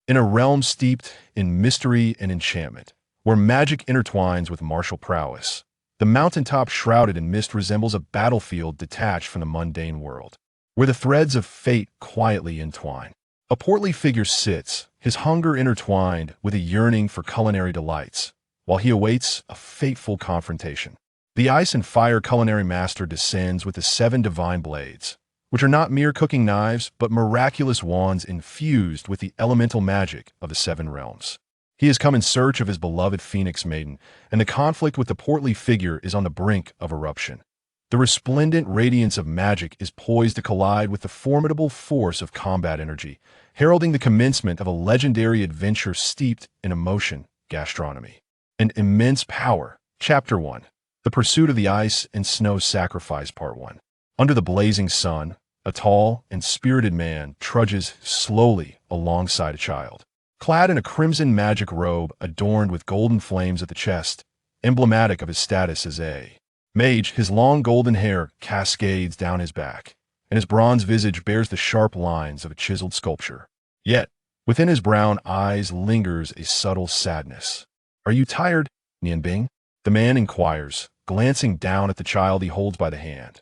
in a realm steeped in mystery and enchantment, where magic intertwines with martial prowess. The mountaintop shrouded in mist resembles a battlefield detached from the mundane world, where the threads of fate quietly entwine. A portly figure sits, his hunger intertwined with a yearning for culinary delights, while he awaits a fateful confrontation. The ice and fire culinary master descends with the 7 divine blades, which are not mere cooking knives, but miraculous wands infused with the elemental magic of the 7 realms. He has come in search of his beloved Phoenix Maiden, and the conflict with the portly figure is on the brink of eruption. The resplendent radiance of magic is poised to collide with the formidable force of combat energy, heralding the commencement of a legendary adventure steeped in emotion, gastronomy, and immense power. Chapter 1. The Pursuit of the Ice and Snow Sacrifice Part 1. Under the blazing sun, a tall and spirited man trudges slowly alongside a child. Clad in a crimson magic robe adorned with golden flames at the chest, emblematic of his status as a mage, his long golden hair cascades down his back, and his bronze visage bears the sharp lines of a chiseled sculpture. Yet, within his brown eyes lingers a subtle sadness. "Are you tired, Nianbing?" the man inquires, glancing down at the child he holds by the hand.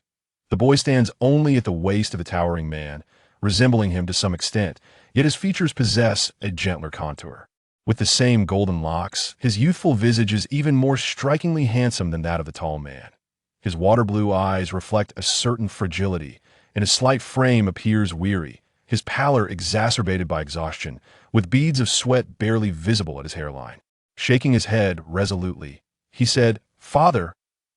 The boy stands only at the waist of the towering man, resembling him to some extent, yet his features possess a gentler contour. With the same golden locks, his youthful visage is even more strikingly handsome than that of the tall man. His water-blue eyes reflect a certain fragility, and his slight frame appears weary, his pallor exacerbated by exhaustion, with beads of sweat barely visible at his hairline. Shaking his head resolutely, he said, "Father,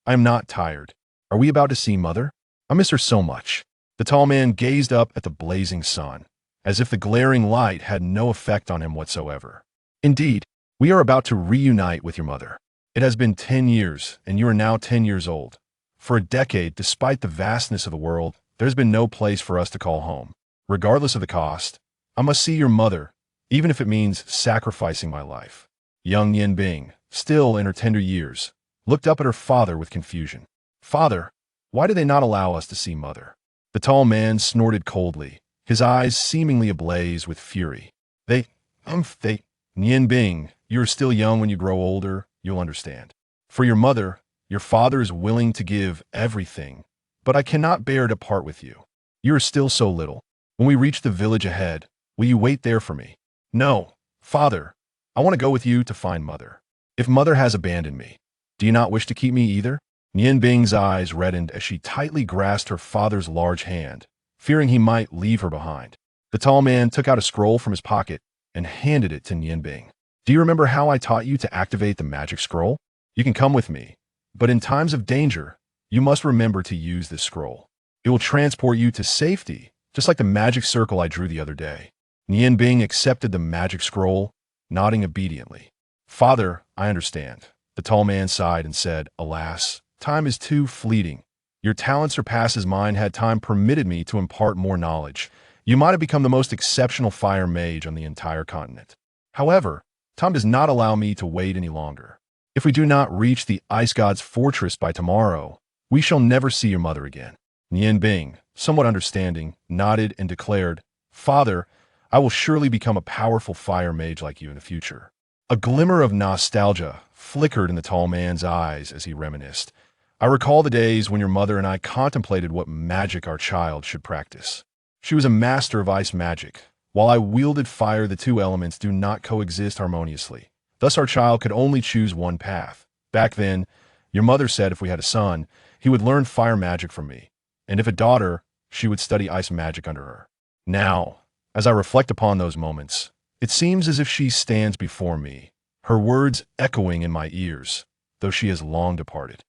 I am not tired. Are we about to see Mother? I miss her so much." The tall man gazed up at the blazing sun, as if the glaring light had no effect on him whatsoever. "Indeed, we are about to reunite with your mother. It has been 10 years, and you are now 10 years old. For a decade, despite the vastness of the world, there's been no place for us to call home. Regardless of the cost, I must see your mother, even if it means sacrificing my life." Young Yanbing, still in her tender years, looked up at her father with confusion. "Father, why do they not allow us to see Mother?" The tall man snorted coldly, his eyes seemingly ablaze with fury. They, Nianbing, you are still young. When you grow older, you'll understand. For your mother, your father is willing to give everything, but I cannot bear to part with you. You are still so little. When we reach the village ahead, will you wait there for me?" "No, father, I want to go with you to find Mother. If Mother has abandoned me, do you not wish to keep me either?" Nianbing's eyes reddened as she tightly grasped her father's large hand, fearing he might leave her behind. The tall man took out a scroll from his pocket and handed it to Nianbing. "Do you remember how I taught you to activate the magic scroll? You can come with me, but in times of danger, you must remember to use this scroll. It will transport you to safety, just like the magic circle I drew the other day." Nianbing accepted the magic scroll, nodding obediently. "Father, I understand." The tall man sighed and said, "Alas, time is too fleeting. Your talent surpasses mine. Had time permitted me to impart more knowledge, you might have become the most exceptional fire mage on the entire continent. However, time does not allow me to wait any longer. If we do not reach the Ice God's fortress by tomorrow, we shall never see your mother again." Nianbing, somewhat understanding, nodded and declared, "Father, I will surely become a powerful fire mage like you in the future." A glimmer of nostalgia flickered in the tall man's eyes as he reminisced. "I recall the days when your mother and I contemplated what magic our child should practice. She was a master of ice magic, while I wielded fire. The two elements do not coexist harmoniously. Thus our child could only choose one path. Back then, your mother said if we had a son, he would learn fire magic from me, and if a daughter, she would study ice magic under her. Now, as I reflect upon those moments, it seems as if she stands before me, her words echoing in my ears, though she has long departed."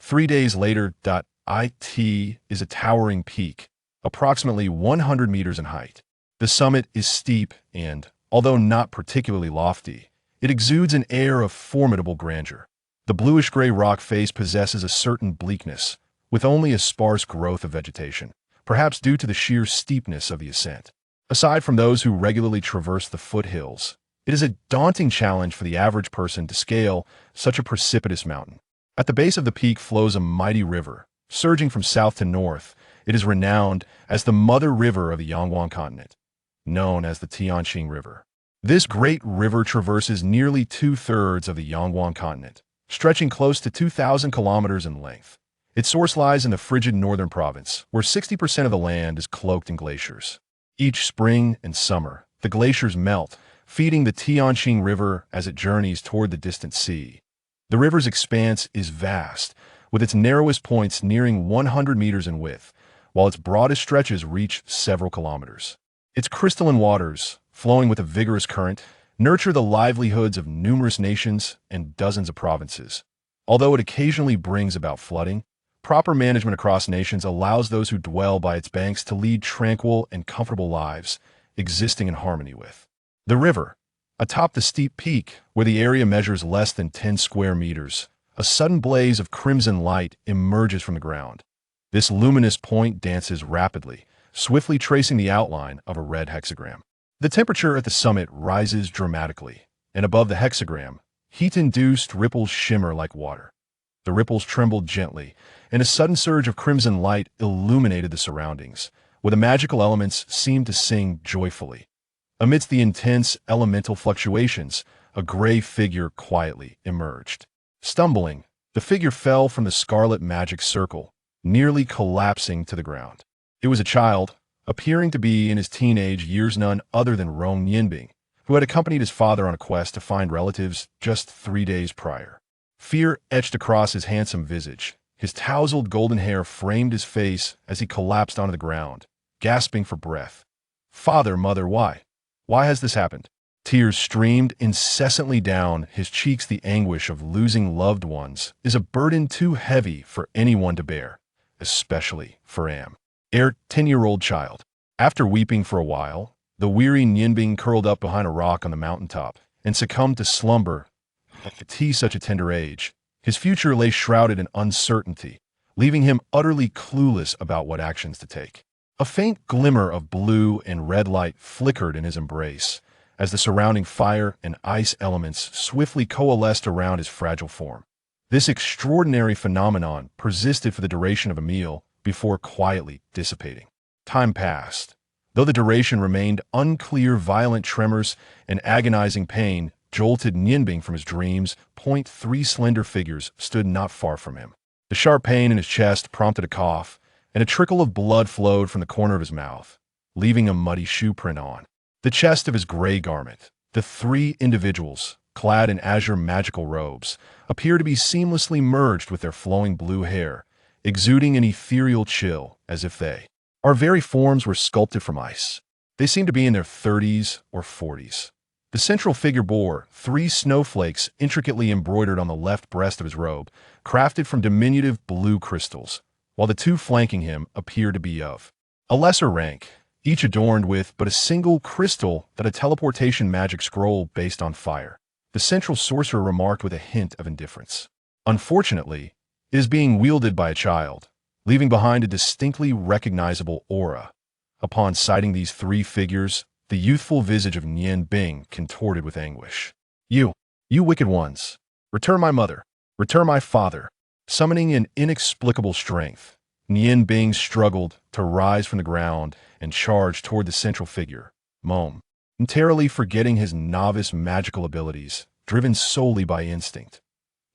3 days later, it is a towering peak, approximately 100 meters in height. The summit is steep and, although not particularly lofty, it exudes an air of formidable grandeur. The bluish-gray rock face possesses a certain bleakness, with only a sparse growth of vegetation, perhaps due to the sheer steepness of the ascent. Aside from those who regularly traverse the foothills, it is a daunting challenge for the average person to scale such a precipitous mountain. At the base of the peak flows a mighty river. Surging from south to north, it is renowned as the mother river of the Yangwang continent, known as the Tianqing River. This great river traverses nearly two-thirds of the Yangguan continent, stretching close to 2,000 kilometers in length. Its source lies in the frigid northern province, where 60% of the land is cloaked in glaciers. Each spring and summer, the glaciers melt, feeding the Tianqing River as it journeys toward the distant sea. The river's expanse is vast, with its narrowest points nearing 100 meters in width, while its broadest stretches reach several kilometers. Its crystalline waters, flowing with a vigorous current, nurture the livelihoods of numerous nations and dozens of provinces. Although it occasionally brings about flooding, proper management across nations allows those who dwell by its banks to lead tranquil and comfortable lives, existing in harmony with the river. Atop the steep peak, where the area measures less than 10 square meters, a sudden blaze of crimson light emerges from the ground. This luminous point dances rapidly, swiftly tracing the outline of a red hexagram. The temperature at the summit rises dramatically, and above the hexagram, heat-induced ripples shimmer like water. The ripples trembled gently, and a sudden surge of crimson light illuminated the surroundings, where the magical elements seemed to sing joyfully. Amidst the intense elemental fluctuations, a gray figure quietly emerged. Stumbling, the figure fell from the scarlet magic circle, nearly collapsing to the ground. It was a child, appearing to be in his teenage years, none other than Rong Nianbing, who had accompanied his father on a quest to find relatives just 3 days prior. Fear etched across his handsome visage. His tousled golden hair framed his face as he collapsed onto the ground, gasping for breath. "Father, mother, why? Why has this happened?" Tears streamed incessantly down his cheeks. The anguish of losing loved ones is a burden too heavy for anyone to bear, especially for Am, 10-year-old child. After weeping for a while, the weary Nianbing curled up behind a rock on the mountaintop and succumbed to slumber. At such a tender age, his future lay shrouded in uncertainty, leaving him utterly clueless about what actions to take. A faint glimmer of blue and red light flickered in his embrace, as the surrounding fire and ice elements swiftly coalesced around his fragile form. This extraordinary phenomenon persisted for the duration of a meal before quietly dissipating. Time passed. Though the duration remained unclear, violent tremors and agonizing pain jolted Nianbing from his dreams. 3 slender figures stood not far from him. The sharp pain in his chest prompted a cough, and a trickle of blood flowed from the corner of his mouth, leaving a muddy shoe print on the chest of his gray garment. The 3 individuals, clad in azure magical robes, appear to be seamlessly merged with their flowing blue hair, exuding an ethereal chill as if our very forms were sculpted from ice. They seemed to be in their 30s or 40s. The central figure bore 3 snowflakes intricately embroidered on the left breast of his robe, crafted from diminutive blue crystals, while the 2 flanking him appeared to be of a lesser rank, each adorned with but a single crystal that a teleportation magic scroll based on fire. The central sorcerer remarked with a hint of indifference. "Unfortunately, it is being wielded by a child, leaving behind a distinctly recognizable aura." Upon sighting these 3 figures, the youthful visage of Nianbing contorted with anguish. You wicked ones! Return my mother! Return my father!" Summoning an inexplicable strength, Nianbing struggled to rise from the ground and charged toward the central figure, momentarily forgetting his novice magical abilities, driven solely by instinct.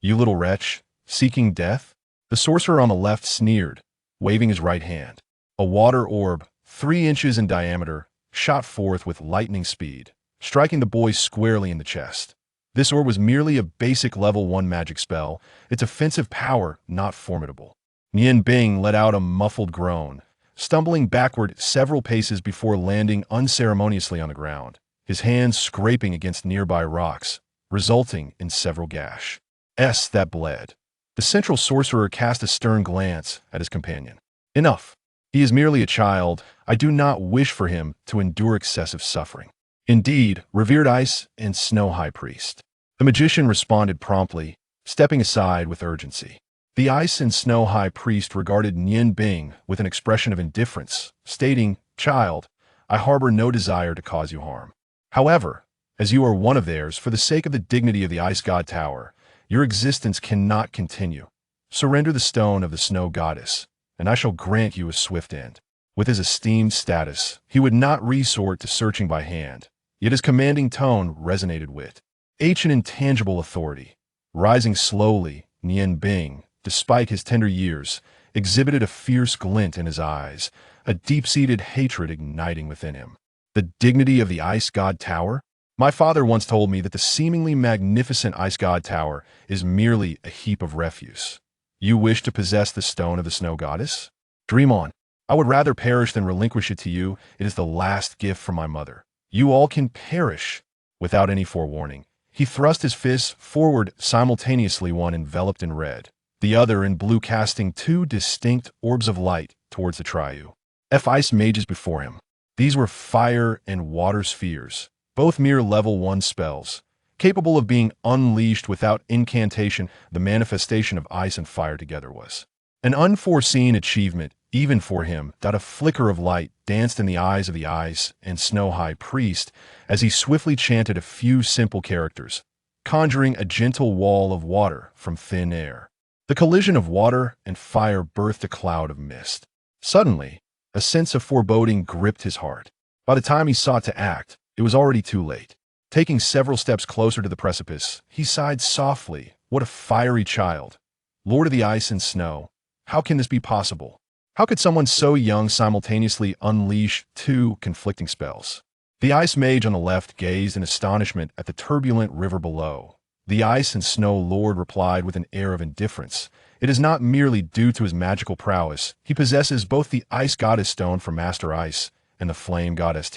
"You little wretch, seeking death?" The sorcerer on the left sneered, waving his right hand. A water orb, 3 inches in diameter, shot forth with lightning speed, striking the boy squarely in the chest. This orb was merely a basic level 1 magic spell, its offensive power not formidable. Nianbing let out a muffled groan, stumbling backward several paces before landing unceremoniously on the ground, his hands scraping against nearby rocks, resulting in several gashes that bled. The central sorcerer cast a stern glance at his companion. "Enough. He is merely a child. I do not wish for him to endure excessive suffering." "Indeed, revered ice and snow high priest." The magician responded promptly, stepping aside with urgency. The ice and snow high priest regarded Nianbing with an expression of indifference, stating, "Child, I harbor no desire to cause you harm. However, as you are one of theirs, for the sake of the dignity of the Ice God Tower, your existence cannot continue. Surrender the stone of the snow goddess, and I shall grant you a swift end." With his esteemed status, he would not resort to searching by hand, yet his commanding tone resonated with ancient intangible authority. Rising slowly, Nian Bing, despite his tender years, exhibited a fierce glint in his eyes, a deep-seated hatred igniting within him. The dignity of the Ice God Tower? My father once told me that the seemingly magnificent Ice God Tower is merely a heap of refuse. You wish to possess the stone of the Snow Goddess? Dream on. I would rather perish than relinquish it to you. It is the last gift from my mother. You all can perish. Without any forewarning, he thrust his fists forward simultaneously, one enveloped in red, the other in blue, casting two distinct orbs of light towards the trio. Ice mages before him. These were fire and water spheres, both mere level 1 spells, capable of being unleashed without incantation. The manifestation of ice and fire together was an unforeseen achievement, even for him. A flicker of light danced in the eyes of the Ice and Snow High Priest as he swiftly chanted a few simple characters, conjuring a gentle wall of water from thin air. The collision of water and fire birthed a cloud of mist. Suddenly, a sense of foreboding gripped his heart. By the time he sought to act, it was already too late. Taking several steps closer to the precipice, he sighed softly. What a fiery child! Lord of the Ice and Snow, how can this be possible? How could someone so young simultaneously unleash two conflicting spells? The Ice Mage on the left gazed in astonishment at the turbulent river below. The Ice and Snow Lord replied with an air of indifference. It is not merely due to his magical prowess. He possesses both the Ice Goddess Stone from Master Ice and the Flame Goddess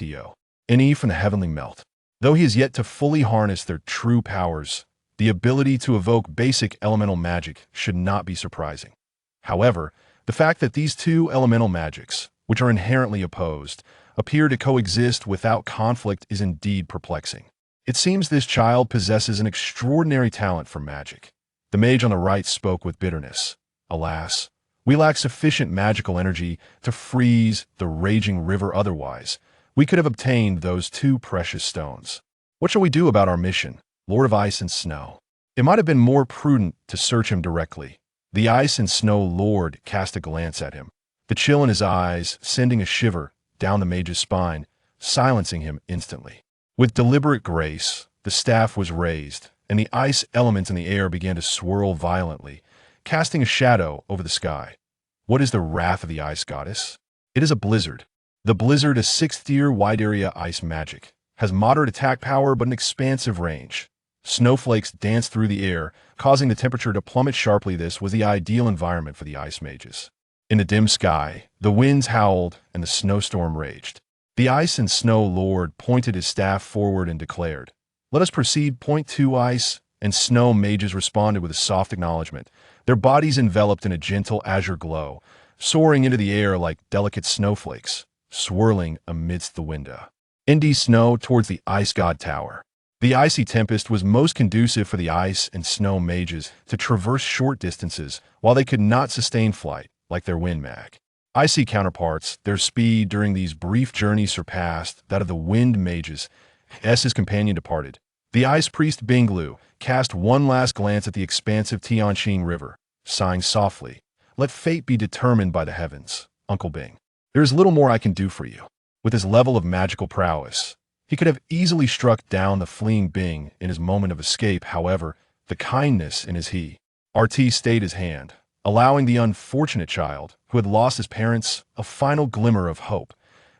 Ne from the Heavenly Melt. Though he is yet to fully harness their true powers, the ability to evoke basic elemental magic should not be surprising. However, the fact that these two elemental magics, which are inherently opposed, appear to coexist without conflict is indeed perplexing. It seems this child possesses an extraordinary talent for magic. The mage on the right spoke with bitterness. Alas, we lack sufficient magical energy to freeze the raging river. Otherwise, we could have obtained those two precious stones. What shall we do about our mission, Lord of Ice and Snow? It might have been more prudent to search him directly. The Ice and Snow Lord cast a glance at him, the chill in his eyes sending a shiver down the mage's spine, silencing him instantly. With deliberate grace, the staff was raised, and the ice elements in the air began to swirl violently, casting a shadow over the sky. What is the wrath of the Ice Goddess? It is a blizzard. The blizzard, a 6th-tier wide-area ice magic, has moderate attack power but an expansive range. Snowflakes danced through the air, causing the temperature to plummet sharply. This was the ideal environment for the ice mages. In the dim sky, the winds howled and the snowstorm raged. The Ice and Snow Lord pointed his staff forward and declared, "Let us proceed." Point 2. Ice and Snow mages responded with a soft acknowledgement, their bodies enveloped in a gentle azure glow, soaring into the air like delicate snowflakes, swirling amidst the wind. Snow towards the Ice God Tower. The icy tempest was most conducive for the Ice and Snow mages to traverse short distances while they could not sustain flight like their wind mag. Icy counterparts, their speed during these brief journeys surpassed that of the wind mages. As his companion departed, the Ice Priest Binglu cast one last glance at the expansive Tianqing River, sighing softly. Let fate be determined by the heavens, Uncle Bing. There is little more I can do for you. With his level of magical prowess, he could have easily struck down the fleeing Bing in his moment of escape. However, the kindness in his RT stayed his hand, allowing the unfortunate child, who had lost his parents, a final glimmer of hope.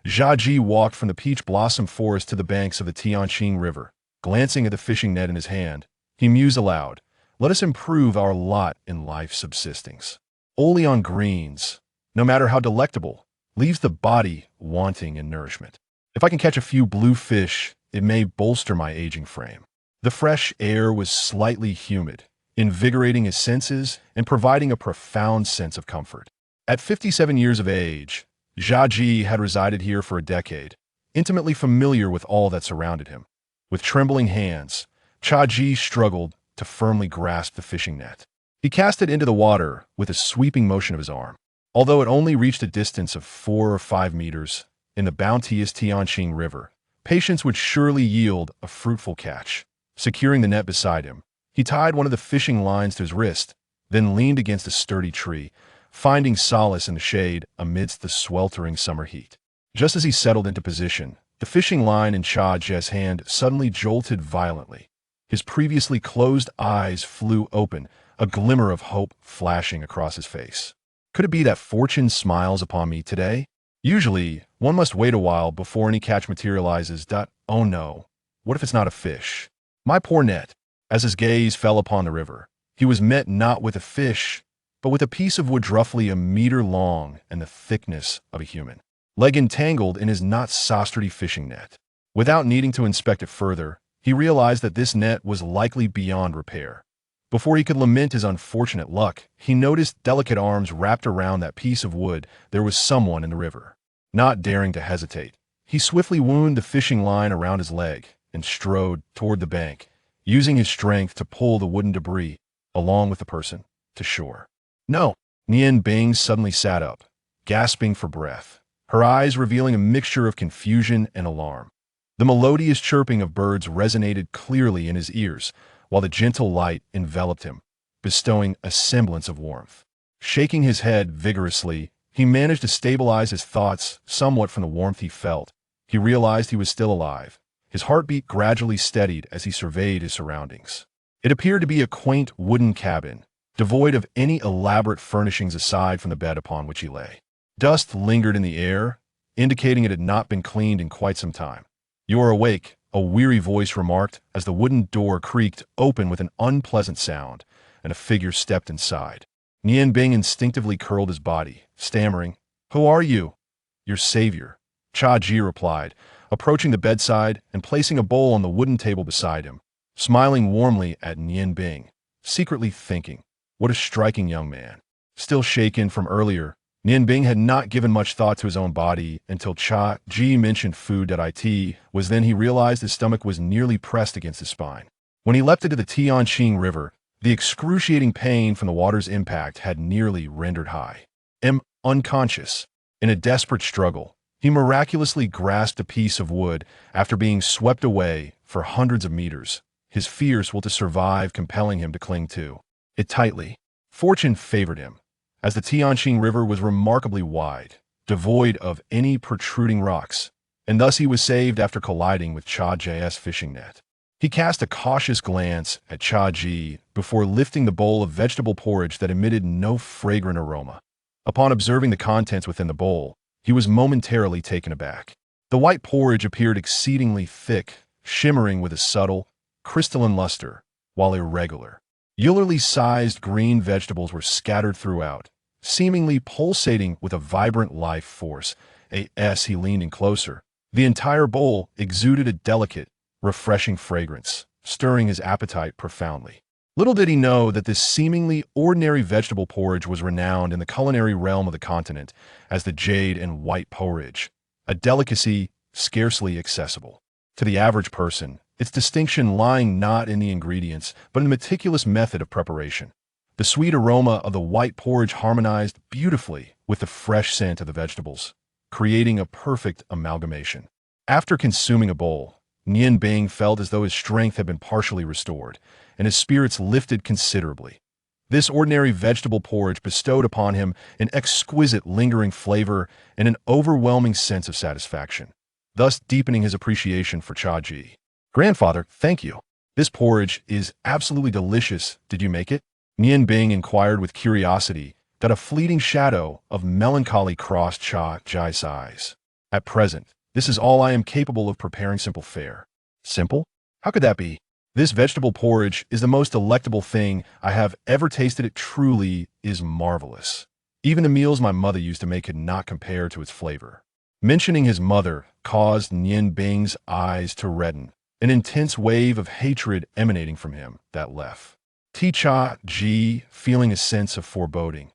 Zhaji walked from the peach blossom forest to the banks of the Tianqing River. Glancing at the fishing net in his hand, he mused aloud, "Let us improve our lot in life's subsistings. Only on greens, no matter how delectable, leaves the body wanting in nourishment. If I can catch a few blue fish, it may bolster my aging frame." The fresh air was slightly humid, invigorating his senses and providing a profound sense of comfort. At 57 years of age, Zhaji had resided here for a decade, intimately familiar with all that surrounded him. With trembling hands, Chaji struggled to firmly grasp the fishing net. He cast it into the water with a sweeping motion of his arm. Although it only reached a distance of 4 or 5 meters, in the bounteous Tianqing River, patience would surely yield a fruitful catch. Securing the net beside him, he tied one of the fishing lines to his wrist, then leaned against a sturdy tree, finding solace in the shade amidst the sweltering summer heat. Just as he settled into position, The fishing line in Cha Je's hand suddenly jolted violently. His previously closed eyes flew open, a glimmer of hope flashing across his face. Could it be that fortune smiles upon me today? Usually, one must wait a while before any catch materializes. Oh no, what if it's not a fish? My poor net. As his gaze fell upon the river, he was met not with a fish, but with a piece of wood roughly a meter long and the thickness of a human leg entangled in his not so sturdy fishing net. Without needing to inspect it further, he realized that this net was likely beyond repair. Before he could lament his unfortunate luck, he noticed delicate arms wrapped around that piece of wood. There was someone in the river. Not daring to hesitate, he swiftly wound the fishing line around his leg and strode toward the bank, using his strength to pull the wooden debris, along with the person, to shore. No! Nian Bing suddenly sat up, gasping for breath, her eyes revealing a mixture of confusion and alarm. The melodious chirping of birds resonated clearly in his ears, while the gentle light enveloped him, bestowing a semblance of warmth. Shaking his head vigorously, he managed to stabilize his thoughts somewhat from the warmth he felt. He realized he was still alive. His heartbeat gradually steadied as he surveyed his surroundings. It appeared to be a quaint wooden cabin, devoid of any elaborate furnishings aside from the bed upon which he lay. Dust lingered in the air, indicating it had not been cleaned in quite some time. "You are awake," a weary voice remarked as the wooden door creaked open with an unpleasant sound, and a figure stepped inside. Nian Bing instinctively curled his body, stammering, "Who are you?" "Your savior," Cha Ji replied, approaching the bedside and placing a bowl on the wooden table beside him, smiling warmly at Nian Bing, secretly thinking, what a striking young man. Still shaken from earlier, Nian Bing had not given much thought to his own body until Cha Ji mentioned food. It was then he realized his stomach was nearly pressed against his spine. When he leapt into the Tianqing River, the excruciating pain from the water's impact had nearly rendered him unconscious. In a desperate struggle, he miraculously grasped a piece of wood after being swept away for hundreds of meters, his fierce will to survive compelling him to cling to it tightly. Fortune favored him, as the Tianqing River was remarkably wide, devoid of any protruding rocks, and thus he was saved after colliding with Cha Ji's fishing net. He cast a cautious glance at Cha Ji before lifting the bowl of vegetable porridge that emitted no fragrant aroma. Upon observing the contents within the bowl, he was momentarily taken aback. The white porridge appeared exceedingly thick, shimmering with a subtle, crystalline luster, while irregular, Eulerly sized green vegetables were scattered throughout, seemingly pulsating with a vibrant life force. As he leaned in closer, the entire bowl exuded a delicate, refreshing fragrance, stirring his appetite profoundly. Little did he know that this seemingly ordinary vegetable porridge was renowned in the culinary realm of the continent as the jade and white porridge, a delicacy scarcely accessible to the average person, its distinction lying not in the ingredients, but in the meticulous method of preparation. The sweet aroma of the white porridge harmonized beautifully with the fresh scent of the vegetables, creating a perfect amalgamation. After consuming a bowl, Nian Bing felt as though his strength had been partially restored, and his spirits lifted considerably. This ordinary vegetable porridge bestowed upon him an exquisite lingering flavor and an overwhelming sense of satisfaction, thus deepening his appreciation for Cha Ji. "Grandfather, thank you. This porridge is absolutely delicious. Did you make it?" Nian Bing inquired with curiosity that a fleeting shadow of melancholy crossed Cha Ji's eyes. "At present, this is all I am capable of preparing. Simple fare." "Simple? How could that be?" "This vegetable porridge is the most delectable thing I have ever tasted. It truly is marvelous. Even the meals my mother used to make could not compare to its flavor." Mentioning his mother caused Nian Bing's eyes to redden, an intense wave of hatred emanating from him that left Cha Ji feeling a sense of foreboding.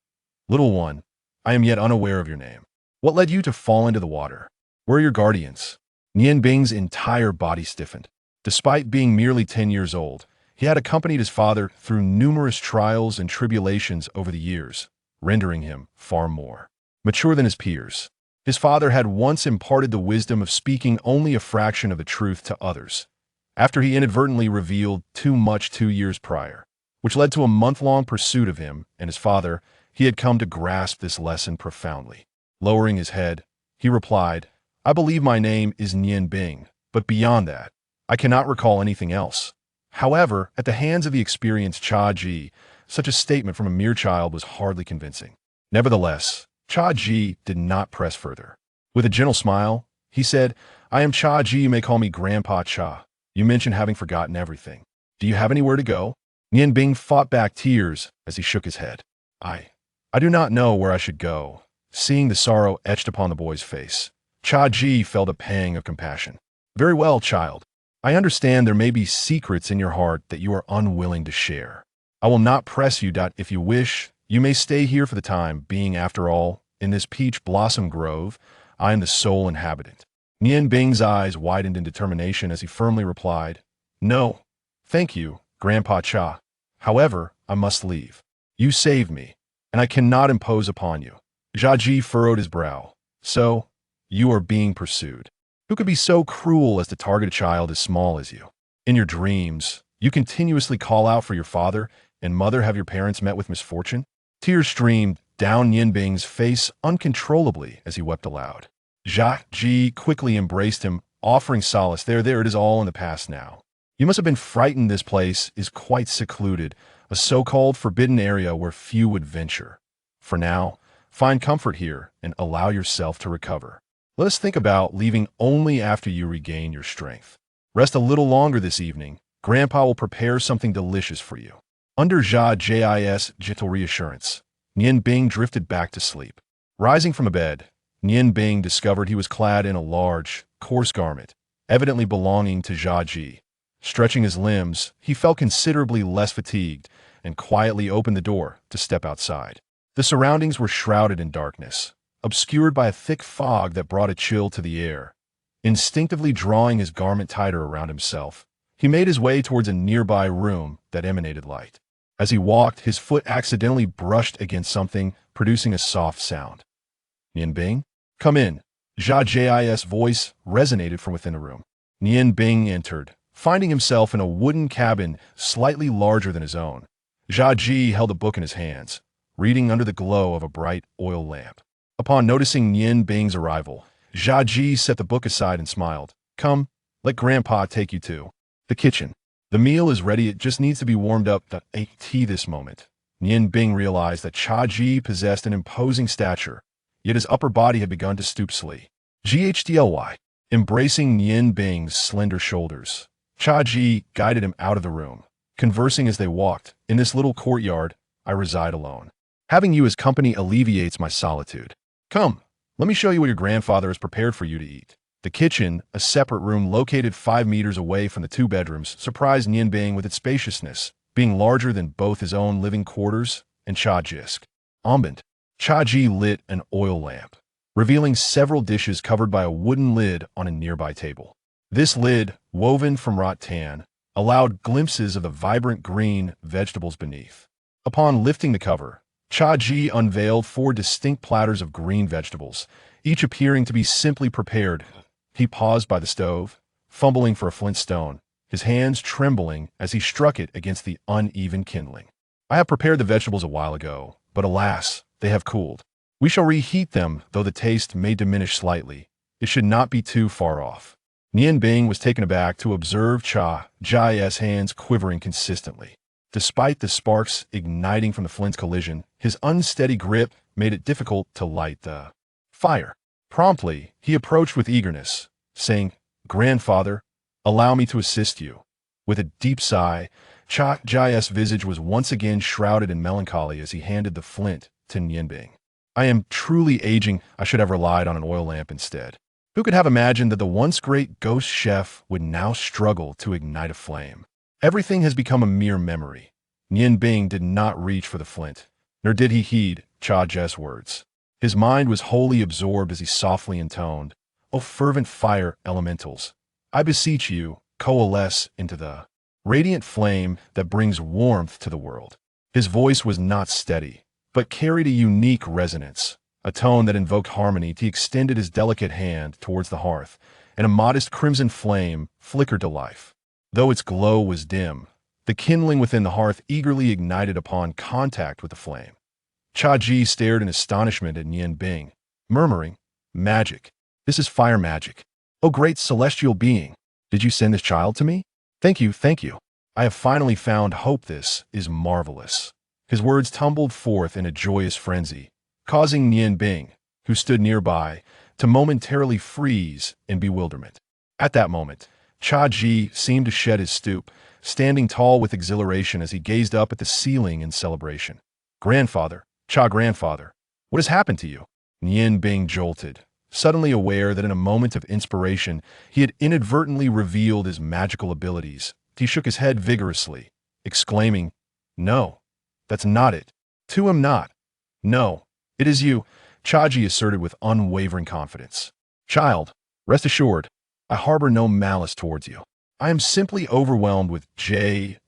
"Little one, I am yet unaware of your name. What led you to fall into the water? Where are your guardians?" Nian Bing's entire body stiffened. Despite being merely 10 years old, he had accompanied his father through numerous trials and tribulations over the years, rendering him far more mature than his peers. His father had once imparted the wisdom of speaking only a fraction of the truth to others, after he inadvertently revealed too much 2 years prior, which led to a month-long pursuit of him and his father. He had come to grasp this lesson profoundly. Lowering his head, he replied, I believe my name is Nian Bing, but beyond that, I cannot recall anything else. However, at the hands of the experienced Cha Ji, such a statement from a mere child was hardly convincing. Nevertheless, Cha Ji did not press further. With a gentle smile, he said, I am Cha Ji, you may call me Grandpa Cha. You mentioned having forgotten everything. Do you have anywhere to go? Nian Bing fought back tears as he shook his head. I do not know where I should go. Seeing the sorrow etched upon the boy's face, Cha Ji felt a pang of compassion. Very well, child. I understand there may be secrets in your heart that you are unwilling to share. I will not press you. If you wish, you may stay here for the time being. After all, in this peach blossom grove, I am the sole inhabitant. Nian Bing's eyes widened in determination as he firmly replied, No, thank you, Grandpa Cha. However, I must leave. You saved me, and I cannot impose upon you. Cha Ji furrowed his brow. So, you are being pursued. Who could be so cruel as to target a child as small as you? In your dreams, you continuously call out for your father and mother. Have your parents met with misfortune? Tears streamed down Nian Bing's face uncontrollably as he wept aloud. Cha Ji quickly embraced him, offering solace. There, it is all in the past now. You must have been frightened. This place is quite secluded, a so-called forbidden area where few would venture. For now, find comfort here and allow yourself to recover. Let us think about leaving only after you regain your strength. Rest a little longer this evening. Grandpa will prepare something delicious for you. Under Cha Ji's gentle reassurance, Nian Bing drifted back to sleep. Rising from a bed, Nian Bing discovered he was clad in a large, coarse garment, evidently belonging to Cha Ji. Stretching his limbs, he felt considerably less fatigued and quietly opened the door to step outside. The surroundings were shrouded in darkness, obscured by a thick fog that brought a chill to the air. Instinctively drawing his garment tighter around himself, he made his way towards a nearby room that emanated light. As he walked, his foot accidentally brushed against something, producing a soft sound. Nian Bing? Come in. Cha Ji's voice resonated from within the room. Nian Bing entered, finding himself in a wooden cabin slightly larger than his own. Cha Ji held a book in his hands, reading under the glow of a bright oil lamp. Upon noticing Nian Bing's arrival, Cha Ji set the book aside and smiled. Come, let Grandpa take you to the kitchen. The meal is ready, it just needs to be warmed up. This moment, Nian Bing realized that Cha Ji possessed an imposing stature, yet his upper body had begun to stoop slightly. Ghtly. Embracing Nian Bing's slender shoulders, Cha Ji guided him out of the room. Conversing as they walked, in this little courtyard, I reside alone. Having you as company alleviates my solitude. Come, let me show you what your grandfather has prepared for you to eat. The kitchen, a separate room located 5 meters away from the 2 bedrooms, surprised Nian Bing with its spaciousness, being larger than both his own living quarters and Cha Ji's. Ambient. Cha Ji lit an oil lamp, revealing several dishes covered by a wooden lid on a nearby table. This lid, woven from rattan, allowed glimpses of the vibrant green vegetables beneath. Upon lifting the cover, Cha Ji unveiled 4 distinct platters of green vegetables, each appearing to be simply prepared. He paused by the stove, fumbling for a flint stone, his hands trembling as he struck it against the uneven kindling. I have prepared the vegetables a while ago, but alas, they have cooled. We shall reheat them, though the taste may diminish slightly. It should not be too far off. Nian Bing was taken aback to observe Cha Ji's hands quivering consistently. Despite the sparks igniting from the flint's collision, his unsteady grip made it difficult to light the fire. Promptly, he approached with eagerness, saying, Grandfather, allow me to assist you. With a deep sigh, Cha Ji's visage was once again shrouded in melancholy as he handed the flint to Nian Bing. I am truly aging. I should have relied on an oil lamp instead. Who could have imagined that the once great ghost chef would now struggle to ignite a flame? Everything has become a mere memory. Nian Bing did not reach for the flint, nor did he heed Cha Ji's words. His mind was wholly absorbed as he softly intoned, O fervent fire elementals, I beseech you, coalesce into the radiant flame that brings warmth to the world. His voice was not steady, but carried a unique resonance, a tone that invoked harmony. He extended his delicate hand towards the hearth, and a modest crimson flame flickered to life. Though its glow was dim, the kindling within the hearth eagerly ignited upon contact with the flame. Cha Ji stared in astonishment at Nian Bing, murmuring, Magic. This is fire magic. Oh, great celestial being. Did you send this child to me? Thank you, thank you. I have finally found hope. This is marvelous. His words tumbled forth in a joyous frenzy, causing Nian Bing, who stood nearby, to momentarily freeze in bewilderment. At that moment, Cha Ji seemed to shed his stoop, standing tall with exhilaration as he gazed up at the ceiling in celebration. Grandfather, Cha grandfather, what has happened to you? Nian Bing jolted, suddenly aware that in a moment of inspiration, he had inadvertently revealed his magical abilities. He shook his head vigorously, exclaiming, "No, that's not it. To him not. No, it is you," Chaji asserted with unwavering confidence. "Child, rest assured, I harbor no malice towards you. I am simply overwhelmed with joy,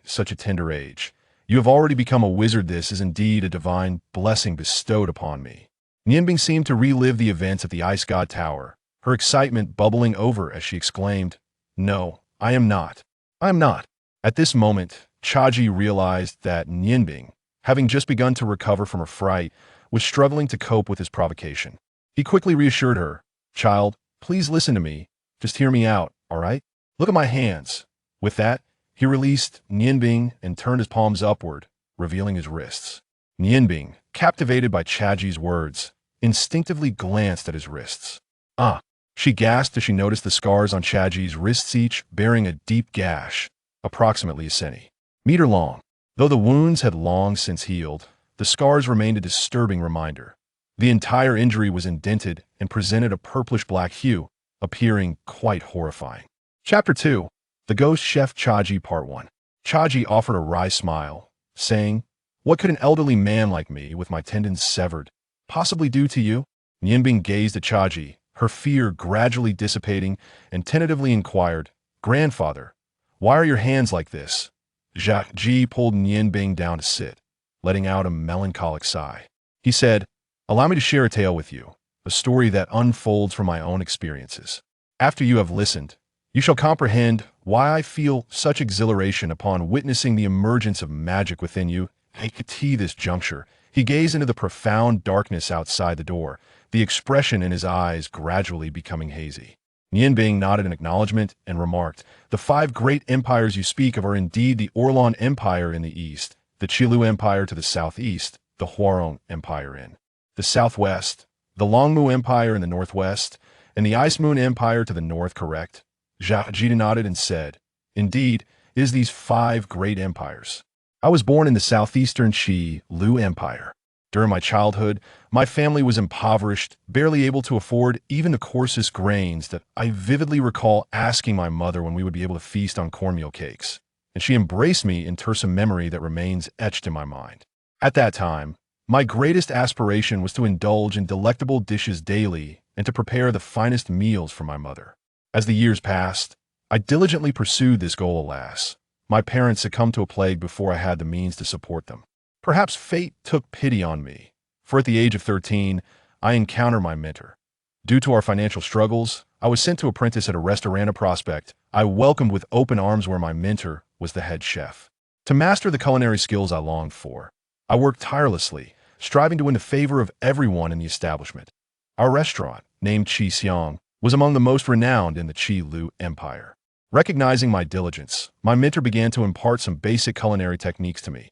such a tender age. You have already become a wizard. This is indeed a divine blessing bestowed upon me." Nianbing seemed to relive the events at the Ice God Tower, her excitement bubbling over as she exclaimed, "No, I am not. I am not." At this moment, Chaji realized that Nianbing, having just begun to recover from her fright, was struggling to cope with his provocation. He quickly reassured her, "Child, please listen to me. Just hear me out, all right? Look at my hands." With that, he released Nianbing and turned his palms upward, revealing his wrists. Nianbing, captivated by Chaji's words, instinctively glanced at his wrists. "Ah," she gasped as she noticed the scars on Chaji's wrists, each bearing a deep gash, approximately a centimeter long. Though the wounds had long since healed, the scars remained a disturbing reminder. The entire injury was indented and presented a purplish-black hue, appearing quite horrifying. Chapter 2. The Ghost Chef Chaji Part 1. Chaji offered a wry smile, saying, "What could an elderly man like me, with my tendons severed, possibly do to you?" Nianbing gazed at Chaji, her fear gradually dissipating, and tentatively inquired, "Grandfather, why are your hands like this?" Jacques Ji pulled Nianbing down to sit, letting out a melancholic sigh. He said, "Allow me to share a tale with you, a story that unfolds from my own experiences. After you have listened, you shall comprehend why I feel such exhilaration upon witnessing the emergence of magic within you." At this juncture, he gazed into the profound darkness outside the door, the expression in his eyes gradually becoming hazy. Nianbing nodded in acknowledgement and remarked, "The 5 great empires you speak of are indeed the Orlan Empire in the east, the Qilu Empire to the southeast, the Huarong Empire in the southwest, the Longmu Empire in the northwest, and the Ice Moon Empire to the north, correct?" Jia Ji nodded and said, "Indeed, it is these 5 great empires. I was born in the southeastern Qi Lu Empire. During my childhood, my family was impoverished, barely able to afford even the coarsest grains that I vividly recall asking my mother when we would be able to feast on cornmeal cakes, and she embraced me in terse of memory that remains etched in my mind. At that time, my greatest aspiration was to indulge in delectable dishes daily and to prepare the finest meals for my mother. As the years passed, I diligently pursued this goal. Alas, my parents succumbed to a plague before I had the means to support them. Perhaps fate took pity on me, for at the age of 13, I encountered my mentor. Due to our financial struggles, I was sent to apprentice at a restaurant prospect I welcomed with open arms where my mentor was the head chef. To master the culinary skills I longed for, I worked tirelessly, striving to win the favor of everyone in the establishment. Our restaurant, named Qi Xiang, was among the most renowned in the Qi Lu Empire. Recognizing my diligence, my mentor began to impart some basic culinary techniques to me.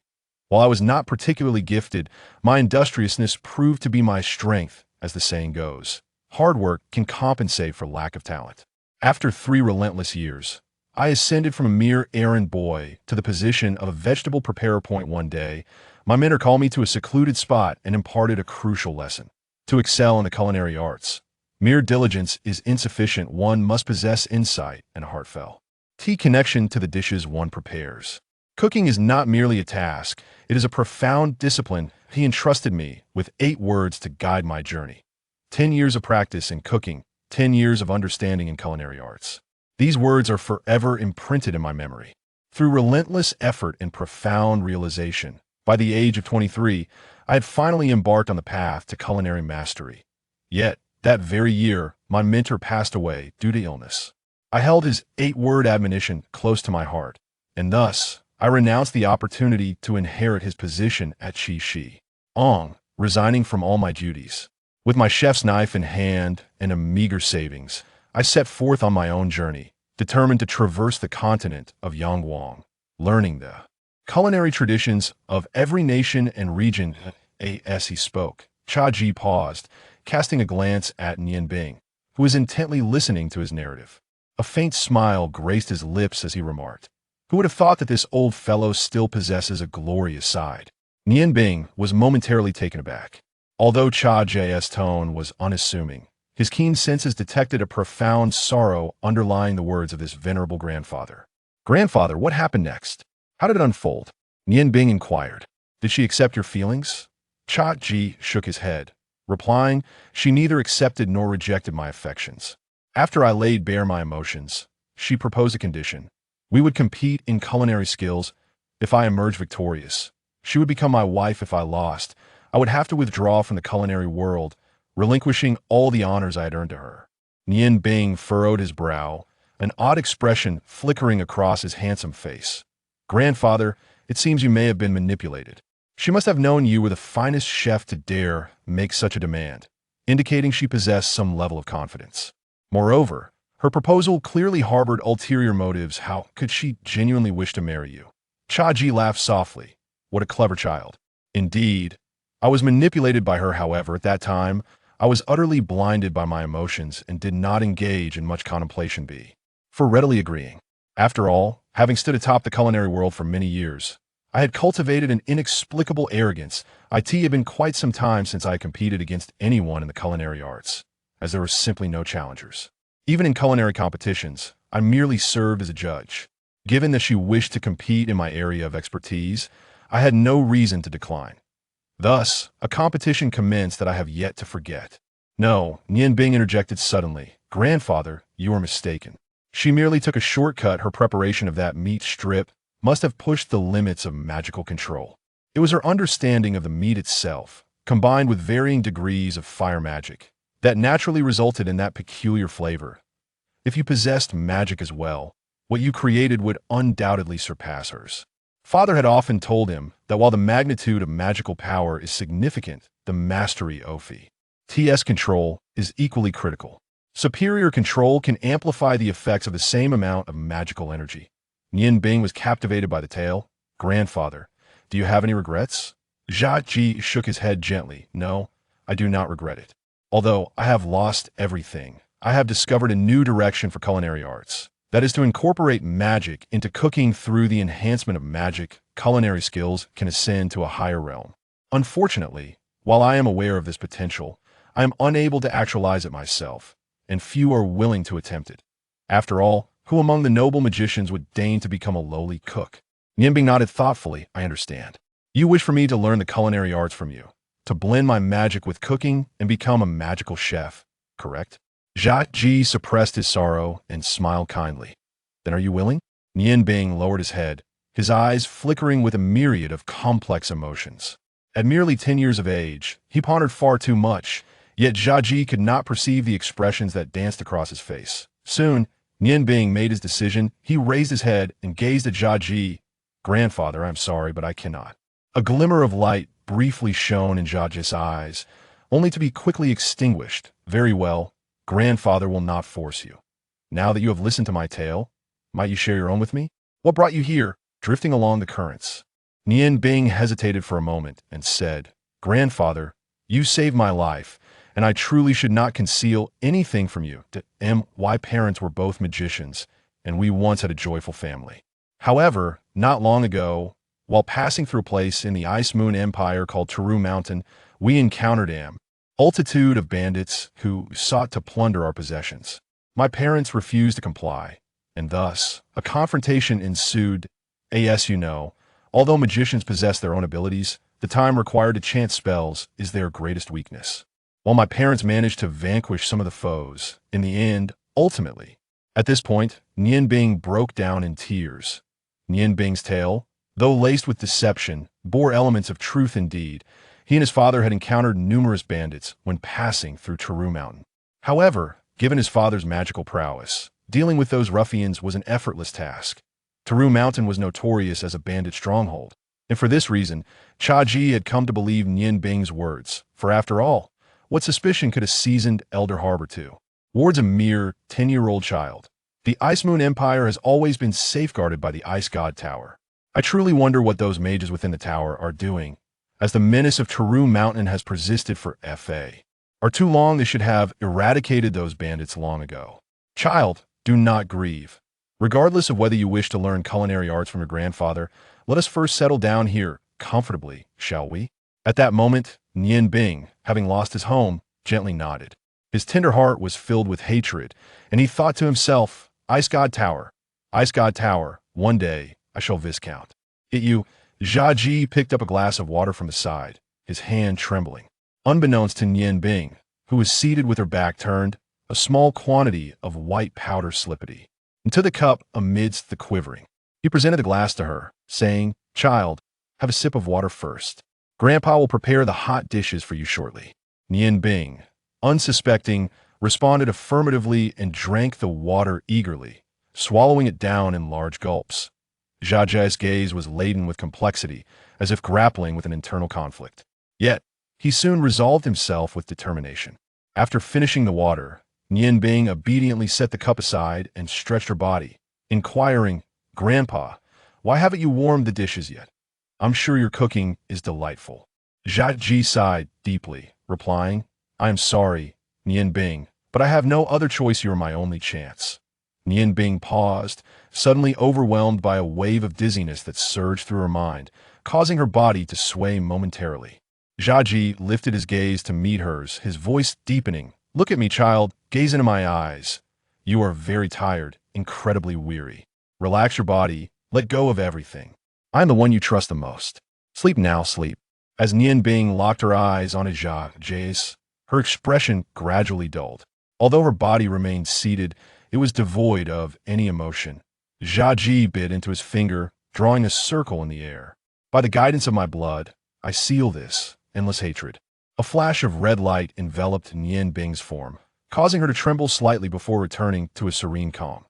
While I was not particularly gifted, my industriousness proved to be my strength, as the saying goes. Hard work can compensate for lack of talent. After 3 relentless years, I ascended from a mere errand boy to the position of a vegetable preparer. One day, my mentor called me to a secluded spot and imparted a crucial lesson. To excel in the culinary arts, mere diligence is insufficient. One must possess insight and a heartfelt connection to the dishes one prepares. Cooking is not merely a task, it is a profound discipline. He entrusted me with 8 words to guide my journey. 10 years of practice in cooking, 10 years of understanding in culinary arts. These words are forever imprinted in my memory. Through relentless effort and profound realization, by the age of 23, I had finally embarked on the path to culinary mastery. Yet, that very year, my mentor passed away due to illness. I held his 8-word admonition close to my heart, and thus, I renounced the opportunity to inherit his position at Qi Shi Ong, resigning from all my duties. With my chef's knife in hand and a meager savings, I set forth on my own journey, determined to traverse the continent of Yangwang, learning the culinary traditions of every nation and region. As he spoke, Cha-Ji paused, casting a glance at Nian Bing, who was intently listening to his narrative. A faint smile graced his lips as he remarked, "Who would have thought that this old fellow still possesses a glorious side?" Nian Bing was momentarily taken aback. Although Cha-Ji's tone was unassuming, his keen senses detected a profound sorrow underlying the words of this venerable grandfather. "Grandfather, what happened next? How did it unfold?" Nian Bing inquired. "Did she accept your feelings?" Cha-Ji shook his head, replying, "She neither accepted nor rejected my affections. After I laid bare my emotions, she proposed a condition. We would compete in culinary skills. If I emerged victorious, she would become my wife. If I lost, I would have to withdraw from the culinary world, relinquishing all the honors I had earned to her." Nian Bing furrowed his brow, an odd expression flickering across his handsome face. "Grandfather, it seems you may have been manipulated. She must have known you were the finest chef to dare make such a demand, indicating she possessed some level of confidence. Moreover, her proposal clearly harbored ulterior motives. How could she genuinely wish to marry you?" Cha-Ji laughed softly. "What a clever child. Indeed, I was manipulated by her. However, at that time, I was utterly blinded by my emotions and did not engage in much contemplation for readily agreeing. After all, having stood atop the culinary world for many years, I had cultivated an inexplicable arrogance. It had been quite some time since I had competed against anyone in the culinary arts, as there were simply no challengers. Even in culinary competitions, I merely served as a judge. Given that she wished to compete in my area of expertise, I had no reason to decline. Thus, a competition commenced that I have yet to forget." "No," Nian Bing interjected suddenly. "Grandfather, you are mistaken. She merely took a shortcut. Her preparation of that meat strip must have pushed the limits of magical control. It was her understanding of the meat itself, combined with varying degrees of fire magic, that naturally resulted in that peculiar flavor. If you possessed magic as well, what you created would undoubtedly surpass hers." Father had often told him that while the magnitude of magical power is significant, the mastery of its control is equally critical. Superior control can amplify the effects of the same amount of magical energy. Nian Bing was captivated by the tale. "Grandfather, do you have any regrets?" Cha-Ji shook his head gently. "No, I do not regret it. Although I have lost everything, I have discovered a new direction for culinary arts. That is to incorporate magic into cooking. Through the enhancement of magic, culinary skills can ascend to a higher realm. Unfortunately, while I am aware of this potential, I am unable to actualize it myself, and few are willing to attempt it. After all, who among the noble magicians would deign to become a lowly cook?" Nian Bing nodded thoughtfully. "I understand. You wish for me to learn the culinary arts from you, to blend my magic with cooking and become a magical chef, correct?" Cha-Ji suppressed his sorrow and smiled kindly. "Then are you willing?" Nian Bing lowered his head, his eyes flickering with a myriad of complex emotions. At merely 10 years of age, he pondered far too much, yet Cha-Ji could not perceive the expressions that danced across his face. Soon, Nian Bing made his decision. He raised his head and gazed at Cha-Ji. "Grandfather, I am sorry, but I cannot." A glimmer of light briefly shone in Cha-Ji's eyes, only to be quickly extinguished. "Very well. Grandfather will not force you. Now that you have listened to my tale, might you share your own with me? What brought you here, drifting along the currents?" Nian Bing hesitated for a moment and said, "Grandfather, you saved my life, and I truly should not conceal anything from you. My parents were both magicians, and we once had a joyful family. However, not long ago, while passing through a place in the Ice Moon Empire called Taru Mountain, we encountered a multitude of bandits who sought to plunder our possessions. My parents refused to comply, and thus a confrontation ensued. As you know, although magicians possess their own abilities, the time required to chant spells is their greatest weakness. While my parents managed to vanquish some of the foes, in the end, ultimately." At this point, Nian Bing broke down in tears. Nian Bing's tale, though laced with deception, bore elements of truth indeed. He and his father had encountered numerous bandits when passing through Taru Mountain. However, given his father's magical prowess, dealing with those ruffians was an effortless task. Taru Mountain was notorious as a bandit stronghold, and for this reason, Cha-Ji had come to believe Nian Bing's words, for after all, What suspicion could a seasoned elder harbor to? Ward's a mere 10-year-old child. The Ice Moon Empire has always been safeguarded by the Ice God Tower. I truly wonder what those mages within the tower are doing, as the menace of Taru Mountain has persisted for Fa. Or too long, they should have eradicated those bandits long ago. Child, do not grieve. Regardless of whether you wish to learn culinary arts from your grandfather, let us first settle down here comfortably, shall we? At that moment, Nian Bing, having lost his home, gently nodded. His tender heart was filled with hatred, and he thought to himself, Ice God Tower, one day I shall viscount it you. Jia Ji picked up a glass of water from the side, his hand trembling. Unbeknownst to Nian Bing, who was seated with her back turned, a small quantity of white powder slippity into the cup amidst the quivering. He presented the glass to her, saying, Child, have a sip of water first. Grandpa will prepare the hot dishes for you shortly. Nian Bing, unsuspecting, responded affirmatively and drank the water eagerly, swallowing it down in large gulps. Jia Ji's gaze was laden with complexity, as if grappling with an internal conflict. Yet, he soon resolved himself with determination. After finishing the water, Nian Bing obediently set the cup aside and stretched her body, inquiring, Grandpa, why haven't you warmed the dishes yet? I'm sure your cooking is delightful. Jia Ji sighed deeply, replying, I am sorry, Nian Bing, but I have no other choice. You are my only chance. Nian Bing paused, suddenly overwhelmed by a wave of dizziness that surged through her mind, causing her body to sway momentarily. Jia Ji lifted his gaze to meet hers, his voice deepening. Look at me, child. Gaze into my eyes. You are very tired, incredibly weary. Relax your body. Let go of everything. I am the one you trust the most. Sleep now, sleep. As Nian Bing locked her eyes on Jia Ji's, her expression gradually dulled. Although her body remained seated, it was devoid of any emotion. Jia Ji bit into his finger, drawing a circle in the air. By the guidance of my blood, I seal this endless hatred. A flash of red light enveloped Nian Bing's form, causing her to tremble slightly before returning to a serene calm.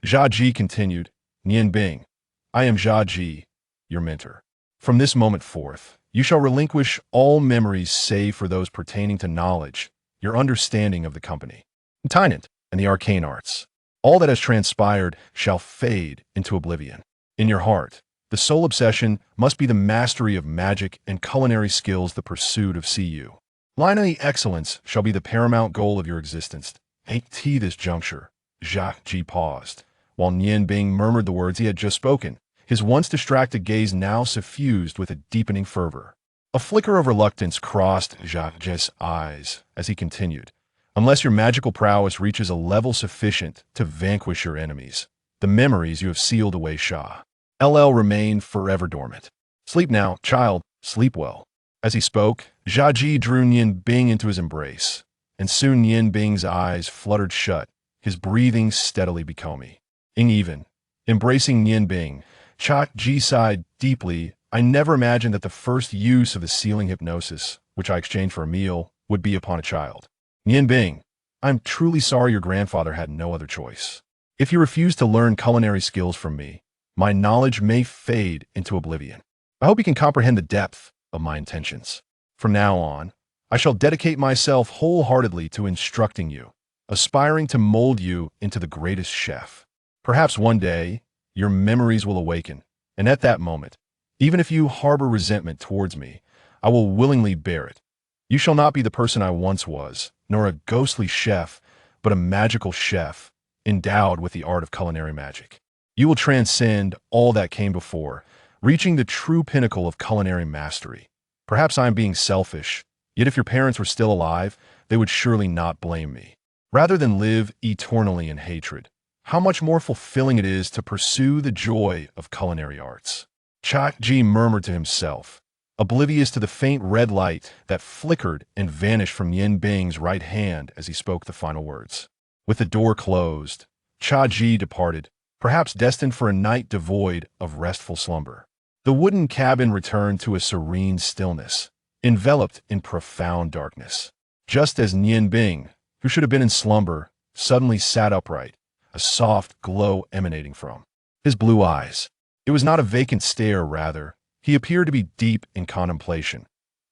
Jia Ji continued, Nian Bing, I am Jia Ji, your mentor. From this moment forth, you shall relinquish all memories save for those pertaining to knowledge, your understanding of the company, continent, and the arcane arts. All that has transpired shall fade into oblivion. In your heart, the sole obsession must be the mastery of magic and culinary skills, the pursuit of CU. Culinary excellence shall be the paramount goal of your existence. At this juncture, Jia Ji paused, while Nian Bing murmured the words he had just spoken, his once distracted gaze now suffused with a deepening fervor. A flicker of reluctance crossed Jia Ji's eyes as he continued. Unless your magical prowess reaches a level sufficient to vanquish your enemies, the memories you have sealed away shall remain forever dormant. Sleep now, child, sleep well. As he spoke, Jia Ji drew Nian Bing into his embrace, and soon Nian Bing's eyes fluttered shut, his breathing steadily becoming even. Embracing Nian Bing, Jia Ji sighed deeply. I never imagined that the first use of the sealing hypnosis, which I exchanged for a meal, would be upon a child. Nian Bing, I'm truly sorry your grandfather had no other choice. If you refuse to learn culinary skills from me, my knowledge may fade into oblivion. I hope you can comprehend the depth of my intentions. From now on, I shall dedicate myself wholeheartedly to instructing you, aspiring to mold you into the greatest chef. Perhaps one day, your memories will awaken, and at that moment, even if you harbor resentment towards me, I will willingly bear it. You shall not be the person I once was, nor a ghostly chef, but a magical chef, endowed with the art of culinary magic. You will transcend all that came before, reaching the true pinnacle of culinary mastery. Perhaps I am being selfish, yet if your parents were still alive, they would surely not blame me. Rather than live eternally in hatred, how much more fulfilling it is to pursue the joy of culinary arts. Jia Ji murmured to himself, oblivious to the faint red light that flickered and vanished from Nian Bing's right hand as he spoke the final words. With the door closed, Jia Ji departed, perhaps destined for a night devoid of restful slumber. The wooden cabin returned to a serene stillness, enveloped in profound darkness. Just as Nian Bing, who should have been in slumber, suddenly sat upright, a soft glow emanating from his blue eyes. It was not a vacant stare, rather. He appeared to be deep in contemplation,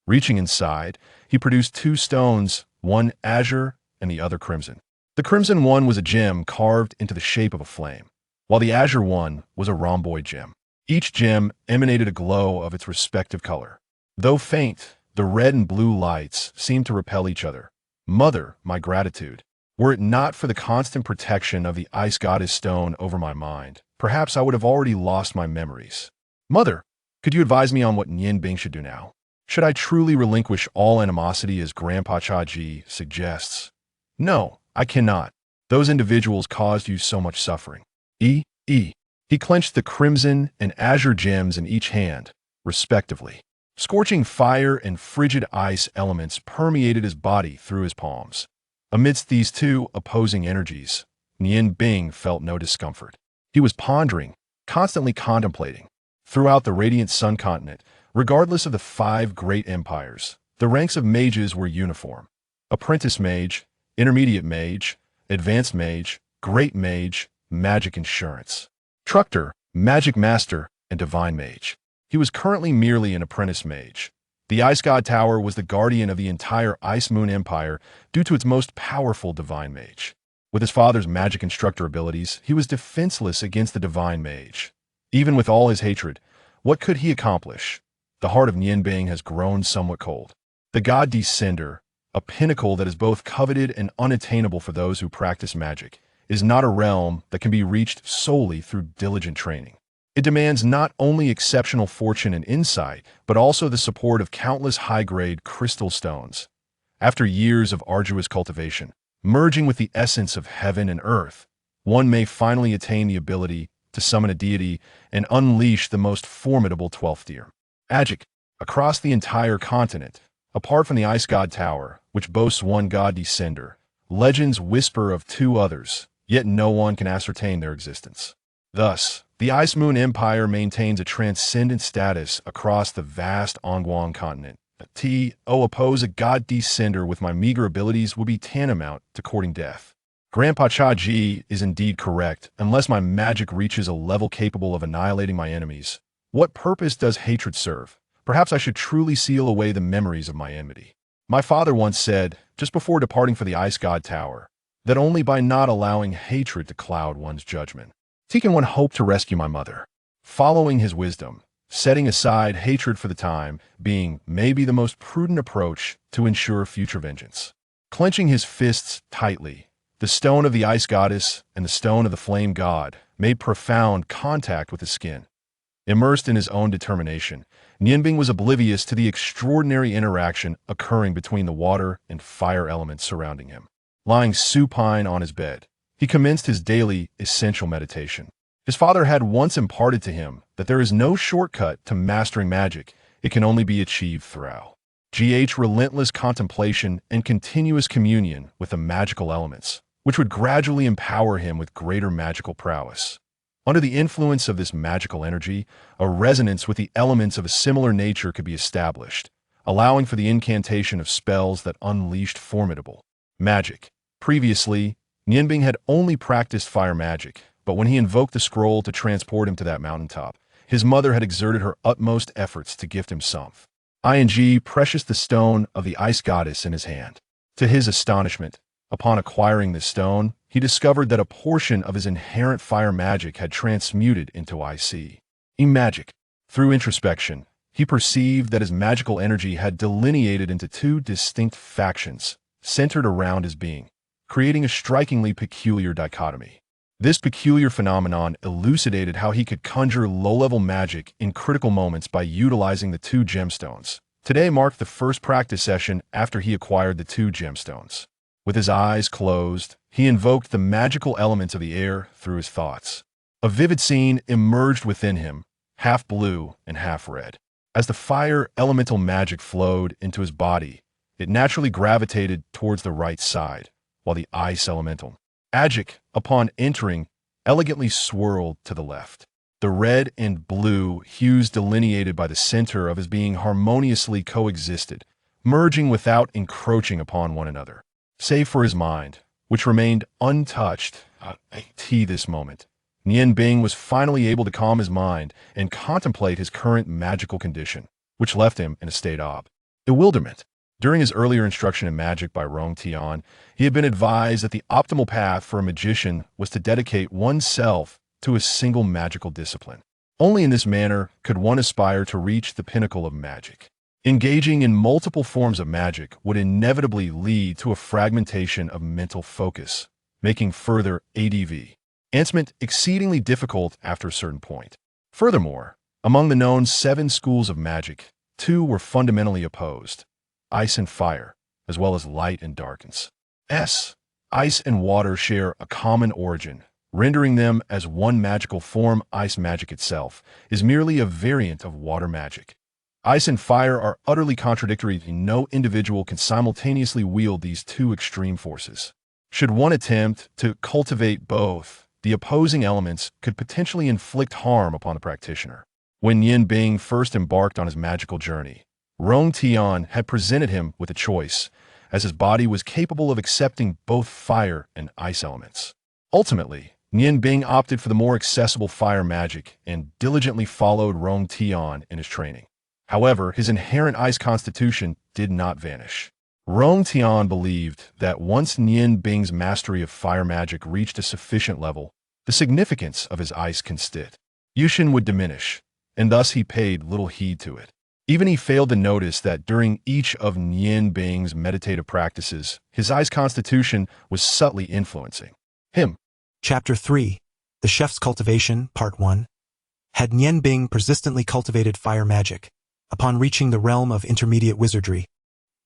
Reaching inside, he produced two stones, one azure and the other crimson. The crimson one was a gem carved into the shape of a flame, while the azure one was a rhomboid gem. Each gem emanated a glow of its respective color. Though faint, the red and blue lights seemed to repel each other. Mother, my gratitude. Were it not for the constant protection of the ice goddess stone over my mind, perhaps I would have already lost my memories. Mother, could you advise me on what Nian Bing should do now? Should I truly relinquish all animosity as Grandpa Cha-ji suggests? No, I cannot. Those individuals caused you so much suffering. He clenched the crimson and azure gems in each hand, respectively. Scorching fire and frigid ice elements permeated his body through his palms. Amidst these two opposing energies, Nian Bing felt no discomfort. He was pondering, constantly contemplating. Throughout the radiant sun continent, regardless of the 5 great empires, the ranks of mages were uniform. Apprentice mage, intermediate mage, advanced mage, great mage, magic insurance, Tructor, magic master, and divine mage. He was currently merely an apprentice mage. The Ice God Tower was the guardian of the entire Ice Moon Empire due to its most powerful divine mage. With his father's magic instructor abilities, he was defenseless against the divine mage. Even with all his hatred, what could he accomplish? The heart of Nian Bing has grown somewhat cold. The God Descender, a pinnacle that is both coveted and unattainable for those who practice magic, is not a realm that can be reached solely through diligent training. It demands not only exceptional fortune and insight, but also the support of countless high-grade crystal stones. After years of arduous cultivation, merging with the essence of heaven and earth, one may finally attain the ability to summon a deity and unleash the most formidable 12th year. Magic, across the entire continent, apart from the Ice God Tower, which boasts one God Descender, legends whisper of 2 others, yet no one can ascertain their existence. Thus, the Ice Moon Empire maintains a transcendent status across the vast Ongguang continent. To oppose a God Descender with my meager abilities would be tantamount to courting death. Grandpa Cha-ji is indeed correct. Unless my magic reaches a level capable of annihilating my enemies, what purpose does hatred serve? Perhaps I should truly seal away the memories of my enmity. My father once said, just before departing for the Ice God Tower, that only by not allowing hatred to cloud one's judgment can one hope to rescue my mother. Following his wisdom, setting aside hatred for the time being may be the most prudent approach to ensure future vengeance. Clenching his fists tightly, the stone of the Ice Goddess and the stone of the Flame God made profound contact with his skin. Immersed in his own determination, Nian Bing was oblivious to the extraordinary interaction occurring between the water and fire elements surrounding him. Lying supine on his bed, he commenced his daily, essential meditation. His father had once imparted to him that there is no shortcut to mastering magic. It can only be achieved through relentless contemplation and continuous communion with the magical elements, which would gradually empower him with greater magical prowess. Under the influence of this magical energy, a resonance with the elements of a similar nature could be established, allowing for the incantation of spells that unleashed formidable magic. Previously, Nian Bing had only practiced fire magic, but when he invoked the scroll to transport him to that mountaintop, his mother had exerted her utmost efforts to gift him something. Precious the stone of the Ice Goddess in his hand. To his astonishment, upon acquiring this stone, he discovered that a portion of his inherent fire magic had transmuted into ice magic. Through introspection, he perceived that his magical energy had delineated into 2 distinct factions, centered around his being, creating a strikingly peculiar dichotomy. This peculiar phenomenon elucidated how he could conjure low-level magic in critical moments by utilizing the 2 gemstones. Today marked the first practice session after he acquired the 2 gemstones. With his eyes closed, he invoked the magical elements of the air through his thoughts. A vivid scene emerged within him, half blue and half red. As the fire elemental magic flowed into his body, it naturally gravitated towards the right side, while the ice elemental magic, upon entering, elegantly swirled to the left. The red and blue hues delineated by the center of his being harmoniously coexisted, merging without encroaching upon one another. Save for his mind, which remained untouched at this moment, Nian Bing was finally able to calm his mind and contemplate his current magical condition, which left him in a state of Bewilderment. During his earlier instruction in magic by Rong Tian, he had been advised that the optimal path for a magician was to dedicate oneself to a single magical discipline. Only in this manner could one aspire to reach the pinnacle of magic. Engaging in multiple forms of magic would inevitably lead to a fragmentation of mental focus, making further advancement exceedingly difficult after a certain point. Furthermore, among the known 7 schools of magic, 2 were fundamentally opposed: ice and fire, as well as light and darkness. Ice and water share a common origin, rendering them as one magical form. Ice magic itself is merely a variant of water magic. Ice and fire are utterly contradictory, and no individual can simultaneously wield these 2 extreme forces. Should one attempt to cultivate both, the opposing elements could potentially inflict harm upon the practitioner. When Yin Bing first embarked on his magical journey, Rong Tian had presented him with a choice, as his body was capable of accepting both fire and ice elements. Ultimately, Yin Bing opted for the more accessible fire magic and diligently followed Rong Tian in his training. However, his inherent ice constitution did not vanish. Rong Tian believed that once Yin Bing's mastery of fire magic reached a sufficient level, the significance of his ice constitution would diminish, and thus he paid little heed to it. Even he failed to notice that during each of Yin Bing's meditative practices, his ice constitution was subtly influencing him. Chapter 3. The Chef's Cultivation, Part 1. Had Yin Bing persistently cultivated fire magic, upon reaching the realm of intermediate wizardry,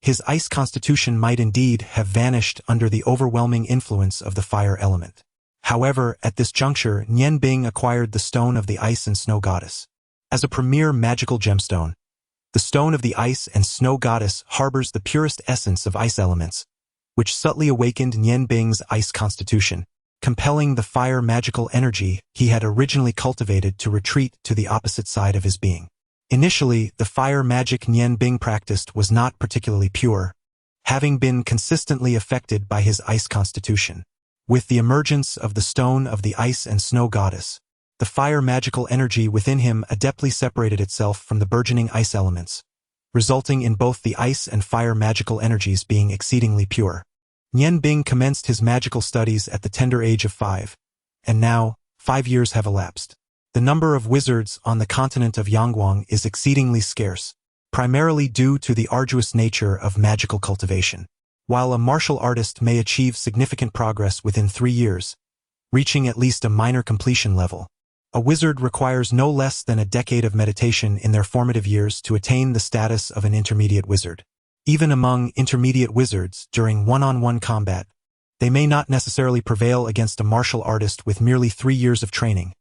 his ice constitution might indeed have vanished under the overwhelming influence of the fire element. However, at this juncture, Yin Bing acquired the Stone of the Ice and Snow Goddess. As a premier magical gemstone, the Stone of the Ice and Snow Goddess harbors the purest essence of ice elements, which subtly awakened Yin Bing's ice constitution, compelling the fire magical energy he had originally cultivated to retreat to the opposite side of his being. Initially, the fire magic Yin Bing practiced was not particularly pure, having been consistently affected by his ice constitution. With the emergence of the Stone of the Ice and Snow Goddess, the fire magical energy within him adeptly separated itself from the burgeoning ice elements, resulting in both the ice and fire magical energies being exceedingly pure. Yin Bing commenced his magical studies at the tender age of 5, and now, 5 years have elapsed. The number of wizards on the continent of Yangguang is exceedingly scarce, primarily due to the arduous nature of magical cultivation. While a martial artist may achieve significant progress within 3 years, reaching at least a minor completion level, a wizard requires no less than a decade of meditation in their formative years to attain the status of an intermediate wizard. Even among intermediate wizards, during one-on-one combat, they may not necessarily prevail against a martial artist with merely 3 years of training,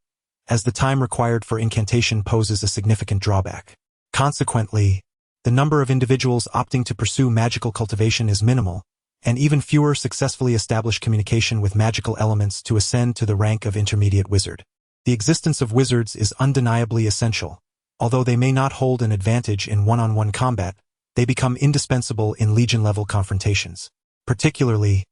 as the time required for incantation poses a significant drawback. Consequently, the number of individuals opting to pursue magical cultivation is minimal, and even fewer successfully establish communication with magical elements to ascend to the rank of intermediate wizard. The existence of wizards is undeniably essential. Although they may not hold an advantage in one-on-one combat, they become indispensable in legion-level confrontations. Particularly,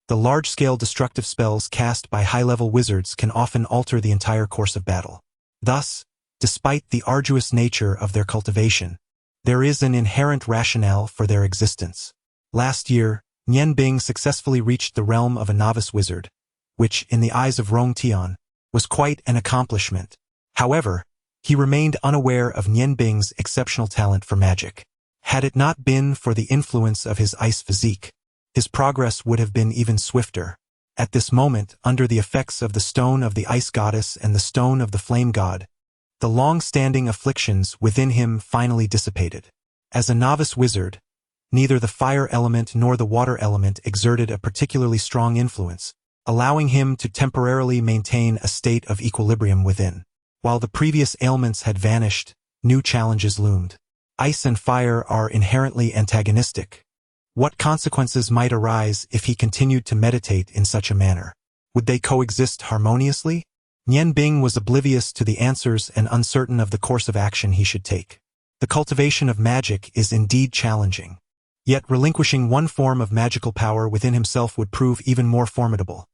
the large-scale destructive spells cast by high-level wizards can often alter the entire course of battle. Thus, despite the arduous nature of their cultivation, there is an inherent rationale for their existence. Last year, Yin Bing successfully reached the realm of a novice wizard, which, in the eyes of Rong Tian, was quite an accomplishment. However, he remained unaware of Yin Bing's exceptional talent for magic. Had it not been for the influence of his ice physique, his progress would have been even swifter. At this moment, under the effects of the Stone of the Ice Goddess and the Stone of the Flame God, the long-standing afflictions within him finally dissipated. As a novice wizard, neither the fire element nor the water element exerted a particularly strong influence, allowing him to temporarily maintain a state of equilibrium within. While the previous ailments had vanished, new challenges loomed. Ice and fire are inherently antagonistic. What consequences might arise if he continued to meditate in such a manner? Would they coexist harmoniously? Yin Bing was oblivious to the answers and uncertain of the course of action he should take. The cultivation of magic is indeed challenging. Yet relinquishing one form of magical power within himself would prove even more formidable.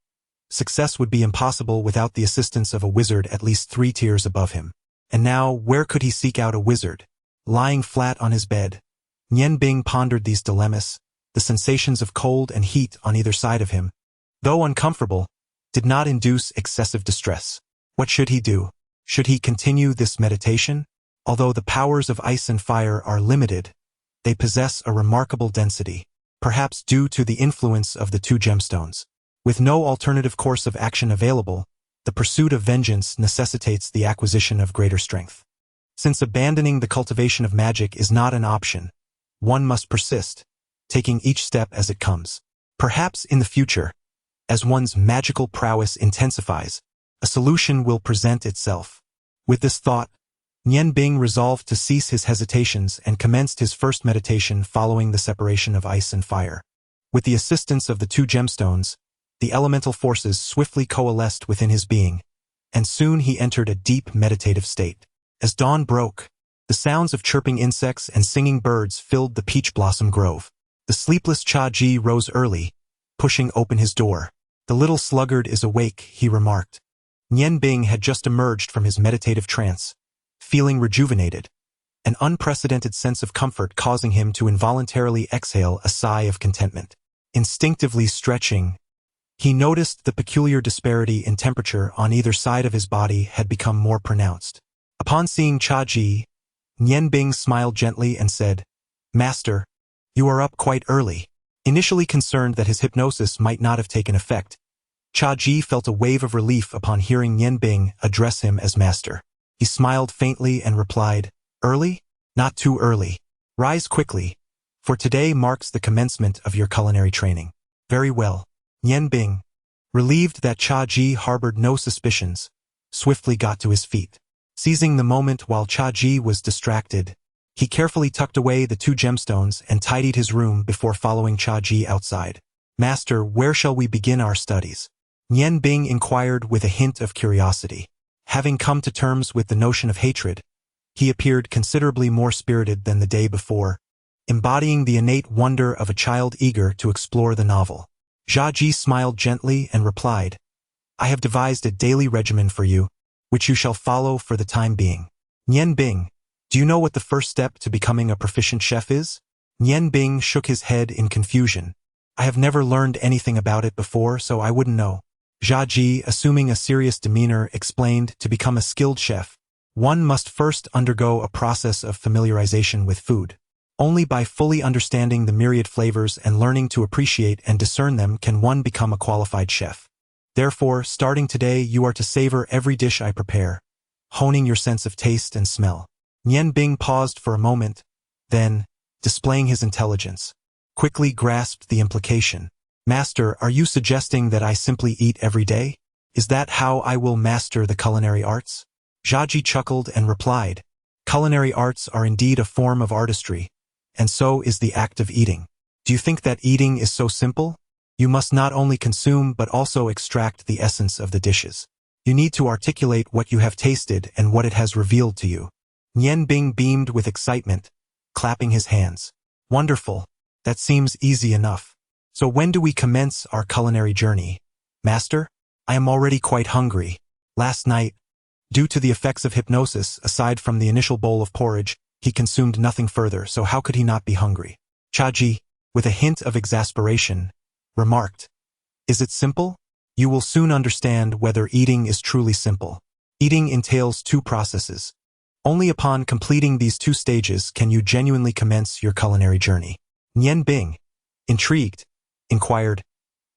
Success would be impossible without the assistance of a wizard at least 3 tiers above him. And now, where could he seek out a wizard? Lying flat on his bed, Nian Bing pondered these dilemmas, the sensations of cold and heat on either side of him, though uncomfortable, did not induce excessive distress. What should he do? Should he continue this meditation? Although the powers of ice and fire are limited, they possess a remarkable density, perhaps due to the influence of the two gemstones. With no alternative course of action available, the pursuit of vengeance necessitates the acquisition of greater strength. Since abandoning the cultivation of magic is not an option, one must persist, taking each step as it comes. Perhaps in the future, as one's magical prowess intensifies, a solution will present itself. With this thought, Nian Bing resolved to cease his hesitations and commenced his first meditation following the separation of ice and fire. With the assistance of the two gemstones, the elemental forces swiftly coalesced within his being, and soon he entered a deep meditative state. As dawn broke, the sounds of chirping insects and singing birds filled the peach blossom grove. The sleepless Cha Ji rose early, pushing open his door. "The little sluggard is awake," he remarked. Nian Bing had just emerged from his meditative trance, feeling rejuvenated, an unprecedented sense of comfort causing him to involuntarily exhale a sigh of contentment. Instinctively stretching, he noticed the peculiar disparity in temperature on either side of his body had become more pronounced. Upon seeing Cha Ji, Nian Bing smiled gently and said, "Master, you are up quite early." Initially concerned that his hypnosis might not have taken effect, Cha Ji felt a wave of relief upon hearing Nian Bing address him as master. He smiled faintly and replied, "Early? Not too early. Rise quickly, for today marks the commencement of your culinary training." "Very well." Nian Bing, relieved that Cha Ji harbored no suspicions, swiftly got to his feet. Seizing the moment while Cha Ji was distracted, he carefully tucked away the two gemstones and tidied his room before following Cha Ji outside. "Master, where shall we begin our studies?" Nian Bing inquired with a hint of curiosity. Having come to terms with the notion of hatred, he appeared considerably more spirited than the day before, embodying the innate wonder of a child eager to explore the novel. Cha Ji smiled gently and replied, "I have devised a daily regimen for you, which you shall follow for the time being." "Nian Bing, do you know what the first step to becoming a proficient chef is?" Nian Bing shook his head in confusion. "I have never learned anything about it before, so I wouldn't know." Cha Ji, assuming a serious demeanor, explained, "To become a skilled chef, one must first undergo a process of familiarization with food. Only by fully understanding the myriad flavors and learning to appreciate and discern them can one become a qualified chef. Therefore, starting today, you are to savor every dish I prepare, honing your sense of taste and smell." Nian Bing paused for a moment, then, displaying his intelligence, quickly grasped the implication. "Master, are you suggesting that I simply eat every day? Is that how I will master the culinary arts?" Cha Ji chuckled and replied, "Culinary arts are indeed a form of artistry, and so is the act of eating. Do you think that eating is so simple? You must not only consume but also extract the essence of the dishes. You need to articulate what you have tasted and what it has revealed to you." Nian Bing beamed with excitement, clapping his hands. "Wonderful. That seems easy enough. So when do we commence our culinary journey? Master, I am already quite hungry. Last night, due to the effects of hypnosis, aside from the initial bowl of porridge, he consumed nothing further, so how could he not be hungry?" Cha Ji, with a hint of exasperation, remarked, "Is it simple? You will soon understand whether eating is truly simple. Eating entails two processes. Only upon completing these two stages can you genuinely commence your culinary journey." Nian Bing, intrigued, inquired,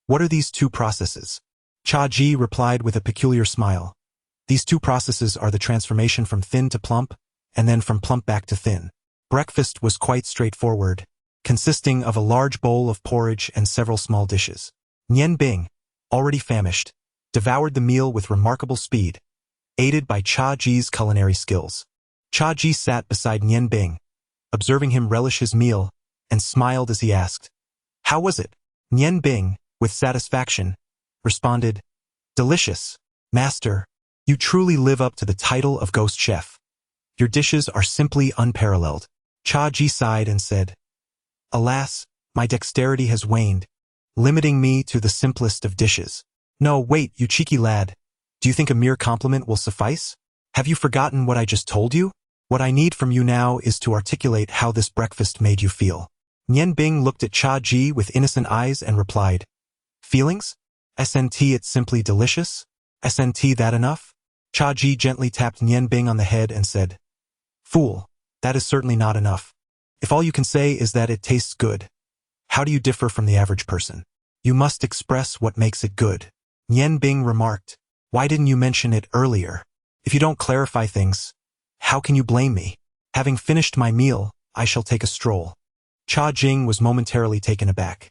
"What are these two processes?" Cha Ji replied with a peculiar smile, "These two processes are the transformation from thin to plump, and then from plump back to thin." Breakfast was quite straightforward, consisting of a large bowl of porridge and several small dishes. Nian Bing, already famished, devoured the meal with remarkable speed, aided by Cha Ji's culinary skills. Cha Ji sat beside Nian Bing, observing him relish his meal, and smiled as he asked, "How was it?" Nian Bing, with satisfaction, responded, "Delicious. Master, you truly live up to the title of Ghost Chef. Your dishes are simply unparalleled." Cha Ji sighed and said, "Alas, my dexterity has waned, limiting me to the simplest of dishes." "No, wait, you cheeky lad. Do you think a mere compliment will suffice? Have you forgotten what I just told you? What I need from you now is to articulate how this breakfast made you feel. Nian Bing looked at Cha Ji with innocent eyes and replied, Feelings? SNT it's simply delicious? SNT that enough? Cha Ji gently tapped Nian Bing on the head and said, Fool, that is certainly not enough. If all you can say is that it tastes good, how do you differ from the average person? You must express what makes it good. Nian Bing remarked, Why didn't you mention it earlier? If you don't clarify things, how can you blame me? Having finished my meal, I shall take a stroll. Cha Jing was momentarily taken aback.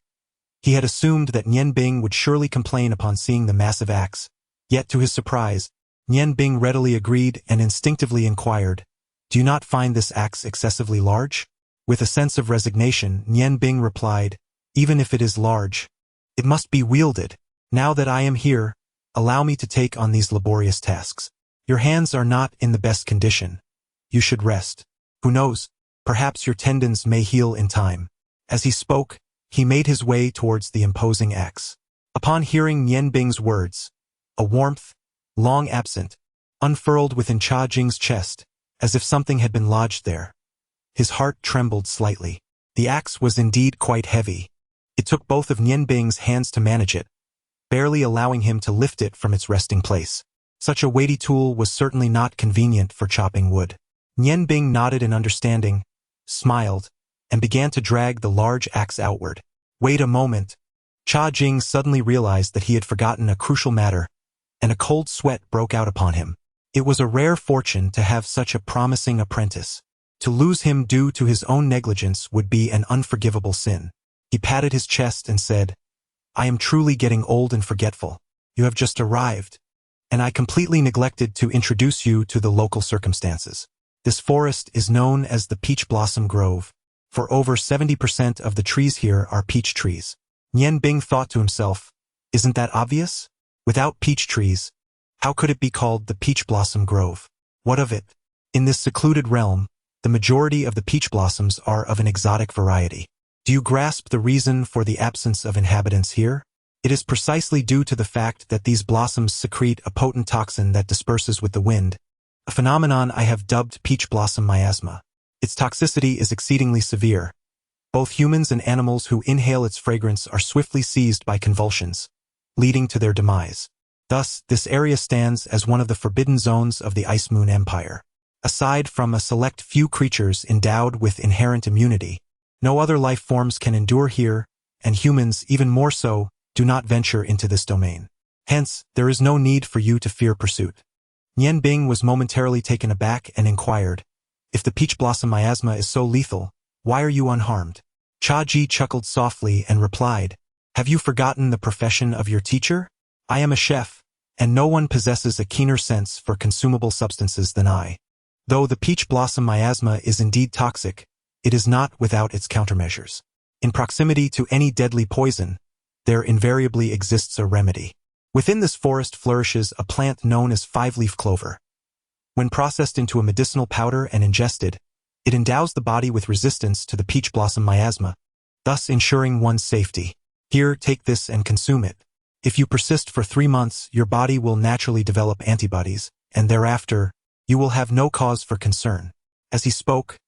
He had assumed that Nian Bing would surely complain upon seeing the massive axe, yet to his surprise, Nian Bing readily agreed and instinctively inquired, Do you not find this axe excessively large? With a sense of resignation, Nian Bing replied, Even if it is large, it must be wielded. Now that I am here, allow me to take on these laborious tasks. Your hands are not in the best condition. You should rest. Who knows, perhaps your tendons may heal in time. As he spoke, he made his way towards the imposing axe. Upon hearing Nian Bing's words, a warmth, long absent, unfurled within Cha Jing's chest, as if something had been lodged there. His heart trembled slightly. The axe was indeed quite heavy. It took both of Nian Bing's hands to manage it, barely allowing him to lift it from its resting place. Such a weighty tool was certainly not convenient for chopping wood. Nian Bing nodded in understanding, smiled, and began to drag the large axe outward. Wait a moment. Cha Jing suddenly realized that he had forgotten a crucial matter, and a cold sweat broke out upon him. It was a rare fortune to have such a promising apprentice. To lose him due to his own negligence would be an unforgivable sin. He patted his chest and said, I am truly getting old and forgetful. You have just arrived, and I completely neglected to introduce you to the local circumstances. This forest is known as the Peach Blossom Grove. For over 70% of the trees here are peach trees. Nian Bing thought to himself, Isn't that obvious? Without peach trees, how could it be called the Peach Blossom Grove? What of it? In this secluded realm, the majority of the peach blossoms are of an exotic variety. Do you grasp the reason for the absence of inhabitants here? It is precisely due to the fact that these blossoms secrete a potent toxin that disperses with the wind, a phenomenon I have dubbed peach blossom miasma. Its toxicity is exceedingly severe. Both humans and animals who inhale its fragrance are swiftly seized by convulsions, leading to their demise. Thus, this area stands as one of the forbidden zones of the Ice Moon Empire. Aside from a select few creatures endowed with inherent immunity, no other life forms can endure here, and humans, even more so, do not venture into this domain. Hence, there is no need for you to fear pursuit. Nian Bing was momentarily taken aback and inquired, If the peach blossom miasma is so lethal, why are you unharmed? Cha Ji chuckled softly and replied, Have you forgotten the profession of your teacher? I am a chef, and no one possesses a keener sense for consumable substances than I. Though the peach blossom miasma is indeed toxic, it is not without its countermeasures. In proximity to any deadly poison, there invariably exists a remedy. Within this forest flourishes a plant known as five-leaf clover. When processed into a medicinal powder and ingested, it endows the body with resistance to the peach blossom miasma, thus ensuring one's safety. Here, take this and consume it. If you persist for 3 months, your body will naturally develop antibodies, and thereafter, you will have no cause for concern. As he spoke,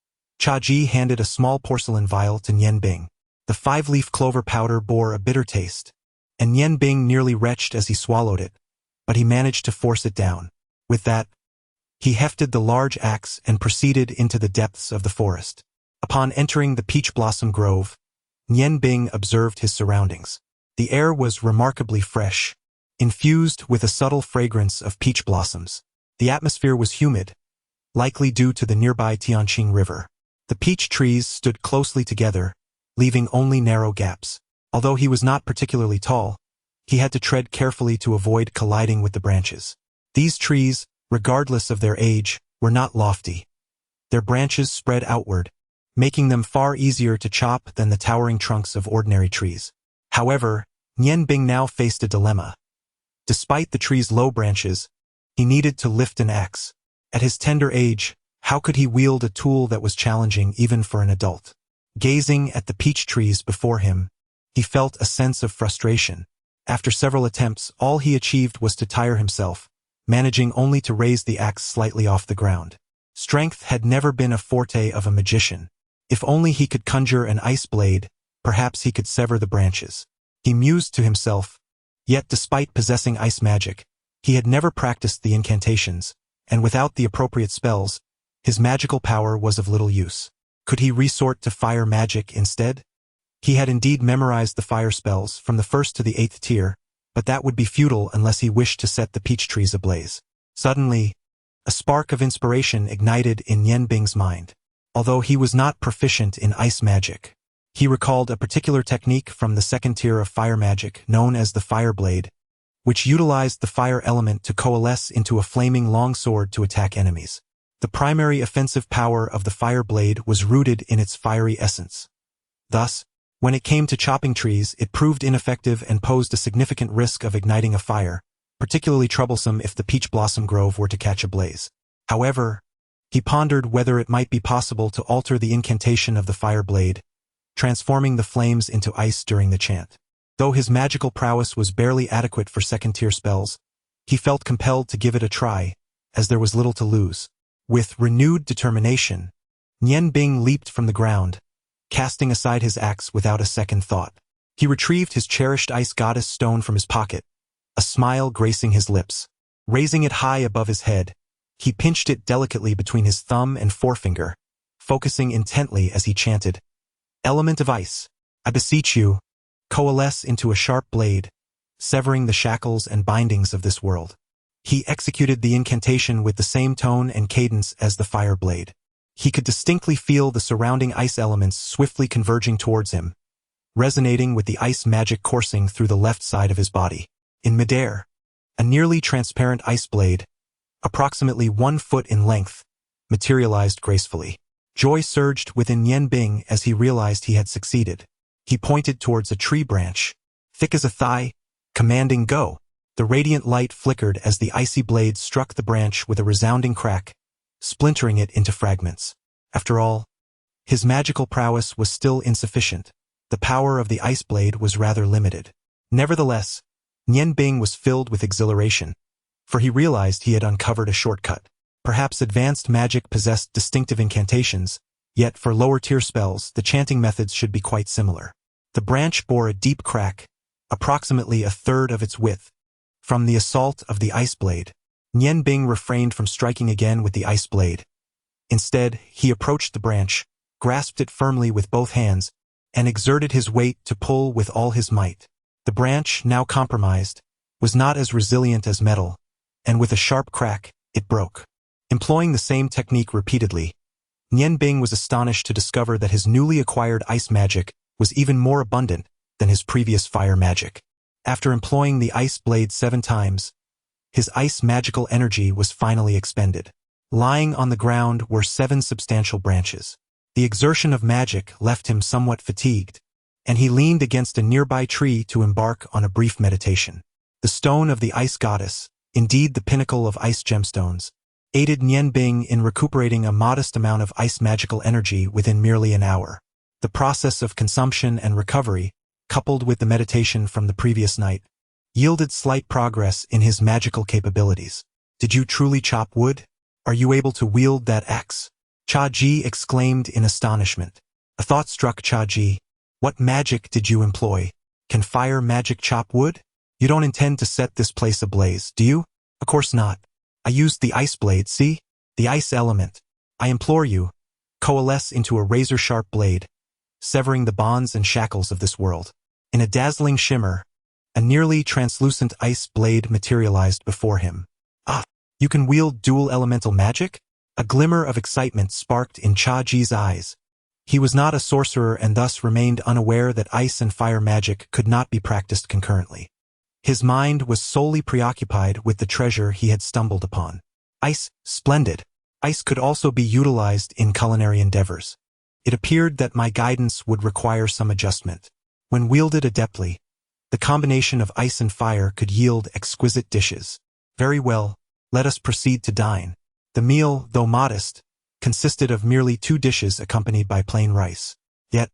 Cha Ji handed a small porcelain vial to Nian Bing. The five-leaf clover powder bore a bitter taste, and Nian Bing nearly retched as he swallowed it, but he managed to force it down. With that, he hefted the large axe and proceeded into the depths of the forest. Upon entering the peach blossom grove, Nian Bing observed his surroundings. The air was remarkably fresh, infused with a subtle fragrance of peach blossoms. The atmosphere was humid, likely due to the nearby Tianqing River. The peach trees stood closely together, leaving only narrow gaps. Although he was not particularly tall, he had to tread carefully to avoid colliding with the branches. These trees, regardless of their age, were not lofty. Their branches spread outward, making them far easier to chop than the towering trunks of ordinary trees. However, Nian Bing now faced a dilemma. Despite the tree's low branches, he needed to lift an axe. At his tender age, how could he wield a tool that was challenging even for an adult? Gazing at the peach trees before him, he felt a sense of frustration. After several attempts, all he achieved was to tire himself, managing only to raise the axe slightly off the ground. Strength had never been a forte of a magician. If only he could conjure an ice blade, perhaps he could sever the branches. He mused to himself. Yet despite possessing ice magic, he had never practiced the incantations, and without the appropriate spells, his magical power was of little use. Could he resort to fire magic instead? He had indeed memorized the fire spells from the 1st to the 8th tier, but that would be futile unless he wished to set the peach trees ablaze. Suddenly, a spark of inspiration ignited in Nianbing's mind. Although he was not proficient in ice magic, he recalled a particular technique from the 2nd tier of fire magic known as the fire blade, which utilized the fire element to coalesce into a flaming longsword to attack enemies. The primary offensive power of the fire blade was rooted in its fiery essence. Thus, when it came to chopping trees, it proved ineffective and posed a significant risk of igniting a fire, particularly troublesome if the peach blossom grove were to catch ablaze. However, he pondered whether it might be possible to alter the incantation of the fire blade, transforming the flames into ice during the chant. Though his magical prowess was barely adequate for 2nd-tier spells, he felt compelled to give it a try, as there was little to lose. With renewed determination, Nianbing leaped from the ground, casting aside his axe without a second thought. He retrieved his cherished ice goddess stone from his pocket, a smile gracing his lips. Raising it high above his head, he pinched it delicately between his thumb and forefinger, focusing intently as he chanted, "Element of ice, I beseech you, coalesce into a sharp blade, severing the shackles and bindings of this world." He executed the incantation with the same tone and cadence as the fire blade. He could distinctly feel the surrounding ice elements swiftly converging towards him, resonating with the ice magic coursing through the left side of his body. In midair, a nearly transparent ice blade, approximately 1 foot in length, materialized gracefully. Joy surged within Nianbing as he realized he had succeeded. He pointed towards a tree branch, thick as a thigh, commanding "Go." The radiant light flickered as the icy blade struck the branch with a resounding crack, splintering it into fragments. After all, his magical prowess was still insufficient. The power of the ice blade was rather limited. Nevertheless, Nianbing was filled with exhilaration, for he realized he had uncovered a shortcut. Perhaps advanced magic possessed distinctive incantations, yet for lower-tier spells, the chanting methods should be quite similar. The branch bore a deep crack, approximately a third of its width. From the assault of the ice blade, Nianbing refrained from striking again with the ice blade. Instead, he approached the branch, grasped it firmly with both hands, and exerted his weight to pull with all his might. The branch, now compromised, was not as resilient as metal, and with a sharp crack, it broke. Employing the same technique repeatedly, Nianbing was astonished to discover that his newly acquired ice magic was even more abundant than his previous fire magic. After employing the ice blade 7 times, his ice magical energy was finally expended. Lying on the ground were 7 substantial branches. The exertion of magic left him somewhat fatigued, and he leaned against a nearby tree to embark on a brief meditation. The stone of the ice goddess, indeed the pinnacle of ice gemstones, aided Nianbing in recuperating a modest amount of ice magical energy within merely an hour. The process of consumption and recovery, coupled with the meditation from the previous night, yielded slight progress in his magical capabilities. "Did you truly chop wood? Are you able to wield that axe?" Cha-Ji exclaimed in astonishment. A thought struck Cha-Ji. "What magic did you employ? Can fire magic chop wood? You don't intend to set this place ablaze, do you?" "Of course not. I used the ice blade, see? The ice element. I implore you, coalesce into a razor-sharp blade, severing the bonds and shackles of this world." In a dazzling shimmer, a nearly translucent ice blade materialized before him. "Ah, you can wield dual elemental magic?" A glimmer of excitement sparked in Cha-Ji's eyes. He was not a sorcerer and thus remained unaware that ice and fire magic could not be practiced concurrently. His mind was solely preoccupied with the treasure he had stumbled upon. Ice, splendid. Ice could also be utilized in culinary endeavors. It appeared that my guidance would require some adjustment. When wielded adeptly, the combination of ice and fire could yield exquisite dishes. Very well, let us proceed to dine. The meal, though modest, consisted of merely 2 dishes accompanied by plain rice. Yet,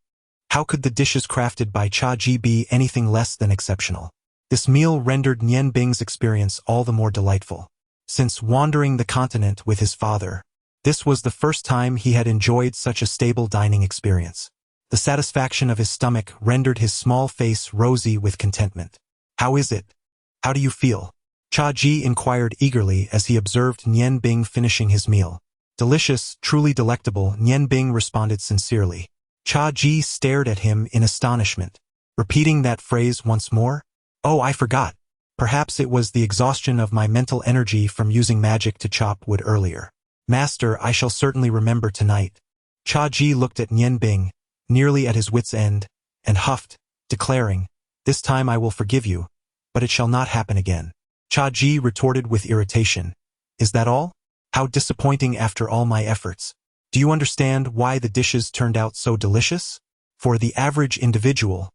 how could the dishes crafted by Cha-Ji be anything less than exceptional? This meal rendered Nianbing's experience all the more delightful. Since wandering the continent with his father, This was the first time he had enjoyed such a stable dining experience. The satisfaction of his stomach rendered his small face rosy with contentment. "How is it? How do you feel?" Cha Ji inquired eagerly as he observed Nian Bing finishing his meal. "Delicious, truly delectable," Nian Bing responded sincerely. Cha Ji stared at him in astonishment. Repeating that phrase once more? "Oh, I forgot. Perhaps it was the exhaustion of my mental energy from using magic to chop wood earlier. Master, I shall certainly remember tonight." Cha Ji looked at Nian Bing, nearly at his wit's end, and huffed, declaring, "This time I will forgive you, but it shall not happen again." Cha Ji retorted with irritation, "Is that all? How disappointing after all my efforts. Do you understand why the dishes turned out so delicious? For the average individual,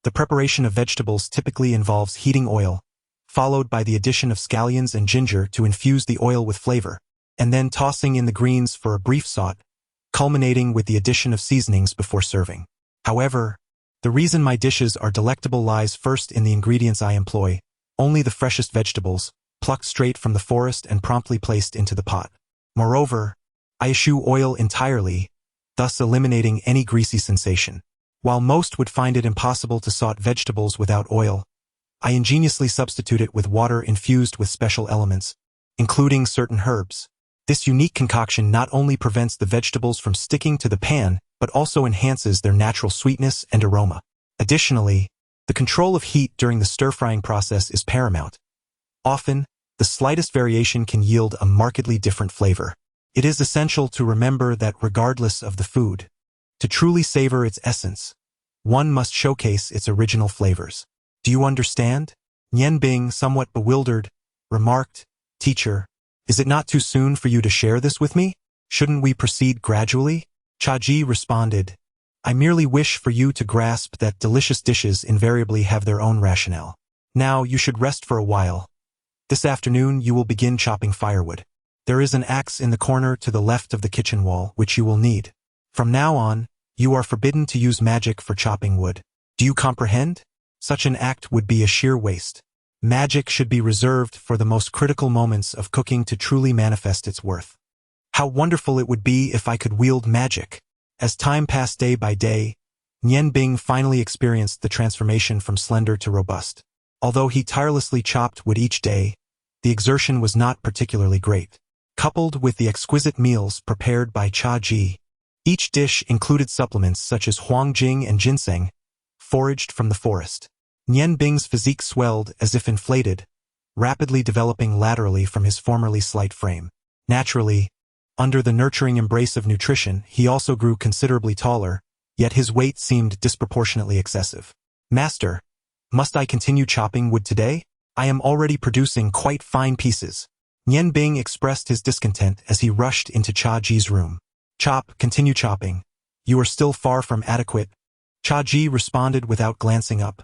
the preparation of vegetables typically involves heating oil, followed by the addition of scallions and ginger to infuse the oil with flavor, and then tossing in the greens for a brief saute, culminating with the addition of seasonings before serving. However, the reason my dishes are delectable lies first in the ingredients I employ, only the freshest vegetables, plucked straight from the forest and promptly placed into the pot. Moreover, I eschew oil entirely, thus eliminating any greasy sensation. While most would find it impossible to saute vegetables without oil, I ingeniously substitute it with water infused with special elements, including certain herbs. This unique concoction not only prevents the vegetables from sticking to the pan, but also enhances their natural sweetness and aroma. Additionally, the control of heat during the stir-frying process is paramount. Often, the slightest variation can yield a markedly different flavor. It is essential to remember that regardless of the food, to truly savor its essence, one must showcase its original flavors. "Do you understand?" Nian Bing, somewhat bewildered, remarked, "Teacher, is it not too soon for you to share this with me? Shouldn't we proceed gradually?" Cha Ji responded, "I merely wish for you to grasp that delicious dishes invariably have their own rationale. Now you should rest for a while. This afternoon you will begin chopping firewood. There is an axe in the corner to the left of the kitchen wall which you will need. From now on, you are forbidden to use magic for chopping wood. Do you comprehend? Such an act would be a sheer waste. Magic should be reserved for the most critical moments of cooking to truly manifest its worth. How wonderful it would be if I could wield magic." As time passed day by day, Nian Bing finally experienced the transformation from slender to robust. Although he tirelessly chopped wood each day, the exertion was not particularly great. Coupled with the exquisite meals prepared by Cha Ji, each dish included supplements such as huangjing and ginseng, foraged from the forest. Nian Bing's physique swelled as if inflated, rapidly developing laterally from his formerly slight frame. Naturally, under the nurturing embrace of nutrition, he also grew considerably taller, yet his weight seemed disproportionately excessive. "Master, must I continue chopping wood today? I am already producing quite fine pieces." Nian Bing expressed his discontent as he rushed into Cha Ji's room. Continue chopping. You are still far from adequate." Cha Ji responded without glancing up,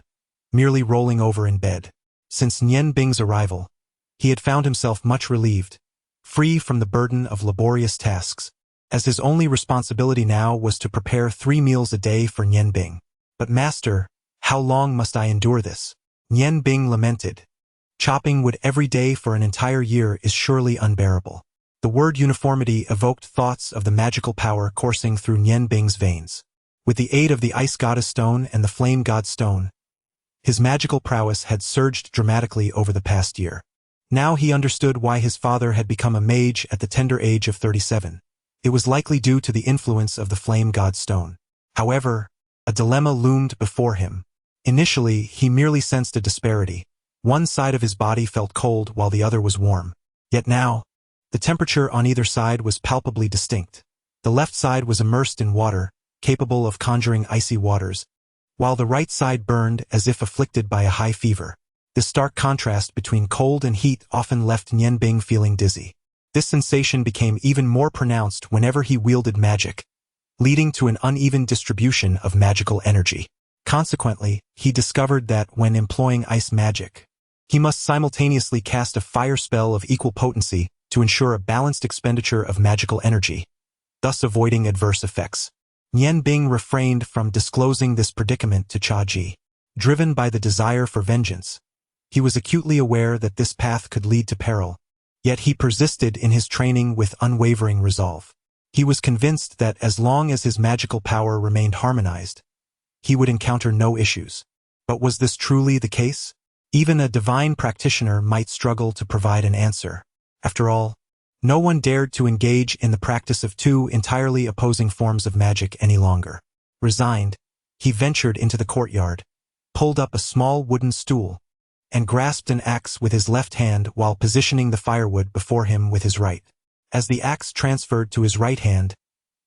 merely rolling over in bed. Since Nian Bing's arrival, he had found himself much relieved, free from the burden of laborious tasks, as his only responsibility now was to prepare 3 meals a day for Nian Bing. "But master, how long must I endure this?" Nian Bing lamented. "Chopping wood every day for an entire year is surely unbearable." The word uniformity evoked thoughts of the magical power coursing through Nian Bing's veins. With the aid of the ice goddess stone and the flame god stone, his magical prowess had surged dramatically over the past year. Now he understood why his father had become a mage at the tender age of 37. It was likely due to the influence of the flame god stone. However, a dilemma loomed before him. Initially, he merely sensed a disparity. One side of his body felt cold while the other was warm. Yet now, the temperature on either side was palpably distinct. The left side was immersed in water, capable of conjuring icy waters, while the right side burned as if afflicted by a high fever. The stark contrast between cold and heat often left Nian Bing feeling dizzy. This sensation became even more pronounced whenever he wielded magic, leading to an uneven distribution of magical energy. Consequently, he discovered that when employing ice magic, he must simultaneously cast a fire spell of equal potency to ensure a balanced expenditure of magical energy, thus avoiding adverse effects. Nian Bing refrained from disclosing this predicament to Cha Ji. Driven by the desire for vengeance, he was acutely aware that this path could lead to peril, yet he persisted in his training with unwavering resolve. He was convinced that as long as his magical power remained harmonized, he would encounter no issues. But was this truly the case? Even a divine practitioner might struggle to provide an answer. After all, no one dared to engage in the practice of two entirely opposing forms of magic any longer. Resigned, he ventured into the courtyard, pulled up a small wooden stool, and grasped an axe with his left hand while positioning the firewood before him with his right. As the axe transferred to his right hand,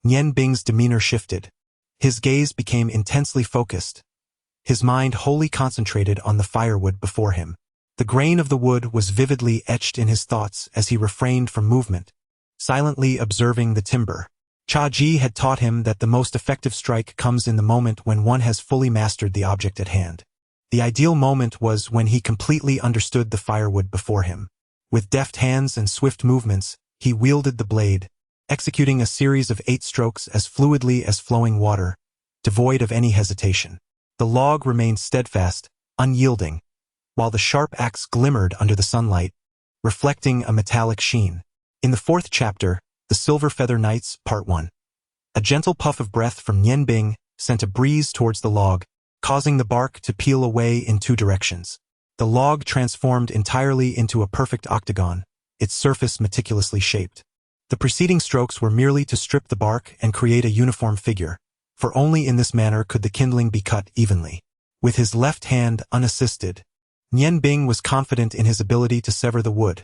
Nian Bing's demeanor shifted. His gaze became intensely focused, his mind wholly concentrated on the firewood before him. The grain of the wood was vividly etched in his thoughts as he refrained from movement, silently observing the timber. Cha-Ji had taught him that the most effective strike comes in the moment when one has fully mastered the object at hand. The ideal moment was when he completely understood the firewood before him. With deft hands and swift movements, he wielded the blade, executing a series of 8 strokes as fluidly as flowing water, devoid of any hesitation. The log remained steadfast, unyielding, while the sharp axe glimmered under the sunlight, reflecting a metallic sheen. In the 4th chapter, The Silver Feather Knights, Part 1. A gentle puff of breath from Nian Bing sent a breeze towards the log, causing the bark to peel away in 2 directions. The log transformed entirely into a perfect octagon, its surface meticulously shaped. The preceding strokes were merely to strip the bark and create a uniform figure, for only in this manner could the kindling be cut evenly. With his left hand unassisted, Nian Bing was confident in his ability to sever the wood.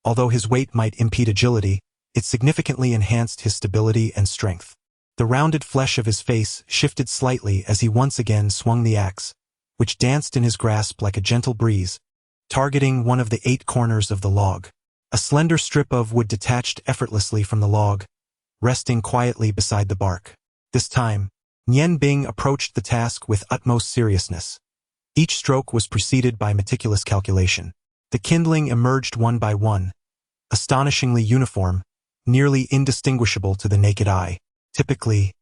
Although his weight might impede agility, it significantly enhanced his stability and strength. The rounded flesh of his face shifted slightly as he once again swung the axe, which danced in his grasp like a gentle breeze, targeting one of the 8 corners of the log. A slender strip of wood detached effortlessly from the log, resting quietly beside the bark. This time, Nian Bing approached the task with utmost seriousness. Each stroke was preceded by meticulous calculation. The kindling emerged one by one, astonishingly uniform, nearly indistinguishable to the naked eye. Typically,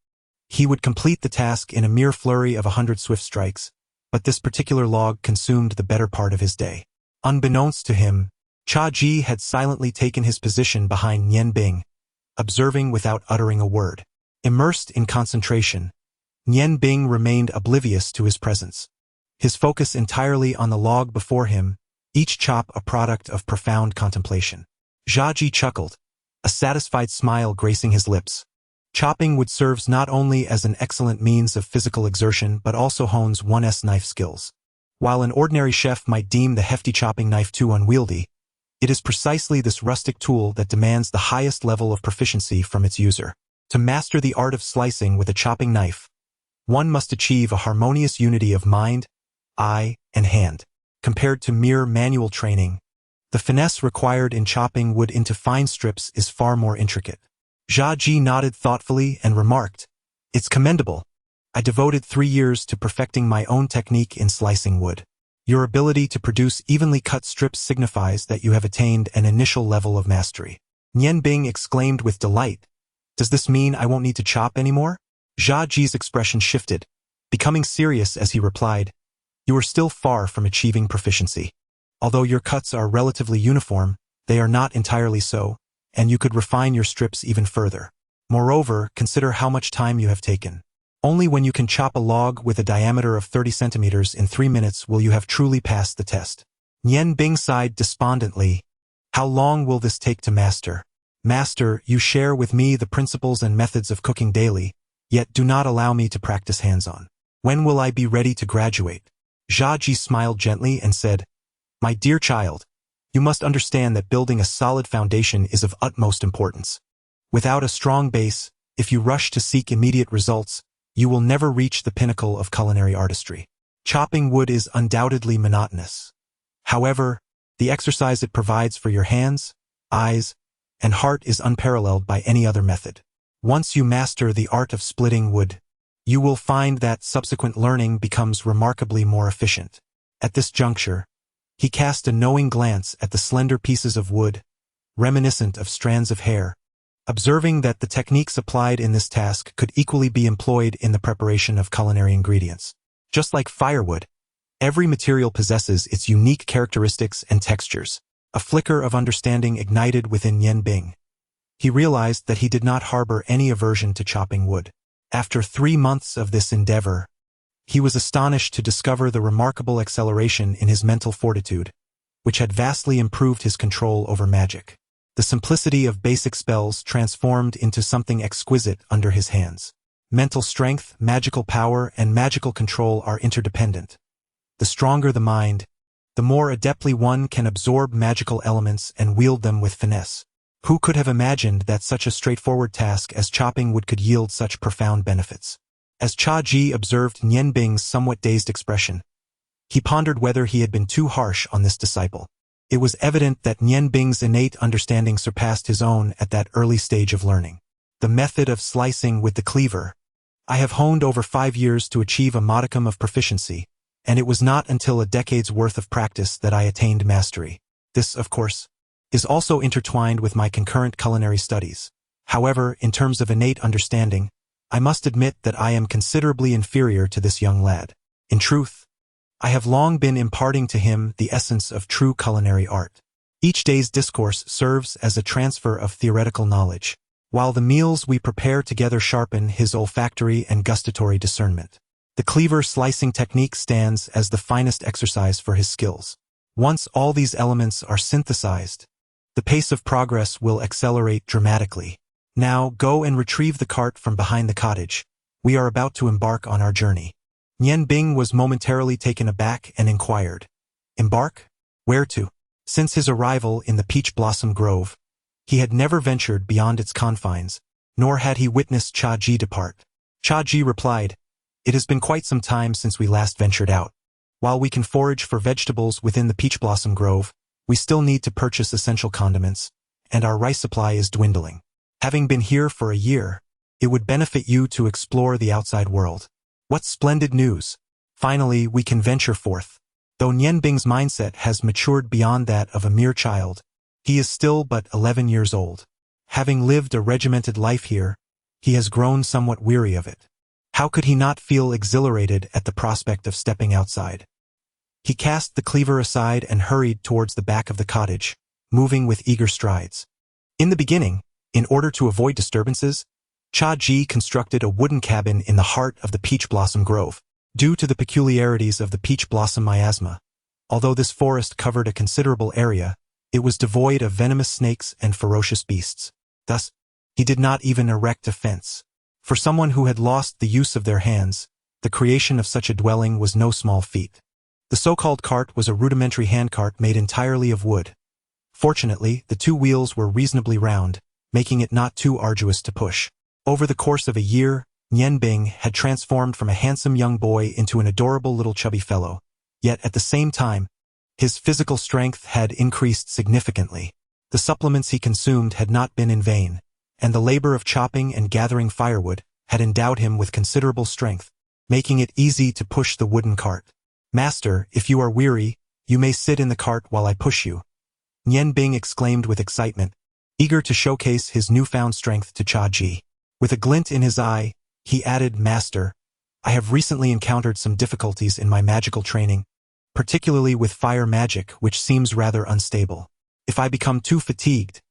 he would complete the task in a mere flurry of 100 swift strikes, but this particular log consumed the better part of his day. Unbeknownst to him, Cha-Ji had silently taken his position behind Nian Bing, observing without uttering a word. Immersed in concentration, Nian Bing remained oblivious to his presence. His focus entirely on the log before him, each chop a product of profound contemplation. Cha-Ji chuckled, a satisfied smile gracing his lips. Chopping wood serves not only as an excellent means of physical exertion but also hones one's knife skills. While an ordinary chef might deem the hefty chopping knife too unwieldy, it is precisely this rustic tool that demands the highest level of proficiency from its user. To master the art of slicing with a chopping knife, one must achieve a harmonious unity of mind, eye, and hand. Compared to mere manual training, the finesse required in chopping wood into fine strips is far more intricate. Cha-Ji nodded thoughtfully and remarked, "It's commendable. I devoted 3 years to perfecting my own technique in slicing wood. Your ability to produce evenly cut strips signifies that you have attained an initial level of mastery." Nian Bing exclaimed with delight, "Does this mean I won't need to chop anymore?" Cha-Ji's expression shifted, becoming serious as he replied, "You are still far from achieving proficiency. Although your cuts are relatively uniform, they are not entirely so, and you could refine your strips even further. Moreover, consider how much time you have taken. Only when you can chop a log with a diameter of 30 centimeters in 3 minutes will you have truly passed the test." Nian Bing sighed despondently. "How long will this take to master?" "Master, you share with me the principles and methods of cooking daily, yet do not allow me to practice hands-on. When will I be ready to graduate?" Cha-Ji smiled gently and said, "My dear child, you must understand that building a solid foundation is of utmost importance. Without a strong base, if you rush to seek immediate results, you will never reach the pinnacle of culinary artistry. Chopping wood is undoubtedly monotonous. However, the exercise it provides for your hands, eyes, and heart is unparalleled by any other method. Once you master the art of splitting wood, you will find that subsequent learning becomes remarkably more efficient." At this juncture, he cast a knowing glance at the slender pieces of wood, reminiscent of strands of hair, observing that the techniques applied in this task could equally be employed in the preparation of culinary ingredients. Just like firewood, every material possesses its unique characteristics and textures. A flicker of understanding ignited within Nian Bing. He realized that he did not harbor any aversion to chopping wood. After 3 months of this endeavor, he was astonished to discover the remarkable acceleration in his mental fortitude, which had vastly improved his control over magic. The simplicity of basic spells transformed into something exquisite under his hands. Mental strength, magical power, and magical control are interdependent. The stronger the mind, the more adeptly one can absorb magical elements and wield them with finesse. Who could have imagined that such a straightforward task as chopping wood could yield such profound benefits? As Cha Ji observed Nian Bing's somewhat dazed expression, he pondered whether he had been too harsh on this disciple. It was evident that Nian Bing's innate understanding surpassed his own at that early stage of learning. The method of slicing with the cleaver. I have honed over 5 years to achieve a modicum of proficiency, and it was not until a decade's worth of practice that I attained mastery. This, of course, is also intertwined with my concurrent culinary studies. However, in terms of innate understanding, I must admit that I am considerably inferior to this young lad. In truth, I have long been imparting to him the essence of true culinary art. Each day's discourse serves as a transfer of theoretical knowledge, while the meals we prepare together sharpen his olfactory and gustatory discernment. The cleaver slicing technique stands as the finest exercise for his skills. Once all these elements are synthesized, the pace of progress will accelerate dramatically. Now go and retrieve the cart from behind the cottage. We are about to embark on our journey. Nian Bing was momentarily taken aback and inquired, "Embark? Where to?" Since his arrival in the peach blossom grove, he had never ventured beyond its confines, nor had he witnessed Cha Ji depart. Cha Ji replied, "It has been quite some time since we last ventured out. While we can forage for vegetables within the peach blossom grove, we still need to purchase essential condiments, and our rice supply is dwindling. Having been here for a year, it would benefit you to explore the outside world." What splendid news! Finally, we can venture forth. Though Nian Bing's mindset has matured beyond that of a mere child, he is still but 11 years old. Having lived a regimented life here, he has grown somewhat weary of it. How could he not feel exhilarated at the prospect of stepping outside? He cast the cleaver aside and hurried towards the back of the cottage, moving with eager strides. In the beginning, in order to avoid disturbances, Cha Ji constructed a wooden cabin in the heart of the peach blossom grove. Due to the peculiarities of the peach blossom miasma, although this forest covered a considerable area, it was devoid of venomous snakes and ferocious beasts. Thus, he did not even erect a fence. For someone who had lost the use of their hands, the creation of such a dwelling was no small feat. The so-called cart was a rudimentary handcart made entirely of wood. Fortunately, the 2 wheels were reasonably round, making it not too arduous to push. Over the course of a year, Nian Bing had transformed from a handsome young boy into an adorable little chubby fellow, yet at the same time, his physical strength had increased significantly. The supplements he consumed had not been in vain, and the labor of chopping and gathering firewood had endowed him with considerable strength, making it easy to push the wooden cart. "Master, if you are weary, you may sit in the cart while I push you," Nian Bing exclaimed with excitement, eager to showcase his newfound strength to Cha Ji. With a glint in his eye, he added, "Master, I have recently encountered some difficulties in my magical training, particularly with fire magic, which seems rather unstable. If I become too fatigued,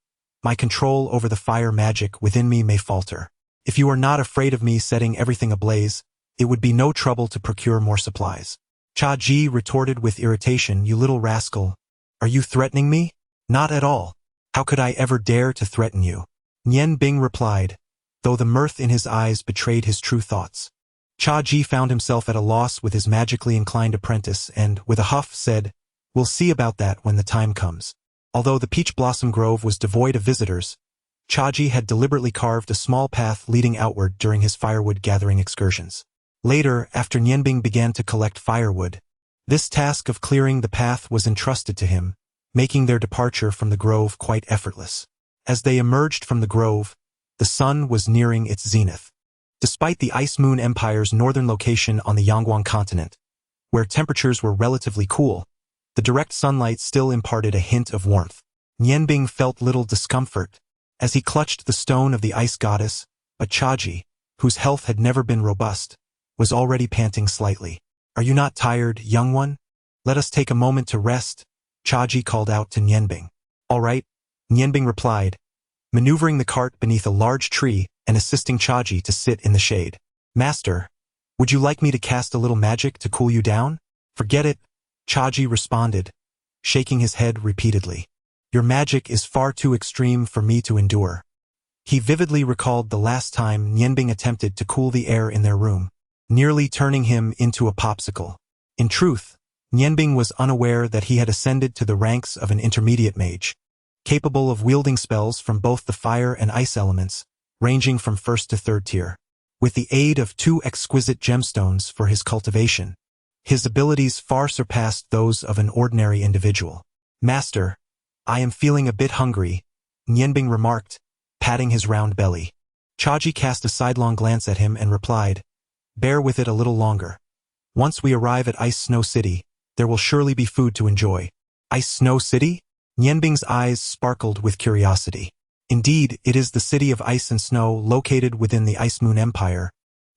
my control over the fire magic within me may falter. If you are not afraid of me setting everything ablaze, it would be no trouble to procure more supplies." Cha Ji retorted with irritation, "You little rascal, are you threatening me?" "Not at all. How could I ever dare to threaten you?" Nian Bing replied, though the mirth in his eyes betrayed his true thoughts. Cha Ji found himself at a loss with his magically inclined apprentice and, with a huff, said, "We'll see about that when the time comes." Although the peach blossom grove was devoid of visitors, Cha Ji had deliberately carved a small path leading outward during his firewood gathering excursions. Later, after Nian Bing began to collect firewood, this task of clearing the path was entrusted to him, making their departure from the grove quite effortless. As they emerged from the grove, the sun was nearing its zenith. Despite the Ice Moon Empire's northern location on the Yangguang continent, where temperatures were relatively cool, the direct sunlight still imparted a hint of warmth. Nian Bing felt little discomfort as he clutched the stone of the ice goddess, but Cha Ji, whose health had never been robust, was already panting slightly. "Are you not tired, young one? Let us take a moment to rest," Cha Ji called out to Nian Bing. "All right," Nian Bing replied, maneuvering the cart beneath a large tree and assisting Chaji to sit in the shade. "Master, would you like me to cast a little magic to cool you down?" "Forget it," Chaji responded, shaking his head repeatedly. "Your magic is far too extreme for me to endure." He vividly recalled the last time Nianbing attempted to cool the air in their room, nearly turning him into a popsicle. In truth, Nianbing was unaware that he had ascended to the ranks of an intermediate mage, capable of wielding spells from both the fire and ice elements, ranging from first to third tier. With the aid of 2 exquisite gemstones for his cultivation, his abilities far surpassed those of an ordinary individual. "Master, I am feeling a bit hungry," Nianbing remarked, patting his round belly. Chaji cast a sidelong glance at him and replied, "Bear with it a little longer. Once we arrive at Ice Snow City, there will surely be food to enjoy." "Ice Snow City?" Nianbing's eyes sparkled with curiosity. Indeed, it is the city of ice and snow located within the Ice Moon Empire,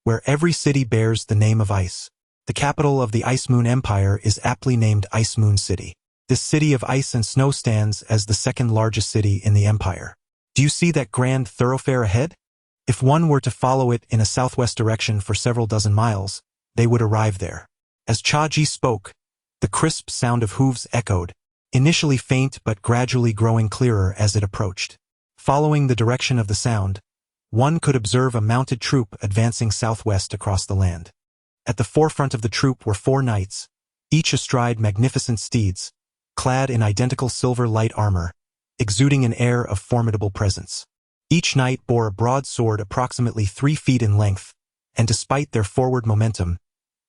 where every city bears the name of ice. The capital of the Ice Moon Empire is aptly named Ice Moon City. This city of ice and snow stands as the second largest city in the empire. Do you see that grand thoroughfare ahead? If one were to follow it in a southwest direction for several dozen miles, they would arrive there. As Chaji spoke, the crisp sound of hooves echoed, initially faint but gradually growing clearer as it approached. Following the direction of the sound, one could observe a mounted troop advancing southwest across the land. At the forefront of the troop were 4 knights, each astride magnificent steeds, clad in identical silver light armor, exuding an air of formidable presence. Each knight bore a broad sword approximately 3 feet in length, and despite their forward momentum,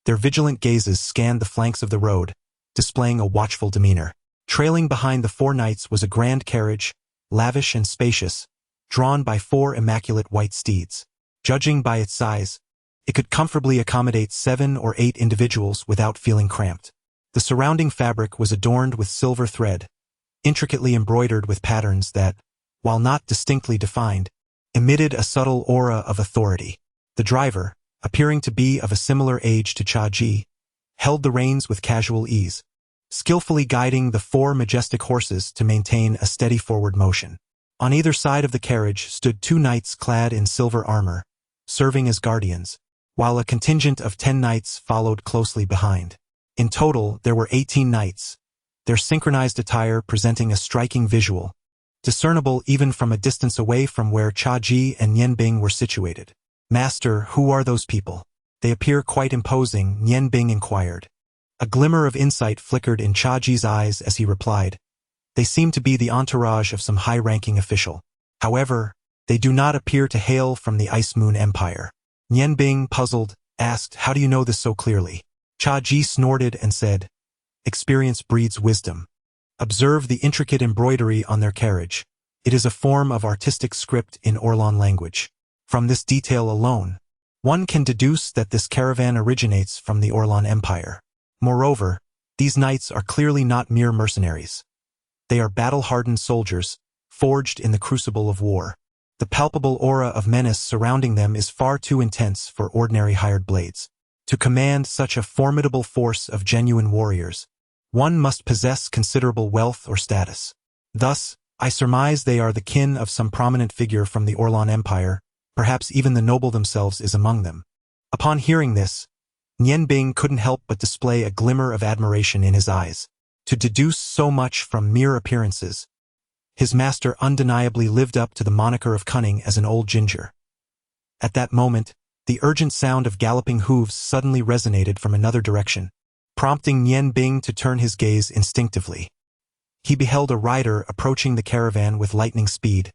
their vigilant gazes scanned the flanks of the road, displaying a watchful demeanor. Trailing behind the 4 knights was a grand carriage, lavish and spacious, drawn by 4 immaculate white steeds. Judging by its size, it could comfortably accommodate 7 or 8 individuals without feeling cramped. The surrounding fabric was adorned with silver thread, intricately embroidered with patterns that, while not distinctly defined, emitted a subtle aura of authority. The driver, appearing to be of a similar age to Chaji, held the reins with casual ease, skillfully guiding the 4 majestic horses to maintain a steady forward motion. On either side of the carriage stood 2 knights clad in silver armor, serving as guardians, while a contingent of 10 knights followed closely behind. In total, there were 18 knights, their synchronized attire presenting a striking visual, discernible even from a distance away from where Chaji and Nianbing were situated. "Master, who are those people? They appear quite imposing," Nianbing inquired. A glimmer of insight flickered in Chaji's eyes as he replied, "They seem to be the entourage of some high-ranking official. However, they do not appear to hail from the Ice Moon Empire." Nianbing, puzzled, asked, "How do you know this so clearly?" Chaji snorted and said, "Experience breeds wisdom. Observe the intricate embroidery on their carriage. It is a form of artistic script in Orlan language. From this detail alone, one can deduce that this caravan originates from the Orlan Empire. Moreover, these knights are clearly not mere mercenaries. They are battle-hardened soldiers, forged in the crucible of war. The palpable aura of menace surrounding them is far too intense for ordinary hired blades. To command such a formidable force of genuine warriors, one must possess considerable wealth or status. Thus, I surmise they are the kin of some prominent figure from the Orlan Empire, perhaps even the noble themselves is among them." Upon hearing this, Nianbing couldn't help but display a glimmer of admiration in his eyes. To deduce so much from mere appearances, his master undeniably lived up to the moniker of cunning as an old ginger. At that moment, the urgent sound of galloping hooves suddenly resonated from another direction, prompting Nianbing to turn his gaze instinctively. He beheld a rider approaching the caravan with lightning speed,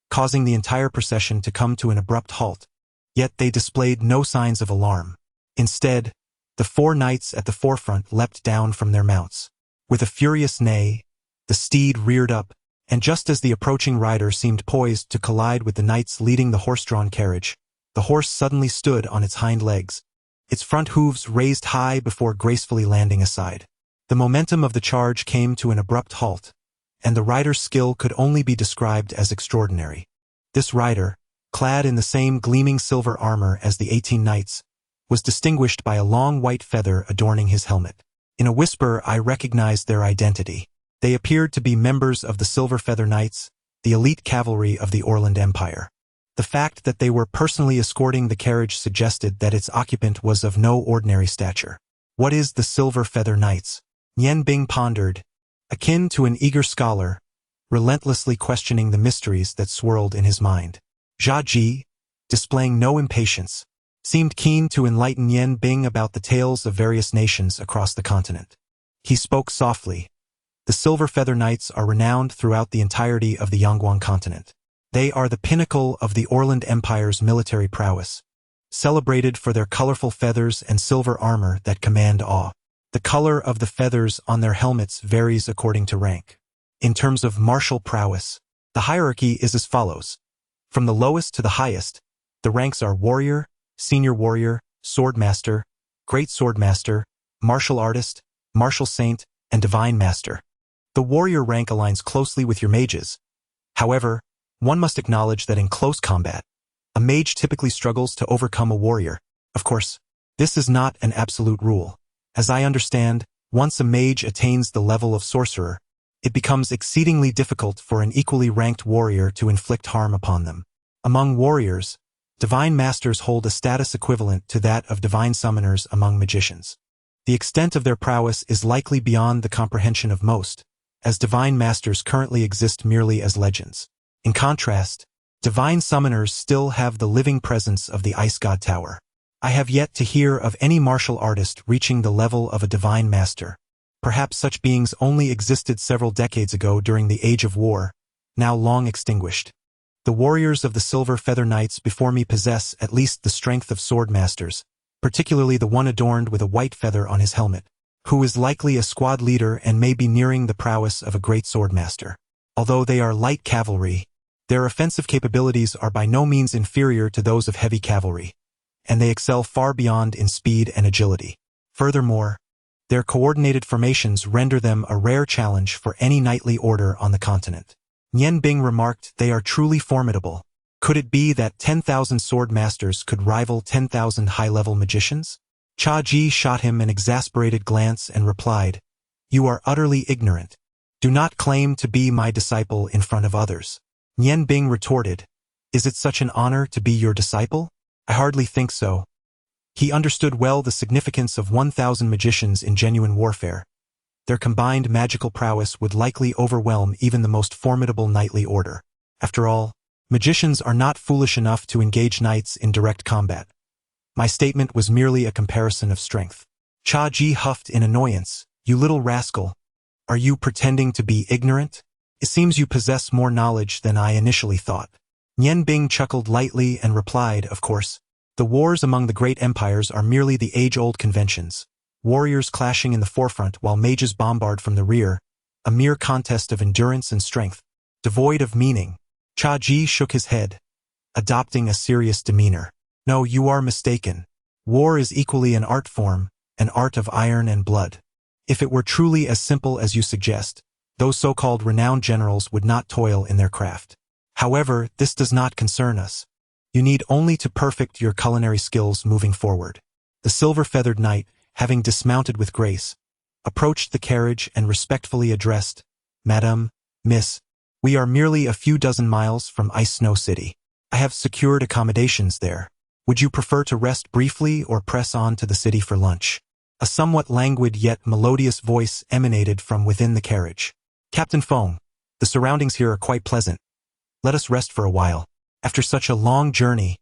causing the entire procession to come to an abrupt halt. Yet they displayed no signs of alarm. Instead, the 4 knights at the forefront leapt down from their mounts. With a furious neigh, the steed reared up, and just as the approaching rider seemed poised to collide with the knights leading the horse-drawn carriage, the horse suddenly stood on its hind legs, its front hooves raised high before gracefully landing aside. The momentum of the charge came to an abrupt halt, and the rider's skill could only be described as extraordinary. This rider, clad in the same gleaming silver armor as the 18 knights, was distinguished by a long white feather adorning his helmet. In a whisper, I recognized their identity. They appeared to be members of the Silver Feather Knights, the elite cavalry of the Orland Empire. The fact that they were personally escorting the carriage suggested that its occupant was of no ordinary stature. What is the Silver Feather Knights? Nian Bing pondered, akin to an eager scholar, relentlessly questioning the mysteries that swirled in his mind. Jia Ji, displaying no impatience, seemed keen to enlighten Nian Bing about the tales of various nations across the continent. He spoke softly. The Silver Feather Knights are renowned throughout the entirety of the Yangguang continent. They are the pinnacle of the Orland Empire's military prowess, celebrated for their colorful feathers and silver armor that command awe. The color of the feathers on their helmets varies according to rank. In terms of martial prowess, the hierarchy is as follows. From the lowest to the highest, the ranks are warrior, senior warrior, swordmaster, great swordmaster, martial artist, martial saint, and divine master. The warrior rank aligns closely with your mages. However, one must acknowledge that in close combat, a mage typically struggles to overcome a warrior. Of course, this is not an absolute rule. As I understand, once a mage attains the level of sorcerer, it becomes exceedingly difficult for an equally ranked warrior to inflict harm upon them. Among warriors, divine masters hold a status equivalent to that of divine summoners among magicians. The extent of their prowess is likely beyond the comprehension of most, as divine masters currently exist merely as legends. In contrast, divine summoners still have the living presence of the Ice God Tower. I have yet to hear of any martial artist reaching the level of a divine master. Perhaps such beings only existed several decades ago during the Age of War, now long extinguished. The warriors of the Silver Feather Knights before me possess at least the strength of sword masters, particularly the one adorned with a white feather on his helmet, who is likely a squad leader and may be nearing the prowess of a great swordmaster. Although they are light cavalry, their offensive capabilities are by no means inferior to those of heavy cavalry, and they excel far beyond in speed and agility. Furthermore, their coordinated formations render them a rare challenge for any knightly order on the continent. Nian Bing remarked, they are truly formidable. Could it be that 10,000 sword masters could rival 10,000 high-level magicians? Jia Ji shot him an exasperated glance and replied, you are utterly ignorant. Do not claim to be my disciple in front of others. Nian Bing retorted, is it such an honor to be your disciple? I hardly think so. He understood well the significance of 1,000 magicians in genuine warfare. Their combined magical prowess would likely overwhelm even the most formidable knightly order. After all, magicians are not foolish enough to engage knights in direct combat. My statement was merely a comparison of strength. Jia Ji huffed in annoyance, you little rascal. Are you pretending to be ignorant? It seems you possess more knowledge than I initially thought. Nian Bing chuckled lightly and replied, of course, the wars among the great empires are merely the age-old conventions, warriors clashing in the forefront while mages bombard from the rear, a mere contest of endurance and strength, devoid of meaning. Jia Ji shook his head, adopting a serious demeanor. No, you are mistaken. War is equally an art form, an art of iron and blood. If it were truly as simple as you suggest, those so-called renowned generals would not toil in their craft. However, this does not concern us. You need only to perfect your culinary skills moving forward. The silver-feathered knight, having dismounted with grace, approached the carriage and respectfully addressed, Madam, Miss, we are merely a few dozen miles from Ice Snow City. I have secured accommodations there. Would you prefer to rest briefly or press on to the city for lunch? A somewhat languid yet melodious voice emanated from within the carriage. Captain Feng, the surroundings here are quite pleasant. Let us rest for a while. After such a long journey,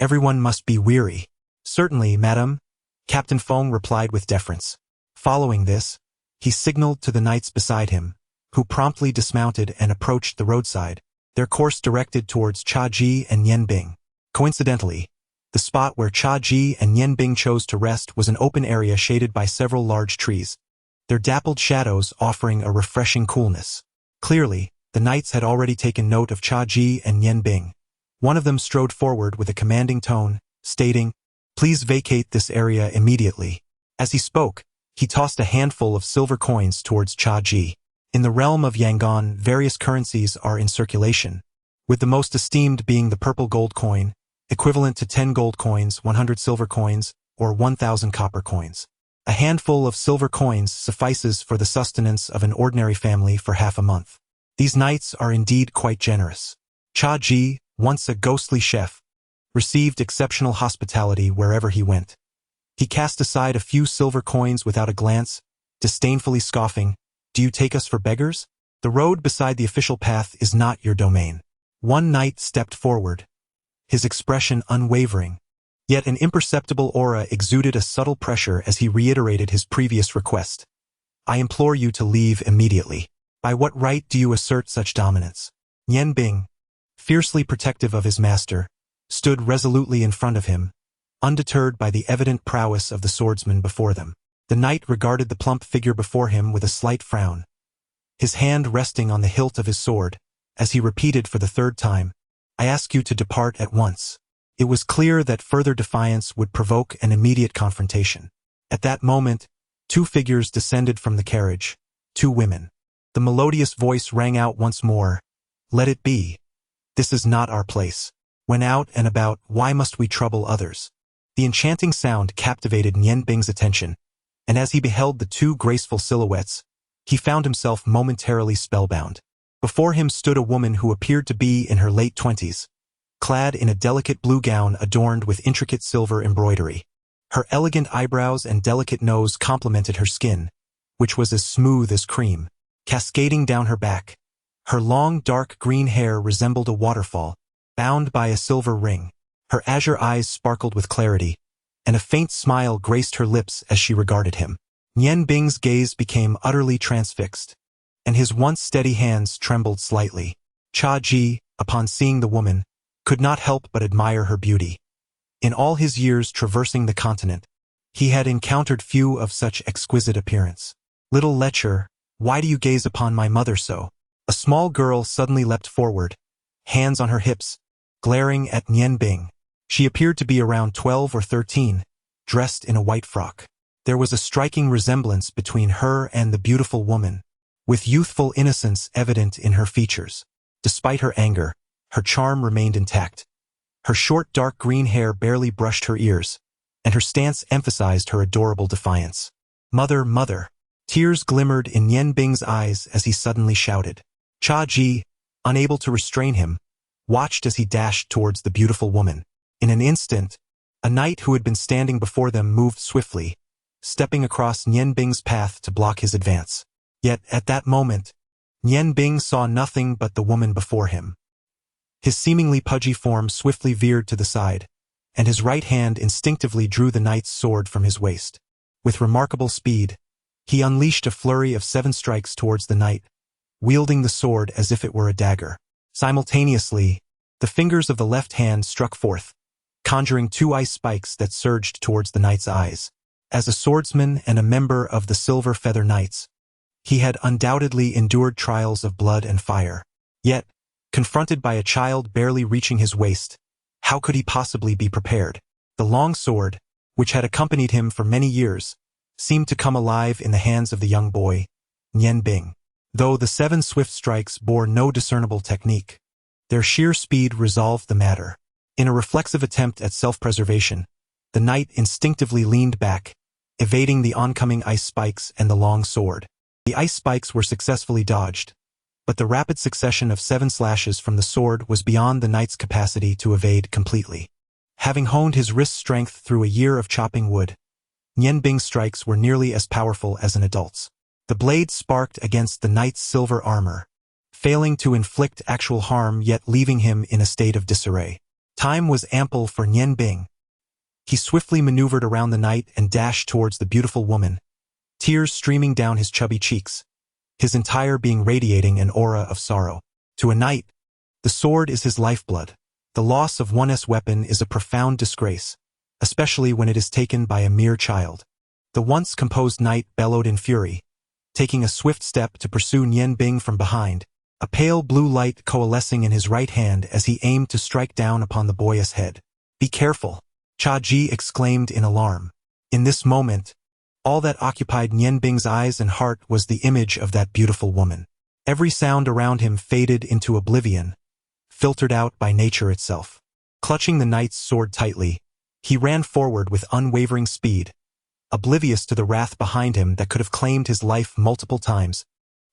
everyone must be weary. Certainly, madam, Captain Feng replied with deference. Following this, he signaled to the knights beside him, who promptly dismounted and approached the roadside, their course directed towards Jia Ji and Nian Bing. Coincidentally, the spot where Jia Ji and Nian Bing chose to rest was an open area shaded by several large trees, their dappled shadows offering a refreshing coolness. Clearly, the knights had already taken note of Jia Ji and Nian Bing. One of them strode forward with a commanding tone, stating, please vacate this area immediately. As he spoke, he tossed a handful of silver coins towards Jia Ji. In the realm of Yangon, various currencies are in circulation, with the most esteemed being the purple gold coin, equivalent to 10 gold coins, 100 silver coins, or 1,000 copper coins. A handful of silver coins suffices for the sustenance of an ordinary family for half a month. These knights are indeed quite generous. Cha Ji, once a ghostly chef, received exceptional hospitality wherever he went. He cast aside a few silver coins without a glance, disdainfully scoffing, "Do you take us for beggars? The road beside the official path is not your domain." One knight stepped forward, his expression unwavering, yet an imperceptible aura exuded a subtle pressure as he reiterated his previous request. "I implore you to leave immediately. By what right do you assert such dominance?" Nian Bing, fiercely protective of his master, stood resolutely in front of him, undeterred by the evident prowess of the swordsman before them. The knight regarded the plump figure before him with a slight frown, his hand resting on the hilt of his sword, as he repeated for the third time, "I ask you to depart at once." It was clear that further defiance would provoke an immediate confrontation. At that moment, two figures descended from the carriage, two women. The melodious voice rang out once more, "Let it be. This is not our place. When out and about, why must we trouble others?" The enchanting sound captivated Nian Bing's attention, and as he beheld the two graceful silhouettes, he found himself momentarily spellbound. Before him stood a woman who appeared to be in her late 20s, clad in a delicate blue gown adorned with intricate silver embroidery. Her elegant eyebrows and delicate nose complemented her skin, which was as smooth as cream. Cascading down her back, her long dark green hair resembled a waterfall, bound by a silver ring. Her azure eyes sparkled with clarity, and a faint smile graced her lips as she regarded him. Nian Bing's gaze became utterly transfixed, and his once steady hands trembled slightly. Cha Ji, upon seeing the woman, could not help but admire her beauty. In all his years traversing the continent, he had encountered few of such exquisite appearance. "Little lecher, why do you gaze upon my mother so?" A small girl suddenly leapt forward, hands on her hips, glaring at Nian Bing. She appeared to be around 12 or 13, dressed in a white frock. There was a striking resemblance between her and the beautiful woman, with youthful innocence evident in her features. Despite her anger, her charm remained intact. Her short dark green hair barely brushed her ears, and her stance emphasized her adorable defiance. "Mother, mother!" Tears glimmered in Nian Bing's eyes as he suddenly shouted. Cha Ji, unable to restrain him, watched as he dashed towards the beautiful woman. In an instant, a knight who had been standing before them moved swiftly, stepping across Nian Bing's path to block his advance. Yet, at that moment, Nian Bing saw nothing but the woman before him. His seemingly pudgy form swiftly veered to the side, and his right hand instinctively drew the knight's sword from his waist. With remarkable speed, he unleashed a flurry of 7 strikes towards the knight, wielding the sword as if it were a dagger. Simultaneously, the fingers of the left hand struck forth, conjuring 2 ice spikes that surged towards the knight's eyes. As a swordsman and a member of the Silver Feather Knights, he had undoubtedly endured trials of blood and fire. Yet, confronted by a child barely reaching his waist, how could he possibly be prepared? The long sword, which had accompanied him for many years, seemed to come alive in the hands of the young boy, Nian Bing. Though the 7 swift strikes bore no discernible technique, their sheer speed resolved the matter. In a reflexive attempt at self-preservation, the knight instinctively leaned back, evading the oncoming ice spikes and the long sword. The ice spikes were successfully dodged, but the rapid succession of 7 slashes from the sword was beyond the knight's capacity to evade completely. Having honed his wrist strength through a year of chopping wood, Nian Bing's strikes were nearly as powerful as an adult's. The blade sparked against the knight's silver armor, failing to inflict actual harm yet leaving him in a state of disarray. Time was ample for Nian Bing. He swiftly maneuvered around the knight and dashed towards the beautiful woman, tears streaming down his chubby cheeks, his entire being radiating an aura of sorrow. To a knight, the sword is his lifeblood. The loss of one's weapon is a profound disgrace, especially when it is taken by a mere child. The once composed knight bellowed in fury, taking a swift step to pursue Nian Bing from behind, a pale blue light coalescing in his right hand as he aimed to strike down upon the boy's head. "Be careful!" Cha Ji exclaimed in alarm. In this moment, all that occupied Nian Bing's eyes and heart was the image of that beautiful woman. Every sound around him faded into oblivion, filtered out by nature itself. Clutching the knight's sword tightly, he ran forward with unwavering speed, oblivious to the wrath behind him that could have claimed his life multiple times.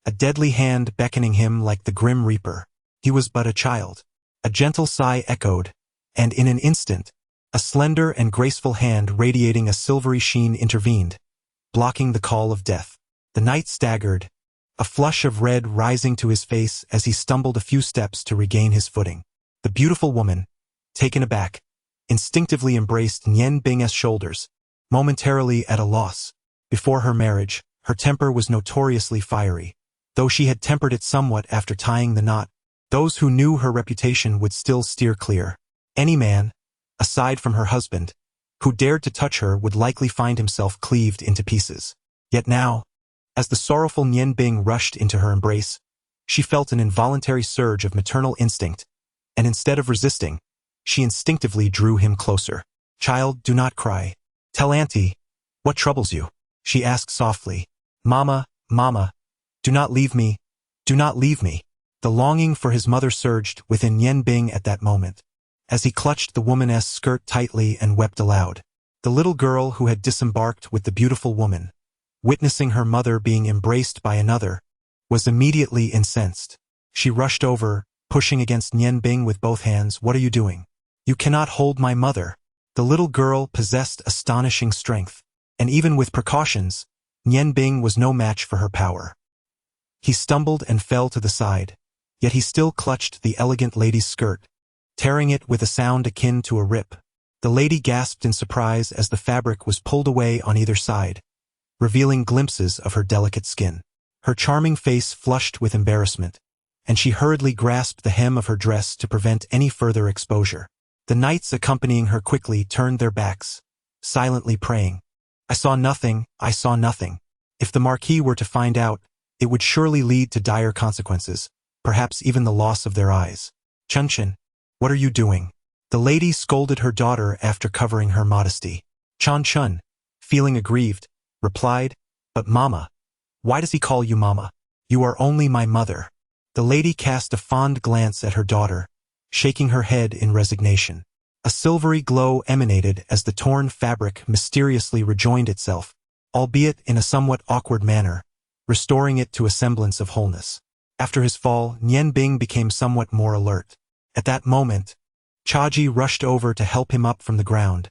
a deadly hand beckoning him like the grim reaper. He was but a child. A gentle sigh echoed, and in an instant, a slender and graceful hand radiating a silvery sheen intervened, blocking the call of death. The knight staggered, a flush of red rising to his face as he stumbled a few steps to regain his footing. The beautiful woman, taken aback, instinctively embraced Nian Bing's shoulders, momentarily at a loss. Before her marriage, her temper was notoriously fiery. Though she had tempered it somewhat after tying the knot, those who knew her reputation would still steer clear. Any man, aside from her husband, who dared to touch her would likely find himself cleaved into pieces. Yet now, as the sorrowful Nian Bing rushed into her embrace, she felt an involuntary surge of maternal instinct, and instead of resisting, she instinctively drew him closer. "Child, do not cry. Tell Auntie, what troubles you?" she asked softly. "Mama, Mama, do not leave me, do not leave me." The longing for his mother surged within Nian Bing at that moment, as he clutched the woman's skirt tightly and wept aloud. The little girl who had disembarked with the beautiful woman, witnessing her mother being embraced by another, was immediately incensed. She rushed over, pushing against Nian Bing with both hands. "What are you doing? You cannot hold my mother." The little girl possessed astonishing strength, and even with precautions, Nian Bing was no match for her power. He stumbled and fell to the side, yet he still clutched the elegant lady's skirt, tearing it with a sound akin to a rip. The lady gasped in surprise as the fabric was pulled away on either side, revealing glimpses of her delicate skin. Her charming face flushed with embarrassment, and she hurriedly grasped the hem of her dress to prevent any further exposure. The knights accompanying her quickly turned their backs, silently praying. "I saw nothing, I saw nothing." If the Marquis were to find out, it would surely lead to dire consequences, perhaps even the loss of their eyes. "Chun-Chun, what are you doing?" The lady scolded her daughter after covering her modesty. Chun-Chun, feeling aggrieved, replied, "But Mama, why does he call you Mama? You are only my mother." The lady cast a fond glance at her daughter, shaking her head in resignation. A silvery glow emanated as the torn fabric mysteriously rejoined itself, albeit in a somewhat awkward manner, restoring it to a semblance of wholeness. After his fall, Nian Bing became somewhat more alert. At that moment, Chaji rushed over to help him up from the ground,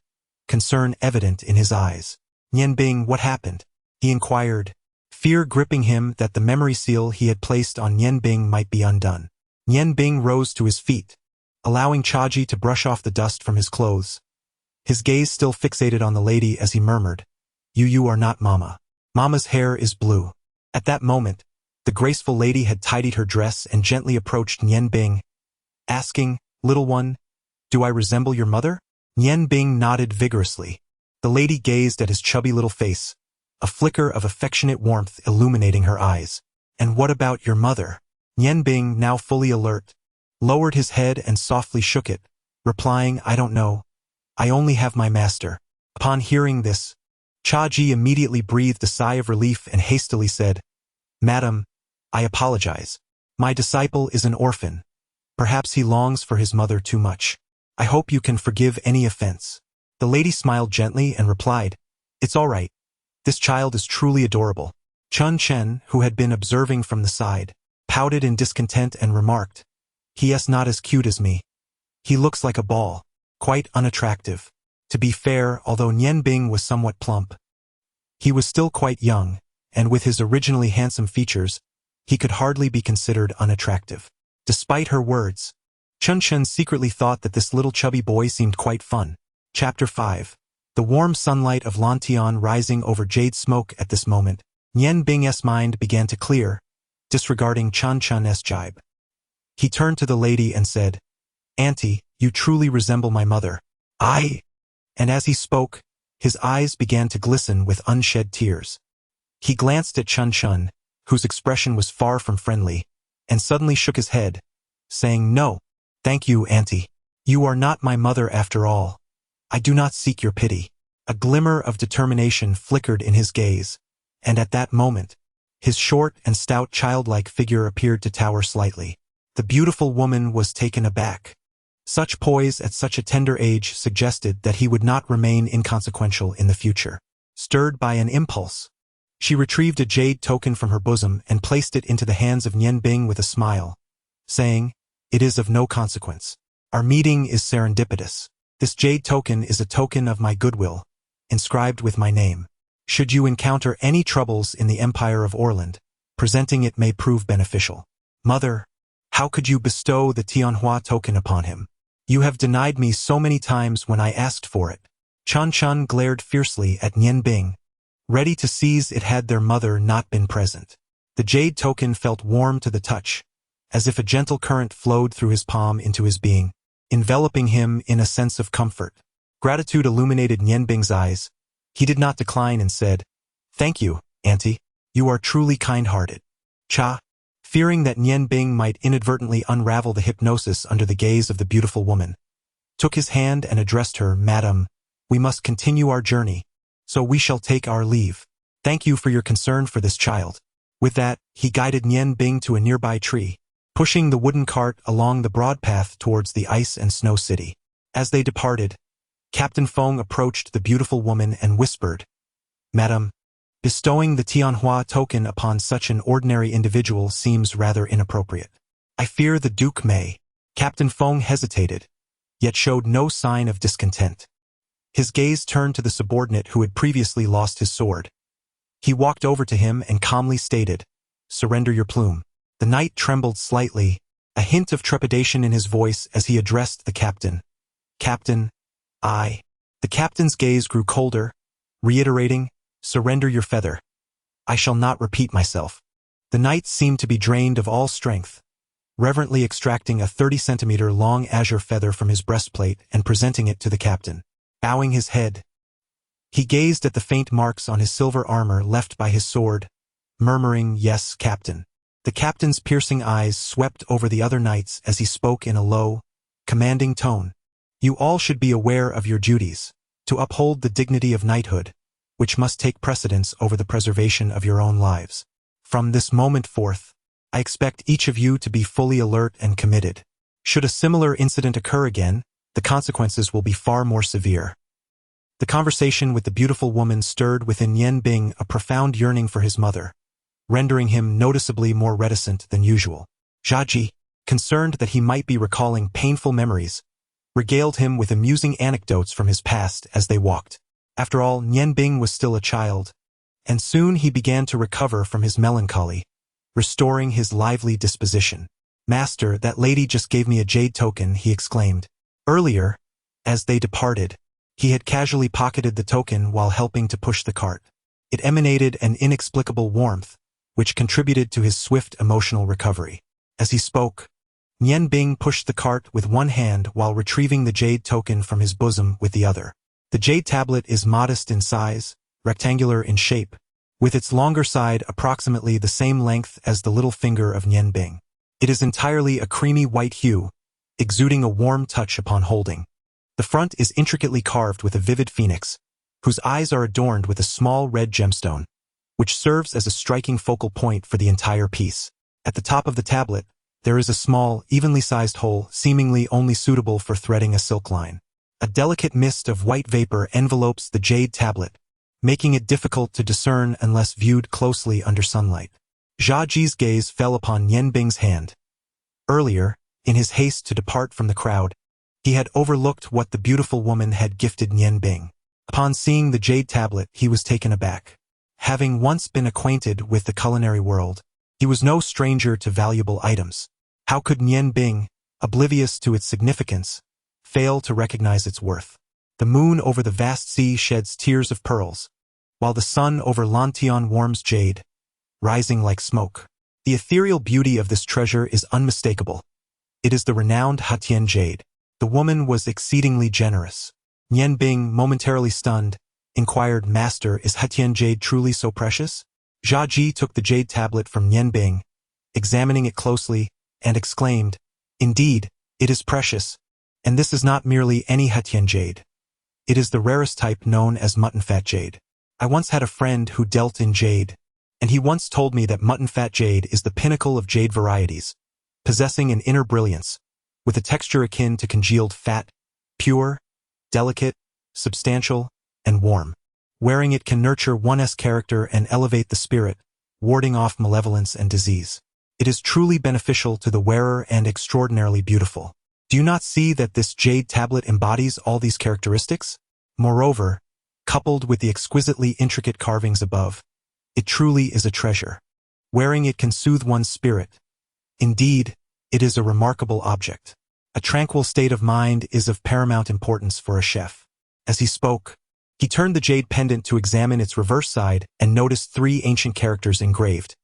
concern evident in his eyes. "Nian Bing, what happened?" he inquired, fear gripping him that the memory seal he had placed on Nian Bing might be undone. Nian Bing rose to his feet, allowing Chaji to brush off the dust from his clothes, his gaze still fixated on the lady as he murmured, You are not Mama. Mama's hair is blue." At that moment, the graceful lady had tidied her dress and gently approached Nian Bing, asking, "Little one, do I resemble your mother?" Nian Bing nodded vigorously. The lady gazed at his chubby little face, a flicker of affectionate warmth illuminating her eyes. "And what about your mother?" Nian Bing, now fully alert, lowered his head and softly shook it, replying, "I don't know. I only have my master." Upon hearing this, Chaji immediately breathed a sigh of relief and hastily said, "Madam, I apologize. My disciple is an orphan. Perhaps he longs for his mother too much. I hope you can forgive any offense." The lady smiled gently and replied, "It's all right. This child is truly adorable." Chun Chen, who had been observing from the side, pouted in discontent and remarked, "He's not as cute as me. He looks like a ball, quite unattractive." To be fair, although Nian Bing was somewhat plump, he was still quite young, and with his originally handsome features, he could hardly be considered unattractive. Despite her words, Chun Chen secretly thought that this little chubby boy seemed quite fun. Chapter 5. The warm sunlight of Lantian rising over jade smoke at this moment, Nian Bing's mind began to clear, disregarding Chun Chen's jibe. He turned to the lady and said, "Auntie, you truly resemble my mother." "I?" And as he spoke, his eyes began to glisten with unshed tears. He glanced at Chun Chen, whose expression was far from friendly, and suddenly shook his head, saying, "No, thank you, Auntie. You are not my mother after all. I do not seek your pity." A glimmer of determination flickered in his gaze, and at that moment, his short and stout childlike figure appeared to tower slightly. The beautiful woman was taken aback. Such poise at such a tender age suggested that he would not remain inconsequential in the future. Stirred by an impulse, She retrieved a jade token from her bosom and placed it into the hands of Nian Bing with a smile, saying, "It is of no consequence. Our meeting is serendipitous. This jade token is a token of my goodwill, inscribed with my name. Should you encounter any troubles in the Empire of Orland, presenting it may prove beneficial. Mother, how could you bestow the Tianhua token upon him? You have denied me so many times when I asked for it." Chan Chun glared fiercely at Nian Bing, ready to seize it had their mother not been present. The jade token felt warm to the touch, as if a gentle current flowed through his palm into his being, enveloping him in a sense of comfort. Gratitude illuminated Nian Bing's eyes. He did not decline and said, "Thank you, Auntie. You are truly kind-hearted." Cha, fearing that Nian Bing might inadvertently unravel the hypnosis under the gaze of the beautiful woman, took his hand and addressed her, "Madam, we must continue our journey, so we shall take our leave. Thank you for your concern for this child." With that, he guided Nian Bing to a nearby tree, pushing the wooden cart along the broad path towards the ice and snow city. As they departed, Captain Feng approached the beautiful woman and whispered, "Madam, bestowing the Tianhua token upon such an ordinary individual seems rather inappropriate. I fear the Duke may." Captain Feng hesitated, yet showed no sign of discontent. His gaze turned to the subordinate who had previously lost his sword. He walked over to him and calmly stated, "Surrender your plume." The knight trembled slightly, a hint of trepidation in his voice as he addressed the captain. "Captain, I." The captain's gaze grew colder, reiterating, "Surrender your feather. I shall not repeat myself." The knight seemed to be drained of all strength, reverently extracting a 30-centimeter long azure feather from his breastplate and presenting it to the captain. Bowing his head, he gazed at the faint marks on his silver armor left by his sword, murmuring, "Yes, Captain." The captain's piercing eyes swept over the other knights as he spoke in a low, commanding tone. "You all should be aware of your duties, to uphold the dignity of knighthood, which must take precedence over the preservation of your own lives. From this moment forth, I expect each of you to be fully alert and committed. Should a similar incident occur again, the consequences will be far more severe." The conversation with the beautiful woman stirred within Nian Bing a profound yearning for his mother, rendering him noticeably more reticent than usual. Zhaji, concerned that he might be recalling painful memories, regaled him with amusing anecdotes from his past as they walked. After all, Nian Bing was still a child, and soon he began to recover from his melancholy, restoring his lively disposition. "Master, that lady just gave me a jade token," he exclaimed. Earlier, as they departed, he had casually pocketed the token while helping to push the cart. It emanated an inexplicable warmth, which contributed to his swift emotional recovery. As he spoke, Nian Bing pushed the cart with one hand while retrieving the jade token from his bosom with the other. The jade tablet is modest in size, rectangular in shape, with its longer side approximately the same length as the little finger of Nian Bing. It is entirely a creamy white hue, exuding a warm touch upon holding. The front is intricately carved with a vivid phoenix, whose eyes are adorned with a small red gemstone, which serves as a striking focal point for the entire piece. At the top of the tablet, there is a small, evenly sized hole seemingly only suitable for threading a silk line. A delicate mist of white vapor envelopes the jade tablet, making it difficult to discern unless viewed closely under sunlight. Zhaji's gaze fell upon Nian Bing's hand. Earlier, in his haste to depart from the crowd, he had overlooked what the beautiful woman had gifted Nian Bing. Upon seeing the jade tablet, he was taken aback. Having once been acquainted with the culinary world, he was no stranger to valuable items. How could Nian Bing, oblivious to its significance, fail to recognize its worth? The moon over the vast sea sheds tears of pearls, while the sun over Lantian warms jade, rising like smoke. The ethereal beauty of this treasure is unmistakable. It is the renowned Hatian jade. The woman was exceedingly generous. Nian Bing, momentarily stunned, inquired, "Master, is Hatian jade truly so precious?" Zhaji took the jade tablet from Nian Bing, examining it closely, and exclaimed, "Indeed, it is precious, and this is not merely any Hatian jade. It is the rarest type known as mutton fat jade. I once had a friend who dealt in jade, and he once told me that mutton fat jade is the pinnacle of jade varieties, possessing an inner brilliance, with a texture akin to congealed fat, pure, delicate, substantial, and warm. Wearing it can nurture one's character and elevate the spirit, warding off malevolence and disease. It is truly beneficial to the wearer and extraordinarily beautiful. Do you not see that this jade tablet embodies all these characteristics? Moreover, coupled with the exquisitely intricate carvings above, it truly is a treasure. Wearing it can soothe one's spirit. Indeed, it is a remarkable object. A tranquil state of mind is of paramount importance for a chef. As he spoke, he turned the jade pendant to examine its reverse side and noticed 3 ancient characters engraved,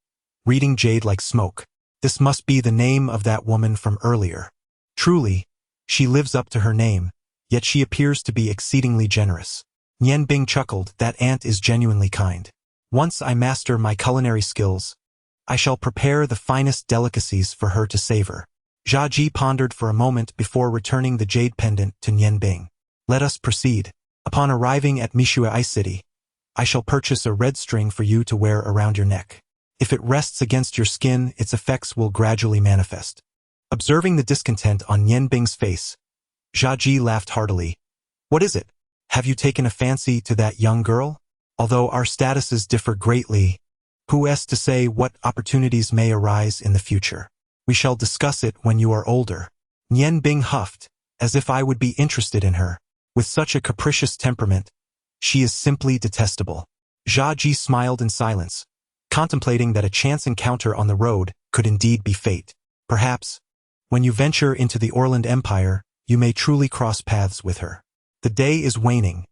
reading jade like smoke. This must be the name of that woman from earlier. Truly, she lives up to her name, yet she appears to be exceedingly generous. Nian Bing chuckled, that aunt is genuinely kind. Once I master my culinary skills, I shall prepare the finest delicacies for her to savor. Jia Ji pondered for a moment before returning the jade pendant to Nian Bing. Let us proceed. Upon arriving at Mishue Ice City, I shall purchase a red string for you to wear around your neck. If it rests against your skin, its effects will gradually manifest. Observing the discontent on Nian Bing's face, Jia Ji laughed heartily. What is it? Have you taken a fancy to that young girl? Although our statuses differ greatly, who is to say what opportunities may arise in the future? We shall discuss it when you are older. Nian Bing huffed, as if I would be interested in her. With such a capricious temperament, she is simply detestable. Jia Ji smiled in silence, contemplating that a chance encounter on the road could indeed be fate. Perhaps, when you venture into the Orland Empire, you may truly cross paths with her. The day is waning.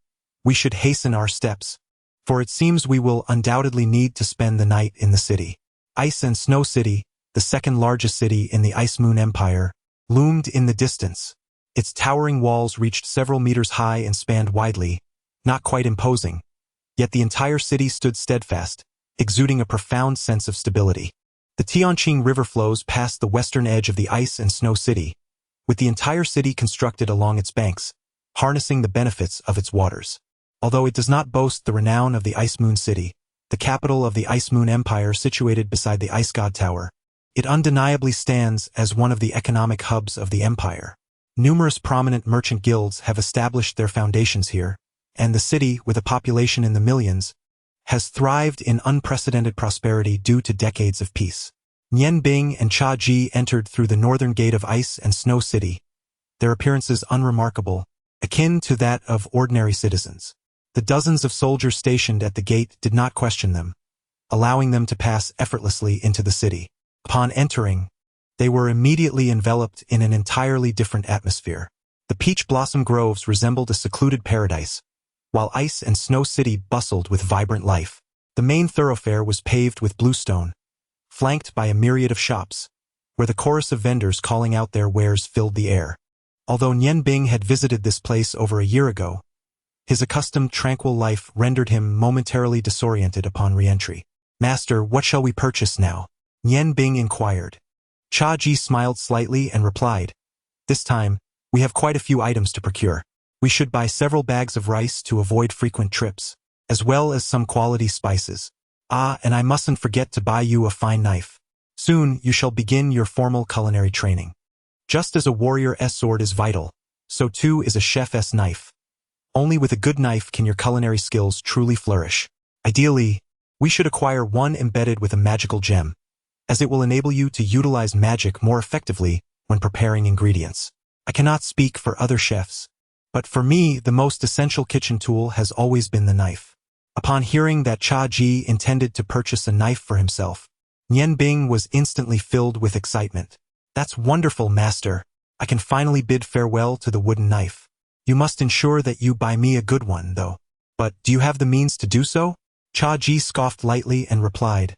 We should hasten our steps, for it seems we will undoubtedly need to spend the night in the city. Ice and Snow City, the second largest city in the Ice Moon Empire, loomed in the distance. Its towering walls reached several meters high and spanned widely, not quite imposing, yet the entire city stood steadfast, exuding a profound sense of stability. The Tianqing River flows past the western edge of the Ice and Snow City, with the entire city constructed along its banks, harnessing the benefits of its waters. Although it does not boast the renown of the Ice Moon City, the capital of the Ice Moon Empire situated beside the Ice God Tower, it undeniably stands as one of the economic hubs of the empire. Numerous prominent merchant guilds have established their foundations here, and the city, with a population in the millions, has thrived in unprecedented prosperity due to decades of peace. Nian Bing and Jia Ji entered through the northern gate of Ice and Snow City, their appearances unremarkable, akin to that of ordinary citizens. The dozens of soldiers stationed at the gate did not question them, allowing them to pass effortlessly into the city. Upon entering, they were immediately enveloped in an entirely different atmosphere. The peach blossom groves resembled a secluded paradise, while Ice and Snow City bustled with vibrant life. The main thoroughfare was paved with bluestone, flanked by a myriad of shops, where the chorus of vendors calling out their wares filled the air. Although Nian Bing had visited this place over a year ago, his accustomed tranquil life rendered him momentarily disoriented upon re-entry. Master, what shall we purchase now? Nian Bing inquired. Jia Ji smiled slightly and replied, this time, we have quite a few items to procure. We should buy several bags of rice to avoid frequent trips, as well as some quality spices. Ah, and I mustn't forget to buy you a fine knife. Soon you shall begin your formal culinary training. Just as a warrior's sword is vital, so too is a chef's knife. Only with a good knife can your culinary skills truly flourish. Ideally, we should acquire one embedded with a magical gem, as it will enable you to utilize magic more effectively when preparing ingredients. I cannot speak for other chefs, but for me, the most essential kitchen tool has always been the knife. Upon hearing that Jia Ji intended to purchase a knife for himself, Nian Bing was instantly filled with excitement. That's wonderful, master. I can finally bid farewell to the wooden knife. You must ensure that you buy me a good one, though. But do you have the means to do so? Jia Ji scoffed lightly and replied,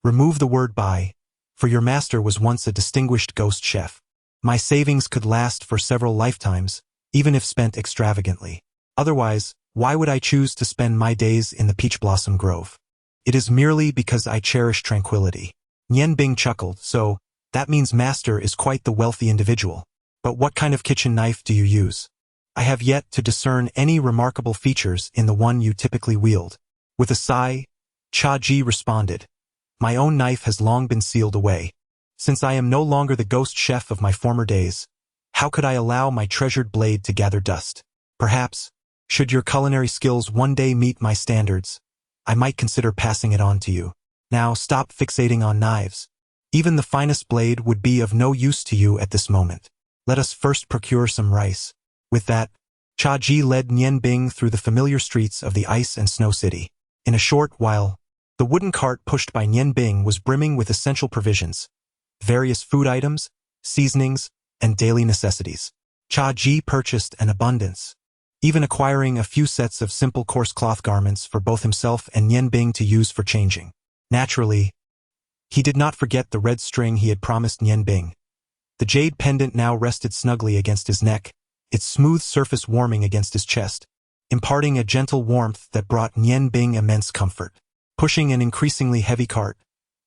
remove the word buy, for your master was once a distinguished ghost chef. My savings could last for several lifetimes, even if spent extravagantly. Otherwise, why would I choose to spend my days in the Peach Blossom Grove? It is merely because I cherish tranquility. Nian Bing chuckled, so, that means master is quite the wealthy individual. But what kind of kitchen knife do you use? I have yet to discern any remarkable features in the one you typically wield. With a sigh, Jia Ji responded, my own knife has long been sealed away. Since I am no longer the ghost chef of my former days, how could I allow my treasured blade to gather dust? Perhaps, Should your culinary skills one day meet my standards, I might consider passing it on to you. Now stop fixating on knives. Even the finest blade would be of no use to you at this moment. Let us first procure some rice. With that, Cha-Ji led Nian Bing through the familiar streets of the ice and snow city. In a short while, the wooden cart pushed by Nian Bing was brimming with essential provisions, various food items, seasonings, and daily necessities. Cha-Ji purchased an abundance, even acquiring a few sets of simple coarse cloth garments for both himself and Nian Bing to use for changing. Naturally, he did not forget the red string he had promised Nian Bing. The jade pendant now rested snugly against his neck, its smooth surface warming against his chest, imparting a gentle warmth that brought Nian Bing immense comfort. Pushing an increasingly heavy cart,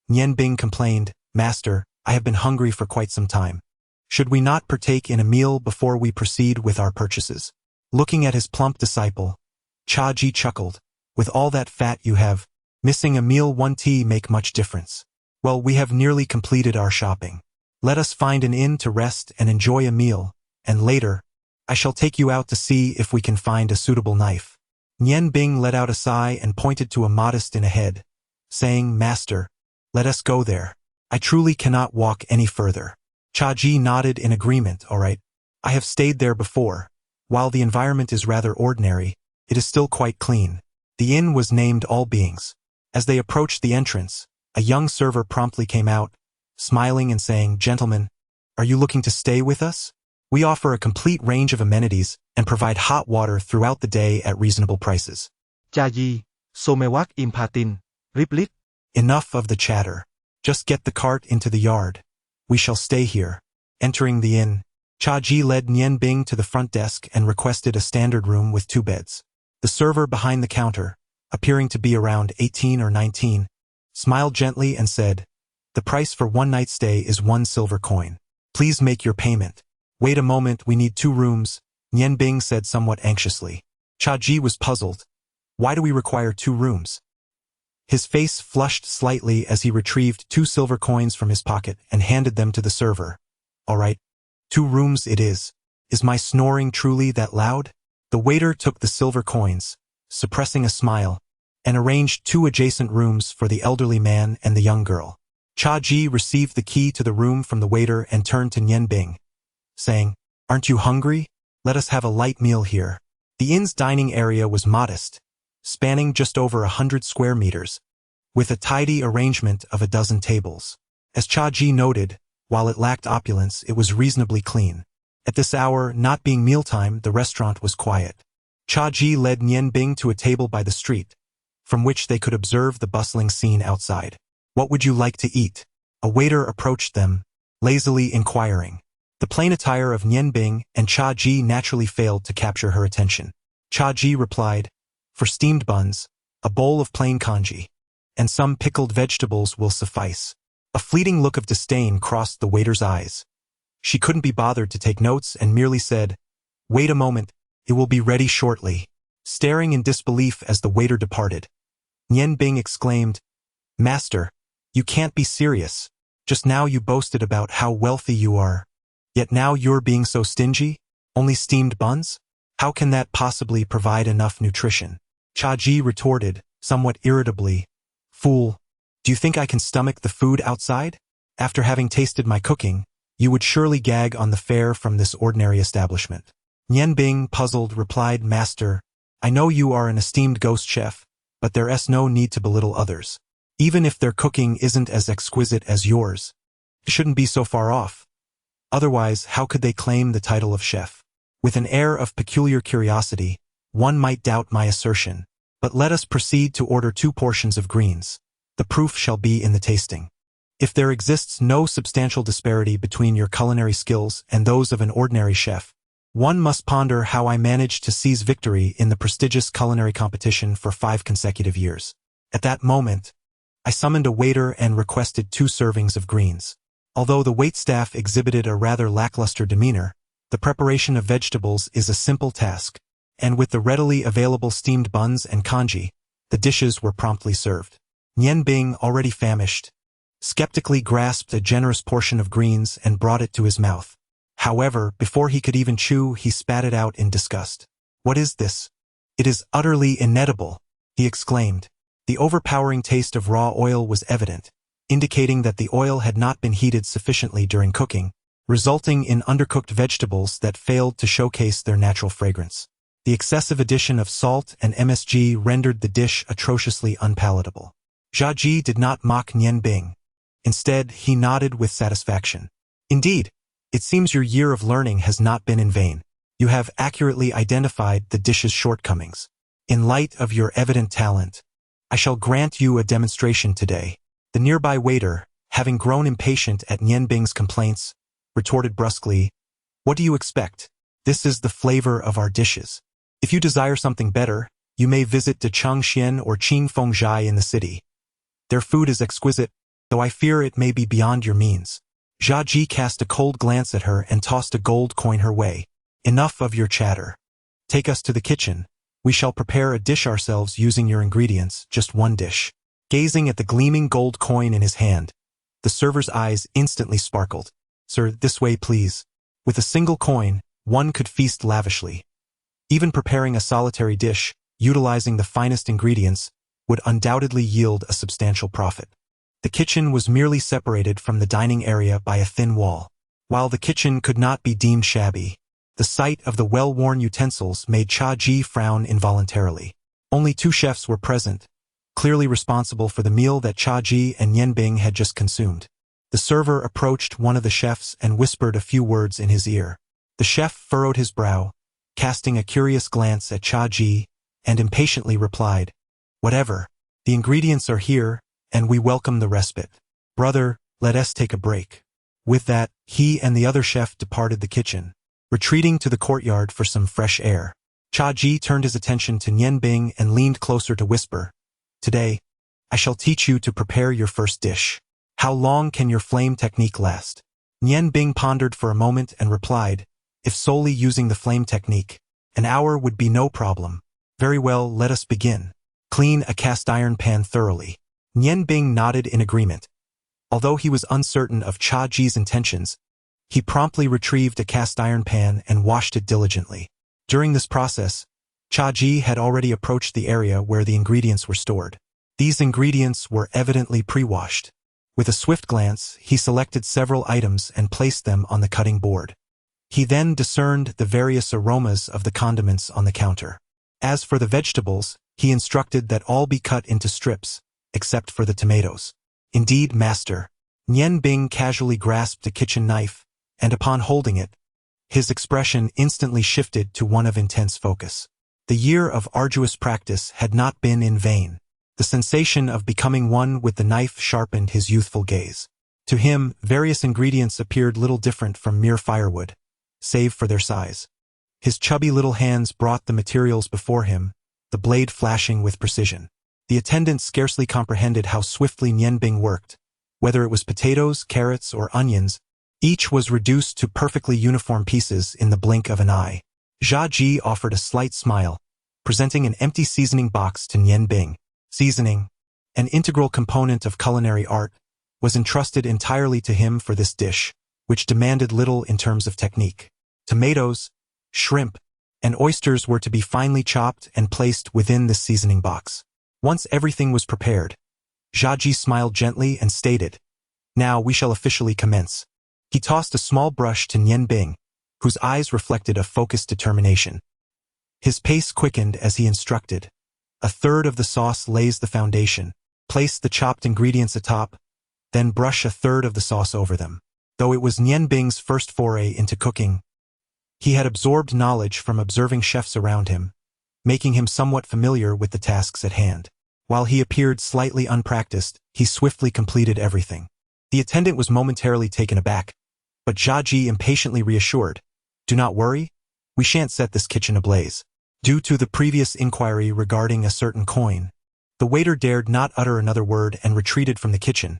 Nian Bing complained, "Master, I have been hungry for quite some time. Should we not partake in a meal before we proceed with our purchases?" Looking at his plump disciple, Cha-Ji chuckled, "With all that fat you have, missing a meal won't tea make much difference. Well, we have nearly completed our shopping. Let us find an inn to rest and enjoy a meal, and later, I shall take you out to see if we can find a suitable knife." Nian Bing let out a sigh and pointed to a modest inn ahead, saying, "Master, let us go there. I truly cannot walk any further." Cha-Ji nodded in agreement. "All right. I have stayed there before. While the environment is rather ordinary, it is still quite clean." The inn was named All Beings. As they approached the entrance, a young server promptly came out, smiling and saying, "Gentlemen, are you looking to stay with us? We offer a complete range of amenities and provide hot water throughout the day at reasonable prices." Cha-Ji, Somewak Impatin, Riplit. Enough of the chatter. Just get the cart into the yard. We shall stay here. Entering the inn, Cha-Ji led Nian Bing to the front desk and requested a standard room with 2 beds. The server behind the counter, appearing to be around 18 or 19, smiled gently and said, "The price for 1 night stay is 1 silver coin. Please make your payment." "Wait a moment, we need 2 rooms," Nian Bing said somewhat anxiously. Cha-Ji was puzzled. "Why do we require 2 rooms?" His face flushed slightly as he retrieved 2 silver coins from his pocket and handed them to the server. "All right, 2 rooms it is. Is my snoring truly that loud?" The waiter took the silver coins, suppressing a smile, and arranged 2 adjacent rooms for the elderly man and the young girl. Cha-Ji received the key to the room from the waiter and turned to Nian Bing, saying, "Aren't you hungry? Let us have a light meal here." The inn's dining area was modest, spanning just over 100 square meters, with a tidy arrangement of a dozen tables. As Cha-Ji noted, while it lacked opulence, it was reasonably clean. At this hour, not being mealtime, the restaurant was quiet. Cha-Ji led Nian Bing to a table by the street, from which they could observe the bustling scene outside. "What would you like to eat?" A waiter approached them, lazily inquiring. The plain attire of Nian Bing and Cha-Ji naturally failed to capture her attention. Cha-Ji replied, "For steamed buns, a bowl of plain congee, and some pickled vegetables will suffice." A fleeting look of disdain crossed the waiter's eyes. She couldn't be bothered to take notes and merely said, "Wait a moment, it will be ready shortly." Staring in disbelief as the waiter departed, Nian Bing exclaimed, "Master, you can't be serious. Just now you boasted about how wealthy you are. Yet now you're being so stingy? Only steamed buns? How can that possibly provide enough nutrition?" Cha-Ji retorted, somewhat irritably, "Fool, do you think I can stomach the food outside? After having tasted my cooking, you would surely gag on the fare from this ordinary establishment." Nian Bing, puzzled, replied, "Master, I know you are an esteemed ghost chef, but there's no need to belittle others. Even if their cooking isn't as exquisite as yours, it shouldn't be so far off. Otherwise, how could they claim the title of chef?" With an air of peculiar curiosity, one might doubt my assertion, but let us proceed to order 2 portions of greens. The proof shall be in the tasting. If there exists no substantial disparity between your culinary skills and those of an ordinary chef, one must ponder how I managed to seize victory in the prestigious culinary competition for 5 consecutive years. At that moment, I summoned a waiter and requested 2 servings of greens. Although the waitstaff exhibited a rather lackluster demeanor, the preparation of vegetables is a simple task, and with the readily available steamed buns and congee, the dishes were promptly served. Nian Bing, already famished, skeptically grasped a generous portion of greens and brought it to his mouth. However, before he could even chew, he spat it out in disgust. "What is this? "It is utterly inedible," he exclaimed. The overpowering taste of raw oil was evident, indicating that the oil had not been heated sufficiently during cooking, resulting in undercooked vegetables that failed to showcase their natural fragrance. The excessive addition of salt and MSG rendered the dish atrociously unpalatable. Jia Ji did not mock Nian Bing. Instead, he nodded with satisfaction. "Indeed, it seems your year of learning has not been in vain. You have accurately identified the dish's shortcomings. In light of your evident talent, I shall grant you a demonstration today." The nearby waiter, having grown impatient at Nian Bing's complaints, retorted brusquely, "What do you expect? This is the flavor of our dishes. If you desire something better, you may visit De Changxian or Qingfengzhai in the city. Their food is exquisite, though I fear it may be beyond your means." Jia Ji cast a cold glance at her and tossed a gold coin her way. "Enough of your chatter. Take us to the kitchen. We shall prepare a dish ourselves using your ingredients, just one dish." Gazing at the gleaming gold coin in his hand, the server's eyes instantly sparkled. "Sir, this way, please." With a single coin, one could feast lavishly. Even preparing a solitary dish, utilizing the finest ingredients, would undoubtedly yield a substantial profit. The kitchen was merely separated from the dining area by a thin wall. While the kitchen could not be deemed shabby, the sight of the well-worn utensils made Jia Ji frown involuntarily. Only 2 chefs were present, clearly responsible for the meal that Jia Ji and Nian Bing had just consumed. The server approached one of the chefs and whispered a few words in his ear. The chef furrowed his brow, casting a curious glance at Jia Ji, and impatiently replied, "Whatever. The ingredients are here, and we welcome the respite. Brother, let us take a break." With that, he and the other chef departed the kitchen, retreating to the courtyard for some fresh air. Jia Ji turned his attention to Nian Bing and leaned closer to whisper, "Today, I shall teach you to prepare your first dish. How long can your flame technique last?" Nian Bing pondered for a moment and replied, "If solely using the flame technique, an hour would be no problem." "Very well, let us begin. Clean a cast iron pan thoroughly." Nian Bing nodded in agreement. Although he was uncertain of Jia Ji's intentions, he promptly retrieved a cast iron pan and washed it diligently. During this process, Jia Ji had already approached the area where the ingredients were stored. These ingredients were evidently pre-washed. With a swift glance, he selected several items and placed them on the cutting board. He then discerned the various aromas of the condiments on the counter. As for the vegetables, he instructed that all be cut into strips, except for the tomatoes. "Indeed, master." Nian Bing casually grasped a kitchen knife, and upon holding it, his expression instantly shifted to one of intense focus. The year of arduous practice had not been in vain. The sensation of becoming one with the knife sharpened his youthful gaze. To him, various ingredients appeared little different from mere firewood, save for their size. His chubby little hands brought the materials before him, the blade flashing with precision. The attendant scarcely comprehended how swiftly Nian Bing worked. Whether it was potatoes, carrots, or onions, each was reduced to perfectly uniform pieces in the blink of an eye. Jia Ji offered a slight smile, presenting an empty seasoning box to Nian Bing. Seasoning, an integral component of culinary art, was entrusted entirely to him for this dish, which demanded little in terms of technique. Tomatoes, shrimp, and oysters were to be finely chopped and placed within this seasoning box. Once everything was prepared, Jia Ji smiled gently and stated, "Now we shall officially commence." He tossed a small brush to Nian Bing, whose eyes reflected a focused determination. His pace quickened as he instructed. A third of the sauce lays the foundation. Place the chopped ingredients atop, then brush a third of the sauce over them. Though it was Nian Bing's first foray into cooking, he had absorbed knowledge from observing chefs around him, making him somewhat familiar with the tasks at hand. While he appeared slightly unpracticed, he swiftly completed everything. The attendant was momentarily taken aback, but Jia Ji impatiently reassured, "Do not worry, we shan't set this kitchen ablaze." Due to the previous inquiry regarding a certain coin, the waiter dared not utter another word and retreated from the kitchen,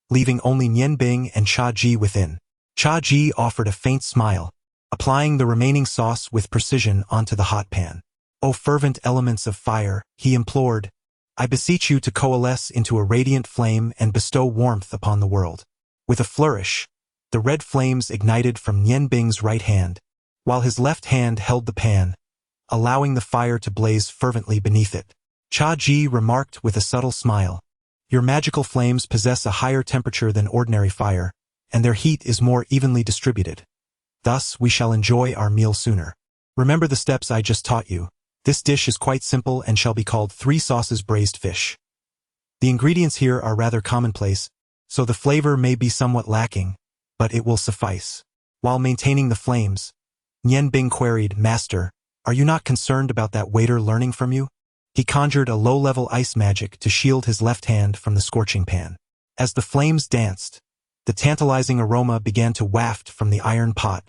leaving only Nian Bing and Jia Ji within. Jia Ji offered a faint smile, applying the remaining sauce with precision onto the hot pan. "O fervent elements of fire," he implored, "I beseech you to coalesce into a radiant flame and bestow warmth upon the world." With a flourish, the red flames ignited from Nian Bing's right hand, while his left hand held the pan, allowing the fire to blaze fervently beneath it. Cha Ji remarked with a subtle smile. Your magical flames possess a higher temperature than ordinary fire, and their heat is more evenly distributed. Thus, we shall enjoy our meal sooner. Remember the steps I just taught you. This dish is quite simple and shall be called 3 sauces braised fish. The ingredients here are rather commonplace, so the flavor may be somewhat lacking, but it will suffice. While maintaining the flames, Nian Bing queried, Master, are you not concerned about that waiter learning from you? He conjured a low-level ice magic to shield his left hand from the scorching pan. As the flames danced, the tantalizing aroma began to waft from the iron pot,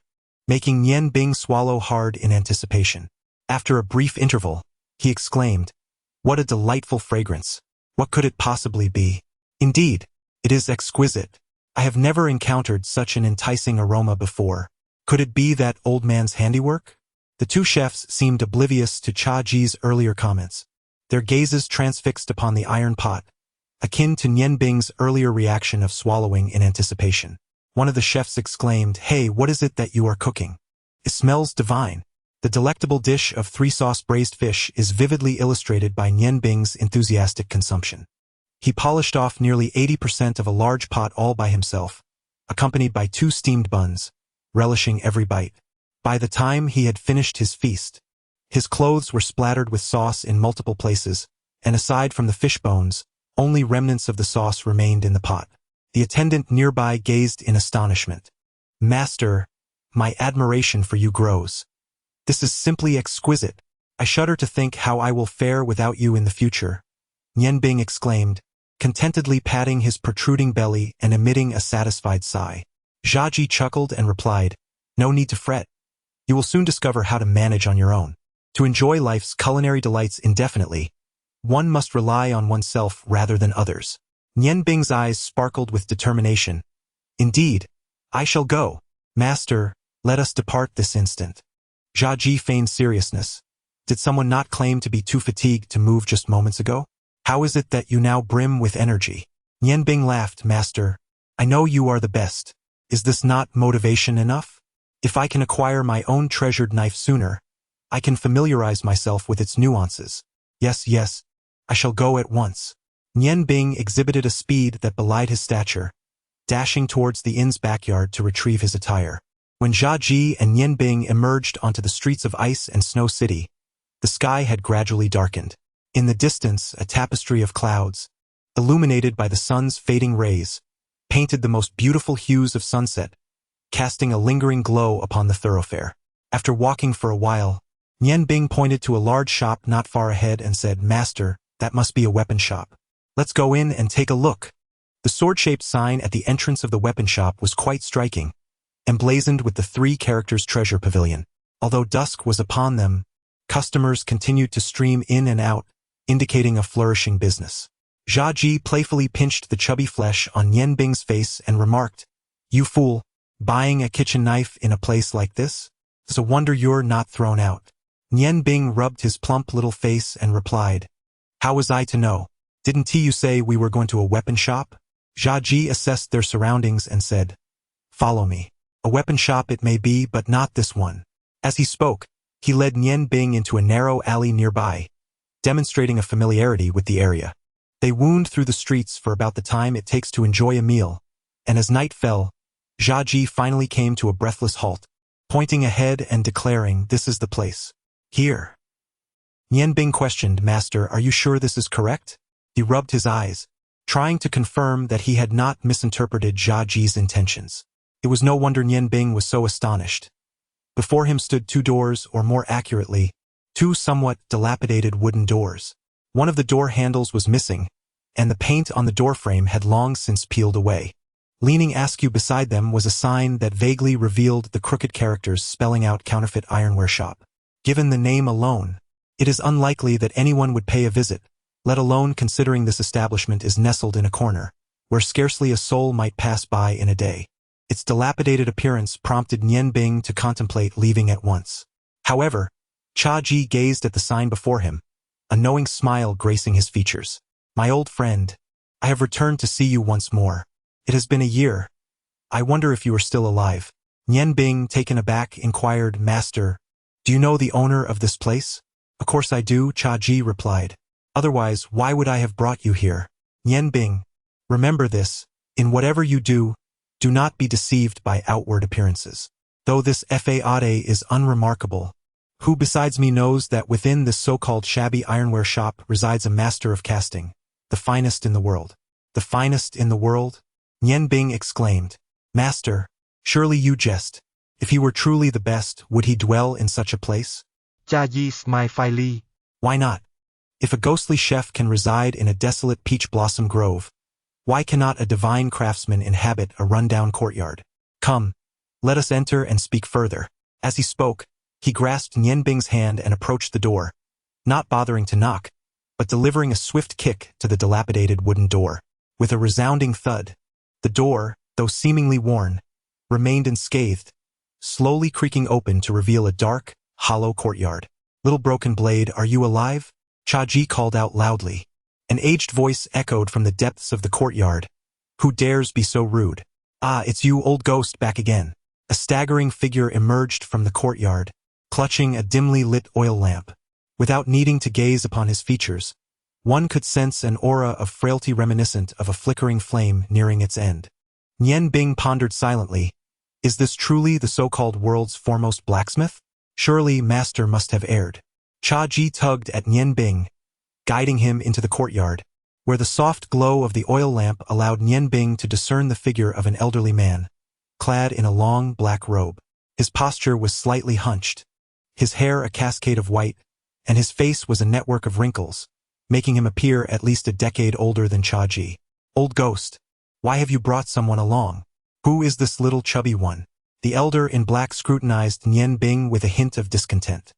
making Nian Bing swallow hard in anticipation. After a brief interval, he exclaimed, What a delightful fragrance! What could it possibly be? Indeed, it is exquisite. I have never encountered such an enticing aroma before. Could it be that old man's handiwork? The 2 chefs seemed oblivious to Cha Ji's earlier comments, their gazes transfixed upon the iron pot, akin to Nian Bing's earlier reaction of swallowing in anticipation. One of the chefs exclaimed, Hey, what is it that you are cooking? It smells divine. The delectable dish of 3-sauce braised fish is vividly illustrated by Nian Bing's enthusiastic consumption. He polished off nearly 80% of a large pot all by himself, accompanied by 2 steamed buns, relishing every bite. By the time he had finished his feast, his clothes were splattered with sauce in multiple places, and aside from the fish bones, only remnants of the sauce remained in the pot. The attendant nearby gazed in astonishment. Master, my admiration for you grows. This is simply exquisite. I shudder to think how I will fare without you in the future. Nian Bing exclaimed, contentedly patting his protruding belly and emitting a satisfied sigh. Jia Ji chuckled and replied, No need to fret. You will soon discover how to manage on your own. To enjoy life's culinary delights indefinitely, one must rely on oneself rather than others. Nian Bing's eyes sparkled with determination. Indeed, I shall go. Master, let us depart this instant. Jia Ji feigned seriousness. Did someone not claim to be too fatigued to move just moments ago? How is it that you now brim with energy? Nian Bing laughed, Master. I know you are the best. Is this not motivation enough? If I can acquire my own treasured knife sooner, I can familiarize myself with its nuances. Yes, I shall go at once. Nian Bing exhibited a speed that belied his stature, dashing towards the inn's backyard to retrieve his attire. When Jia Ji and Nian Bing emerged onto the streets of Ice and Snow City, the sky had gradually darkened. In the distance, a tapestry of clouds, illuminated by the sun's fading rays, painted the most beautiful hues of sunset, casting a lingering glow upon the thoroughfare. After walking for a while, Nian Bing pointed to a large shop not far ahead and said, Master, that must be a weapon shop. Let's go in and take a look. The sword-shaped sign at the entrance of the weapon shop was quite striking, emblazoned with the 3 characters Treasure Pavilion. Although dusk was upon them, customers continued to stream in and out, indicating a flourishing business. Jia Ji playfully pinched the chubby flesh on Nian Bing's face and remarked, You fool, buying a kitchen knife in a place like this? It's a wonder you're not thrown out. Nian Bing rubbed his plump little face and replied, How was I to know? Didn't you say we were going to a weapon shop? Jia Ji assessed their surroundings and said, Follow me. A weapon shop it may be, but not this one. As he spoke, he led Nian Bing into a narrow alley nearby, demonstrating a familiarity with the area. They wound through the streets for about the time it takes to enjoy a meal, and as night fell, Jia Ji finally came to a breathless halt, pointing ahead and declaring, This is the place. Here. Nian Bing questioned, Master, are you sure this is correct? He rubbed his eyes, trying to confirm that he had not misinterpreted Jia Ji's intentions. It was no wonder Nian Bing was so astonished. Before him stood 2 doors, or more accurately, 2 somewhat dilapidated wooden doors. One of the door handles was missing, and the paint on the doorframe had long since peeled away. Leaning askew beside them was a sign that vaguely revealed the crooked characters spelling out counterfeit ironware shop. Given the name alone, it is unlikely that anyone would pay a visit, let alone considering this establishment is nestled in a corner, where scarcely a soul might pass by in a day. Its dilapidated appearance prompted Nian Bing to contemplate leaving at once. However, Cha Ji gazed at the sign before him, a knowing smile gracing his features. My old friend, I have returned to see you once more. It has been a year. I wonder if you are still alive. Nian Bing, taken aback, inquired, Master, Do you know the owner of this place? Of course I do, Cha Ji replied. Otherwise, why would I have brought you here? Nian Bing, remember this, in whatever you do not be deceived by outward appearances. Though this fade is unremarkable, who besides me knows that within this so-called shabby ironware shop resides a master of casting, the finest in the world. The finest in the world? Nian Bing exclaimed. Master, surely you jest. If he were truly the best, would he dwell in such a place? Cha Yi smiled slyly. Why not? If a ghostly chef can reside in a desolate peach blossom grove, why cannot a divine craftsman inhabit a rundown courtyard? Come, let us enter and speak further. As he spoke, he grasped Nian Bing's hand and approached the door, not bothering to knock, but delivering a swift kick to the dilapidated wooden door. With a resounding thud, the door, though seemingly worn, remained unscathed, slowly creaking open to reveal a dark, hollow courtyard. Little broken blade, are you alive? Cha Ji called out loudly. An aged voice echoed from the depths of the courtyard. Who dares be so rude? Ah, it's you, old ghost, back again. A staggering figure emerged from the courtyard, clutching a dimly lit oil lamp. Without needing to gaze upon his features, one could sense an aura of frailty reminiscent of a flickering flame nearing its end. Nian Bing pondered silently. Is this truly the so-called world's foremost blacksmith? Surely master must have erred. Cha Ji tugged at Nian Bing, guiding him into the courtyard, where the soft glow of the oil lamp allowed Nian Bing to discern the figure of an elderly man, clad in a long black robe. His posture was slightly hunched, his hair a cascade of white, and his face was a network of wrinkles, making him appear at least a decade older than Cha Ji. Old ghost, why have you brought someone along? Who is this little chubby one? The elder in black scrutinized Nian Bing with a hint of discontent.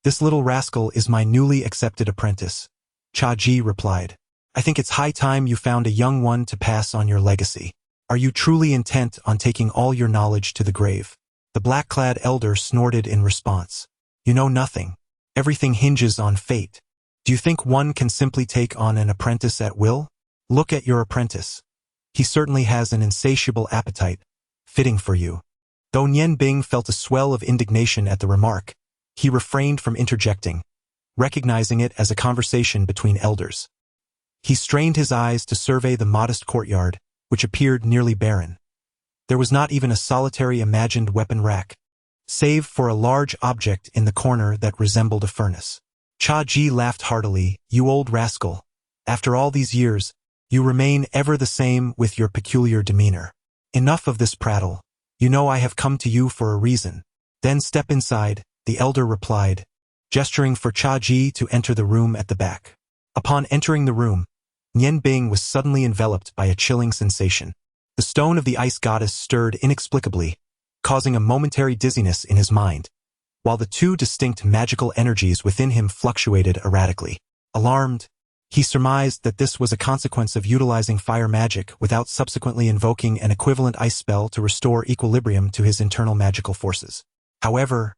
This little rascal is my newly accepted apprentice, Cha Ji replied. I think it's high time you found a young one to pass on your legacy. Are you truly intent on taking all your knowledge to the grave? The black-clad elder snorted in response. You know nothing. Everything hinges on fate. Do you think one can simply take on an apprentice at will? Look at your apprentice. He certainly has an insatiable appetite, fitting for you. Though Nian Bing felt a swell of indignation at the remark, he refrained from interjecting, recognizing it as a conversation between elders. He strained his eyes to survey the modest courtyard, which appeared nearly barren. There was not even a solitary imagined weapon rack, save for a large object in the corner that resembled a furnace. Cha Ji laughed heartily. You old rascal. After all these years, you remain ever the same with your peculiar demeanor. Enough of this prattle. You know I have come to you for a reason. Then step inside, the elder replied, gesturing for Cha Ji to enter the room at the back. Upon entering the room, Nian Bing was suddenly enveloped by a chilling sensation. The stone of the ice goddess stirred inexplicably, causing a momentary dizziness in his mind, while the two distinct magical energies within him fluctuated erratically. Alarmed, he surmised that this was a consequence of utilizing fire magic without subsequently invoking an equivalent ice spell to restore equilibrium to his internal magical forces. However,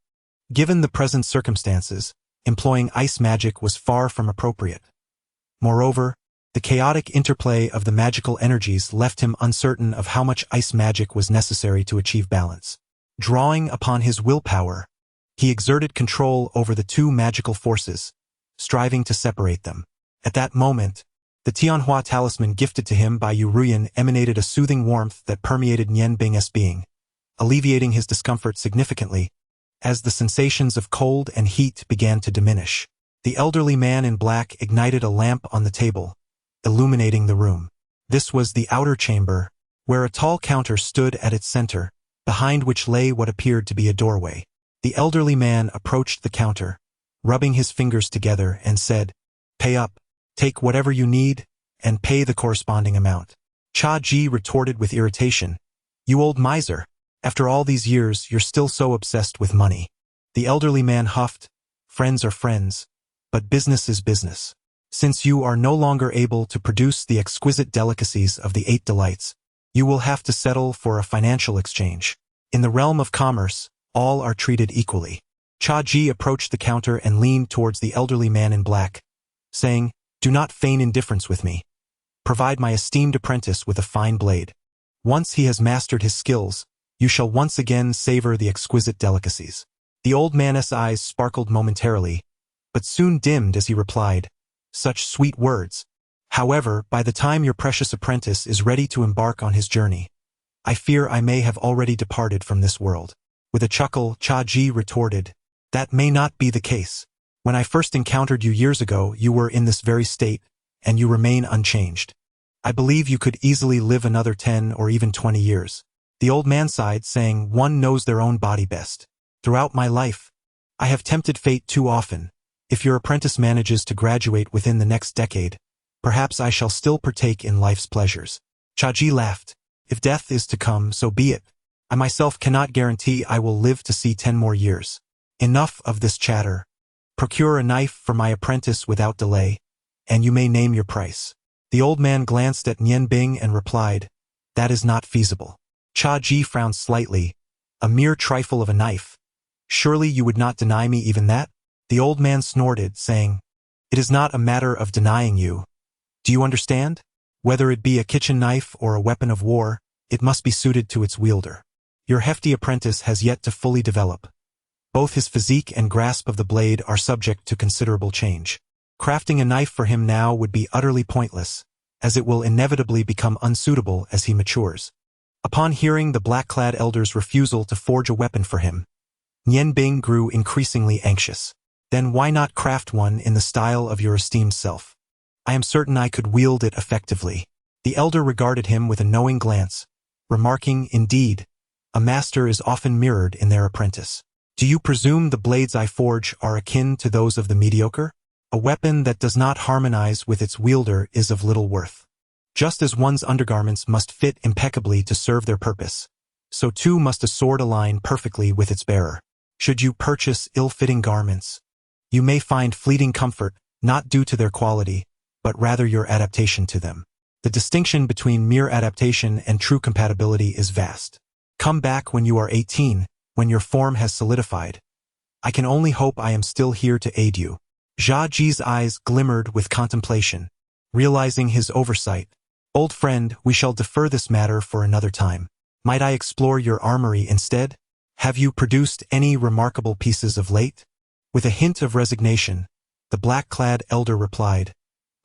given the present circumstances, employing ice magic was far from appropriate. Moreover, the chaotic interplay of the magical energies left him uncertain of how much ice magic was necessary to achieve balance. Drawing upon his willpower, he exerted control over the two magical forces, striving to separate them. At that moment, the Tianhua talisman gifted to him by Yu Ruyan emanated a soothing warmth that permeated Nian Bing's being, alleviating his discomfort significantly, as the sensations of cold and heat began to diminish. The elderly man in black ignited a lamp on the table, illuminating the room. This was the outer chamber, where a tall counter stood at its center, behind which lay what appeared to be a doorway. The elderly man approached the counter, rubbing his fingers together, and said, "Pay up. Take whatever you need, and pay the corresponding amount." Cha Ji retorted with irritation, "You old miser. After all these years, you're still so obsessed with money." The elderly man huffed, "Friends are friends, but business is business. Since you are no longer able to produce the exquisite delicacies of the 8 delights, you will have to settle for a financial exchange. In the realm of commerce, all are treated equally." Cha Ji approached the counter and leaned towards the elderly man in black, saying, "Do not feign indifference with me. Provide my esteemed apprentice with a fine blade. Once he has mastered his skills, you shall once again savor the exquisite delicacies." The old man's eyes sparkled momentarily, but soon dimmed as he replied, "Such sweet words. However, by the time your precious apprentice is ready to embark on his journey, I fear I may have already departed from this world." With a chuckle, Cha-Ji retorted, "That may not be the case. When I first encountered you years ago, you were in this very state, and you remain unchanged. I believe you could easily live another 10 or even 20 years. The old man sighed, saying, "One knows their own body best. Throughout my life, I have tempted fate too often. If your apprentice manages to graduate within the next decade, perhaps I shall still partake in life's pleasures." Cha-Ji laughed. "If death is to come, so be it. I myself cannot guarantee I will live to see 10 more years. Enough of this chatter. Procure a knife for my apprentice without delay, and you may name your price." The old man glanced at Nian Bing and replied, "That is not feasible." Cha-Ji frowned slightly. "A mere trifle of a knife. Surely you would not deny me even that?" The old man snorted, saying, "It is not a matter of denying you. Do you understand? Whether it be a kitchen knife or a weapon of war, it must be suited to its wielder. Your hefty apprentice has yet to fully develop. Both his physique and grasp of the blade are subject to considerable change. Crafting a knife for him now would be utterly pointless, as it will inevitably become unsuitable as he matures." Upon hearing the black-clad elder's refusal to forge a weapon for him, Nian Bing grew increasingly anxious. "Then why not craft one in the style of your esteemed self? I am certain I could wield it effectively." The elder regarded him with a knowing glance, remarking, "Indeed, a master is often mirrored in their apprentice. Do you presume the blades I forge are akin to those of the mediocre? A weapon that does not harmonize with its wielder is of little worth. Just as one's undergarments must fit impeccably to serve their purpose, so too must a sword align perfectly with its bearer. Should you purchase ill-fitting garments, you may find fleeting comfort, not due to their quality, but rather your adaptation to them. The distinction between mere adaptation and true compatibility is vast. Come back when you are 18, when your form has solidified. I can only hope I am still here to aid you." Cha-Ji's eyes glimmered with contemplation. Realizing his oversight, "Old friend, we shall defer this matter for another time. Might I explore your armory instead? Have you produced any remarkable pieces of late?" With a hint of resignation, the black-clad elder replied,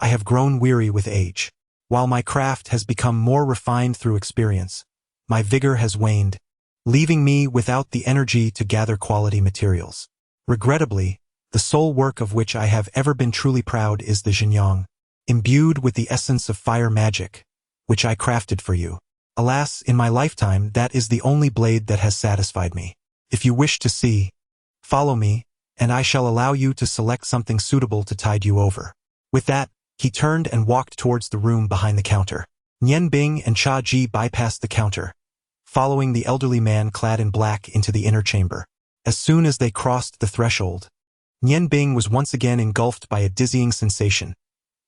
"I have grown weary with age. While my craft has become more refined through experience, my vigor has waned, leaving me without the energy to gather quality materials. Regrettably, the sole work of which I have ever been truly proud is the Jinyang, imbued with the essence of fire magic, which I crafted for you. Alas, in my lifetime that is the only blade that has satisfied me. If you wish to see, follow me, and I shall allow you to select something suitable to tide you over." With that, he turned and walked towards the room behind the counter. Nian Bing and Cha-Ji bypassed the counter, following the elderly man clad in black into the inner chamber. As soon as they crossed the threshold, Nian Bing was once again engulfed by a dizzying sensation.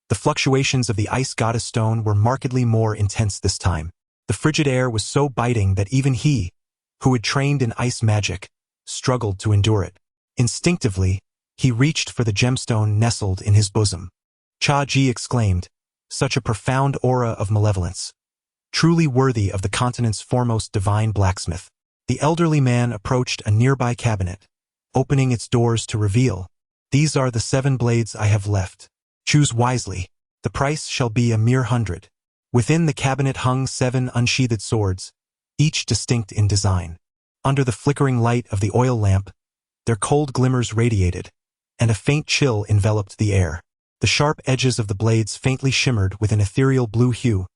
The fluctuations of the ice goddess stone were markedly more intense this time. The frigid air was so biting that even he, who had trained in ice magic, struggled to endure it. Instinctively, he reached for the gemstone nestled in his bosom. Cha-Ji exclaimed, "Such a profound aura of malevolence. Truly worthy of the continent's foremost divine blacksmith." The elderly man approached a nearby cabinet, opening its doors to reveal, "These are the 7 blades I have left. Choose wisely. The price shall be a mere 100. Within the cabinet hung 7 unsheathed swords, each distinct in design. Under the flickering light of the oil lamp, their cold glimmers radiated, and a faint chill enveloped the air. The sharp edges of the blades faintly shimmered with an ethereal blue hue,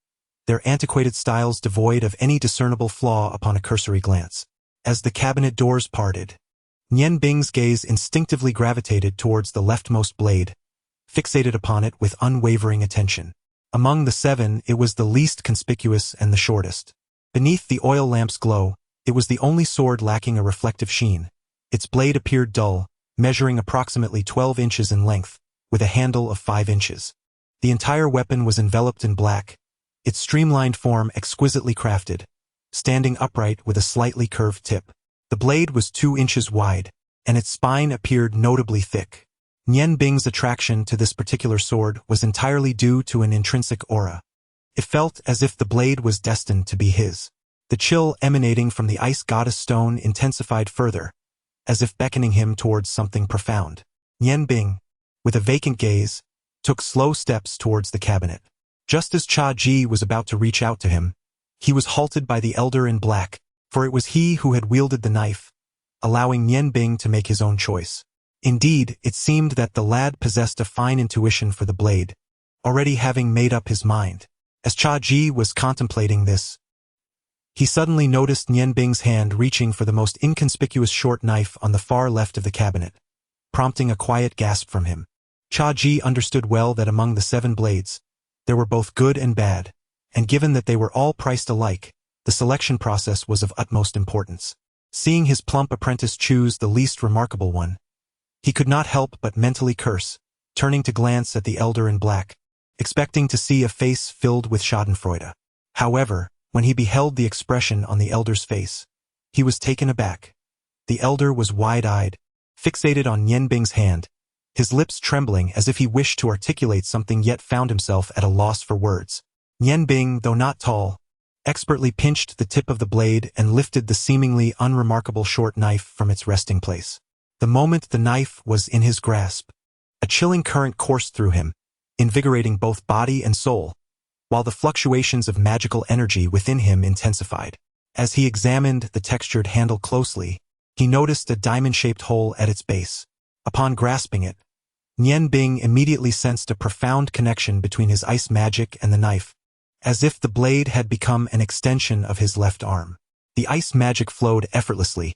their antiquated styles devoid of any discernible flaw upon a cursory glance. As the cabinet doors parted, Nian Bing's gaze instinctively gravitated towards the leftmost blade, fixated upon it with unwavering attention. Among the 7, it was the least conspicuous and the shortest. Beneath the oil lamp's glow, it was the only sword lacking a reflective sheen. Its blade appeared dull, measuring approximately 12 inches in length, with a handle of 5 inches. The entire weapon was enveloped in black, its streamlined form exquisitely crafted, standing upright with a slightly curved tip. The blade was 2 inches wide, and its spine appeared notably thick. Nian Bing's attraction to this particular sword was entirely due to an intrinsic aura. It felt as if the blade was destined to be his. The chill emanating from the ice goddess stone intensified further, as if beckoning him towards something profound. Nian Bing, with a vacant gaze, took slow steps towards the cabinet. Just as Cha Ji was about to reach out to him, he was halted by the elder in black, for it was he who had wielded the knife, allowing Nian Bing to make his own choice. Indeed, it seemed that the lad possessed a fine intuition for the blade, already having made up his mind. As Cha Ji was contemplating this, he suddenly noticed Nian Bing's hand reaching for the most inconspicuous short knife on the far left of the cabinet, prompting a quiet gasp from him. Cha Ji understood well that among the 7 blades, there were both good and bad, and given that they were all priced alike, the selection process was of utmost importance. Seeing his plump apprentice choose the least remarkable one, he could not help but mentally curse, turning to glance at the elder in black, expecting to see a face filled with schadenfreude. However, when he beheld the expression on the elder's face, he was taken aback. The elder was wide-eyed, fixated on Nian Bing's hand, his lips trembling as if he wished to articulate something yet found himself at a loss for words. Nian Bing, though not tall, expertly pinched the tip of the blade and lifted the seemingly unremarkable short knife from its resting place. The moment the knife was in his grasp, a chilling current coursed through him, invigorating both body and soul, while the fluctuations of magical energy within him intensified. As he examined the textured handle closely, he noticed a diamond-shaped hole at its base. Upon grasping it, Nian Bing immediately sensed a profound connection between his ice magic and the knife, as if the blade had become an extension of his left arm. The ice magic flowed effortlessly,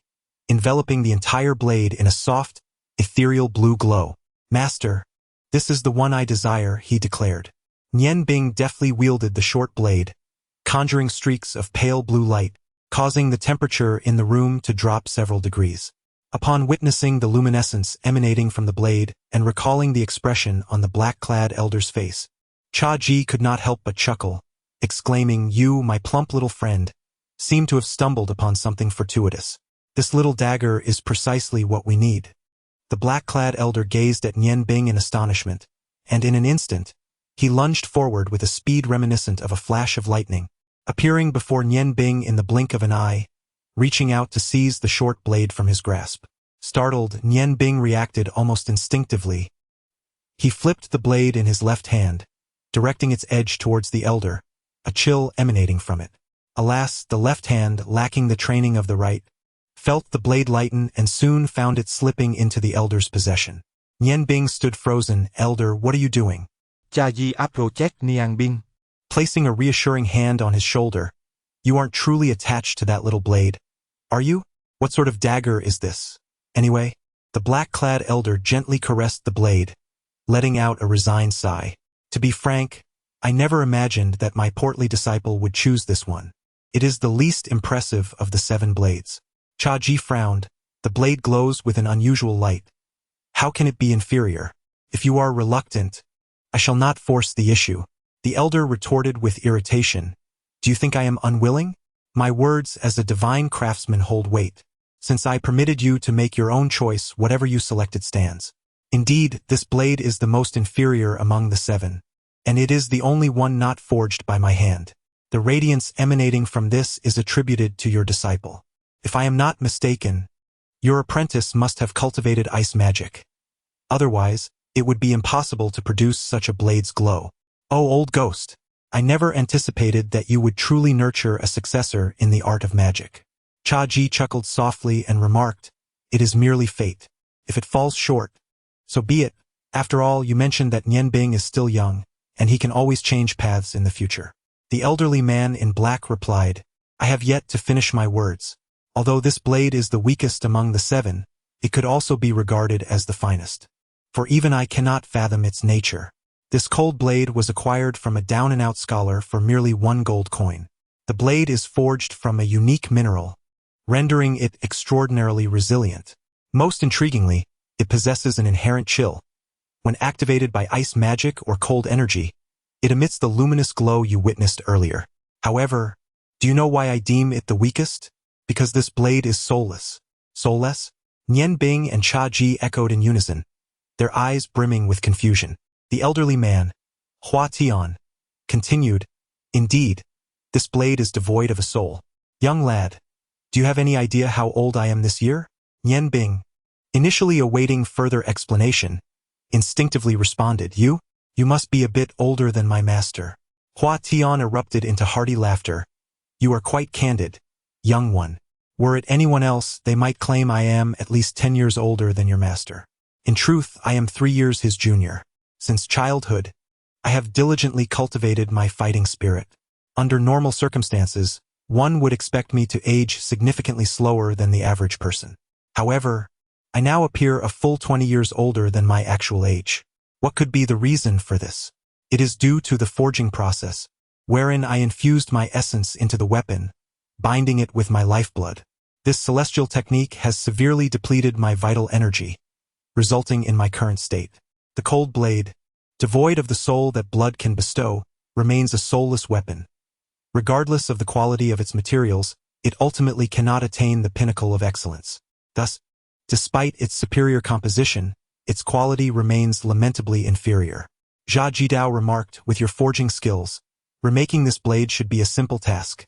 enveloping the entire blade in a soft, ethereal blue glow. "Master, this is the one I desire," he declared. Nian Bing deftly wielded the short blade, conjuring streaks of pale blue light, causing the temperature in the room to drop several degrees. Upon witnessing the luminescence emanating from the blade and recalling the expression on the black-clad elder's face, Cha Ji could not help but chuckle, exclaiming, "You, my plump little friend, seem to have stumbled upon something fortuitous. This little dagger is precisely what we need." The black-clad elder gazed at Nian Bing in astonishment, and in an instant, he lunged forward with a speed reminiscent of a flash of lightning, appearing before Nian Bing in the blink of an eye, reaching out to seize the short blade from his grasp. Startled, Nian Bing reacted almost instinctively. He flipped the blade in his left hand, directing its edge towards the elder, a chill emanating from it. Alas, the left hand, lacking the training of the right, felt the blade lighten and soon found it slipping into the elder's possession. Nian Bing stood frozen. "Elder, what are you doing?" Cha Ji approached Nian Bing, placing a reassuring hand on his shoulder. "You aren't truly attached to that little blade, are you? What sort of dagger is this, anyway?" The black-clad elder gently caressed the blade, letting out a resigned sigh. "To be frank, I never imagined that my portly disciple would choose this one. It is the least impressive of the 7 blades." Cha Ji frowned. "The blade glows with an unusual light. How can it be inferior? If you are reluctant, I shall not force the issue." The elder retorted with irritation. "Do you think I am unwilling? My words as a divine craftsman hold weight. Since I permitted you to make your own choice, whatever you selected stands. Indeed, this blade is the most inferior among the 7, and it is the only one not forged by my hand. The radiance emanating from this is attributed to your disciple. If I am not mistaken, your apprentice must have cultivated ice magic. Otherwise, it would be impossible to produce such a blade's glow. Oh, old ghost, I never anticipated that you would truly nurture a successor in the art of magic." Cha Ji chuckled softly and remarked, "It is merely fate. If it falls short, so be it. After all, you mentioned that Nian Bing is still young, and he can always change paths in the future." The elderly man in black replied, "I have yet to finish my words. Although this blade is the weakest among the 7, it could also be regarded as the finest. For even I cannot fathom its nature. This cold blade was acquired from a down-and-out scholar for merely 1 gold coin. The blade is forged from a unique mineral, rendering it extraordinarily resilient. Most intriguingly, it possesses an inherent chill. When activated by ice magic or cold energy, it emits the luminous glow you witnessed earlier. However, do you know why I deem it the weakest? Because this blade is soulless." "Soulless?" Nian Bing and Cha Ji echoed in unison, their eyes brimming with confusion. The elderly man, Hua Tian, continued, "Indeed, this blade is devoid of a soul. Young lad, do you have any idea how old I am this year?" Nian Bing, initially awaiting further explanation, instinctively responded, You must be a bit older than my master. Hua Tian erupted into hearty laughter. You are quite candid, young one. Were it anyone else, they might claim I am at least 10 years older than your master. In truth, I am 3 years his junior. Since childhood, I have diligently cultivated my fighting spirit. Under normal circumstances, one would expect me to age significantly slower than the average person. However, I now appear a full 20 years older than my actual age. What could be the reason for this? It is due to the forging process, wherein I infused my essence into the weapon, binding it with my lifeblood. This celestial technique has severely depleted my vital energy, resulting in my current state. The cold blade, devoid of the soul that blood can bestow, remains a soulless weapon. Regardless of the quality of its materials, it ultimately cannot attain the pinnacle of excellence. Thus, despite its superior composition, its quality remains lamentably inferior. Jia Jidao remarked, With your forging skills, remaking this blade should be a simple task.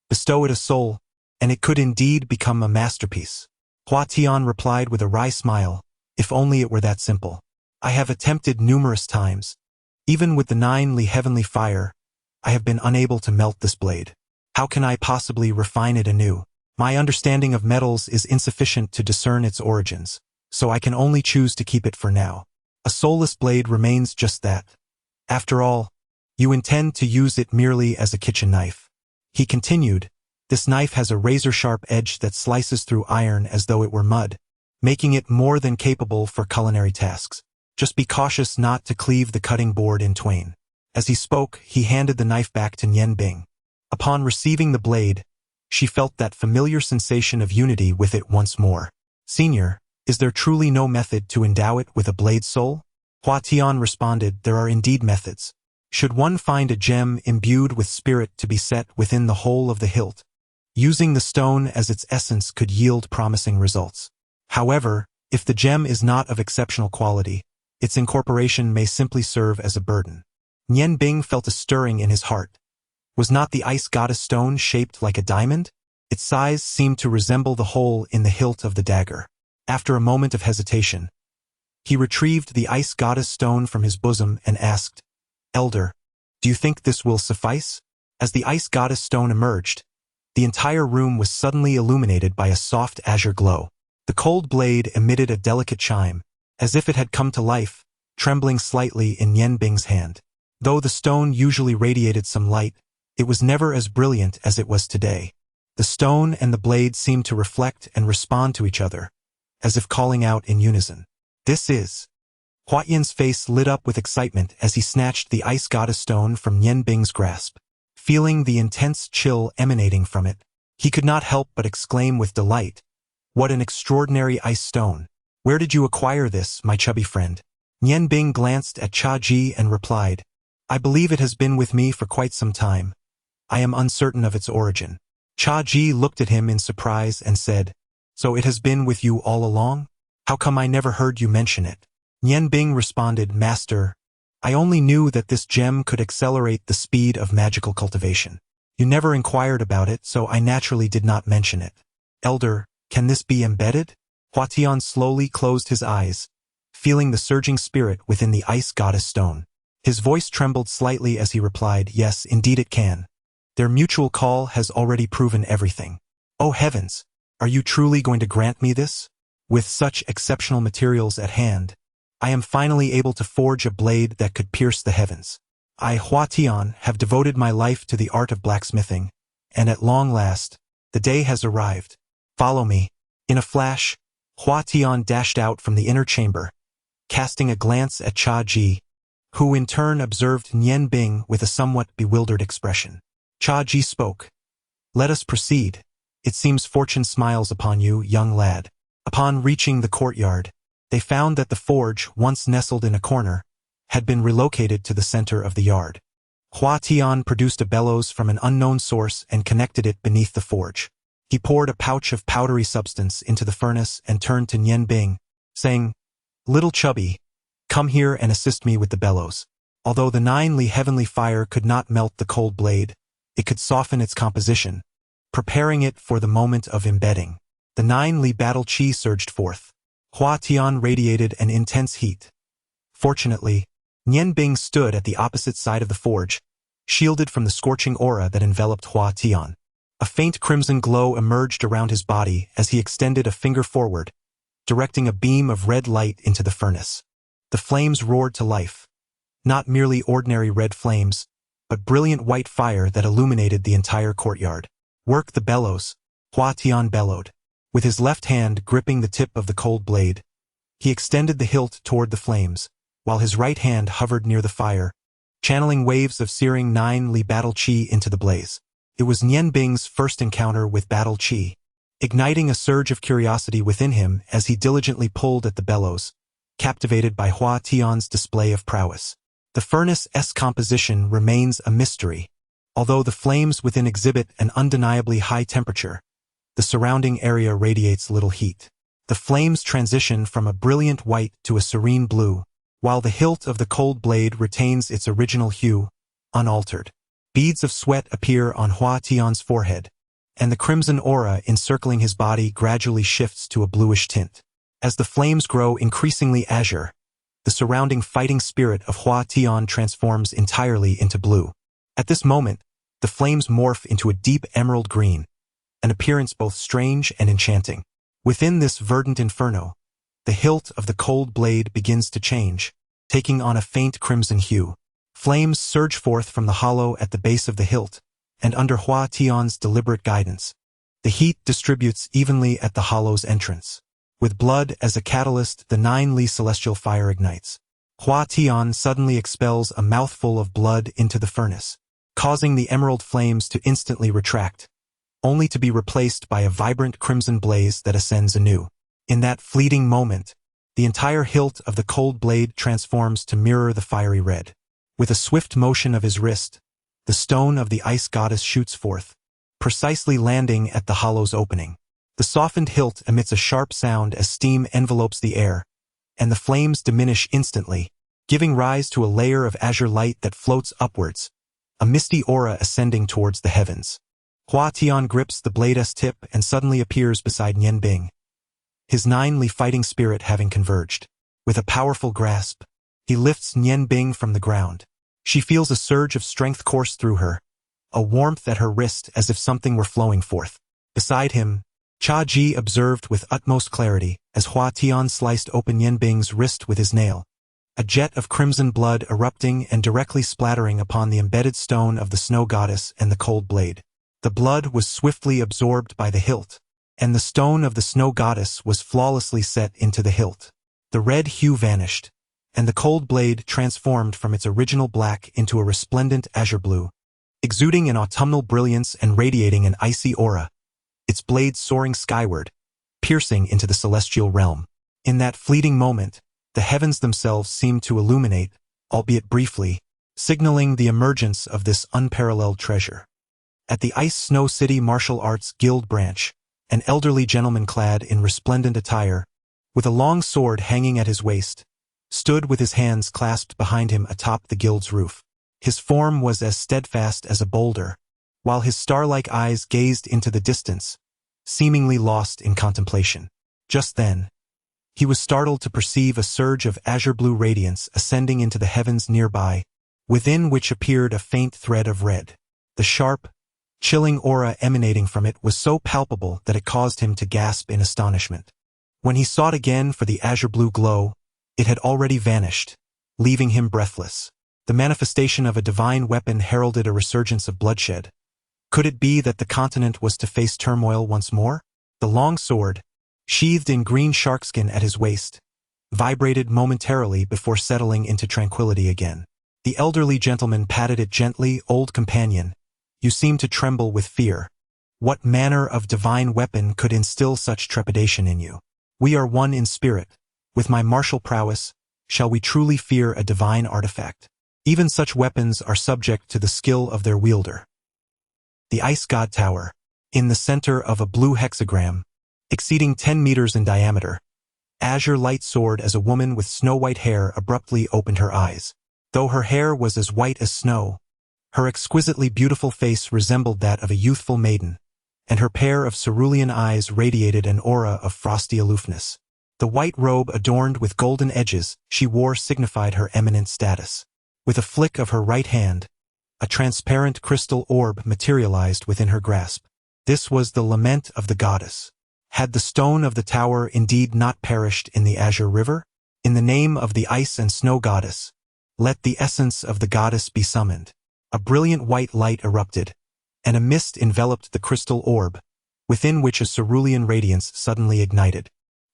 Bestow it a soul, and it could indeed become a masterpiece. Hua Tian replied with a wry smile, If only it were that simple. I have attempted numerous times. Even with the 9 Li heavenly fire, I have been unable to melt this blade. How can I possibly refine it anew? My understanding of metals is insufficient to discern its origins, so I can only choose to keep it for now. A soulless blade remains just that. After all, you intend to use it merely as a kitchen knife. He continued, This knife has a razor-sharp edge that slices through iron as though it were mud, making it more than capable for culinary tasks. Just be cautious not to cleave the cutting board in twain. As he spoke, he handed the knife back to Nian Bing. Upon receiving the blade, she felt that familiar sensation of unity with it once more. Senior, is there truly no method to endow it with a blade soul? Hua Tian responded, There are indeed methods. Should one find a gem imbued with spirit to be set within the hole of the hilt, using the stone as its essence could yield promising results. However, if the gem is not of exceptional quality, its incorporation may simply serve as a burden. Nian Bing felt a stirring in his heart. Was not the ice goddess stone shaped like a diamond? Its size seemed to resemble the hole in the hilt of the dagger. After a moment of hesitation, he retrieved the ice goddess stone from his bosom and asked, Elder, do you think this will suffice? As the ice goddess stone emerged, the entire room was suddenly illuminated by a soft azure glow. The cold blade emitted a delicate chime, as if it had come to life, trembling slightly in Nian Bing's hand. Though the stone usually radiated some light, it was never as brilliant as it was today. The stone and the blade seemed to reflect and respond to each other, as if calling out in unison. This is. Hua Yin's face lit up with excitement as he snatched the ice goddess stone from Nian Bing's grasp. Feeling the intense chill emanating from it, he could not help but exclaim with delight, What an extraordinary ice stone! Where did you acquire this, my chubby friend? Nian Bing glanced at Cha Ji and replied, I believe it has been with me for quite some time. I am uncertain of its origin. Cha Ji looked at him in surprise and said, So it has been with you all along? How come I never heard you mention it? Nian Bing responded, Master, I only knew that this gem could accelerate the speed of magical cultivation. You never inquired about it, so I naturally did not mention it. Elder, can this be embedded? Hua Tian slowly closed his eyes, feeling the surging spirit within the ice goddess stone. His voice trembled slightly as he replied, Yes, indeed it can. Their mutual call has already proven everything. Oh heavens, are you truly going to grant me this? With such exceptional materials at hand, I am finally able to forge a blade that could pierce the heavens. I, Hua Tian, have devoted my life to the art of blacksmithing, and at long last, the day has arrived. Follow me. In a flash, Hua Tian dashed out from the inner chamber, casting a glance at Cha Ji, who in turn observed Nian Bing with a somewhat bewildered expression. Cha Ji spoke. Let us proceed. It seems fortune smiles upon you, young lad. Upon reaching the courtyard, they found that the forge, once nestled in a corner, had been relocated to the center of the yard. Hua Tian produced a bellows from an unknown source and connected it beneath the forge. He poured a pouch of powdery substance into the furnace and turned to Nian Bing, saying, Little chubby, come here and assist me with the bellows. Although the 9 Li heavenly fire could not melt the cold blade, it could soften its composition, preparing it for the moment of embedding. The 9-li battle chi surged forth. Hua Tian radiated an intense heat. Fortunately, Nian Bing stood at the opposite side of the forge, shielded from the scorching aura that enveloped Hua Tian. A faint crimson glow emerged around his body as he extended a finger forward, directing a beam of red light into the furnace. The flames roared to life. Not merely ordinary red flames, but brilliant white fire that illuminated the entire courtyard. Work the bellows, Hua Tian bellowed. With his left hand gripping the tip of the cold blade, he extended the hilt toward the flames, while his right hand hovered near the fire, channeling waves of searing 9-li battle chi into the blaze. It was Nian Bing's first encounter with battle chi, igniting a surge of curiosity within him as he diligently pulled at the bellows, captivated by Hua Tian's display of prowess. The furnace's composition remains a mystery. Although the flames within exhibit an undeniably high temperature, the surrounding area radiates little heat. The flames transition from a brilliant white to a serene blue, while the hilt of the cold blade retains its original hue, unaltered. Beads of sweat appear on Hua Tian's forehead, and the crimson aura encircling his body gradually shifts to a bluish tint. As the flames grow increasingly azure, the surrounding fighting spirit of Hua Tian transforms entirely into blue. At this moment, the flames morph into a deep emerald green, an appearance both strange and enchanting. Within this verdant inferno, the hilt of the cold blade begins to change, taking on a faint crimson hue. Flames surge forth from the hollow at the base of the hilt, and under Hua Tian's deliberate guidance, the heat distributes evenly at the hollow's entrance. With blood as a catalyst, the 9-li celestial fire ignites. Hua Tian suddenly expels a mouthful of blood into the furnace, causing the emerald flames to instantly retract, only to be replaced by a vibrant crimson blaze that ascends anew. In that fleeting moment, the entire hilt of the cold blade transforms to mirror the fiery red. With a swift motion of his wrist, the stone of the ice goddess shoots forth, precisely landing at the hollow's opening. The softened hilt emits a sharp sound as steam envelopes the air, and the flames diminish instantly, giving rise to a layer of azure light that floats upwards, a misty aura ascending towards the heavens. Hua Tian grips the blade's tip and suddenly appears beside Nian Bing, his 9-li fighting spirit having converged. With a powerful grasp, he lifts Nian Bing from the ground. She feels a surge of strength course through her, a warmth at her wrist as if something were flowing forth. Beside him, Cha Ji observed with utmost clarity as Hua Tian sliced open Nian Bing's wrist with his nail, a jet of crimson blood erupting and directly splattering upon the embedded stone of the snow goddess and the cold blade. The blood was swiftly absorbed by the hilt, and the stone of the snow goddess was flawlessly set into the hilt. The red hue vanished, and the cold blade transformed from its original black into a resplendent azure blue, exuding an autumnal brilliance and radiating an icy aura, its blade soaring skyward, piercing into the celestial realm. In that fleeting moment, the heavens themselves seemed to illuminate, albeit briefly, signaling the emergence of this unparalleled treasure. At the Ice Snow City Martial Arts Guild branch, an elderly gentleman clad in resplendent attire, with a long sword hanging at his waist, stood with his hands clasped behind him atop the guild's roof. His form was as steadfast as a boulder, while his star-like eyes gazed into the distance, seemingly lost in contemplation. Just then, he was startled to perceive a surge of azure-blue radiance ascending into the heavens nearby, within which appeared a faint thread of red. The sharp, chilling aura emanating from it was so palpable that it caused him to gasp in astonishment. When he sought again for the azure-blue glow, it had already vanished, leaving him breathless. The manifestation of a divine weapon heralded a resurgence of bloodshed. Could it be that the continent was to face turmoil once more? The long sword, sheathed in green sharkskin at his waist, vibrated momentarily before settling into tranquility again. The elderly gentleman patted it gently. "Old companion, you seem to tremble with fear. What manner of divine weapon could instill such trepidation in you? We are one in spirit. With my martial prowess, shall we truly fear a divine artifact? Even such weapons are subject to the skill of their wielder." The Ice God Tower, in the center of a blue hexagram, exceeding 10 meters in diameter, azure light soared as a woman with snow-white hair abruptly opened her eyes. Though her hair was as white as snow, her exquisitely beautiful face resembled that of a youthful maiden, and her pair of cerulean eyes radiated an aura of frosty aloofness. The white robe adorned with golden edges she wore signified her eminent status. With a flick of her right hand, a transparent crystal orb materialized within her grasp. This was the lament of the goddess. Had the stone of the tower indeed not perished in the azure river? In the name of the ice and snow goddess, let the essence of the goddess be summoned. A brilliant white light erupted, and a mist enveloped the crystal orb, within which a cerulean radiance suddenly ignited.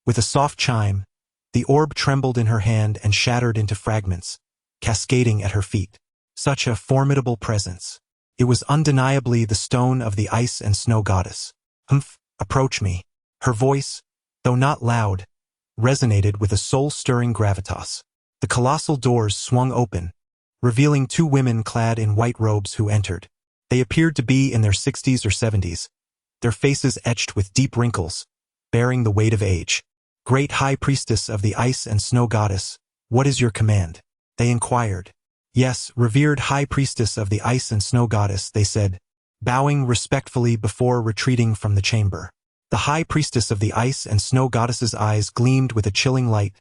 With a soft chime, the orb trembled in her hand and shattered into fragments, cascading at her feet. Such a formidable presence. It was undeniably the stone of the ice and snow goddess. "Humph, approach me." Her voice, though not loud, resonated with a soul-stirring gravitas. The colossal doors swung open, revealing two women clad in white robes who entered. They appeared to be in their 60s or 70s, their faces etched with deep wrinkles, bearing the weight of age. "Great High Priestess of the Ice and Snow Goddess, what is your command?" they inquired. "Yes, revered High Priestess of the Ice and Snow Goddess," they said, bowing respectfully before retreating from the chamber. The High Priestess of the Ice and Snow Goddess's eyes gleamed with a chilling light,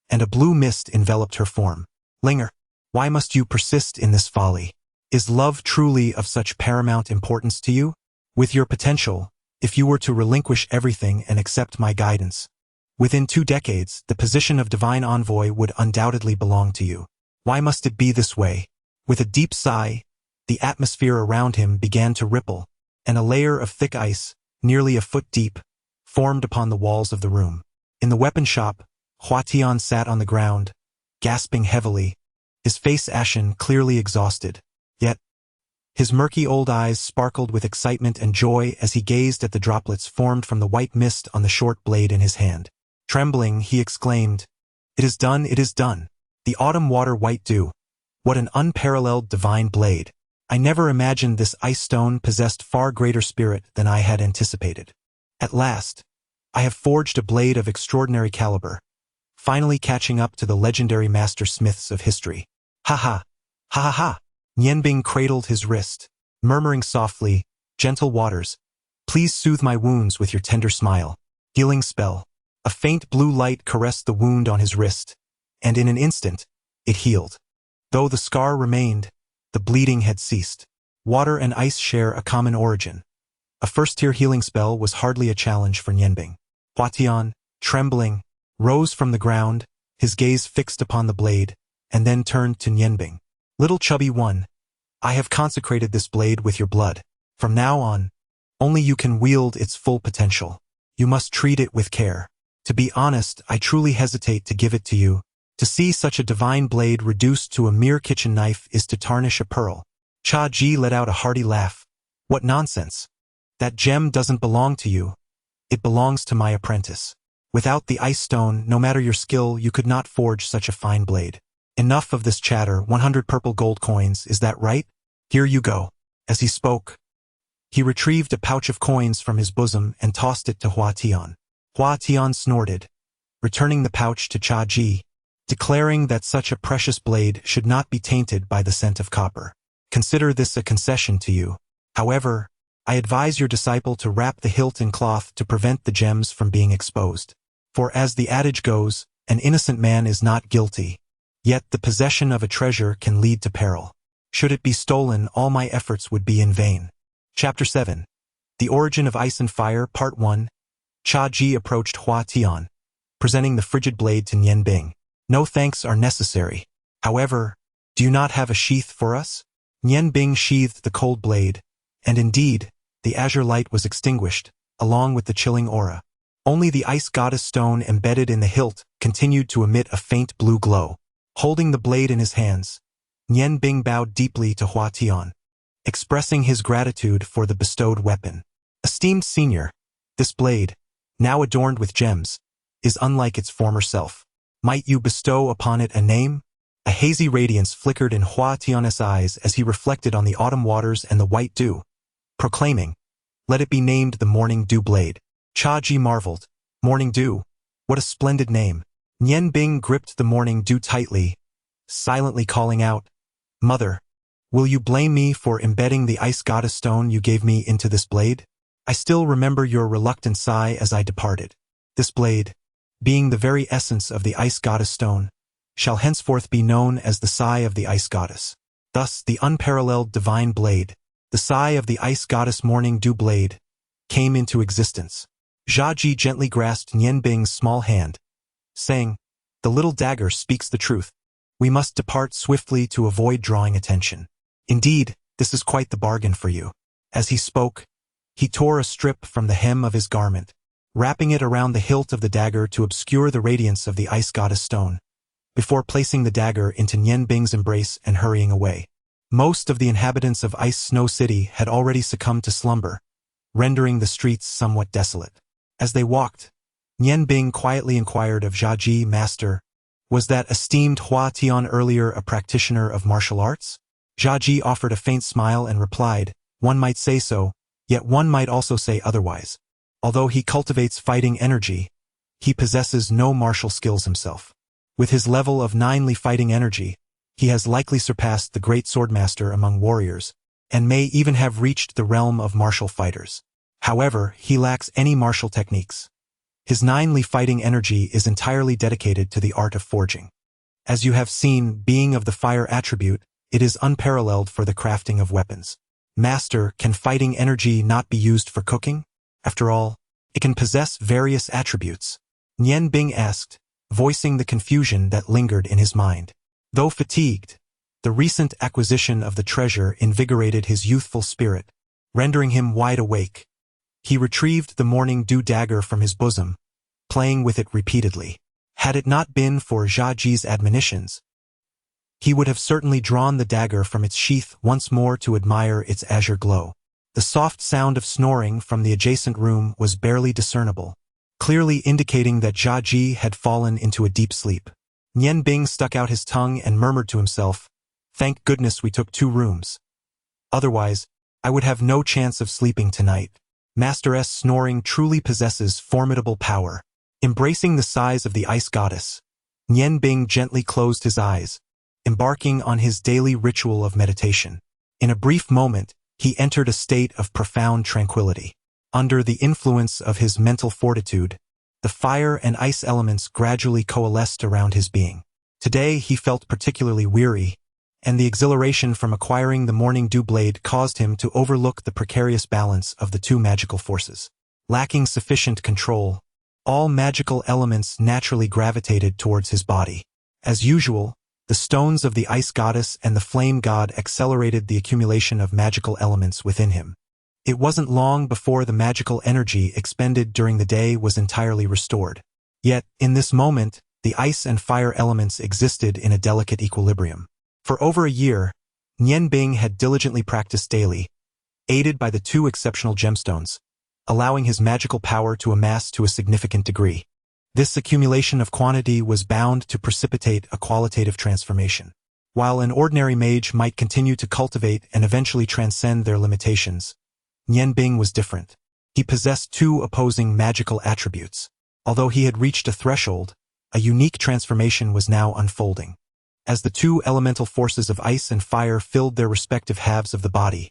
and a blue mist enveloped her form. "Linger, why must you persist in this folly? Is love truly of such paramount importance to you? With your potential, if you were to relinquish everything and accept my guidance, within 2 decades, the position of divine envoy would undoubtedly belong to you. Why must it be this way?" With a deep sigh, the atmosphere around him began to ripple, and a layer of thick ice, nearly a foot deep, formed upon the walls of the room. In the weapon shop, Hua Tian sat on the ground, gasping heavily, his face ashen, clearly exhausted. Yet, his murky old eyes sparkled with excitement and joy as he gazed at the droplets formed from the white mist on the short blade in his hand. Trembling, he exclaimed, "It is done, it is done. The autumn water white dew. What an unparalleled divine blade. I never imagined this ice stone possessed far greater spirit than I had anticipated. At last, I have forged a blade of extraordinary caliber, finally catching up to the legendary master smiths of history." "Ha ha, ha ha ha." Nianbing cradled his wrist, murmuring softly, "Gentle waters, please soothe my wounds with your tender smile." Healing spell. A faint blue light caressed the wound on his wrist, and in an instant, it healed. Though the scar remained, the bleeding had ceased. Water and ice share a common origin. A first-tier healing spell was hardly a challenge for Nianbing. Hua Tian, trembling, rose from the ground, his gaze fixed upon the blade, and then turned to Nianbing. "Little chubby one, I have consecrated this blade with your blood. From now on, only you can wield its full potential. You must treat it with care. To be honest, I truly hesitate to give it to you. To see such a divine blade reduced to a mere kitchen knife is to tarnish a pearl." Cha Ji let out a hearty laugh. "What nonsense. That gem doesn't belong to you. It belongs to my apprentice. Without the ice stone, no matter your skill, you could not forge such a fine blade. Enough of this chatter. 100 purple gold coins, is that right? Here you go." As he spoke, he retrieved a pouch of coins from his bosom and tossed it to Hua Tian. Hua Tian snorted, returning the pouch to Cha Ji, declaring that such a precious blade should not be tainted by the scent of copper. "Consider this a concession to you. However, I advise your disciple to wrap the hilt in cloth to prevent the gems from being exposed. For as the adage goes, an innocent man is not guilty. Yet the possession of a treasure can lead to peril. Should it be stolen, all my efforts would be in vain." Chapter 7. The Origin of Ice and Fire, Part 1. Cha Ji approached Hua Tian, presenting the frigid blade to Nianbing. "No thanks are necessary. However, do you not have a sheath for us?" Nianbing sheathed the cold blade, and indeed, the azure light was extinguished, along with the chilling aura. Only the ice goddess stone embedded in the hilt continued to emit a faint blue glow. Holding the blade in his hands, Nianbing bowed deeply to Hua Tian, expressing his gratitude for the bestowed weapon. "Esteemed senior, this blade, now adorned with gems, is unlike its former self. Might you bestow upon it a name?" A hazy radiance flickered in Hua Tian's eyes as he reflected on the autumn waters and the white dew, proclaiming, "Let it be named the Morning Dew Blade." Cha Ji marveled. Morning Dew? What a splendid name. Nianbing gripped the Morning Dew tightly, silently calling out, "Mother, will you blame me for embedding the ice goddess stone you gave me into this blade?" I still remember your reluctant sigh as I departed. This blade, being the very essence of the ice goddess stone, shall henceforth be known as the sigh of the ice goddess. Thus, the unparalleled divine blade, the sigh of the ice goddess morning dew blade, came into existence. Jia Ji gently grasped Nian Bing's small hand, saying, "The little dagger speaks the truth. We must depart swiftly to avoid drawing attention. Indeed, this is quite the bargain for you." As he spoke, he tore a strip from the hem of his garment, wrapping it around the hilt of the dagger to obscure the radiance of the ice goddess stone, before placing the dagger into Nian Bing's embrace and hurrying away. Most of the inhabitants of Ice Snow City had already succumbed to slumber, rendering the streets somewhat desolate. As they walked, Nian Bing quietly inquired of Jia Ji, "Master, was that esteemed Hua Tian earlier a practitioner of martial arts?" Jia Ji offered a faint smile and replied, "One might say so, yet one might also say otherwise. Although he cultivates fighting energy, he possesses no martial skills himself. With his level of 9 fighting energy, he has likely surpassed the great swordmaster among warriors, and may even have reached the realm of martial fighters. However, he lacks any martial techniques. His 9 fighting energy is entirely dedicated to the art of forging. As you have seen, being of the fire attribute, it is unparalleled for the crafting of weapons. Master, can fighting energy not be used for cooking? After all, it can possess various attributes." Nian Bing asked, voicing the confusion that lingered in his mind. Though fatigued, the recent acquisition of the treasure invigorated his youthful spirit, rendering him wide awake. He retrieved the morning dew dagger from his bosom, playing with it repeatedly. Had it not been for Jia Ji's admonitions, he would have certainly drawn the dagger from its sheath once more to admire its azure glow. The soft sound of snoring from the adjacent room was barely discernible, clearly indicating that Jia Ji had fallen into a deep sleep. Nian Bing stuck out his tongue and murmured to himself, "Thank goodness we took 2 rooms. Otherwise, I would have no chance of sleeping tonight." Master-S snoring truly possesses formidable power. Embracing the sighs of the ice goddess, Nian Bing gently closed his eyes, embarking on his daily ritual of meditation. In a brief moment, he entered a state of profound tranquility. Under the influence of his mental fortitude, the fire and ice elements gradually coalesced around his being. Today he felt particularly weary, and the exhilaration from acquiring the morning dew blade caused him to overlook the precarious balance of the 2 magical forces. Lacking sufficient control, all magical elements naturally gravitated towards his body. As usual, the stones of the ice goddess and the flame god accelerated the accumulation of magical elements within him. It wasn't long before the magical energy expended during the day was entirely restored. Yet, in this moment, the ice and fire elements existed in a delicate equilibrium. For over a year, Nian Bing had diligently practiced daily, aided by the 2 exceptional gemstones, allowing his magical power to amass to a significant degree. This accumulation of quantity was bound to precipitate a qualitative transformation. While an ordinary mage might continue to cultivate and eventually transcend their limitations, Nian Bing was different. He possessed 2 opposing magical attributes. Although he had reached a threshold, a unique transformation was now unfolding. As the 2 elemental forces of ice and fire filled their respective halves of the body,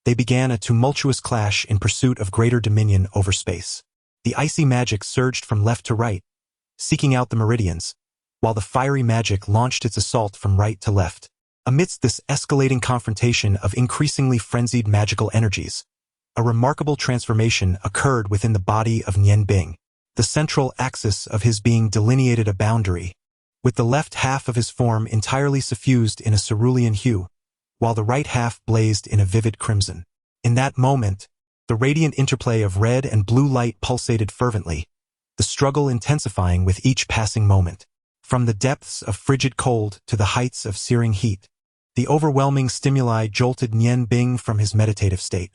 they began a tumultuous clash in pursuit of greater dominion over space. The icy magic surged from left to right, seeking out the meridians, while the fiery magic launched its assault from right to left. Amidst this escalating confrontation of increasingly frenzied magical energies, a remarkable transformation occurred within the body of Nian Bing. The central axis of his being delineated a boundary, with the left half of his form entirely suffused in a cerulean hue, while the right half blazed in a vivid crimson. In that moment, the radiant interplay of red and blue light pulsated fervently, the struggle intensifying with each passing moment. From the depths of frigid cold to the heights of searing heat, the overwhelming stimuli jolted Nian Bing from his meditative state.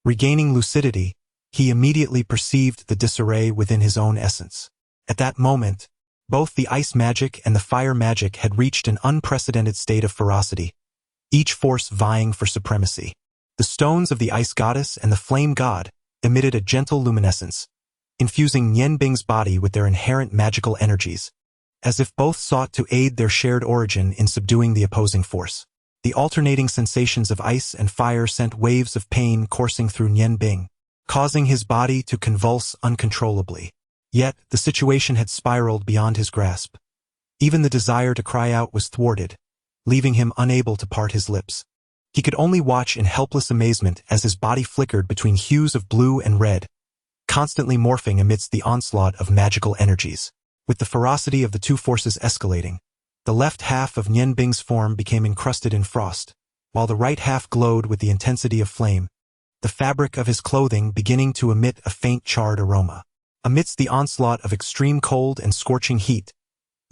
Regaining lucidity, he immediately perceived the disarray within his own essence. At that moment, both the ice magic and the fire magic had reached an unprecedented state of ferocity, each force vying for supremacy. The stones of the ice goddess and the flame god emitted a gentle luminescence, infusing Nian Bing's body with their inherent magical energies, as if both sought to aid their shared origin in subduing the opposing force. The alternating sensations of ice and fire sent waves of pain coursing through Nian Bing, causing his body to convulse uncontrollably. Yet, the situation had spiraled beyond his grasp. Even the desire to cry out was thwarted, leaving him unable to part his lips. He could only watch in helpless amazement as his body flickered between hues of blue and red, constantly morphing amidst the onslaught of magical energies. With the ferocity of the two forces escalating, the left half of Nian Bing's form became encrusted in frost, while the right half glowed with the intensity of flame, the fabric of his clothing beginning to emit a faint charred aroma. Amidst the onslaught of extreme cold and scorching heat,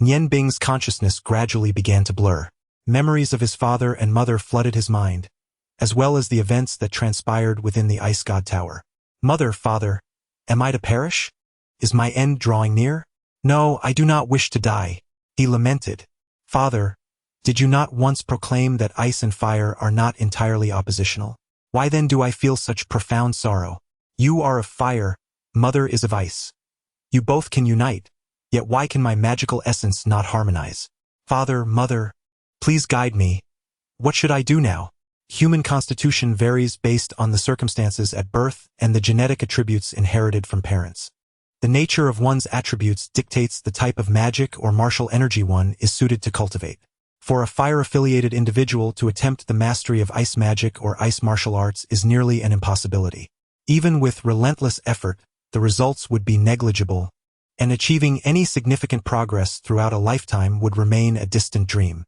Nian Bing's consciousness gradually began to blur. Memories of his father and mother flooded his mind, as well as the events that transpired within the ice god tower. Mother, father, am I to perish? Is my end drawing near? No, I do not wish to die, he lamented. Father, did you not once proclaim that ice and fire are not entirely oppositional? Why then do I feel such profound sorrow? You are of fire, mother is of ice. You both can unite, yet why can my magical essence not harmonize? Father, mother, please guide me. What should I do now? Human constitution varies based on the circumstances at birth and the genetic attributes inherited from parents. The nature of one's attributes dictates the type of magic or martial energy one is suited to cultivate. For a fire-affiliated individual to attempt the mastery of ice magic or ice martial arts is nearly an impossibility. Even with relentless effort, the results would be negligible, and achieving any significant progress throughout a lifetime would remain a distant dream.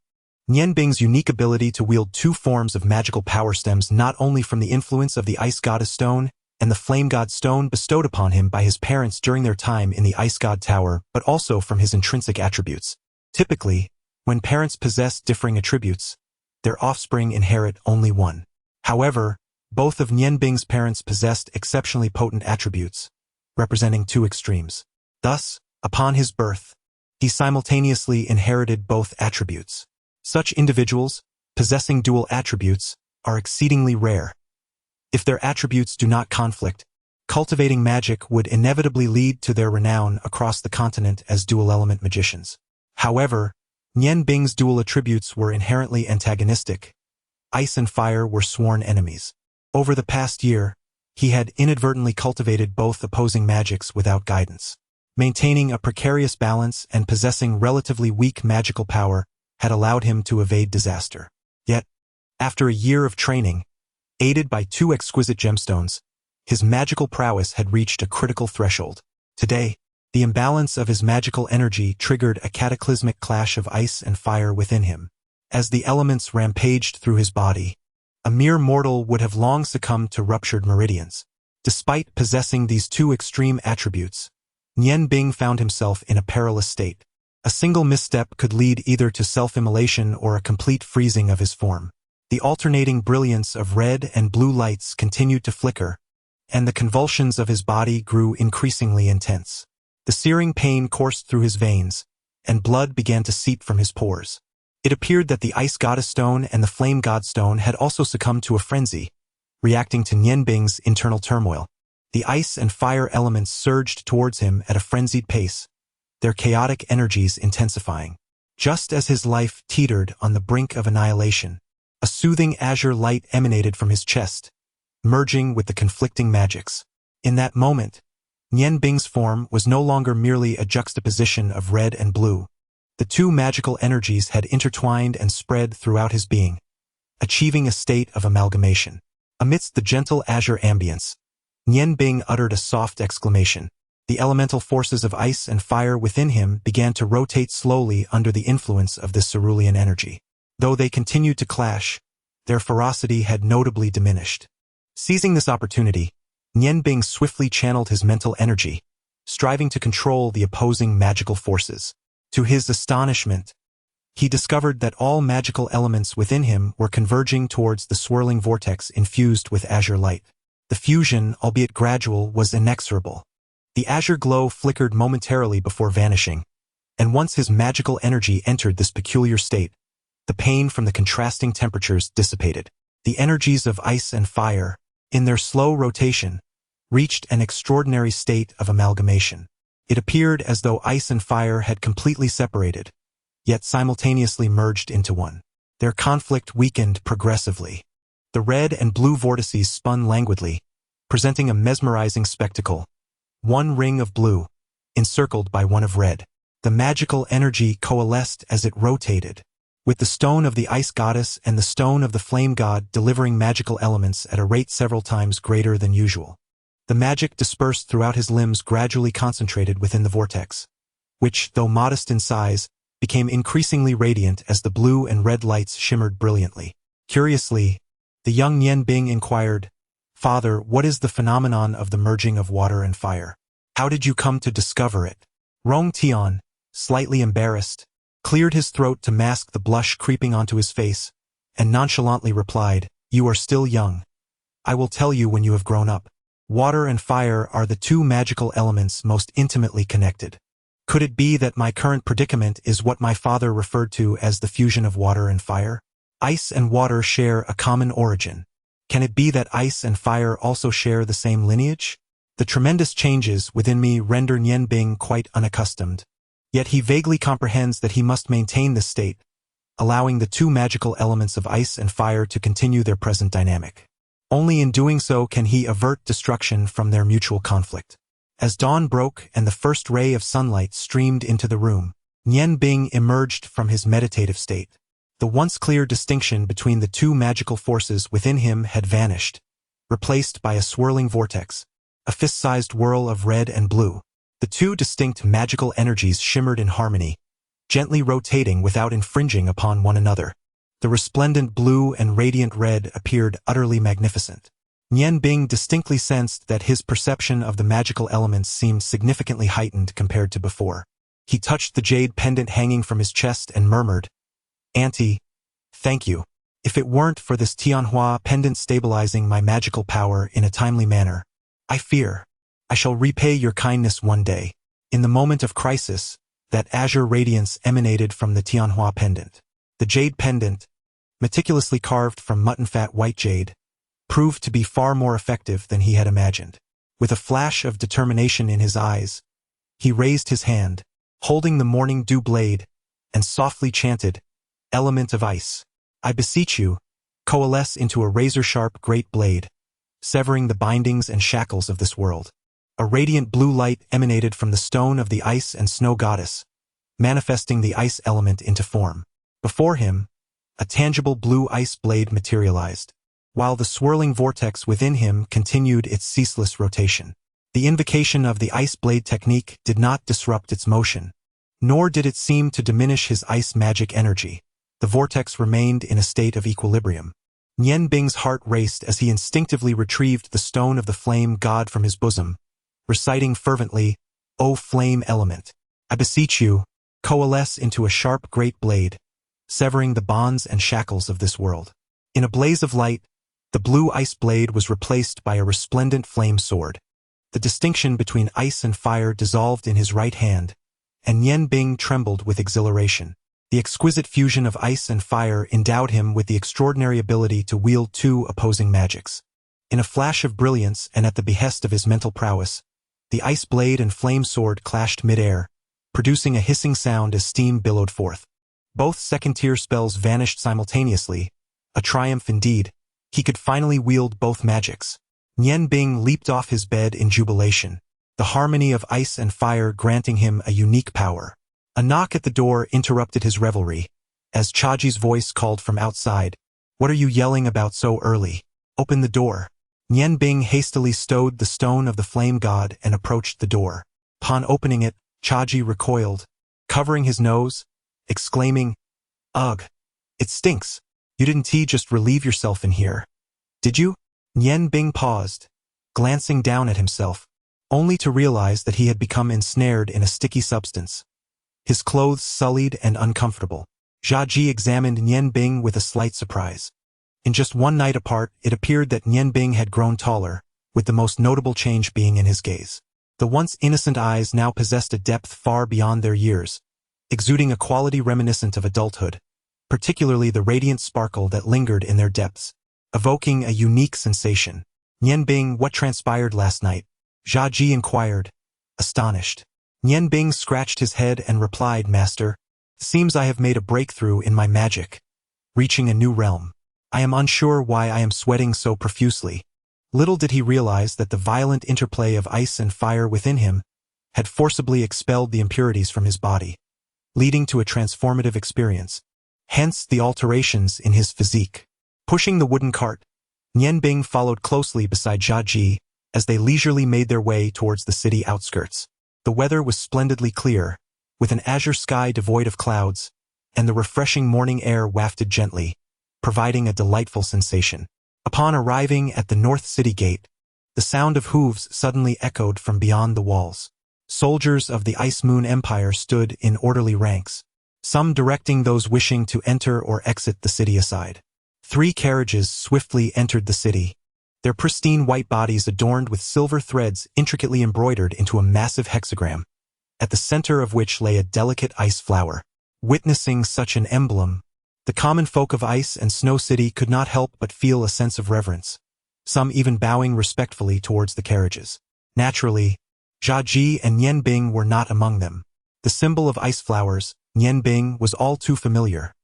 Nian Bing's unique ability to wield two forms of magical power stems not only from the influence of the Ice Goddess Stone and the Flame God Stone bestowed upon him by his parents during their time in the Ice God Tower, but also from his intrinsic attributes. Typically, when parents possess differing attributes, their offspring inherit only one. However, both of Nian Bing's parents possessed exceptionally potent attributes, representing two extremes. Thus, upon his birth, he simultaneously inherited both attributes. Such individuals, possessing dual attributes, are exceedingly rare. If their attributes do not conflict, cultivating magic would inevitably lead to their renown across the continent as dual-element magicians. However, Nian Bing's dual attributes were inherently antagonistic. Ice and fire were sworn enemies. Over the past year, he had inadvertently cultivated both opposing magics without guidance. Maintaining a precarious balance and possessing relatively weak magical power had allowed him to evade disaster. Yet, after a year of training, aided by two exquisite gemstones, his magical prowess had reached a critical threshold. Today, the imbalance of his magical energy triggered a cataclysmic clash of ice and fire within him. As the elements rampaged through his body, a mere mortal would have long succumbed to ruptured meridians. Despite possessing these two extreme attributes, Nian Bing found himself in a perilous state. A single misstep could lead either to self-immolation or a complete freezing of his form. The alternating brilliance of red and blue lights continued to flicker, and the convulsions of his body grew increasingly intense. The searing pain coursed through his veins, and blood began to seep from his pores. It appeared that the Ice Goddess Stone and the Flame God Stone had also succumbed to a frenzy, reacting to Nian Bing's internal turmoil. The ice and fire elements surged towards him at a frenzied pace, their chaotic energies intensifying. Just as his life teetered on the brink of annihilation, a soothing azure light emanated from his chest, merging with the conflicting magics. In that moment, Nian Bing's form was no longer merely a juxtaposition of red and blue. The two magical energies had intertwined and spread throughout his being, achieving a state of amalgamation. Amidst the gentle azure ambience, Nian Bing uttered a soft exclamation. The elemental forces of ice and fire within him began to rotate slowly under the influence of this cerulean energy. Though they continued to clash, their ferocity had notably diminished. Seizing this opportunity, Nian Bing swiftly channeled his mental energy, striving to control the opposing magical forces. To his astonishment, he discovered that all magical elements within him were converging towards the swirling vortex infused with azure light. The fusion, albeit gradual, was inexorable. The azure glow flickered momentarily before vanishing, and once his magical energy entered this peculiar state, the pain from the contrasting temperatures dissipated. The energies of ice and fire, in their slow rotation, reached an extraordinary state of amalgamation. It appeared as though ice and fire had completely separated, yet simultaneously merged into one. Their conflict weakened progressively. The red and blue vortices spun languidly, presenting a mesmerizing spectacle. One ring of blue, encircled by one of red. The magical energy coalesced as it rotated, with the stone of the ice goddess and the stone of the flame god delivering magical elements at a rate several times greater than usual. The magic dispersed throughout his limbs gradually concentrated within the vortex, which, though modest in size, became increasingly radiant as the blue and red lights shimmered brilliantly. Curiously, the young Nian Bing inquired, "Father, what is the phenomenon of the merging of water and fire? How did you come to discover it?" Rong Tian, slightly embarrassed, cleared his throat to mask the blush creeping onto his face, and nonchalantly replied, "You are still young. I will tell you when you have grown up. Water and fire are the two magical elements most intimately connected. Could it be that my current predicament is what my father referred to as the fusion of water and fire? Ice and water share a common origin. Can it be that ice and fire also share the same lineage? The tremendous changes within me render Nian Bing quite unaccustomed. Yet he vaguely comprehends that he must maintain this state, allowing the two magical elements of ice and fire to continue their present dynamic. Only in doing so can he avert destruction from their mutual conflict. As dawn broke and the first ray of sunlight streamed into the room, Nian Bing emerged from his meditative state. The once clear distinction between the two magical forces within him had vanished, replaced by a swirling vortex, a fist-sized whirl of red and blue. The two distinct magical energies shimmered in harmony, gently rotating without infringing upon one another. The resplendent blue and radiant red appeared utterly magnificent. Nian Bing distinctly sensed that his perception of the magical elements seemed significantly heightened compared to before. He touched the jade pendant hanging from his chest and murmured, "Auntie, thank you. If it weren't for this Tianhua pendant stabilizing my magical power in a timely manner, I fear I shall repay your kindness one day." In the moment of crisis, that azure radiance emanated from the Tianhua pendant. The jade pendant, meticulously carved from mutton-fat white jade, proved to be far more effective than he had imagined. With a flash of determination in his eyes, he raised his hand, holding the morning dew blade, and softly chanted, "Element of ice, I beseech you, coalesce into a razor-sharp great blade, severing the bindings and shackles of this world." A radiant blue light emanated from the stone of the ice and snow goddess, manifesting the ice element into form. Before him, a tangible blue ice blade materialized, while the swirling vortex within him continued its ceaseless rotation. The invocation of the ice blade technique did not disrupt its motion, nor did it seem to diminish his ice magic energy. The vortex remained in a state of equilibrium. Nian Bing's heart raced as he instinctively retrieved the stone of the flame god from his bosom, reciting fervently, "O flame element, I beseech you, coalesce into a sharp great blade, severing the bonds and shackles of this world." In a blaze of light, the blue ice blade was replaced by a resplendent flame sword. The distinction between ice and fire dissolved in his right hand, and Nian Bing trembled with exhilaration. The exquisite fusion of ice and fire endowed him with the extraordinary ability to wield two opposing magics. In a flash of brilliance and at the behest of his mental prowess, the ice blade and flame sword clashed mid-air, producing a hissing sound as steam billowed forth. Both second-tier spells vanished simultaneously, a triumph indeed. He could finally wield both magics. Nian Bing leaped off his bed in jubilation, the harmony of ice and fire granting him a unique power. A knock at the door interrupted his revelry, as Chaji's voice called from outside, "What are you yelling about so early? Open the door." Nian Bing hastily stowed the stone of the flame god and approached the door. Upon opening it, Chaji recoiled, covering his nose, exclaiming, "Ugh, it stinks. You didn't just relieve yourself in here, did you?" Nian Bing paused, glancing down at himself, only to realize that he had become ensnared in a sticky substance, his clothes sullied and uncomfortable. Zhaji examined Nian Bing with a slight surprise. In just one night apart, it appeared that Nian Bing had grown taller, with the most notable change being in his gaze. The once innocent eyes now possessed a depth far beyond their years, exuding a quality reminiscent of adulthood, particularly the radiant sparkle that lingered in their depths, evoking a unique sensation. "Nian Bing, what transpired last night?" Zhaji inquired, astonished. Nian Bing scratched his head and replied, "Master, seems I have made a breakthrough in my magic, reaching a new realm. I am unsure why I am sweating so profusely. Little did he realize that the violent interplay of ice and fire within him had forcibly expelled the impurities from his body, leading to a transformative experience. Hence the alterations in his physique. Pushing the wooden cart, Nian Bing followed closely beside Jia Ji as they leisurely made their way towards the city outskirts. The weather was splendidly clear, with an azure sky devoid of clouds, and the refreshing morning air wafted gently, providing a delightful sensation. Upon arriving at the North City Gate, the sound of hooves suddenly echoed from beyond the walls. Soldiers of the Ice Moon Empire stood in orderly ranks, some directing those wishing to enter or exit the city aside. 3 carriages swiftly entered the city, their pristine white bodies adorned with silver threads intricately embroidered into a massive hexagram, at the center of which lay a delicate ice flower. Witnessing such an emblem, the common folk of Ice and Snow City could not help but feel a sense of reverence, some even bowing respectfully towards the carriages. Naturally, Jia Ji and Nian Bing were not among them. The symbol of ice flowers, Nian Bing, was all too familiar.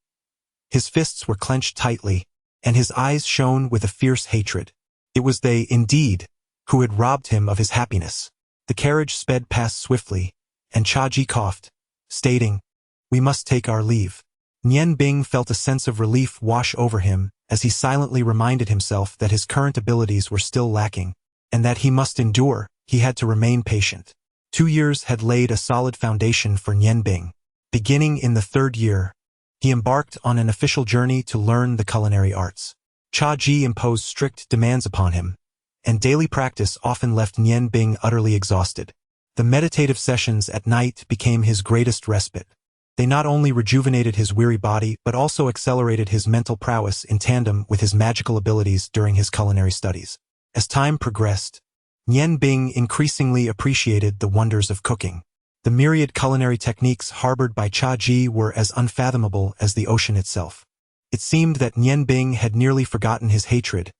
His fists were clenched tightly, and his eyes shone with a fierce hatred. It was they, indeed, who had robbed him of his happiness. The carriage sped past swiftly, and Jia Ji coughed, stating, "We must take our leave." Nian Bing felt a sense of relief wash over him as he silently reminded himself that his current abilities were still lacking, and that he must endure. He had to remain patient. 2 years had laid a solid foundation for Nian Bing. Beginning in the 3rd year, he embarked on an official journey to learn the culinary arts. Jia Ji imposed strict demands upon him, and daily practice often left Nian Bing utterly exhausted. The meditative sessions at night became his greatest respite. They not only rejuvenated his weary body but also accelerated his mental prowess in tandem with his magical abilities during his culinary studies. As time progressed, Nian Bing increasingly appreciated the wonders of cooking. The myriad culinary techniques harbored by Jia Ji were as unfathomable as the ocean itself. It seemed that Nian Bing had nearly forgotten his hatred,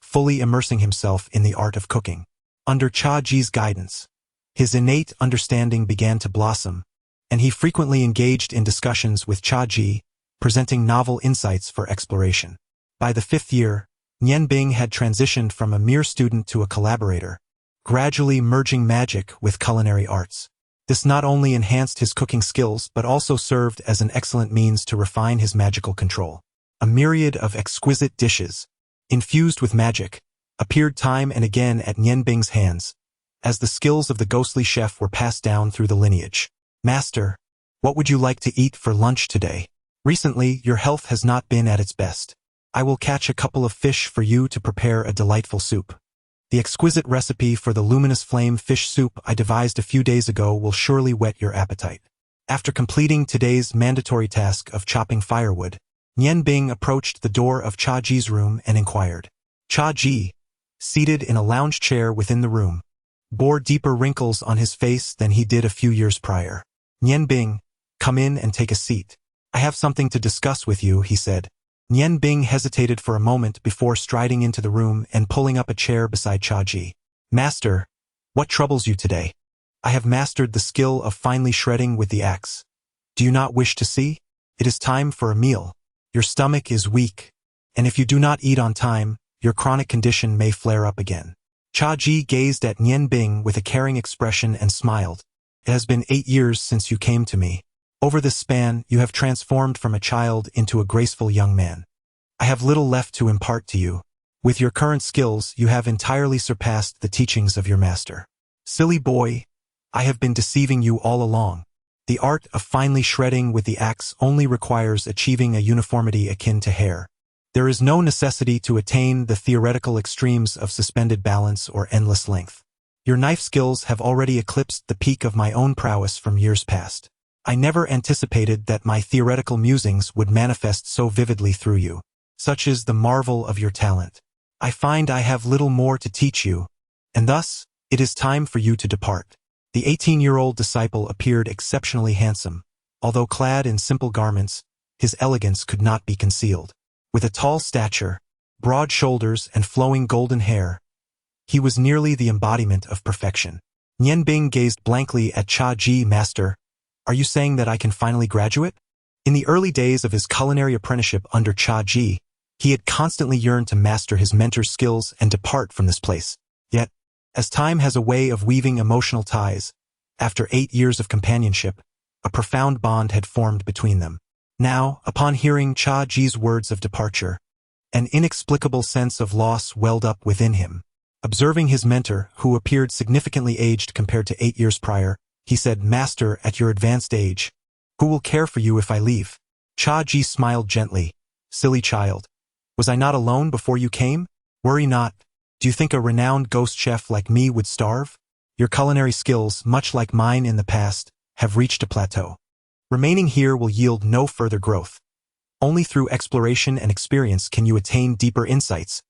fully immersing himself in the art of cooking. Under Jia Ji's guidance, his innate understanding began to blossom, and he frequently engaged in discussions with Jia Ji, presenting novel insights for exploration. By the 5th year, Nian Bing had transitioned from a mere student to a collaborator, gradually merging magic with culinary arts. This not only enhanced his cooking skills but also served as an excellent means to refine his magical control. A myriad of exquisite dishes, infused with magic, appeared time and again at Nian Bing's hands, as the skills of the ghostly chef were passed down through the lineage. "Master, what would you like to eat for lunch today? Recently, your health has not been at its best. I will catch a couple of fish for you to prepare a delightful soup. The exquisite recipe for the luminous flame fish soup I devised a few days ago will surely whet your appetite." After completing today's mandatory task of chopping firewood, Nian Bing approached the door of Jia Ji's room and inquired. Jia Ji, seated in a lounge chair within the room, bore deeper wrinkles on his face than he did a few years prior. "Nian Bing, come in and take a seat. I have something to discuss with you," he said. Nian Bing hesitated for a moment before striding into the room and pulling up a chair beside Jia Ji. "Master, what troubles you today? I have mastered the skill of finely shredding with the axe. Do you not wish to see? It is time for a meal. Your stomach is weak, and if you do not eat on time, your chronic condition may flare up again." Jia Ji gazed at Nian Bing with a caring expression and smiled. "It has been 8 years since you came to me. Over this span, you have transformed from a child into a graceful young man. I have little left to impart to you. With your current skills, you have entirely surpassed the teachings of your master. Silly boy, I have been deceiving you all along. The art of finely shredding with the axe only requires achieving a uniformity akin to hair. There is no necessity to attain the theoretical extremes of suspended balance or endless length. Your knife skills have already eclipsed the peak of my own prowess from years past. I never anticipated that my theoretical musings would manifest so vividly through you. Such is the marvel of your talent. I find I have little more to teach you, and thus, it is time for you to depart." The 18-year-old disciple appeared exceptionally handsome. Although clad in simple garments, his elegance could not be concealed. With a tall stature, broad shoulders, and flowing golden hair, he was nearly the embodiment of perfection. Nian Bing gazed blankly at Jia Ji. "Master, are you saying that I can finally graduate?" In the early days of his culinary apprenticeship under Jia Ji, He had constantly yearned to master his mentor's skills and depart from this place. Yet, as time has a way of weaving emotional ties, after 8 years of companionship, a profound bond had formed between them. Now, upon hearing Cha Ji's words of departure, an inexplicable sense of loss welled up within him. Observing his mentor, who appeared significantly aged compared to 8 years prior, he said, "Master, at your advanced age, who will care for you if I leave?" Cha Ji smiled gently. "Silly child. Was I not alone before you came? Worry not. Do you think a renowned ghost chef like me would starve? Your culinary skills, much like mine in the past, have reached a plateau. Remaining here will yield no further growth. Only through exploration and experience can you attain deeper insights,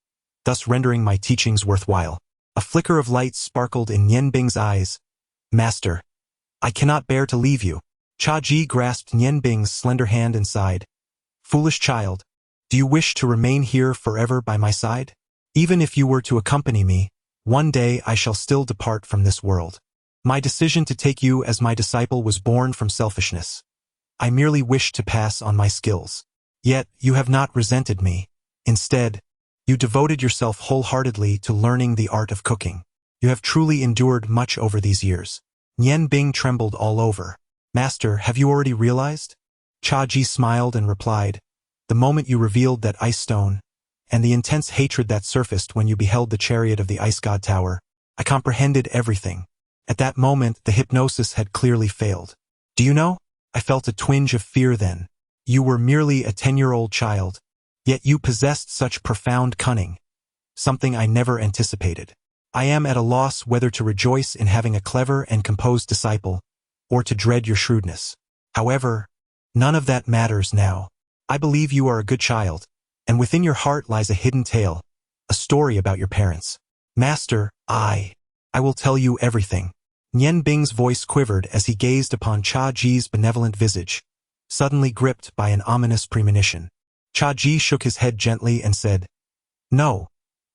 thus rendering my teachings worthwhile." A flicker of light sparkled in Nian Bing's eyes. "Master, I cannot bear to leave you." Cha Ji grasped Nian Bing's slender hand and sighed. "Foolish child, do you wish to remain here forever by my side? Even if you were to accompany me, one day I shall still depart from this world. My decision to take you as my disciple was born from selfishness. I merely wished to pass on my skills. Yet you have not resented me. Instead, you devoted yourself wholeheartedly to learning the art of cooking. You have truly endured much over these years." Nian Bing trembled all over. "Master, have you already realized?" Cha Ji smiled and replied, "The moment you revealed that ice stone, and the intense hatred that surfaced when you beheld the chariot of the ice god tower, I comprehended everything. At that moment, the hypnosis had clearly failed. Do you know? I felt a twinge of fear then. You were merely a 10-year-old child, yet you possessed such profound cunning, something I never anticipated. I am at a loss whether to rejoice in having a clever and composed disciple, or to dread your shrewdness. However, none of that matters now. I believe you are a good child, and within your heart lies a hidden tale, a story about your parents. Master, I will tell you everything." Nian Bing's voice quivered as he gazed upon Cha Ji's benevolent visage, suddenly gripped by an ominous premonition. Cha Ji shook his head gently and said, "No,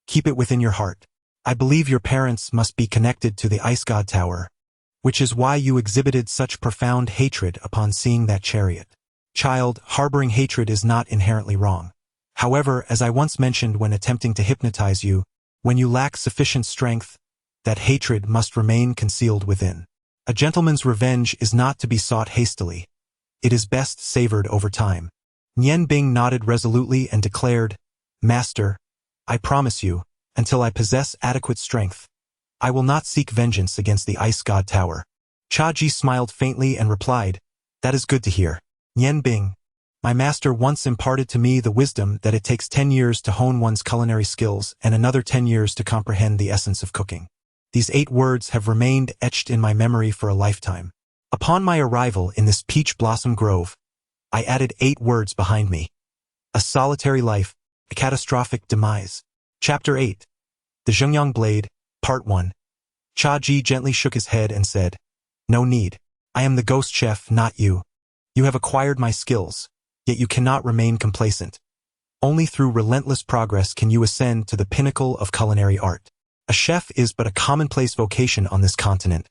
keep it within your heart. I believe your parents must be connected to the ice god tower, which is why you exhibited such profound hatred upon seeing that chariot. Child, harboring hatred is not inherently wrong. However, as I once mentioned when attempting to hypnotize you, when you lack sufficient strength, that hatred must remain concealed within. A gentleman's revenge is not to be sought hastily. It is best savored over time." Nian Bing nodded resolutely and declared, "Master, I promise you, until I possess adequate strength, I will not seek vengeance against the ice god tower." Cha Ji smiled faintly and replied, "That is good to hear. Nian Bing, my master once imparted to me the wisdom that it takes 10 years to hone one's culinary skills and another 10 years to comprehend the essence of cooking. These 8 words have remained etched in my memory for a lifetime. Upon my arrival in this peach blossom grove, I added 8 words behind me. A solitary life, a catastrophic demise." Chapter 8. The Zhengyang Blade, Part 1. Cha Ji gently shook his head and said, "No need. I am the ghost chef, not you. You have acquired my skills, yet you cannot remain complacent. Only through relentless progress can you ascend to the pinnacle of culinary art. A chef is but a commonplace vocation on this continent,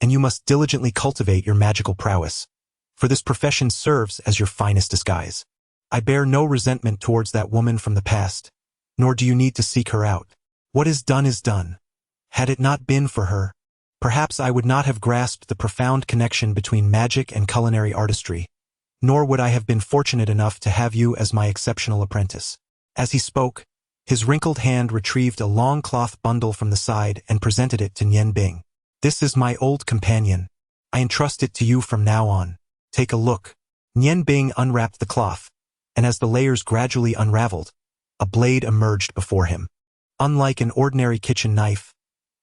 and you must diligently cultivate your magical prowess, for this profession serves as your finest disguise. I bear no resentment towards that woman from the past, nor do you need to seek her out. What is done is done. Had it not been for her, perhaps I would not have grasped the profound connection between magic and culinary artistry, nor would I have been fortunate enough to have you as my exceptional apprentice." As he spoke, his wrinkled hand retrieved a long cloth bundle from the side and presented it to Nian Bing. "This is my old companion. I entrust it to you from now on. Take a look." Nian Bing unwrapped the cloth, and as the layers gradually unraveled, a blade emerged before him. Unlike an ordinary kitchen knife,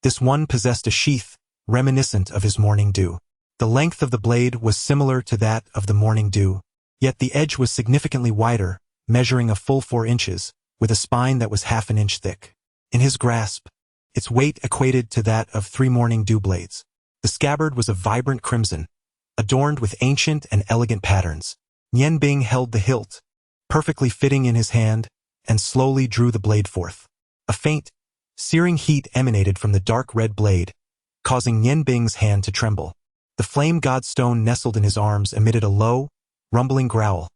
this one possessed a sheath reminiscent of his morning dew. The length of the blade was similar to that of the morning dew, yet the edge was significantly wider, measuring a full 4 inches, with a spine that was half an inch thick. In his grasp, its weight equated to that of 3 morning dew blades. The scabbard was a vibrant crimson, adorned with ancient and elegant patterns. Nian Bing held the hilt, perfectly fitting in his hand, and slowly drew the blade forth. A faint, searing heat emanated from the dark red blade, causing Nian Bing's hand to tremble. The flame god stone nestled in his arms emitted a low, rumbling growl,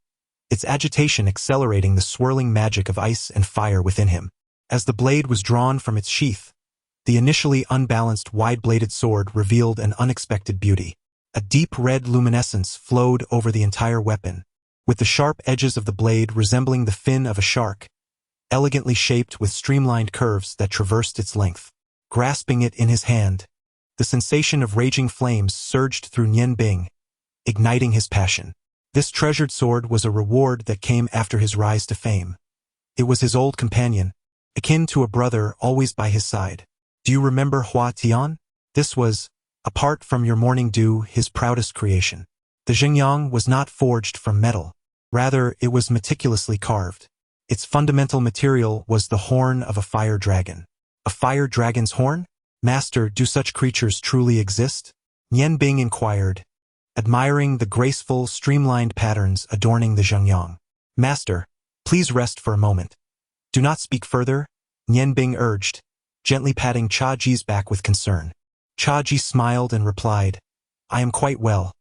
its agitation accelerating the swirling magic of ice and fire within him. As the blade was drawn from its sheath, the initially unbalanced wide-bladed sword revealed an unexpected beauty. A deep red luminescence flowed over the entire weapon, with the sharp edges of the blade resembling the fin of a shark, elegantly shaped with streamlined curves that traversed its length. Grasping it in his hand, the sensation of raging flames surged through Nian Bing, igniting his passion. This treasured sword was a reward that came after his rise to fame. It was his old companion, akin to a brother always by his side. Do you remember Hua Tian? This was, apart from your morning dew, his proudest creation. The Xingyang was not forged from metal. Rather, it was meticulously carved. Its fundamental material was the horn of a fire dragon. A fire dragon's horn? Master, do such creatures truly exist? Nian Bing inquired, admiring the graceful, streamlined patterns adorning the Xingyang. Master, please rest for a moment. Do not speak further, Nian Bing urged, gently patting Cha Ji's back with concern. Cha Ji smiled and replied, I am quite well.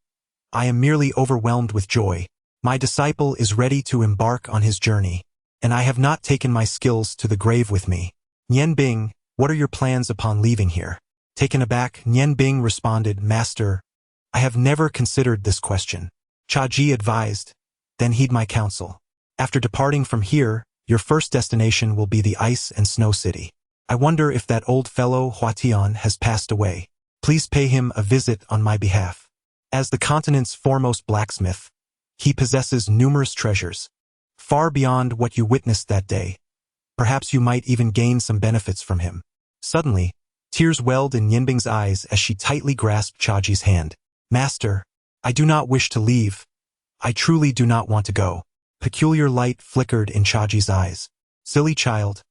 I am merely overwhelmed with joy. My disciple is ready to embark on his journey, and I have not taken my skills to the grave with me. Nian Bing, what are your plans upon leaving here? Taken aback, Nian Bing responded, Master, I have never considered this question. Cha Ji advised, then heed my counsel. After departing from here, your first destination will be the ice and snow city. I wonder if that old fellow Hua Tian has passed away. Please pay him a visit on my behalf. As the continent's foremost blacksmith, he possesses numerous treasures, far beyond what you witnessed that day. Perhaps you might even gain some benefits from him. Suddenly, tears welled in Nianbing's eyes as she tightly grasped Chaji's hand. Master, I do not wish to leave. I truly do not want to go. Peculiar light flickered in Chaji's eyes. Silly child,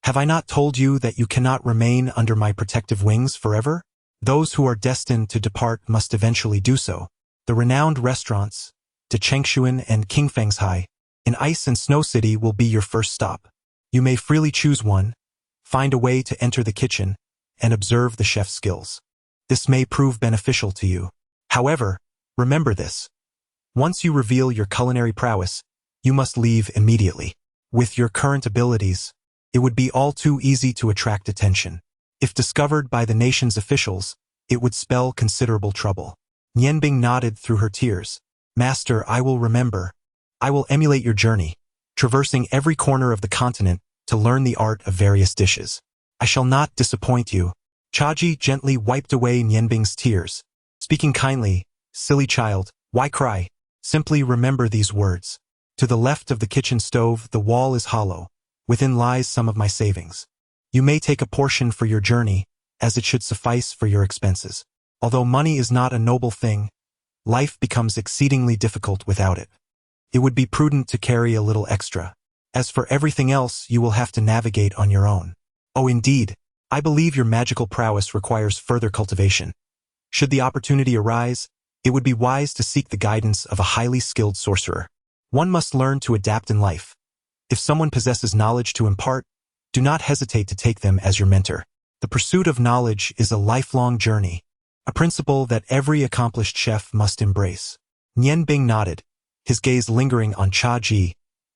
have I not told you that you cannot remain under my protective wings forever? Those who are destined to depart must eventually do so. The renowned restaurants, De Chengshuan and Qingfengshai, in Ice and Snow City will be your first stop. You may freely choose one, find a way to enter the kitchen, and observe the chef's skills. This may prove beneficial to you. However, remember this. Once you reveal your culinary prowess, you must leave immediately. With your current abilities, it would be all too easy to attract attention. If discovered by the nation's officials, it would spell considerable trouble. Nianbing nodded through her tears. Master, I will remember. I will emulate your journey, traversing every corner of the continent to learn the art of various dishes. I shall not disappoint you. Chaji gently wiped away Nianbing's tears. Speaking kindly, silly child, why cry? Simply remember these words. To the left of the kitchen stove, the wall is hollow. Within lies some of my savings. You may take a portion for your journey, as it should suffice for your expenses. Although money is not a noble thing, life becomes exceedingly difficult without it. It would be prudent to carry a little extra. As for everything else, you will have to navigate on your own. Oh, indeed, I believe your magical prowess requires further cultivation. Should the opportunity arise, it would be wise to seek the guidance of a highly skilled sorcerer. One must learn to adapt in life. If someone possesses knowledge to impart, do not hesitate to take them as your mentor. The pursuit of knowledge is a lifelong journey, a principle that every accomplished chef must embrace. Nianbing nodded, his gaze lingering on Chaji,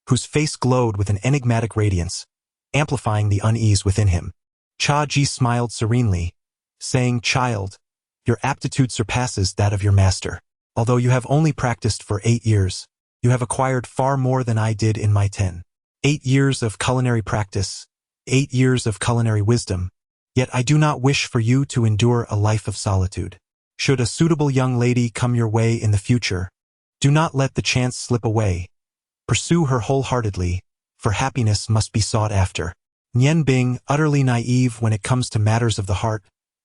whose face glowed with an enigmatic radiance, amplifying the unease within him. Chaji smiled serenely, saying, Child, your aptitude surpasses that of your master. Although you have only practiced for 8 years, you have acquired far more than I did in my 10. 8 years of culinary practice, 8 years of culinary wisdom, yet I do not wish for you to endure a life of solitude. Should a suitable young lady come your way in the future, do not let the chance slip away. Pursue her wholeheartedly, for happiness must be sought after. Nianbing, utterly naive when it comes to matters of the heart,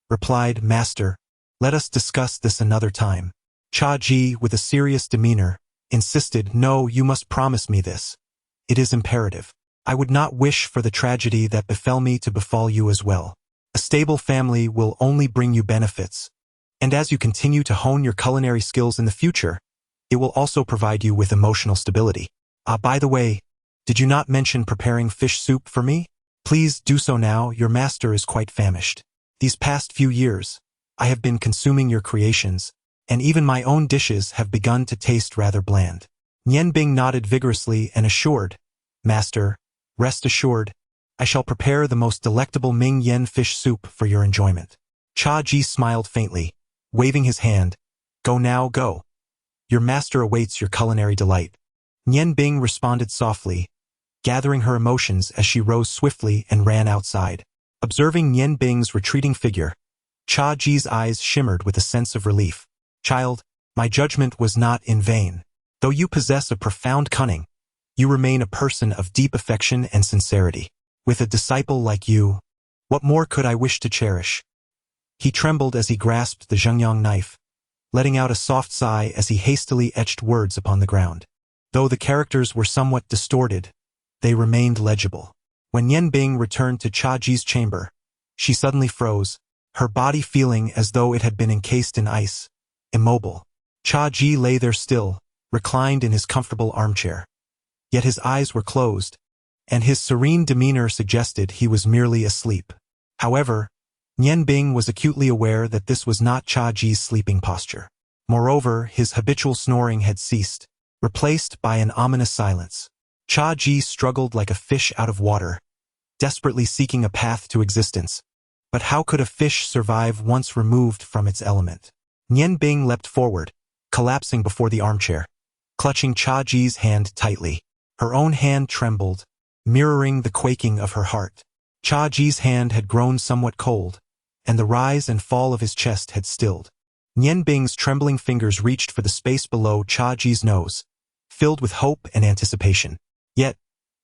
replied, Master, let us discuss this another time. Chaji, with a serious demeanor, insisted, No, you must promise me this. It is imperative. I would not wish for the tragedy that befell me to befall you as well. A stable family will only bring you benefits, and as you continue to hone your culinary skills in the future, it will also provide you with emotional stability. By the way, did you not mention preparing fish soup for me? Please do so now, your master is quite famished. These past few years, I have been consuming your creations, and even my own dishes have begun to taste rather bland. Nian Bing nodded vigorously and assured, "Master, rest assured, I shall prepare the most delectable Ming Yen fish soup for your enjoyment." Cha Ji smiled faintly, waving his hand. "Go now, go. Your master awaits your culinary delight." Nian Bing responded softly, gathering her emotions as she rose swiftly and ran outside. Observing Nian Bing's retreating figure, Cha Ji's eyes shimmered with a sense of relief. "Child, my judgment was not in vain. Though you possess a profound cunning, you remain a person of deep affection and sincerity. With a disciple like you, what more could I wish to cherish?" He trembled as he grasped the zhengyang knife, letting out a soft sigh as he hastily etched words upon the ground. Though the characters were somewhat distorted, they remained legible. When Nian Bing returned to Cha Ji's chamber, she suddenly froze, her body feeling as though it had been encased in ice, immobile. Cha Ji lay there still, reclined in his comfortable armchair. Yet his eyes were closed, and his serene demeanor suggested he was merely asleep. However, Nian Bing was acutely aware that this was not Cha Ji's sleeping posture. Moreover, his habitual snoring had ceased, replaced by an ominous silence. Cha Ji struggled like a fish out of water, desperately seeking a path to existence. But how could a fish survive once removed from its element? Nian Bing leapt forward, collapsing before the armchair, clutching Cha Ji's hand tightly. Her own hand trembled, mirroring the quaking of her heart. Cha Ji's hand had grown somewhat cold, and the rise and fall of his chest had stilled. Nian Bing's trembling fingers reached for the space below Cha Ji's nose, filled with hope and anticipation. Yet,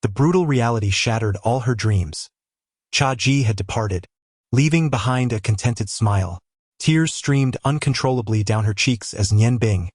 the brutal reality shattered all her dreams. Cha Ji had departed, leaving behind a contented smile. Tears streamed uncontrollably down her cheeks as Nian Bing,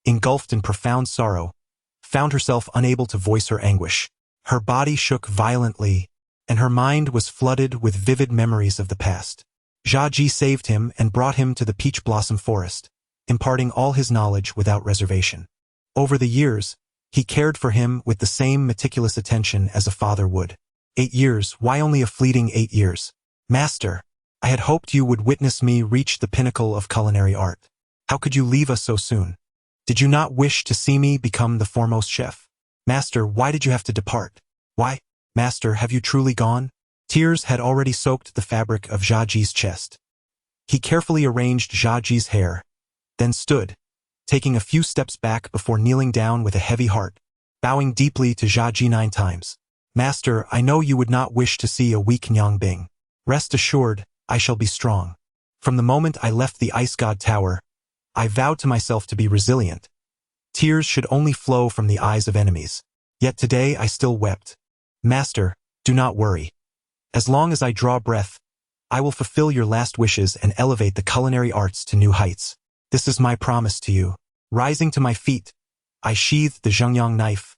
engulfed in profound sorrow, found herself unable to voice her anguish. Her body shook violently, and her mind was flooded with vivid memories of the past. Cha Ji saved him and brought him to the peach blossom forest, imparting all his knowledge without reservation. Over the years, he cared for him with the same meticulous attention as a father would. 8 years, why only a fleeting 8 years? "Master, I had hoped you would witness me reach the pinnacle of culinary art. How could you leave us so soon? Did you not wish to see me become the foremost chef? Master, why did you have to depart? Why, Master, have you truly gone?" Tears had already soaked the fabric of Cha Ji's chest. He carefully arranged Cha Ji's hair, then stood, taking a few steps back before kneeling down with a heavy heart, bowing deeply to Cha Ji 9 times. "Master, I know you would not wish to see a weak Nian Bing. Rest assured, I shall be strong. From the moment I left the Ice God Tower, I vowed to myself to be resilient. Tears should only flow from the eyes of enemies. Yet today I still wept. Master, do not worry. As long as I draw breath, I will fulfill your last wishes and elevate the culinary arts to new heights. This is my promise to you." Rising to my feet, I sheathed the zhengyang knife,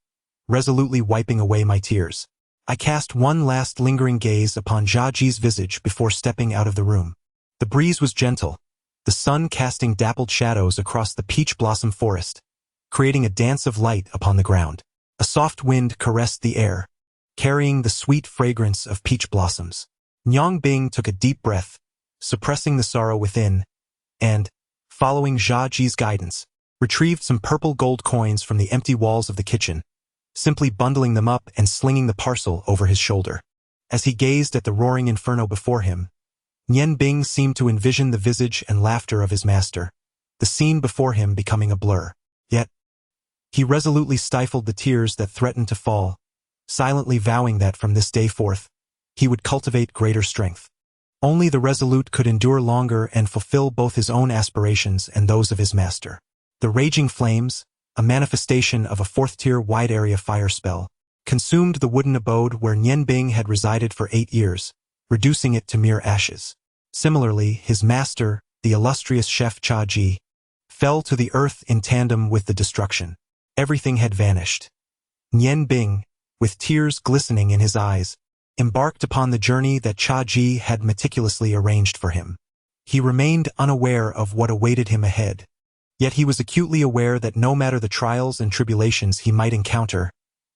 resolutely wiping away my tears. I cast one last lingering gaze upon Cha Ji's visage before stepping out of the room. The breeze was gentle, the sun casting dappled shadows across the peach blossom forest, creating a dance of light upon the ground. A soft wind caressed the air, carrying the sweet fragrance of peach blossoms. Nian Bing took a deep breath, suppressing the sorrow within, and, following Cha Ji's guidance, retrieved some purple gold coins from the empty walls of the kitchen, simply bundling them up and slinging the parcel over his shoulder. As he gazed at the roaring inferno before him, Nian Bing seemed to envision the visage and laughter of his master, the scene before him becoming a blur. Yet, he resolutely stifled the tears that threatened to fall, silently vowing that from this day forth, he would cultivate greater strength. Only the resolute could endure longer and fulfill both his own aspirations and those of his master. The raging flames, a manifestation of a 4th-tier wide-area fire spell, consumed the wooden abode where Nian Bing had resided for 8 years, reducing it to mere ashes. Similarly, his master, the illustrious chef Cha Ji, fell to the earth in tandem with the destruction. Everything had vanished. Nian Bing, with tears glistening in his eyes, embarked upon the journey that Cha Ji had meticulously arranged for him. He remained unaware of what awaited him ahead, yet he was acutely aware that no matter the trials and tribulations he might encounter,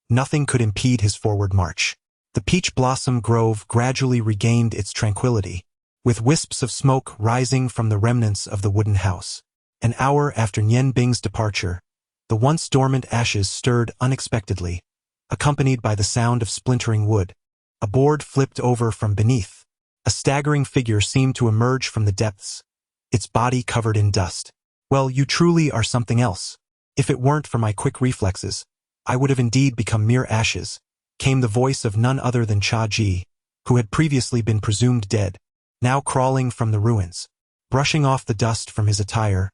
nothing could impede his forward march. The peach blossom grove gradually regained its tranquility, with wisps of smoke rising from the remnants of the wooden house. An hour after Nian Bing's departure, The once dormant ashes stirred unexpectedly, accompanied by the sound of splintering wood. A board flipped over from beneath. A staggering figure seemed to emerge from the depths, its body covered in dust. Well, you truly are something else. If it weren't for my quick reflexes, I would have indeed become mere ashes, came the voice of none other than Cha Ji, who had previously been presumed dead, now crawling from the ruins. Brushing off the dust from his attire,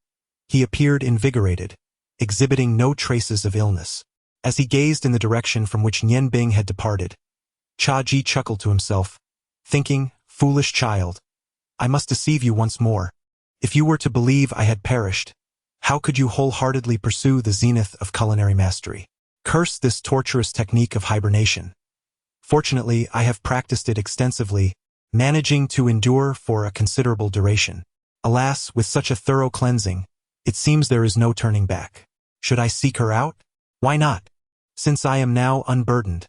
he appeared invigorated, exhibiting no traces of illness. As he gazed in the direction from which Nian Bing had departed, Cha Ji chuckled to himself, thinking, "Foolish child, I must deceive you once more. If you were to believe I had perished, how could you wholeheartedly pursue the zenith of culinary mastery? Curse this torturous technique of hibernation. Fortunately, I have practiced it extensively, managing to endure for a considerable duration. Alas, with such a thorough cleansing, it seems there is no turning back. Should I seek her out? Why not? Since I am now unburdened,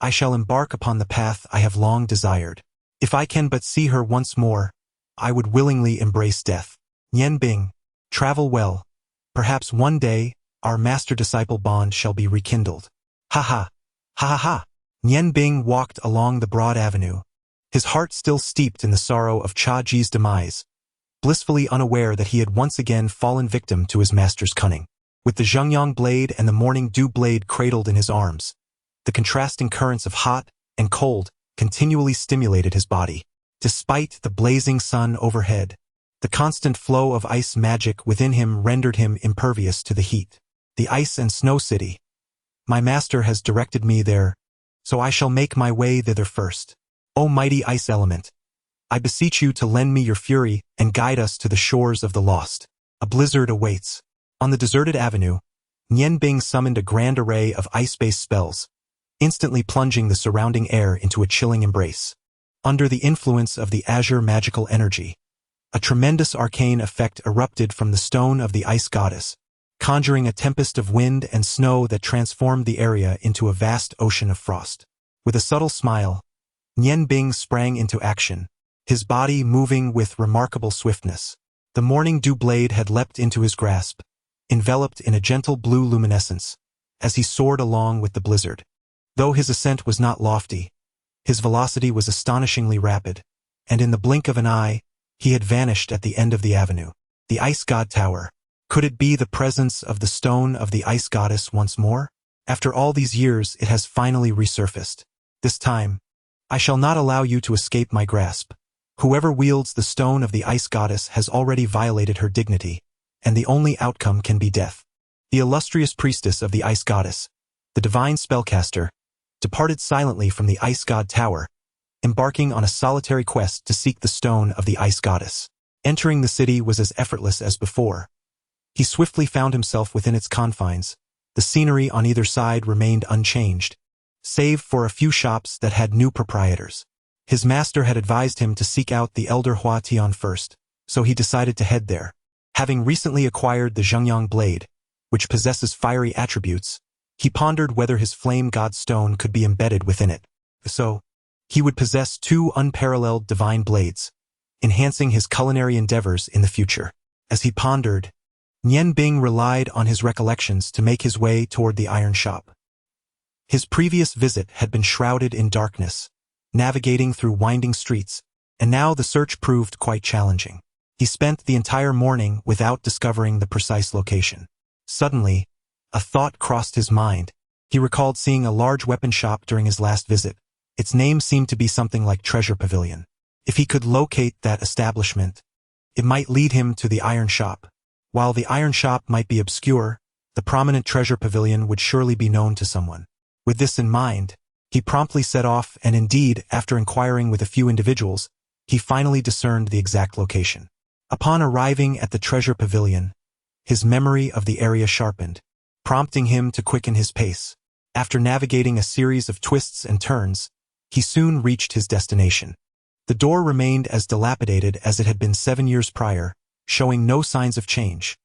I shall embark upon the path I have long desired. If I can but see her once more, I would willingly embrace death. Nian Bing, travel well. Perhaps one day, our master-disciple bond shall be rekindled." Ha ha! Ha ha ha! Nian Bing walked along the broad avenue, his heart still steeped in the sorrow of Cha Ji's demise, blissfully unaware that he had once again fallen victim to his master's cunning. With the Zhengyang blade and the morning dew blade cradled in his arms, the contrasting currents of hot and cold continually stimulated his body. Despite the blazing sun overhead, the constant flow of ice magic within him rendered him impervious to the heat. The ice and snow city. My master has directed me there, so I shall make my way thither first. O mighty ice element, I beseech you to lend me your fury and guide us to the shores of the lost. A blizzard awaits. On the deserted avenue, Nian Bing summoned a grand array of ice-based spells, instantly plunging the surrounding air into a chilling embrace. Under the influence of the azure magical energy, a tremendous arcane effect erupted from the stone of the ice goddess, conjuring a tempest of wind and snow that transformed the area into a vast ocean of frost. With a subtle smile, Nian Bing sprang into action, his body moving with remarkable swiftness. The morning dew blade had leapt into his grasp, enveloped in a gentle blue luminescence, as he soared along with the blizzard. Though his ascent was not lofty, his velocity was astonishingly rapid, and in the blink of an eye, he had vanished at the end of the avenue. The Ice God Tower. Could it be the presence of the stone of the Ice Goddess once more? After all these years, it has finally resurfaced. This time, I shall not allow you to escape my grasp. Whoever wields the stone of the Ice Goddess has already violated her dignity, and the only outcome can be death. The illustrious priestess of the Ice Goddess, the divine spellcaster, departed silently from the Ice God Tower, embarking on a solitary quest to seek the stone of the Ice Goddess. Entering the city was as effortless as before. He swiftly found himself within its confines. The scenery on either side remained unchanged, save for a few shops that had new proprietors. His master had advised him to seek out the elder Hua Tian first, so he decided to head there. Having recently acquired the Zhengyang blade, which possesses fiery attributes, he pondered whether his flame god stone could be embedded within it. So, he would possess two unparalleled divine blades, enhancing his culinary endeavors in the future. As he pondered, Nian Bing relied on his recollections to make his way toward the iron shop. His previous visit had been shrouded in darkness, navigating through winding streets, and now the search proved quite challenging. He spent the entire morning without discovering the precise location. Suddenly, a thought crossed his mind. He recalled seeing a large weapon shop during his last visit. Its name seemed to be something like Treasure Pavilion. If he could locate that establishment, it might lead him to the iron shop. While the iron shop might be obscure, the prominent Treasure Pavilion would surely be known to someone. With this in mind, he promptly set off, and indeed, after inquiring with a few individuals, he finally discerned the exact location. Upon arriving at the Treasure Pavilion, his memory of the area sharpened, prompting him to quicken his pace. After navigating a series of twists and turns, he soon reached his destination. The door remained as dilapidated as it had been 7 years prior, showing no signs of change.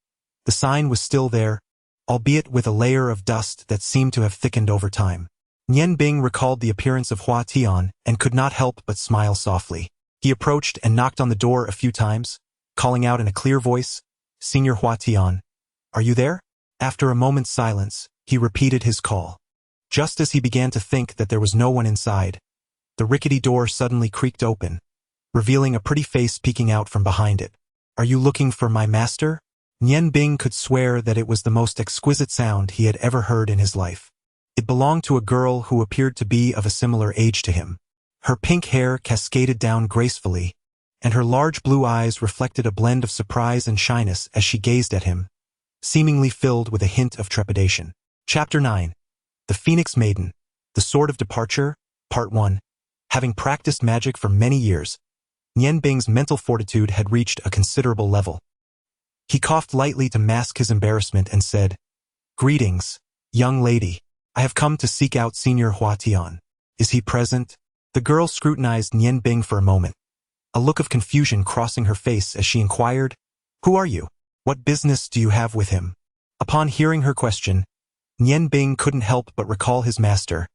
The sign was still there, albeit with a layer of dust that seemed to have thickened over time. Nian Bing recalled the appearance of Hua Tian and could not help but smile softly. He approached and knocked on the door a few times, calling out in a clear voice, "Senior Hua Tian, are you there?" After a moment's silence, he repeated his call. Just as he began to think that there was no one inside, the rickety door suddenly creaked open, revealing a pretty face peeking out from behind it. "Are you looking for my master?" Nian Bing could swear that it was the most exquisite sound he had ever heard in his life. It belonged to a girl who appeared to be of a similar age to him. Her pink hair cascaded down gracefully, and her large blue eyes reflected a blend of surprise and shyness as she gazed at him, seemingly filled with a hint of trepidation. Chapter 9. The Phoenix Maiden, The Sword of Departure, Part 1. Having practiced magic for many years, Nian Bing's mental fortitude had reached a considerable level. He coughed lightly to mask his embarrassment and said, "Greetings, young lady. I have come to seek out Senior Hua Tian. Is he present?" The girl scrutinized Nian Bing for a moment, a look of confusion crossing her face as she inquired, "Who are you? What business do you have with him?" Upon hearing her question, Nian Bing couldn't help but recall his master,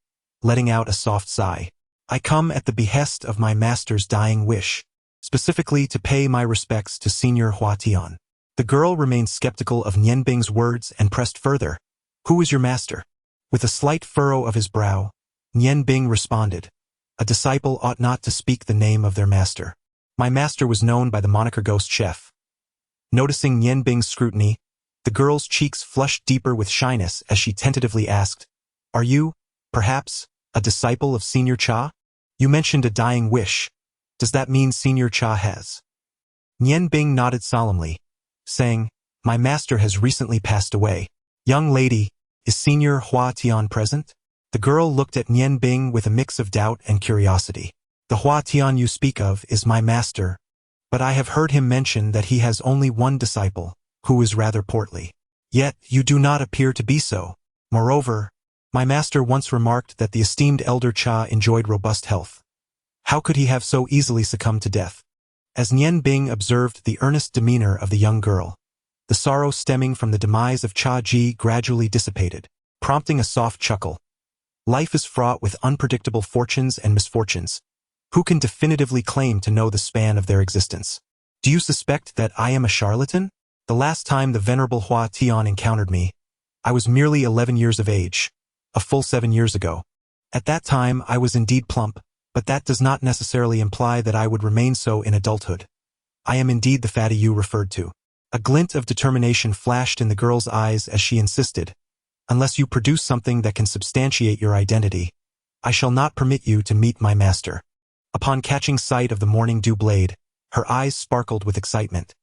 letting out a soft sigh. "I come at the behest of my master's dying wish, specifically to pay my respects to Senior Hua Tian." The girl remained skeptical of Nian Bing's words and pressed further, "Who is your master?" With a slight furrow of his brow, Nian Bing responded, "A disciple ought not to speak the name of their master. My master was known by the moniker Ghost Chef." Noticing Nian Bing's scrutiny, the girl's cheeks flushed deeper with shyness as she tentatively asked, "Are you, perhaps, a disciple of Senior Cha? You mentioned a dying wish. Does that mean Senior Cha has?" Nian Bing nodded solemnly, saying, "My master has recently passed away. Young lady, is Senior Hua Tian present?" The girl looked at Nian Bing with a mix of doubt and curiosity. "The Hua Tian you speak of is my master, but I have heard him mention that he has only one disciple, who is rather portly. Yet you do not appear to be so. Moreover, my master once remarked that the esteemed Elder Cha enjoyed robust health. How could he have so easily succumbed to death?" As Nian Bing observed the earnest demeanor of the young girl, the sorrow stemming from the demise of Cha Ji gradually dissipated, prompting a soft chuckle. Life is fraught with unpredictable fortunes and misfortunes. Who can definitively claim to know the span of their existence? "Do you suspect that I am a charlatan? The last time the venerable Hua Tian encountered me, I was merely 11 years of age, a full 7 years ago. At that time I was indeed plump, but that does not necessarily imply that I would remain so in adulthood. I am indeed the fatty you referred to." A glint of determination flashed in the girl's eyes as she insisted, "Unless you produce something that can substantiate your identity, I shall not permit you to meet my master." Upon catching sight of the morning dew blade, her eyes sparkled with excitement.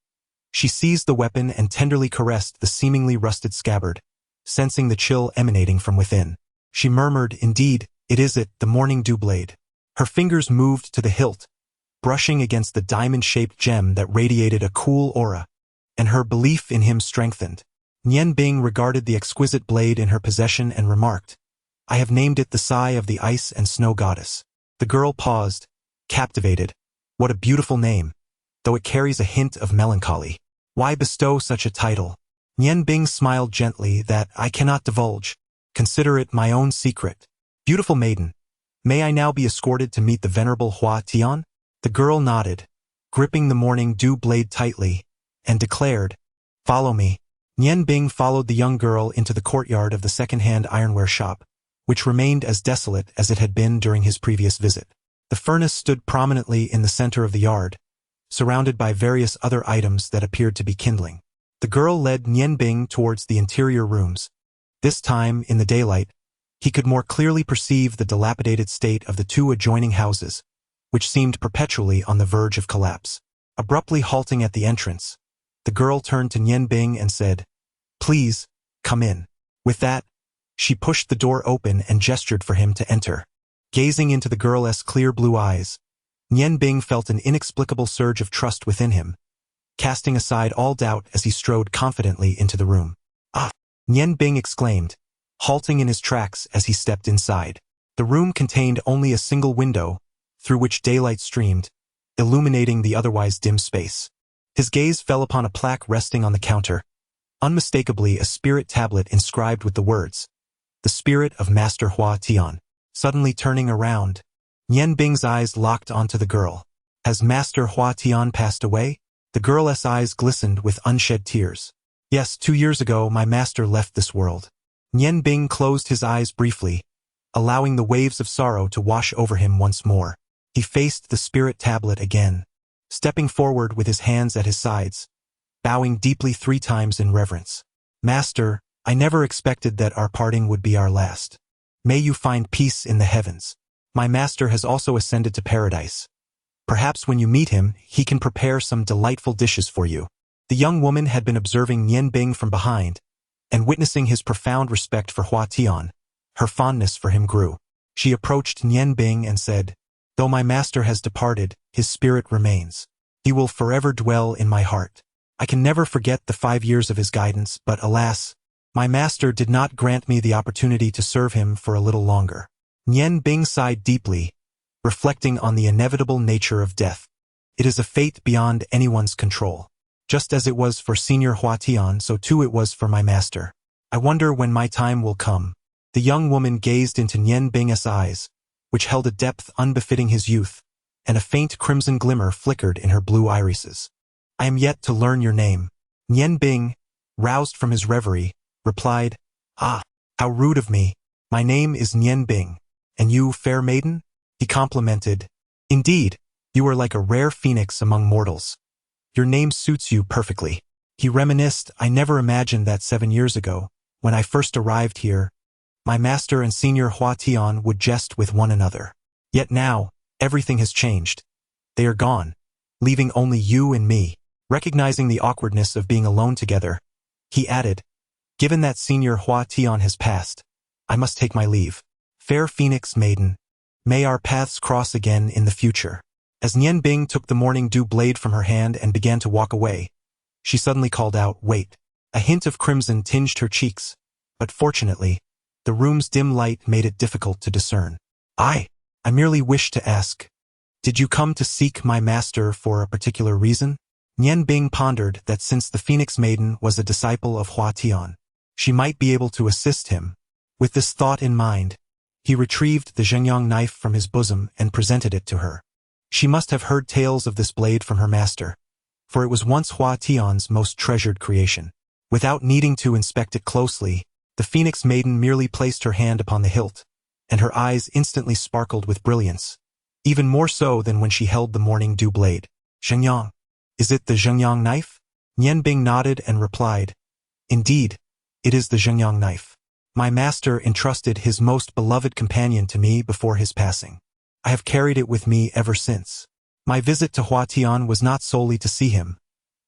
She seized the weapon and tenderly caressed the seemingly rusted scabbard, sensing the chill emanating from within. She murmured, "Indeed, it is it, the morning dew blade." Her fingers moved to the hilt, brushing against the diamond-shaped gem that radiated a cool aura, and her belief in him strengthened. Nian Bing regarded the exquisite blade in her possession and remarked, "I have named it the Sigh of the Ice and Snow Goddess." The girl paused, captivated. What a beautiful name, though it carries a hint of melancholy. Why bestow such a title? Nian Bing smiled gently that I cannot divulge. Consider it my own secret. Beautiful maiden, may I now be escorted to meet the venerable Hua Tian? The girl nodded, gripping the morning dew blade tightly, and declared, "Follow me." Nian Bing followed the young girl into the courtyard of the second-hand ironware shop, which remained as desolate as it had been during his previous visit. The furnace stood prominently in the center of the yard, surrounded by various other items that appeared to be kindling. The girl led Nian Bing towards the interior rooms. This time, in the daylight, he could more clearly perceive the dilapidated state of the two adjoining houses, which seemed perpetually on the verge of collapse. Abruptly halting at the entrance, the girl turned to Nian Bing and said, "Please, come in." With that, she pushed the door open and gestured for him to enter. Gazing into the girl's clear blue eyes, Nian Bing felt an inexplicable surge of trust within him, casting aside all doubt as he strode confidently into the room. "Ah!" Nian Bing exclaimed, halting in his tracks as he stepped inside. The room contained only a single window, through which daylight streamed, illuminating the otherwise dim space. His gaze fell upon a plaque resting on the counter, unmistakably a spirit tablet inscribed with the words, "The Spirit of Master Hua Tian." Suddenly turning around, Nian Bing's eyes locked onto the girl. "Has Master Hua Tian passed away?" The girl's eyes glistened with unshed tears. Yes, 2 years ago my master left this world. Nian Bing closed his eyes briefly, allowing the waves of sorrow to wash over him once more. He faced the spirit tablet again, stepping forward with his hands at his sides, bowing deeply 3 times in reverence. Master, I never expected that our parting would be our last. May you find peace in the heavens. My master has also ascended to paradise. Perhaps when you meet him, he can prepare some delightful dishes for you. The young woman had been observing Nian Bing from behind, and witnessing his profound respect for Hua Tian, her fondness for him grew. She approached Nian Bing and said, "Though my master has departed, his spirit remains. He will forever dwell in my heart. I can never forget the 5 years of his guidance, but alas, my master did not grant me the opportunity to serve him for a little longer." Nian Bing sighed deeply, reflecting on the inevitable nature of death. It is a fate beyond anyone's control. Just as it was for Senior Hua Tian, so too it was for my master. I wonder when my time will come. The young woman gazed into Nian Bing's eyes, which held a depth unbefitting his youth, and a faint crimson glimmer flickered in her blue irises. "I am yet to learn your name." Nian Bing, roused from his reverie, replied, "Ah, how rude of me. My name is Nian Bing. And you, fair maiden?" He complimented, "Indeed, you are like a rare phoenix among mortals. Your name suits you perfectly." He reminisced, "I never imagined that 7 years ago, when I first arrived here, my master and Senior Hua Tian would jest with one another. Yet now, everything has changed. They are gone, leaving only you and me." Recognizing the awkwardness of being alone together, he added, "Given that Senior Hua Tian has passed, I must take my leave. Fair Phoenix maiden, may our paths cross again in the future." As Nian Bing took the morning dew blade from her hand and began to walk away, she suddenly called out, "Wait." A hint of crimson tinged her cheeks, but fortunately, the room's dim light made it difficult to discern. I merely wished to ask, did you come to seek my master for a particular reason?" Nian Bing pondered that since the Phoenix Maiden was a disciple of Hua Tian, she might be able to assist him. With this thought in mind, he retrieved the Zhengyang knife from his bosom and presented it to her. She must have heard tales of this blade from her master, for it was once Hua Tian's most treasured creation. Without needing to inspect it closely, the Phoenix Maiden merely placed her hand upon the hilt, and her eyes instantly sparkled with brilliance, even more so than when she held the morning dew blade. "Zhengyang, is it the Zhengyang knife?" Nian Bing nodded and replied, "Indeed, it is the Zhengyang knife. My master entrusted his most beloved companion to me before his passing. I have carried it with me ever since. My visit to Hua Tian was not solely to see him.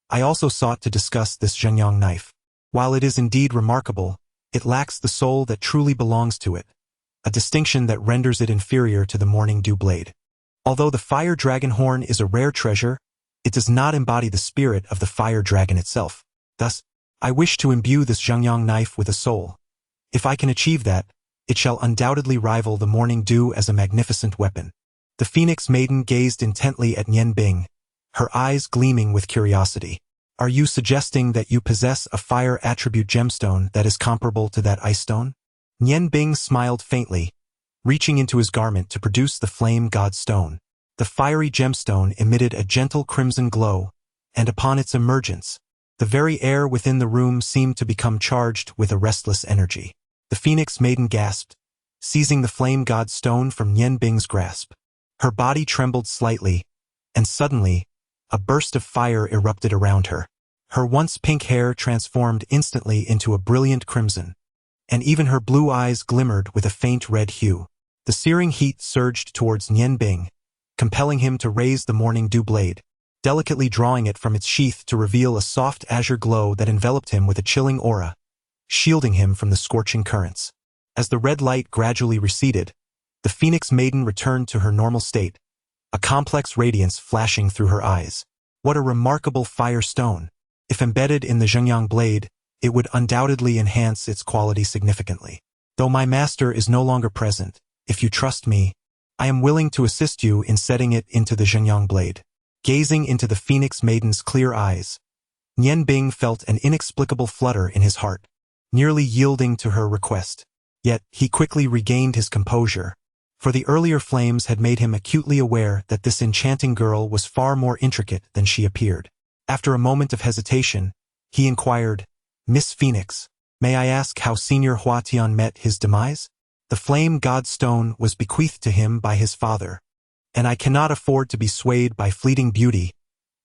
I also sought to discuss this Zhengyang knife. While it is indeed remarkable, it lacks the soul that truly belongs to it, a distinction that renders it inferior to the morning dew blade. Although the fire dragon horn is a rare treasure, it does not embody the spirit of the fire dragon itself. Thus, I wish to imbue this Zhengyang knife with a soul. If I can achieve that, it shall undoubtedly rival the morning dew as a magnificent weapon." The Phoenix Maiden gazed intently at Nian Bing, her eyes gleaming with curiosity. "Are you suggesting that you possess a fire attribute gemstone that is comparable to that ice stone?" Nian Bing smiled faintly, reaching into his garment to produce the flame god stone. The fiery gemstone emitted a gentle crimson glow, and upon its emergence, the very air within the room seemed to become charged with a restless energy. The Phoenix Maiden gasped, seizing the flame god stone from Nian Bing's grasp. Her body trembled slightly, and suddenly, a burst of fire erupted around her. Her once pink hair transformed instantly into a brilliant crimson, and even her blue eyes glimmered with a faint red hue. The searing heat surged towards Nian Bing, compelling him to raise the morning dew blade, delicately drawing it from its sheath to reveal a soft azure glow that enveloped him with a chilling aura, shielding him from the scorching currents. As the red light gradually receded, the Phoenix Maiden returned to her normal state, a complex radiance flashing through her eyes. What a remarkable fire stone! If embedded in the Zhengyang blade, it would undoubtedly enhance its quality significantly. Though my master is no longer present, if you trust me, I am willing to assist you in setting it into the Zhengyang blade. Gazing into the Phoenix Maiden's clear eyes, Nian Bing felt an inexplicable flutter in his heart, nearly yielding to her request. Yet, he quickly regained his composure, for the earlier flames had made him acutely aware that this enchanting girl was far more intricate than she appeared. After a moment of hesitation, he inquired, Miss Phoenix, may I ask how Senior Hua Tian met his demise? The flame god stone was bequeathed to him by his father, and I cannot afford to be swayed by fleeting beauty,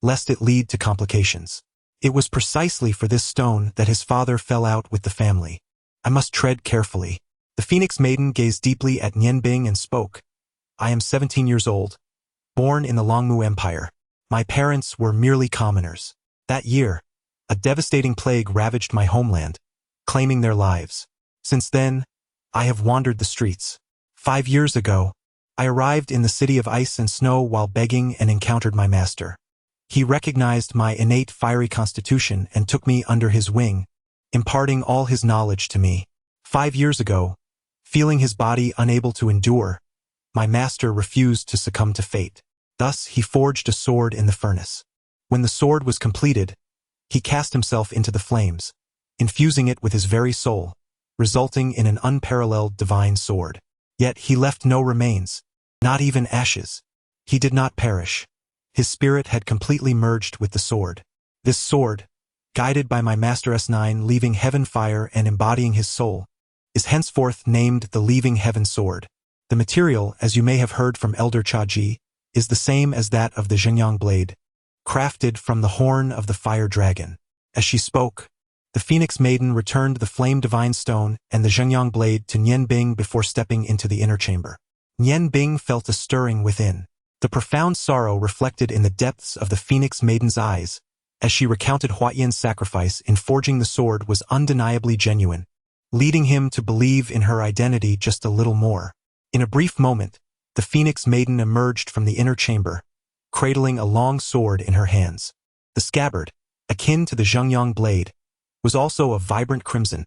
lest it lead to complications. It was precisely for this stone that his father fell out with the family. I must tread carefully. The Phoenix Maiden gazed deeply at Nian Bing and spoke. I am 17 years old, born in the Longmu Empire. My parents were merely commoners. That year, a devastating plague ravaged my homeland, claiming their lives. Since then, I have wandered the streets. 5 years ago, I arrived in the city of ice and snow while begging and encountered my master. He recognized my innate fiery constitution and took me under his wing, imparting all his knowledge to me. 5 years ago, feeling his body unable to endure, my master refused to succumb to fate. Thus, he forged a sword in the furnace. When the sword was completed, he cast himself into the flames, infusing it with his very soul, resulting in an unparalleled divine sword. Yet he left no remains, not even ashes. He did not perish. His spirit had completely merged with the sword. This sword, guided by my Master S9 leaving heaven fire and embodying his soul, is henceforth named the Leaving Heaven Sword. The material, as you may have heard from Elder Chaji, is the same as that of the Zhengyang blade, crafted from the horn of the fire dragon. As she spoke, the Phoenix Maiden returned the flame divine stone and the Zhengyang blade to Nian Bing before stepping into the inner chamber. Nian Bing felt a stirring within. The profound sorrow reflected in the depths of the Phoenix Maiden's eyes, as she recounted Huayan's sacrifice in forging the sword, was undeniably genuine, leading him to believe in her identity just a little more. In a brief moment, the Phoenix Maiden emerged from the inner chamber, cradling a long sword in her hands. The scabbard, akin to the Zhengyang blade, was also of vibrant crimson,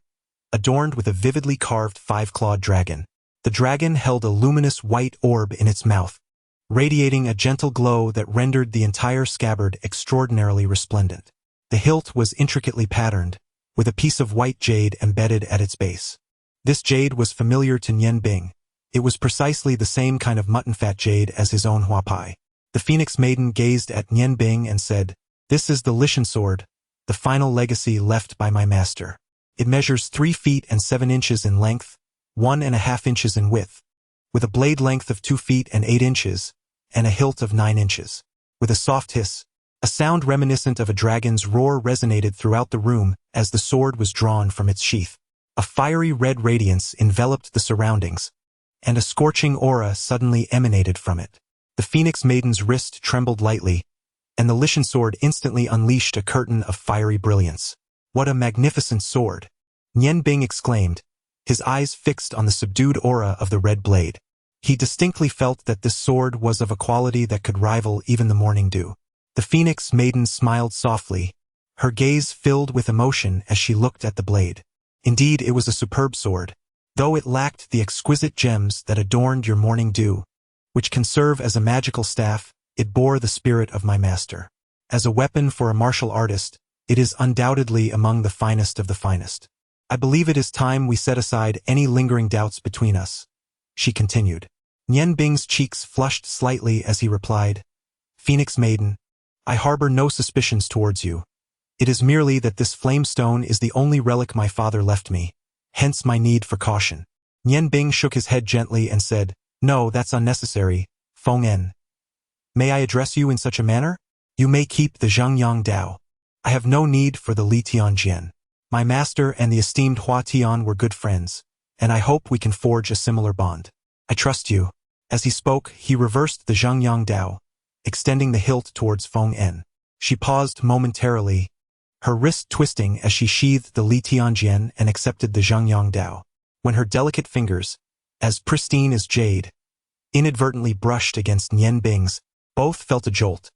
adorned with a vividly carved 5-clawed dragon. The dragon held a luminous white orb in its mouth, radiating a gentle glow that rendered the entire scabbard extraordinarily resplendent. The hilt was intricately patterned, with a piece of white jade embedded at its base. This jade was familiar to Nian Bing. It was precisely the same kind of mutton fat jade as his own Huapai. The Phoenix Maiden gazed at Nian Bing and said, "This is the Lishan sword, the final legacy left by my master. It measures 3 feet and 7 inches in length, 1.5 inches in width, with a blade length of 2 feet and 8 inches, and a hilt of 9 inches. With a soft hiss, a sound reminiscent of a dragon's roar resonated throughout the room as the sword was drawn from its sheath. A fiery red radiance enveloped the surroundings, and a scorching aura suddenly emanated from it. The Phoenix Maiden's wrist trembled lightly, and the Lishan sword instantly unleashed a curtain of fiery brilliance. What a magnificent sword! Nian Bing exclaimed, his eyes fixed on the subdued aura of the red blade. He distinctly felt that this sword was of a quality that could rival even the morning dew. The Phoenix Maiden smiled softly, her gaze filled with emotion as she looked at the blade. Indeed, it was a superb sword, though it lacked the exquisite gems that adorned your morning dew, which can serve as a magical staff. It bore the spirit of my master. As a weapon for a martial artist, it is undoubtedly among the finest of the finest. I believe it is time we set aside any lingering doubts between us," she continued. Nian Bing's cheeks flushed slightly as he replied, "Phoenix Maiden, I harbor no suspicions towards you. It is merely that this flame stone is the only relic my father left me, hence my need for caution." Nian Bing shook his head gently and said, "No, that's unnecessary, Feng Nu. May I address you in such a manner? You may keep the Zhengyang Dao. I have no need for the Li Tianjian. My master and the esteemed Hua Tian were good friends, and I hope we can forge a similar bond. I trust you." As he spoke, he reversed the Zhengyang Dao, extending the hilt towards Feng Nu. She paused momentarily, her wrist twisting as she sheathed the Li Tianjian and accepted the Zhengyang Dao. When her delicate fingers, as pristine as jade, inadvertently brushed against Nian Bing's, both felt a jolt.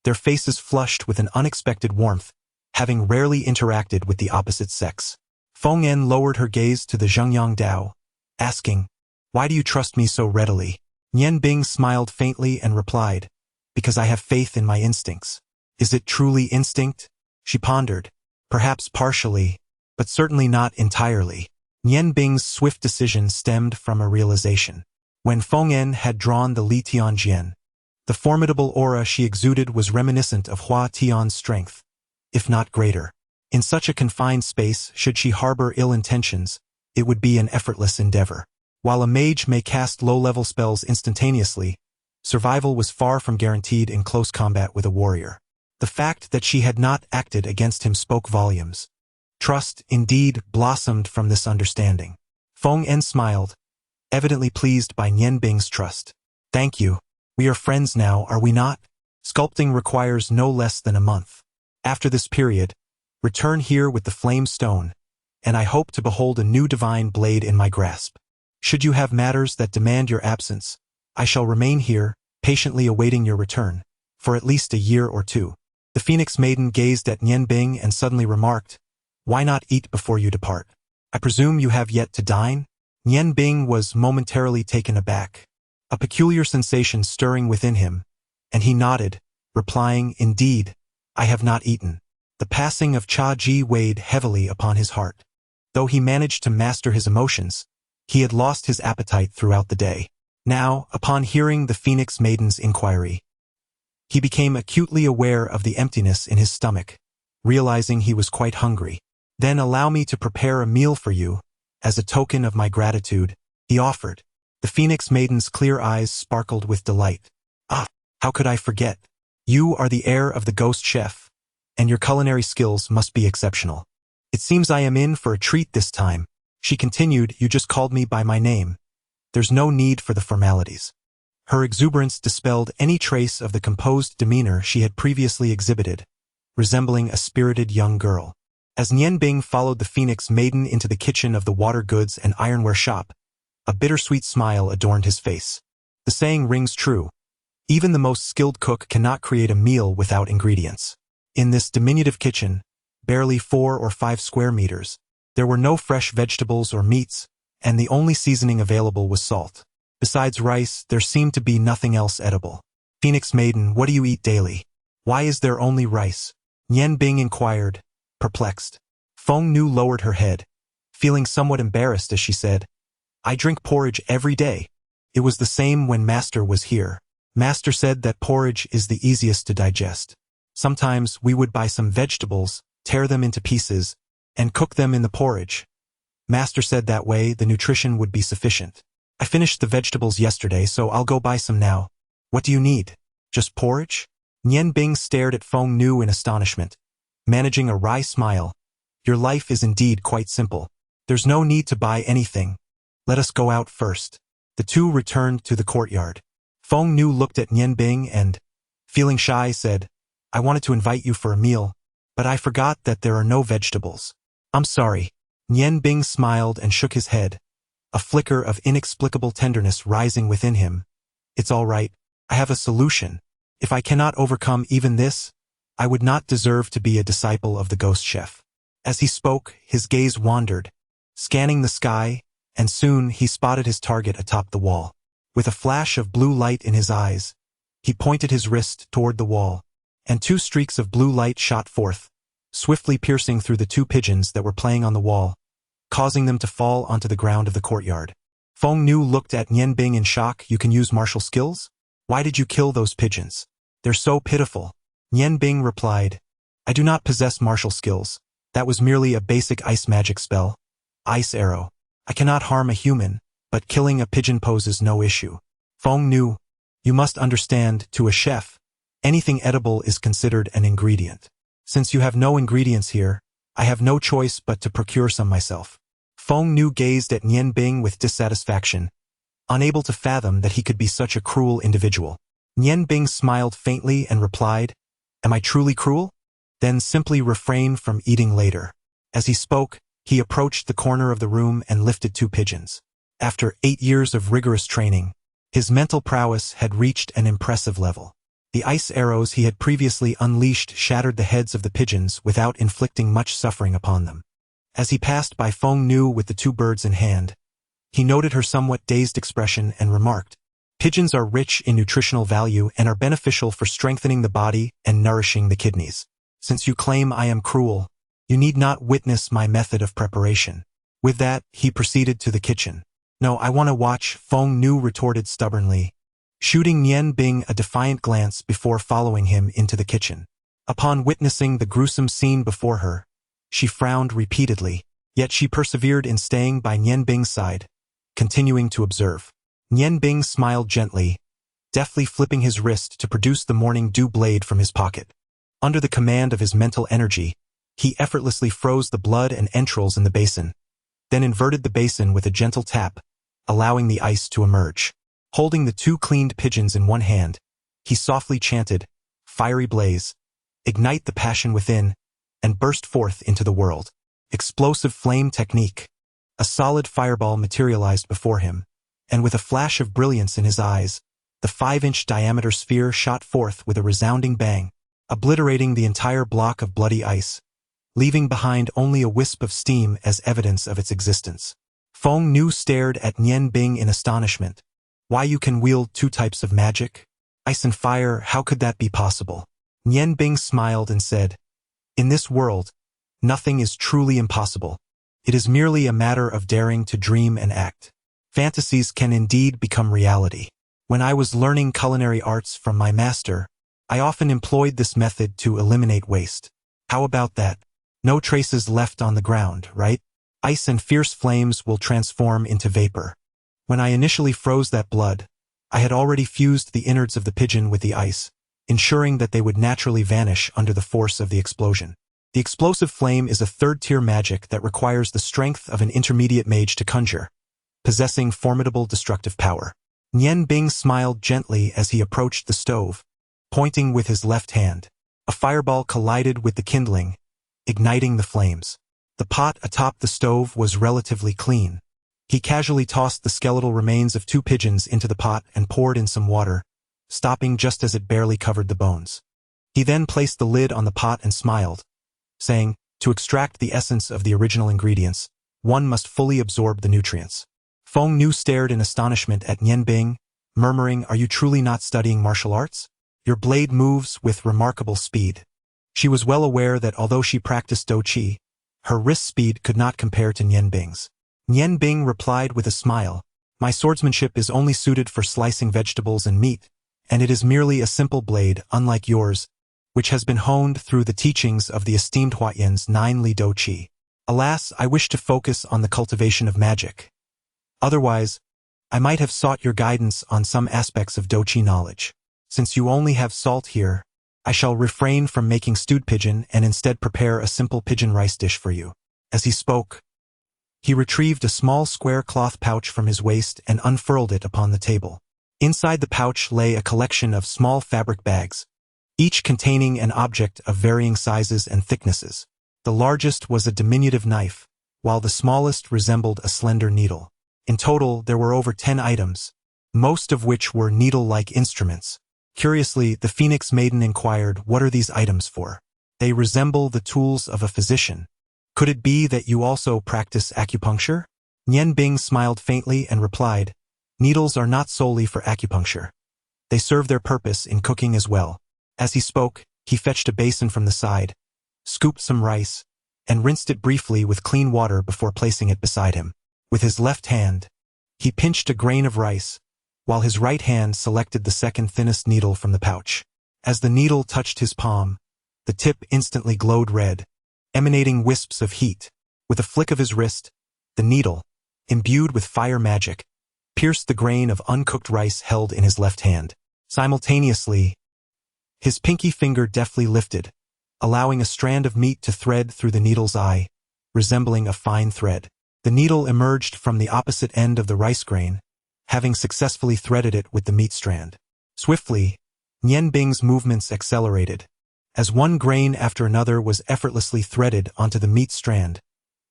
Their faces flushed with an unexpected warmth, having rarely interacted with the opposite sex. Feng Nu lowered her gaze to the Zhengyang Dao, asking, "Why do you trust me so readily?" Nian Bing smiled faintly and replied, "Because I have faith in my instincts." "Is it truly instinct?" she pondered. "Perhaps partially, but certainly not entirely." Nian Bing's swift decision stemmed from a realization. When Feng Nu had drawn the Li Tianjian, the formidable aura she exuded was reminiscent of Hua Tian's strength, if not greater. In such a confined space, should she harbor ill intentions, it would be an effortless endeavor. While a mage may cast low-level spells instantaneously, survival was far from guaranteed in close combat with a warrior. The fact that she had not acted against him spoke volumes. Trust, indeed, blossomed from this understanding. Feng Nu smiled, evidently pleased by Nian Bing's trust. Thank you. We are friends now, are we not? Sculpting requires no less than a month. After this period, return here with the flame stone, and I hope to behold a new divine blade in my grasp. Should you have matters that demand your absence, I shall remain here, patiently awaiting your return, for at least a year or two. The Phoenix Maiden gazed at Nian Bing and suddenly remarked, why not eat before you depart? I presume you have yet to dine? Nian Bing was momentarily taken aback, a peculiar sensation stirring within him, and he nodded, replying, indeed, I have not eaten. The passing of Cha Ji weighed heavily upon his heart. Though he managed to master his emotions, he had lost his appetite throughout the day. Now, upon hearing the Phoenix Maiden's inquiry, he became acutely aware of the emptiness in his stomach, realizing he was quite hungry. Then allow me to prepare a meal for you, as a token of my gratitude, he offered. The Phoenix Maiden's clear eyes sparkled with delight. Ah, how could I forget? You are the heir of the ghost chef, and your culinary skills must be exceptional. It seems I am in for a treat this time. She continued, you just called me by my name. There's no need for the formalities. Her exuberance dispelled any trace of the composed demeanor she had previously exhibited, resembling a spirited young girl. As Nian Bing followed the Phoenix Maiden into the kitchen of the water goods and ironware shop, a bittersweet smile adorned his face. The saying rings true. Even the most skilled cook cannot create a meal without ingredients. In this diminutive kitchen, barely 4 or 5 square meters, there were no fresh vegetables or meats, and the only seasoning available was salt. Besides rice, there seemed to be nothing else edible. Phoenix Maiden, what do you eat daily? Why is there only rice? Nian Bing inquired, perplexed. Feng Nu lowered her head, feeling somewhat embarrassed as she said, I drink porridge every day. It was the same when Master was here. Master said that porridge is the easiest to digest. Sometimes we would buy some vegetables, tear them into pieces, and cook them in the porridge. Master said that way the nutrition would be sufficient. I finished the vegetables yesterday, so I'll go buy some now. What do you need? Just porridge? Nian Bing stared at Feng Nu in astonishment, managing a wry smile. Your life is indeed quite simple. There's no need to buy anything. Let us go out first. The two returned to the courtyard. Feng Nu looked at Nian Bing and, feeling shy, said, I wanted to invite you for a meal, but I forgot that there are no vegetables. I'm sorry. Nian Bing smiled and shook his head, a flicker of inexplicable tenderness rising within him. It's all right. I have a solution. If I cannot overcome even this, I would not deserve to be a disciple of the ghost chef. As he spoke, his gaze wandered, scanning the sky, and soon he spotted his target atop the wall. With a flash of blue light in his eyes, he pointed his wrist toward the wall, and 2 streaks of blue light shot forth, swiftly piercing through the 2 pigeons that were playing on the wall, causing them to fall onto the ground of the courtyard. Feng Nu looked at Nian Bing in shock. You can use martial skills? Why did you kill those pigeons? They're so pitiful. Nian Bing replied, I do not possess martial skills. That was merely a basic ice magic spell. Ice arrow. I cannot harm a human, but killing a pigeon poses no issue. Feng Nu, you must understand, to a chef, anything edible is considered an ingredient. Since you have no ingredients here, I have no choice but to procure some myself. Feng Nu gazed at Nian Bing with dissatisfaction, unable to fathom that he could be such a cruel individual. Nian Bing smiled faintly and replied, Am I truly cruel? Then simply refrain from eating later. As he spoke, he approached the corner of the room and lifted 2 pigeons. After 8 years of rigorous training, his mental prowess had reached an impressive level. The ice arrows he had previously unleashed shattered the heads of the pigeons without inflicting much suffering upon them. As he passed by Feng Nu with the 2 birds in hand, he noted her somewhat dazed expression and remarked, Pigeons are rich in nutritional value and are beneficial for strengthening the body and nourishing the kidneys. Since you claim I am cruel, you need not witness my method of preparation. With that, he proceeded to the kitchen. No, I want to watch, Feng Nu retorted stubbornly, shooting Nian Bing a defiant glance before following him into the kitchen. Upon witnessing the gruesome scene before her, She frowned repeatedly, yet she persevered in staying by Nian Bing's side, continuing to observe. Nian Bing smiled gently, deftly flipping his wrist to produce the morning dew blade from his pocket. Under the command of his mental energy, he effortlessly froze the blood and entrails in the basin, then inverted the basin with a gentle tap, allowing the ice to emerge. Holding the 2 cleaned pigeons in one hand, he softly chanted, "Fiery blaze, ignite the passion within," and burst forth into the world. Explosive flame technique. A solid fireball materialized before him, and with a flash of brilliance in his eyes, the 5-inch diameter sphere shot forth with a resounding bang, obliterating the entire block of bloody ice, leaving behind only a wisp of steam as evidence of its existence. Feng Nu stared at Nian Bing in astonishment. "Why, you can wield 2 types of magic? Ice and fire, how could that be possible?" Nian Bing smiled and said, "In this world, nothing is truly impossible. It is merely a matter of daring to dream and act. Fantasies can indeed become reality. When I was learning culinary arts from my master, I often employed this method to eliminate waste. How about that? No traces left on the ground, right? Ice and fierce flames will transform into vapor. When I initially froze that blood, I had already fused the innards of the pigeon with the ice, ensuring that they would naturally vanish under the force of the explosion. The explosive flame is a 3rd-tier magic that requires the strength of an intermediate mage to conjure, possessing formidable destructive power." Nian Bing smiled gently as he approached the stove, pointing with his left hand. A fireball collided with the kindling, igniting the flames. The pot atop the stove was relatively clean. He casually tossed the skeletal remains of 2 pigeons into the pot and poured in some water, stopping just as it barely covered the bones. He then placed the lid on the pot and smiled, saying, "To extract the essence of the original ingredients, one must fully absorb the nutrients." Feng Nu stared in astonishment at Nian Bing, murmuring, "Are you truly not studying martial arts? Your blade moves with remarkable speed." She was well aware that although she practiced Do Qi, her wrist speed could not compare to Nian Bing's. Nian Bing replied with a smile, "My swordsmanship is only suited for slicing vegetables and meat, and it is merely a simple blade, unlike yours, which has been honed through the teachings of the esteemed Huayan's 9 Li Do Qi. Alas, I wish to focus on the cultivation of magic. Otherwise, I might have sought your guidance on some aspects of Do Qi knowledge. Since you only have salt here, I shall refrain from making stewed pigeon and instead prepare a simple pigeon rice dish for you." As he spoke, he retrieved a small square cloth pouch from his waist and unfurled it upon the table. Inside the pouch lay a collection of small fabric bags, each containing an object of varying sizes and thicknesses. The largest was a diminutive knife, while the smallest resembled a slender needle. In total, there were over 10 items, most of which were needle-like instruments. Curiously, the Phoenix Maiden inquired, "What are these items for?" "They resemble the tools of a physician. Could it be that you also practice acupuncture?" Nian Bing smiled faintly and replied, "Needles are not solely for acupuncture. They serve their purpose in cooking as well." As he spoke, he fetched a basin from the side, scooped some rice, and rinsed it briefly with clean water before placing it beside him. With his left hand, he pinched a grain of rice, while his right hand selected the second thinnest needle from the pouch. As the needle touched his palm, the tip instantly glowed red, emanating wisps of heat. With a flick of his wrist, the needle, imbued with fire magic, pierced the grain of uncooked rice held in his left hand. Simultaneously, his pinky finger deftly lifted, allowing a strand of meat to thread through the needle's eye, resembling a fine thread. The needle emerged from the opposite end of the rice grain, having successfully threaded it with the meat strand. Swiftly, Nian Bing's movements accelerated, as one grain after another was effortlessly threaded onto the meat strand,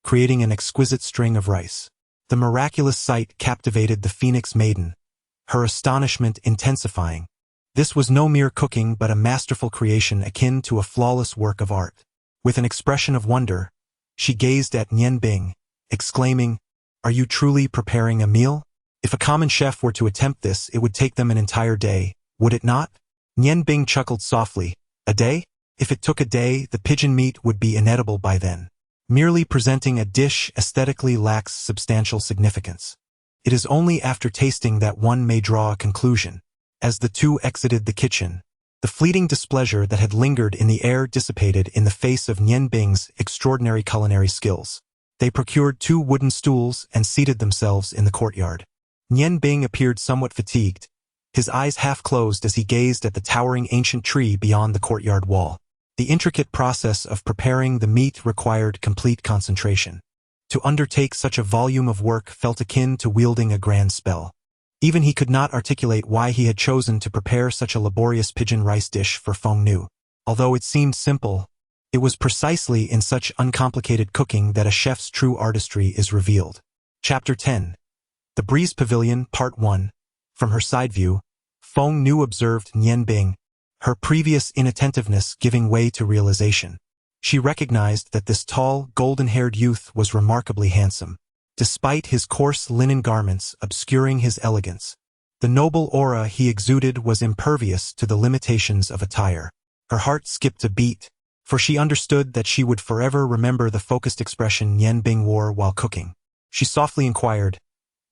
creating an exquisite string of rice. The miraculous sight captivated the Phoenix Maiden, her astonishment intensifying. This was no mere cooking but a masterful creation akin to a flawless work of art. With an expression of wonder, she gazed at Nian Bing, exclaiming, "Are you truly preparing a meal? If a common chef were to attempt this, it would take them an entire day, would it not?" Nian Bing chuckled softly. "A day? If it took a day, the pigeon meat would be inedible by then. Merely presenting a dish aesthetically lacks substantial significance. It is only after tasting that one may draw a conclusion." As the two exited the kitchen, The fleeting displeasure that had lingered in the air dissipated in the face of Nian Bing's extraordinary culinary skills. They procured 2 wooden stools and seated themselves in the courtyard. Nian Bing appeared somewhat fatigued, his eyes half closed as he gazed at the towering ancient tree beyond the courtyard wall. The intricate process of preparing the meat required complete concentration. To undertake such a volume of work felt akin to wielding a grand spell. Even he could not articulate why he had chosen to prepare such a laborious pigeon rice dish for Feng Nu. Although it seemed simple, it was precisely in such uncomplicated cooking that a chef's true artistry is revealed. Chapter 10. The Breeze Pavilion, Part 1. From her side view, Feng Nu observed Nian Bing, her previous inattentiveness giving way to realization. She recognized that this tall, golden-haired youth was remarkably handsome. Despite his coarse linen garments obscuring his elegance, the noble aura he exuded was impervious to the limitations of attire. Her heart skipped a beat, for she understood that she would forever remember the focused expression Nian Bing wore while cooking. She softly inquired,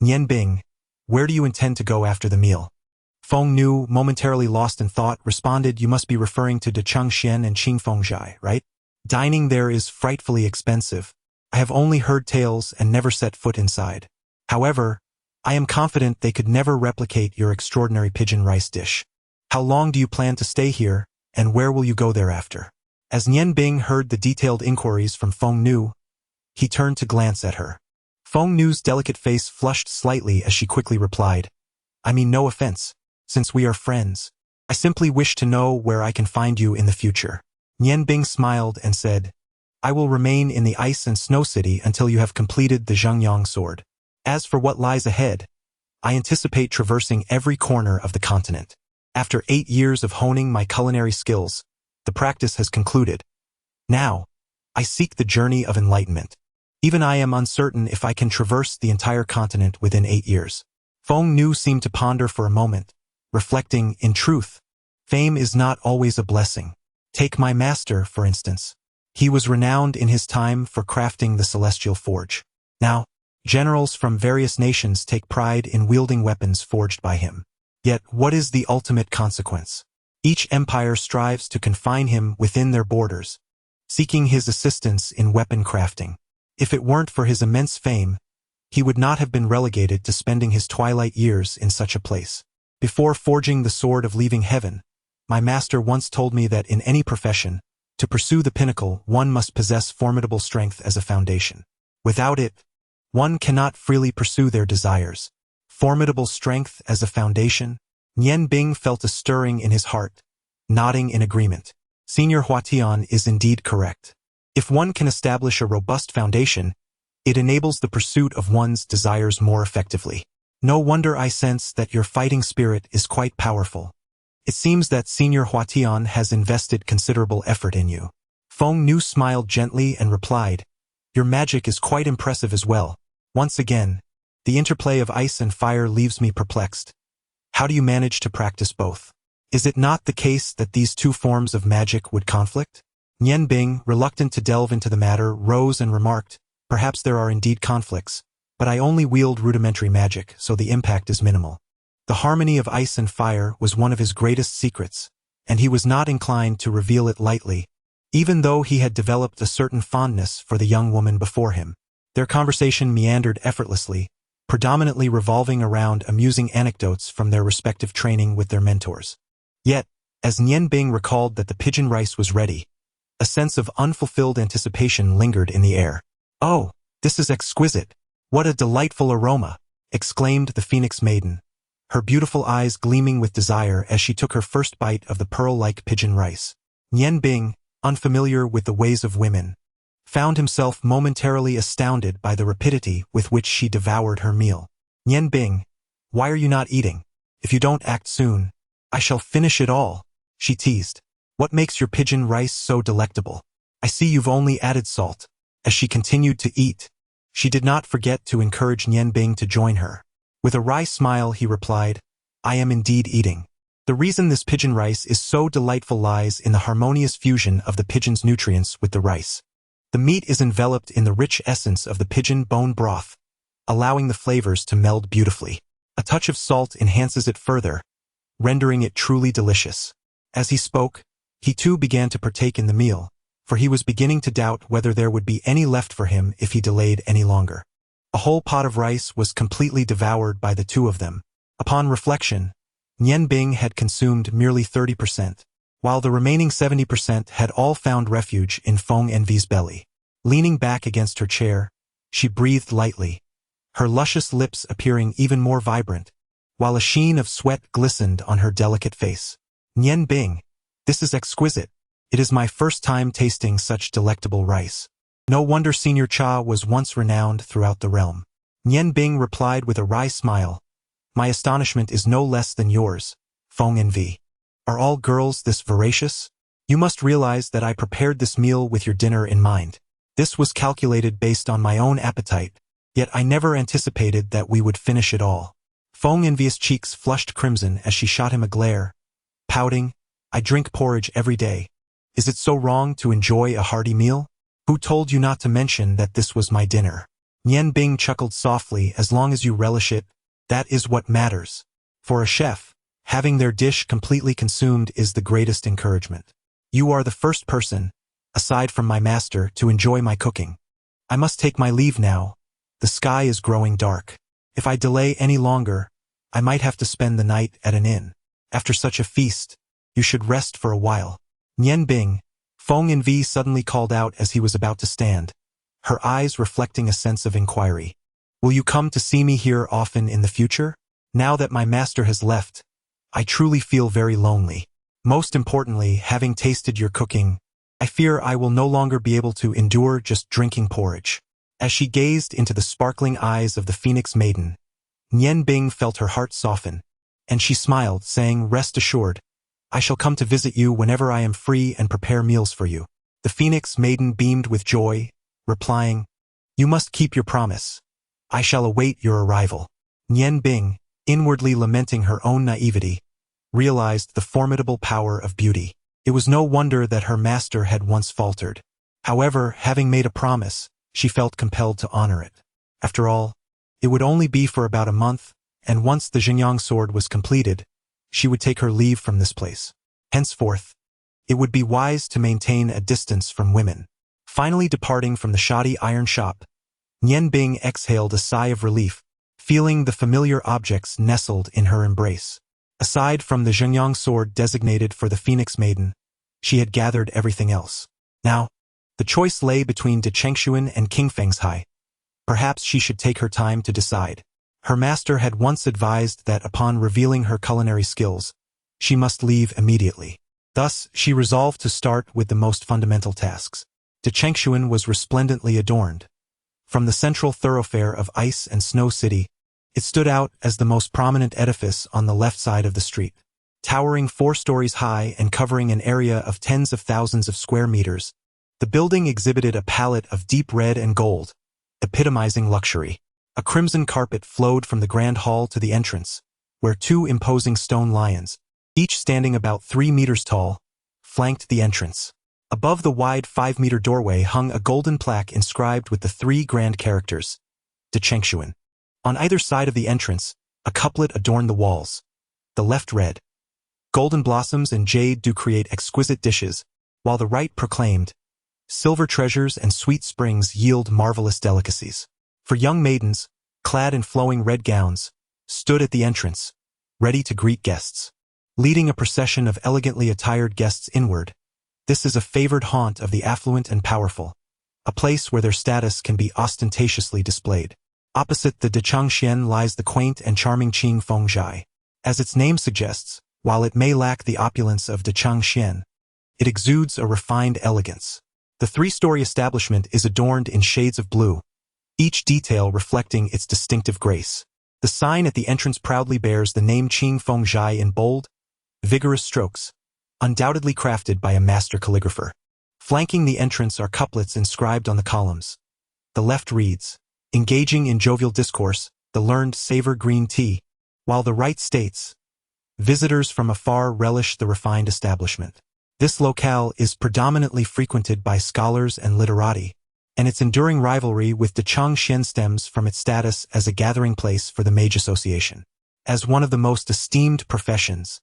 "Nian Bing, where do you intend to go after the meal?" Feng Nu, momentarily lost in thought, responded, "You must be referring to De Changxian and Qingfengzhai, right? Dining there is frightfully expensive. I have only heard tales and never set foot inside. However, I am confident they could never replicate your extraordinary pigeon rice dish. How long do you plan to stay here, and where will you go thereafter?" As Nian Bing heard the detailed inquiries from Feng Nu, he turned to glance at her. Feng Nu's delicate face flushed slightly as she quickly replied, "I mean no offense, since we are friends. I simply wish to know where I can find you in the future." Nian Bing smiled and said, "I will remain in the ice and snow city until you have completed the Zhengyang sword. As for what lies ahead, I anticipate traversing every corner of the continent. After 8 years of honing my culinary skills, the practice has concluded. Now, I seek the journey of enlightenment. Even I am uncertain if I can traverse the entire continent within 8 years." Feng Nu seemed to ponder for a moment, reflecting, "In truth, fame is not always a blessing. Take my master, for instance. He was renowned in his time for crafting the celestial forge. Now, generals from various nations take pride in wielding weapons forged by him. Yet what is the ultimate consequence? Each empire strives to confine him within their borders, seeking his assistance in weapon crafting. If it weren't for his immense fame, he would not have been relegated to spending his twilight years in such a place. Before forging the sword of leaving heaven, my master once told me that in any profession, to pursue the pinnacle, one must possess formidable strength as a foundation. Without it, one cannot freely pursue their desires. Formidable strength as a foundation? Nian Bing felt a stirring in his heart, nodding in agreement. Senior Huatian is indeed correct. If one can establish a robust foundation, it enables the pursuit of one's desires more effectively. No wonder I sense that your fighting spirit is quite powerful. It seems that Senior Huatian has invested considerable effort in you." Feng Nu smiled gently and replied, "Your magic is quite impressive as well. Once again, the interplay of ice and fire leaves me perplexed. How do you manage to practice both? Is it not the case that these 2 forms of magic would conflict?" Nian Bing, reluctant to delve into the matter, rose and remarked, "Perhaps there are indeed conflicts, but I only wield rudimentary magic, so the impact is minimal." The harmony of ice and fire was one of his greatest secrets, and he was not inclined to reveal it lightly, even though he had developed a certain fondness for the young woman before him. Their conversation meandered effortlessly, predominantly revolving around amusing anecdotes from their respective training with their mentors. Yet, as Nian Bing recalled that the pigeon rice was ready, a sense of unfulfilled anticipation lingered in the air. "Oh, this is exquisite! What a delightful aroma!" exclaimed the Phoenix Maiden, her beautiful eyes gleaming with desire as she took her first bite of the pearl-like pigeon rice. Nian Bing, unfamiliar with the ways of women, found himself momentarily astounded by the rapidity with which she devoured her meal. "Nian Bing, why are you not eating? If you don't act soon, I shall finish it all," she teased. "What makes your pigeon rice so delectable? I see you've only added salt." As she continued to eat, she did not forget to encourage Nian Bing to join her. With a wry smile, he replied, "I am indeed eating. The reason this pigeon rice is so delightful lies in the harmonious fusion of the pigeon's nutrients with the rice. The meat is enveloped in the rich essence of the pigeon bone broth, allowing the flavors to meld beautifully. A touch of salt enhances it further, rendering it truly delicious. As he spoke, he too began to partake in the meal, for he was beginning to doubt whether there would be any left for him if he delayed any longer. A whole pot of rice was completely devoured by the two of them. Upon reflection, Nian Bing had consumed merely 30%, while the remaining 70% had all found refuge in Feng Nu's belly. Leaning back against her chair, she breathed lightly, her luscious lips appearing even more vibrant, while a sheen of sweat glistened on her delicate face. Nian Bing, this is exquisite. It is my first time tasting such delectable rice. No wonder Senior Cha was once renowned throughout the realm. Nian Bing replied with a wry smile. My astonishment is no less than yours, Feng Nu. Are all girls this voracious? You must realize that I prepared this meal with your dinner in mind. This was calculated based on my own appetite, yet I never anticipated that we would finish it all. Feng Nu's cheeks flushed crimson as she shot him a glare, pouting, I drink porridge every day. Is it so wrong to enjoy a hearty meal? Who told you not to mention that this was my dinner? Nian Bing chuckled softly. As long as you relish it, that is what matters. For a chef, having their dish completely consumed is the greatest encouragement. You are the first person, aside from my master, to enjoy my cooking. I must take my leave now. The sky is growing dark. If I delay any longer, I might have to spend the night at an inn. After such a feast, you should rest for a while. Nian Bing, Feng Nu suddenly called out as he was about to stand, her eyes reflecting a sense of inquiry. Will you come to see me here often in the future? Now that my master has left, I truly feel very lonely. Most importantly, having tasted your cooking, I fear I will no longer be able to endure just drinking porridge. As she gazed into the sparkling eyes of the Phoenix Maiden, Nian Bing felt her heart soften, and she smiled, saying, Rest assured, I shall come to visit you whenever I am free and prepare meals for you. The Phoenix Maiden beamed with joy, replying, You must keep your promise. I shall await your arrival. Nian Bing, inwardly lamenting her own naivety, realized the formidable power of beauty. It was no wonder that her master had once faltered. However, having made a promise, she felt compelled to honor it. After all, it would only be for about a month, and once the Xinjiang sword was completed, she would take her leave from this place. Henceforth, it would be wise to maintain a distance from women. Finally departing from the shoddy iron shop, Nian Bing exhaled a sigh of relief, feeling the familiar objects nestled in her embrace. Aside from the Xinjiang sword designated for the Phoenix Maiden, she had gathered everything else. Now, the choice lay between De Chengshuan and King Feng's. Perhaps she should take her time to decide. Her master had once advised that upon revealing her culinary skills, she must leave immediately. Thus, she resolved to start with the most fundamental tasks. De Chengshuan was resplendently adorned. From the central thoroughfare of Ice and Snow City, it stood out as the most prominent edifice on the left side of the street. Towering 4 stories high and covering an area of tens of thousands of square meters, the building exhibited a palette of deep red and gold, epitomizing luxury. A crimson carpet flowed from the grand hall to the entrance, where 2 imposing stone lions, each standing about 3 meters tall, flanked the entrance. Above the wide 5-meter doorway hung a golden plaque inscribed with the 3 grand characters, De Chengshuan. On either side of the entrance, a couplet adorned the walls. The left read, Golden blossoms and jade do create exquisite dishes, while the right proclaimed, Silver treasures and sweet springs yield marvelous delicacies. For young maidens, clad in flowing red gowns, stood at the entrance, ready to greet guests. Leading a procession of elegantly attired guests inward, this is a favored haunt of the affluent and powerful, a place where their status can be ostentatiously displayed. Opposite the Dechangshen lies the quaint and charming Qing Fengzhai. As its name suggests, while it may lack the opulence of Dechangshen, it exudes a refined elegance. The 3-story establishment is adorned in shades of blue, each detail reflecting its distinctive grace. The sign at the entrance proudly bears the name Qing Fengzhai in bold, vigorous strokes, undoubtedly crafted by a master calligrapher. Flanking the entrance are couplets inscribed on the columns. The left reads, Engaging in jovial discourse, the learned savor green tea, while the right states, Visitors from afar relish the refined establishment. This locale is predominantly frequented by scholars and literati, and its enduring rivalry with Dechangshen stems from its status as a gathering place for the Mage Association. As one of the most esteemed professions,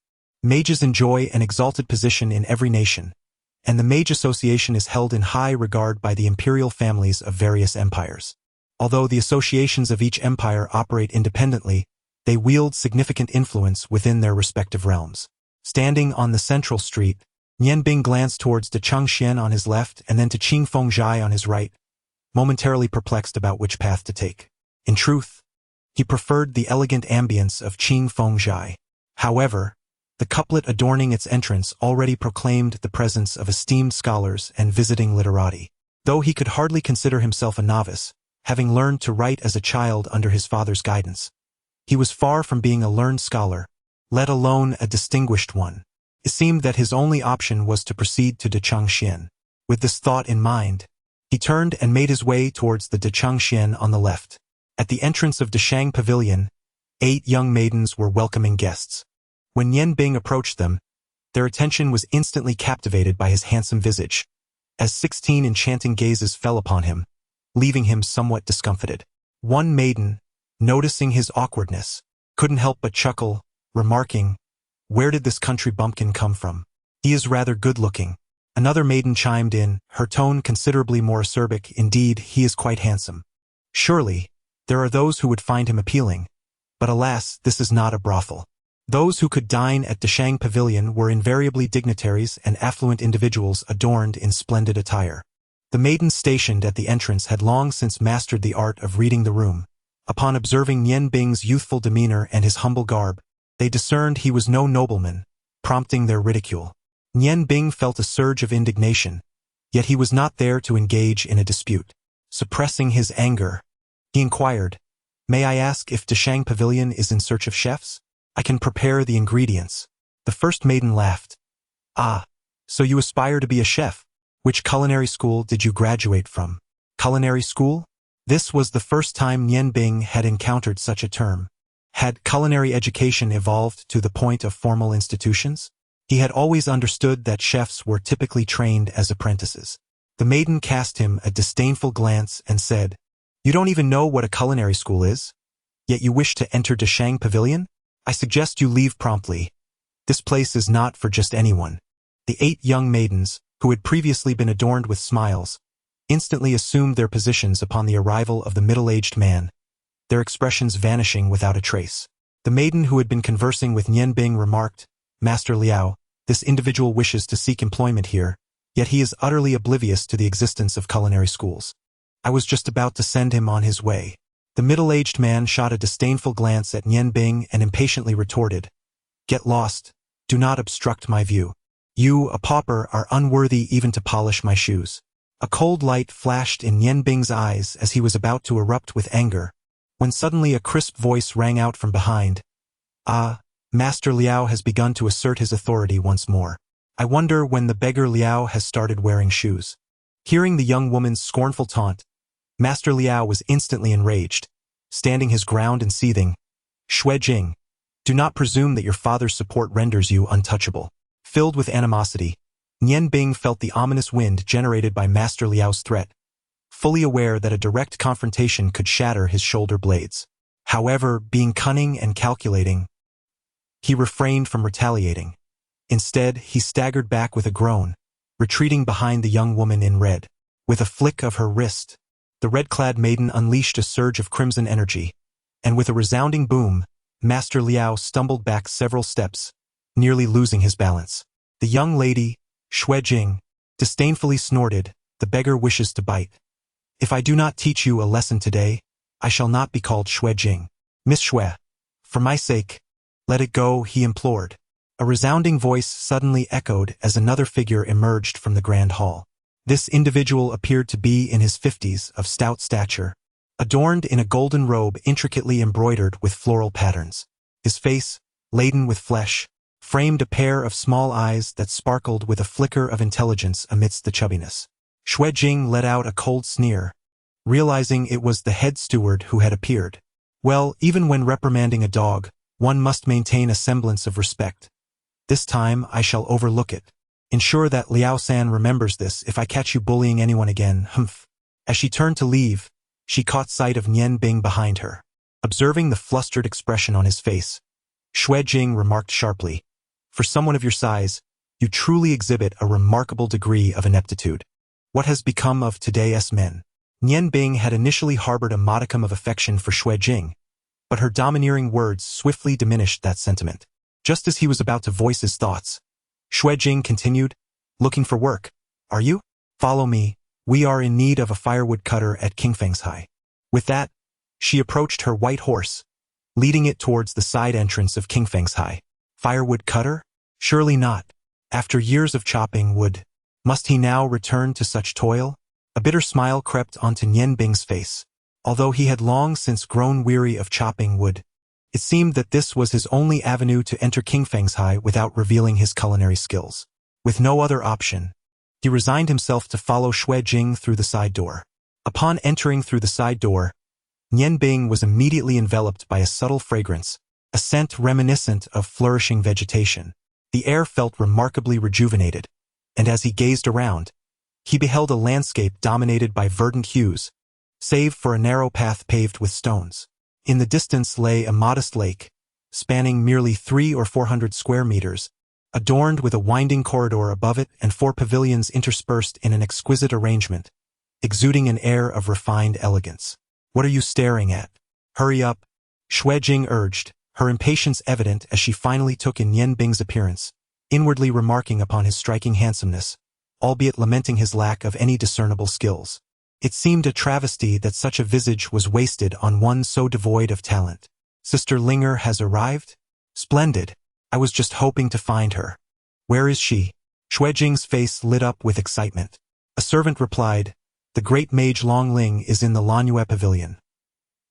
Mages enjoy an exalted position in every nation, and the Mage Association is held in high regard by the imperial families of various empires. Although the associations of each empire operate independently, they wield significant influence within their respective realms. Standing on the central street, Nianbing glanced towards De Changxian on his left and then to Qing Fengzhai on his right, momentarily perplexed about which path to take. In truth, he preferred the elegant ambience of Qing Fengzhai. However, the couplet adorning its entrance already proclaimed the presence of esteemed scholars and visiting literati. Though he could hardly consider himself a novice, having learned to write as a child under his father's guidance, he was far from being a learned scholar, let alone a distinguished one. It seemed that his only option was to proceed to De Changxian. With this thought in mind, he turned and made his way towards the De Changxian on the left. At the entrance of Deshang Pavilion, 8 young maidens were welcoming guests. When Nianbing approached them, their attention was instantly captivated by his handsome visage, as 16 enchanting gazes fell upon him, leaving him somewhat discomfited. One maiden, noticing his awkwardness, couldn't help but chuckle, remarking, "Where did this country bumpkin come from? He is rather good-looking." Another maiden chimed in, her tone considerably more acerbic. "Indeed, he is quite handsome. Surely, there are those who would find him appealing, but alas, this is not a brothel." Those who could dine at Deshang Pavilion were invariably dignitaries and affluent individuals adorned in splendid attire. The maidens stationed at the entrance had long since mastered the art of reading the room. Upon observing Nianbing's youthful demeanor and his humble garb, they discerned he was no nobleman, prompting their ridicule. Nianbing felt a surge of indignation, yet he was not there to engage in a dispute. Suppressing his anger, he inquired, "May I ask if Deshang Pavilion is in search of chefs? I can prepare the ingredients." The first maiden laughed. "Ah, so you aspire to be a chef? Which culinary school did you graduate from?" Culinary school? This was the first time Nianbing had encountered such a term. Had culinary education evolved to the point of formal institutions? He had always understood that chefs were typically trained as apprentices. The maiden cast him a disdainful glance and said, "You don't even know what a culinary school is? Yet you wish to enter Deshang Pavilion? I suggest you leave promptly. This place is not for just anyone." The 8 young maidens, who had previously been adorned with smiles, instantly assumed their positions upon the arrival of the middle-aged man, their expressions vanishing without a trace. The maiden who had been conversing with Nianbing remarked, "Master Liao, this individual wishes to seek employment here, yet he is utterly oblivious to the existence of culinary schools. I was just about to send him on his way." The middle-aged man shot a disdainful glance at Nianbing and impatiently retorted, "Get lost. Do not obstruct my view. You, a pauper, are unworthy even to polish my shoes." A cold light flashed in Nianbing's eyes as he was about to erupt with anger, when suddenly a crisp voice rang out from behind. "Ah, Master Liao has begun to assert his authority once more. I wonder when the beggar Liao has started wearing shoes." Hearing the young woman's scornful taunt, Master Liao was instantly enraged, standing his ground and seething, "Xue Jing, do not presume that your father's support renders you untouchable." Filled with animosity, Nianbing felt the ominous wind generated by Master Liao's threat, fully aware that a direct confrontation could shatter his shoulder blades. However, being cunning and calculating, he refrained from retaliating. Instead, he staggered back with a groan, retreating behind the young woman in red. With a flick of her wrist, the red-clad maiden unleashed a surge of crimson energy, and with a resounding boom, Master Liao stumbled back several steps, nearly losing his balance. The young lady, Xue Jing, disdainfully snorted, "The beggar wishes to bite. If I do not teach you a lesson today, I shall not be called Xue Jing. Miss Xue, for my sake, let it go," he implored. A resounding voice suddenly echoed as another figure emerged from the grand hall. This individual appeared to be in his 50s, of stout stature, adorned in a golden robe intricately embroidered with floral patterns. His face, laden with flesh, framed a pair of small eyes that sparkled with a flicker of intelligence amidst the chubbiness. Xue Jing let out a cold sneer, realizing it was the head steward who had appeared. Well, even when reprimanding a dog, one must maintain a semblance of respect. This time I shall overlook it. Ensure that Liao-san remembers this if I catch you bullying anyone again, humph. As she turned to leave, she caught sight of Nianbing behind her. Observing the flustered expression on his face, Xue Jing remarked sharply, For someone of your size, you truly exhibit a remarkable degree of ineptitude. What has become of today's men? Nian Bing had initially harbored a modicum of affection for Xue Jing, but her domineering words swiftly diminished that sentiment. Just as he was about to voice his thoughts, Xue Jing continued, "Looking for work, are you? Follow me, we are in need of a firewood cutter at Qingfeng's High." With that, she approached her white horse, leading it towards the side entrance of Qingfeng's High. Firewood cutter? Surely not. After years of chopping wood, must he now return to such toil? A bitter smile crept onto Nian Bing's face. Although he had long since grown weary of chopping wood, it seemed that this was his only avenue to enter Qingfeng's High without revealing his culinary skills. With no other option, he resigned himself to follow Xue Jing through the side door. Upon entering through the side door, Nian Bing was immediately enveloped by a subtle fragrance, a scent reminiscent of flourishing vegetation. The air felt remarkably rejuvenated, and as he gazed around, he beheld a landscape dominated by verdant hues, save for a narrow path paved with stones. In the distance lay a modest lake, spanning merely 300 or 400 square meters, adorned with a winding corridor above it and 4 pavilions interspersed in an exquisite arrangement, exuding an air of refined elegance. "What are you staring at? Hurry up," Xue Jing urged, her impatience evident as she finally took in Nian Bing's appearance, inwardly remarking upon his striking handsomeness, albeit lamenting his lack of any discernible skills. It seemed a travesty that such a visage was wasted on one so devoid of talent. "Sister Linger has arrived? Splendid. I was just hoping to find her. Where is she?" Xue Jing's face lit up with excitement. A servant replied, "The great mage Long Ling is in the Lanyue Pavilion."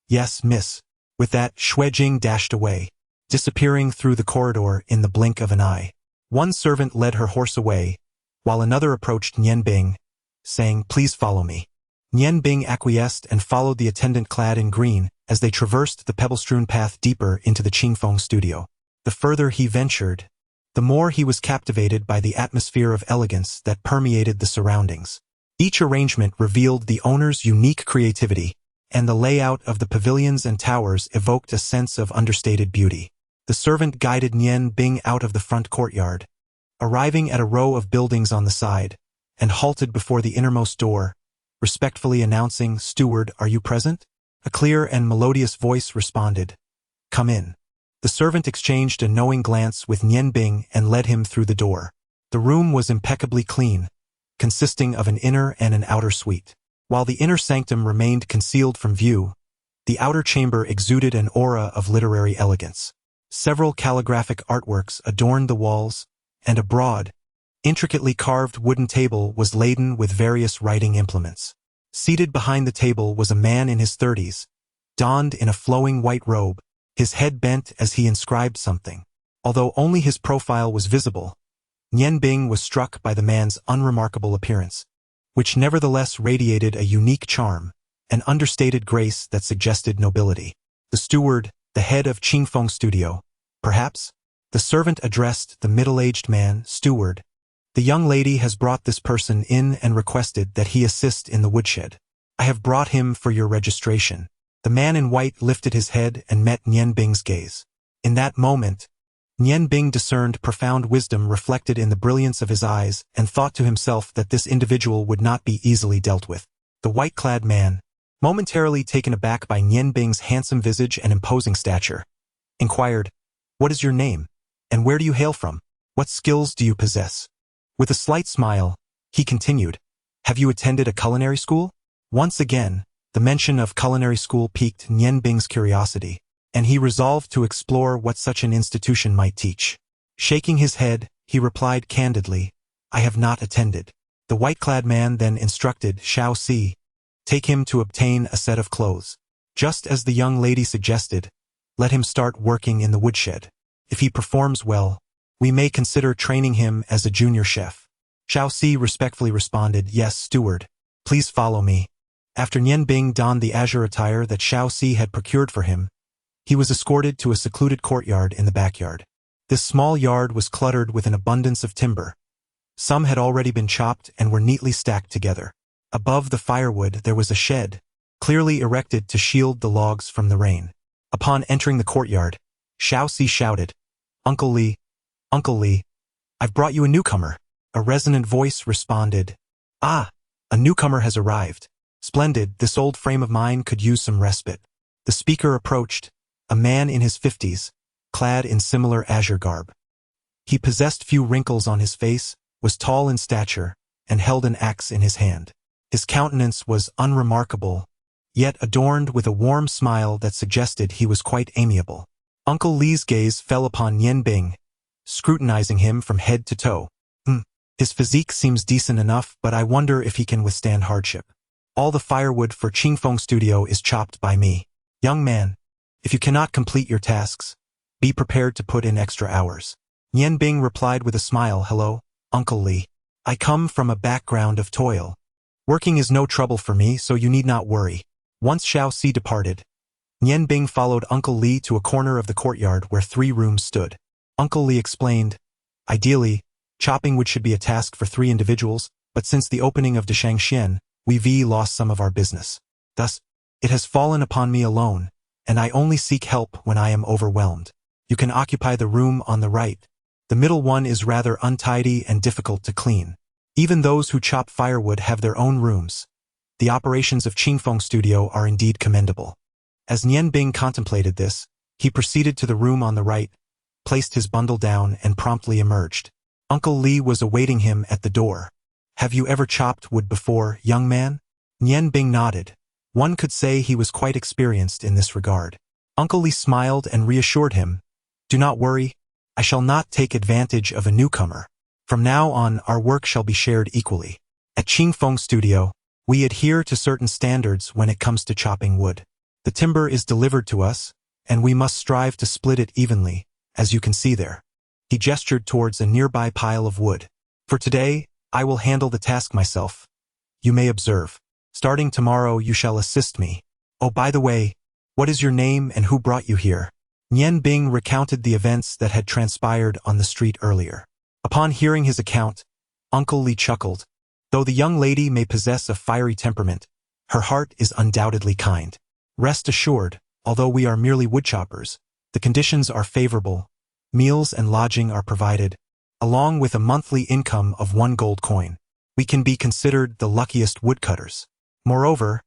"Yes, miss." With that, Xue Jing dashed away, disappearing through the corridor in the blink of an eye. One servant led her horse away, while another approached Nian Bing, saying, "Please follow me." Nian Bing acquiesced and followed the attendant clad in green as they traversed the pebble-strewn path deeper into the Qingfeng studio. The further he ventured, the more he was captivated by the atmosphere of elegance that permeated the surroundings. Each arrangement revealed the owner's unique creativity, and the layout of the pavilions and towers evoked a sense of understated beauty. The servant guided Nian Bing out of the front courtyard, arriving at a row of buildings on the side, and halted before the innermost door, respectfully announcing, "Steward, are you present?" A clear and melodious voice responded, "Come in." The servant exchanged a knowing glance with Nian Bing and led him through the door. The room was impeccably clean, consisting of an inner and an outer suite. While the inner sanctum remained concealed from view, the outer chamber exuded an aura of literary elegance. Several calligraphic artworks adorned the walls, and a broad, intricately carved wooden table was laden with various writing implements. Seated behind the table was a man in his 30s, donned in a flowing white robe, his head bent as he inscribed something. Although only his profile was visible, Nian Bing was struck by the man's unremarkable appearance, which nevertheless radiated a unique charm, an understated grace that suggested nobility. "The steward, the head of Qingfeng Studio, perhaps?" The servant addressed the middle-aged man, "Steward. The young lady has brought this person in and requested that he assist in the woodshed. I have brought him for your registration." The man in white lifted his head and met Nian Bing's gaze. In that moment, Nian Bing discerned profound wisdom reflected in the brilliance of his eyes and thought to himself that this individual would not be easily dealt with. The white-clad man, momentarily taken aback by Nian Bing's handsome visage and imposing stature, inquired, "What is your name, and where do you hail from? What skills do you possess?" With a slight smile, he continued, "Have you attended a culinary school?" Once again, the mention of culinary school piqued Nian Bing's curiosity, and he resolved to explore what such an institution might teach. Shaking his head, he replied candidly, "I have not attended." The white-clad man then instructed Xiao Si, "Take him to obtain a set of clothes. Just as the young lady suggested, let him start working in the woodshed. If he performs well, we may consider training him as a junior chef." Xiao Si respectfully responded, "Yes, steward. Please follow me." After Nian Bing donned the azure attire that Xiao Si had procured for him, he was escorted to a secluded courtyard in the backyard. This small yard was cluttered with an abundance of timber. Some had already been chopped and were neatly stacked together. Above the firewood there was a shed, clearly erected to shield the logs from the rain. Upon entering the courtyard, Xiao Si shouted, "Uncle Li, Uncle Li, I've brought you a newcomer. A resonant voice responded. Ah, a newcomer has arrived. Splendid, this old frame of mine could use some respite. The speaker approached, a man in his 50s, clad in similar azure garb. He possessed few wrinkles on his face, was tall in stature, and held an axe in his hand. His countenance was unremarkable, yet adorned with a warm smile that suggested he was quite amiable. Uncle Li's gaze fell upon Nian Bing, scrutinizing him from head to toe. His physique seems decent enough, but I wonder if he can withstand hardship. All the firewood for Qingfeng Studio is chopped by me. Young man, if you cannot complete your tasks, be prepared to put in extra hours. Nian Bing replied with a smile. Hello, Uncle Li. I come from a background of toil. Working is no trouble for me, so you need not worry. Once Xiaoxi departed, Nian Bing followed Uncle Li to a corner of the courtyard where 3 rooms stood. Uncle Li explained, ideally, chopping wood should be a task for 3 individuals, but since the opening of Deshangxian, we've lost some of our business. Thus, it has fallen upon me alone, and I only seek help when I am overwhelmed. You can occupy the room on the right. The middle one is rather untidy and difficult to clean. Even those who chop firewood have their own rooms. The operations of Qingfeng Studio are indeed commendable. As Nian Bing contemplated this, he proceeded to the room on the right, placed his bundle down, and promptly emerged. Uncle Li was awaiting him at the door. Have you ever chopped wood before, young man? Nian Bing nodded. One could say he was quite experienced in this regard. Uncle Li smiled and reassured him. Do not worry, I shall not take advantage of a newcomer. From now on, our work shall be shared equally. At Qingfeng Studio, we adhere to certain standards when it comes to chopping wood. The timber is delivered to us, and we must strive to split it evenly, as you can see there. He gestured towards a nearby pile of wood. For today, I will handle the task myself. You may observe. Starting tomorrow, you shall assist me. Oh, by the way, what is your name and who brought you here? Nian Bing recounted the events that had transpired on the street earlier. Upon hearing his account, Uncle Li chuckled. Though the young lady may possess a fiery temperament, her heart is undoubtedly kind. Rest assured, although we are merely woodchoppers, the conditions are favorable. Meals and lodging are provided, along with a monthly income of 1 gold coin. We can be considered the luckiest woodcutters. Moreover,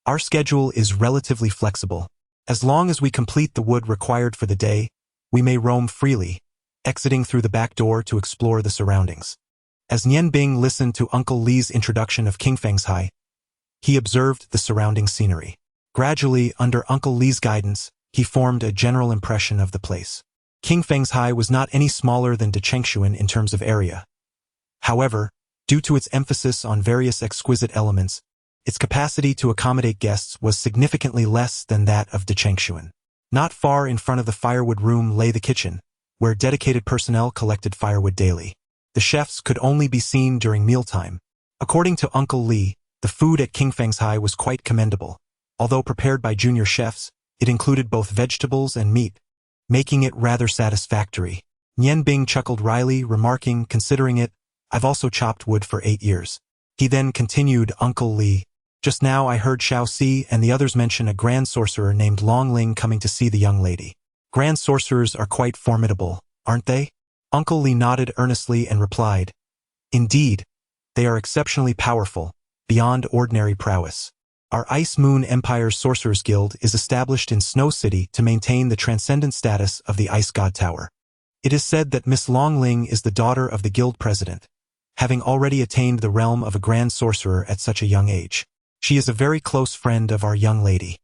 our schedule is relatively flexible. As long as we complete the wood required for the day, we may roam freely, exiting through the back door to explore the surroundings. As Nian Bing listened to Uncle Li's introduction of Qingfengshai, he observed the surrounding scenery. Gradually, under Uncle Li's guidance, he formed a general impression of the place. Qingfengshai was not any smaller than Deshangxian in terms of area. However, due to its emphasis on various exquisite elements, its capacity to accommodate guests was significantly less than that of Deshangxian. Not far in front of the firewood room lay the kitchen, where dedicated personnel collected firewood daily. The chefs could only be seen during mealtime. According to Uncle Li, the food at Qingfengshai was quite commendable. Although prepared by junior chefs, it included both vegetables and meat, making it rather satisfactory. Nian Bing chuckled wryly, remarking, considering it, I've also chopped wood for 8 years. He then continued, Uncle Li, just now I heard Xiaoxi and the others mention a grand sorcerer named Long Ling coming to see the young lady. Grand sorcerers are quite formidable, aren't they? Uncle Li nodded earnestly and replied, Indeed, they are exceptionally powerful, beyond ordinary prowess. Our Ice Moon Empire's Sorcerers Guild is established in Snow City to maintain the transcendent status of the Ice God Tower. It is said that Miss Long Ling is the daughter of the guild president, having already attained the realm of a grand sorcerer at such a young age. She is a very close friend of our young lady.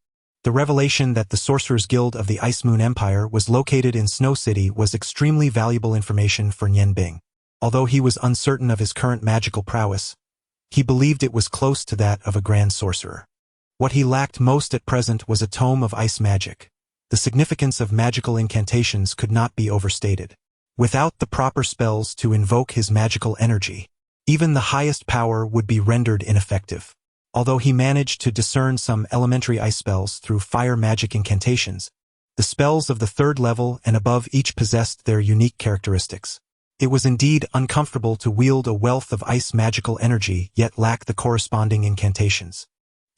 The revelation that the Sorcerers Guild of the Ice Moon Empire was located in Snow City was extremely valuable information for Nian Bing. Although he was uncertain of his current magical prowess, he believed it was close to that of a grand sorcerer. What he lacked most at present was a tome of ice magic. The significance of magical incantations could not be overstated. Without the proper spells to invoke his magical energy, even the highest power would be rendered ineffective. Although he managed to discern some elementary ice spells through fire magic incantations, the spells of the 3rd level and above each possessed their unique characteristics. It was indeed uncomfortable to wield a wealth of ice magical energy yet lack the corresponding incantations.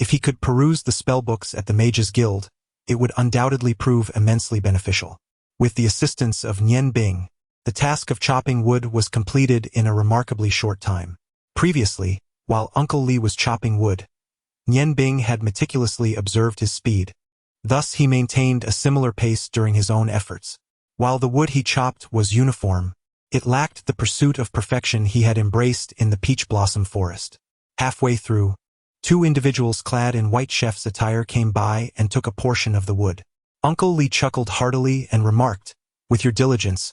If he could peruse the spellbooks at the Mages Guild, it would undoubtedly prove immensely beneficial. With the assistance of Nian Bing, the The task of chopping wood was completed in a remarkably short time. Previously, while Uncle Li was chopping wood, Nian Bing had meticulously observed his speed. Thus he maintained a similar pace during his own efforts. While the wood he chopped was uniform, it lacked the pursuit of perfection he had embraced in the peach blossom forest. Halfway through, two individuals clad in white chef's attire came by and took a portion of the wood. Uncle Li chuckled heartily and remarked, "With your diligence,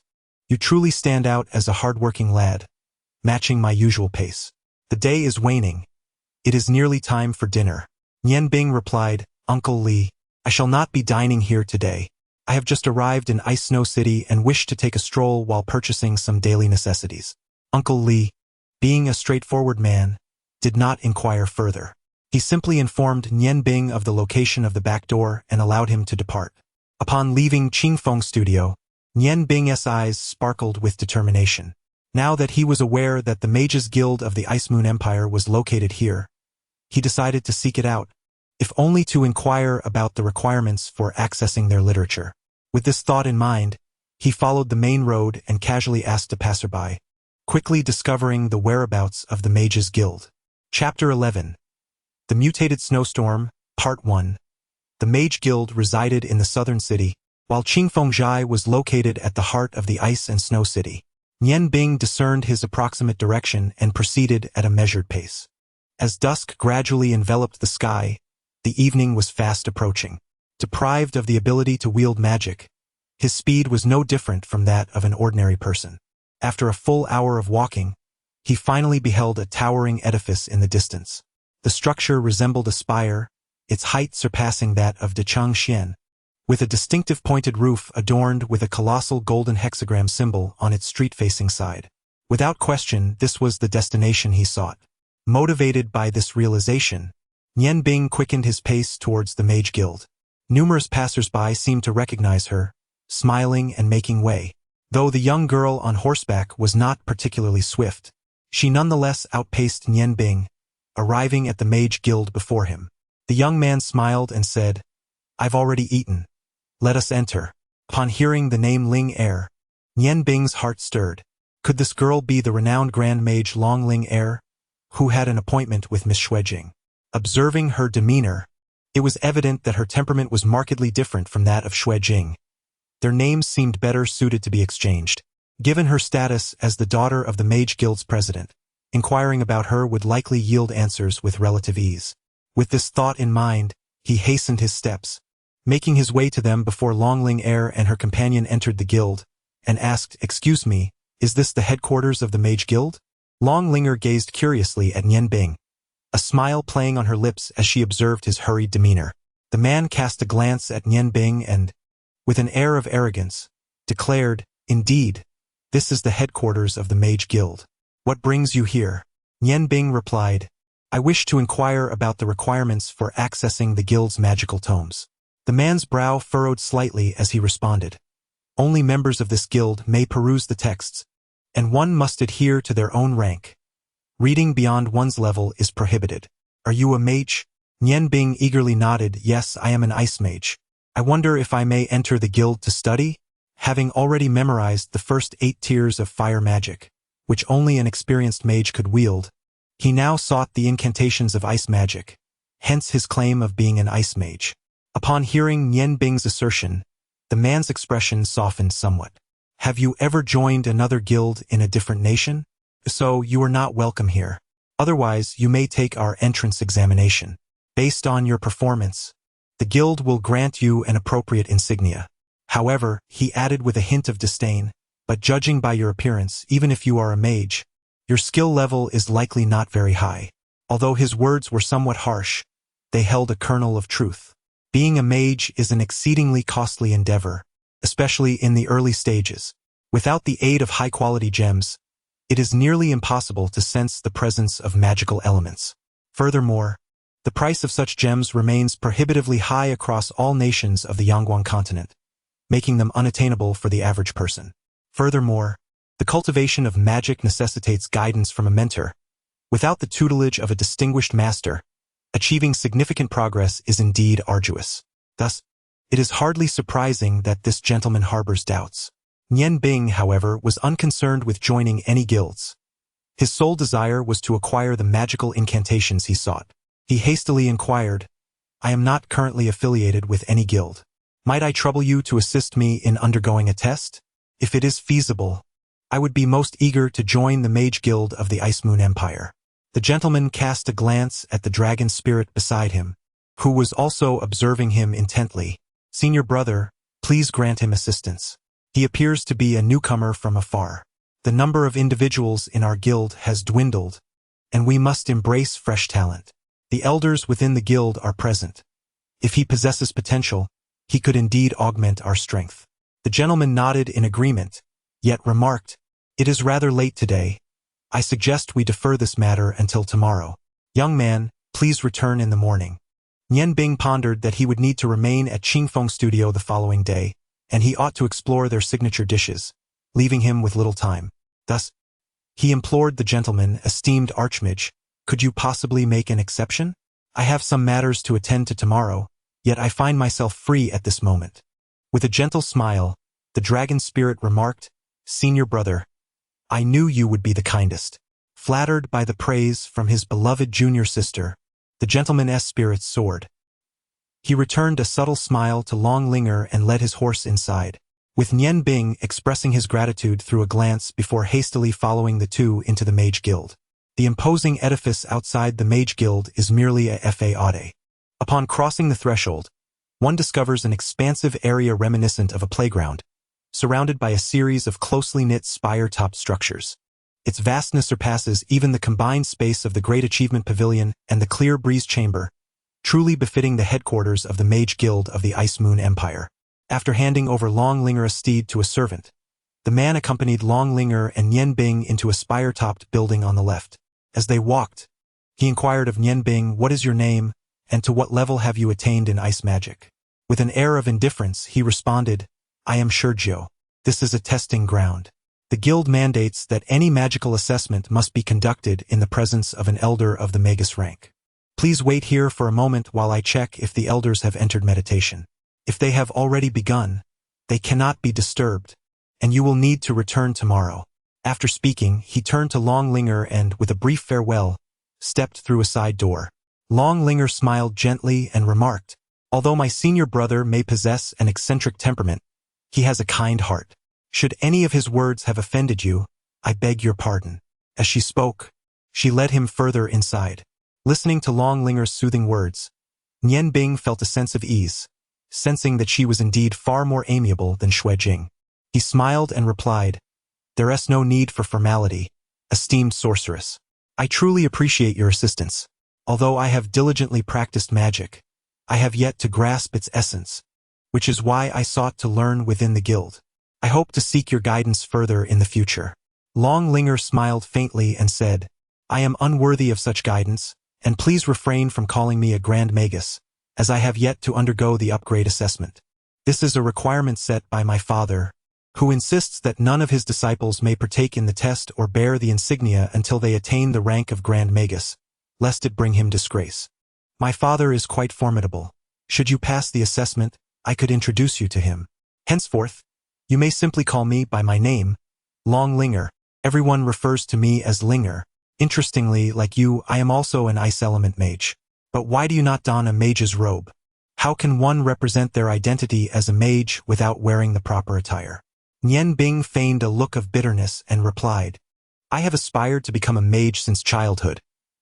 you truly stand out as a hard-working lad, matching my usual pace. The day is waning. It is nearly time for dinner." Nian Bing replied, "Uncle Li, I shall not be dining here today. I have just arrived in Ice Snow City and wish to take a stroll while purchasing some daily necessities." Uncle Li, being a straightforward man, did not inquire further. He simply informed Nian Bing of the location of the back door and allowed him to depart. Upon leaving Qingfeng's studio, Nian Bing's eyes sparkled with determination. Now that he was aware that the Mages Guild of the Ice Moon Empire was located here, he decided to seek it out, if only to inquire about the requirements for accessing their literature. With this thought in mind, he followed the main road and casually asked a passerby, quickly discovering the whereabouts of the Mages Guild. Chapter 11. The Mutated Snowstorm, Part 1. The Mage Guild resided in the southern city, while Qingfengjai was located at the heart of the Ice and Snow City. Nian Bing discerned his approximate direction and proceeded at a measured pace. As dusk gradually enveloped the sky, the evening was fast approaching. Deprived of the ability to wield magic, his speed was no different from that of an ordinary person. After a full hour of walking, he finally beheld a towering edifice in the distance. The structure resembled a spire, its height surpassing that of Dechangxian, with a distinctive pointed roof adorned with a colossal golden hexagram symbol on its street-facing side. Without question, this was the destination he sought. Motivated by this realization, Nian Bing quickened his pace towards the Mage Guild. Numerous passers-by seemed to recognize her, smiling and making way. Though the young girl on horseback was not particularly swift, she nonetheless outpaced Nian Bing, arriving at the Mage Guild before him. The young man smiled and said, "I've already eaten. Let us enter." Upon hearing the name Ling Er, Nian Bing's heart stirred. Could this girl be the renowned Grand Mage Long Ling Er, who had an appointment with Miss Xuejing? Observing her demeanor, it was evident that her temperament was markedly different from that of Xuejing. Their names seemed better suited to be exchanged. Given her status as the daughter of the Mage Guild's president, inquiring about her would likely yield answers with relative ease. With this thought in mind, he hastened his steps, making his way to them before Long Ling Er and her companion entered the guild, and asked, "Excuse me, is this the headquarters of the Mage Guild?" Long Linger gazed curiously at Nian Bing, a smile playing on her lips as she observed his hurried demeanor. The man cast a glance at Nian Bing and, with an air of arrogance, declared, "Indeed, this is the headquarters of the Mage Guild. What brings you here?" Nian Bing replied, "I wish to inquire about the requirements for accessing the guild's magical tomes." The man's brow furrowed slightly as he responded, "Only members of this guild may peruse the texts, and one must adhere to their own rank. Reading beyond one's level is prohibited." "Are you a mage?" Nian Bing eagerly nodded, "Yes, I am an ice mage. I wonder if I may enter the guild to study?" Having already memorized the first 8 tiers of fire magic, which only an experienced mage could wield, he now sought the incantations of ice magic, hence his claim of being an ice mage. Upon hearing Nian Bing's assertion, the man's expression softened somewhat. "Have you ever joined another guild in a different nation? So you are not welcome here. Otherwise, you may take our entrance examination. Based on your performance, the guild will grant you an appropriate insignia. However," he added with a hint of disdain, "but judging by your appearance, even if you are a mage, your skill level is likely not very high." Although his words were somewhat harsh, they held a kernel of truth. Being a mage is an exceedingly costly endeavor, especially in the early stages. Without the aid of high-quality gems, it is nearly impossible to sense the presence of magical elements. Furthermore, the price of such gems remains prohibitively high across all nations of the Yangguang continent, making them unattainable for the average person. Furthermore, the cultivation of magic necessitates guidance from a mentor. Without the tutelage of a distinguished master, achieving significant progress is indeed arduous. Thus, it is hardly surprising that this gentleman harbors doubts. Nian Bing, however, was unconcerned with joining any guilds. His sole desire was to acquire the magical incantations he sought. He hastily inquired, "I am not currently affiliated with any guild. Might I trouble you to assist me in undergoing a test? If it is feasible, I would be most eager to join the Mage Guild of the Ice Moon Empire." The gentleman cast a glance at the dragon spirit beside him, who was also observing him intently. "Senior brother, please grant him assistance. He appears to be a newcomer from afar. The number of individuals in our guild has dwindled, and we must embrace fresh talent. The elders within the guild are present. If he possesses potential, he could indeed augment our strength." The gentleman nodded in agreement, yet remarked, "It is rather late today. I suggest we defer this matter until tomorrow. Young man, please return in the morning." Nian Bing pondered that he would need to remain at Qingfeng Studio the following day, and he ought to explore their signature dishes, leaving him with little time. Thus, he implored the gentleman, "Esteemed Archmage, could you possibly make an exception? I have some matters to attend to tomorrow, yet I find myself free at this moment." With a gentle smile, the dragon spirit remarked, "Senior brother, I knew you would be the kindest." Flattered by the praise from his beloved junior sister, the gentleman's spirit soared. He returned a subtle smile to Long Linger and led his horse inside, with Nian Bing expressing his gratitude through a glance before hastily following the two into the Mage Guild. The imposing edifice outside the Mage Guild is merely a faade. Upon crossing the threshold, one discovers an expansive area reminiscent of a playground, surrounded by a series of closely knit spire-topped structures. Its vastness surpasses even the combined space of the Great Achievement Pavilion and the Clear Breeze Chamber, truly befitting the headquarters of the Mage Guild of the Ice Moon Empire. After handing over Long Linger's steed to a servant, the man accompanied Long Linger and Nian Bing into a spire-topped building on the left. As they walked, he inquired of Nian Bing, "What is your name, and to what level have you attained in ice magic?" With an air of indifference, he responded, "I am Shurjo. This is a testing ground. The guild mandates that any magical assessment must be conducted in the presence of an elder of the Magus rank. Please wait here for a moment while I check if the elders have entered meditation. If they have already begun, they cannot be disturbed, and you will need to return tomorrow." After speaking, he turned to Long Linger and, with a brief farewell, stepped through a side door. Long Linger smiled gently and remarked, "Although my senior brother may possess an eccentric temperament, he has a kind heart. Should any of his words have offended you, I beg your pardon." As she spoke, she led him further inside. Listening to Long Linger's soothing words, Nian Bing felt a sense of ease, sensing that she was indeed far more amiable than Xue Jing. He smiled and replied, "There is no need for formality, esteemed sorceress. I truly appreciate your assistance. Although I have diligently practiced magic, I have yet to grasp its essence, which is why I sought to learn within the guild. I hope to seek your guidance further in the future." Long Linger smiled faintly and said, "I am unworthy of such guidance, and please refrain from calling me a Grand Magus, as I have yet to undergo the upgrade assessment. This is a requirement set by my father, who insists that none of his disciples may partake in the test or bear the insignia until they attain the rank of Grand Magus, lest it bring him disgrace. My father is quite formidable. Should you pass the assessment, I could introduce you to him. Henceforth, you may simply call me by my name, Long Linger. Everyone refers to me as Linger. Interestingly, like you, I am also an ice element mage. But why do you not don a mage's robe? How can one represent their identity as a mage without wearing the proper attire?" Nian Bing feigned a look of bitterness and replied, "I have aspired to become a mage since childhood,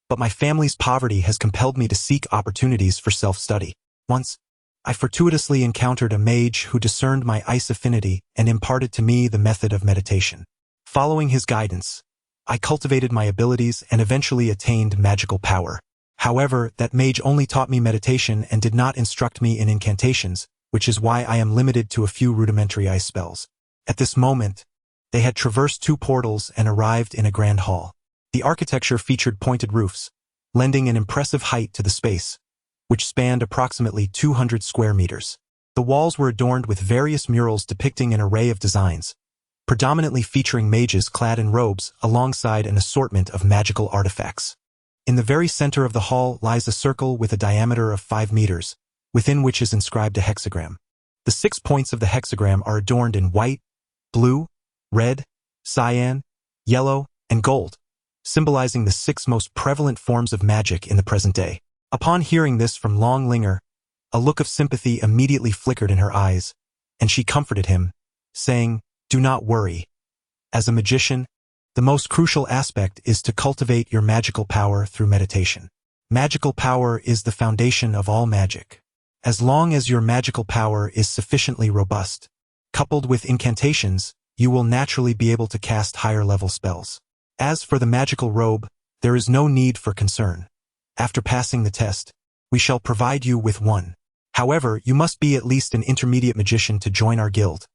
but my family's poverty has compelled me to seek opportunities for self-study. Once, I fortuitously encountered a mage who discerned my ice affinity and imparted to me the method of meditation. Following his guidance, I cultivated my abilities and eventually attained magical power. However, that mage only taught me meditation and did not instruct me in incantations, which is why I am limited to a few rudimentary ice spells." At this moment, they had traversed 2 portals and arrived in a grand hall. The architecture featured pointed roofs, lending an impressive height to the space, which spanned approximately 200 square meters. The walls were adorned with various murals depicting an array of designs, predominantly featuring mages clad in robes alongside an assortment of magical artifacts. In the very center of the hall lies a circle with a diameter of 5 meters, within which is inscribed a hexagram. The 6 points of the hexagram are adorned in white, blue, red, cyan, yellow, and gold, symbolizing the 6 most prevalent forms of magic in the present day. Upon hearing this from Long Linger, a look of sympathy immediately flickered in her eyes, and she comforted him, saying, "Do not worry. As a magician, the most crucial aspect is to cultivate your magical power through meditation. Magical power is the foundation of all magic. As long as your magical power is sufficiently robust, coupled with incantations, you will naturally be able to cast higher-level spells. As for the magical robe, there is no need for concern. After passing the test, we shall provide you with one. However, you must be at least an intermediate magician to join our guild.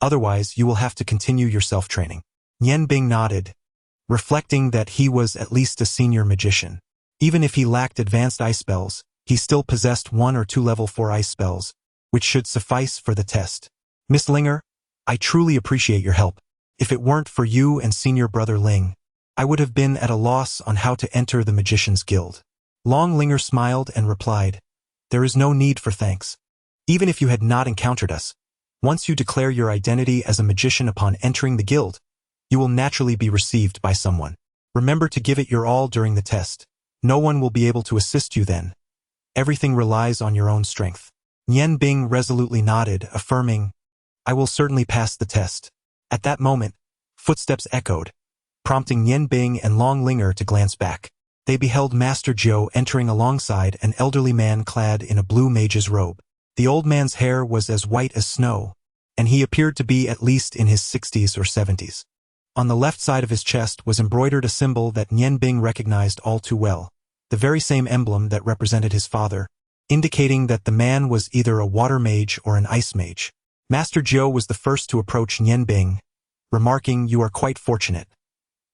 Otherwise, you will have to continue your self-training." Nian Bing nodded, reflecting that he was at least a senior magician. Even if he lacked advanced ice spells, he still possessed 1 or 2 level 4 ice spells, which should suffice for the test. "Miss Linger, I truly appreciate your help. If it weren't for you and senior brother Ling, I would have been at a loss on how to enter the Magician's Guild." Long Linger smiled and replied, "There is no need for thanks. Even if you had not encountered us, once you declare your identity as a magician upon entering the guild, you will naturally be received by someone. Remember to give it your all during the test. No one will be able to assist you then. Everything relies on your own strength." Nian Bing resolutely nodded, affirming, "I will certainly pass the test." At that moment, footsteps echoed, prompting Nian Bing and Long Linger to glance back. They beheld Master Zhou entering alongside an elderly man clad in a blue mage's robe. The old man's hair was as white as snow, and he appeared to be at least in his 60s or 70s. On the left side of his chest was embroidered a symbol that Nian Bing recognized all too well, the very same emblem that represented his father, indicating that the man was either a water mage or an ice mage. Master Zhou was the first to approach Nian Bing, remarking, "You are quite fortunate.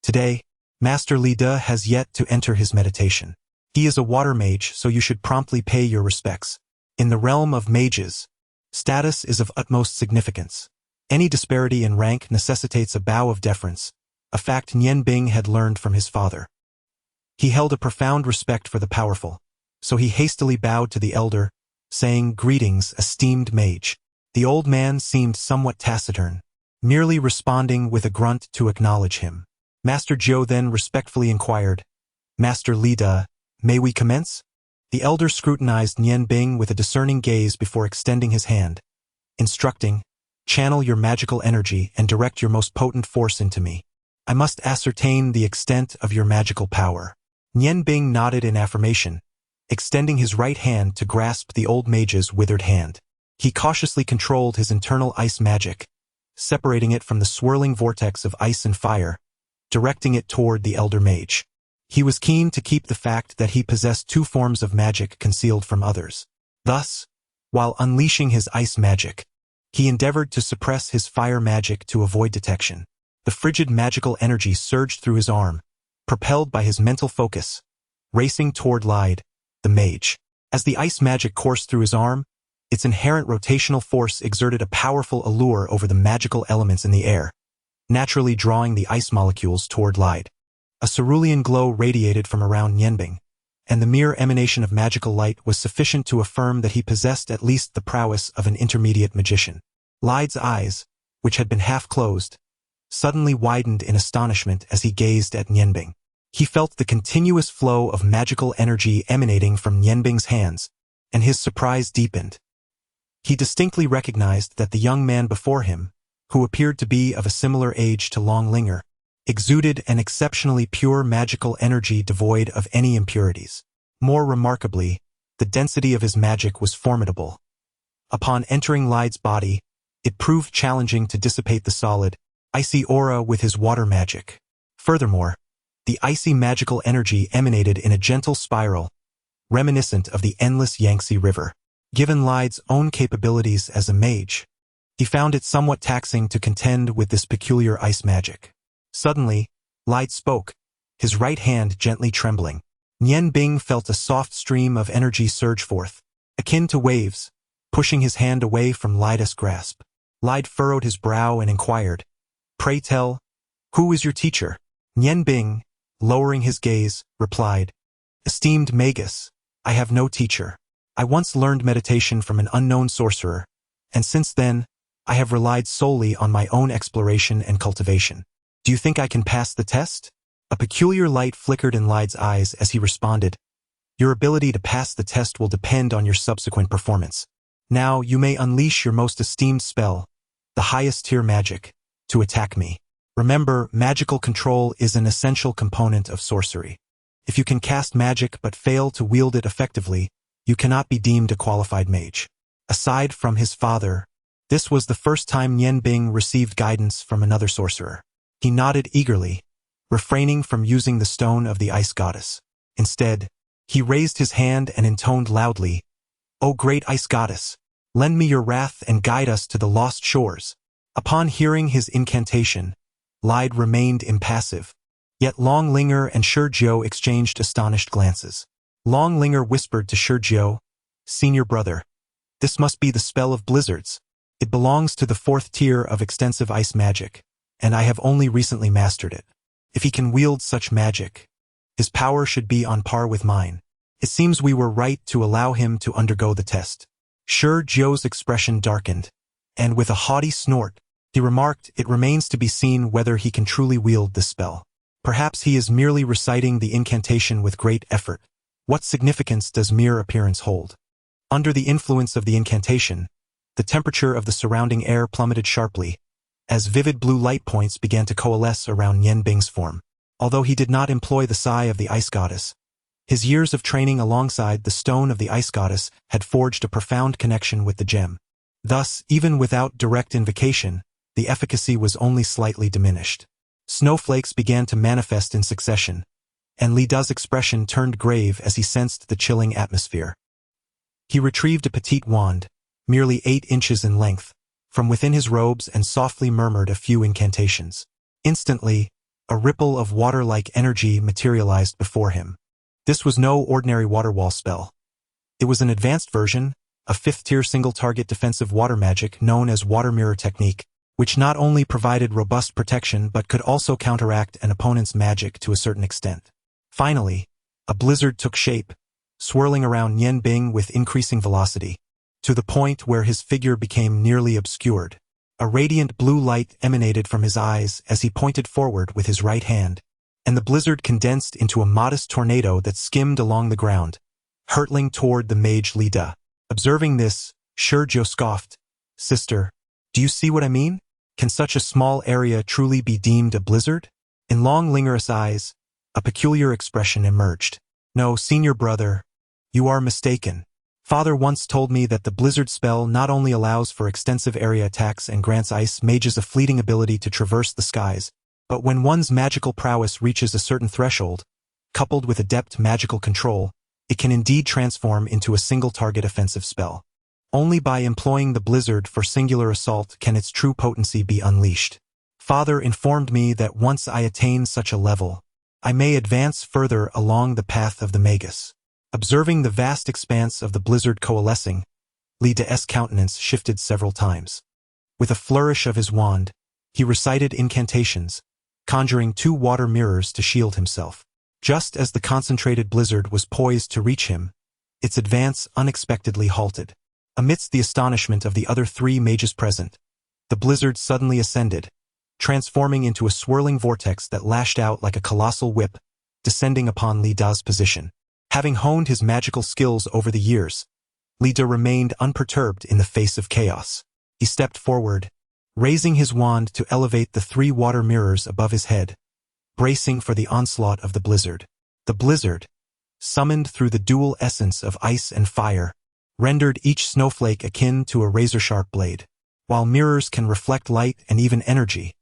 Today, Master Li De has yet to enter his meditation. He is a water mage, so you should promptly pay your respects. In the realm of mages, status is of utmost significance. Any disparity in rank necessitates a bow of deference, a fact Nian Bing had learned from his father. He held a profound respect for the powerful, so he hastily bowed to the elder, saying, "Greetings, esteemed mage." The old man seemed somewhat taciturn, merely responding with a grunt to acknowledge him. Master Zhou then respectfully inquired, "Master Li De, may we commence?" The elder scrutinized Nian Bing with a discerning gaze before extending his hand, instructing, "Channel your magical energy and direct your most potent force into me. I must ascertain the extent of your magical power." Nian Bing nodded in affirmation, extending his right hand to grasp the old mage's withered hand. He cautiously controlled his internal ice magic, separating it from the swirling vortex of ice and fire, directing it toward the elder mage. He was keen to keep the fact that he possessed 2 forms of magic concealed from others. Thus, while unleashing his ice magic, he endeavored to suppress his fire magic to avoid detection. The frigid magical energy surged through his arm, propelled by his mental focus, racing toward Lide, the mage. As the ice magic coursed through his arm, its inherent rotational force exerted a powerful allure over the magical elements in the air, naturally drawing the ice molecules toward Lide. A cerulean glow radiated from around Nian Bing, and the mere emanation of magical light was sufficient to affirm that he possessed at least the prowess of an intermediate magician. Lide's eyes, which had been half closed, suddenly widened in astonishment as he gazed at Nian Bing. He felt the continuous flow of magical energy emanating from Nian Bing's hands, and his surprise deepened. He distinctly recognized that the young man before him, who appeared to be of a similar age to Long Linger, exuded an exceptionally pure magical energy devoid of any impurities. More remarkably, the density of his magic was formidable. Upon entering Lide's body, it proved challenging to dissipate the solid, icy aura with his water magic. Furthermore, the icy magical energy emanated in a gentle spiral, reminiscent of the endless Yangtze River. Given Lide's own capabilities as a mage, he found it somewhat taxing to contend with this peculiar ice magic. Suddenly, Lide spoke, his right hand gently trembling. Nian Bing felt a soft stream of energy surge forth, akin to waves, pushing his hand away from Lide's grasp. Lide furrowed his brow and inquired, "Pray tell, who is your teacher?" Nian Bing, lowering his gaze, replied, "Esteemed Magus, I have no teacher. I once learned meditation from an unknown sorcerer, and since then, I have relied solely on my own exploration and cultivation. Do you think I can pass the test? A peculiar light flickered in Lide's eyes as he responded, Your ability to pass the test will depend on your subsequent performance. Now you may unleash your most esteemed spell, the highest tier magic, to attack me. Remember, magical control is an essential component of sorcery. If you can cast magic but fail to wield it effectively, you cannot be deemed a qualified mage. Aside from his father, this was the first time Nian Bing received guidance from another sorcerer. He nodded eagerly, refraining from using the stone of the ice goddess. Instead, he raised his hand and intoned loudly, "O great ice goddess, lend me your wrath and guide us to the lost shores." Upon hearing his incantation, Lide remained impassive. Yet Longlinger and Shurjiu exchanged astonished glances. Longlinger whispered to Shurjiu, "Senior brother, this must be the spell of blizzards. It belongs to the 4th tier of extensive ice magic, and I have only recently mastered it. If he can wield such magic, his power should be on par with mine. It seems we were right to allow him to undergo the test." Shurjiu's expression darkened, and with a haughty snort, he remarked, "It remains to be seen whether he can truly wield this spell. Perhaps he is merely reciting the incantation with great effort. What significance does mere appearance hold?" Under the influence of the incantation, the temperature of the surrounding air plummeted sharply, as vivid blue light points began to coalesce around Nian Bing's form. Although he did not employ the Sai of the Ice Goddess, his years of training alongside the Stone of the Ice Goddess had forged a profound connection with the gem. Thus, even without direct invocation, the efficacy was only slightly diminished. Snowflakes began to manifest in succession, and Li Da's expression turned grave as he sensed the chilling atmosphere. He retrieved a petite wand, merely 8 inches in length, from within his robes and softly murmured a few incantations. Instantly, a ripple of water-like energy materialized before him. This was no ordinary water wall spell. It was an advanced version, a 5th-tier single-target defensive water magic known as water mirror technique, which not only provided robust protection but could also counteract an opponent's magic to a certain extent. Finally, a blizzard took shape, swirling around Nian Bing with increasing velocity, to the point where his figure became nearly obscured. A radiant blue light emanated from his eyes as he pointed forward with his right hand, and the blizzard condensed into a modest tornado that skimmed along the ground, hurtling toward the mage Li Da. Observing this, Shurjiu scoffed, "Sister, do you see what I mean? Can such a small area truly be deemed a blizzard?" In Longlinger's eyes, a peculiar expression emerged. "No, senior brother, you are mistaken. Father once told me that the blizzard spell not only allows for extensive area attacks and grants ice mages a fleeting ability to traverse the skies, but when one's magical prowess reaches a certain threshold, coupled with adept magical control, it can indeed transform into a single-target offensive spell. Only by employing the blizzard for singular assault can its true potency be unleashed. Father informed me that once I attain such a level, I may advance further along the path of the Magus." Observing the vast expanse of the blizzard coalescing, Li Da's countenance shifted several times. With a flourish of his wand, he recited incantations, conjuring 2 water mirrors to shield himself. Just as the concentrated blizzard was poised to reach him, its advance unexpectedly halted. Amidst the astonishment of the other 3 mages present, the blizzard suddenly ascended, transforming into a swirling vortex that lashed out like a colossal whip, descending upon Li Da's position. Having honed his magical skills over the years, Li Da remained unperturbed in the face of chaos. He stepped forward, raising his wand to elevate the 3 water mirrors above his head, bracing for the onslaught of the blizzard. The blizzard, summoned through the dual essence of ice and fire, rendered each snowflake akin to a razor-sharp blade. While mirrors can reflect light and even energy,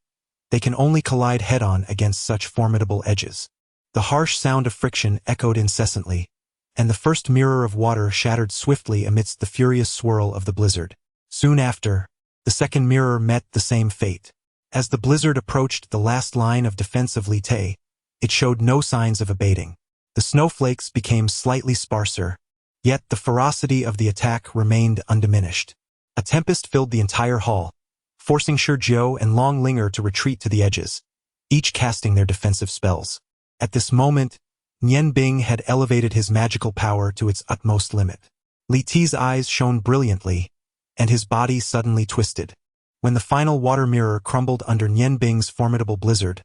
they can only collide head-on against such formidable edges. The harsh sound of friction echoed incessantly, and the first mirror of water shattered swiftly amidst the furious swirl of the blizzard. Soon after, the second mirror met the same fate. As the blizzard approached the last line of defense of Li Tai, it showed no signs of abating. The snowflakes became slightly sparser, yet the ferocity of the attack remained undiminished. A tempest filled the entire hall, forcing Shurjiu and Longlinger to retreat to the edges, each casting their defensive spells. At this moment, Nian Bing had elevated his magical power to its utmost limit. Li Ti's eyes shone brilliantly, and his body suddenly twisted. When the final water mirror crumbled under Nian Bing's formidable blizzard,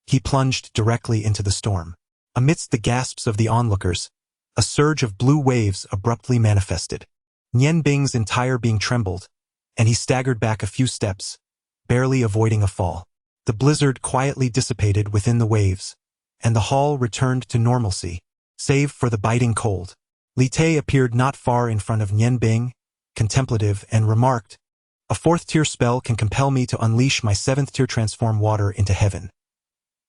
he plunged directly into the storm. Amidst the gasps of the onlookers, a surge of blue waves abruptly manifested. Nian Bing's entire being trembled, and he staggered back a few steps, barely avoiding a fall. The blizzard quietly dissipated within the waves, and the hall returned to normalcy, save for the biting cold. Li Tei appeared not far in front of Nian Bing, contemplative, and remarked, "A 4th-tier spell can compel me to unleash my 7th-tier transform water into heaven.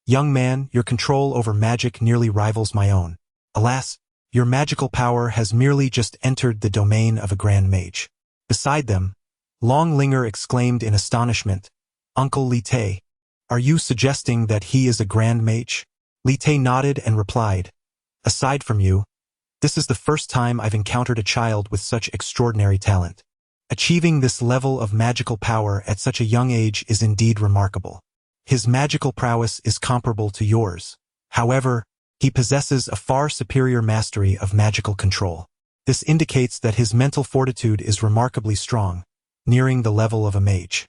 Young man, your control over magic nearly rivals my own. Alas, your magical power has merely just entered the domain of a grand mage." Beside them, Long Linger exclaimed in astonishment, "Uncle Li Tei, are you suggesting that he is a grand mage?" Li Tei nodded and replied, "Aside from you, this is the first time I've encountered a child with such extraordinary talent. Achieving this level of magical power at such a young age is indeed remarkable. His magical prowess is comparable to yours. However, he possesses a far superior mastery of magical control. This indicates that his mental fortitude is remarkably strong, nearing the level of a mage.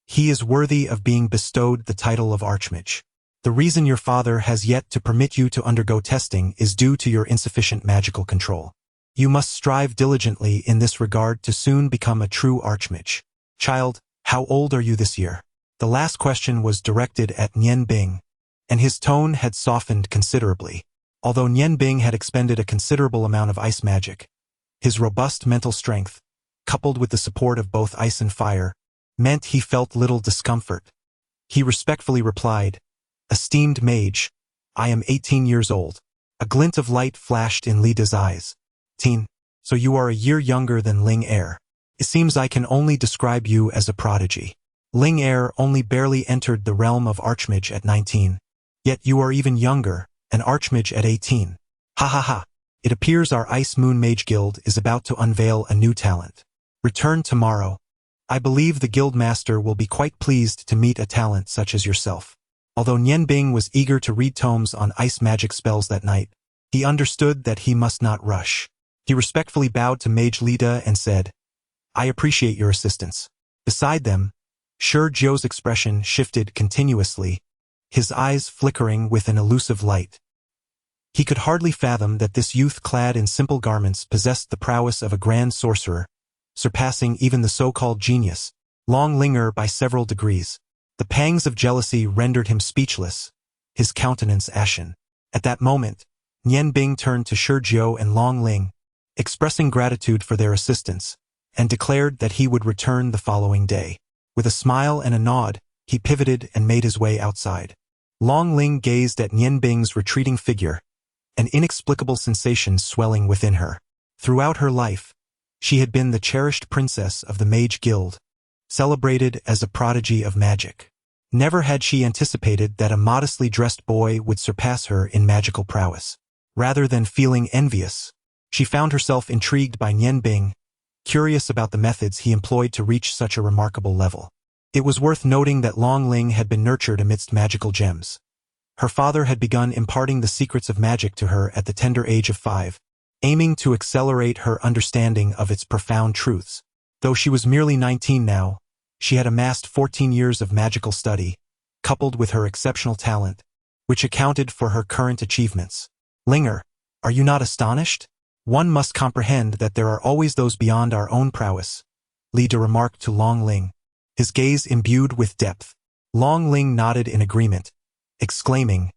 He is worthy of being bestowed the title of Archmage. The reason your father has yet to permit you to undergo testing is due to your insufficient magical control. You must strive diligently in this regard to soon become a true Archmage. Child, how old are you this year?" The last question was directed at Nian Bing, and his tone had softened considerably. Although Nian Bing had expended a considerable amount of ice magic, his robust mental strength, coupled with the support of both ice and fire, meant he felt little discomfort. He respectfully replied, "Esteemed mage, I am 18 years old." A glint of light flashed in Li De's eyes. "Teen, so you are a year younger than Ling Er. It seems I can only describe you as a prodigy. Ling Er only barely entered the realm of Archmage at 19. Yet you are even younger, an Archmage at 18. Ha ha ha. It appears our Ice Moon Mage Guild is about to unveil a new talent. Return tomorrow. I believe the Guildmaster will be quite pleased to meet a talent such as yourself." Although Nian Bing was eager to read tomes on ice magic spells that night, he understood that he must not rush. He respectfully bowed to Mage Li De and said, "I appreciate your assistance." Beside them, Shi Jiu's expression shifted continuously, his eyes flickering with an elusive light. He could hardly fathom that this youth clad in simple garments possessed the prowess of a grand sorcerer, surpassing even the so-called genius, Long Linger, by several degrees. The pangs of jealousy rendered him speechless, his countenance ashen. At that moment, Nian Bing turned to Shi Jiu and Long Ling, expressing gratitude for their assistance, and declared that he would return the following day. With a smile and a nod, he pivoted and made his way outside. Long Ling gazed at Nian Bing's retreating figure, an inexplicable sensation swelling within her. Throughout her life, she had been the cherished princess of the Mage Guild, celebrated as a prodigy of magic. Never had she anticipated that a modestly dressed boy would surpass her in magical prowess. Rather than feeling envious, she found herself intrigued by Nian Bing, curious about the methods he employed to reach such a remarkable level. It was worth noting that Long Ling had been nurtured amidst magical gems. Her father had begun imparting the secrets of magic to her at the tender age of 5, aiming to accelerate her understanding of its profound truths. Though she was merely 19 now, she had amassed 14 years of magical study, coupled with her exceptional talent, which accounted for her current achievements. "Linger, are you not astonished? One must comprehend that there are always those beyond our own prowess," Li De remarked to Long Ling, his gaze imbued with depth. Long Ling nodded in agreement, exclaiming,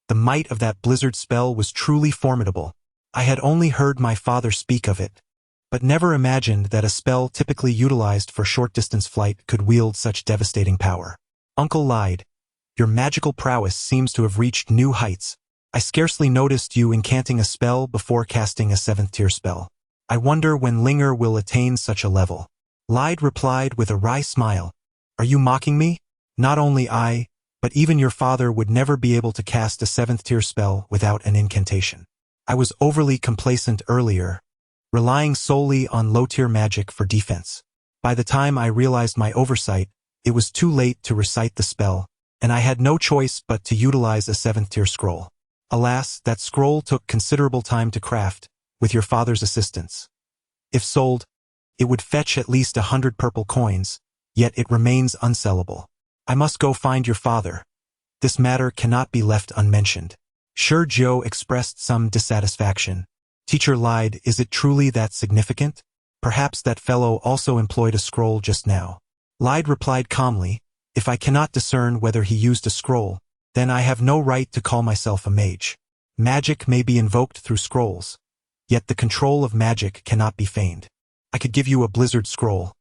"The might of that blizzard spell was truly formidable. I had only heard my father speak of it, but never imagined that a spell typically utilized for short-distance flight could wield such devastating power. Uncle lied. Your magical prowess seems to have reached new heights. I scarcely noticed you incanting a spell before casting a 7th-tier spell. I wonder when Linger will attain such a level." Lied replied with a wry smile, "Are you mocking me? Not only I, but even your father would never be able to cast a 7th-tier spell without an incantation. I was overly complacent earlier, relying solely on low-tier magic for defense. By the time I realized my oversight, it was too late to recite the spell, and I had no choice but to utilize a 7th-tier scroll. Alas, that scroll took considerable time to craft, with your father's assistance. If sold, it would fetch at least 100 purple coins, yet it remains unsellable. I must go find your father. This matter cannot be left unmentioned. Shi Jiao expressed some dissatisfaction. Teacher lied, is it truly that significant? Perhaps that fellow also employed a scroll just now. Lied replied calmly, if I cannot discern whether he used a scroll, then I have no right to call myself a mage. Magic may be invoked through scrolls, yet the control of magic cannot be feigned. I could give you a blizzard scroll.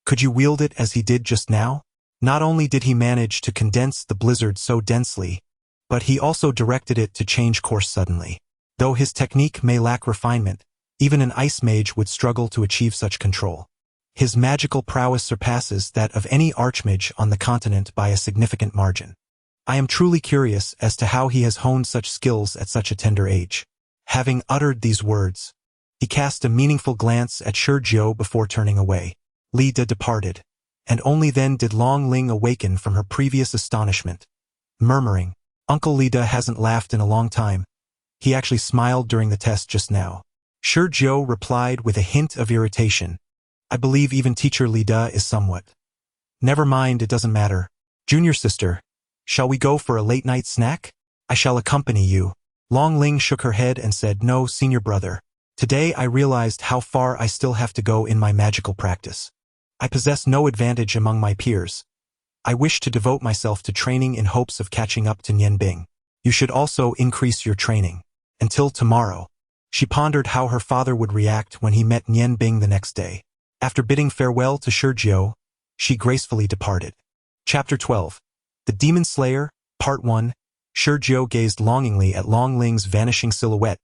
Could you wield it as he did just now? Not only did he manage to condense the blizzard so densely, but he also directed it to change course suddenly. Though his technique may lack refinement, even an ice mage would struggle to achieve such control. His magical prowess surpasses that of any archmage on the continent by a significant margin. I am truly curious as to how he has honed such skills at such a tender age. Having uttered these words, he cast a meaningful glance at Shi Jiao before turning away. Li De departed, and only then did Long Ling awaken from her previous astonishment, murmuring, Uncle Li De hasn't laughed in a long time. He actually smiled during the test just now. Shi Jiao replied with a hint of irritation, I believe even teacher Li De is somewhat. Never mind, it doesn't matter. Junior sister, shall we go for a late-night snack? I shall accompany you. Long Ling shook her head and said, no, senior brother. Today I realized how far I still have to go in my magical practice. I possess no advantage among my peers. I wish to devote myself to training in hopes of catching up to Nian Bing. You should also increase your training. Until tomorrow. She pondered how her father would react when he met Nian Bing the next day. After bidding farewell to Shi Jiao, she gracefully departed. Chapter 12. The Demon Slayer, Part 1. Shi Jiao gazed longingly at Long Ling's vanishing silhouette,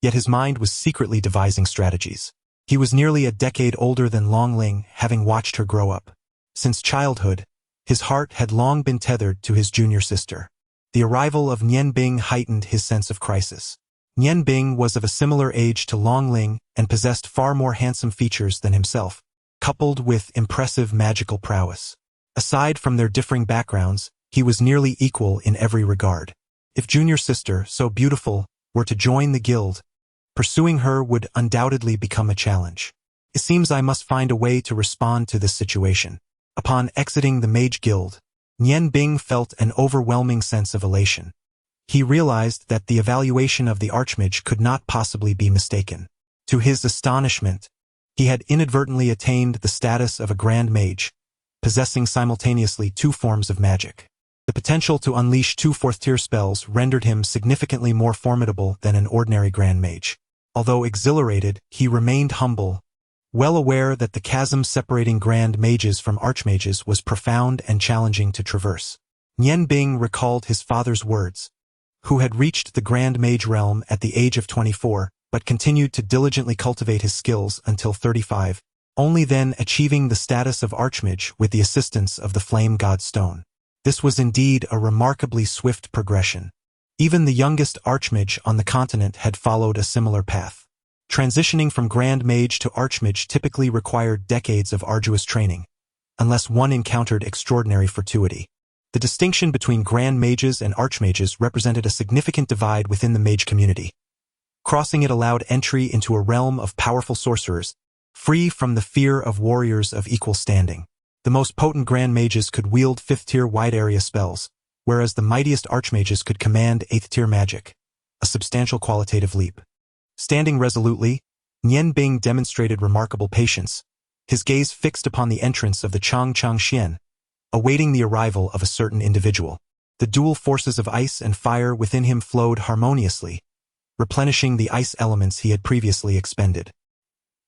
yet his mind was secretly devising strategies. He was nearly a decade older than Long Ling, having watched her grow up. Since childhood, his heart had long been tethered to his junior sister. The arrival of Nian Bing heightened his sense of crisis. Nian Bing was of a similar age to Long Ling and possessed far more handsome features than himself, coupled with impressive magical prowess. Aside from their differing backgrounds, he was nearly equal in every regard. If junior sister, so beautiful, were to join the guild, pursuing her would undoubtedly become a challenge. It seems I must find a way to respond to this situation. Upon exiting the Mage Guild, Nian Bing felt an overwhelming sense of elation. He realized that the evaluation of the Archmage could not possibly be mistaken. To his astonishment, he had inadvertently attained the status of a Grand Mage, possessing simultaneously two forms of magic. The potential to unleash two fourth-tier spells rendered him significantly more formidable than an ordinary Grand Mage. Although exhilarated, he remained humble, well aware that the chasm separating Grand Mages from Archmages was profound and challenging to traverse. Nian Bing recalled his father's words, who had reached the Grand Mage realm at the age of 24, but continued to diligently cultivate his skills until 35, only then achieving the status of Archmage with the assistance of the Flame God Stone. This was indeed a remarkably swift progression. Even the youngest Archmage on the continent had followed a similar path. Transitioning from Grand Mage to Archmage typically required decades of arduous training, unless one encountered extraordinary fortuity. The distinction between Grand Mages and Archmages represented a significant divide within the mage community. Crossing it allowed entry into a realm of powerful sorcerers, free from the fear of warriors of equal standing. The most potent Grand Mages could wield 5th-tier wide-area spells, whereas the mightiest Archmages could command 8th-tier magic, a substantial qualitative leap. Standing resolutely, Nian Bing demonstrated remarkable patience, his gaze fixed upon the entrance of the Changchang Xian, awaiting the arrival of a certain individual. The dual forces of ice and fire within him flowed harmoniously, replenishing the ice elements he had previously expended.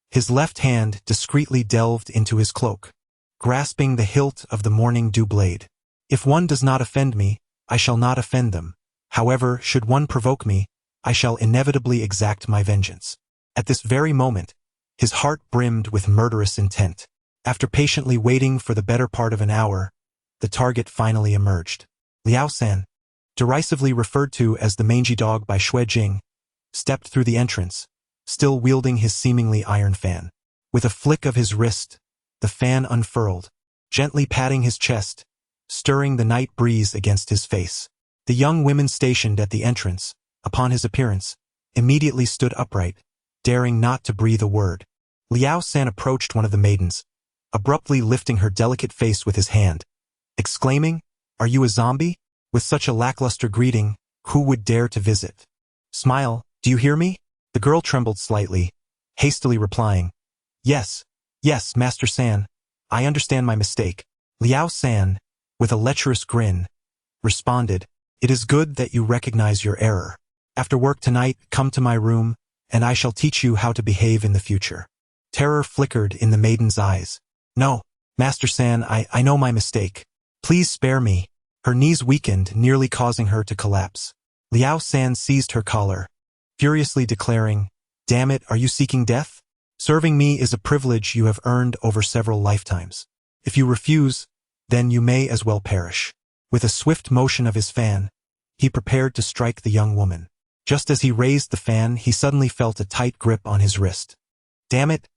His left hand discreetly delved into his cloak, grasping the hilt of the morning dew blade. If one does not offend me, I shall not offend them. However, should one provoke me, I shall inevitably exact my vengeance. At this very moment, his heart brimmed with murderous intent. After patiently waiting for the better part of an hour, the target finally emerged. Liao San, derisively referred to as the mangy dog by Xue Jing, stepped through the entrance, still wielding his seemingly iron fan. With a flick of his wrist, the fan unfurled, gently patting his chest, stirring the night breeze against his face. The young women stationed at the entrance, upon his appearance, immediately stood upright, daring not to breathe a word. Liao San approached one of the maidens, abruptly lifting her delicate face with his hand, exclaiming, "Are you a zombie?" With such a lackluster greeting, who would dare to visit? "Smile, do you hear me?" The girl trembled slightly, hastily replying, "Yes, yes, Master San, I understand my mistake." Liao San, with a lecherous grin, responded, "It is good that you recognize your error. After work tonight, come to my room, and I shall teach you how to behave in the future." Terror flickered in the maiden's eyes. "No, Master San, I know my mistake. Please spare me." Her knees weakened, nearly causing her to collapse. Liao San seized her collar, furiously declaring, "Damn it, are you seeking death? Serving me is a privilege you have earned over several lifetimes. If you refuse, then you may as well perish." With a swift motion of his fan, he prepared to strike the young woman. Just as he raised the fan, he suddenly felt a tight grip on his wrist. "Damn it!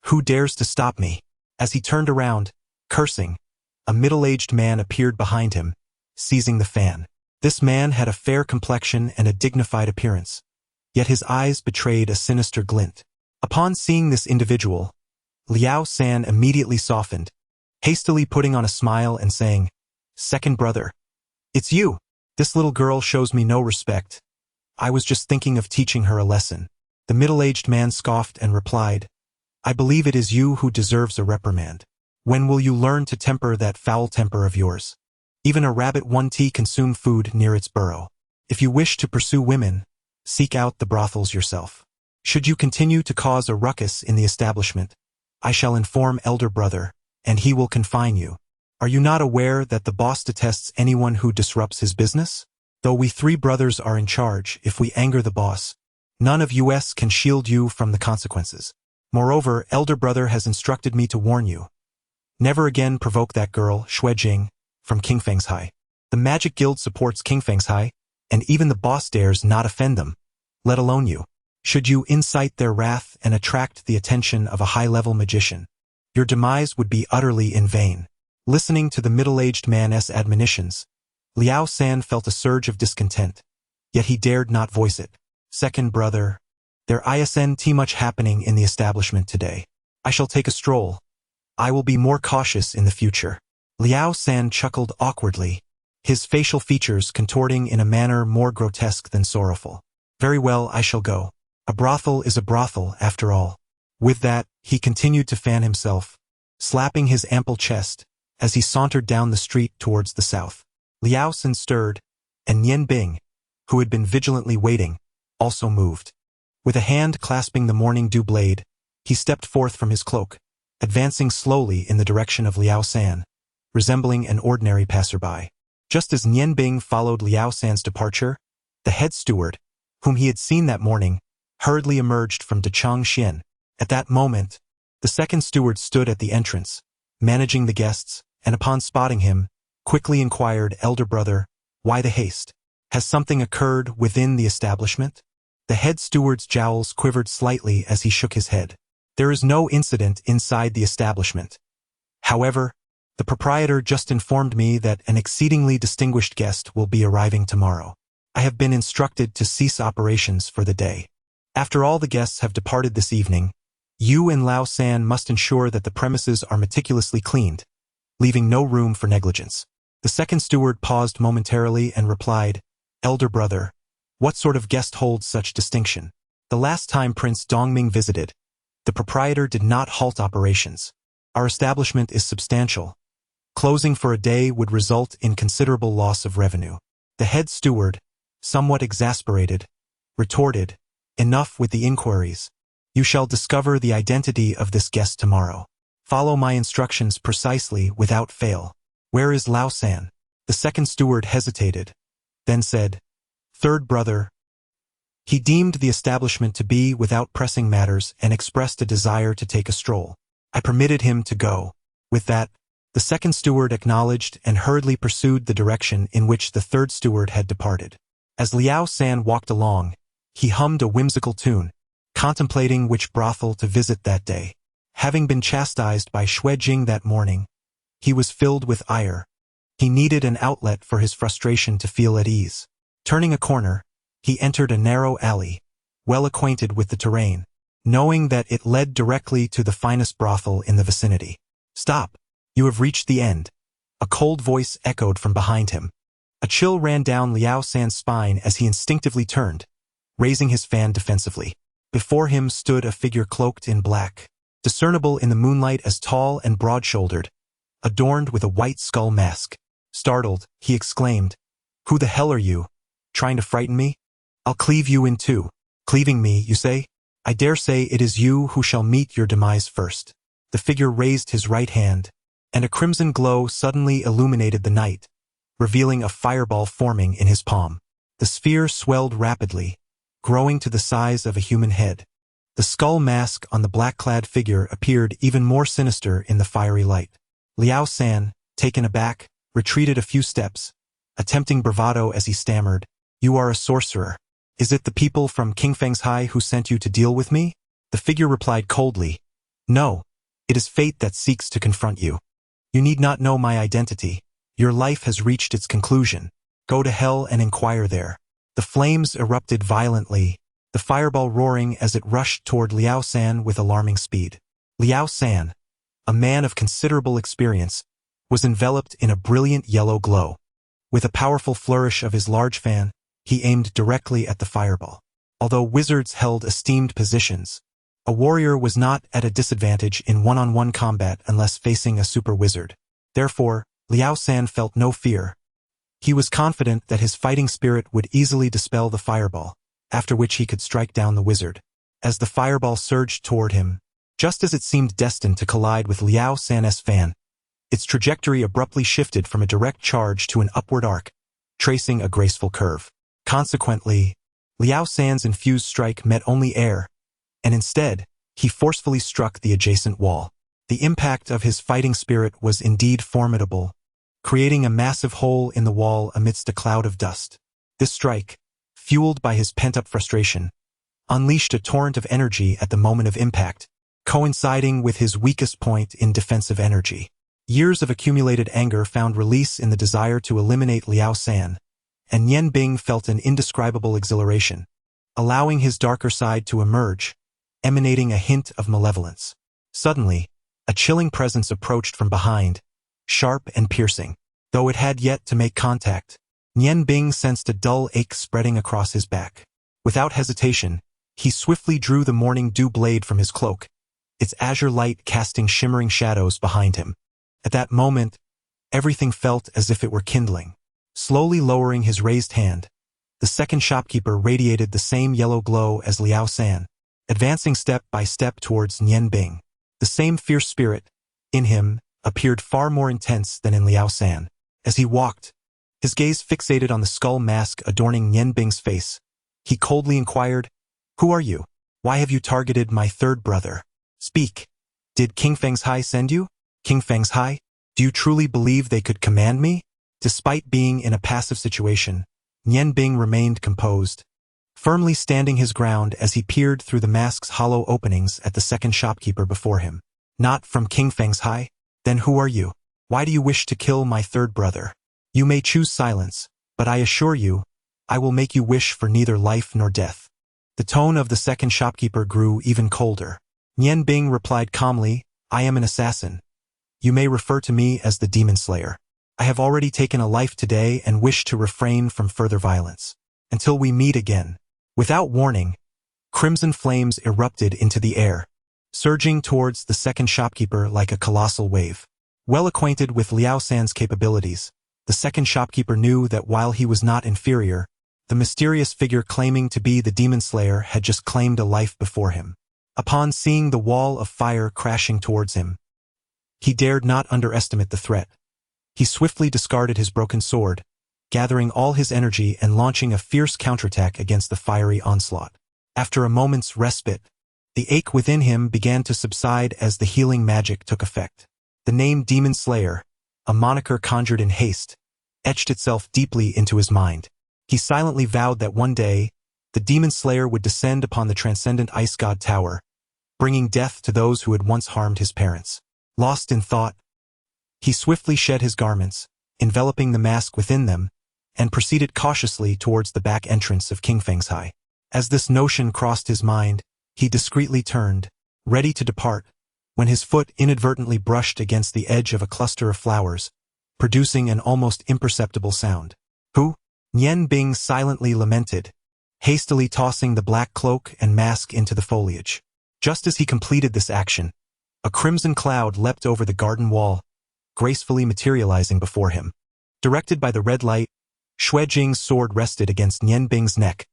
Who dares to stop me?" As he turned around, cursing, a middle-aged man appeared behind him, seizing the fan. This man had a fair complexion and a dignified appearance, yet his eyes betrayed a sinister glint. Upon seeing this individual, Liao San immediately softened, hastily putting on a smile and saying, "Second brother, it's you. This little girl shows me no respect. I was just thinking of teaching her a lesson." The middle-aged man scoffed and replied, "I believe it is you who deserves a reprimand. When will you learn to temper that foul temper of yours? Even a rabbit won't consume food near its burrow. If you wish to pursue women, seek out the brothels yourself. Should you continue to cause a ruckus in the establishment, I shall inform elder brother, and he will confine you. Are you not aware that the boss detests anyone who disrupts his business? Though we three brothers are in charge, if we anger the boss, none of us can shield you from the consequences. Moreover, elder brother has instructed me to warn you. Never again provoke that girl, Shui Jing, from King Feng's High. The Magic Guild supports King Feng's High, and even the boss dares not offend them, let alone you. Should you incite their wrath and attract the attention of a high-level magician, your demise would be utterly in vain." Listening to the middle-aged man's admonitions, Liao San felt a surge of discontent, yet he dared not voice it. "Second brother, there isn't too much happening in the establishment today. I shall take a stroll. I will be more cautious in the future." Liao San chuckled awkwardly, his facial features contorting in a manner more grotesque than sorrowful. "Very well, I shall go. A brothel is a brothel, after all." With that, he continued to fan himself, slapping his ample chest, as he sauntered down the street towards the south. Liao San stirred, and Nian Bing, who had been vigilantly waiting, also moved. With a hand clasping the morning dew blade, he stepped forth from his cloak, advancing slowly in the direction of Liao San, resembling an ordinary passerby. Just as Nian Bing followed Liao San's departure, the head steward, whom he had seen that morning, hurriedly emerged from Dechang Xian. At that moment, the second steward stood at the entrance, managing the guests, and upon spotting him, quickly inquired, "Elder brother, why the haste? Has something occurred within the establishment?" The head steward's jowls quivered slightly as he shook his head. "There is no incident inside the establishment. However, the proprietor just informed me that an exceedingly distinguished guest will be arriving tomorrow. I have been instructed to cease operations for the day. After all the guests have departed this evening, you and Lao San must ensure that the premises are meticulously cleaned, leaving no room for negligence." The second steward paused momentarily and replied, "Elder brother, what sort of guest holds such distinction? The last time Prince Dongming visited, the proprietor did not halt operations. Our establishment is substantial. Closing for a day would result in considerable loss of revenue." The head steward, somewhat exasperated, retorted, "Enough with the inquiries. You shall discover the identity of this guest tomorrow. Follow my instructions precisely without fail. Where is Lao San?" The second steward hesitated, then said, "Third brother." He deemed the establishment to be without pressing matters and expressed a desire to take a stroll. I permitted him to go. With that, the second steward acknowledged and hurriedly pursued the direction in which the third steward had departed. As Liao San walked along, he hummed a whimsical tune, contemplating which brothel to visit that day. Having been chastised by Shui Jing that morning, he was filled with ire. He needed an outlet for his frustration to feel at ease. Turning a corner, he entered a narrow alley, well acquainted with the terrain, knowing that it led directly to the finest brothel in the vicinity. Stop! You have reached the end. A cold voice echoed from behind him. A chill ran down Liao San's spine as he instinctively turned, raising his fan defensively. Before him stood a figure cloaked in black, discernible in the moonlight as tall and broad-shouldered, adorned with a white skull mask. Startled, he exclaimed, "Who the hell are you? Trying to frighten me? I'll cleave you in two." "Cleaving me, you say? I dare say it is you who shall meet your demise first." The figure raised his right hand, and a crimson glow suddenly illuminated the night, revealing a fireball forming in his palm. The sphere swelled rapidly, growing to the size of a human head. The skull mask on the black-clad figure appeared even more sinister in the fiery light. Liao San, taken aback, retreated a few steps, attempting bravado as he stammered, "You are a sorcerer. Is it the people from King Feng's High who sent you to deal with me?" The figure replied coldly, "No, it is fate that seeks to confront you. You need not know my identity. Your life has reached its conclusion. Go to hell and inquire there." The flames erupted violently, the fireball roaring as it rushed toward Liao San with alarming speed. Liao San, a man of considerable experience, was enveloped in a brilliant yellow glow. With a powerful flourish of his large fan, he aimed directly at the fireball. Although wizards held esteemed positions, a warrior was not at a disadvantage in one-on-one combat unless facing a super wizard. Therefore, Liao San felt no fear. He was confident that his fighting spirit would easily dispel the fireball, after which he could strike down the wizard. As the fireball surged toward him, just as it seemed destined to collide with Liao San's fan, its trajectory abruptly shifted from a direct charge to an upward arc, tracing a graceful curve. Consequently, Liao San's infused strike met only air, and instead, he forcefully struck the adjacent wall. The impact of his fighting spirit was indeed formidable, creating a massive hole in the wall amidst a cloud of dust. This strike, fueled by his pent-up frustration, unleashed a torrent of energy at the moment of impact, coinciding with his weakest point in defensive energy. Years of accumulated anger found release in the desire to eliminate Liao San, and Nian Bing felt an indescribable exhilaration, allowing his darker side to emerge, emanating a hint of malevolence. Suddenly, a chilling presence approached from behind, sharp and piercing. Though it had yet to make contact, Nian Bing sensed a dull ache spreading across his back. Without hesitation, he swiftly drew the morning dew blade from his cloak, its azure light casting shimmering shadows behind him. At that moment, everything felt as if it were kindling. Slowly lowering his raised hand, the second shopkeeper radiated the same yellow glow as Liao San, advancing step by step towards Nian Bing. The same fierce spirit, in him, appeared far more intense than in Liao San. As he walked, his gaze fixated on the skull mask adorning Nian Bing's face, he coldly inquired, "Who are you? Why have you targeted my third brother? Speak. Did King Feng's High send you? King Feng's High? Do you truly believe they could command me?" Despite being in a passive situation, Nian Bing remained composed, firmly standing his ground as he peered through the mask's hollow openings at the second shopkeeper before him. "Not from King Feng's High? Then who are you? Why do you wish to kill my third brother? You may choose silence, but I assure you, I will make you wish for neither life nor death." The tone of the second shopkeeper grew even colder. Nian Bing replied calmly, "I am an assassin. You may refer to me as the Demon Slayer. I have already taken a life today and wish to refrain from further violence. Until we meet again." Without warning, crimson flames erupted into the air, surging towards the second shopkeeper like a colossal wave. Well acquainted with Liao San's capabilities, the second shopkeeper knew that while he was not inferior, the mysterious figure claiming to be the Demon Slayer had just claimed a life before him. Upon seeing the wall of fire crashing towards him, he dared not underestimate the threat. He swiftly discarded his broken sword, gathering all his energy and launching a fierce counterattack against the fiery onslaught. After a moment's respite, the ache within him began to subside as the healing magic took effect. The name Demon Slayer, a moniker conjured in haste, etched itself deeply into his mind. He silently vowed that one day, the Demon Slayer would descend upon the transcendent ice god tower, bringing death to those who had once harmed his parents. Lost in thought, he swiftly shed his garments, enveloping the mask within them, and proceeded cautiously towards the back entrance of King Feng's High. As this notion crossed his mind, he discreetly turned, ready to depart, when his foot inadvertently brushed against the edge of a cluster of flowers, producing an almost imperceptible sound. Who? Nian Bing silently lamented, hastily tossing the black cloak and mask into the foliage. Just as he completed this action, a crimson cloud leapt over the garden wall, gracefully materializing before him. Directed by the red light, Xuejing's sword rested against Nian Bing's neck,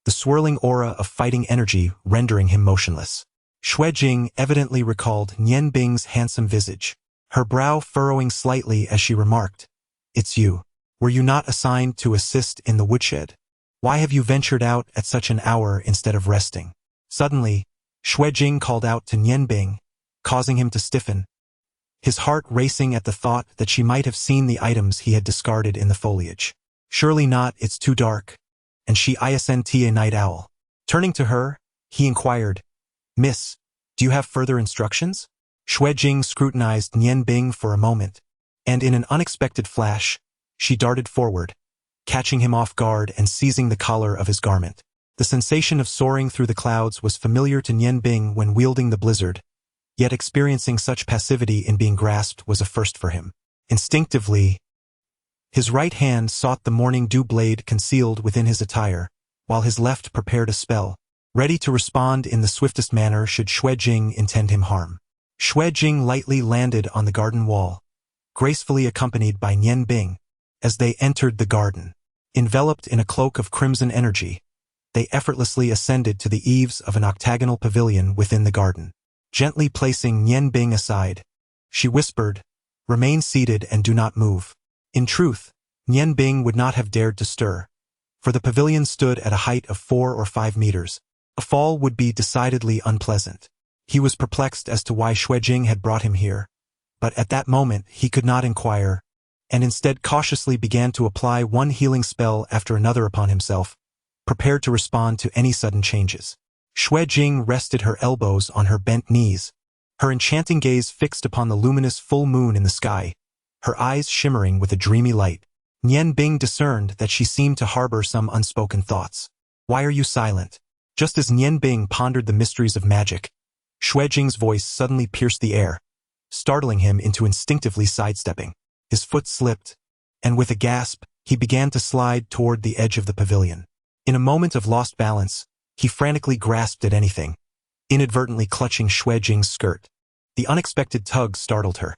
the swirling aura of fighting energy rendering him motionless. Xuejing evidently recalled Nian Bing's handsome visage, her brow furrowing slightly as she remarked, "It's you. Were you not assigned to assist in the woodshed? Why have you ventured out at such an hour instead of resting?" Suddenly, Xuejing called out to Nian Bing, causing him to stiffen, his heart racing at the thought that she might have seen the items he had discarded in the foliage. "Surely not, it's too dark. And she isn't a night owl." Turning to her, he inquired, "Miss, do you have further instructions?" Xuejing scrutinized Nian Bing for a moment, and in an unexpected flash, she darted forward, catching him off guard and seizing the collar of his garment. The sensation of soaring through the clouds was familiar to Nian Bing when wielding the blizzard, yet experiencing such passivity in being grasped was a first for him. Instinctively, his right hand sought the morning dew blade concealed within his attire, while his left prepared a spell, ready to respond in the swiftest manner should Xuejing intend him harm. Xuejing lightly landed on the garden wall, gracefully accompanied by Nian Bing, as they entered the garden. Enveloped in a cloak of crimson energy, they effortlessly ascended to the eaves of an octagonal pavilion within the garden. Gently placing Nian Bing aside, she whispered, "Remain seated and do not move." In truth, Nian Bing would not have dared to stir, for the pavilion stood at a height of 4 or 5 meters. A fall would be decidedly unpleasant. He was perplexed as to why Xuejing had brought him here, but at that moment he could not inquire, and instead cautiously began to apply one healing spell after another upon himself, prepared to respond to any sudden changes. Xuejing rested her elbows on her bent knees, her enchanting gaze fixed upon the luminous full moon in the sky, her eyes shimmering with a dreamy light. Nian Bing discerned that she seemed to harbor some unspoken thoughts. "Why are you silent?" Just as Nian Bing pondered the mysteries of magic, Xuejing's voice suddenly pierced the air, startling him into instinctively sidestepping. His foot slipped, and with a gasp, he began to slide toward the edge of the pavilion. In a moment of lost balance, he frantically grasped at anything, inadvertently clutching Xuejing's skirt. The unexpected tug startled her.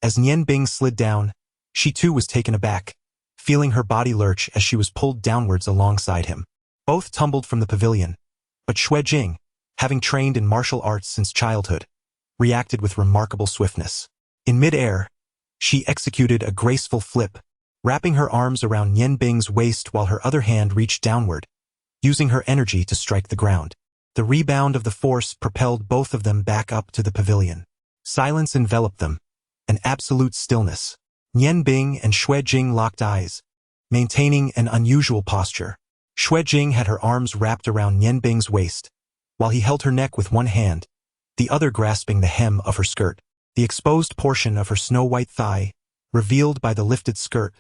As Nian Bing slid down, she too was taken aback, feeling her body lurch as she was pulled downwards alongside him. Both tumbled from the pavilion, but Xuejing, having trained in martial arts since childhood, reacted with remarkable swiftness. In mid-air, she executed a graceful flip, wrapping her arms around Nian Bing's waist while her other hand reached downward, using her energy to strike the ground. The rebound of the force propelled both of them back up to the pavilion. Silence enveloped them, an absolute stillness. Nian Bing and Xuejing locked eyes, maintaining an unusual posture. Xuejing had her arms wrapped around Nian Bing's waist, while he held her neck with one hand, the other grasping the hem of her skirt. The exposed portion of her snow-white thigh, revealed by the lifted skirt,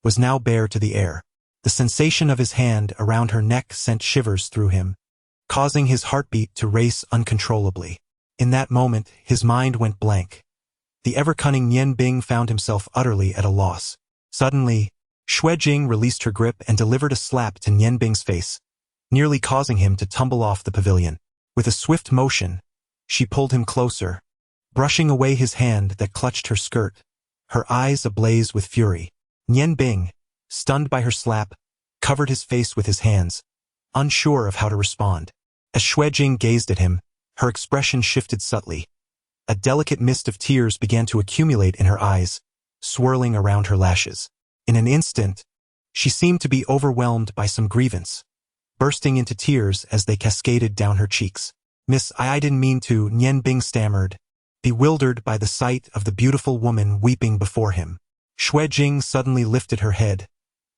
was now bare to the air. The sensation of his hand around her neck sent shivers through him, causing his heartbeat to race uncontrollably. In that moment, his mind went blank. The ever-cunning Nian Bing found himself utterly at a loss. Suddenly, Xuejing released her grip and delivered a slap to Nian Bing's face, nearly causing him to tumble off the pavilion. With a swift motion, she pulled him closer, brushing away his hand that clutched her skirt, her eyes ablaze with fury. Nian Bing, stunned by her slap, covered his face with his hands, unsure of how to respond. As Xuejing gazed at him, her expression shifted subtly. A delicate mist of tears began to accumulate in her eyes, swirling around her lashes. In an instant, she seemed to be overwhelmed by some grievance, bursting into tears as they cascaded down her cheeks. "Miss, I didn't mean to," Nian Bing stammered, bewildered by the sight of the beautiful woman weeping before him. Xuejing suddenly lifted her head,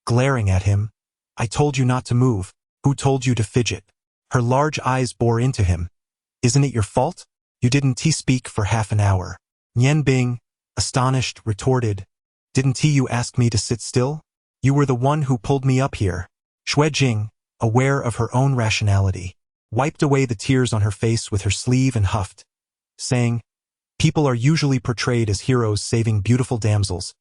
glaring at him. "I told you not to move. Who told you to fidget?" Her large eyes bore into him. "Isn't it your fault? You didn't speak for half an hour." Nian Bing, astonished, retorted, "Didn't you ask me to sit still? You were the one who pulled me up here." Xuejing, aware of her own rationality, wiped away the tears on her face with her sleeve and huffed, saying, People are usually portrayed as heroes saving beautiful damsels,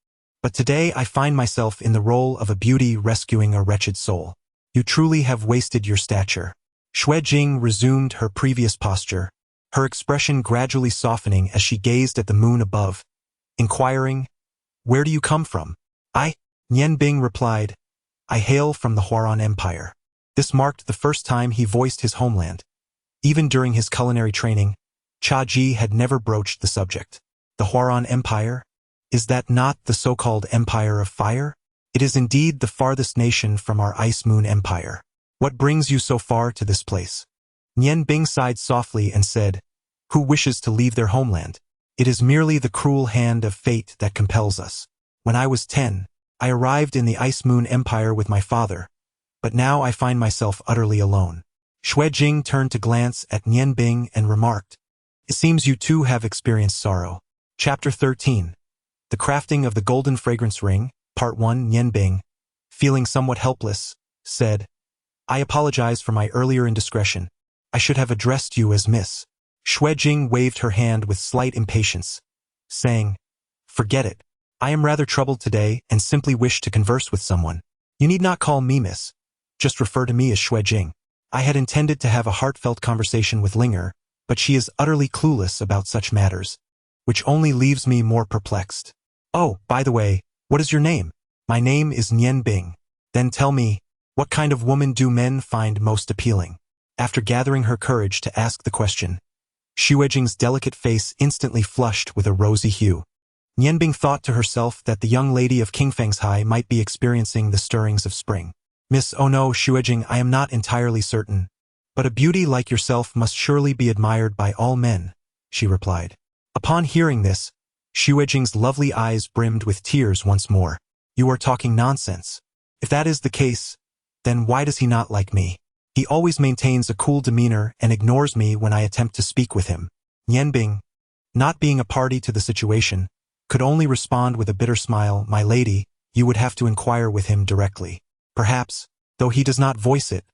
but today I find myself in the role of a beauty rescuing a wretched soul. You truly have wasted your stature. Xue Jing resumed her previous posture, her expression gradually softening as she gazed at the moon above, inquiring, "Where do you come from?" Nian Bing replied, "I hail from the Huaran Empire." This marked the first time he voiced his homeland. Even during his culinary training, Cha Ji had never broached the subject. The Huaran Empire? Is that not the so-called Empire of Fire? It is indeed the farthest nation from our Ice Moon Empire. What brings you so far to this place? Nian Bing sighed softly and said, "Who wishes to leave their homeland? It is merely the cruel hand of fate that compels us. When I was 10, I arrived in the Ice Moon Empire with my father, but now I find myself utterly alone." Xue Jing turned to glance at Nian Bing and remarked, "It seems you too have experienced sorrow." Chapter 13. The Crafting of the Golden Fragrance Ring, Part 1. Nian Bing, feeling somewhat helpless, said, "I apologize for my earlier indiscretion. I should have addressed you as Miss." Xue Jing waved her hand with slight impatience, saying, "Forget it. I am rather troubled today and simply wish to converse with someone. You need not call me Miss. Just refer to me as Xue Jing." I had intended to have a heartfelt conversation with Linger, but she is utterly clueless about such matters, which only leaves me more perplexed. "Oh, by the way, what is your name?" "My name is Nian Bing." "Then tell me, what kind of woman do men find most appealing?" After gathering her courage to ask the question, Xue Jing's delicate face instantly flushed with a rosy hue. Nian Bing thought to herself that the young lady of King Feng's might be experiencing the stirrings of spring. "Miss, oh no, Xue Jing, I am not entirely certain, but a beauty like yourself must surely be admired by all men," she replied. Upon hearing this, Xue Jing's lovely eyes brimmed with tears once more. "You are talking nonsense. If that is the case, then why does he not like me? He always maintains a cool demeanor and ignores me when I attempt to speak with him." Nian Bing, not being a party to the situation, could only respond with a bitter smile, "My lady, you would have to inquire with him directly. Perhaps, though he does not voice it,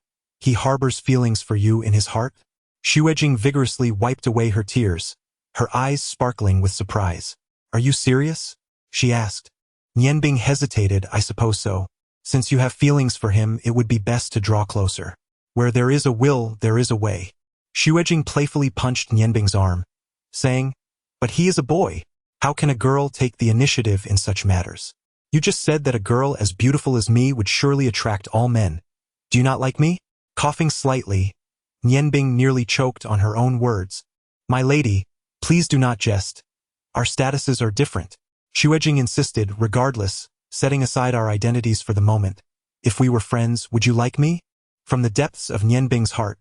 he harbors feelings for you in his heart." Xue Jing vigorously wiped away her tears, her eyes sparkling with surprise. "Are you serious?" she asked. Nian Bing hesitated. "I suppose so. Since you have feelings for him, it would be best to draw closer. Where there is a will, there is a way." Xue Jing playfully punched Nian Bing's arm, saying, "But he is a boy. How can a girl take the initiative in such matters? You just said that a girl as beautiful as me would surely attract all men. Do you not like me?" Coughing slightly, Nian Bing nearly choked on her own words. "My lady, please do not jest. Our statuses are different." Xue Jing insisted, "Regardless, setting aside our identities for the moment, if we were friends, would you like me?" From the depths of Nian Bing's heart,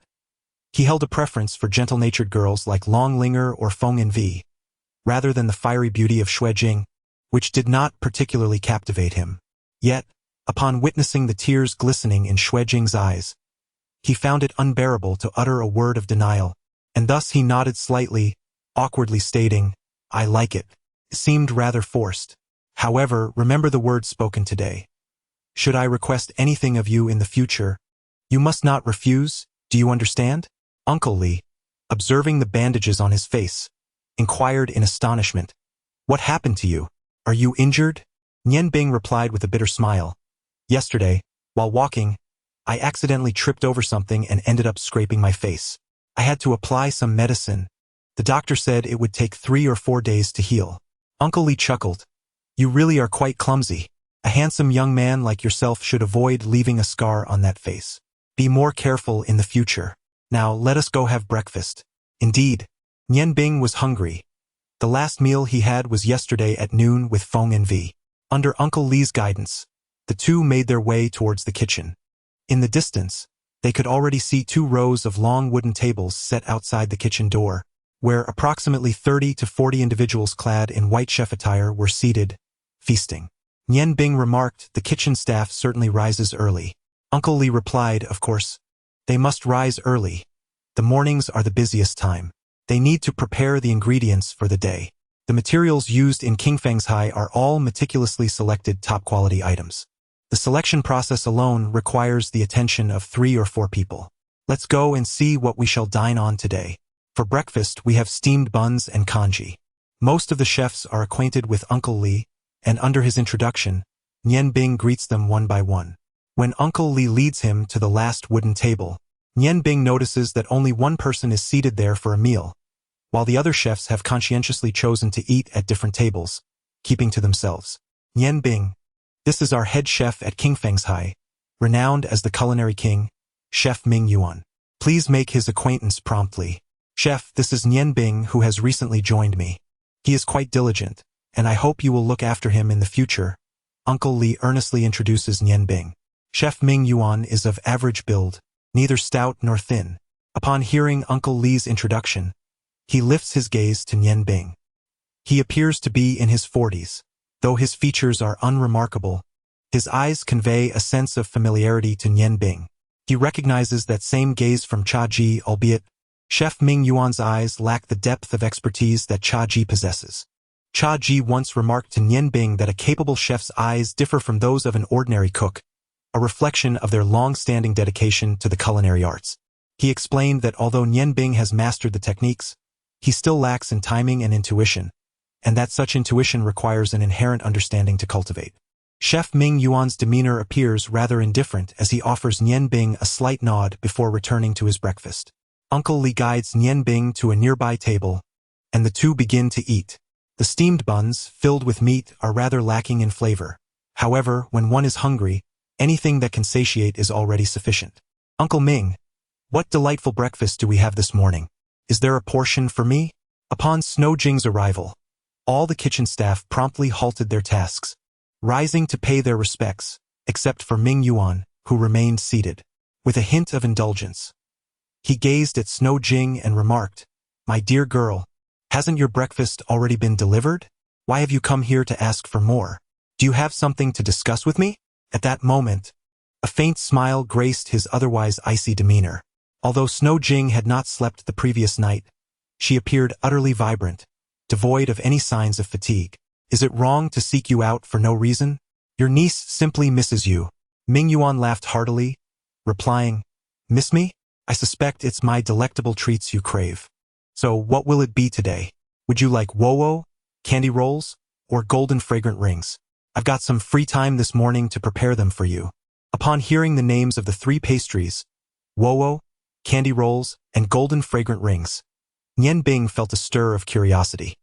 he held a preference for gentle-natured girls like Long Linger or Feng Nu, rather than the fiery beauty of Xue Jing, which did not particularly captivate him. Yet, upon witnessing the tears glistening in Xue Jing's eyes, he found it unbearable to utter a word of denial, and thus he nodded slightly, awkwardly stating, "I like it." It seemed rather forced. "However, remember the words spoken today. Should I request anything of you in the future, you must not refuse, do you understand?" Uncle Li, observing the bandages on his face, inquired in astonishment, "What happened to you? Are you injured?" Nian Bing replied with a bitter smile, "Yesterday, while walking, I accidentally tripped over something and ended up scraping my face. I had to apply some medicine. The doctor said it would take 3 or 4 days to heal." Uncle Li chuckled. "You really are quite clumsy. A handsome young man like yourself should avoid leaving a scar on that face. Be more careful in the future. Now let us go have breakfast." Indeed, Nian Bing was hungry. The last meal he had was yesterday at noon with Feng Nu. Under Uncle Li's guidance, the two made their way towards the kitchen. In the distance, they could already see 2 rows of long wooden tables set outside the kitchen door, where approximately 30 to 40 individuals clad in white chef attire were seated, feasting. Nian Bing remarked, "The kitchen staff certainly rises early." Uncle Li replied, "Of course, they must rise early. The mornings are the busiest time. They need to prepare the ingredients for the day. The materials used in King Feng's are all meticulously selected top-quality items. The selection process alone requires the attention of 3 or 4 people. Let's go and see what we shall dine on today. For breakfast, we have steamed buns and congee. Most of the chefs are acquainted with Uncle Li, and under his introduction, Nian Bing greets them one by one. When Uncle Li leads him to the last wooden table, Nian Bing notices that only one person is seated there for a meal, while the other chefs have conscientiously chosen to eat at different tables, keeping to themselves. Nian Bing, this is our head chef at King Feng's High, renowned as the culinary king, Chef Ming Yuan. Please make his acquaintance promptly. Chef, this is Nian Bing who has recently joined me. He is quite diligent, and I hope you will look after him in the future. Uncle Li earnestly introduces Nian Bing. Chef Ming Yuan is of average build, neither stout nor thin. Upon hearing Uncle Li's introduction, he lifts his gaze to Nian Bing. He appears to be in his 40s, though his features are unremarkable. His eyes convey a sense of familiarity to Nian Bing. He recognizes that same gaze from Cha Ji, albeit Chef Ming Yuan's eyes lack the depth of expertise that Cha Ji possesses. Cha Ji once remarked to Nian Bing that a capable chef's eyes differ from those of an ordinary cook, a reflection of their long-standing dedication to the culinary arts. He explained that although Nian Bing has mastered the techniques, he still lacks in timing and intuition, and that such intuition requires an inherent understanding to cultivate. Chef Ming Yuan's demeanor appears rather indifferent as he offers Nian Bing a slight nod before returning to his breakfast. Uncle Li guides Nian Bing to a nearby table, and the two begin to eat. The steamed buns, filled with meat, are rather lacking in flavor. However, when one is hungry, anything that can satiate is already sufficient. Uncle Ming, what delightful breakfast do we have this morning? Is there a portion for me? Upon Snow Jing's arrival, all the kitchen staff promptly halted their tasks, rising to pay their respects, except for Ming Yuan, who remained seated. With a hint of indulgence, he gazed at Snow Jing and remarked, "My dear girl, hasn't your breakfast already been delivered? Why have you come here to ask for more? Do you have something to discuss with me?" At that moment, a faint smile graced his otherwise icy demeanor. Although Snow Jing had not slept the previous night, she appeared utterly vibrant, devoid of any signs of fatigue. "Is it wrong to seek you out for no reason? Your niece simply misses you." Ming Yuan laughed heartily, replying, "Miss me? I suspect it's my delectable treats you crave. So what will it be today? Would you like wo-wo, candy rolls, or golden fragrant rings? I've got some free time this morning to prepare them for you." Upon hearing the names of the three pastries, wo-wo, candy rolls, and golden fragrant rings, Nian Bing felt a stir of curiosity.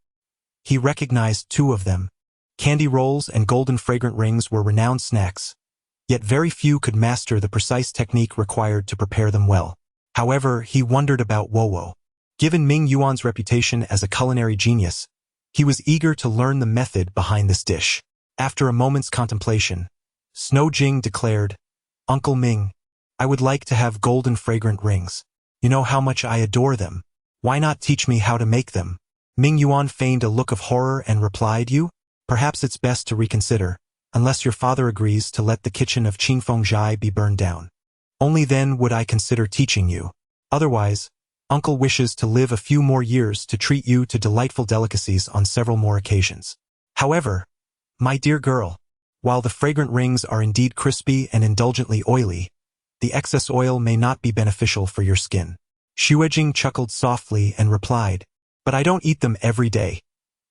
He recognized two of them. Candy rolls and golden fragrant rings were renowned snacks, yet very few could master the precise technique required to prepare them well. However, he wondered about wo-wo. Given Ming Yuan's reputation as a culinary genius, he was eager to learn the method behind this dish. After a moment's contemplation, Snow Jing declared, "Uncle Ming, I would like to have golden fragrant rings. You know how much I adore them. Why not teach me how to make them?" Ming Yuan feigned a look of horror and replied, "Perhaps it's best to reconsider, unless your father agrees to let the kitchen of Qingfeng be burned down. Only then would I consider teaching you. Otherwise, Uncle wishes to live a few more years to treat you to delightful delicacies on several more occasions. However, my dear girl, while the fragrant rings are indeed crispy and indulgently oily, the excess oil may not be beneficial for your skin." Xuejing chuckled softly and replied, "But I don't eat them every day.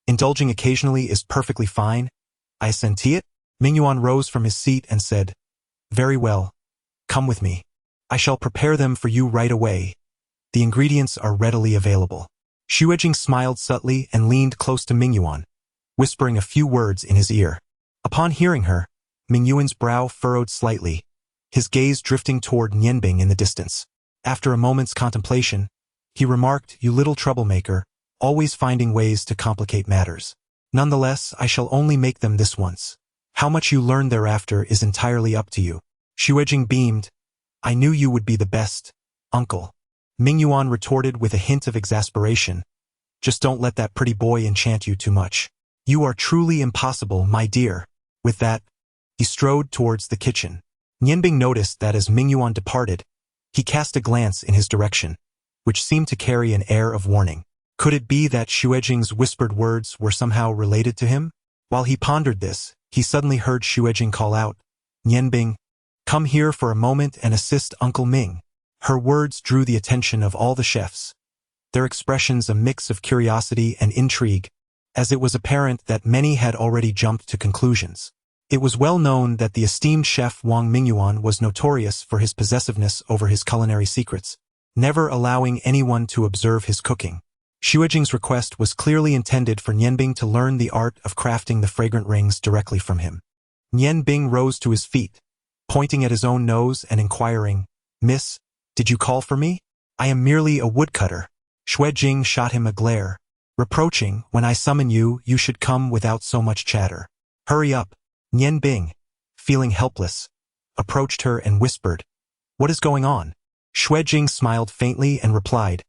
Indulging occasionally is perfectly fine. I assent to it." Ming Yuan rose from his seat and said, "Very well. Come with me. I shall prepare them for you right away. The ingredients are readily available." Xuejing smiled subtly and leaned close to Ming Yuan, whispering a few words in his ear. Upon hearing her, Ming Yuan's brow furrowed slightly, his gaze drifting toward Nian Bing in the distance. After a moment's contemplation, he remarked, "You little troublemaker, always finding ways to complicate matters. Nonetheless, I shall only make them this once. How much you learn thereafter is entirely up to you." Xuejing beamed, "I knew you would be the best, uncle." Ming Yuan retorted with a hint of exasperation, "Just don't let that pretty boy enchant you too much. You are truly impossible, my dear." With that, he strode towards the kitchen. Nian Bing noticed that as Ming Yuan departed, he cast a glance in his direction, which seemed to carry an air of warning. Could it be that Xuejing's whispered words were somehow related to him? While he pondered this, he suddenly heard Xuejing call out, "Nian Bing, come here for a moment and assist Uncle Ming." Her words drew the attention of all the chefs, their expressions a mix of curiosity and intrigue. as it was apparent that many had already jumped to conclusions. It was well known that the esteemed chef Wang Mingyuan was notorious for his possessiveness over his culinary secrets, never allowing anyone to observe his cooking. Xuejing's request was clearly intended for Nianbing to learn the art of crafting the fragrant rings directly from him. Nianbing rose to his feet, pointing at his own nose and inquiring, "Miss, did you call for me? I am merely a woodcutter." Xuejing shot him a glare, reproaching, "When I summon you, you should come without so much chatter. Hurry up." Nianbing, feeling helpless, approached her and whispered, "What is going on?" Xuejing smiled faintly and replied,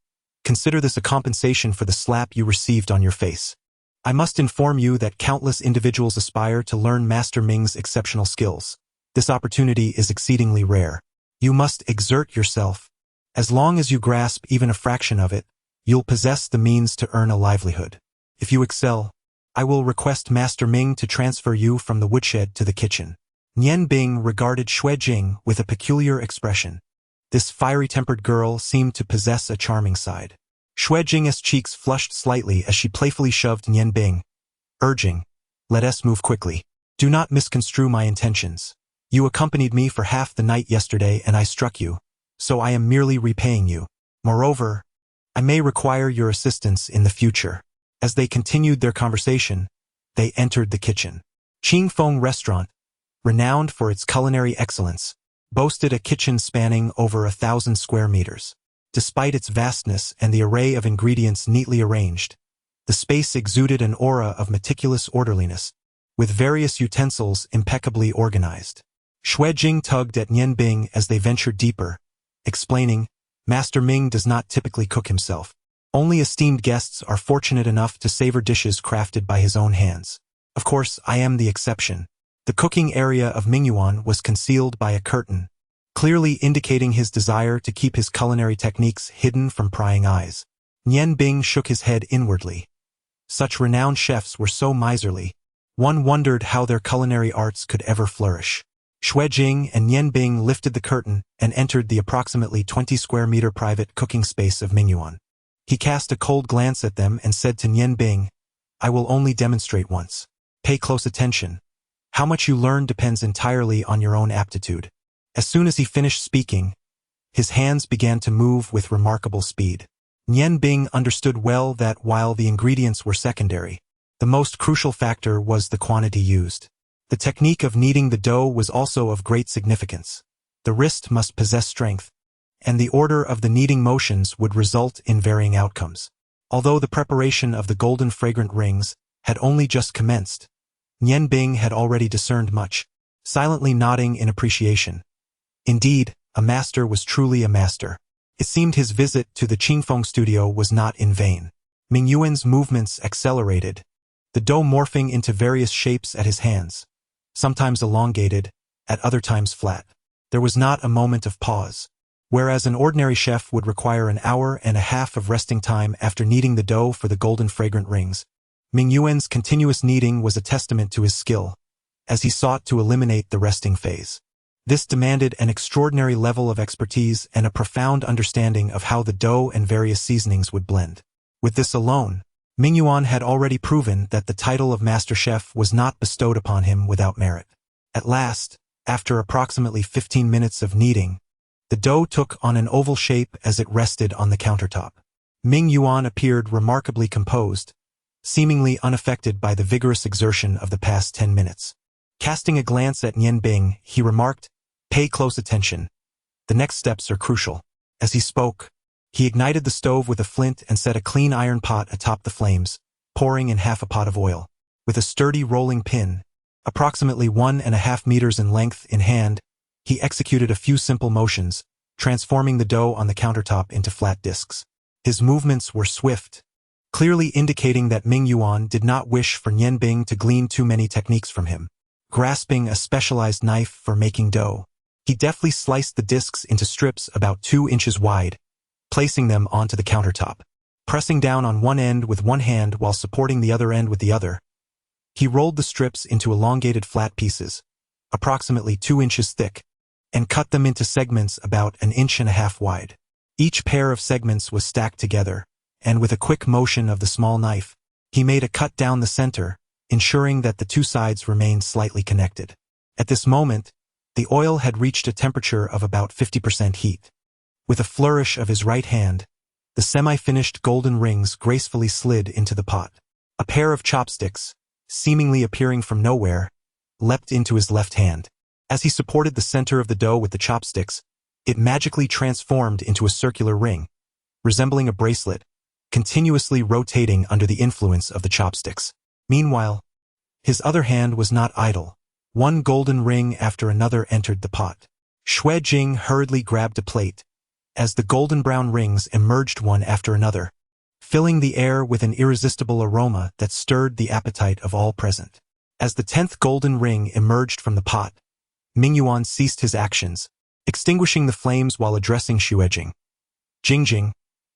"Consider this a compensation for the slap you received on your face. I must inform you that countless individuals aspire to learn Master Ming's exceptional skills. This opportunity is exceedingly rare. You must exert yourself. As long as you grasp even a fraction of it, you'll possess the means to earn a livelihood. If you excel, I will request Master Ming to transfer you from the woodshed to the kitchen." Nianbing regarded Xuejing with a peculiar expression. This fiery-tempered girl seemed to possess a charming side. Xuejing's cheeks flushed slightly as she playfully shoved Nianbing, urging, "Let us move quickly. Do not misconstrue my intentions. You accompanied me for half the night yesterday and I struck you, so I am merely repaying you. Moreover, I may require your assistance in the future." As they continued their conversation, they entered the kitchen. Qingfeng Restaurant, renowned for its culinary excellence, boasted a kitchen spanning over 1,000 square meters. Despite its vastness and the array of ingredients neatly arranged, the space exuded an aura of meticulous orderliness, with various utensils impeccably organized. Xuejing tugged at Nianbing as they ventured deeper, explaining, "Master Ming does not typically cook himself. Only esteemed guests are fortunate enough to savor dishes crafted by his own hands. Of course, I am the exception." The cooking area of Mingyuan was concealed by a curtain, clearly indicating his desire to keep his culinary techniques hidden from prying eyes. Nianbing shook his head inwardly. Such renowned chefs were so miserly, one wondered how their culinary arts could ever flourish. Xuejing and Nianbing lifted the curtain and entered the approximately 20 square meter private cooking space of Mingyuan. He cast a cold glance at them and said to Nianbing, "I will only demonstrate once. Pay close attention. How much you learn depends entirely on your own aptitude." As soon as he finished speaking, his hands began to move with remarkable speed. Nianbing understood well that while the ingredients were secondary, the most crucial factor was the quantity used. The technique of kneading the dough was also of great significance. The wrist must possess strength, and the order of the kneading motions would result in varying outcomes. Although the preparation of the golden fragrant rings had only just commenced, Nianbing had already discerned much, silently nodding in appreciation. Indeed, a master was truly a master. It seemed his visit to the Qingfeng studio was not in vain. Mingyuan's movements accelerated, the dough morphing into various shapes at his hands, sometimes elongated, at other times flat. There was not a moment of pause. Whereas an ordinary chef would require an hour and a half of resting time after kneading the dough for the golden fragrant rings, Mingyuan's continuous kneading was a testament to his skill, as he sought to eliminate the resting phase. This demanded an extraordinary level of expertise and a profound understanding of how the dough and various seasonings would blend. With this alone, Mingyuan had already proven that the title of Master Chef was not bestowed upon him without merit. At last, after approximately 15 minutes of kneading, the dough took on an oval shape as it rested on the countertop. Mingyuan appeared remarkably composed, seemingly unaffected by the vigorous exertion of the past 10 minutes. Casting a glance at Nianbing, he remarked, "Pay close attention. The next steps are crucial." As he spoke, he ignited the stove with a flint and set a clean iron pot atop the flames, pouring in half a pot of oil. With a sturdy rolling pin, approximately 1.5 meters in length, in hand, he executed a few simple motions, transforming the dough on the countertop into flat discs. His movements were swift, clearly indicating that Mingyuan did not wish for Nianbing to glean too many techniques from him. Grasping a specialized knife for making dough, he deftly sliced the discs into strips about 2 inches wide, placing them onto the countertop. Pressing down on one end with one hand while supporting the other end with the other, he rolled the strips into elongated flat pieces, approximately 2 inches thick, and cut them into segments about 1.5 inches wide. Each pair of segments was stacked together, and with a quick motion of the small knife, He made a cut down the center, ensuring that the two sides remained slightly connected. At this moment, the oil had reached a temperature of about 50% heat. With a flourish of his right hand, the semi-finished golden rings gracefully slid into the pot. A pair of chopsticks, seemingly appearing from nowhere, leapt into his left hand. As he supported the center of the dough with the chopsticks, it magically transformed into a circular ring, resembling a bracelet, continuously rotating under the influence of the chopsticks. Meanwhile, his other hand was not idle. One golden ring after another entered the pot. Xue Jing hurriedly grabbed a plate, as the golden brown rings emerged one after another, filling the air with an irresistible aroma that stirred the appetite of all present. As the 10th golden ring emerged from the pot, Mingyuan ceased his actions, extinguishing the flames while addressing Xue Jing. Jingjing,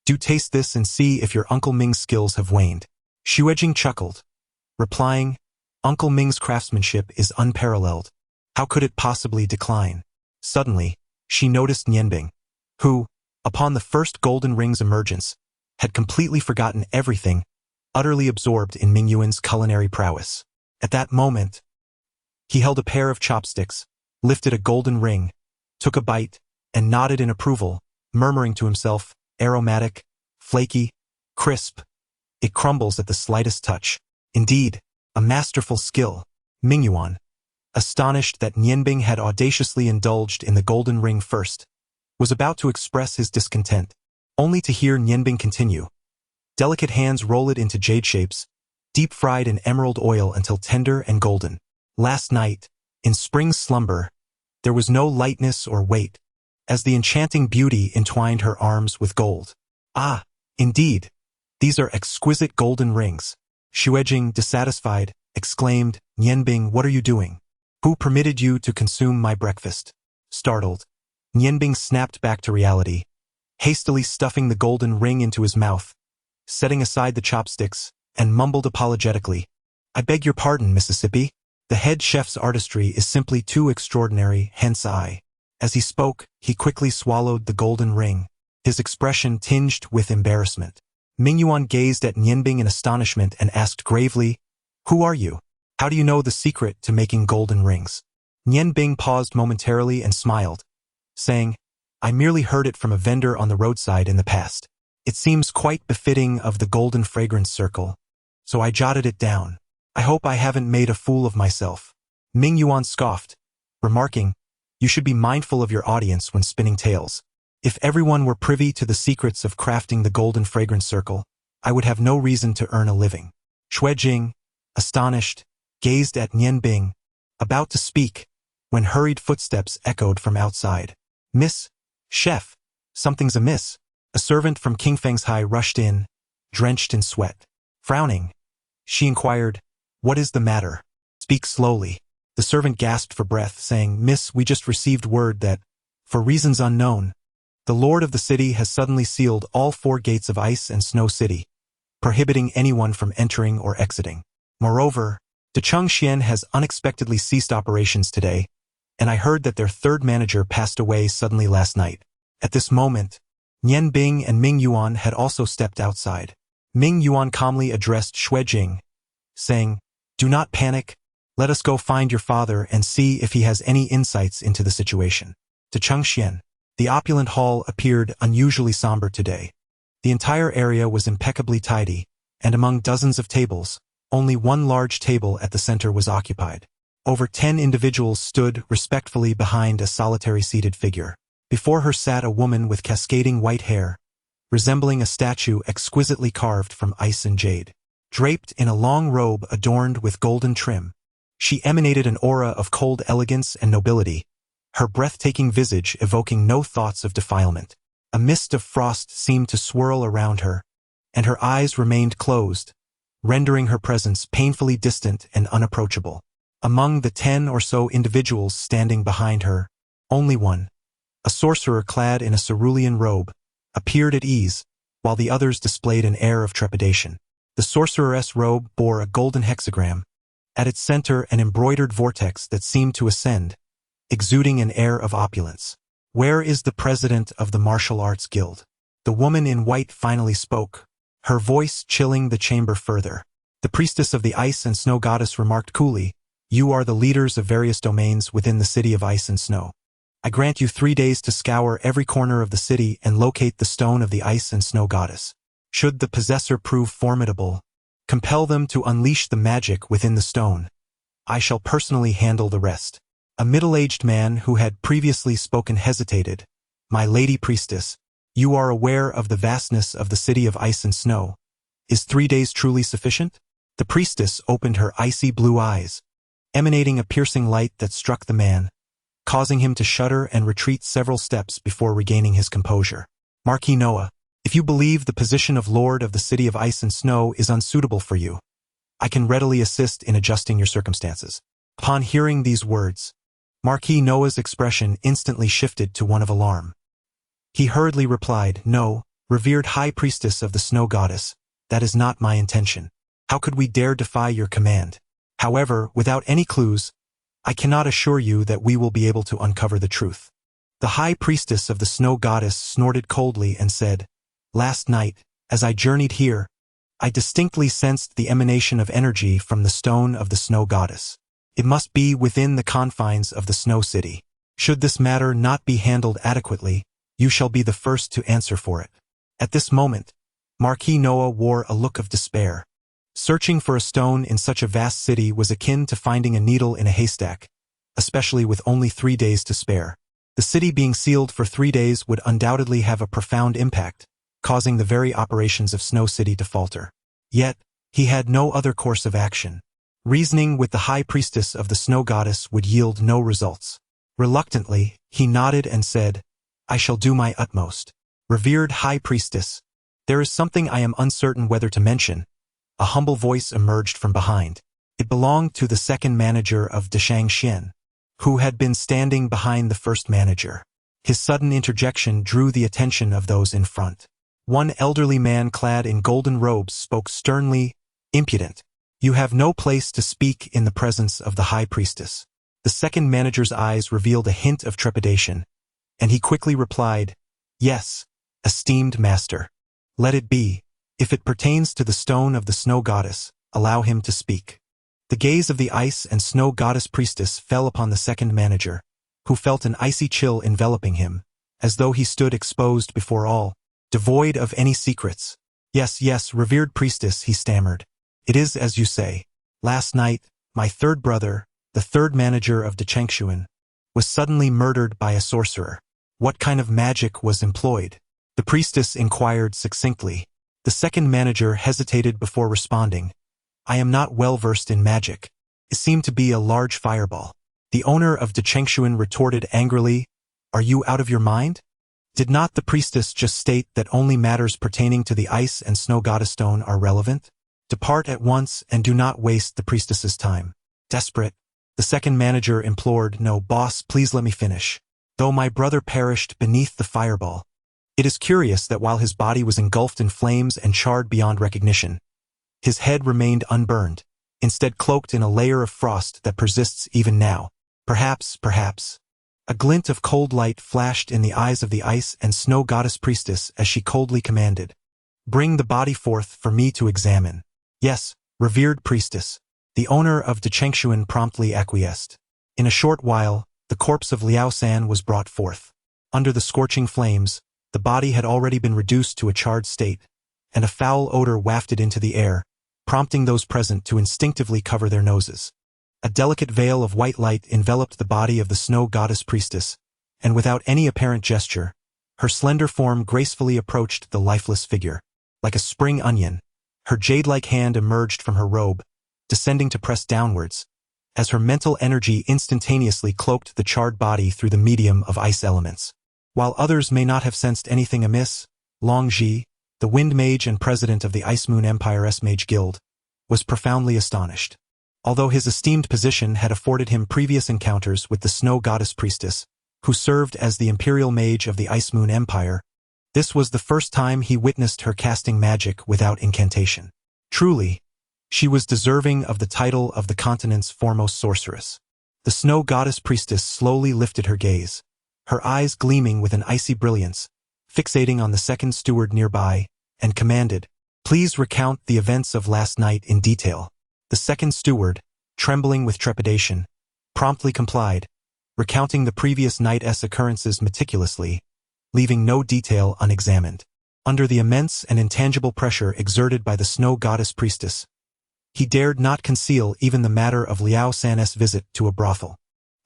do taste this and see if your Uncle Ming's skills have waned. Xue Jing chuckled, replying, Uncle Ming's craftsmanship is unparalleled. How could it possibly decline? Suddenly, she noticed Nianbing, who, upon the first golden ring's emergence, had completely forgotten everything, utterly absorbed in Mingyuan's culinary prowess. At that moment, he held a pair of chopsticks, lifted a golden ring, took a bite, and nodded in approval, murmuring to himself, aromatic, flaky, crisp. It crumbles at the slightest touch. Indeed, a masterful skill. Mingyuan, astonished that Nianbing had audaciously indulged in the golden ring first, was about to express his discontent, only to hear Nianbing continue. Delicate hands roll it into jade shapes, deep-fried in emerald oil until tender and golden. Last night, in spring slumber, there was no lightness or weight, as the enchanting beauty entwined her arms with gold. Ah, indeed, these are exquisite golden rings. Xue Jing, dissatisfied, exclaimed, Nianbing, what are you doing? Who permitted you to consume my breakfast? Startled, Nianbing snapped back to reality, hastily stuffing the golden ring into his mouth, setting aside the chopsticks, and mumbled apologetically, I beg your pardon, Mississippi. The head chef's artistry is simply too extraordinary, hence I. As he spoke, he quickly swallowed the golden ring, his expression tinged with embarrassment. Mingyuan gazed at Nianbing in astonishment and asked gravely, Who are you? How do you know the secret to making golden rings? Nianbing paused momentarily and smiled, saying, I merely heard it from a vendor on the roadside in the past. It seems quite befitting of the golden fragrance circle, so I jotted it down. I hope I haven't made a fool of myself. Mingyuan scoffed, remarking, You should be mindful of your audience when spinning tales. If everyone were privy to the secrets of crafting the golden fragrance circle, I would have no reason to earn a living. Xue Jing, astonished, gazed at Nianbing, about to speak, when hurried footsteps echoed from outside. Miss, Chef, something's amiss. A servant from King Feng's High rushed in, drenched in sweat. Frowning, she inquired, What is the matter? Speak slowly. The servant gasped for breath, saying, Miss, we just received word that, for reasons unknown, the lord of the city has suddenly sealed all 4 gates of Ice and Snow City, prohibiting anyone from entering or exiting. Moreover, Decheng Xian has unexpectedly ceased operations today, and I heard that their 3rd manager passed away suddenly last night. At this moment, Nianbing and Mingyuan had also stepped outside. Mingyuan calmly addressed Xue Jing, saying, Do not panic. Let us go find your father and see if he has any insights into the situation. Decheng Xian. The opulent hall appeared unusually somber today. The entire area was impeccably tidy, and among dozens of tables, only one large table at the center was occupied. Over 10 individuals stood respectfully behind a solitary seated figure. Before her sat a woman with cascading white hair, resembling a statue exquisitely carved from ice and jade. Draped in a long robe adorned with golden trim, she emanated an aura of cold elegance and nobility, her breathtaking visage evoking no thoughts of defilement. A mist of frost seemed to swirl around her, and her eyes remained closed, rendering her presence painfully distant and unapproachable. Among the 10 or so individuals standing behind her, only one, a sorcerer clad in a cerulean robe, appeared at ease, while the others displayed an air of trepidation. The sorceress' robe bore a golden hexagram, at its center an embroidered vortex that seemed to ascend, exuding an air of opulence. Where is the president of the Martial Arts Guild? The woman in white finally spoke, her voice chilling the chamber further. The priestess of the ice and snow goddess remarked coolly, "You are the leaders of various domains within the city of ice and snow. I grant you 3 days to scour every corner of the city and locate the stone of the ice and snow goddess. Should the possessor prove formidable, compel them to unleash the magic within the stone. I shall personally handle the rest." A middle-aged man who had previously spoken hesitated. "My lady priestess, you are aware of the vastness of the city of ice and snow. Is 3 days truly sufficient?" The priestess opened her icy blue eyes, emanating a piercing light that struck the man, causing him to shudder and retreat several steps before regaining his composure. "Marquis Noah, if you believe the position of Lord of the City of Ice and Snow is unsuitable for you, I can readily assist in adjusting your circumstances." Upon hearing these words, Marquis Noah's expression instantly shifted to one of alarm. He hurriedly replied, "No, revered High Priestess of the Snow Goddess, that is not my intention. How could we dare defy your command? However, without any clues, I cannot assure you that we will be able to uncover the truth." The High Priestess of the Snow Goddess snorted coldly and said, "Last night, as I journeyed here, I distinctly sensed the emanation of energy from the stone of the Snow Goddess. It must be within the confines of the Snow City. Should this matter not be handled adequately, you shall be the first to answer for it." At this moment, Marquis Noah wore a look of despair. Searching for a stone in such a vast city was akin to finding a needle in a haystack, especially with only 3 days to spare. The city being sealed for 3 days would undoubtedly have a profound impact, causing the very operations of Snow City to falter. Yet, he had no other course of action. Reasoning with the High Priestess of the Snow Goddess would yield no results. Reluctantly, he nodded and said, "I shall do my utmost." "Revered High Priestess, there is something I am uncertain whether to mention." A humble voice emerged from behind. It belonged to the second manager of Deshangxian, who had been standing behind the first manager. His sudden interjection drew the attention of those in front. One elderly man clad in golden robes spoke sternly, "Impudent! You have no place to speak in the presence of the High Priestess." The second manager's eyes revealed a hint of trepidation, and he quickly replied, "Yes, esteemed master. Let it be. If it pertains to the stone of the Snow Goddess, allow him to speak." The gaze of the Ice and Snow Goddess priestess fell upon the second manager, who felt an icy chill enveloping him, as though he stood exposed before all, devoid of any secrets. Yes, revered priestess," he stammered. "It is as you say. Last night, my third brother, the third manager of Deshangxian, was suddenly murdered by a sorcerer." "What kind of magic was employed?" the priestess inquired succinctly. The second manager hesitated before responding. "I am not well versed in magic. It seemed to be a large fireball." The owner of Deshangxian retorted angrily, "Are you out of your mind? Did not the priestess just state that only matters pertaining to the ice and snow goddess stone are relevant? Depart at once and do not waste the priestess's time." Desperate, the second manager implored, "No, boss, please let me finish. Though my brother perished beneath the fireball, it is curious that while his body was engulfed in flames and charred beyond recognition, his head remained unburned, instead cloaked in a layer of frost that persists even now. Perhaps. A glint of cold light flashed in the eyes of the ice and snow goddess priestess as she coldly commanded, "Bring the body forth for me to examine." "Yes, revered priestess." The owner of Deshangxian promptly acquiesced. In a short while, the corpse of Liao San was brought forth. Under the scorching flames, the body had already been reduced to a charred state, and a foul odor wafted into the air, prompting those present to instinctively cover their noses. A delicate veil of white light enveloped the body of the snow goddess priestess, and without any apparent gesture, her slender form gracefully approached the lifeless figure. Like a spring onion, her jade-like hand emerged from her robe, descending to press downwards, as her mental energy instantaneously cloaked the charred body through the medium of ice elements. While others may not have sensed anything amiss, Long Ji, the Wind Mage and president of the Ice Moon Empire's Mage Guild, was profoundly astonished. Although his esteemed position had afforded him previous encounters with the Snow Goddess Priestess, who served as the Imperial Mage of the Ice Moon Empire, this was the first time he witnessed her casting magic without incantation. Truly, she was deserving of the title of the continent's foremost sorceress. The Snow Goddess Priestess slowly lifted her gaze, her eyes gleaming with an icy brilliance, fixating on the second steward nearby, and commanded, Please recount the events of last night in detail. The second steward, trembling with trepidation, promptly complied, recounting the previous night's occurrences meticulously, leaving no detail unexamined. Under the immense and intangible pressure exerted by the snow goddess priestess, he dared not conceal even the matter of Liao San's visit to a brothel.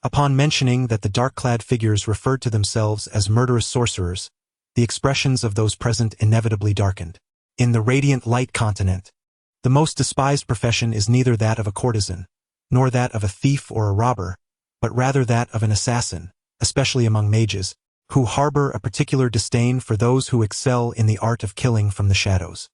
Upon mentioning that the dark-clad figures referred to themselves as murderous sorcerers, the expressions of those present inevitably darkened. In the radiant light continent, the most despised profession is neither that of a courtesan, nor that of a thief or a robber, but rather that of an assassin, especially among mages, who harbor a particular disdain for those who excel in the art of killing from the shadows.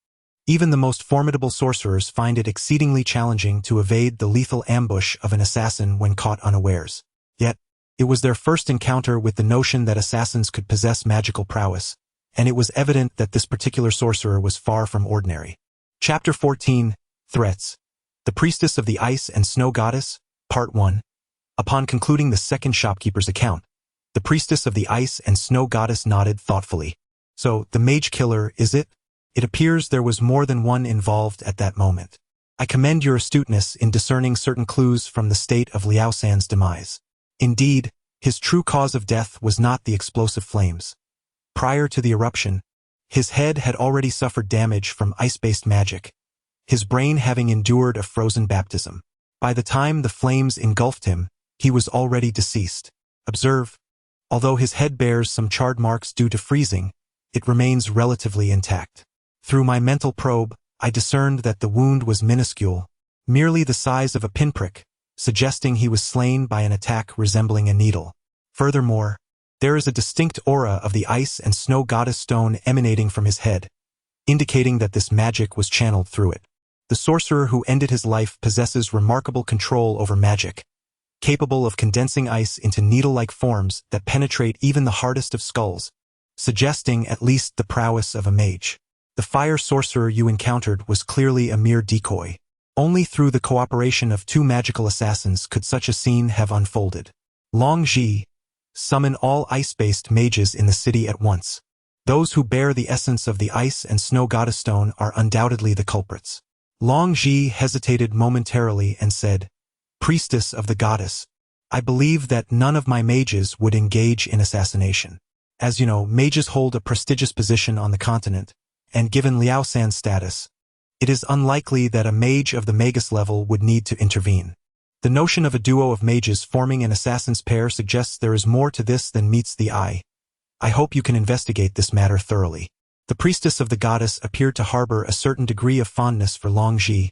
Even the most formidable sorcerers find it exceedingly challenging to evade the lethal ambush of an assassin when caught unawares. Yet, it was their first encounter with the notion that assassins could possess magical prowess, and it was evident that this particular sorcerer was far from ordinary. Chapter 14, Threats. The Priestess of the Ice and Snow Goddess, Part 1. Upon concluding the second shopkeeper's account, the Priestess of the Ice and Snow Goddess nodded thoughtfully. So, the mage killer, is it? It appears there was more than one involved at that moment. I commend your astuteness in discerning certain clues from the state of Liao San's demise. Indeed, his true cause of death was not the explosive flames. Prior to the eruption, his head had already suffered damage from ice-based magic, his brain having endured a frozen baptism. By the time the flames engulfed him, he was already deceased. Observe, although his head bears some charred marks due to freezing, it remains relatively intact. Through my mental probe, I discerned that the wound was minuscule, merely the size of a pinprick, suggesting he was slain by an attack resembling a needle. Furthermore, there is a distinct aura of the ice and snow goddess stone emanating from his head, indicating that this magic was channeled through it. The sorcerer who ended his life possesses remarkable control over magic, capable of condensing ice into needle-like forms that penetrate even the hardest of skulls, suggesting at least the prowess of a mage. The fire sorcerer you encountered was clearly a mere decoy. Only through the cooperation of two magical assassins could such a scene have unfolded. Long Ji, summon all ice-based mages in the city at once. Those who bear the essence of the ice and snow goddess stone are undoubtedly the culprits. Long Ji hesitated momentarily and said, Priestess of the goddess, I believe that none of my mages would engage in assassination. As you know, mages hold a prestigious position on the continent, and given Liao San's status, it is unlikely that a mage of the magus level would need to intervene. The notion of a duo of mages forming an assassin's pair suggests there is more to this than meets the eye. I hope you can investigate this matter thoroughly. The priestess of the goddess appeared to harbor a certain degree of fondness for Long Ji,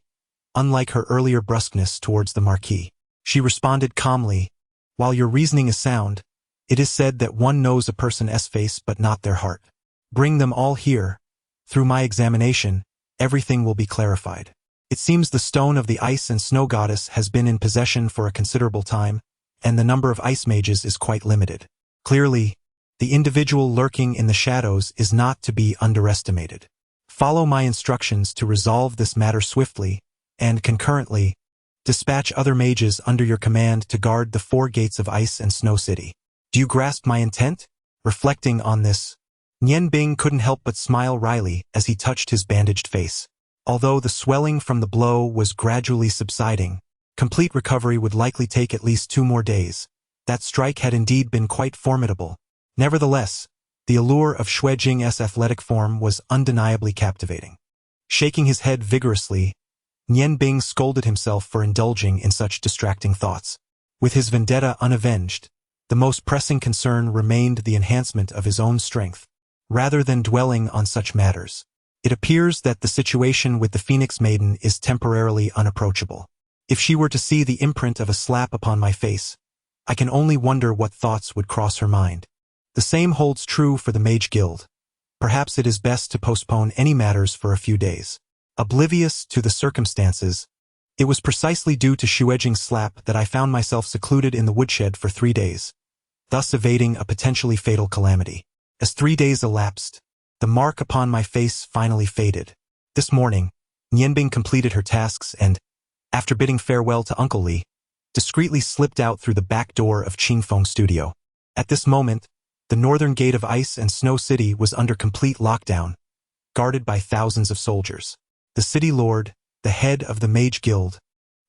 unlike her earlier brusqueness towards the Marquis. She responded calmly, While your reasoning is sound, it is said that one knows a person's face but not their heart. Bring them all here. Through my examination, everything will be clarified. It seems the stone of the ice and snow goddess has been in possession for a considerable time, and the number of ice mages is quite limited. Clearly, the individual lurking in the shadows is not to be underestimated. Follow my instructions to resolve this matter swiftly, and concurrently, dispatch other mages under your command to guard the 4 gates of Ice and Snow City. Do you grasp my intent? Reflecting on this, Nian Bing couldn't help but smile wryly as he touched his bandaged face. Although the swelling from the blow was gradually subsiding, complete recovery would likely take at least 2 more days. That strike had indeed been quite formidable. Nevertheless, the allure of Xue Jing's athletic form was undeniably captivating. Shaking his head vigorously, Nian Bing scolded himself for indulging in such distracting thoughts. With his vendetta unavenged, the most pressing concern remained the enhancement of his own strength. Rather than dwelling on such matters, it appears that the situation with the Phoenix Maiden is temporarily unapproachable. If she were to see the imprint of a slap upon my face, I can only wonder what thoughts would cross her mind. The same holds true for the Mage Guild. Perhaps it is best to postpone any matters for a few days. Oblivious to the circumstances, it was precisely due to Shuejing's slap that I found myself secluded in the woodshed for 3 days, thus evading a potentially fatal calamity. As 3 days elapsed, the mark upon my face finally faded. This morning, Nianbing completed her tasks and, after bidding farewell to Uncle Li, discreetly slipped out through the back door of Qingfeng's studio. At this moment, the northern gate of Ice and Snow City was under complete lockdown, guarded by thousands of soldiers. The city lord, the head of the Mage Guild,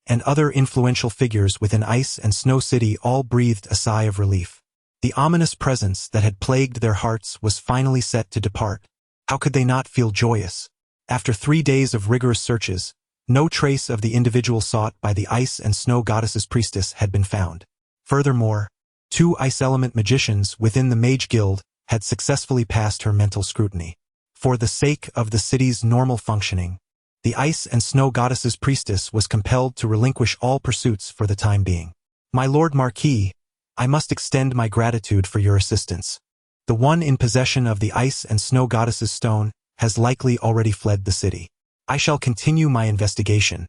and other influential figures within Ice and Snow City all breathed a sigh of relief. The ominous presence that had plagued their hearts was finally set to depart. How could they not feel joyous? After 3 days of rigorous searches, no trace of the individual sought by the Ice and Snow Goddess's priestess had been found. Furthermore, 2 ice element magicians within the Mage Guild had successfully passed her mental scrutiny. For the sake of the city's normal functioning, the Ice and Snow Goddess's priestess was compelled to relinquish all pursuits for the time being. My Lord Marquis, I must extend my gratitude for your assistance. The one in possession of the Ice and Snow Goddess's stone has likely already fled the city. I shall continue my investigation.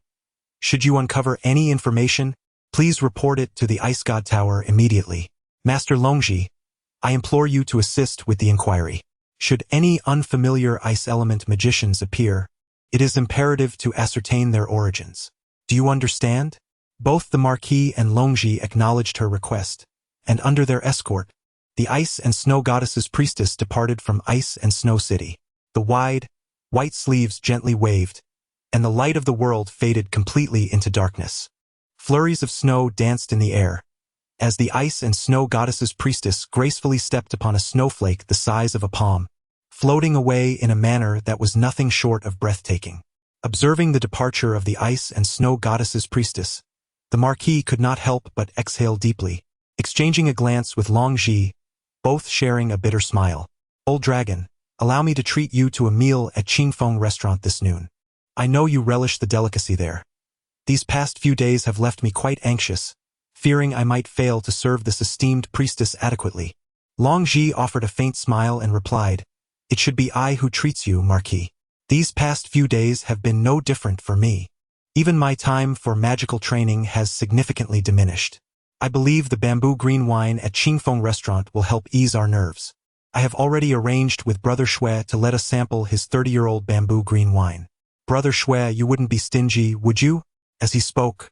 Should you uncover any information, please report it to the Ice God Tower immediately. Master Longji, I implore you to assist with the inquiry. Should any unfamiliar ice element magicians appear, it is imperative to ascertain their origins. Do you understand? Both the Marquis and Longji acknowledged her request, and under their escort, the Ice and Snow Goddess's priestess departed from Ice and Snow City. The wide, white sleeves gently waved, and the light of the world faded completely into darkness. Flurries of snow danced in the air, as the Ice and Snow Goddess's priestess gracefully stepped upon a snowflake the size of a palm, floating away in a manner that was nothing short of breathtaking. Observing the departure of the Ice and Snow Goddess's priestess, the Marquis could not help but exhale deeply, exchanging a glance with Longji, both sharing a bitter smile. Old Dragon, allow me to treat you to a meal at Qingfeng Restaurant this noon. I know you relish the delicacy there. These past few days have left me quite anxious, fearing I might fail to serve this esteemed priestess adequately. Longji offered a faint smile and replied, It should be I who treats you, Marquis. These past few days have been no different for me. Even my time for magical training has significantly diminished. I believe the bamboo green wine at Qingfeng Restaurant will help ease our nerves. I have already arranged with Brother Shui to let us sample his 30-year-old bamboo green wine. Brother Shui, you wouldn't be stingy, would you? As he spoke,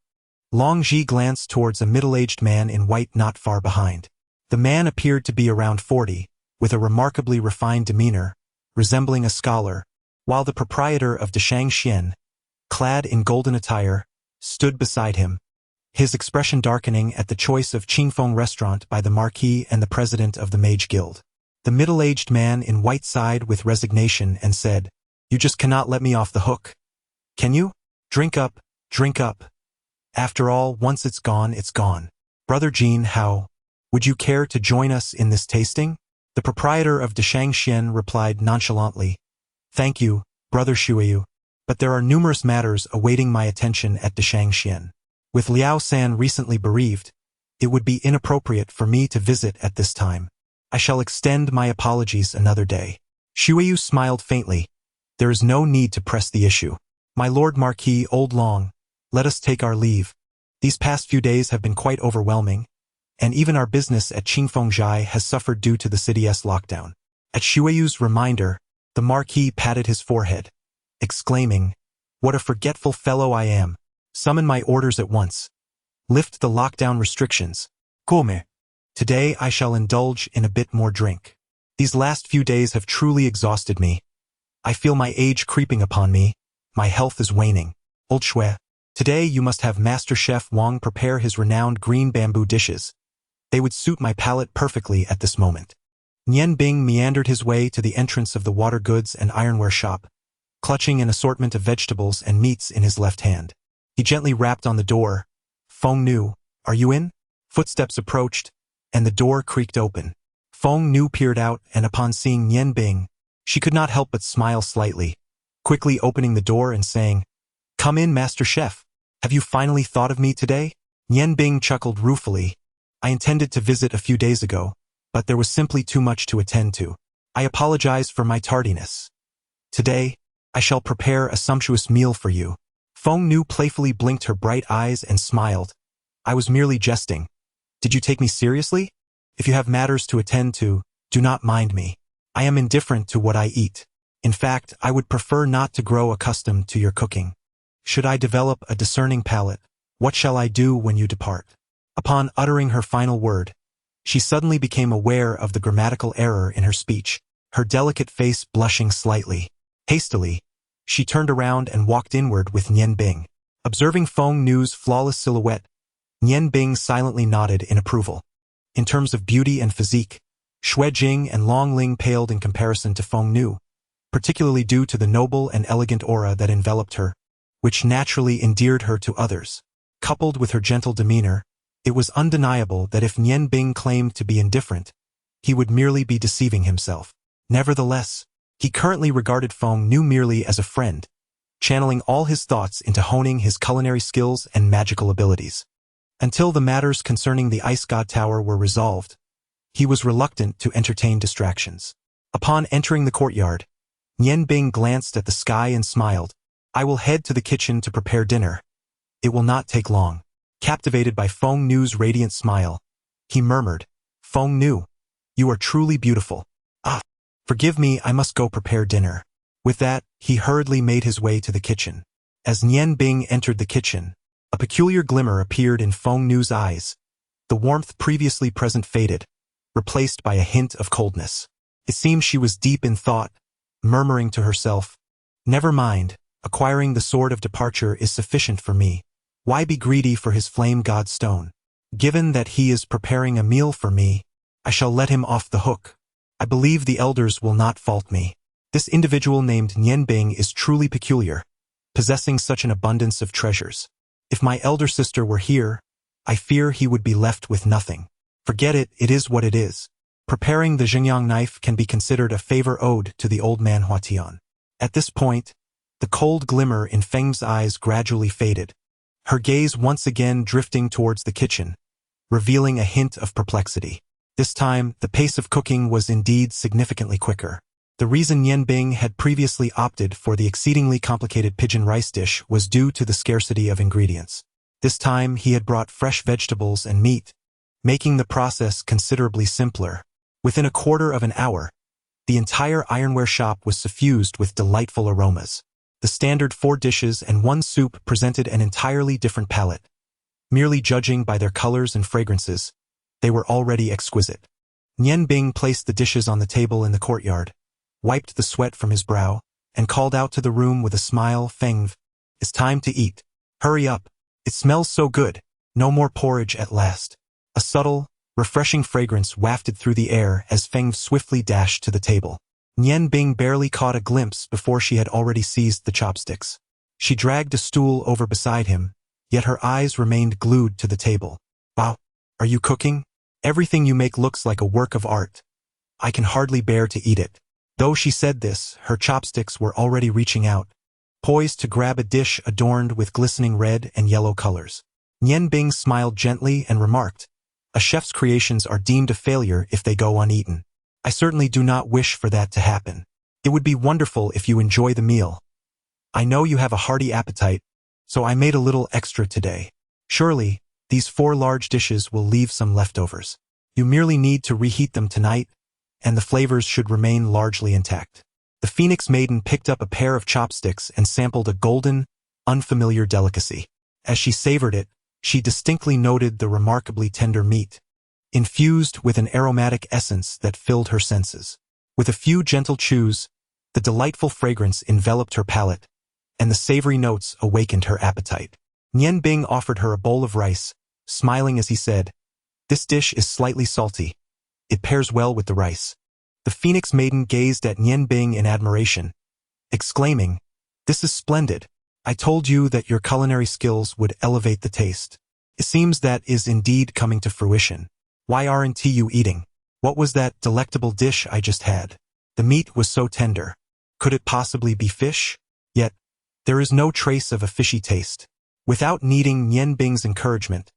Longji glanced towards a middle-aged man in white not far behind. The man appeared to be around 40, with a remarkably refined demeanor, resembling a scholar, while the proprietor of Deshang Xian, clad in golden attire, stood beside him, his expression darkening at the choice of Qingfeng Restaurant by the Marquis and the president of the Mage Guild. The middle-aged man in white sighed with resignation and said, You just cannot let me off the hook. Can you? Drink up, drink up. After all, once it's gone, it's gone. Brother Jean, how? Would you care to join us in this tasting? The proprietor of Deshang Xian replied nonchalantly, Thank you, Brother Shuiyu, but there are numerous matters awaiting my attention at Deshang Xian. With Liao San recently bereaved, it would be inappropriate for me to visit at this time. I shall extend my apologies another day. Shuiyu smiled faintly. There is no need to press the issue. My Lord Marquis Old Long, let us take our leave. These past few days have been quite overwhelming, and even our business at Qingfengjai has suffered due to the city's lockdown. At Shuiyu's reminder, the Marquis patted his forehead, exclaiming, What a forgetful fellow I am. Summon my orders at once. Lift the lockdown restrictions. Come. Today I shall indulge in a bit more drink. These last few days have truly exhausted me. I feel my age creeping upon me. My health is waning. Old Shui, today you must have Master Chef Wang prepare his renowned green bamboo dishes. They would suit my palate perfectly at this moment. Nian Bing meandered his way to the entrance of the water goods and ironware shop, clutching an assortment of vegetables and meats in his left hand. He gently rapped on the door. Feng Nu, are you in? Footsteps approached, and the door creaked open. Feng Nu peered out, and upon seeing Nian Bing, she could not help but smile slightly, quickly opening the door and saying, Come in, Master Chef. Have you finally thought of me today? Nian Bing chuckled ruefully. I intended to visit a few days ago, but there was simply too much to attend to. I apologize for my tardiness. Today, I shall prepare a sumptuous meal for you. Feng Nu playfully blinked her bright eyes and smiled. I was merely jesting. Did you take me seriously? If you have matters to attend to, do not mind me. I am indifferent to what I eat. In fact, I would prefer not to grow accustomed to your cooking. Should I develop a discerning palate, what shall I do when you depart? Upon uttering her final word, she suddenly became aware of the grammatical error in her speech, her delicate face blushing slightly. Hastily, she turned around and walked inward with Nian Bing. Observing Feng Nu's flawless silhouette, Nian Bing silently nodded in approval. In terms of beauty and physique, Xue Jing and Long Ling paled in comparison to Feng Nu, particularly due to the noble and elegant aura that enveloped her, which naturally endeared her to others. Coupled with her gentle demeanor, it was undeniable that if Nian Bing claimed to be indifferent, he would merely be deceiving himself. Nevertheless, he currently regarded Feng Nu merely as a friend, channeling all his thoughts into honing his culinary skills and magical abilities. Until the matters concerning the Ice God Tower were resolved, he was reluctant to entertain distractions. Upon entering the courtyard, Nian Bing glanced at the sky and smiled. "I will head to the kitchen to prepare dinner. It will not take long." Captivated by Feng Nu's radiant smile, he murmured, "Feng Nu, you are truly beautiful. Ah, forgive me, I must go prepare dinner." With that, he hurriedly made his way to the kitchen. As Nian Bing entered the kitchen, a peculiar glimmer appeared in Feng Nu's eyes. The warmth previously present faded, replaced by a hint of coldness. It seemed she was deep in thought, murmuring to herself, "Never mind, acquiring the sword of departure is sufficient for me. Why be greedy for his flame god stone? Given that he is preparing a meal for me, I shall let him off the hook. I believe the elders will not fault me." This individual named Nian Bing is truly peculiar, possessing such an abundance of treasures. If my elder sister were here, I fear he would be left with nothing. Forget it, it is what it is. Preparing the Xingyang knife can be considered a favor owed to the old man Huatian. At this point, the cold glimmer in Feng's eyes gradually faded, her gaze once again drifting towards the kitchen, revealing a hint of perplexity. This time, the pace of cooking was indeed significantly quicker. The reason Nian Bing had previously opted for the exceedingly complicated pigeon rice dish was due to the scarcity of ingredients. This time, he had brought fresh vegetables and meat, making the process considerably simpler. Within a quarter of an hour, the entire ironware shop was suffused with delightful aromas. The standard 4 dishes and 1 soup presented an entirely different palette. Merely judging by their colors and fragrances, they were already exquisite. Nian Bing placed the dishes on the table in the courtyard, wiped the sweat from his brow, and called out to the room with a smile, "Feng, it's time to eat. Hurry up. It smells so good. No more porridge at last." A subtle, refreshing fragrance wafted through the air as Feng swiftly dashed to the table. Nian Bing barely caught a glimpse before she had already seized the chopsticks. She dragged a stool over beside him, yet her eyes remained glued to the table. "Wow, are you cooking? Everything you make looks like a work of art. I can hardly bear to eat it." Though she said this, her chopsticks were already reaching out, poised to grab a dish adorned with glistening red and yellow colors. Nian Bing smiled gently and remarked, "A chef's creations are deemed a failure if they go uneaten. I certainly do not wish for that to happen. It would be wonderful if you enjoy the meal. I know you have a hearty appetite, so I made a little extra today. Surely, these 4 large dishes will leave some leftovers. You merely need to reheat them tonight, and the flavors should remain largely intact." The Phoenix Maiden picked up a pair of chopsticks and sampled a golden, unfamiliar delicacy. As she savored it, she distinctly noted the remarkably tender meat, infused with an aromatic essence that filled her senses. With a few gentle chews, the delightful fragrance enveloped her palate, and the savory notes awakened her appetite. Nian Bing offered her a bowl of rice, smiling as he said, "This dish is slightly salty. It pairs well with the rice." The Phoenix Maiden gazed at Nian Bing in admiration, exclaiming, "This is splendid. I told you that your culinary skills would elevate the taste. It seems that is indeed coming to fruition. Why aren't you eating? What was that delectable dish I just had? The meat was so tender. Could it possibly be fish? Yet, there is no trace of a fishy taste." Without needing Nian Bing's encouragement,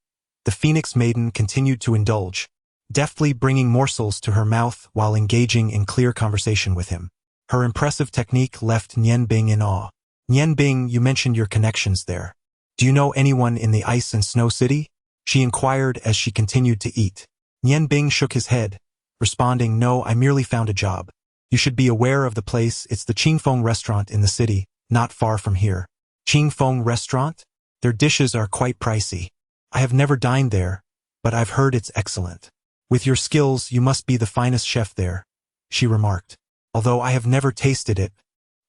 the Phoenix Maiden continued to indulge, deftly bringing morsels to her mouth while engaging in clear conversation with him. Her impressive technique left Nian Bing in awe. "Nian Bing, you mentioned your connections there. Do you know anyone in the Ice and Snow City?" she inquired as she continued to eat. Nian Bing shook his head, responding, "No, I merely found a job. You should be aware of the place. It's the Qingfeng restaurant in the city, not far from here." "Qingfeng restaurant? Their dishes are quite pricey. I have never dined there, but I've heard it's excellent. With your skills, you must be the finest chef there," she remarked. "Although I have never tasted it,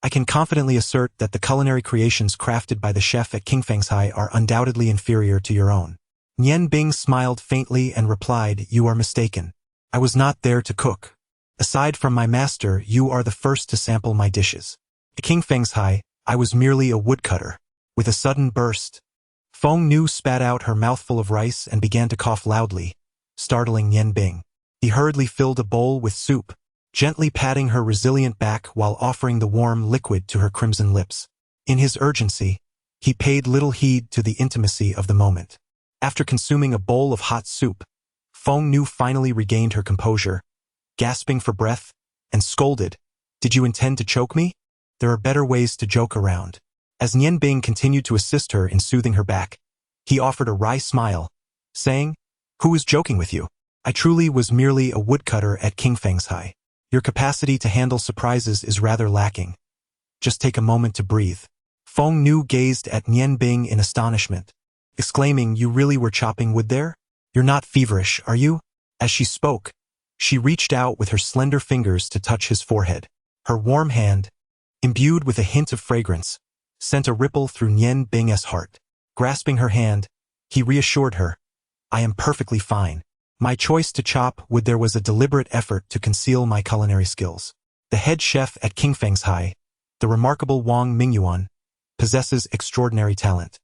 I can confidently assert that the culinary creations crafted by the chef at King Feng's High are undoubtedly inferior to your own. Nian Bing smiled faintly and replied, "You are mistaken. I was not there to cook. Aside from my master, you are the first to sample my dishes. At King Feng's High, I was merely a woodcutter." With a sudden burst, Feng Nu spat out her mouthful of rice and began to cough loudly, startling Nian Bing. He hurriedly filled a bowl with soup, gently patting her resilient back while offering the warm liquid to her crimson lips. In his urgency, he paid little heed to the intimacy of the moment. After consuming a bowl of hot soup, Feng Nu finally regained her composure, gasping for breath, and scolded, "Did you intend to choke me? There are better ways to joke around." As Nian Bing continued to assist her in soothing her back, he offered a wry smile, saying, "Who is joking with you? I truly was merely a woodcutter at King Feng's High. Your capacity to handle surprises is rather lacking. Just take a moment to breathe." Feng Nu gazed at Nian Bing in astonishment, exclaiming, "You really were chopping wood there? You're not feverish, are you?" As she spoke, she reached out with her slender fingers to touch his forehead. Her warm hand, imbued with a hint of fragrance, sent a ripple through Nian Bing's heart. Grasping her hand, he reassured her, "I am perfectly fine. My choice to chop wood there was a deliberate effort to conceal my culinary skills. The head chef at King Feng's High, the remarkable Wang Mingyuan, possesses extraordinary talent.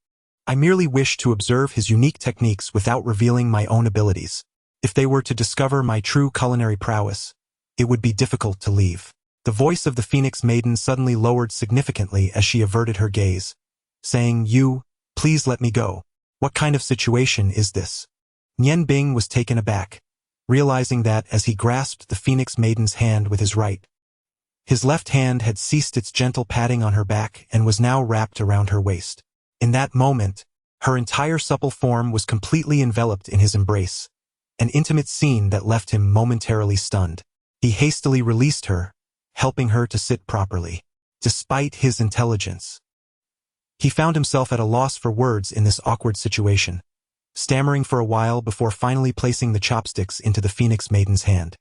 I merely wish to observe his unique techniques without revealing my own abilities. If they were to discover my true culinary prowess, it would be difficult to leave." The voice of the Phoenix Maiden suddenly lowered significantly as she averted her gaze, saying, "Please let me go. What kind of situation is this?" Nian Bing was taken aback, realizing that as he grasped the Phoenix Maiden's hand with his right, his left hand had ceased its gentle patting on her back and was now wrapped around her waist. In that moment, her entire supple form was completely enveloped in his embrace, an intimate scene that left him momentarily stunned. He hastily released her, helping her to sit properly. Despite his intelligence, he found himself at a loss for words in this awkward situation, stammering for a while before finally placing the chopsticks into the Phoenix Maiden's hand.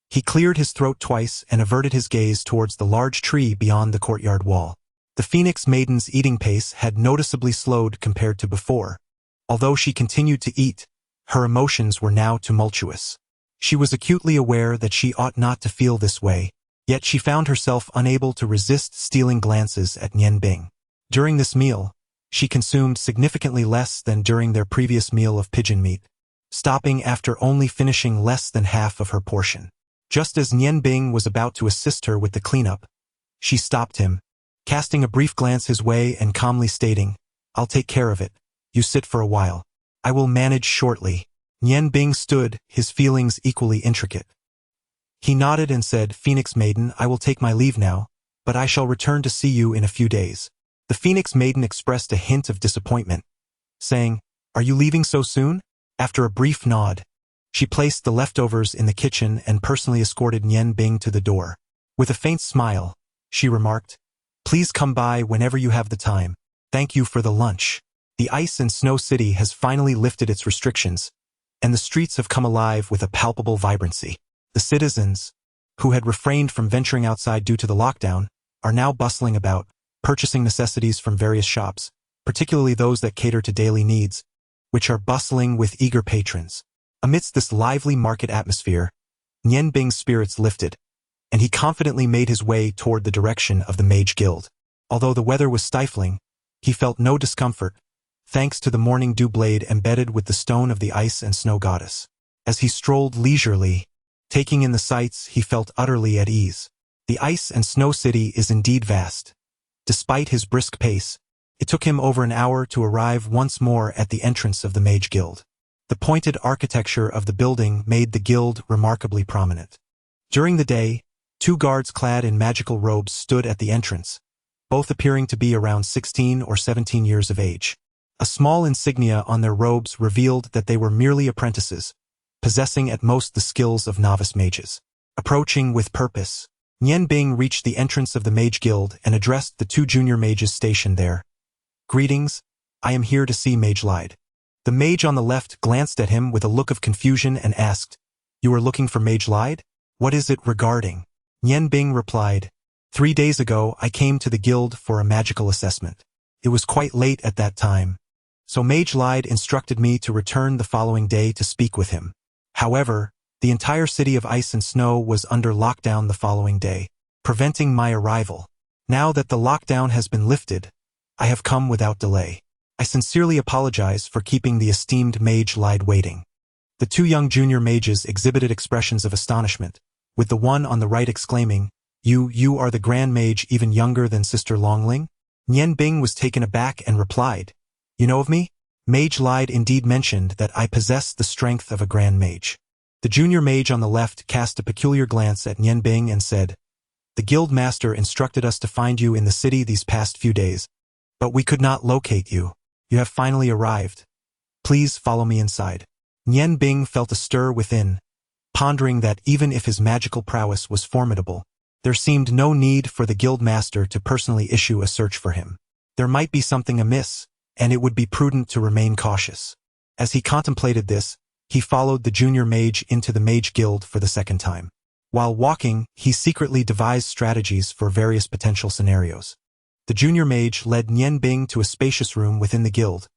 He cleared his throat twice and averted his gaze towards the large tree beyond the courtyard wall. The Phoenix Maiden's eating pace had noticeably slowed compared to before. Although she continued to eat, her emotions were now tumultuous. She was acutely aware that she ought not to feel this way, yet she found herself unable to resist stealing glances at Nian Bing. During this meal, she consumed significantly less than during their previous meal of pigeon meat, stopping after only finishing less than half of her portion. Just as Nian Bing was about to assist her with the cleanup, she stopped him, casting a brief glance his way and calmly stating, "I'll take care of it. You sit for a while. I will manage shortly." Nian Bing stood, his feelings equally intricate. He nodded and said, "Phoenix Maiden, I will take my leave now, but I shall return to see you in a few days." The Phoenix Maiden expressed a hint of disappointment, saying, "Are you leaving so soon?" After a brief nod, she placed the leftovers in the kitchen and personally escorted Nian Bing to the door. With a faint smile, she remarked, "Please come by whenever you have the time. Thank you for the lunch." The ice and snow city has finally lifted its restrictions, and the streets have come alive with a palpable vibrancy. The citizens, who had refrained from venturing outside due to the lockdown, are now bustling about, purchasing necessities from various shops, particularly those that cater to daily needs, which are bustling with eager patrons. Amidst this lively market atmosphere, Nian Bing's spirits lifted, and he confidently made his way toward the direction of the Mage Guild. Although the weather was stifling, he felt no discomfort, thanks to the morning dew blade embedded with the stone of the ice and snow goddess. As he strolled leisurely, taking in the sights, he felt utterly at ease. The ice and snow city is indeed vast. Despite his brisk pace, it took him over an hour to arrive once more at the entrance of the Mage Guild. The pointed architecture of the building made the guild remarkably prominent. During the day, 2 guards clad in magical robes stood at the entrance, both appearing to be around 16 or 17 years of age. A small insignia on their robes revealed that they were merely apprentices, possessing at most the skills of novice mages. Approaching with purpose, Nian Bing reached the entrance of the Mage Guild and addressed the 2 junior mages stationed there. "Greetings, I am here to see Mage Lide." The mage on the left glanced at him with a look of confusion and asked, "You are looking for Mage Lide? What is it regarding?" Nian Bing replied, 3 days ago, I came to the guild for a magical assessment. It was quite late at that time, so Mage Lied instructed me to return the following day to speak with him. However, the entire city of ice and snow was under lockdown the following day, preventing my arrival. Now that the lockdown has been lifted, I have come without delay. I sincerely apologize for keeping the esteemed Mage Lied waiting. The 2 young junior mages exhibited expressions of astonishment, with the one on the right exclaiming, You are the Grand Mage even younger than Sister Longling? Nian Bing was taken aback and replied, You know of me? Mage Lied indeed mentioned that I possess the strength of a Grand Mage. The junior mage on the left cast a peculiar glance at Nian Bing and said, The guild master instructed us to find you in the city these past few days, but we could not locate you. You have finally arrived. Please follow me inside. Nian Bing felt a stir within, pondering that even if his magical prowess was formidable, there seemed no need for the guild master to personally issue a search for him. There might be something amiss, and it would be prudent to remain cautious. As he contemplated this, he followed the junior mage into the mage guild for the second time. While walking, he secretly devised strategies for various potential scenarios. The junior mage led Nian Bing to a spacious room within the guild,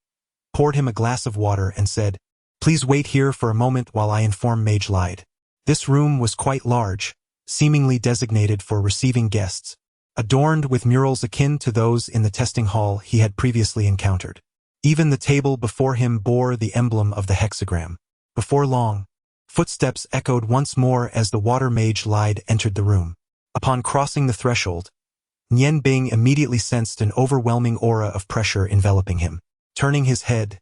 poured him a glass of water and said, Please wait here for a moment while I inform Mage Lied. This room was quite large, seemingly designated for receiving guests, adorned with murals akin to those in the testing hall he had previously encountered. Even the table before him bore the emblem of the hexagram. Before long, footsteps echoed once more as the water Mage Lied entered the room. Upon crossing the threshold, Nian Bing immediately sensed an overwhelming aura of pressure enveloping him. Turning his head,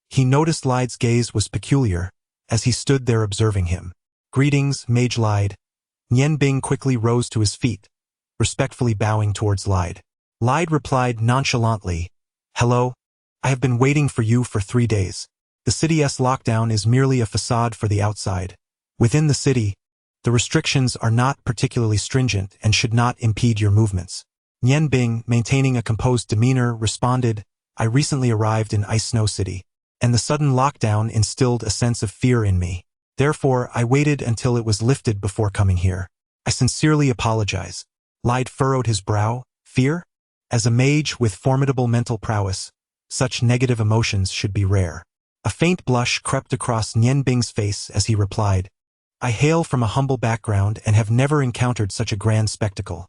he noticed Lied's gaze was peculiar as he stood there observing him. Greetings, Mage Lied. Nian Bing quickly rose to his feet, respectfully bowing towards Lied. Lied replied nonchalantly, Hello, I have been waiting for you for 3 days. The city's lockdown is merely a facade for the outside. Within the city, the restrictions are not particularly stringent and should not impede your movements. Nian Bing, maintaining a composed demeanor, responded, I recently arrived in Ice Snow City, and the sudden lockdown instilled a sense of fear in me. Therefore, I waited until it was lifted before coming here. I sincerely apologize. Lied furrowed his brow. Fear? As a mage with formidable mental prowess, such negative emotions should be rare. A faint blush crept across Nian Bing's face as he replied, I hail from a humble background and have never encountered such a grand spectacle.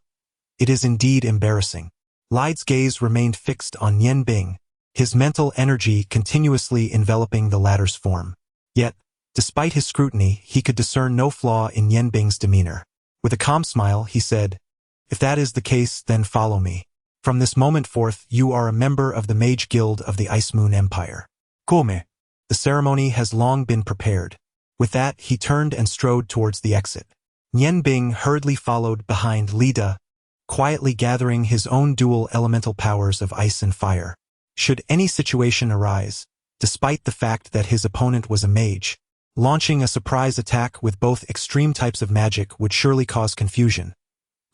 It is indeed embarrassing. Lied's gaze remained fixed on Nian Bing, his mental energy continuously enveloping the latter's form. Yet, despite his scrutiny, he could discern no flaw in Nian Bing's demeanor. With a calm smile, he said, If that is the case, then follow me. From this moment forth, you are a member of the Mage Guild of the Ice Moon Empire. Come. The ceremony has long been prepared. With that, he turned and strode towards the exit. Nian Bing hurriedly followed behind Lida, quietly gathering his own dual elemental powers of ice and fire. Should any situation arise, despite the fact that his opponent was a mage, launching a surprise attack with both extreme types of magic would surely cause confusion,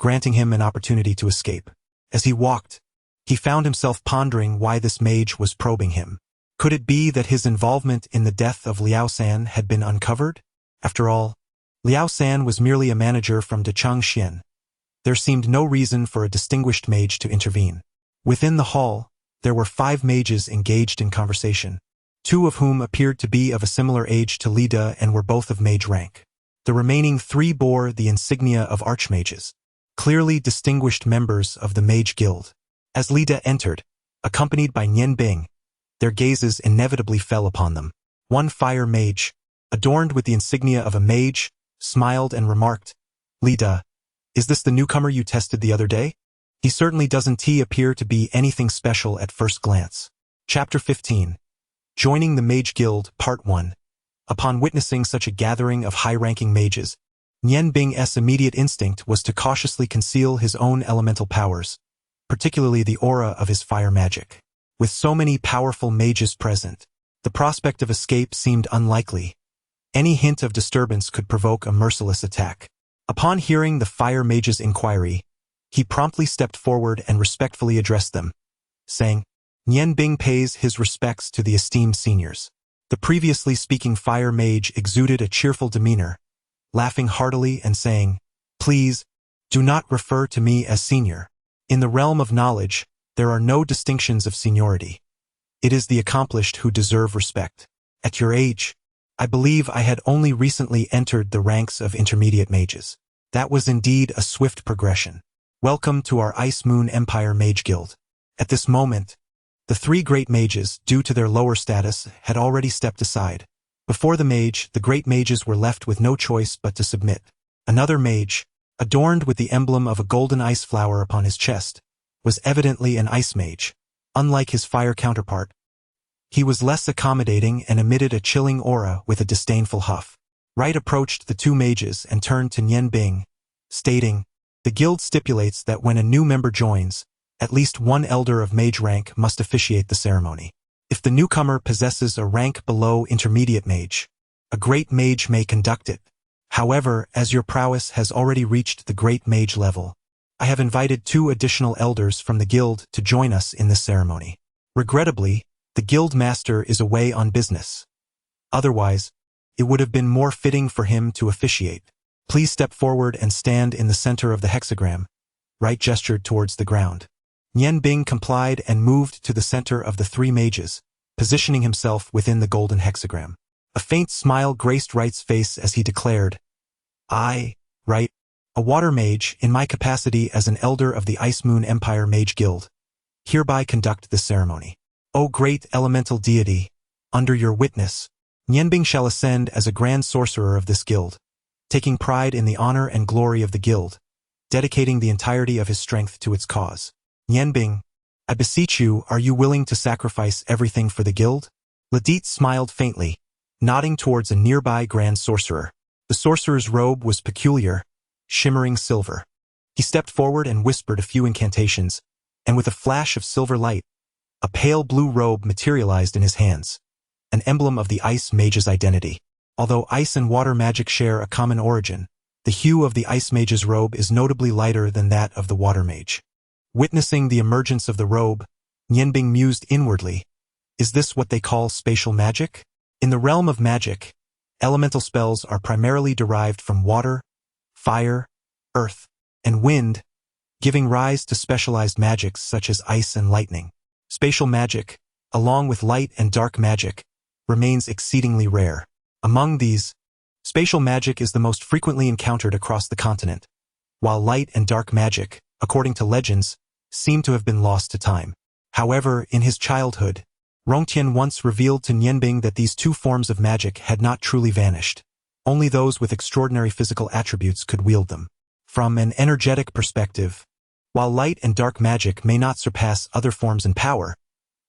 granting him an opportunity to escape. As he walked, he found himself pondering why this mage was probing him. Could it be that his involvement in the death of Liao San had been uncovered? After all, Liao San was merely a manager from Dechangxian. There seemed no reason for a distinguished mage to intervene. Within the hall, there were 5 mages engaged in conversation, 2 of whom appeared to be of a similar age to Lida and were both of mage rank. The remaining 3 bore the insignia of archmages, clearly distinguished members of the Mage Guild. As Lida entered, accompanied by Nian Bing, their gazes inevitably fell upon them. One fire mage, adorned with the insignia of a mage, smiled and remarked, Lida, is this the newcomer you tested the other day? He certainly doesn't appear to be anything special at first glance. Chapter 15. Joining the Mage Guild, Part 1. Upon witnessing such a gathering of high-ranking mages, Nian Bing's immediate instinct was to cautiously conceal his own elemental powers, particularly the aura of his fire magic. With so many powerful mages present, the prospect of escape seemed unlikely. Any hint of disturbance could provoke a merciless attack. Upon hearing the fire mage's inquiry, he promptly stepped forward and respectfully addressed them, saying, Nian Bing pays his respects to the esteemed seniors. The previously speaking fire mage exuded a cheerful demeanor, laughing heartily and saying, Please, Do not refer to me as senior. In the realm of knowledge, there are no distinctions of seniority. It is the accomplished who deserve respect. At your age, I believe I had only recently entered the ranks of intermediate mages. That was indeed a swift progression. Welcome to our Ice Moon Empire Mage Guild. At this moment, the three great mages, due to their lower status, had already stepped aside. Before the mage, the great mages were left with no choice but to submit. Another mage, adorned with the emblem of a golden ice flower upon his chest, was evidently an ice mage. Unlike his fire counterpart, he was less accommodating and emitted a chilling aura with a disdainful huff. Wright approached the two mages and turned to Nian Bing, stating, "The guild stipulates that when a new member joins, at least one elder of mage rank must officiate the ceremony. If the newcomer possesses a rank below intermediate mage, a great mage may conduct it. However, as your prowess has already reached the great mage level, I have invited 2 additional elders from the guild to join us in this ceremony. Regrettably, the guild master is away on business. Otherwise, it would have been more fitting for him to officiate. Please step forward and stand in the center of the hexagram." Wright gestured towards the ground. Nian Bing complied and moved to the center of the 3 mages, positioning himself within the golden hexagram. A faint smile graced Wright's face as he declared, "I, Wright, a water mage, in my capacity as an elder of the Ice Moon Empire Mage Guild, hereby conduct this ceremony. O great elemental deity, under your witness, Nianbing shall ascend as a grand sorcerer of this guild, taking pride in the honor and glory of the guild, dedicating the entirety of his strength to its cause. Nianbing, I beseech you, are you willing to sacrifice everything for the guild?" Ladit smiled faintly, nodding towards a nearby grand sorcerer. The sorcerer's robe was peculiar, shimmering silver. He stepped forward and whispered a few incantations, and with a flash of silver light, a pale blue robe materialized in his hands, an emblem of the ice mage's identity. Although ice and water magic share a common origin, the hue of the ice mage's robe is notably lighter than that of the water mage. Witnessing the emergence of the robe, Nianbing mused inwardly, is this what they call spatial magic? In the realm of magic, elemental spells are primarily derived from water, fire, earth, and wind, giving rise to specialized magics such as ice and lightning. Spatial magic, along with light and dark magic, remains exceedingly rare. Among these, spatial magic is the most frequently encountered across the continent, while light and dark magic, according to legends, seem to have been lost to time. However, in his childhood, Rongtian once revealed to Nianbing that these 2 forms of magic had not truly vanished. Only those with extraordinary physical attributes could wield them. From an energetic perspective, while light and dark magic may not surpass other forms in power,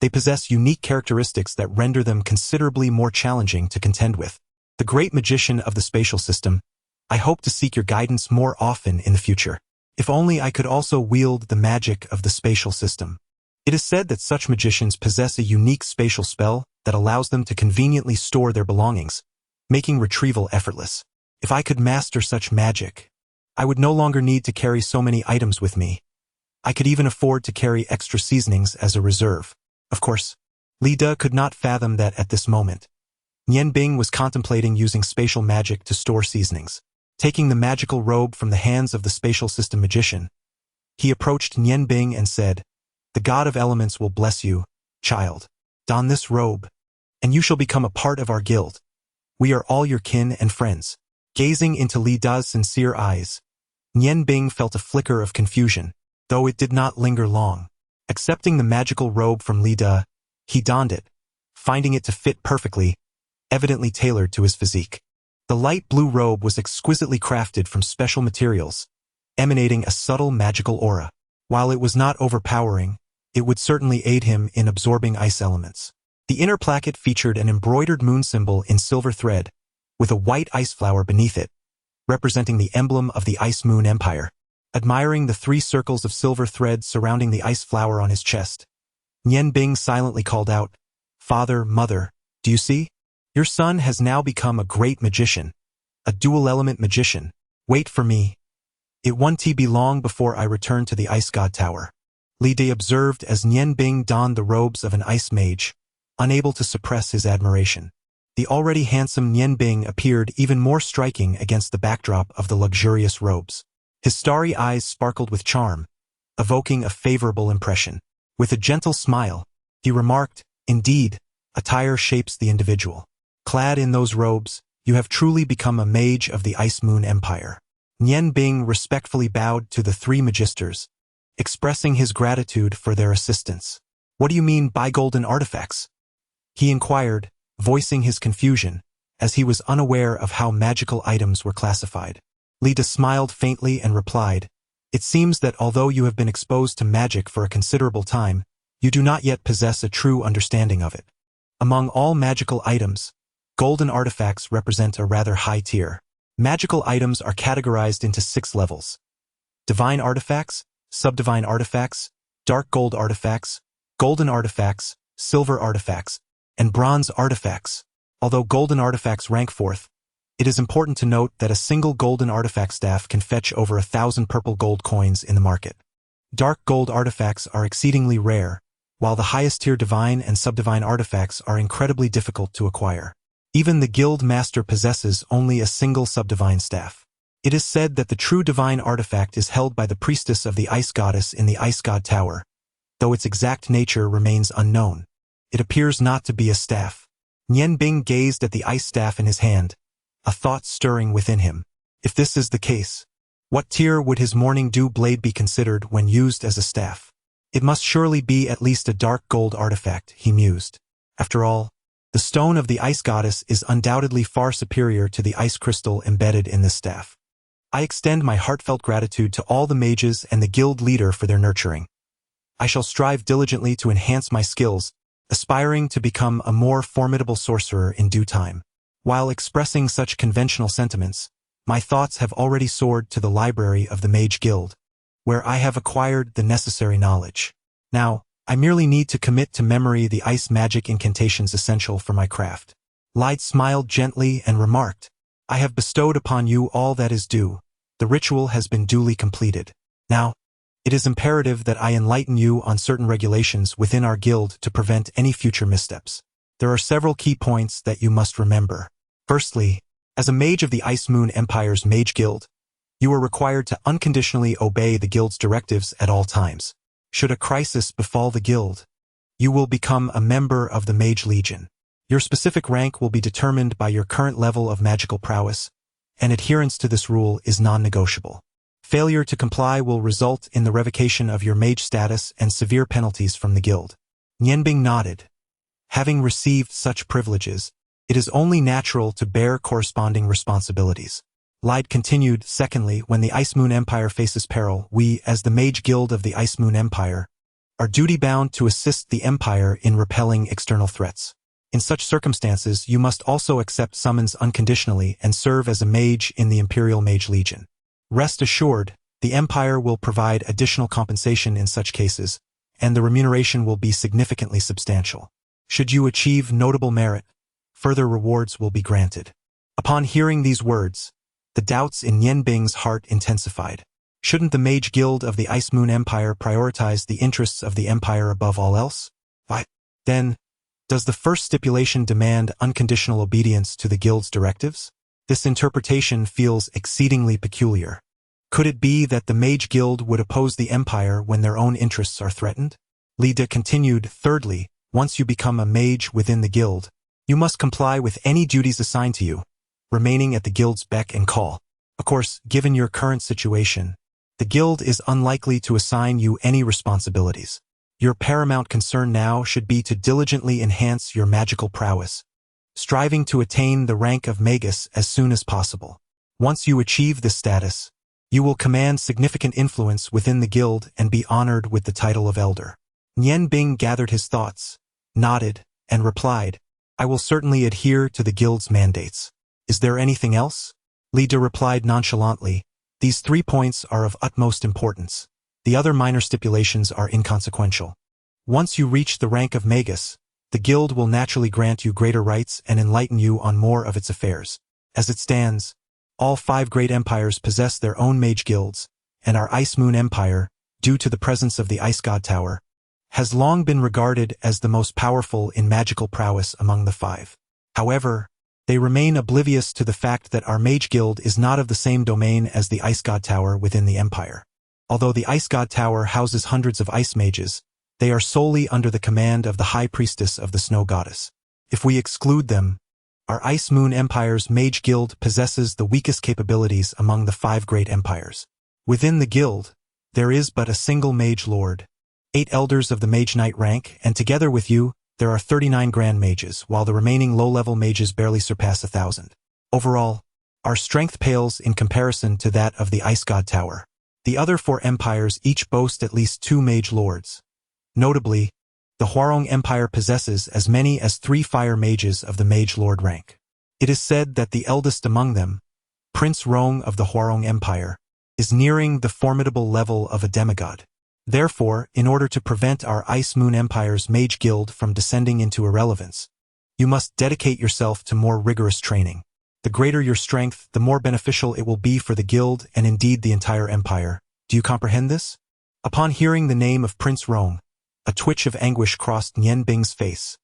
they possess unique characteristics that render them considerably more challenging to contend with. The great magician of the spatial system, I hope to seek your guidance more often in the future. If only I could also wield the magic of the spatial system. It is said that such magicians possess a unique spatial spell that allows them to conveniently store their belongings, making retrieval effortless. If I could master such magic, I would no longer need to carry so many items with me. I could even afford to carry extra seasonings as a reserve. Of course, Li De could not fathom that at this moment. Nianbing was contemplating using spatial magic to store seasonings. Taking the magical robe from the hands of the spatial system magician, he approached Nianbing and said, "The god of elements will bless you, child. Don this robe, and you shall become a part of our guild. We are all your kin and friends." Gazing into Li Da's sincere eyes, Nianbing felt a flicker of confusion, though it did not linger long. Accepting the magical robe from Li Da, he donned it, finding it to fit perfectly, evidently tailored to his physique. The light blue robe was exquisitely crafted from special materials, emanating a subtle magical aura. While it was not overpowering, it would certainly aid him in absorbing ice elements. The inner placket featured an embroidered moon symbol in silver thread, with a white ice flower beneath it, representing the emblem of the Ice Moon Empire. Admiring the 3 circles of silver thread surrounding the ice flower on his chest, Nianbing silently called out, "Father, mother, do you see? Your son has now become a great magician, a dual-element magician. Wait for me. It won't be long before I return to the Ice God Tower." Li De observed as Nianbing donned the robes of an ice mage, unable to suppress his admiration. The already handsome Nianbing appeared even more striking against the backdrop of the luxurious robes. His starry eyes sparkled with charm, evoking a favorable impression. With a gentle smile, he remarked, "Indeed, attire shapes the individual. Clad in those robes, you have truly become a mage of the Ice Moon Empire." Nian Bing respectfully bowed to the three magisters, expressing his gratitude for their assistance. "What do you mean by golden artifacts?" he inquired, voicing his confusion, as he was unaware of how magical items were classified. Lida smiled faintly and replied, "It seems that although you have been exposed to magic for a considerable time, you do not yet possess a true understanding of it. Among all magical items, golden artifacts represent a rather high tier. Magical items are categorized into 6 levels: divine artifacts, subdivine artifacts, dark gold artifacts, golden artifacts, silver artifacts, and bronze artifacts. Although golden artifacts rank 4th, it is important to note that a single golden artifact staff can fetch over 1,000 purple gold coins in the market. Dark gold artifacts are exceedingly rare, while the highest tier divine and subdivine artifacts are incredibly difficult to acquire. Even the guild master possesses only a single subdivine staff. It is said that the true divine artifact is held by the priestess of the ice goddess in the Ice God Tower, though its exact nature remains unknown. It appears not to be a staff. Nian Bing gazed at the ice staff in his hand, a thought stirring within him. If this is the case, what tier would his morning dew blade be considered when used as a staff? It must surely be at least a dark gold artifact, he mused. After all, the stone of the ice goddess is undoubtedly far superior to the ice crystal embedded in this staff. I extend my heartfelt gratitude to all the mages and the guild leader for their nurturing. I shall strive diligently to enhance my skills, aspiring to become a more formidable sorcerer in due time. While expressing such conventional sentiments, my thoughts have already soared to the library of the Mage Guild, where I have acquired the necessary knowledge. Now, I merely need to commit to memory the ice magic incantations essential for my craft." Lyde smiled gently and remarked, "I have bestowed upon you all that is due. The ritual has been duly completed. Now, it is imperative that I enlighten you on certain regulations within our guild to prevent any future missteps. There are several key points that you must remember. Firstly, as a mage of the Ice Moon Empire's Mage Guild, you are required to unconditionally obey the guild's directives at all times. Should a crisis befall the guild, you will become a member of the Mage Legion. Your specific rank will be determined by your current level of magical prowess, and adherence to this rule is non-negotiable. Failure to comply will result in the revocation of your mage status and severe penalties from the guild." Nianbing nodded. Having received such privileges, it is only natural to bear corresponding responsibilities. Lyde continued, "Secondly, when the Ice Moon Empire faces peril, we, as the Mage Guild of the Ice Moon Empire, are duty-bound to assist the Empire in repelling external threats. In such circumstances, you must also accept summons unconditionally and serve as a mage in the Imperial Mage Legion. Rest assured, the Empire will provide additional compensation in such cases, and the remuneration will be significantly substantial. Should you achieve notable merit, further rewards will be granted." Upon hearing these words, the doubts in Nianbing's heart intensified. Shouldn't the Mage Guild of the Ice Moon Empire prioritize the interests of the Empire above all else? Why, then, does the first stipulation demand unconditional obedience to the Guild's directives? This interpretation feels exceedingly peculiar. Could it be that the Mage Guild would oppose the Empire when their own interests are threatened? Lida continued, "Thirdly, once you become a mage within the Guild, you must comply with any duties assigned to you, remaining at the Guild's beck and call. Of course, given your current situation, the Guild is unlikely to assign you any responsibilities. Your paramount concern now should be to diligently enhance your magical prowess, striving to attain the rank of Magus as soon as possible. Once you achieve this status, you will command significant influence within the Guild and be honored with the title of Elder." Nianbing gathered his thoughts, nodded, and replied, "I will certainly adhere to the Guild's mandates. Is there anything else?" Lida replied nonchalantly, "These 3 points are of utmost importance. The other minor stipulations are inconsequential. Once you reach the rank of Magus, the Guild will naturally grant you greater rights and enlighten you on more of its affairs. As it stands, all 5 great empires possess their own mage guilds, and our Ice Moon Empire, due to the presence of the Ice God Tower, has long been regarded as the most powerful in magical prowess among the 5. However, They remain oblivious to the fact that our mage guild is not of the same domain as the Ice God Tower within the Empire. Although the Ice God Tower houses hundreds of ice mages, they are solely under the command of the High Priestess of the Snow Goddess. If we exclude them, our Ice Moon Empire's mage guild possesses the weakest capabilities among the 5 great empires. Within the guild, there is but a single mage lord, 8 elders of the Mage Knight rank, and together with you, there are 39 grand mages, while the remaining low-level mages barely surpass 1,000. Overall, our strength pales in comparison to that of the Ice God Tower. The other 4 empires each boast at least 2 mage lords. Notably, the Huarong Empire possesses as many as 3 fire mages of the mage lord rank. It is said that the eldest among them, Prince Rong of the Huarong Empire, is nearing the formidable level of a demigod. Therefore, in order to prevent our Ice Moon Empire's mage guild from descending into irrelevance, you must dedicate yourself to more rigorous training. The greater your strength, the more beneficial it will be for the guild and indeed the entire empire. Do you comprehend this? Upon hearing the name of Prince Rong, a twitch of anguish crossed Nian Bing's face.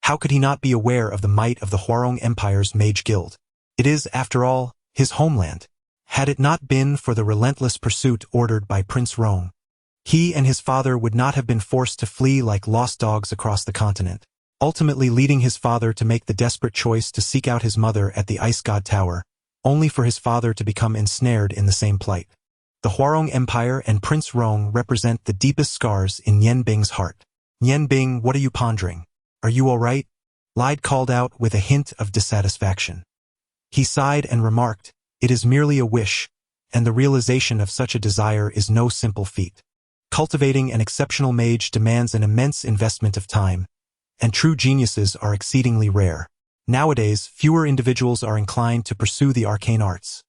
How could he not be aware of the might of the Huarong Empire's mage guild? It is, after all, his homeland. Had it not been for the relentless pursuit ordered by Prince Rong, he and his father would not have been forced to flee like lost dogs across the continent, ultimately leading his father to make the desperate choice to seek out his mother at the Ice God Tower, only for his father to become ensnared in the same plight. The Huarong Empire and Prince Rong represent the deepest scars in Nian Bing's heart. Nian Bing, what are you pondering? Are you all right? Lide called out with a hint of dissatisfaction. He sighed and remarked, it is merely a wish, and the realization of such a desire is no simple feat. Cultivating an exceptional mage demands an immense investment of time, and true geniuses are exceedingly rare. Nowadays, fewer individuals are inclined to pursue the arcane arts.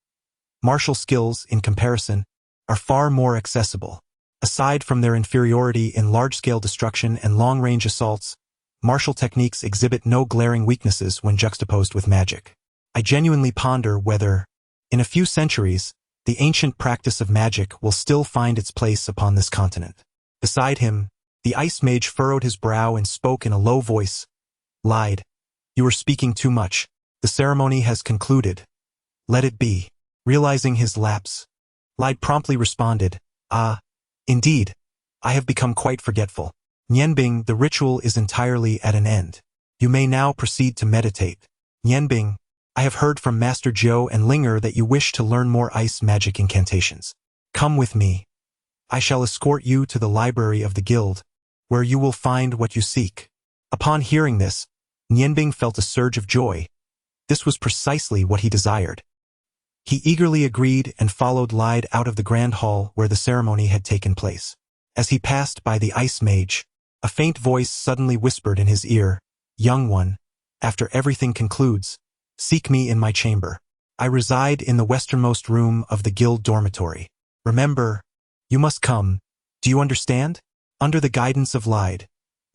Martial skills, in comparison, are far more accessible. Aside from their inferiority in large-scale destruction and long-range assaults, martial techniques exhibit no glaring weaknesses when juxtaposed with magic. I genuinely ponder whether, in a few centuries, the ancient practice of magic will still find its place upon this continent. Beside him, the ice mage furrowed his brow and spoke in a low voice. Lide, you are speaking too much. The ceremony has concluded. Let it be. Realizing his lapse, Lide promptly responded, indeed, I have become quite forgetful. Nianbing, the ritual is entirely at an end. You may now proceed to meditate. Nianbing, I have heard from Master Jiu and Linger that you wish to learn more ice magic incantations. Come with me. I shall escort you to the library of the guild, where you will find what you seek. Upon hearing this, Nianbing felt a surge of joy. This was precisely what he desired. He eagerly agreed and followed Lide out of the grand hall where the ceremony had taken place. As he passed by the ice mage, a faint voice suddenly whispered in his ear, Young one, after everything concludes, seek me in my chamber. I reside in the westernmost room of the guild dormitory. Remember, you must come. Do you understand? Under the guidance of Lide,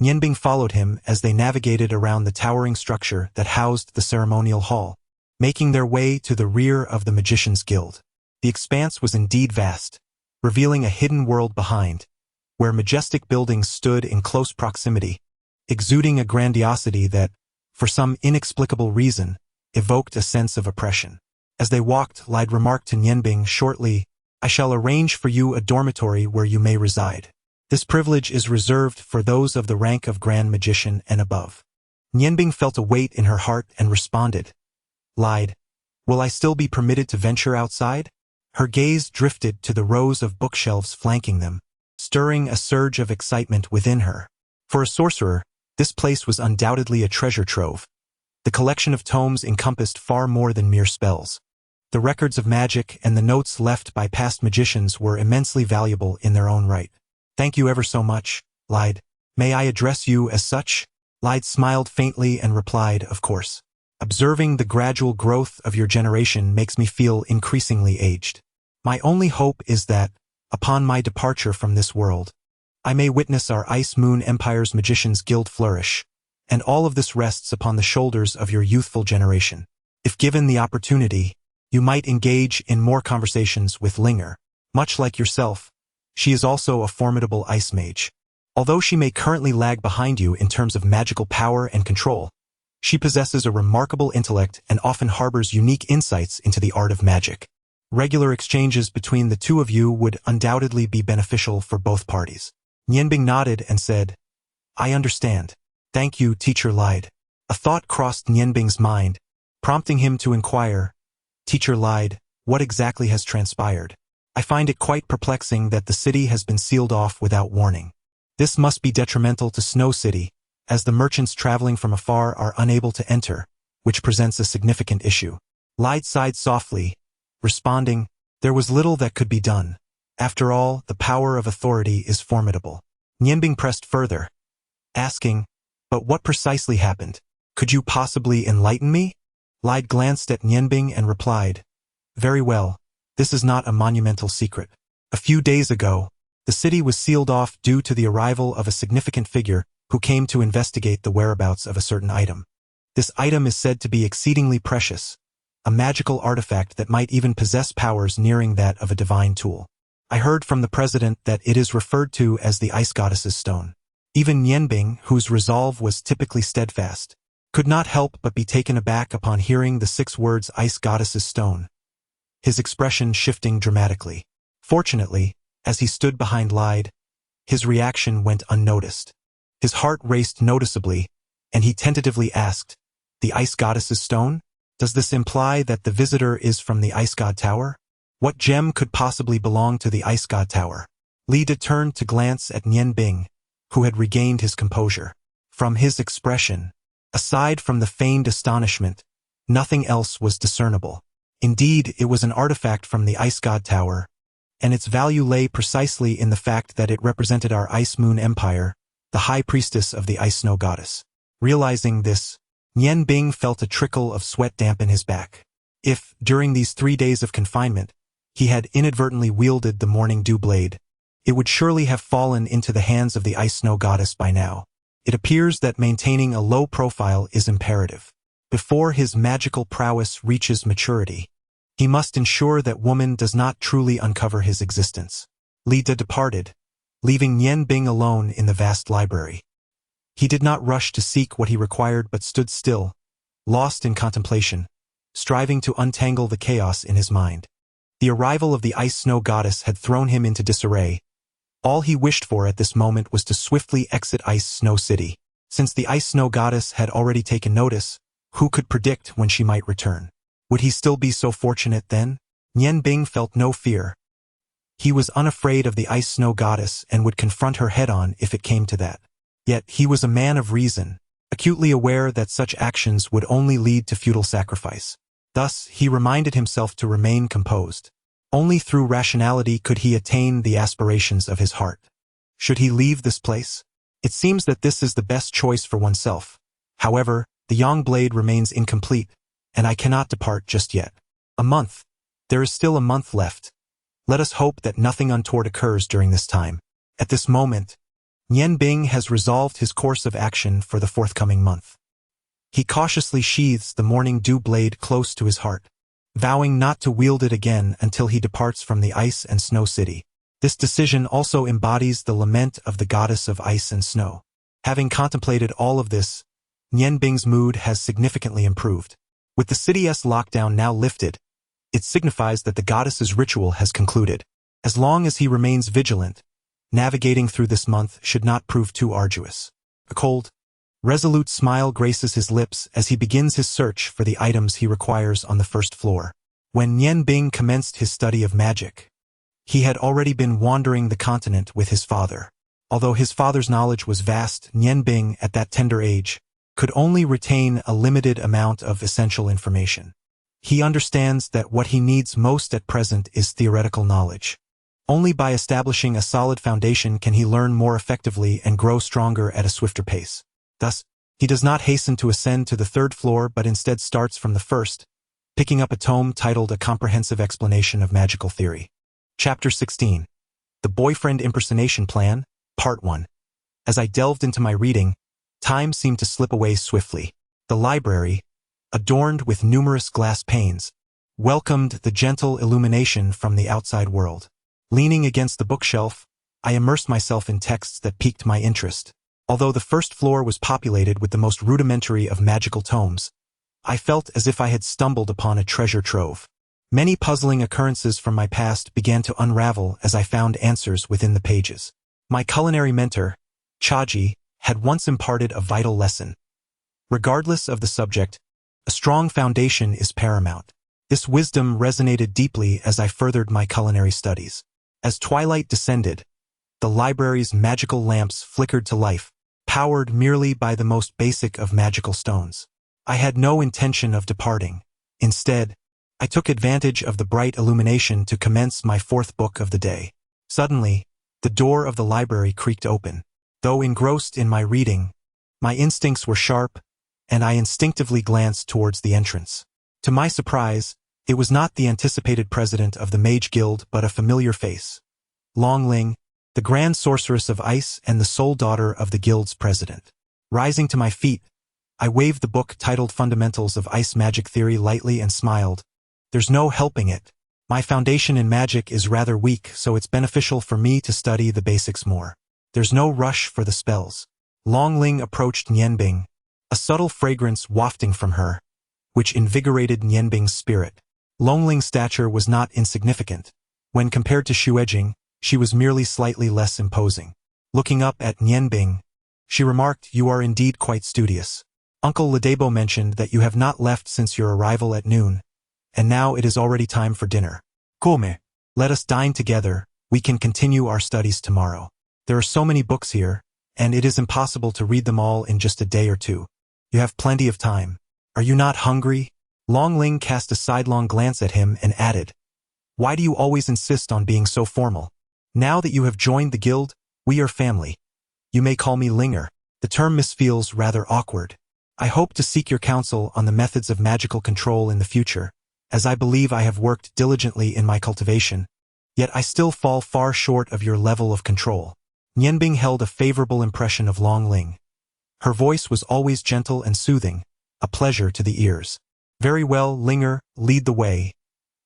Nianbing followed him as they navigated around the towering structure that housed the ceremonial hall, making their way to the rear of the Magician's Guild. The expanse was indeed vast, revealing a hidden world behind, where majestic buildings stood in close proximity, exuding a grandiosity that, for some inexplicable reason, evoked a sense of oppression. As they walked, Lide remarked to Nianbing shortly, I shall arrange for you a dormitory where you may reside. This privilege is reserved for those of the rank of Grand Magician and above. Nianbing felt a weight in her heart and responded, Lide, will I still be permitted to venture outside? Her gaze drifted to the rows of bookshelves flanking them, stirring a surge of excitement within her. For a sorcerer, this place was undoubtedly a treasure trove. The collection of tomes encompassed far more than mere spells. The records of magic and the notes left by past magicians were immensely valuable in their own right. Thank you ever so much, Lide. May I address you as such? Lide smiled faintly and replied, of course. Observing the gradual growth of your generation makes me feel increasingly aged. My only hope is that, upon my departure from this world, I may witness our Ice Moon Empire's Magician's Guild flourish, and all of this rests upon the shoulders of your youthful generation. If given the opportunity, you might engage in more conversations with Linger. Much like yourself, she is also a formidable ice mage. Although she may currently lag behind you in terms of magical power and control, She possesses a remarkable intellect and often harbors unique insights into the art of magic. Regular exchanges between the two of you would undoubtedly be beneficial for both parties. Nianbing nodded and said, I understand. Thank you, Teacher Lied. A thought crossed Nianbing's mind, prompting him to inquire, Teacher Lied, what exactly has transpired? I find it quite perplexing that the city has been sealed off without warning. This must be detrimental to Snow City, as the merchants traveling from afar are unable to enter, which presents a significant issue. Lied sighed softly, responding, there was little that could be done. After all, the power of authority is formidable. Nianbing pressed further, asking, but what precisely happened? Could you possibly enlighten me? Lied glanced at Nianbing and replied, very well, this is not a monumental secret. A few days ago, the city was sealed off due to the arrival of a significant figure who came to investigate the whereabouts of a certain item. This item is said to be exceedingly precious, a magical artifact that might even possess powers nearing that of a divine tool. I heard from the president that it is referred to as the Ice Goddess's Stone. Even Nianbing, whose resolve was typically steadfast, could not help but be taken aback upon hearing the 6 words Ice Goddess's Stone, his expression shifting dramatically. Fortunately, as he stood behind Lied, his reaction went unnoticed. His heart raced noticeably, and he tentatively asked, the Ice Goddess's Stone? Does this imply that the visitor is from the Ice God Tower? What gem could possibly belong to the Ice God Tower? Li De turned to glance at Nianbing, who had regained his composure. From his expression, aside from the feigned astonishment, nothing else was discernible. Indeed, it was an artifact from the Ice God Tower, and its value lay precisely in the fact that it represented our Ice Moon Empire, the High Priestess of the Ice Snow Goddess. Realizing this, Nianbing felt a trickle of sweat dampen his back. If, during these 3 days of confinement, he had inadvertently wielded the Morning Dew Blade, it would surely have fallen into the hands of the Ice Snow Goddess by now. It appears that maintaining a low profile is imperative. Before his magical prowess reaches maturity, he must ensure that woman does not truly uncover his existence. Li De departed, leaving Nianbing alone in the vast library. He did not rush to seek what he required but stood still, lost in contemplation, striving to untangle the chaos in his mind. The arrival of the Ice Snow Goddess had thrown him into disarray. All he wished for at this moment was to swiftly exit Ice Snow City. Since the Ice Snow Goddess had already taken notice, who could predict when she might return? Would he still be so fortunate then? Nianbing felt no fear. He was unafraid of the Ice Snow Goddess and would confront her head-on if it came to that. Yet he was a man of reason, acutely aware that such actions would only lead to futile sacrifice. Thus, he reminded himself to remain composed. Only through rationality could he attain the aspirations of his heart. Should he leave this place? It seems that this is the best choice for oneself. However, the Yang Blade remains incomplete, and I cannot depart just yet. A month. There is still a month left. Let us hope that nothing untoward occurs during this time. At this moment, Nianbing has resolved his course of action for the forthcoming month. He cautiously sheathes the Morning Dew Blade close to his heart, vowing not to wield it again until he departs from the Ice and Snow City. This decision also embodies the lament of the goddess of ice and snow. Having contemplated all of this, Nianbing's mood has significantly improved. With the city's lockdown now lifted, it signifies that the goddess's ritual has concluded. As long as he remains vigilant, navigating through this month should not prove too arduous. A cold, resolute smile graces his lips as he begins his search for the items he requires on the first floor. When Nianbing commenced his study of magic, he had already been wandering the continent with his father. Although his father's knowledge was vast, Nianbing, at that tender age, could only retain a limited amount of essential information. He understands that what he needs most at present is theoretical knowledge. Only by establishing a solid foundation can he learn more effectively and grow stronger at a swifter pace. Thus, he does not hasten to ascend to the 3rd floor but instead starts from the 1st, picking up a tome titled A Comprehensive Explanation of Magical Theory. Chapter 16. The Boyfriend Impersonation Plan, Part 1. As I delved into my reading, time seemed to slip away swiftly. The library, adorned with numerous glass panes, welcomed the gentle illumination from the outside world. Leaning against the bookshelf, I immersed myself in texts that piqued my interest. Although the first floor was populated with the most rudimentary of magical tomes, I felt as if I had stumbled upon a treasure trove. Many puzzling occurrences from my past began to unravel as I found answers within the pages. My culinary mentor, Chaji, had once imparted a vital lesson. Regardless of the subject, a strong foundation is paramount. This wisdom resonated deeply as I furthered my culinary studies. As twilight descended, the library's magical lamps flickered to life, powered merely by the most basic of magical stones. I had no intention of departing. Instead, I took advantage of the bright illumination to commence my fourth book of the day. Suddenly, the door of the library creaked open. Though engrossed in my reading, my instincts were sharp, and I instinctively glanced towards the entrance. To my surprise, it was not the anticipated president of the Mage Guild but a familiar face. Long Ling, the Grand Sorceress of Ice and the sole daughter of the Guild's president. Rising to my feet, I waved the book titled Fundamentals of Ice Magic Theory lightly and smiled. There's no helping it. My foundation in magic is rather weak, so it's beneficial for me to study the basics more. There's no rush for the spells. Long Ling approached Nianbing, a subtle fragrance wafting from her, which invigorated Nianbing's spirit. Long Ling's stature was not insignificant. When compared to Xuejing, she was merely slightly less imposing. Looking up at Nianbing, she remarked, "You are indeed quite studious. Uncle Ladebo mentioned that you have not left since your arrival at noon, and now it is already time for dinner. Come, let us dine together, we can continue our studies tomorrow. There are so many books here, and it is impossible to read them all in just a day or two. You have plenty of time. Are you not hungry?" Long Ling cast a sidelong glance at him and added, "Why do you always insist on being so formal? Now that you have joined the guild, we are family. You may call me Linger." The term misfeels rather awkward. I hope to seek your counsel on the methods of magical control in the future, as I believe I have worked diligently in my cultivation, yet I still fall far short of your level of control. Nianbing held a favorable impression of Long Ling. Her voice was always gentle and soothing, a pleasure to the ears. "Very well, Linger, lead the way.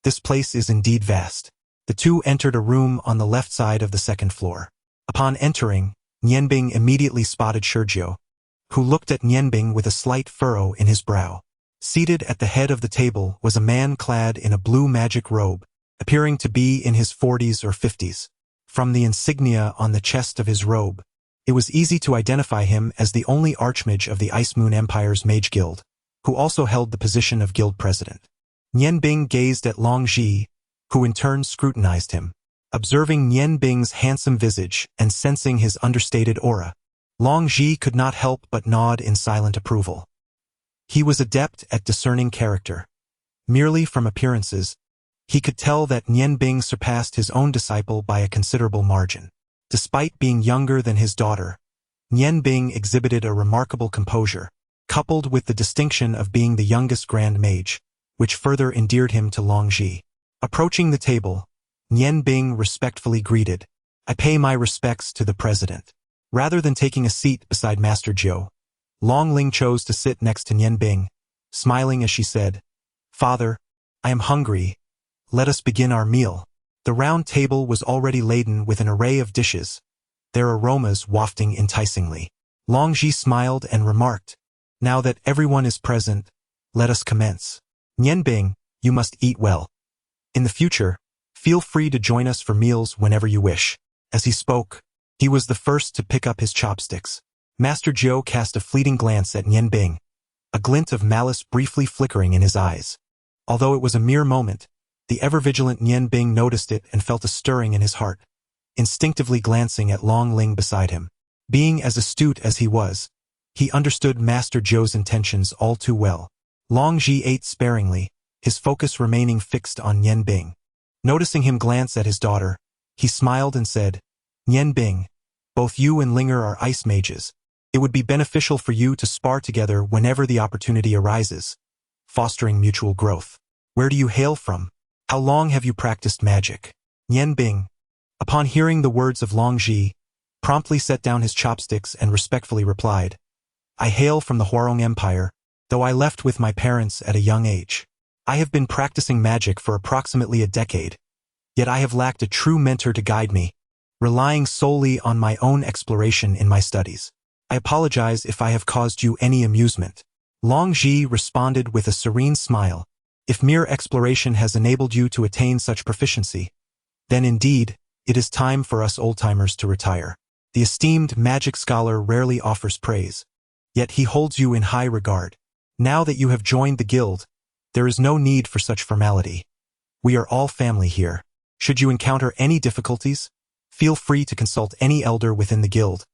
This place is indeed vast." The two entered a room on the left side of the second floor. Upon entering, Nianbing immediately spotted Sergio, who looked at Nianbing with a slight furrow in his brow. Seated at the head of the table was a man clad in a blue magic robe, appearing to be in his 40s or 50s. From the insignia on the chest of his robe, it was easy to identify him as the only Archmage of the Ice Moon Empire's Mage Guild, who also held the position of guild president. Nianbing gazed at Long Ji, who in turn scrutinized him. Observing Nianbing's handsome visage and sensing his understated aura, Long Ji could not help but nod in silent approval. He was adept at discerning character. Merely from appearances, he could tell that Nianbing surpassed his own disciple by a considerable margin. Despite being younger than his daughter, Nianbing exhibited a remarkable composure, coupled with the distinction of being the youngest Grand Mage, which further endeared him to Long Ji. Approaching the table, Nianbing respectfully greeted, "I pay my respects to the president." Rather than taking a seat beside Master Jiu, Long Ling chose to sit next to Nianbing, smiling as she said, "Father, I am hungry. Let us begin our meal." The round table was already laden with an array of dishes, their aromas wafting enticingly. Long Ji smiled and remarked, "Now that everyone is present, let us commence. Nianbing, you must eat well. In the future, feel free to join us for meals whenever you wish." As he spoke, he was the first to pick up his chopsticks. Master Jiu cast a fleeting glance at Nianbing, a glint of malice briefly flickering in his eyes. Although it was a mere moment, the ever-vigilant Nianbing noticed it and felt a stirring in his heart, instinctively glancing at Long Ling beside him. Being as astute as he was, he understood Master Jiu's intentions all too well. Long Ji ate sparingly, his focus remaining fixed on Nianbing. Noticing him glance at his daughter, he smiled and said, "Nianbing, both you and Linger are ice mages. It would be beneficial for you to spar together whenever the opportunity arises, fostering mutual growth. Where do you hail from? How long have you practiced magic?" Nianbing, upon hearing the words of Long Ji, promptly set down his chopsticks and respectfully replied, "I hail from the Huarong Empire, though I left with my parents at a young age. I have been practicing magic for approximately a decade, yet I have lacked a true mentor to guide me, relying solely on my own exploration in my studies. I apologize if I have caused you any amusement. Long Ji responded with a serene smile. If mere exploration has enabled you to attain such proficiency, then indeed, it is time for us old-timers to retire. The esteemed magic scholar rarely offers praise, yet he holds you in high regard. Now that you have joined the guild, there is no need for such formality. We are all family here. Should you encounter any difficulties, feel free to consult any elder within the guild,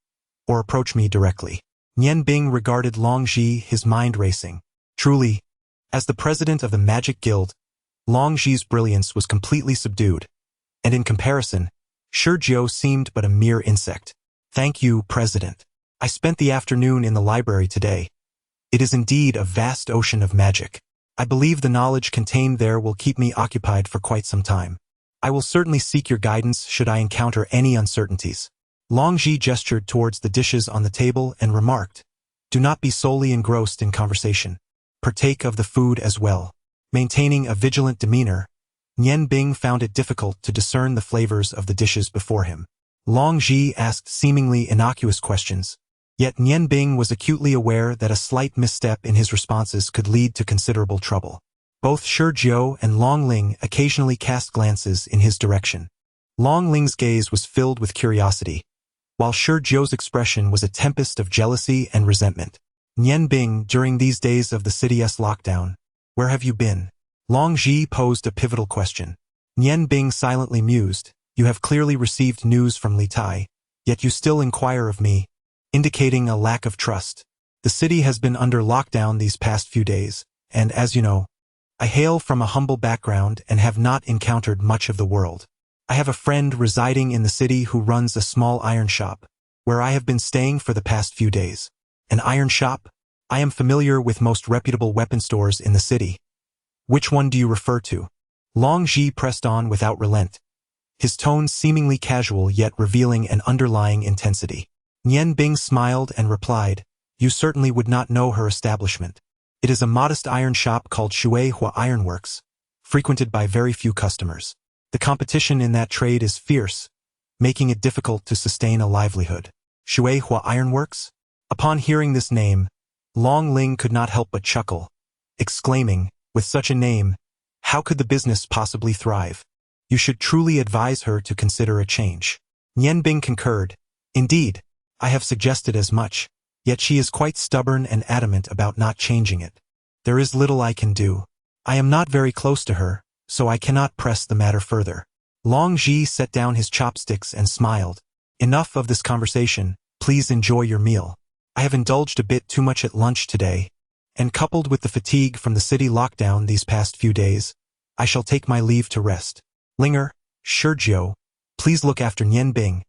or approach me directly. Nian Bing regarded Long Ji, his mind racing. Truly, as the president of the Magic Guild, Long Ji's brilliance was completely subdued, and in comparison, Shi Jiao seemed but a mere insect. Thank you, President. I spent the afternoon in the library today. It is indeed a vast ocean of magic. I believe the knowledge contained there will keep me occupied for quite some time. I will certainly seek your guidance should I encounter any uncertainties. Long Ji gestured towards the dishes on the table and remarked, do not be solely engrossed in conversation. Partake of the food as well. Maintaining a vigilant demeanor, Nian Bing found it difficult to discern the flavors of the dishes before him. Long Ji asked seemingly innocuous questions, yet Nian Bing was acutely aware that a slight misstep in his responses could lead to considerable trouble. Both Shi Jiao and Long Ling occasionally cast glances in his direction. Long Ling's gaze was filled with curiosity, while Shi Jiao's expression was a tempest of jealousy and resentment. Nian Bing, during these days of the city's lockdown, where have you been? Long Ji posed a pivotal question. Nian Bing silently mused, you have clearly received news from Li Tai, yet you still inquire of me, indicating a lack of trust. The city has been under lockdown these past few days, and as you know, I hail from a humble background and have not encountered much of the world. I have a friend residing in the city who runs a small iron shop, where I have been staying for the past few days. An iron shop? I am familiar with most reputable weapon stores in the city. Which one do you refer to? Long Ji pressed on without relent, his tone seemingly casual yet revealing an underlying intensity. Nian Bing smiled and replied, you certainly would not know her establishment. It is a modest iron shop called Shui Hua Ironworks, frequented by very few customers. The competition in that trade is fierce, making it difficult to sustain a livelihood. Shui Hua Ironworks? Upon hearing this name, Long Ling could not help but chuckle, exclaiming, with such a name, how could the business possibly thrive? You should truly advise her to consider a change. Nian Bing concurred. Indeed, I have suggested as much, yet she is quite stubborn and adamant about not changing it. There is little I can do. I am not very close to her, so I cannot press the matter further. Long Ji set down his chopsticks and smiled. Enough of this conversation, please enjoy your meal. I have indulged a bit too much at lunch today, and coupled with the fatigue from the city lockdown these past few days, I shall take my leave to rest. Linger, Shi Jiao, please look after Nian Bing.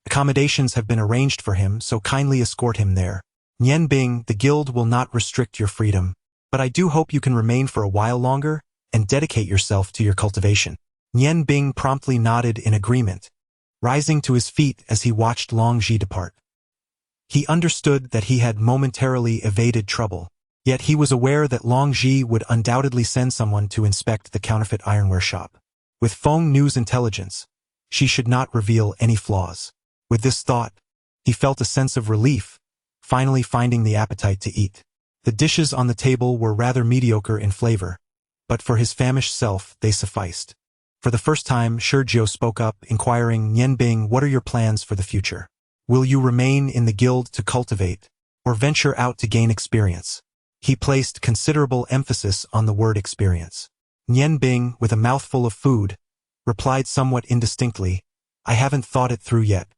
Accommodations have been arranged for him, so kindly escort him there. Nian Bing, the guild will not restrict your freedom, but I do hope you can remain for a while longer and dedicate yourself to your cultivation. Nian Bing promptly nodded in agreement, rising to his feet as he watched Long Ji depart. He understood that he had momentarily evaded trouble, yet he was aware that Long Ji would undoubtedly send someone to inspect the counterfeit ironware shop. With Feng Nu's intelligence, she should not reveal any flaws. With this thought, he felt a sense of relief, finally finding the appetite to eat. The dishes on the table were rather mediocre in flavor, but for his famished self, they sufficed. For the first time, Shi Jiao spoke up, inquiring, Nian Bing, what are your plans for the future? Will you remain in the guild to cultivate, or venture out to gain experience? He placed considerable emphasis on the word experience. Nian Bing, with a mouthful of food, replied somewhat indistinctly, I haven't thought it through yet.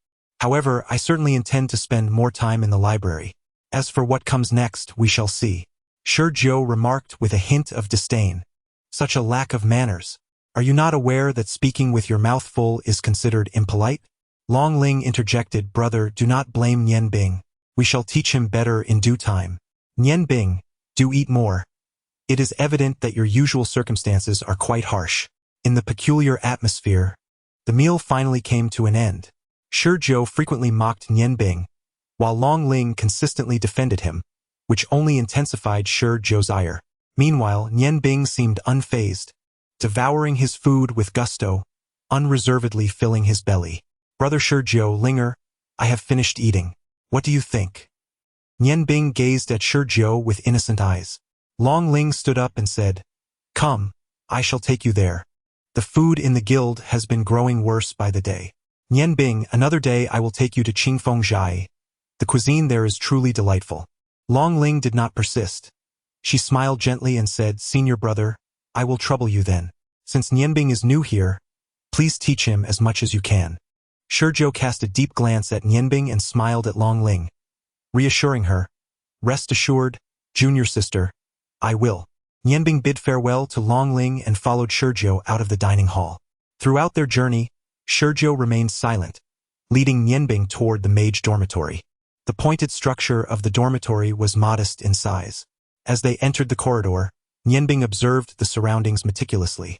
However, I certainly intend to spend more time in the library. As for what comes next, we shall see. Shi Jiao remarked with a hint of disdain. Such a lack of manners. Are you not aware that speaking with your mouth full is considered impolite? Long Ling interjected, brother, do not blame Nian Bing. We shall teach him better in due time. Nian Bing, do eat more. It is evident that your usual circumstances are quite harsh. In the peculiar atmosphere, the meal finally came to an end. Shi Jiao frequently mocked Nian Bing, while Long Ling consistently defended him, which only intensified Shi Jiao's ire. Meanwhile, Nian Bing seemed unfazed, devouring his food with gusto, unreservedly filling his belly. Brother Shi Jiao, Linger, I have finished eating. What do you think? Nian Bing gazed at Shurjiu with innocent eyes. Long Ling stood up and said, "Come, I shall take you there. The food in the guild has been growing worse by the day. Nian Bing, another day I will take you to Qingfeng Zhai. The cuisine there is truly delightful." Long Ling did not persist. She smiled gently and said, "Senior brother, I will trouble you then. Since Nian Bing is new here, please teach him as much as you can." Shurjiu cast a deep glance at Nian Bing and smiled at Long Ling, reassuring her, "Rest assured, junior sister, I will." Nian Bing bid farewell to Long Ling and followed Shurjiu out of the dining hall. Throughout their journey, Shurjiu remained silent, leading Nian Bing toward the mage dormitory. The pointed structure of the dormitory was modest in size. As they entered the corridor, Nian Bing observed the surroundings meticulously.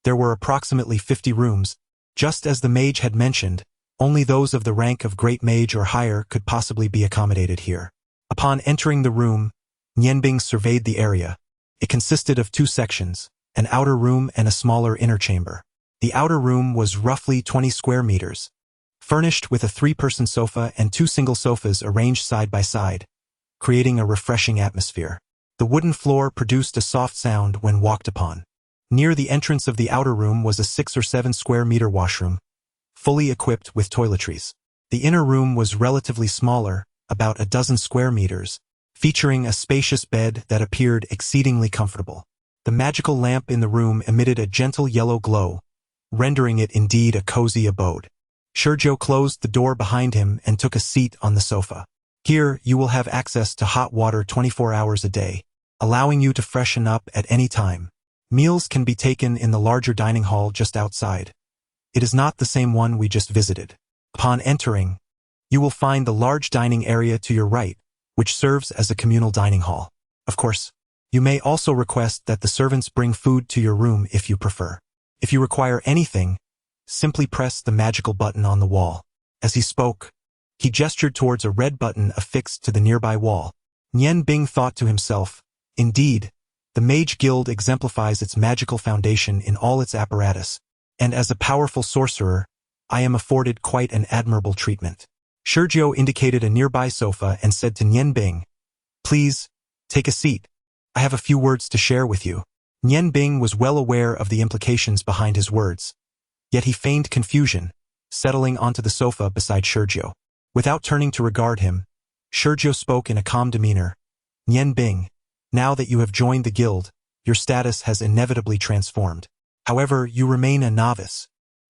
There were approximately 50 rooms. Just as the mage had mentioned, only those of the rank of great mage or higher could possibly be accommodated here. Upon entering the room, Nian Bing surveyed the area. It consisted of 2 sections, an outer room and a smaller inner chamber. The outer room was roughly 20 square meters, furnished with a 3-person sofa and 2 single sofas arranged side by side, creating a refreshing atmosphere. The wooden floor produced a soft sound when walked upon. Near the entrance of the outer room was a 6 or 7 square meter washroom, fully equipped with toiletries. The inner room was relatively smaller, about a dozen square meters, featuring a spacious bed that appeared exceedingly comfortable. The magical lamp in the room emitted a gentle yellow glow, rendering it indeed a cozy abode. Shurjiu closed the door behind him and took a seat on the sofa. "Here, you will have access to hot water 24 hours a day, allowing you to freshen up at any time. Meals can be taken in the larger dining hall just outside. It is not the same one we just visited. Upon entering, you will find the large dining area to your right, which serves as a communal dining hall. Of course, you may also request that the servants bring food to your room if you prefer. If you require anything, simply press the magical button on the wall." As he spoke, he gestured towards a red button affixed to the nearby wall. Nian Bing thought to himself, "Indeed, the Mage Guild exemplifies its magical foundation in all its apparatus, and as a powerful sorcerer, I am afforded quite an admirable treatment." Shurjiu indicated a nearby sofa and said to Nian Bing, "Please, take a seat. I have a few words to share with you." Nian Bing was well aware of the implications behind his words, yet he feigned confusion, settling onto the sofa beside Shurjiu. Without turning to regard him, Shurjiu spoke in a calm demeanor, "Nian Bing, now that you have joined the guild, your status has inevitably transformed. However, you remain a novice.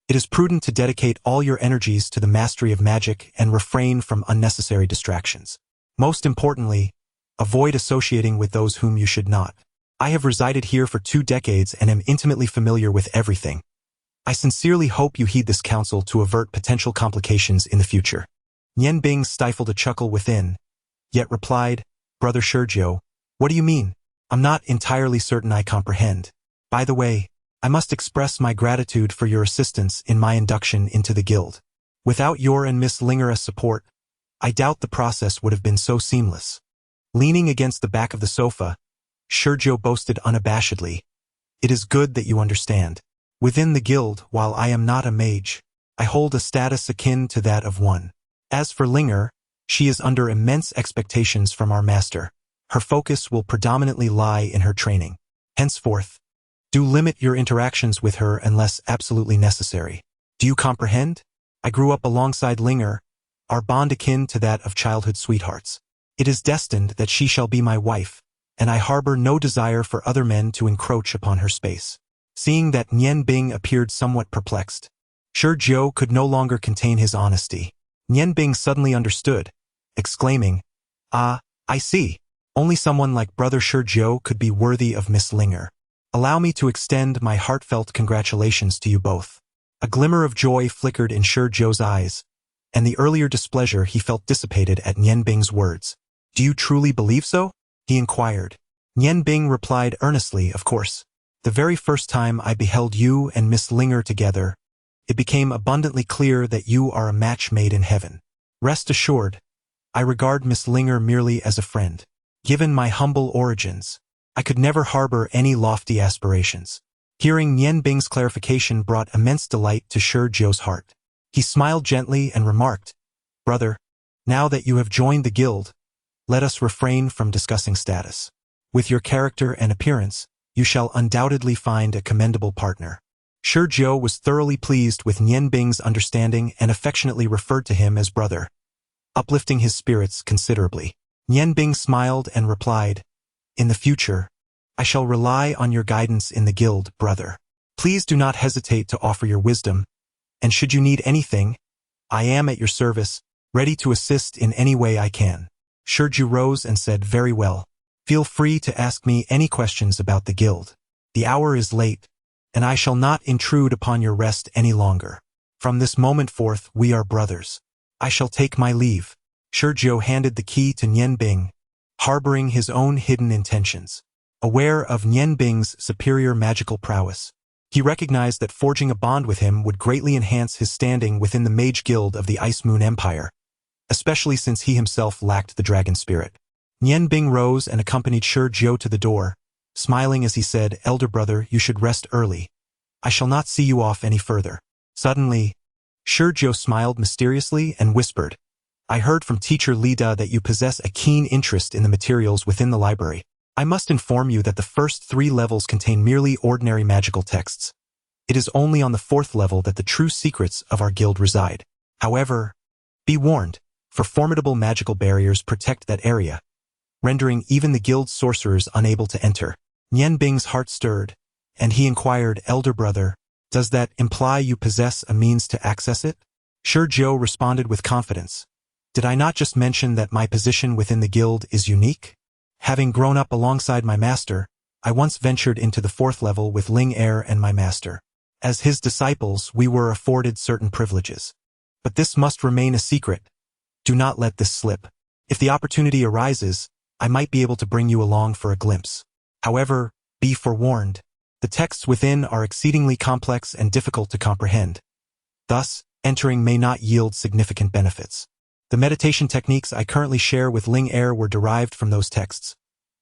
It is prudent to dedicate all your energies to the mastery of magic and refrain from unnecessary distractions. Most importantly, avoid associating with those whom you should not. I have resided here for 2 decades and am intimately familiar with everything. I sincerely hope you heed this counsel to avert potential complications in the future." Nian Bing stifled a chuckle within, yet replied, "Brother Shurjiu, what do you mean? I'm not entirely certain I comprehend. By the way, I must express my gratitude for your assistance in my induction into the guild. Without your and Miss Lingera's support, I doubt the process would have been so seamless." Leaning against the back of the sofa, Shurjiu boasted unabashedly, "It is good that you understand. Within the guild, while I am not a mage, I hold a status akin to that of one. As for Linger, she is under immense expectations from our master. Her focus will predominantly lie in her training. Henceforth, do limit your interactions with her unless absolutely necessary. Do you comprehend? I grew up alongside Linger, our bond akin to that of childhood sweethearts. It is destined that she shall be my wife, and I harbor no desire for other men to encroach upon her space." Seeing that Nian Bing appeared somewhat perplexed, Shurjiu could no longer contain his honesty. Nian Bing suddenly understood, exclaiming, "Ah, I see. Only someone like Brother Shurjiu could be worthy of Miss Linger. Allow me to extend my heartfelt congratulations to you both." A glimmer of joy flickered in Shurjiu's eyes, and the earlier displeasure he felt dissipated at Nian Bing's words. "Do you truly believe so?" he inquired. Nian Bing replied earnestly, "Of course. The very first time I beheld you and Miss Linger together, it became abundantly clear that you are a match made in heaven. Rest assured, I regard Miss Linger merely as a friend. Given my humble origins, I could never harbor any lofty aspirations." Hearing Nian Bing's clarification brought immense delight to Shurjiu's heart. He smiled gently and remarked, "Brother, now that you have joined the guild, let us refrain from discussing status. With your character and appearance, you shall undoubtedly find a commendable partner. Shi Jiu was thoroughly pleased with Nian Bing's understanding and affectionately referred to him as brother, uplifting his spirits considerably. Nian Bing smiled and replied, "In the future, I shall rely on your guidance in the guild, brother. Please do not hesitate to offer your wisdom, and should you need anything, I am at your service, ready to assist in any way I can." Shi Jiu rose and said, "Very well. Feel free to ask me any questions about the guild. The hour is late, and I shall not intrude upon your rest any longer. From this moment forth, we are brothers. I shall take my leave." Shi Jiu handed the key to Nian Bing, harboring his own hidden intentions. Aware of Nian Bing's superior magical prowess, he recognized that forging a bond with him would greatly enhance his standing within the Mage Guild of the Ice Moon Empire, especially since he himself lacked the dragon spirit. Nian Bing rose and accompanied Shi Jiu to the door, smiling as he said, "Elder brother, you should rest early. I shall not see you off any further." Suddenly, Shi Jiu smiled mysteriously and whispered, "I heard from teacher Lida that you possess a keen interest in the materials within the library. I must inform you that the first 3 levels contain merely ordinary magical texts. It is only on the 4th level that the true secrets of our guild reside. However, be warned, for formidable magical barriers protect that area, rendering even the guild's sorcerers unable to enter." Nian Bing's heart stirred, and he inquired, "Elder brother, does that imply you possess a means to access it?" Shi Jiu responded with confidence, "Did I not just mention that my position within the guild is unique? Having grown up alongside my master, I once ventured into the 4th level with Ling Er and my master. As his disciples, we were afforded certain privileges. But this must remain a secret. Do not let this slip. If the opportunity arises, I might be able to bring you along for a glimpse. However, be forewarned. The texts within are exceedingly complex and difficult to comprehend. Thus, entering may not yield significant benefits. The meditation techniques I currently share with Ling Er were derived from those texts,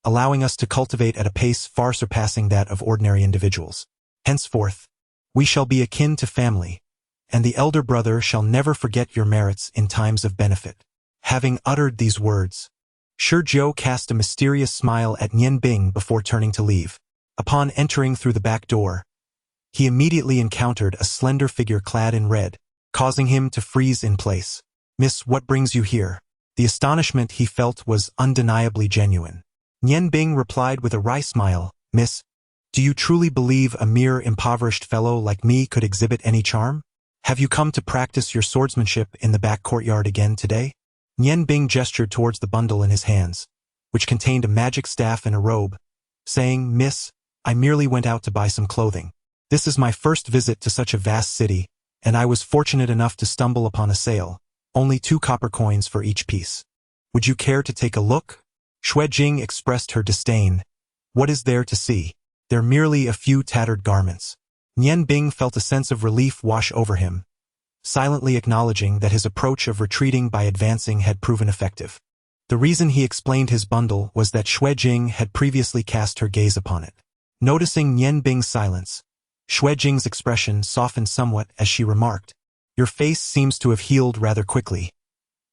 allowing us to cultivate at a pace far surpassing that of ordinary individuals. Henceforth, we shall be akin to family, and the elder brother shall never forget your merits in times of benefit." Having uttered these words, Shi Jiu cast a mysterious smile at Nian Bing before turning to leave. Upon entering through the back door, he immediately encountered a slender figure clad in red, causing him to freeze in place. "Miss, what brings you here?" The astonishment he felt was undeniably genuine. Nian Bing replied with a wry smile, "Miss, do you truly believe a mere impoverished fellow like me could exhibit any charm? Have you come to practice your swordsmanship in the back courtyard again today?" Nian Bing gestured towards the bundle in his hands, which contained a magic staff and a robe, saying, "Miss, I merely went out to buy some clothing. This is my first visit to such a vast city, and I was fortunate enough to stumble upon a sale, only 2 copper coins for each piece. Would you care to take a look?" Shui Jing expressed her disdain. "What is there to see? They're merely a few tattered garments." Nian Bing felt a sense of relief wash over him, silently acknowledging that his approach of retreating by advancing had proven effective. The reason he explained his bundle was that Shui Jing had previously cast her gaze upon it. Noticing Nian Bing's silence, Shui Jing's expression softened somewhat as she remarked, "Your face seems to have healed rather quickly.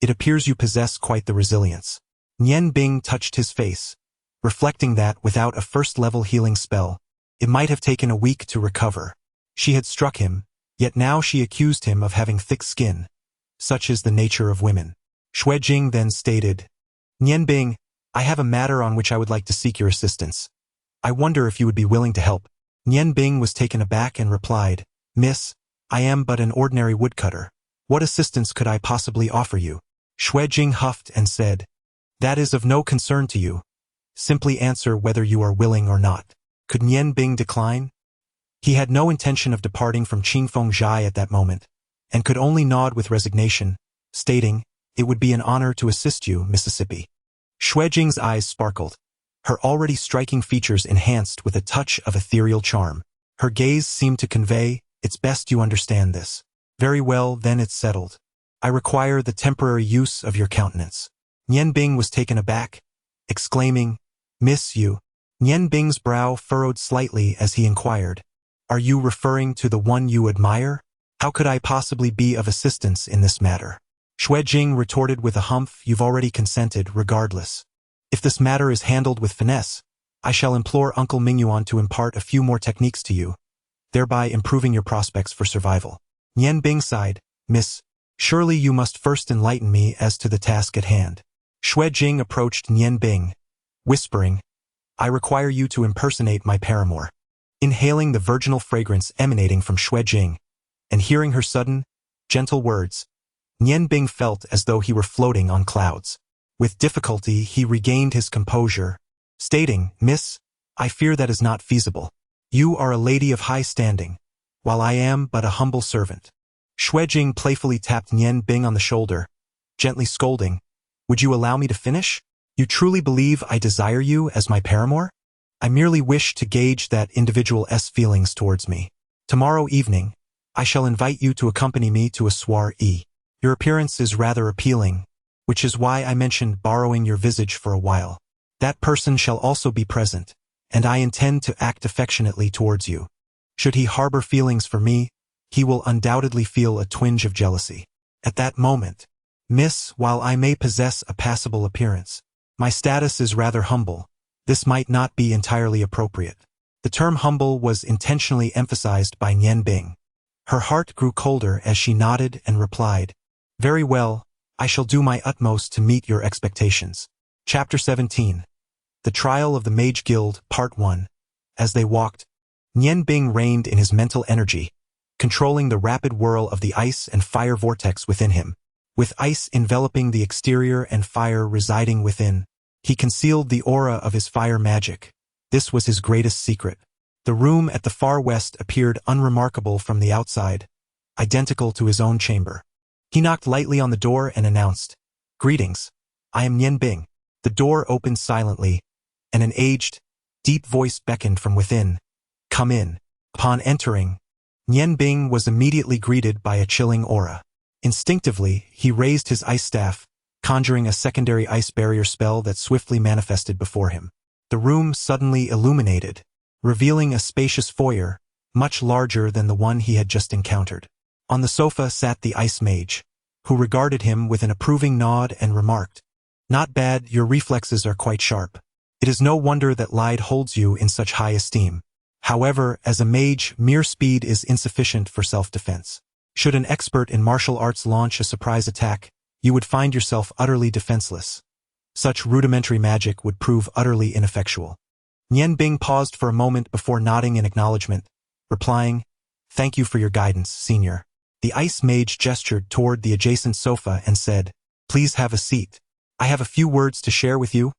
It appears you possess quite the resilience." Nian Bing touched his face, reflecting that without a first-level healing spell, it might have taken a week to recover. She had struck him, yet now she accused him of having thick skin. Such is the nature of women. Shui Jing then stated, "Nian Bing, I have a matter on which I would like to seek your assistance. I wonder if you would be willing to help." Nian Bing was taken aback and replied, "Miss, I am but an ordinary woodcutter. What assistance could I possibly offer you?" Shui Jing huffed and said, "That is of no concern to you. Simply answer whether you are willing or not." Could Nian Bing decline? He had no intention of departing from Qingfeng Zhai at that moment, and could only nod with resignation, stating, "It would be an honor to assist you, Mississippi." Shui Jing's eyes sparkled, her already striking features enhanced with a touch of ethereal charm. Her gaze seemed to convey, "It's best you understand this." "Very well, then it's settled. I require the temporary use of your countenance." Nian Bing was taken aback, exclaiming, "Miss you?" Nian Bing's brow furrowed slightly as he inquired, "Are you referring to the one you admire? How could I possibly be of assistance in this matter?" Xue Jing retorted with a humph. You've already consented, regardless. If this matter is handled with finesse, I shall implore Uncle Mingyuan to impart a few more techniques to you, thereby improving your prospects for survival. Nian Bing sighed. Miss, surely you must first enlighten me as to the task at hand. Xue Jing approached Nian Bing, whispering, I require you to impersonate my paramour. Inhaling the virginal fragrance emanating from Xue Jing, and hearing her sudden, gentle words, Nian Bing felt as though he were floating on clouds. With difficulty, he regained his composure, stating, Miss, I fear that is not feasible. You are a lady of high standing, while I am but a humble servant. Xue Jing playfully tapped Nian Bing on the shoulder, gently scolding, Would you allow me to finish? You truly believe I desire you as my paramour? I merely wish to gauge that individual's feelings towards me. Tomorrow evening, I shall invite you to accompany me to a soiree. Your appearance is rather appealing, which is why I mentioned borrowing your visage for a while. That person shall also be present, and I intend to act affectionately towards you. Should he harbor feelings for me, he will undoubtedly feel a twinge of jealousy. At that moment, Miss, while I may possess a passable appearance, my status is rather humble. This might not be entirely appropriate. The term humble was intentionally emphasized by Nian Bing. Her heart grew colder as she nodded and replied, Very well, I shall do my utmost to meet your expectations. Chapter 17. The Trial of the Mage Guild, Part 1. As they walked, Nian Bing reigned in his mental energy, controlling the rapid whirl of the ice and fire vortex within him. With ice enveloping the exterior and fire residing within, he concealed the aura of his fire magic. This was his greatest secret. The room at the far west appeared unremarkable from the outside, identical to his own chamber. He knocked lightly on the door and announced, Greetings, I am Nian Bing. The door opened silently, and an aged, deep voice beckoned from within. Come in. Upon entering, Nian Bing was immediately greeted by a chilling aura. Instinctively, he raised his ice staff, conjuring a secondary ice barrier spell that swiftly manifested before him. The room suddenly illuminated, revealing a spacious foyer, much larger than the one he had just encountered. On the sofa sat the ice mage, who regarded him with an approving nod and remarked, Not bad, your reflexes are quite sharp. It is no wonder that Lyde holds you in such high esteem. However, as a mage, mere speed is insufficient for self-defense. Should an expert in martial arts launch a surprise attack, you would find yourself utterly defenseless. Such rudimentary magic would prove utterly ineffectual. Nian Bing paused for a moment before nodding in acknowledgement, replying, Thank you for your guidance, senior. The ice mage gestured toward the adjacent sofa and said, Please have a seat. I have a few words to share with you,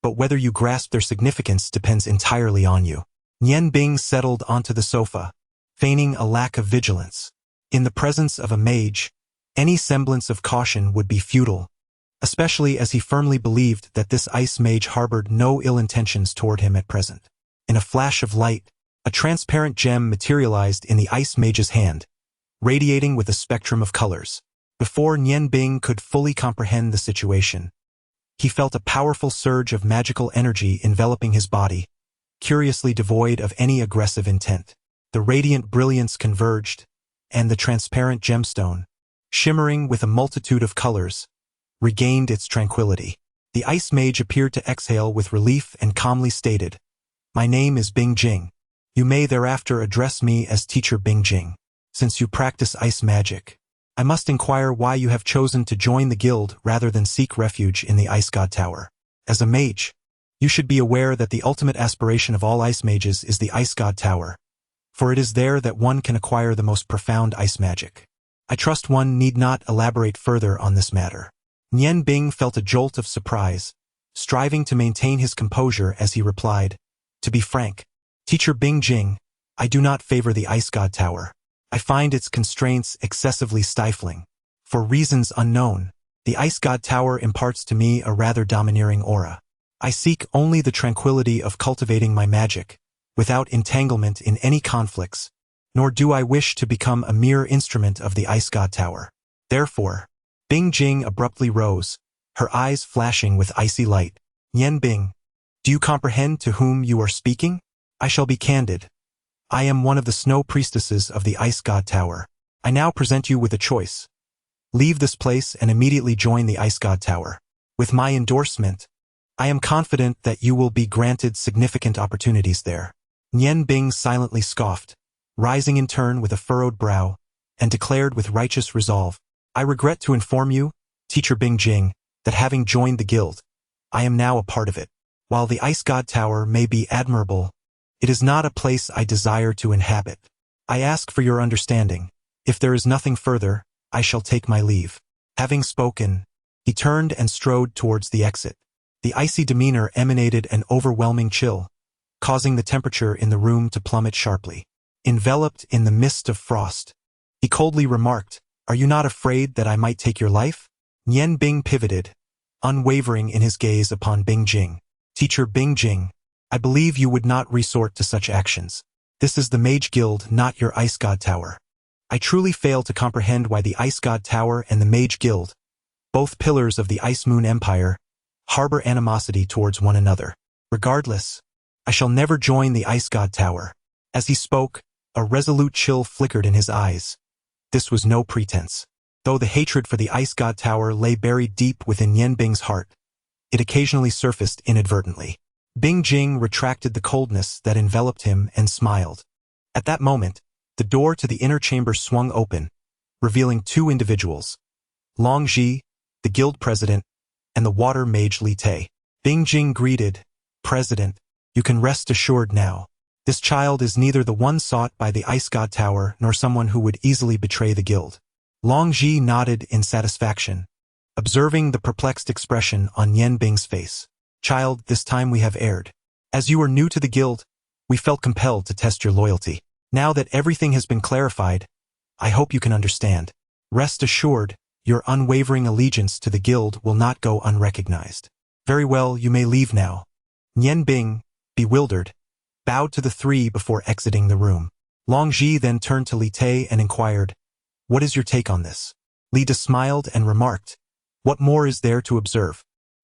but whether you grasp their significance depends entirely on you. Nian Bing settled onto the sofa, feigning a lack of vigilance. In the presence of a mage, any semblance of caution would be futile, especially as he firmly believed that this ice mage harbored no ill intentions toward him at present. In a flash of light, a transparent gem materialized in the ice mage's hand, radiating with a spectrum of colors. Before Nian Bing could fully comprehend the situation, he felt a powerful surge of magical energy enveloping his body, curiously devoid of any aggressive intent. The radiant brilliance converged, and the transparent gemstone, shimmering with a multitude of colors, regained its tranquility. The ice mage appeared to exhale with relief and calmly stated, My name is Bing Jing. You may thereafter address me as Teacher Bing Jing. Since you practice ice magic, I must inquire why you have chosen to join the guild rather than seek refuge in the Ice God Tower. As a mage, you should be aware that the ultimate aspiration of all ice mages is the Ice God Tower, for it is there that one can acquire the most profound ice magic. I trust one need not elaborate further on this matter. Nian Bing felt a jolt of surprise, striving to maintain his composure as he replied, To be frank, Teacher Bing Jing, I do not favor the Ice God Tower. I find its constraints excessively stifling. For reasons unknown, the Ice God Tower imparts to me a rather domineering aura. I seek only the tranquility of cultivating my magic, without entanglement in any conflicts, nor do I wish to become a mere instrument of the Ice God Tower. Therefore, Bing Jing abruptly rose, her eyes flashing with icy light. Nian Bing, do you comprehend to whom you are speaking? I shall be candid. I am one of the snow priestesses of the Ice God Tower. I now present you with a choice. Leave this place and immediately join the Ice God Tower. With my endorsement, I am confident that you will be granted significant opportunities there." Nian Bing silently scoffed, rising in turn with a furrowed brow, and declared with righteous resolve, "I regret to inform you, Teacher Bing Jing, that having joined the guild, I am now a part of it. While the Ice God Tower may be admirable, it is not a place I desire to inhabit. I ask for your understanding. If there is nothing further, I shall take my leave." Having spoken, he turned and strode towards the exit. The icy demeanor emanated an overwhelming chill, causing the temperature in the room to plummet sharply. Enveloped in the mist of frost, he coldly remarked, "Are you not afraid that I might take your life?" Nian Bing pivoted, unwavering in his gaze upon Bing Jing. "Teacher Bing Jing, I believe you would not resort to such actions. This is the Mage Guild, not your Ice God Tower. I truly fail to comprehend why the Ice God Tower and the Mage Guild, both pillars of the Ice Moon Empire, harbor animosity towards one another. Regardless, I shall never join the Ice God Tower." As he spoke, a resolute chill flickered in his eyes. This was no pretense. Though the hatred for the Ice God Tower lay buried deep within Nian Bing's heart, it occasionally surfaced inadvertently. Bing Jing retracted the coldness that enveloped him and smiled. At that moment, the door to the inner chamber swung open, revealing two individuals, Long Ji, the guild president, and the water mage Li Tai. Bing Jing greeted, "President, you can rest assured now. This child is neither the one sought by the Ice God Tower nor someone who would easily betray the guild." Long Ji nodded in satisfaction, observing the perplexed expression on Nian Bing's face. "Child, this time we have erred. As you are new to the guild, we felt compelled to test your loyalty. Now that everything has been clarified, I hope you can understand. Rest assured, your unwavering allegiance to the guild will not go unrecognized. Very well, you may leave now." Nian Bing, bewildered, bowed to the three before exiting the room. Long Ji then turned to Li Tai and inquired, "What is your take on this?" Li Tai smiled and remarked, "What more is there to observe?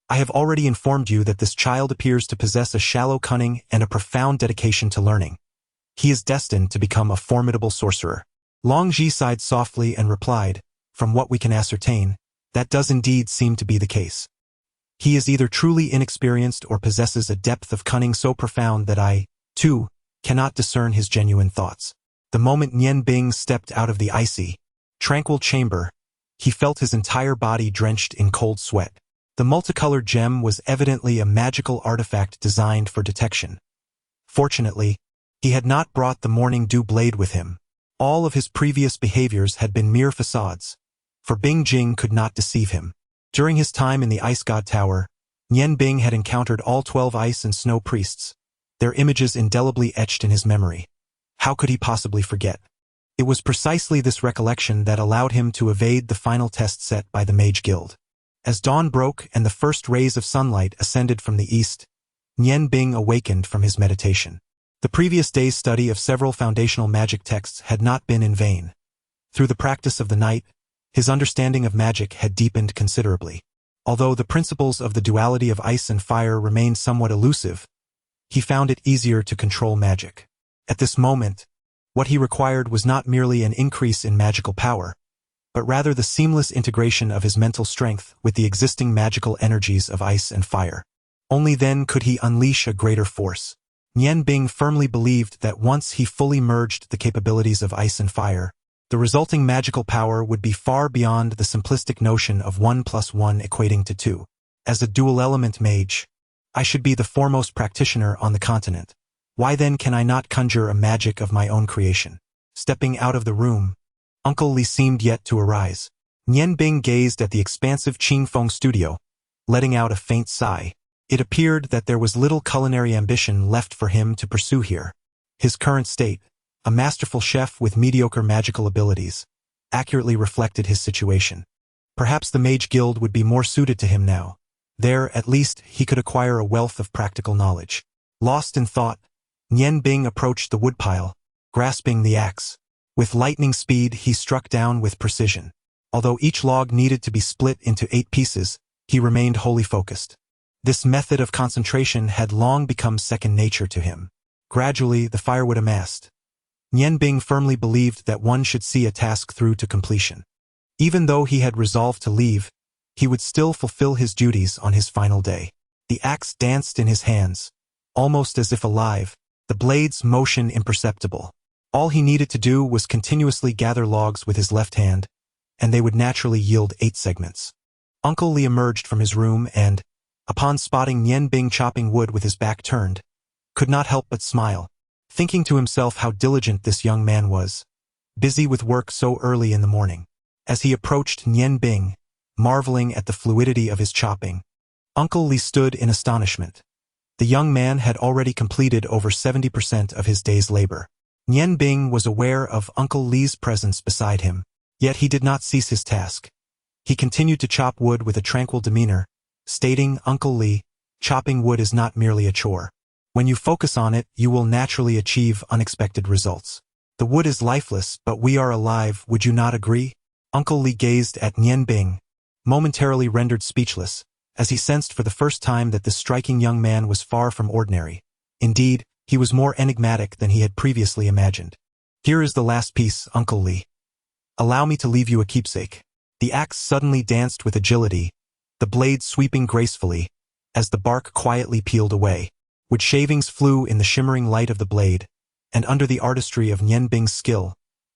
I have already informed you that this child appears to possess a shallow cunning and a profound dedication to learning. He is destined to become a formidable sorcerer." Long Ji sighed softly and replied, "From what we can ascertain, that does indeed seem to be the case. He is either truly inexperienced or possesses a depth of cunning so profound that I, too, cannot discern his genuine thoughts." The moment Nian Bing stepped out of the icy, tranquil chamber, he felt his entire body drenched in cold sweat. The multicolored gem was evidently a magical artifact designed for detection. Fortunately, he had not brought the morning dew blade with him. All of his previous behaviors had been mere facades, for Bing Jing could not deceive him. During his time in the Ice God Tower, Nian Bing had encountered all 12 ice and snow priests, their images indelibly etched in his memory. How could he possibly forget? It was precisely this recollection that allowed him to evade the final test set by the Mage Guild. As dawn broke and the first rays of sunlight ascended from the east, Nian Bing awakened from his meditation. The previous day's study of several foundational magic texts had not been in vain. Through the practice of the night, his understanding of magic had deepened considerably. Although the principles of the duality of ice and fire remained somewhat elusive, he found it easier to control magic. At this moment, what he required was not merely an increase in magical power, but rather the seamless integration of his mental strength with the existing magical energies of ice and fire. Only then could he unleash a greater force. Nian Bing firmly believed that once he fully merged the capabilities of ice and fire, the resulting magical power would be far beyond the simplistic notion of 1 + 1 equating to 2. As a dual-element mage, I should be the foremost practitioner on the continent. Why then can I not conjure a magic of my own creation? Stepping out of the room, Uncle Li seemed yet to arise. Nian Bing gazed at the expansive Qing Feng studio, letting out a faint sigh. It appeared that there was little culinary ambition left for him to pursue here. His current state, a masterful chef with mediocre magical abilities, accurately reflected his situation. Perhaps the Mage Guild would be more suited to him now. There, at least, he could acquire a wealth of practical knowledge. Lost in thought, Nian Bing approached the woodpile, grasping the axe. With lightning speed, he struck down with precision. Although each log needed to be split into 8 pieces, he remained wholly focused. This method of concentration had long become second nature to him. Gradually, the firewood amassed. Nian Bing firmly believed that one should see a task through to completion. Even though he had resolved to leave, he would still fulfill his duties on his final day. The axe danced in his hands, almost as if alive, the blade's motion imperceptible. All he needed to do was continuously gather logs with his left hand, and they would naturally yield 8 segments. Uncle Li emerged from his room and, upon spotting Nian Bing chopping wood with his back turned, could not help but smile, thinking to himself how diligent this young man was, busy with work so early in the morning. As he approached Nian Bing, marveling at the fluidity of his chopping, Uncle Li stood in astonishment. The young man had already completed over 70% of his day's labor. Nian Bing was aware of Uncle Li's presence beside him, yet he did not cease his task. He continued to chop wood with a tranquil demeanor, stating, "Uncle Li, chopping wood is not merely a chore. When you focus on it, you will naturally achieve unexpected results. The wood is lifeless, but we are alive, would you not agree?" Uncle Li gazed at Nian Bing, momentarily rendered speechless, as he sensed for the first time that this striking young man was far from ordinary. Indeed, he was more enigmatic than he had previously imagined. "Here is the last piece, Uncle Li. Allow me to leave you a keepsake." The axe suddenly danced with agility, the blade sweeping gracefully, as the bark quietly peeled away. Wood shavings flew in the shimmering light of the blade, and under the artistry of Nian Bing's skill,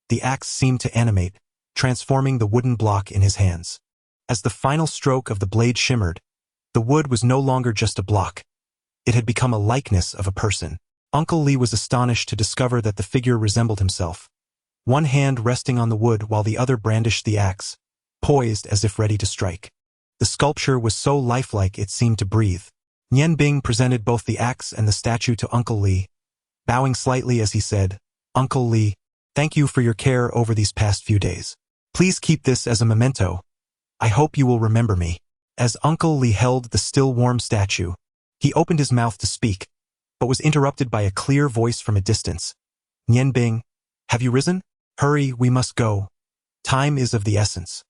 the axe seemed to animate, transforming the wooden block in his hands. As the final stroke of the blade shimmered, the wood was no longer just a block. It had become a likeness of a person. Uncle Li was astonished to discover that the figure resembled himself, one hand resting on the wood while the other brandished the axe, poised as if ready to strike. The sculpture was so lifelike it seemed to breathe. Nian Bing presented both the axe and the statue to Uncle Li, bowing slightly as he said, "Uncle Li, thank you for your care over these past few days. Please keep this as a memento. I hope you will remember me." As Uncle Li held the still warm statue, he opened his mouth to speak, but was interrupted by a clear voice from a distance. "Nian Bing, have you risen? Hurry, we must go. Time is of the essence."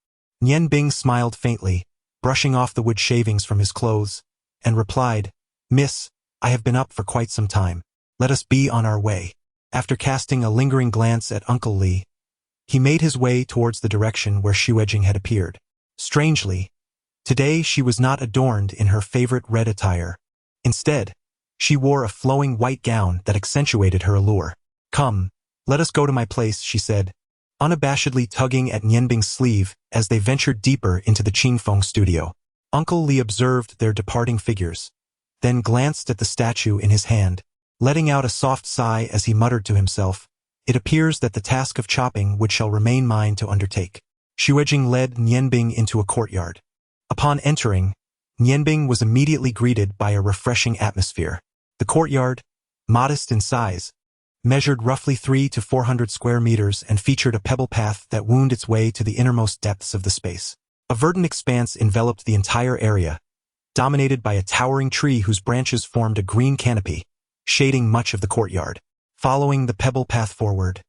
Nian Bing smiled faintly, brushing off the wood shavings from his clothes, and replied, "Miss, I have been up for quite some time. Let us be on our way." After casting a lingering glance at Uncle Li, he made his way towards the direction where Xuejing had appeared. Strangely, today she was not adorned in her favorite red attire. Instead, she wore a flowing white gown that accentuated her allure. "Come, let us go to my place," she said, unabashedly tugging at Nian Bing's sleeve as they ventured deeper into the Qingfeng studio. Uncle Li observed their departing figures, then glanced at the statue in his hand, letting out a soft sigh as he muttered to himself, "It appears that the task of chopping wood shall remain mine to undertake." Xuejing led Nian Bing into a courtyard. Upon entering, Nian Bing was immediately greeted by a refreshing atmosphere. The courtyard, modest in size, measured roughly 300 to 400 square meters and featured a pebble path that wound its way to the innermost depths of the space. A verdant expanse enveloped the entire area, dominated by a towering tree whose branches formed a green canopy, shading much of the courtyard. Following the pebble path forward,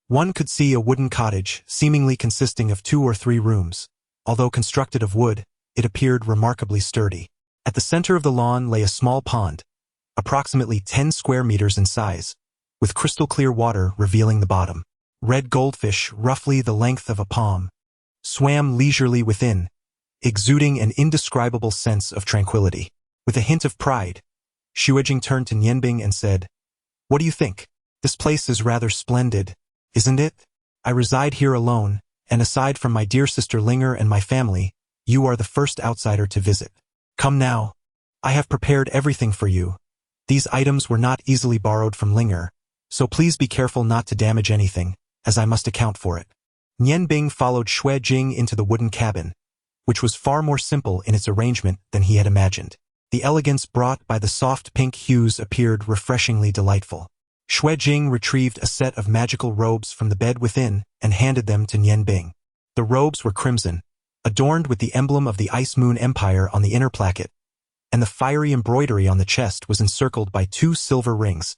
one could see a wooden cottage seemingly consisting of 2 or 3 rooms. Although constructed of wood, it appeared remarkably sturdy. At the center of the lawn lay a small pond, approximately 10 square meters in size, with crystal-clear water revealing the bottom. Red goldfish, roughly the length of a palm, swam leisurely within, exuding an indescribable sense of tranquility. With a hint of pride, Xuejing turned to Nian Bing and said, "What do you think? This place is rather splendid, isn't it? I reside here alone, and aside from my dear sister Linger and my family, you are the first outsider to visit. Come now. I have prepared everything for you. These items were not easily borrowed from Linger, so please be careful not to damage anything, as I must account for it." Nian Bing followed Xuejing into the wooden cabin, which was far more simple in its arrangement than he had imagined. The elegance brought by the soft pink hues appeared refreshingly delightful. Xuejing retrieved a set of magical robes from the bed within and handed them to Nian Bing. The robes were crimson, adorned with the emblem of the Ice Moon Empire on the inner placket, and the fiery embroidery on the chest was encircled by 2 silver rings,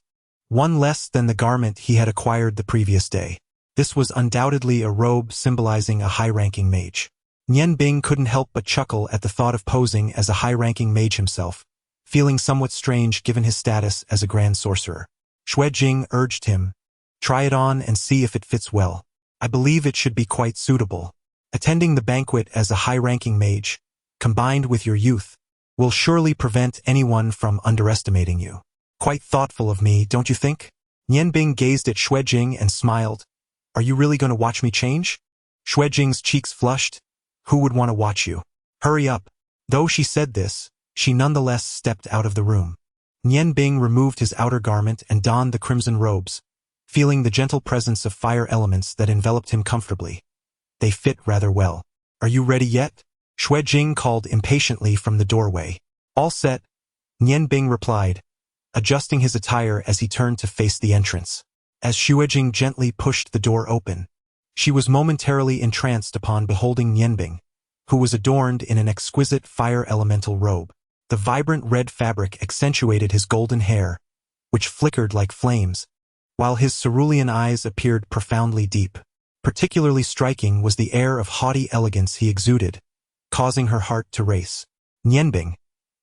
one less than the garment he had acquired the previous day. This was undoubtedly a robe symbolizing a high-ranking mage. Nian Bing couldn't help but chuckle at the thought of posing as a high-ranking mage himself, feeling somewhat strange given his status as a grand sorcerer. Xuejing urged him, "Try it on and see if it fits well. I believe it should be quite suitable." Attending the banquet as a high-ranking mage, combined with your youth, will surely prevent anyone from underestimating you. Quite thoughtful of me, don't you think? Nianbing gazed at Xuejing and smiled. Are you really going to watch me change? Xuejing's cheeks flushed. Who would want to watch you? Hurry up. Though she said this, she nonetheless stepped out of the room. Nianbing removed his outer garment and donned the crimson robes, feeling the gentle presence of fire elements that enveloped him comfortably. They fit rather well. Are you ready yet? Xuejing called impatiently from the doorway. All set, Nianbing replied, adjusting his attire as he turned to face the entrance. As Xuejing gently pushed the door open, she was momentarily entranced upon beholding Nianbing, who was adorned in an exquisite fire elemental robe. The vibrant red fabric accentuated his golden hair, which flickered like flames, while his cerulean eyes appeared profoundly deep. Particularly striking was the air of haughty elegance he exuded, causing her heart to race. Nianbing,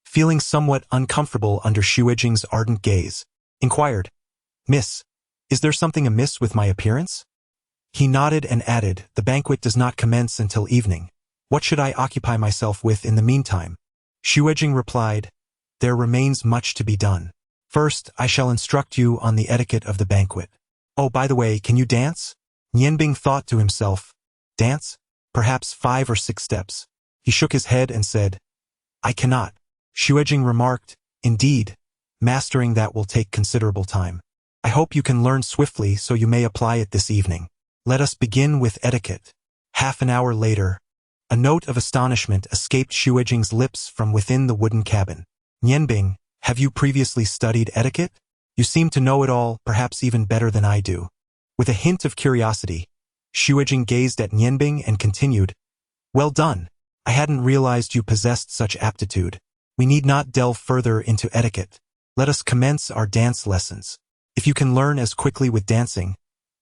feeling somewhat uncomfortable under Xuejing's ardent gaze, inquired, Miss, is there something amiss with my appearance? He nodded and added, the banquet does not commence until evening. What should I occupy myself with in the meantime? Xuejing replied, there remains much to be done. First, I shall instruct you on the etiquette of the banquet. Oh, by the way, can you dance? Nianbing thought to himself, dance? Perhaps 5 or 6 steps. He shook his head and said, I cannot. Xuejing remarked, indeed, mastering that will take considerable time. I hope you can learn swiftly so you may apply it this evening. Let us begin with etiquette. Half an hour later, a note of astonishment escaped Xuejing's lips from within the wooden cabin. Nianbing, have you previously studied etiquette? You seem to know it all, perhaps even better than I do. With a hint of curiosity, Xuejing gazed at Nianbing and continued, well done. I hadn't realized you possessed such aptitude. We need not delve further into etiquette. Let us commence our dance lessons. If you can learn as quickly with dancing,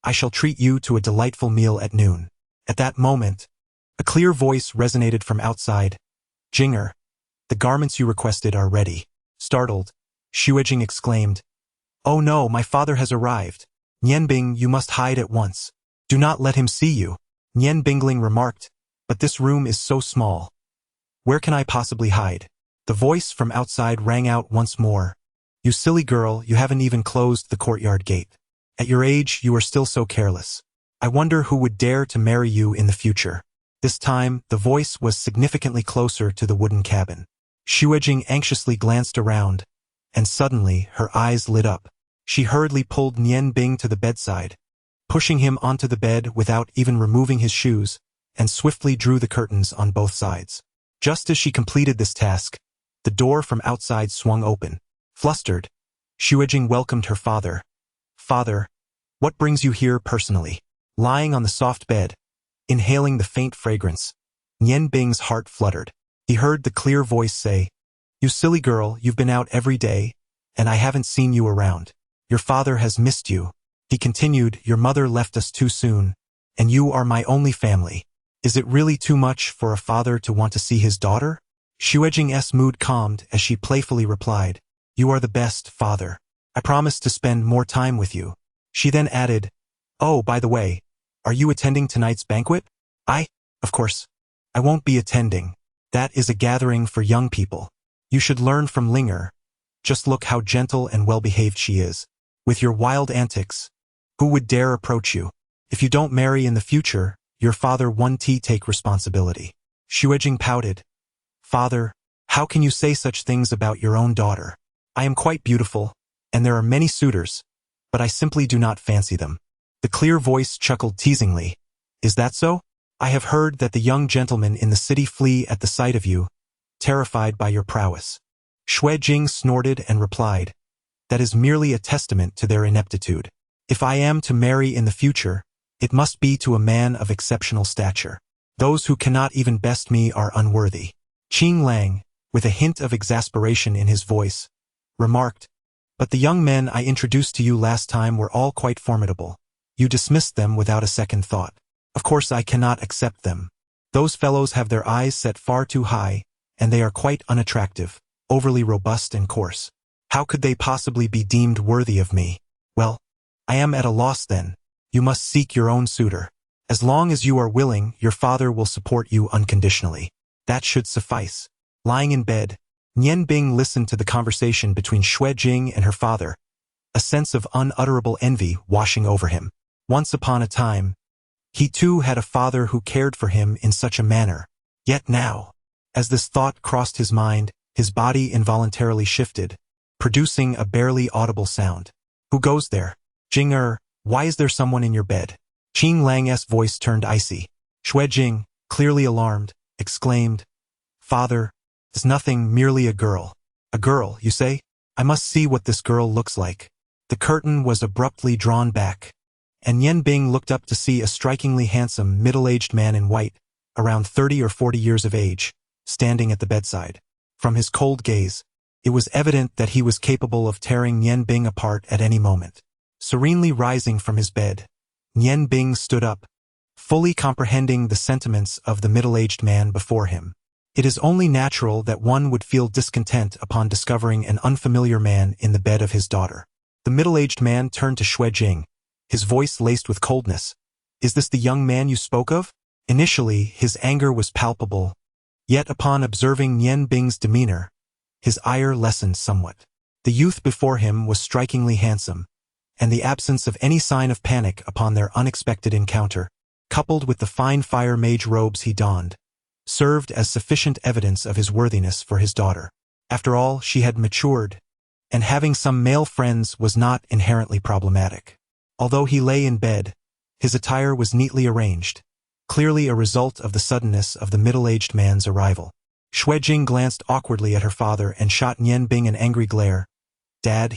I shall treat you to a delightful meal at noon. At that moment, a clear voice resonated from outside. Jinger, the garments you requested are ready. Startled, Xuejing exclaimed, oh no, my father has arrived. Nianbing, you must hide at once. Do not let him see you. Nianbingling remarked, but this room is so small. Where can I possibly hide? The voice from outside rang out once more. You silly girl, you haven't even closed the courtyard gate. At your age, you are still so careless. I wonder who would dare to marry you in the future. This time, the voice was significantly closer to the wooden cabin. Xuejing anxiously glanced around, and suddenly her eyes lit up. She hurriedly pulled Nianbing to the bedside, pushing him onto the bed without even removing his shoes, and swiftly drew the curtains on both sides. Just as she completed this task, the door from outside swung open. Flustered, Xuejing welcomed her father. Father, what brings you here personally? Lying on the soft bed, inhaling the faint fragrance, Nianbing's heart fluttered. He heard the clear voice say, you silly girl, you've been out every day, and I haven't seen you around. Your father has missed you. He continued, your mother left us too soon, and you are my only family. Is it really too much for a father to want to see his daughter? Xuejing's mood calmed as she playfully replied, you are the best, father. I promise to spend more time with you. She then added, oh, by the way, are you attending tonight's banquet? Of course, I won't be attending. That is a gathering for young people. You should learn from Linger. Just look how gentle and well-behaved she is. With your wild antics, who would dare approach you? If you don't marry in the future, your father won't take responsibility. Xuejing pouted. Father, how can you say such things about your own daughter? I am quite beautiful, and there are many suitors, but I simply do not fancy them. The clear voice chuckled teasingly. Is that so? I have heard that the young gentlemen in the city flee at the sight of you, terrified by your prowess. Xuejing snorted and replied, that is merely a testament to their ineptitude. If I am to marry in the future, it must be to a man of exceptional stature. Those who cannot even best me are unworthy. Qing Lang, with a hint of exasperation in his voice, remarked, but the young men I introduced to you last time were all quite formidable. You dismissed them without a second thought. Of course I cannot accept them. Those fellows have their eyes set far too high, and they are quite unattractive, overly robust and coarse. How could they possibly be deemed worthy of me? Well, I am at a loss then. You must seek your own suitor. As long as you are willing, your father will support you unconditionally. That should suffice. Lying in bed, Nian Bing listened to the conversation between Xue Jing and her father, a sense of unutterable envy washing over him. Once upon a time, he too had a father who cared for him in such a manner. Yet now, as this thought crossed his mind, his body involuntarily shifted, producing a barely audible sound. Who goes there? Jing why is there someone in your bed? Qing Lang's voice turned icy. Xue Jing, clearly alarmed, exclaimed, Father, it's nothing, merely a girl. A girl, you say? I must see what this girl looks like. The curtain was abruptly drawn back, and Nian Bing looked up to see a strikingly handsome, middle-aged man in white, around 30 or 40 years of age, standing at the bedside. From his cold gaze, it was evident that he was capable of tearing Nian Bing apart at any moment. Serenely rising from his bed, Nian Bing stood up, fully comprehending the sentiments of the middle-aged man before him. It is only natural that one would feel discontent upon discovering an unfamiliar man in the bed of his daughter. The middle-aged man turned to Xue Jing, his voice laced with coldness. Is this the young man you spoke of? Initially, his anger was palpable, yet upon observing Nian Bing's demeanor, his ire lessened somewhat. The youth before him was strikingly handsome, and the absence of any sign of panic upon their unexpected encounter, coupled with the fine fire mage robes he donned, served as sufficient evidence of his worthiness for his daughter. After all, she had matured, and having some male friends was not inherently problematic. Although he lay in bed, his attire was neatly arranged, clearly a result of the suddenness of the middle-aged man's arrival. Xue Jing glanced awkwardly at her father and shot Nian Bing an angry glare. Dad,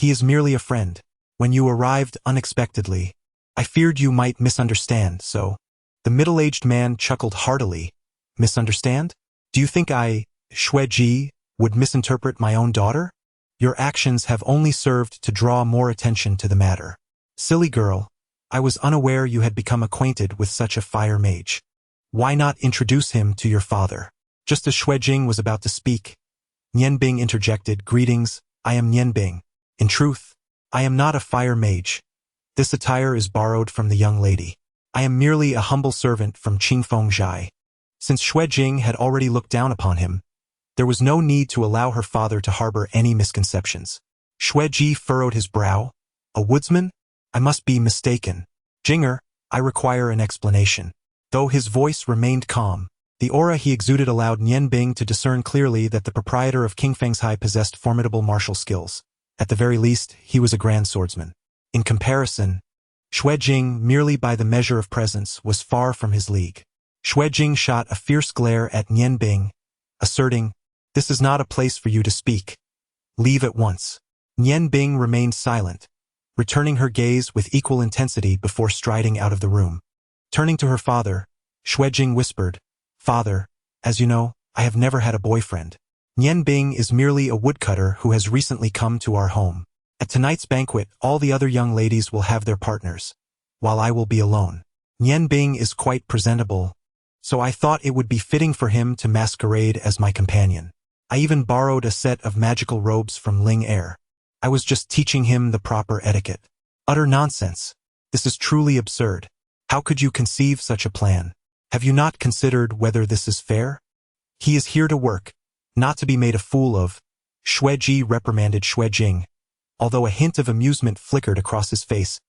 he is merely a friend. When you arrived unexpectedly, I feared you might misunderstand, so... The middle-aged man chuckled heartily. Misunderstand? Do you think I, Xue Ji, would misinterpret my own daughter? Your actions have only served to draw more attention to the matter. Silly girl, I was unaware you had become acquainted with such a fire mage. Why not introduce him to your father? Just as Xue Jing was about to speak, Nian Bing interjected, Greetings, I am Nian Bing. In truth, I am not a fire mage. This attire is borrowed from the young lady. I am merely a humble servant from Qingfeng Zhai. Since Xue Jing had already looked down upon him, there was no need to allow her father to harbor any misconceptions. Xue Ji furrowed his brow. A woodsman? I must be mistaken. Jinger, I require an explanation. Though his voice remained calm, the aura he exuded allowed Nian Bing to discern clearly that the proprietor of Qingfeng Zhai possessed formidable martial skills. At the very least, he was a grand swordsman. In comparison, Xue Jing, merely by the measure of presence, was far from his league. Xue Jing shot a fierce glare at Nian Bing, asserting, This is not a place for you to speak. Leave at once. Nian Bing remained silent, returning her gaze with equal intensity before striding out of the room. Turning to her father, Xue Jing whispered, Father, as you know, I have never had a boyfriend. Nian Bing is merely a woodcutter who has recently come to our home. At tonight's banquet, all the other young ladies will have their partners, while I will be alone. Nian Bing is quite presentable, so I thought it would be fitting for him to masquerade as my companion. I even borrowed a set of magical robes from Ling Er. I was just teaching him the proper etiquette. Utter nonsense. This is truly absurd. How could you conceive such a plan? Have you not considered whether this is fair? He is here to work, not to be made a fool of. Xue Ji reprimanded Xue Jing, although a hint of amusement flickered across his face,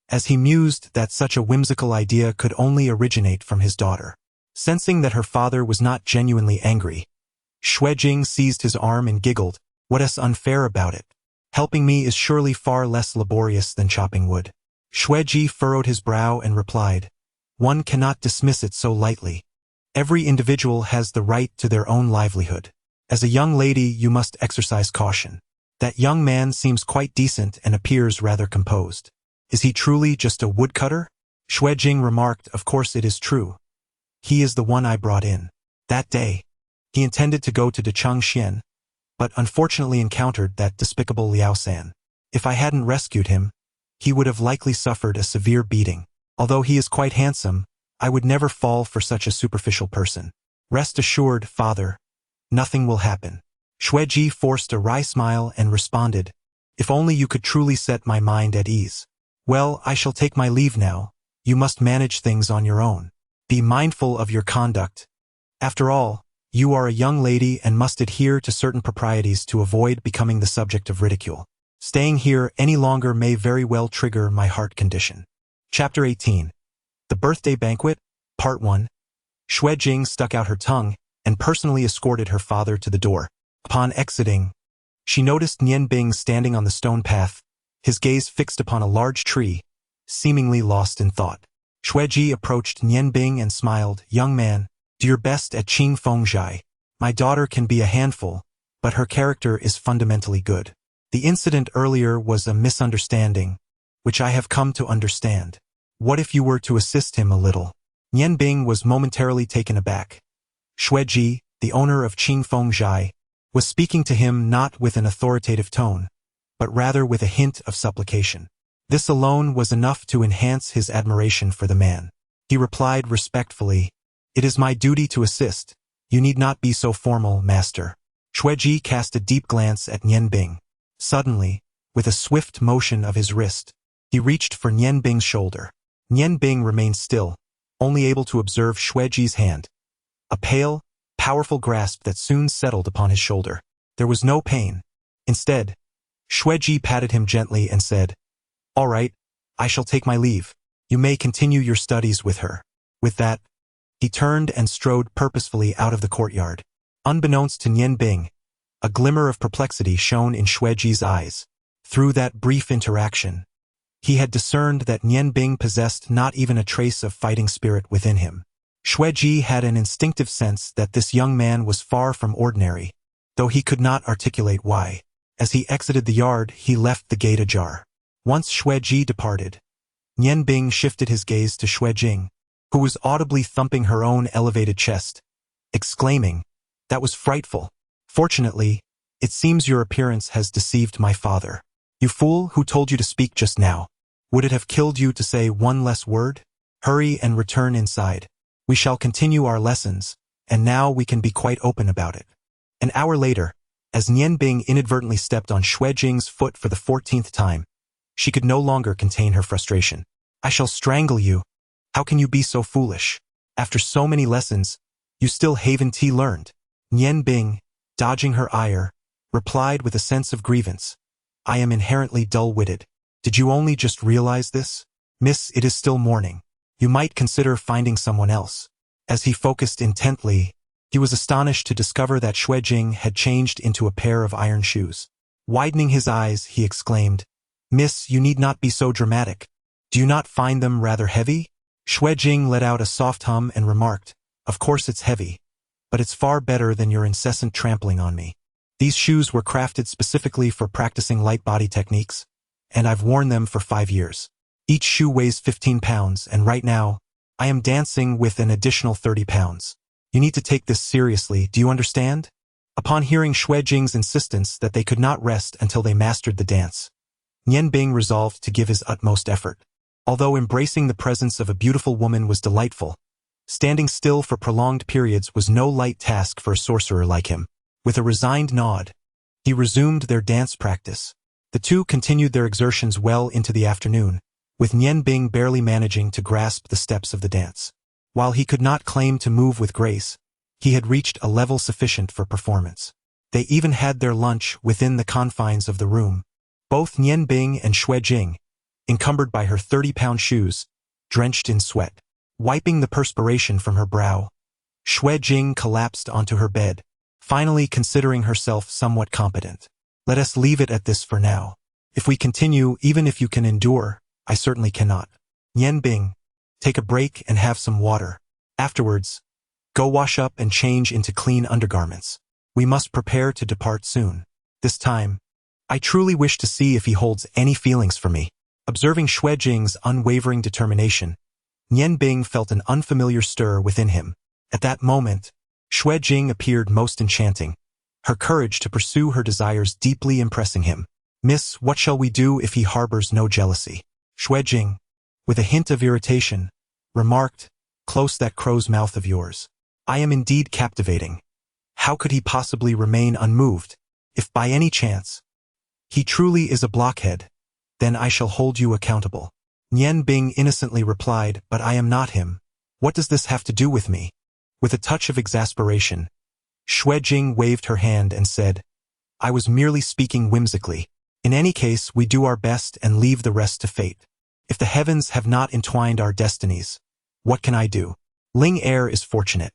as he mused that such a whimsical idea could only originate from his daughter. Sensing that her father was not genuinely angry, Xue Jing seized his arm and giggled. What is unfair about it? Helping me is surely far less laborious than chopping wood. Xue Ji furrowed his brow and replied, One cannot dismiss it so lightly. Every individual has the right to their own livelihood. As a young lady, you must exercise caution. That young man seems quite decent and appears rather composed. Is he truly just a woodcutter? Xue Jing remarked, Of course it is true. He is the one I brought in. That day, he intended to go to Changxian, but unfortunately encountered that despicable Liao San. If I hadn't rescued him, he would have likely suffered a severe beating. Although he is quite handsome, I would never fall for such a superficial person. Rest assured, father, nothing will happen. Xue Ji forced a wry smile and responded, If only you could truly set my mind at ease. Well, I shall take my leave now. You must manage things on your own. Be mindful of your conduct. After all, you are a young lady and must adhere to certain proprieties to avoid becoming the subject of ridicule. Staying here any longer may very well trigger my heart condition. Chapter 18. The Birthday Banquet, Part 1. Xue Jing stuck out her tongue and personally escorted her father to the door. Upon exiting, she noticed Nian Bing standing on the stone path, his gaze fixed upon a large tree, seemingly lost in thought. Xue Ji approached Nian Bing and smiled. Young man, do your best at Qing Feng Zhai. My daughter can be a handful, but her character is fundamentally good. The incident earlier was a misunderstanding, which I have come to understand. What if you were to assist him a little? Nian Bing was momentarily taken aback. Xue Ji, the owner of Qing Feng Zhai, was speaking to him not with an authoritative tone, but rather with a hint of supplication. This alone was enough to enhance his admiration for the man. He replied respectfully, "It is my duty to assist. You need not be so formal, master." Xue Ji cast a deep glance at Nian Bing. Suddenly, with a swift motion of his wrist, he reached for Nian Bing's shoulder. Nian Bing remained still, only able to observe Xue Ji's hand. A pale, powerful grasp that soon settled upon his shoulder. There was no pain. Instead, Xue Ji patted him gently and said, "All right, I shall take my leave. You may continue your studies with her." With that, he turned and strode purposefully out of the courtyard. Unbeknownst to Nian Bing, a glimmer of perplexity shone in Xue Ji's eyes. Through that brief interaction, he had discerned that Nian Bing possessed not even a trace of fighting spirit within him. Xue Ji had an instinctive sense that this young man was far from ordinary, though he could not articulate why. As he exited the yard, he left the gate ajar. Once Xue Ji departed, Nian Bing shifted his gaze to Xue Jing, who was audibly thumping her own elevated chest, exclaiming, "That was frightful. Fortunately, it seems your appearance has deceived my father. You fool, who told you to speak just now? Would it have killed you to say one less word? Hurry and return inside. We shall continue our lessons, and now we can be quite open about it." An hour later, as Nian Bing inadvertently stepped on Xue Jing's foot for the 14th time, she could no longer contain her frustration. "I shall strangle you. How can you be so foolish? After so many lessons, you still haven't learned." Nian Bing, dodging her ire, replied with a sense of grievance, "I am inherently dull-witted. Did you only just realize this? Miss, it is still morning. You might consider finding someone else." As he focused intently, he was astonished to discover that Xue Jing had changed into a pair of iron shoes. Widening his eyes, he exclaimed, "Miss, you need not be so dramatic. Do you not find them rather heavy?" Xue Jing let out a soft hum and remarked, "Of course it's heavy, but it's far better than your incessant trampling on me. These shoes were crafted specifically for practicing light body techniques, and I've worn them for 5 years. Each shoe weighs 15 pounds, and right now, I am dancing with an additional 30 pounds. You need to take this seriously, do you understand?" Upon hearing Xue Jing's insistence that they could not rest until they mastered the dance, Nian Bing resolved to give his utmost effort. Although embracing the presence of a beautiful woman was delightful, standing still for prolonged periods was no light task for a sorcerer like him. With a resigned nod, he resumed their dance practice. The two continued their exertions well into the afternoon, with Nian Bing barely managing to grasp the steps of the dance. While he could not claim to move with grace, he had reached a level sufficient for performance. They even had their lunch within the confines of the room. Both Nian Bing and Xue Jing, encumbered by her 30-pound shoes, drenched in sweat. Wiping the perspiration from her brow, Xue Jing collapsed onto her bed, finally considering herself somewhat competent. "Let us leave it at this for now. If we continue, even if you can endure, I certainly cannot. Nian Bing, take a break and have some water. Afterwards, go wash up and change into clean undergarments. We must prepare to depart soon. This time, I truly wish to see if he holds any feelings for me." Observing Xue Jing's unwavering determination, Nian Bing felt an unfamiliar stir within him. At that moment, Xue Jing appeared most enchanting, her courage to pursue her desires deeply impressing him. "Miss, what shall we do if he harbors no jealousy?" Xue Jing, with a hint of irritation, remarked, "Close that crow's mouth of yours. I am indeed captivating. How could he possibly remain unmoved? If by any chance he truly is a blockhead, then I shall hold you accountable." Nian Bing innocently replied, "But I am not him. What does this have to do with me?" With a touch of exasperation, Xue Jing waved her hand and said, "I was merely speaking whimsically. In any case, we do our best and leave the rest to fate. If the heavens have not entwined our destinies, what can I do? Ling Er is fortunate.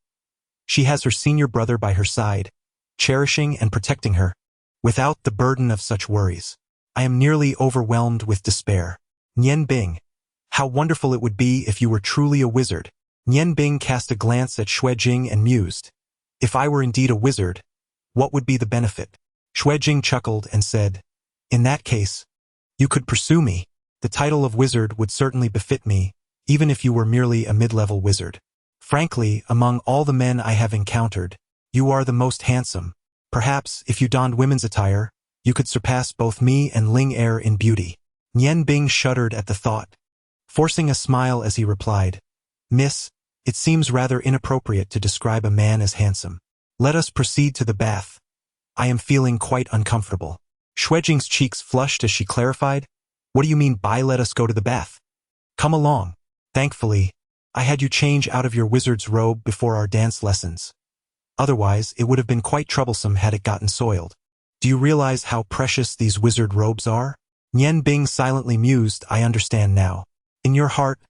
She has her senior brother by her side, cherishing and protecting her, without the burden of such worries. I am nearly overwhelmed with despair. Nian Bing, how wonderful it would be if you were truly a wizard." Nian Bing cast a glance at Xue Jing and mused, "If I were indeed a wizard, what would be the benefit?" Xue Jing chuckled and said, "In that case, you could pursue me. The title of wizard would certainly befit me, even if you were merely a mid-level wizard. Frankly, among all the men I have encountered, you are the most handsome. Perhaps, if you donned women's attire, you could surpass both me and Ling Er in beauty." Nian Bing shuddered at the thought, forcing a smile as he replied, "Miss, it seems rather inappropriate to describe a man as handsome. Let us proceed to the bath. I am feeling quite uncomfortable." Xue Jing's cheeks flushed as she clarified, "What do you mean by let us go to the bath? Come along. Thankfully, I had you change out of your wizard's robe before our dance lessons. Otherwise, it would have been quite troublesome had it gotten soiled. Do you realize how precious these wizard robes are?" Nian Bing silently mused, "I understand now. In your heart,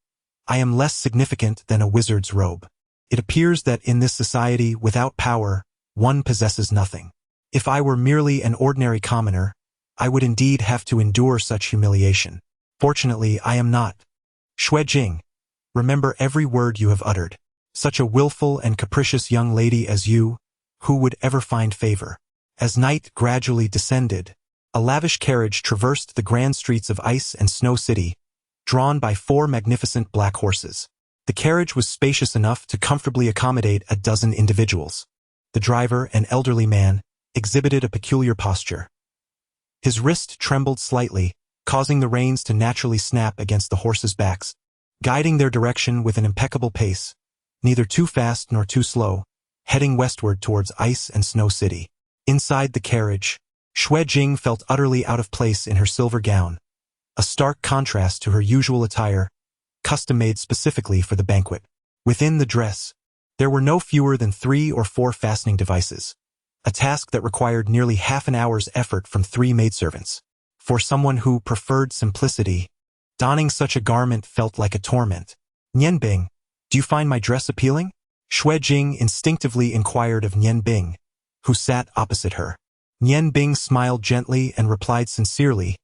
I am less significant than a wizard's robe. It appears that in this society, without power, one possesses nothing. If I were merely an ordinary commoner, I would indeed have to endure such humiliation. Fortunately, I am not. Xue Jing, remember every word you have uttered. Such a willful and capricious young lady as you, who would ever find favor?" As night gradually descended, a lavish carriage traversed the grand streets of Ice and Snow City, drawn by 4 magnificent black horses. The carriage was spacious enough to comfortably accommodate a dozen individuals. The driver, an elderly man, exhibited a peculiar posture. His wrist trembled slightly, causing the reins to naturally snap against the horses' backs, guiding their direction with an impeccable pace, neither too fast nor too slow, heading westward towards Ice and Snow City. Inside the carriage, Xue Jing felt utterly out of place in her silver gown, a stark contrast to her usual attire, custom-made specifically for the banquet. Within the dress, there were no fewer than 3 or 4 fastening devices, a task that required nearly half an hour's effort from 3 maidservants. For someone who preferred simplicity, donning such a garment felt like a torment. "Nian Bing, do you find my dress appealing?" Xue Jing instinctively inquired of Nian Bing, who sat opposite her. Nian Bing smiled gently and replied sincerely,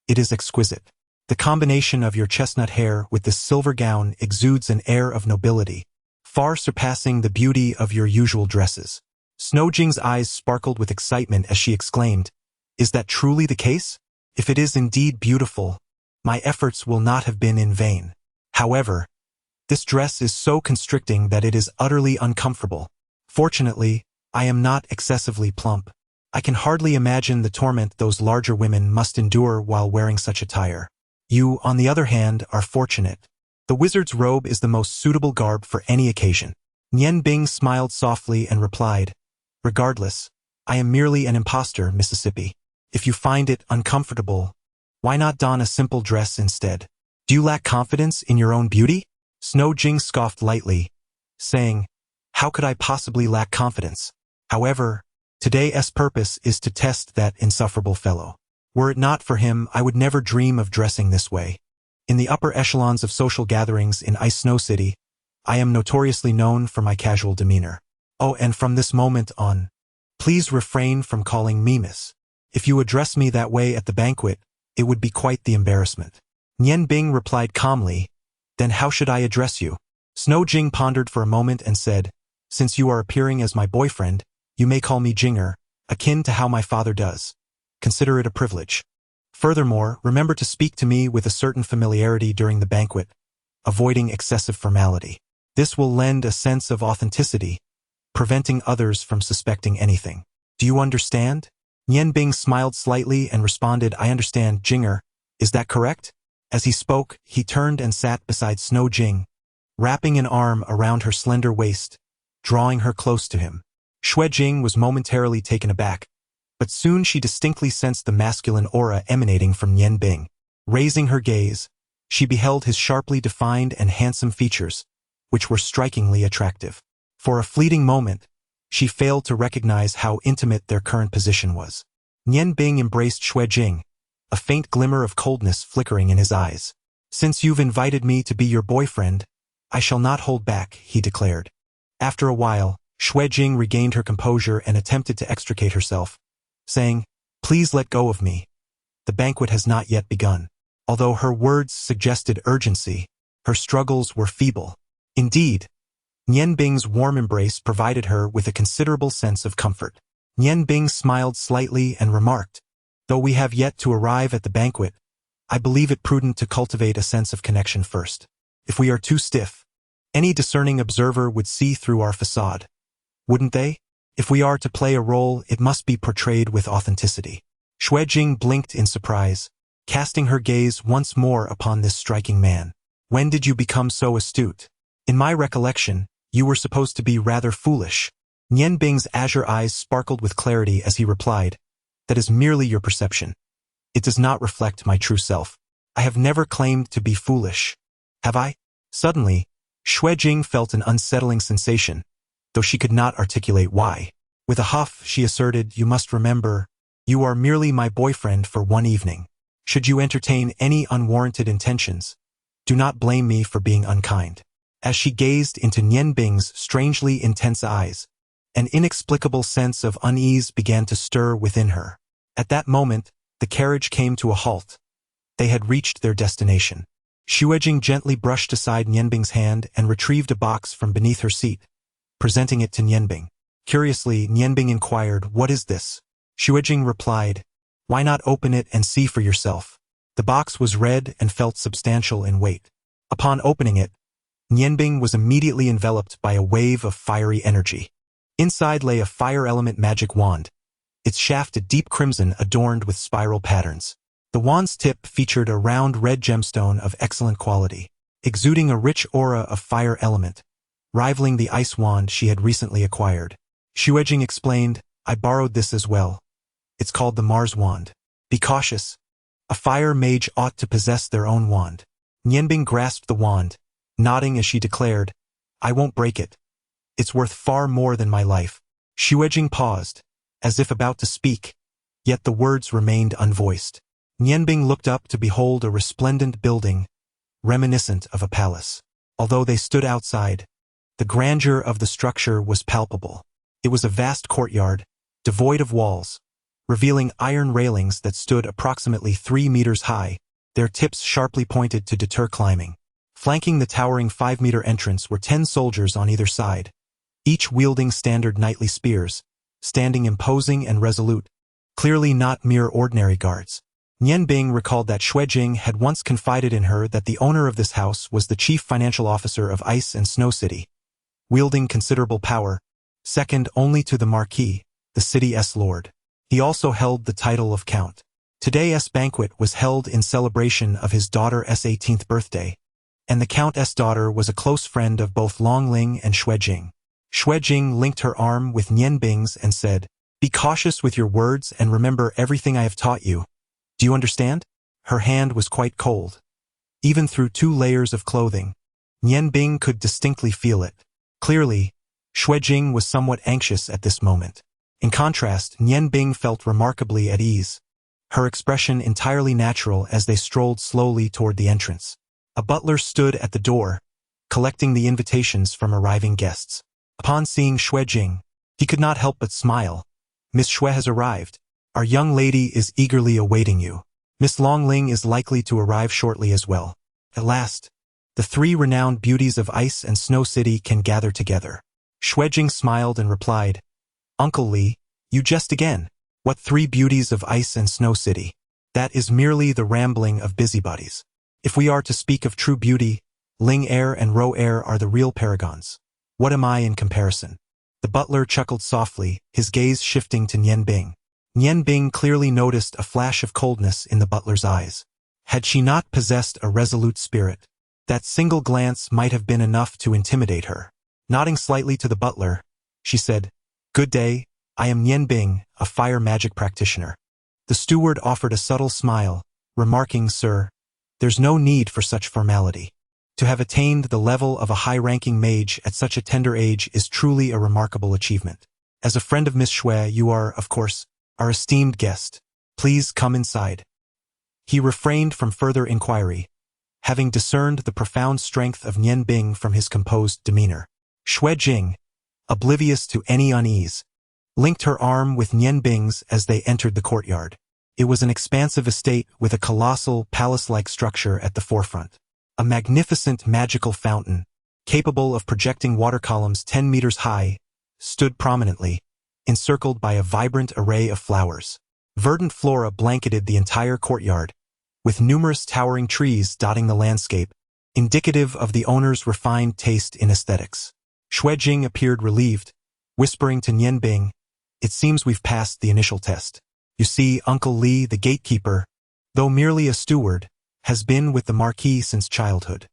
"It is exquisite. The combination of your chestnut hair with this silver gown exudes an air of nobility, far surpassing the beauty of your usual dresses." Snow Jing's eyes sparkled with excitement as she exclaimed, "Is that truly the case? If it is indeed beautiful, my efforts will not have been in vain. However, this dress is so constricting that it is utterly uncomfortable. Fortunately, I am not excessively plump. I can hardly imagine the torment those larger women must endure while wearing such attire. You, on the other hand, are fortunate. The wizard's robe is the most suitable garb for any occasion." Nian Bing smiled softly and replied, "Regardless, I am merely an impostor, Mississippi. If you find it uncomfortable, why not don a simple dress instead? Do you lack confidence in your own beauty?" Snow Jing scoffed lightly, saying, "How could I possibly lack confidence? However, today's purpose is to test that insufferable fellow. Were it not for him, I would never dream of dressing this way. In the upper echelons of social gatherings in Ice Snow City, I am notoriously known for my casual demeanor. Oh, and from this moment on, please refrain from calling me Miss. If you address me that way at the banquet, it would be quite the embarrassment." Nian Bing replied calmly, "Then how should I address you?" Snow Jing pondered for a moment and said, "Since you are appearing as my boyfriend, you may call me Jinger, akin to how my father does. Consider it a privilege. Furthermore, remember to speak to me with a certain familiarity during the banquet, avoiding excessive formality. This will lend a sense of authenticity, preventing others from suspecting anything. Do you understand?" Nian Bing smiled slightly and responded, "I understand, Jinger. Is that correct?" As he spoke, he turned and sat beside Snow Jing, wrapping an arm around her slender waist, drawing her close to him. Xue Jing was momentarily taken aback, but soon she distinctly sensed the masculine aura emanating from Nian Bing. Raising her gaze, She beheld his sharply defined and handsome features, which were strikingly attractive. For a fleeting moment, she failed to recognize how intimate their current position was. Nian Bing embraced Xue Jing, a faint glimmer of coldness flickering in his eyes. "Since you've invited me to be your boyfriend, I shall not hold back," he declared. After a while, Xue Jing regained her composure and attempted to extricate herself, saying, "Please let go of me. The banquet has not yet begun." Although her words suggested urgency, her struggles were feeble. Indeed, Nian Bing's warm embrace provided her with a considerable sense of comfort. Nian Bing smiled slightly and remarked, "Though we have yet to arrive at the banquet, I believe it prudent to cultivate a sense of connection first. If we are too stiff, any discerning observer would see through our facade. Wouldn't they? If we are to play a role, it must be portrayed with authenticity." Xue Jing blinked in surprise, casting her gaze once more upon this striking man. "When did you become so astute? In my recollection, you were supposed to be rather foolish." Nian Bing's azure eyes sparkled with clarity as he replied, "That is merely your perception. It does not reflect my true self. I have never claimed to be foolish. Have I?" Suddenly, Xue Jing felt an unsettling sensation, though she could not articulate why. With a huff, she asserted, "You must remember, you are merely my boyfriend for one evening. Should you entertain any unwarranted intentions, do not blame me for being unkind." As she gazed into Nian Bing's strangely intense eyes, an inexplicable sense of unease began to stir within her. At that moment, the carriage came to a halt. They had reached their destination. Xue Jing gently brushed aside Nian Bing's hand and retrieved a box from beneath her seat, presenting it to Nian Bing. Curiously, Nian Bing inquired, "What is this?" Xue Jing replied, "Why not open it and see for yourself?" The box was red and felt substantial in weight. Upon opening it, Nian Bing was immediately enveloped by a wave of fiery energy. Inside lay a fire element magic wand, its shaft a deep crimson adorned with spiral patterns. The wand's tip featured a round red gemstone of excellent quality, exuding a rich aura of fire element, rivaling the ice wand she had recently acquired. Xue Jing explained, "I borrowed this as well. It's called the Mars wand. Be cautious. A fire mage ought to possess their own wand." Nian Bing grasped the wand, nodding as she declared, "I won't break it. It's worth far more than my life." Xue Jing paused, as if about to speak, yet the words remained unvoiced. Nian Bing looked up to behold a resplendent building, reminiscent of a palace. Although they stood outside, the grandeur of the structure was palpable. It was a vast courtyard, devoid of walls, revealing iron railings that stood approximately 3 meters high, their tips sharply pointed to deter climbing. Flanking the towering 5-meter entrance were 10 soldiers on either side, each wielding standard knightly spears, standing imposing and resolute, clearly not mere ordinary guards. Nian Bing recalled that Xue Jing had once confided in her that the owner of this house was the chief financial officer of Ice and Snow City, wielding considerable power, second only to the Marquis, the city's lord. He also held the title of Count. Today's banquet was held in celebration of his daughter's 18th birthday, and the Countess' daughter was a close friend of both Long Ling and Xue Jing. Xue Jing linked her arm with Nian Bing's and said, "Be cautious with your words and remember everything I have taught you. Do you understand?" Her hand was quite cold. Even through 2 layers of clothing, Nian Bing could distinctly feel it. Clearly, Xue Jing was somewhat anxious at this moment. In contrast, Nian Bing felt remarkably at ease, her expression entirely natural as they strolled slowly toward the entrance. A butler stood at the door, collecting the invitations from arriving guests. Upon seeing Xue Jing, he could not help but smile. "Miss Xue has arrived. Our young lady is eagerly awaiting you. Miss Longling is likely to arrive shortly as well." At last, the 3 renowned beauties of Ice and Snow City can gather together. Xue Jing smiled and replied, "Uncle Li, you jest again. What 3 beauties of Ice and Snow City? That is merely the rambling of busybodies. If we are to speak of true beauty, Ling Air and Ro Air are the real paragons. What am I in comparison?" The butler chuckled softly, his gaze shifting to Nian Bing. Nian Bing clearly noticed a flash of coldness in the butler's eyes. Had she not possessed a resolute spirit, that single glance might have been enough to intimidate her. Nodding slightly to the butler, she said, "Good day, I am Nian Bing, a fire magic practitioner." The steward offered a subtle smile, remarking, "Sir, There's no need for such formality. To have attained the level of a high-ranking mage at such a tender age is truly a remarkable achievement. As a friend of Miss Shui, you are, of course, our esteemed guest. Please come inside. He refrained from further inquiry, having discerned the profound strength of Nian Bing from his composed demeanor. Shui Jing, oblivious to any unease, linked her arm with Nian Bing's as they entered the courtyard. It was an expansive estate with a colossal, palace-like structure at the forefront. A magnificent magical fountain, capable of projecting water columns 10 meters high, stood prominently, encircled by a vibrant array of flowers. Verdant flora blanketed the entire courtyard, with numerous towering trees dotting the landscape, indicative of the owner's refined taste in aesthetics. Shui Jing appeared relieved, whispering to Nian Bing, "It seems we've passed the initial test. You see, Uncle Li, the gatekeeper, though merely a steward, has been with the Marquis since childhood.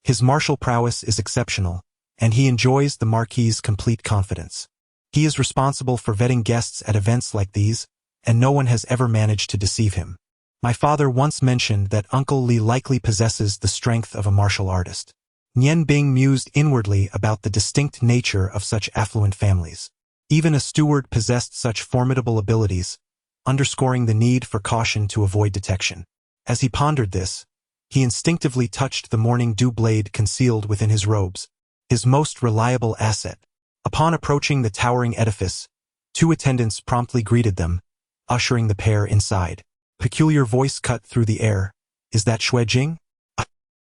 His martial prowess is exceptional, and he enjoys the Marquis's complete confidence. He is responsible for vetting guests at events like these, and no one has ever managed to deceive him. My father once mentioned that Uncle Li likely possesses the strength of a martial artist." Nian Bing mused inwardly about the distinct nature of such affluent families. Even a steward possessed such formidable abilities, underscoring the need for caution to avoid detection. As he pondered this, he instinctively touched the morning dew blade concealed within his robes, his most reliable asset. Upon approaching the towering edifice, 2 attendants promptly greeted them, ushering the pair inside. Peculiar voice cut through the air. "Is that Shui Jing?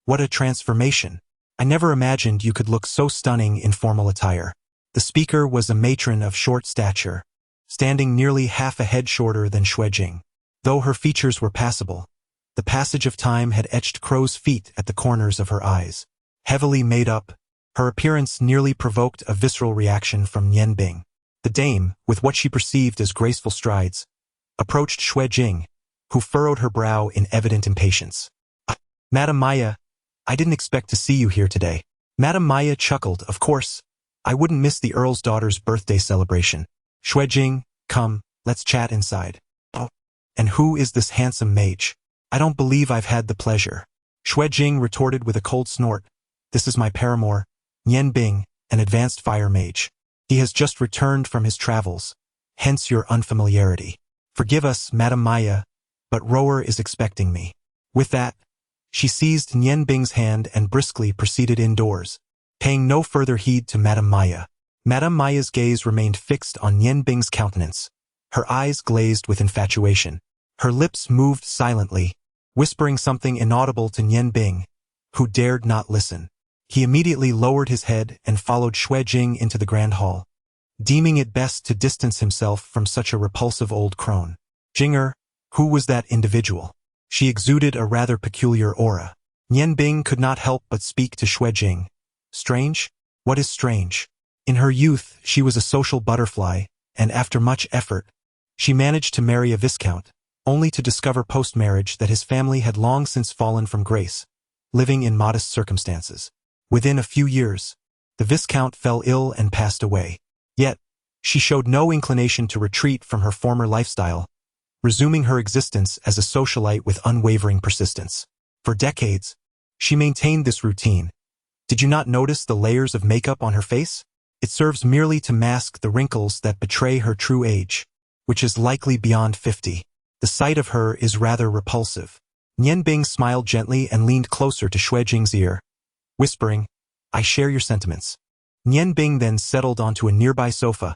What a transformation! I never imagined you could look so stunning in formal attire." The speaker was a matron of short stature, standing nearly half a head shorter than Shui Jing. Though her features were passable, the passage of time had etched crow's feet at the corners of her eyes. Heavily made up, her appearance nearly provoked a visceral reaction from Nian Bing. The dame, with what she perceived as graceful strides, approached Shui Jing, who furrowed her brow in evident impatience. "Madam Maya, I didn't expect to see you here today." Madam Maya chuckled. "Of course, I wouldn't miss the Earl's daughter's birthday celebration. Shui Jing, come, let's chat inside." "Oh, and who is this handsome mage? I don't believe I've had the pleasure." Shui Jing retorted with a cold snort. "This is my paramour, Nian Bing, an advanced fire mage. He has just returned from his travels, hence your unfamiliarity. Forgive us, Madam Maya, but Rower is expecting me." With that, she seized Nian Bing's hand and briskly proceeded indoors, paying no further heed to Madam Maya. Madam Maya's gaze remained fixed on Nian Bing's countenance, her eyes glazed with infatuation. Her lips moved silently, whispering something inaudible to Nian Bing, who dared not listen. He immediately lowered his head and followed Shui Jing into the grand hall, deeming it best to distance himself from such a repulsive old crone. "Jinger, who was that individual?" She exuded a rather peculiar aura. Nian Bing could not help but speak to Shui Jing. "Strange? What is strange?" In her youth, she was a social butterfly, and after much effort, she managed to marry a viscount, only to discover post-marriage that his family had long since fallen from grace, living in modest circumstances. Within a few years, the viscount fell ill and passed away. Yet, she showed no inclination to retreat from her former lifestyle, resuming her existence as a socialite with unwavering persistence. For decades, she maintained this routine. Did you not notice the layers of makeup on her face? It serves merely to mask the wrinkles that betray her true age, which is likely beyond 50. The sight of her is rather repulsive. Nian Bing smiled gently and leaned closer to Shui Jing's ear, whispering, "I share your sentiments." Nian Bing then settled onto a nearby sofa,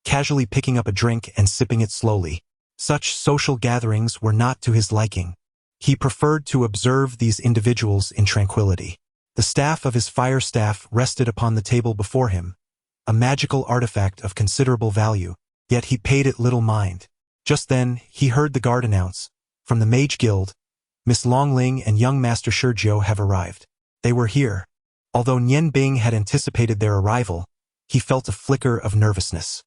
casually picking up a drink and sipping it slowly. Such social gatherings were not to his liking. He preferred to observe these individuals in tranquility. The staff of his fire staff rested upon the table before him, a magical artifact of considerable value, yet he paid it little mind. Just then, he heard the guard announce, "From the Mage Guild, Miss Longling and young Master Shurjiu have arrived." They were here. Although Nian Bing had anticipated their arrival, he felt a flicker of nervousness.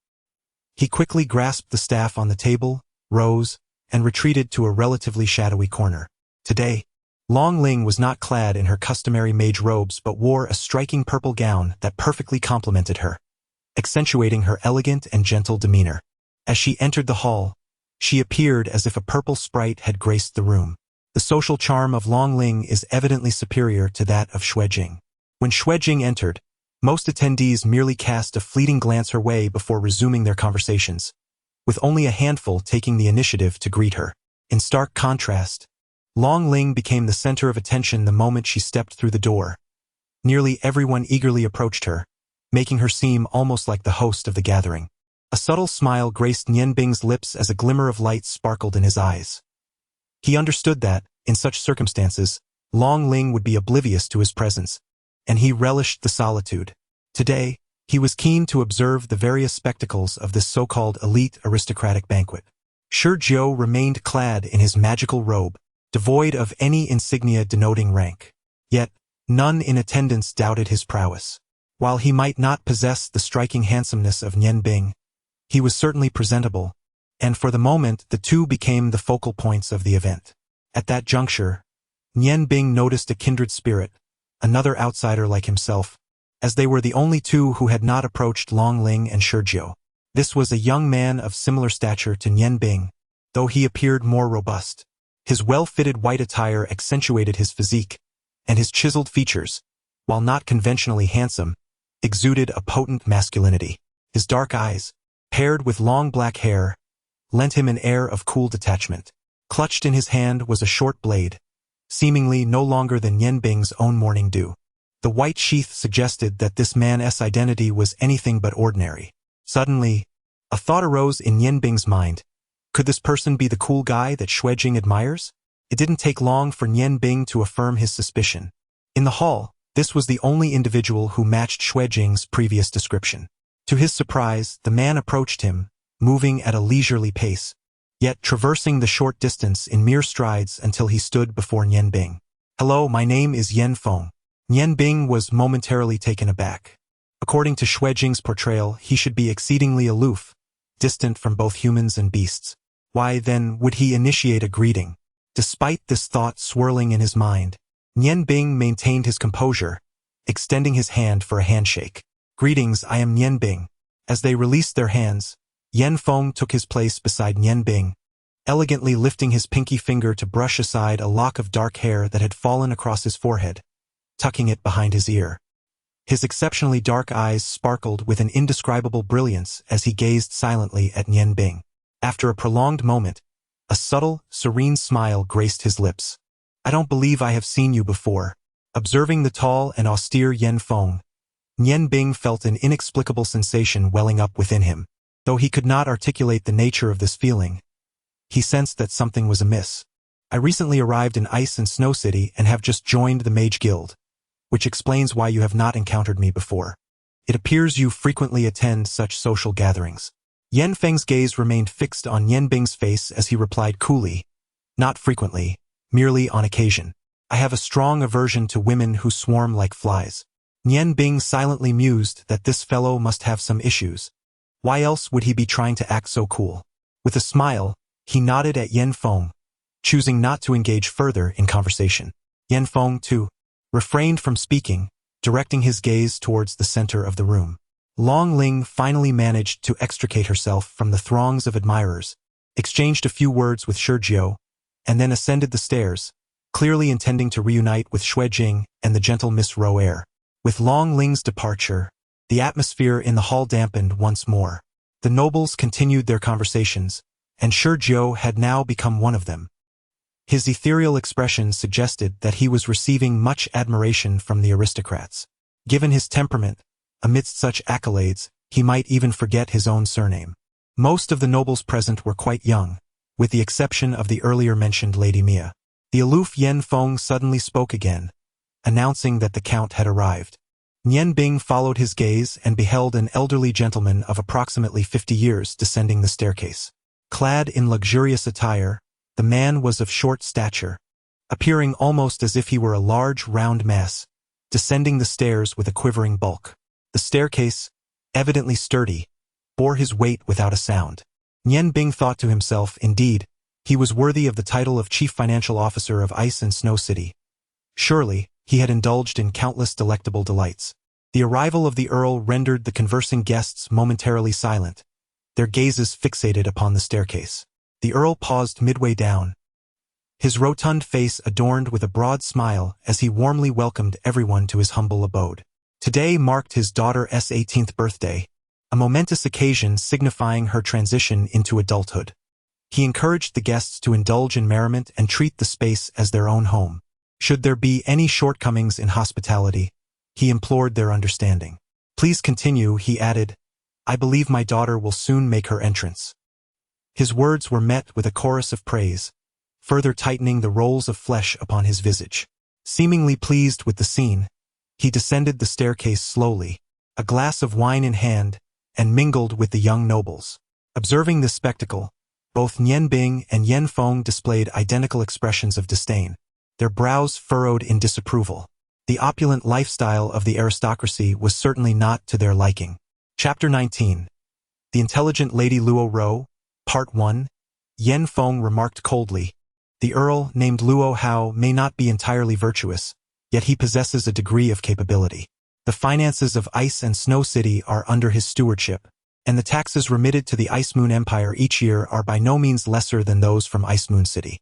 He quickly grasped the staff on the table, rose, and retreated to a relatively shadowy corner. Today, Longling was not clad in her customary mage robes but wore a striking purple gown that perfectly complemented her, accentuating her elegant and gentle demeanor. As she entered the hall, she appeared as if a purple sprite had graced the room. The social charm of Long Ling is evidently superior to that of Xuejing. When Xuejing entered, most attendees merely cast a fleeting glance her way before resuming their conversations, with only a handful taking the initiative to greet her. In stark contrast, Long Ling became the center of attention the moment she stepped through the door. Nearly everyone eagerly approached her, making her seem almost like the host of the gathering. A subtle smile graced Nian Bing's lips as a glimmer of light sparkled in his eyes. He understood that, in such circumstances, Long Ling would be oblivious to his presence, and he relished the solitude. Today, he was keen to observe the various spectacles of this so-called elite aristocratic banquet. Shi Jiao remained clad in his magical robe, devoid of any insignia denoting rank. Yet, none in attendance doubted his prowess. While he might not possess the striking handsomeness of Nian Bing, he was certainly presentable, and for the moment the two became the focal points of the event. At that juncture, Nian Bing noticed a kindred spirit, another outsider like himself, as they were the only two who had not approached Long Ling and Shi Jiao. This was a young man of similar stature to Nian Bing, though he appeared more robust. His well-fitted white attire accentuated his physique, and his chiseled features, while not conventionally handsome, exuded a potent masculinity. His dark eyes, paired with long black hair, lent him an air of cool detachment. Clutched in his hand was a short blade, seemingly no longer than Nian Bing's own morning dew. The white sheath suggested that this man's identity was anything but ordinary. Suddenly, a thought arose in Nian Bing's mind. Could this person be the cool guy that Xuejing admires? It didn't take long for Nian Bing to affirm his suspicion. In the hall, this was the only individual who matched Xuejing's previous description. To his surprise, the man approached him, moving at a leisurely pace, yet traversing the short distance in mere strides until he stood before Nian Bing. "Hello, my name is Yan Feng." Nian Bing was momentarily taken aback. According to Xuejing's portrayal, he should be exceedingly aloof, distant from both humans and beasts. Why, then, would he initiate a greeting? Despite this thought swirling in his mind, Nian Bing maintained his composure, extending his hand for a handshake. "Greetings, I am Nian Bing." As they released their hands, Yan Feng took his place beside Nian Bing, elegantly lifting his pinky finger to brush aside a lock of dark hair that had fallen across his forehead, tucking it behind his ear. His exceptionally dark eyes sparkled with an indescribable brilliance as he gazed silently at Nian Bing. After a prolonged moment, a subtle, serene smile graced his lips. "I don't believe I have seen you before." Observing the tall and austere Yan Feng, Nian Bing felt an inexplicable sensation welling up within him. Though he could not articulate the nature of this feeling, he sensed that something was amiss. "I recently arrived in Ice and Snow City and have just joined the Mage Guild, which explains why you have not encountered me before. It appears you frequently attend such social gatherings." Yan Feng's gaze remained fixed on Nian Bing's face as he replied coolly, "Not frequently, merely on occasion. I have a strong aversion to women who swarm like flies." Nian Bing silently mused that this fellow must have some issues. Why else would he be trying to act so cool? With a smile, he nodded at Yan Feng, choosing not to engage further in conversation. Yan Feng, too, refrained from speaking, directing his gaze towards the center of the room. Long Ling finally managed to extricate herself from the throngs of admirers, exchanged a few words with Shi Jiao, and then ascended the stairs, clearly intending to reunite with Xuejing and the gentle Miss Roer. With Long Ling's departure, the atmosphere in the hall dampened once more. The nobles continued their conversations, and Shi Jiao had now become one of them. His ethereal expression suggested that he was receiving much admiration from the aristocrats. Given his temperament, amidst such accolades, he might even forget his own surname. Most of the nobles present were quite young, with the exception of the earlier mentioned Lady Mia. The aloof Yan Feng suddenly spoke again, announcing that the count had arrived. Nian Bing followed his gaze and beheld an elderly gentleman of approximately 50 years descending the staircase. Clad in luxurious attire, the man was of short stature, appearing almost as if he were a large round mass, descending the stairs with a quivering bulk. The staircase, evidently sturdy, bore his weight without a sound. Nian Bing thought to himself, indeed, he was worthy of the title of Chief Financial Officer of Ice and Snow City. Surely, he had indulged in countless delectable delights. The arrival of the Earl rendered the conversing guests momentarily silent, their gazes fixated upon the staircase. The Earl paused midway down, his rotund face adorned with a broad smile as he warmly welcomed everyone to his humble abode. Today marked his daughter's 18th birthday, a momentous occasion signifying her transition into adulthood. He encouraged the guests to indulge in merriment and treat the space as their own home. Should there be any shortcomings in hospitality, he implored their understanding. Please continue, he added. I believe my daughter will soon make her entrance. His words were met with a chorus of praise, further tightening the rolls of flesh upon his visage. Seemingly pleased with the scene, he descended the staircase slowly, a glass of wine in hand, and mingled with the young nobles. Observing this spectacle, both Nian Bing and Yen Feng displayed identical expressions of disdain, their brows furrowed in disapproval. The opulent lifestyle of the aristocracy was certainly not to their liking. Chapter 19. The Intelligent Lady Luo Ro, Part 1. Yen Feng remarked coldly. The Earl, named Luo Hao, may not be entirely virtuous, yet he possesses a degree of capability. The finances of Ice and Snow City are under his stewardship, and the taxes remitted to the Ice Moon Empire each year are by no means lesser than those from Ice Moon City.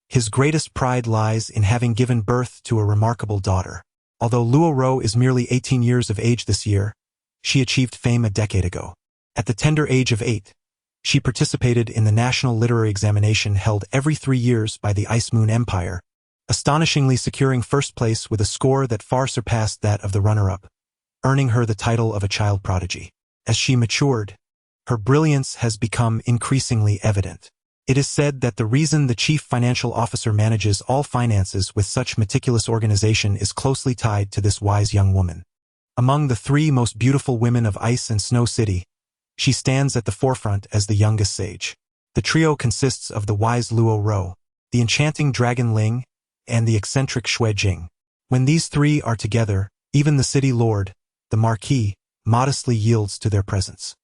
His greatest pride lies in having given birth to a remarkable daughter. Although Luo Ro is merely 18 years of age this year, she achieved fame a decade ago. At the tender age of 8, she participated in the national literary examination held every 3 years by the Ice Moon Empire, astonishingly securing first place with a score that far surpassed that of the runner-up, earning her the title of a child prodigy. As she matured, her brilliance has become increasingly evident. It is said that the reason the chief financial officer manages all finances with such meticulous organization is closely tied to this wise young woman. Among the 3 most beautiful women of Ice and Snow City, she stands at the forefront as the youngest sage. The trio consists of the wise Luo Ro, the enchanting dragon Ling, and the eccentric Xue Jing. When these 3 are together, even the city lord, the marquis, modestly yields to their presence.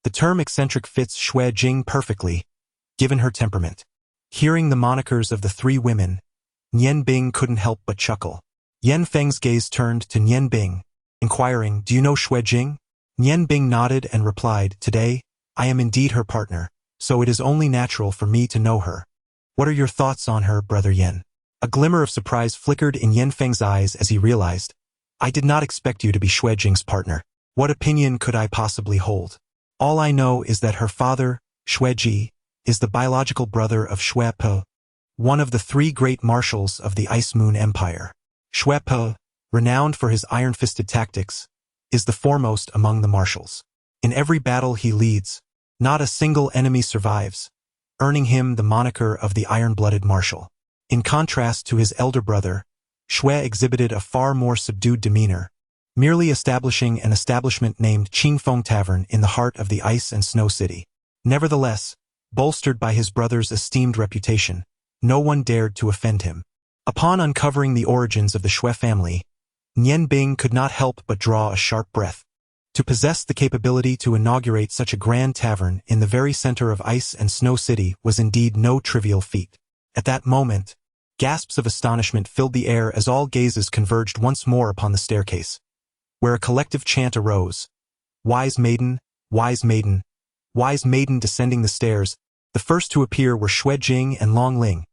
The term eccentric fits Xue Jing perfectly, given her temperament. Hearing the monikers of the 3 women, Nian Bing couldn't help but chuckle. Yen Feng's gaze turned to Nian Bing, inquiring, "Do you know Xue Jing?" Nian Bing nodded and replied, "Today, I am indeed her partner, so it is only natural for me to know her. What are your thoughts on her, Brother Yen?" A glimmer of surprise flickered in Yen Feng's eyes as he realized, "I did not expect you to be Xue Jing's partner. What opinion could I possibly hold? All I know is that her father, Xue Ji, is the biological brother of Xue Pe, one of the 3 great marshals of the Ice Moon Empire. Xue Pe, renowned for his iron-fisted tactics, is the foremost among the marshals. In every battle he leads, not a single enemy survives, earning him the moniker of the Iron-Blooded Marshal. In contrast to his elder brother, Xue exhibited a far more subdued demeanor, merely establishing an establishment named Qingfeng Tavern in the heart of the Ice and Snow City. Nevertheless, bolstered by his brother's esteemed reputation, no one dared to offend him. Upon uncovering the origins of the Xue family, Nian Bing could not help but draw a sharp breath. To possess the capability to inaugurate such a grand tavern in the very center of Ice and Snow City was indeed no trivial feat. At that moment, gasps of astonishment filled the air as all gazes converged once more upon the staircase, where a collective chant arose. "Wise maiden, wise maiden, wise maiden," descending the stairs. The first to appear were Xue Jing and Long Ling,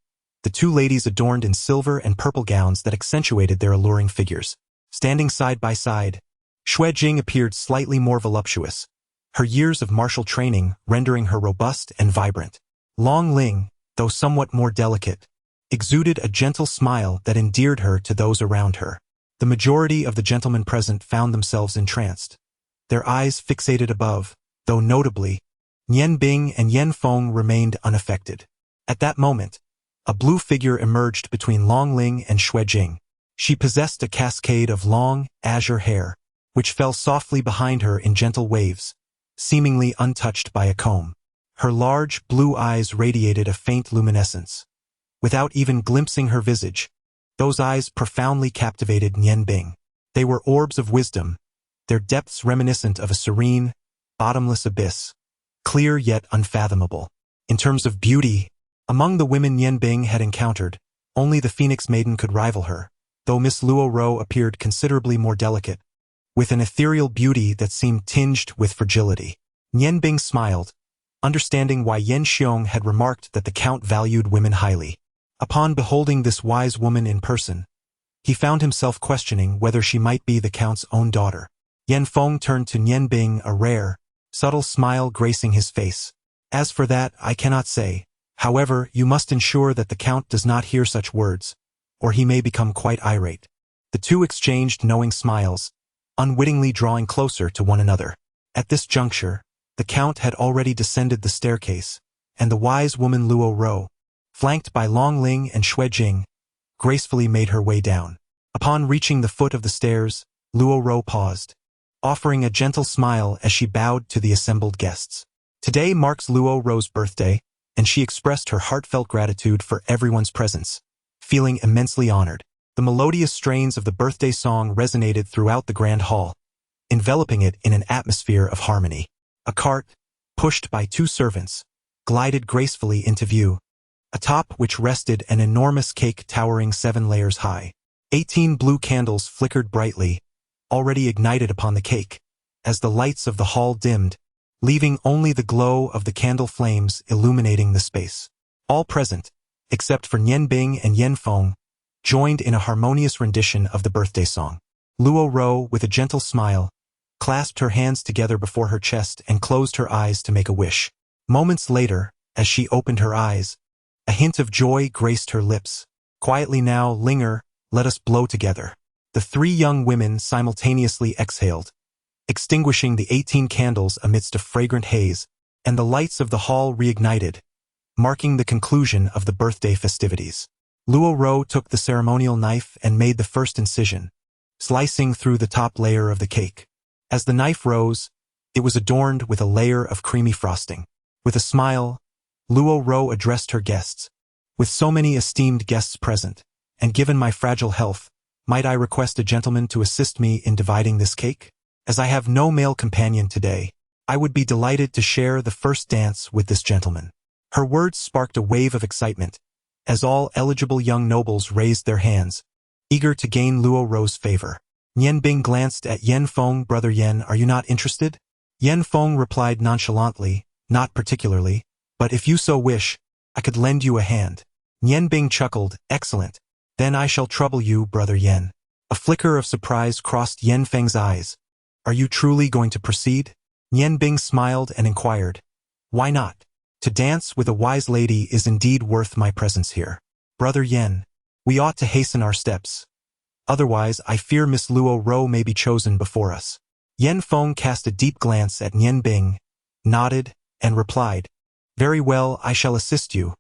the 2 ladies adorned in silver and purple gowns that accentuated their alluring figures. Standing side by side, Xue Jing appeared slightly more voluptuous, her years of martial training rendering her robust and vibrant. Long Ling, though somewhat more delicate, exuded a gentle smile that endeared her to those around her. The majority of the gentlemen present found themselves entranced, their eyes fixated above, though notably, Nian Bing and Yen Feng remained unaffected. At that moment, a blue figure emerged between Long Ling and Xue Jing. She possessed a cascade of long, azure hair, which fell softly behind her in gentle waves, seemingly untouched by a comb. Her large, blue eyes radiated a faint luminescence. Without even glimpsing her visage, those eyes profoundly captivated Nian Bing. They were orbs of wisdom, their depths reminiscent of a serene, bottomless abyss, clear yet unfathomable. In terms of beauty, among the women Nian Bing had encountered, only the Phoenix Maiden could rival her, though Miss Luo Ro appeared considerably more delicate, with an ethereal beauty that seemed tinged with fragility. Nian Bing smiled, understanding why Yen Xiong had remarked that the Count valued women highly. Upon beholding this wise woman in person, he found himself questioning whether she might be the Count's own daughter. Yan Feng turned to Nian Bing, a rare, subtle smile gracing his face. As for that, I cannot say. However, you must ensure that the Count does not hear such words, or he may become quite irate. The two exchanged knowing smiles, unwittingly drawing closer to one another. At this juncture, the Count had already descended the staircase, and the wise woman Luo Ro, flanked by Long Ling and Xue Jing, gracefully made her way down. Upon reaching the foot of the stairs, Luo Ro paused, offering a gentle smile as she bowed to the assembled guests. Today marks Luo Ro's birthday, and she expressed her heartfelt gratitude for everyone's presence, feeling immensely honored. The melodious strains of the birthday song resonated throughout the grand hall, enveloping it in an atmosphere of harmony. A cart, pushed by two servants, glided gracefully into view, atop which rested an enormous cake towering 7 layers high. 18 blue candles flickered brightly, already ignited upon the cake, as the lights of the hall dimmed, leaving only the glow of the candle flames illuminating the space. All present, except for Nian Bing and Yan Feng, joined in a harmonious rendition of the birthday song. Luo Ro, with a gentle smile, clasped her hands together before her chest and closed her eyes to make a wish. Moments later, as she opened her eyes, a hint of joy graced her lips. Quietly now, Linger, let us blow together. The 3 young women simultaneously exhaled, extinguishing the 18 candles amidst a fragrant haze, and the lights of the hall reignited, marking the conclusion of the birthday festivities. Luo Ro took the ceremonial knife and made the first incision, slicing through the top layer of the cake. As the knife rose, it was adorned with a layer of creamy frosting. With a smile, Luo Ro addressed her guests. With so many esteemed guests present, and given my fragile health, might I request a gentleman to assist me in dividing this cake? As I have no male companion today, I would be delighted to share the first dance with this gentleman. Her words sparked a wave of excitement, as all eligible young nobles raised their hands, eager to gain Luo Ro's favor. Nian Bing glanced at Yan Feng. Brother Yan, are you not interested? Yan Feng replied nonchalantly, not particularly, but if you so wish, I could lend you a hand. Nian Bing chuckled, excellent. Then I shall trouble you, Brother Yan. A flicker of surprise crossed Yan Feng's eyes. Are you truly going to proceed? Nian Bing smiled and inquired, why not? To dance with a wise lady is indeed worth my presence here. Brother Yan, we ought to hasten our steps. Otherwise, I fear Miss Luo Ro may be chosen before us. Yan Feng cast a deep glance at Nian Bing, nodded, and replied, very well, I shall assist you.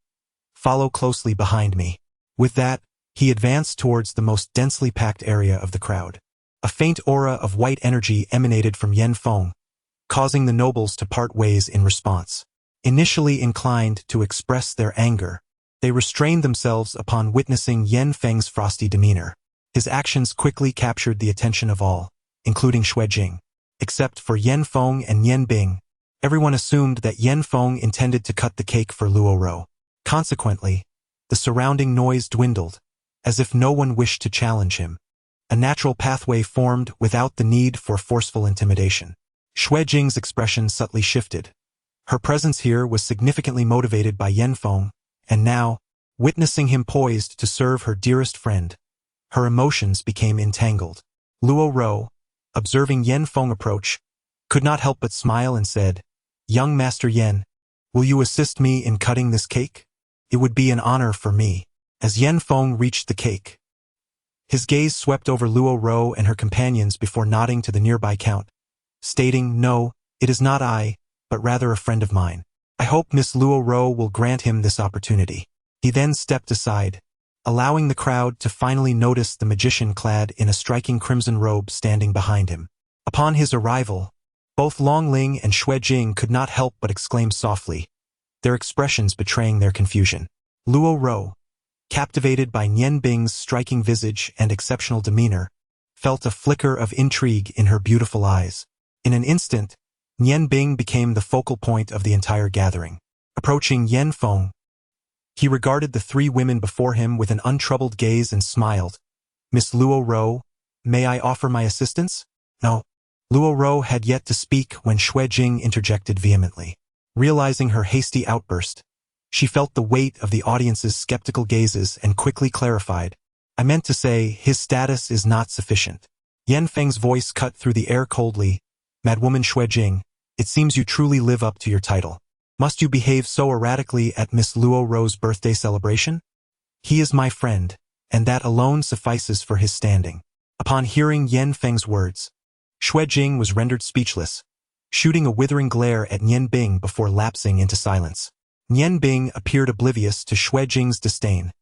Follow closely behind me. With that, he advanced towards the most densely packed area of the crowd. A faint aura of white energy emanated from Yan Feng, causing the nobles to part ways in response. Initially inclined to express their anger, they restrained themselves upon witnessing Yan Feng's frosty demeanor. His actions quickly captured the attention of all, including Xue Jing. Except for Yan Feng and Nian Bing, everyone assumed that Yan Feng intended to cut the cake for Luo Ro. Consequently, the surrounding noise dwindled, as if no one wished to challenge him. A natural pathway formed without the need for forceful intimidation. Xue Jing's expression subtly shifted. Her presence here was significantly motivated by Yan Feng, and now, witnessing him poised to serve her dearest friend, her emotions became entangled. Luo Ro, observing Yan Feng approach, could not help but smile and said, young Master Yan, will you assist me in cutting this cake? It would be an honor for me. As Yan Feng reached the cake, his gaze swept over Luo Ro and her companions before nodding to the nearby Count, stating, no, it is not I, but rather a friend of mine. I hope Miss Luo Ro will grant him this opportunity. He then stepped aside, allowing the crowd to finally notice the magician clad in a striking crimson robe standing behind him. Upon his arrival, both Long Ling and Xue Jing could not help but exclaim softly, their expressions betraying their confusion. Luo Ro, captivated by Nian Bing's striking visage and exceptional demeanor, felt a flicker of intrigue in her beautiful eyes. In an instant, Nian Bing became the focal point of the entire gathering. Approaching Yan Feng, he regarded the 3 women before him with an untroubled gaze and smiled. Miss Luo Ro, may I offer my assistance? No. Luo Ro had yet to speak when Xue Jing interjected vehemently. Realizing her hasty outburst, She felt the weight of the audience's skeptical gazes and quickly clarified. I meant to say, his status is not sufficient. Yan Feng's voice cut through the air coldly. Madwoman Xue Jing, it seems you truly live up to your title. Must you behave so erratically at Miss Luo Ro's birthday celebration? He is my friend, and that alone suffices for his standing. Upon hearing Yan Feng's words, Xue Jing was rendered speechless, shooting a withering glare at Nian Bing before lapsing into silence. Nian Bing appeared oblivious to Xue Jing's disdain,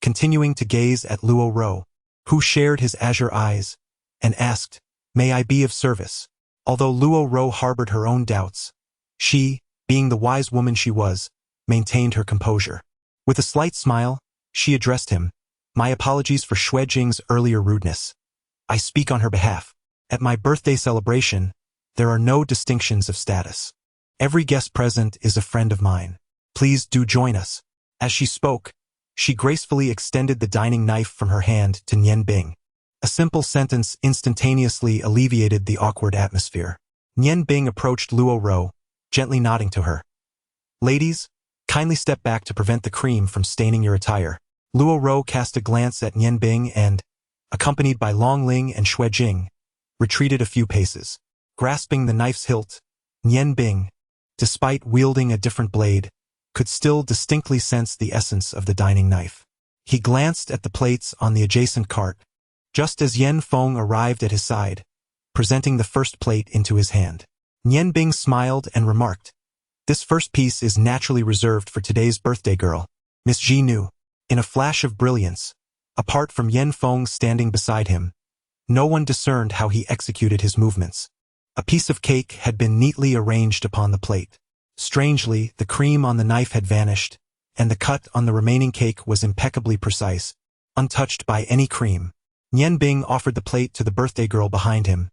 continuing to gaze at Luo Ro, who shared his azure eyes, and asked, May I be of service? Although Luo Ro harbored her own doubts, she, being the wise woman she was, maintained her composure. With a slight smile, she addressed him, My apologies for Xue Jing's earlier rudeness. I speak on her behalf. At my birthday celebration, there are no distinctions of status. Every guest present is a friend of mine. Please do join us. As she spoke, she gracefully extended the dining knife from her hand to Nian Bing. A simple sentence instantaneously alleviated the awkward atmosphere. Nian Bing approached Luo Ro, gently nodding to her. Ladies, kindly step back to prevent the cream from staining your attire. Luo Ro cast a glance at Nian Bing and, accompanied by Long Ling and Xue Jing, retreated a few paces. Grasping the knife's hilt, Nian Bing, despite wielding a different blade, could still distinctly sense the essence of the dining knife. He glanced at the plates on the adjacent cart, just as Yan Feng arrived at his side, presenting the first plate into his hand. Nian Bing smiled and remarked, This first piece is naturally reserved for today's birthday girl, Miss Ji Nu. In a flash of brilliance, apart from Yan Feng standing beside him, no one discerned how he executed his movements. A piece of cake had been neatly arranged upon the plate. Strangely, the cream on the knife had vanished, and the cut on the remaining cake was impeccably precise, untouched by any cream. Nian Bing offered the plate to the birthday girl behind him,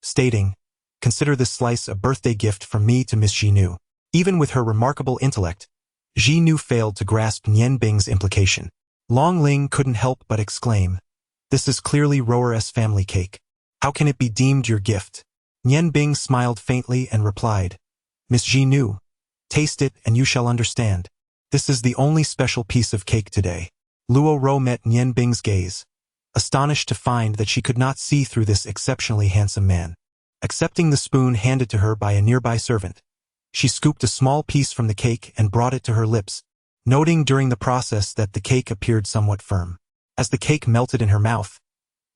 stating, Consider this slice a birthday gift from me to Miss Ji Nu. Even with her remarkable intellect, Ji Nu failed to grasp Nian Bing's implication. Long Ling couldn't help but exclaim, This is clearly Roer's family cake. How can it be deemed your gift? Nian Bing smiled faintly and replied, Miss Ji Nu, taste it and you shall understand. This is the only special piece of cake today. Luo Ro met Nian Bing's gaze, astonished to find that she could not see through this exceptionally handsome man. Accepting the spoon handed to her by a nearby servant, she scooped a small piece from the cake and brought it to her lips, noting during the process that the cake appeared somewhat firm. As the cake melted in her mouth,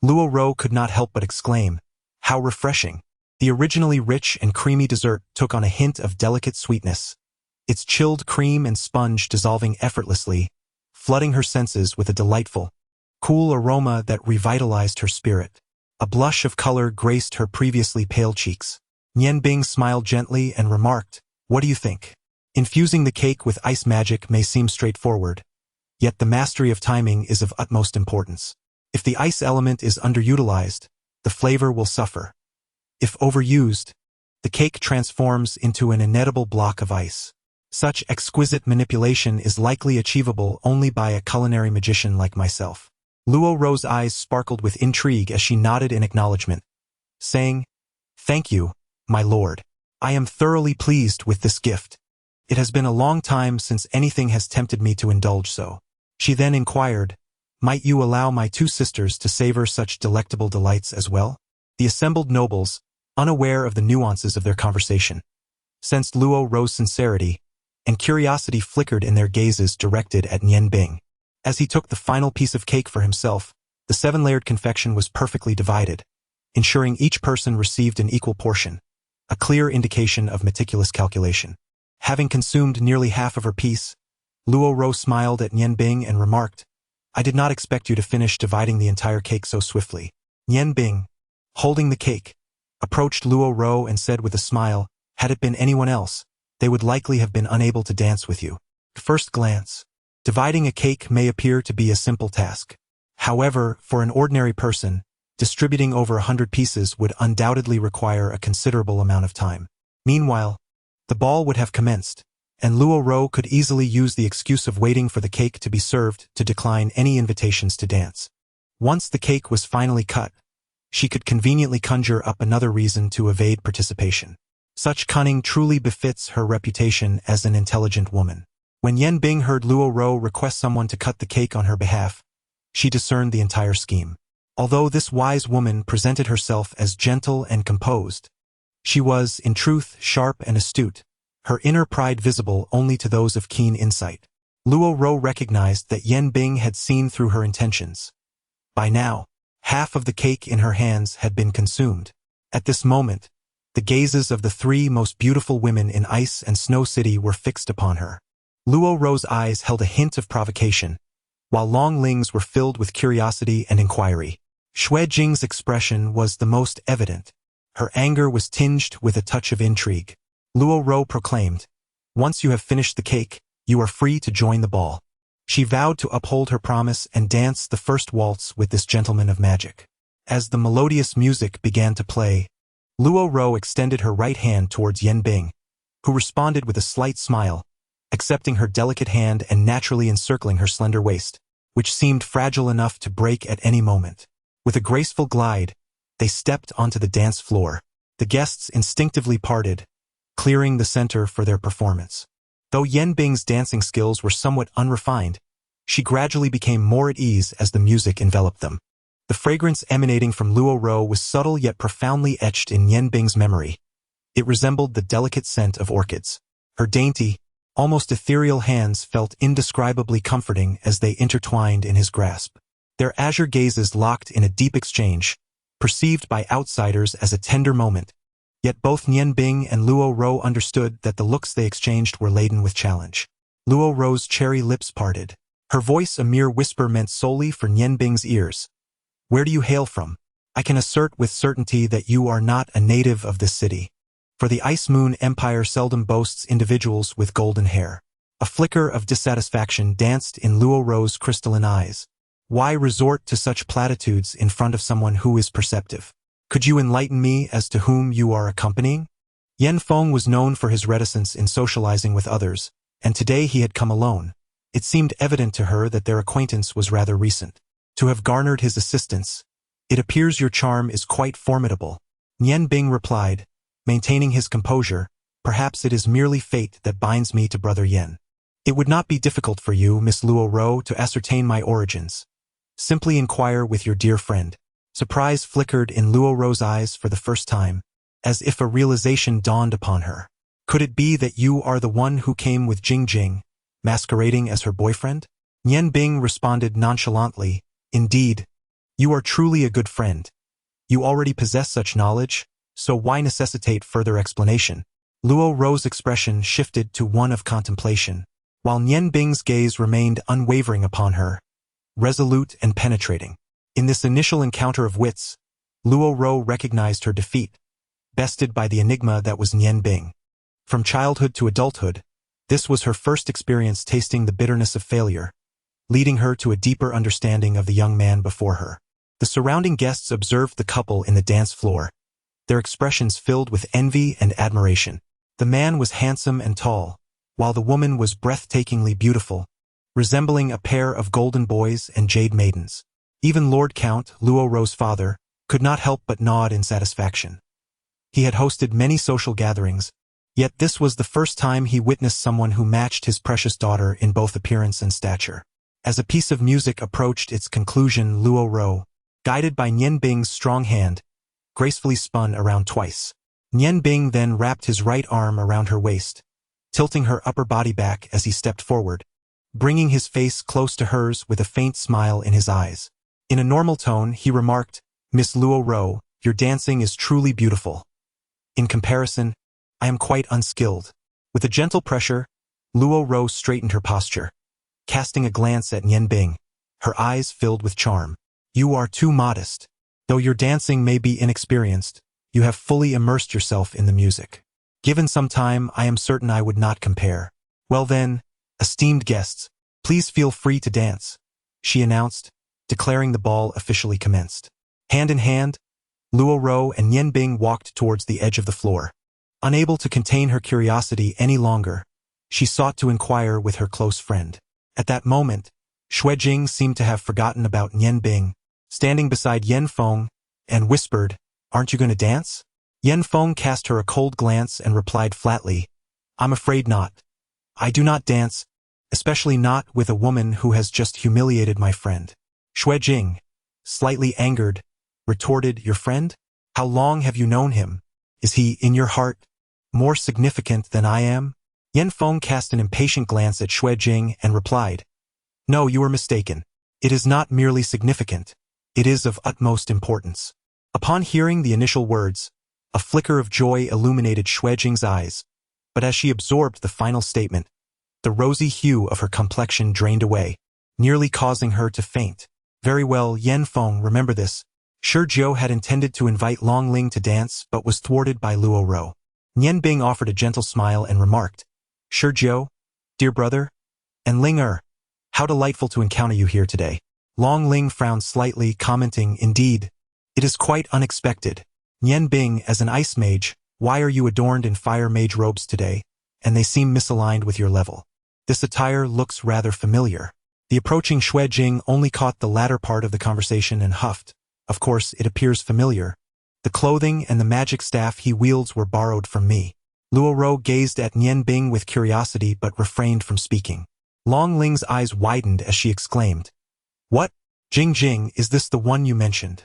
Luo Ro could not help but exclaim, How refreshing! The originally rich and creamy dessert took on a hint of delicate sweetness, its chilled cream and sponge dissolving effortlessly, flooding her senses with a delightful, cool aroma that revitalized her spirit. A blush of color graced her previously pale cheeks. Nian Bing smiled gently and remarked, What do you think? Infusing the cake with ice magic may seem straightforward, yet the mastery of timing is of utmost importance. If the ice element is underutilized, the flavor will suffer. If overused, the cake transforms into an inedible block of ice. Such exquisite manipulation is likely achievable only by a culinary magician like myself. Luo Ro's eyes sparkled with intrigue as she nodded in acknowledgement, saying, Thank you, my lord. I am thoroughly pleased with this gift. It has been a long time since anything has tempted me to indulge so. She then inquired, Might you allow my two sisters to savor such delectable delights as well? The assembled nobles, unaware of the nuances of their conversation, sensed Luo Ro's sincerity, and curiosity flickered in their gazes directed at Nian Bing. As he took the final piece of cake for himself, the 7-layered confection was perfectly divided, ensuring each person received an equal portion, a clear indication of meticulous calculation. Having consumed nearly half of her piece, Luo Ro smiled at Nian Bing and remarked, I did not expect you to finish dividing the entire cake so swiftly. Nian Bing, holding the cake, approached Luo Ro and said with a smile, Had it been anyone else, they would likely have been unable to dance with you. At first glance, dividing a cake may appear to be a simple task. However, for an ordinary person, distributing over 100 pieces would undoubtedly require a considerable amount of time. Meanwhile, the ball would have commenced, and Luo Ro could easily use the excuse of waiting for the cake to be served to decline any invitations to dance. Once the cake was finally cut, she could conveniently conjure up another reason to evade participation. Such cunning truly befits her reputation as an intelligent woman. When Yan Bing heard Luo Ro request someone to cut the cake on her behalf, she discerned the entire scheme. Although this wise woman presented herself as gentle and composed, she was, in truth, sharp and astute, her inner pride visible only to those of keen insight. Luo Ro recognized that Yan Bing had seen through her intentions. By now, half of the cake in her hands had been consumed. At this moment, the gazes of the three most beautiful women in Ice and Snow City were fixed upon her. Luo Ro's eyes held a hint of provocation, while Long Ling's were filled with curiosity and inquiry. Xue Jing's expression was the most evident. Her anger was tinged with a touch of intrigue. Luo Ro proclaimed, "Once you have finished the cake, you are free to join the ball." She vowed to uphold her promise and dance the first waltz with this gentleman of magic. As the melodious music began to play, Luo Ro extended her right hand towards Yan Bing, who responded with a slight smile, accepting her delicate hand and naturally encircling her slender waist, which seemed fragile enough to break at any moment. With a graceful glide, they stepped onto the dance floor. The guests instinctively parted, clearing the center for their performance. Though Yan Bing's dancing skills were somewhat unrefined, she gradually became more at ease as the music enveloped them. The fragrance emanating from Luo Ro was subtle yet profoundly etched in Yan Bing's memory. It resembled the delicate scent of orchids. Her dainty, almost ethereal hands felt indescribably comforting as they intertwined in his grasp. Their azure gazes locked in a deep exchange, perceived by outsiders as a tender moment. Yet both Yan Bing and Luo Ro understood that the looks they exchanged were laden with challenge. Luo Ro's cherry lips parted. Her voice, a mere whisper meant solely for Yan Bing's ears. "Where do you hail from? I can assert with certainty that you are not a native of this city. For the Ice Moon Empire seldom boasts individuals with golden hair." A flicker of dissatisfaction danced in Luo Ro's crystalline eyes. Why resort to such platitudes in front of someone who is perceptive? Could you enlighten me as to whom you are accompanying? Yan Feng was known for his reticence in socializing with others, and today he had come alone. It seemed evident to her that their acquaintance was rather recent. To have garnered his assistance, "It appears your charm is quite formidable." Yan Bing replied, maintaining his composure, "Perhaps it is merely fate that binds me to Brother Yan. It would not be difficult for you, Miss Luo Ro, to ascertain my origins. Simply inquire with your dear friend." Surprise flickered in Luo Ro's eyes for the first time, as if a realization dawned upon her. "Could it be that you are the one who came with Jing Jing, masquerading as her boyfriend?" Yan Bing responded nonchalantly, "Indeed, you are truly a good friend. You already possess such knowledge, so why necessitate further explanation?" Luo Ro's expression shifted to one of contemplation, while Yan Bing's gaze remained unwavering upon her, resolute and penetrating. In this initial encounter of wits, Luo Ro recognized her defeat, bested by the enigma that was Yan Bing. From childhood to adulthood, this was her first experience tasting the bitterness of failure, leading her to a deeper understanding of the young man before her. The surrounding guests observed the couple in the dance floor, their expressions filled with envy and admiration. The man was handsome and tall, while the woman was breathtakingly beautiful, resembling a pair of golden boys and jade maidens. Even Lord Count, Luo Ro's father, could not help but nod in satisfaction. He had hosted many social gatherings, yet this was the first time he witnessed someone who matched his precious daughter in both appearance and stature. As a piece of music approached its conclusion, Luo Ro, guided by Yan Bing's strong hand, gracefully spun around twice. Yan Bing then wrapped his right arm around her waist, tilting her upper body back as he stepped forward, bringing his face close to hers with a faint smile in his eyes. In a normal tone, he remarked, "Miss Luo Ro, your dancing is truly beautiful. In comparison, I am quite unskilled." With a gentle pressure, Luo Ro straightened her posture, casting a glance at Yan Bing, her eyes filled with charm. "You are too modest. Though your dancing may be inexperienced, you have fully immersed yourself in the music. Given some time, I am certain I would not compare. Well then, esteemed guests, please feel free to dance," she announced, declaring the ball officially commenced. Hand in hand, Luo Ro and Yan Bing walked towards the edge of the floor. Unable to contain her curiosity any longer, she sought to inquire with her close friend. At that moment, Xue Jing seemed to have forgotten about Yan Bing, standing beside Yan Feng, and whispered, "Aren't you going to dance?" Yan Feng cast her a cold glance and replied flatly, "I'm afraid not. I do not dance, especially not with a woman who has just humiliated my friend. Xue Jing, slightly angered, retorted, your friend? How long have you known him? Is he, in your heart, more significant than I am? Yan Feng cast an impatient glance at Xue Jing and replied, no, you are mistaken. It is not merely significant. It is of utmost importance. Upon hearing the initial words, a flicker of joy illuminated Xue Jing's eyes, but as she absorbed the final statement, the rosy hue of her complexion drained away, nearly causing her to faint. Very well, Yan Feng, remember this. Shi Jiu had intended to invite Long Ling to dance but was thwarted by Luo Rou. Nian Bing offered a gentle smile and remarked, Shi Jiu, dear brother, and Ling how delightful to encounter you here today. Long Ling frowned slightly, commenting, indeed, it is quite unexpected. Nian Bing, as an ice mage, why are you adorned in fire mage robes today, and they seem misaligned with your level? This attire looks rather familiar. The approaching Xue Jing only caught the latter part of the conversation and huffed. Of course, it appears familiar. The clothing and the magic staff he wields were borrowed from me. Luo Rou gazed at Nian Bing with curiosity but refrained from speaking. Long Ling's eyes widened as she exclaimed, what? Jing Jing, is this the one you mentioned?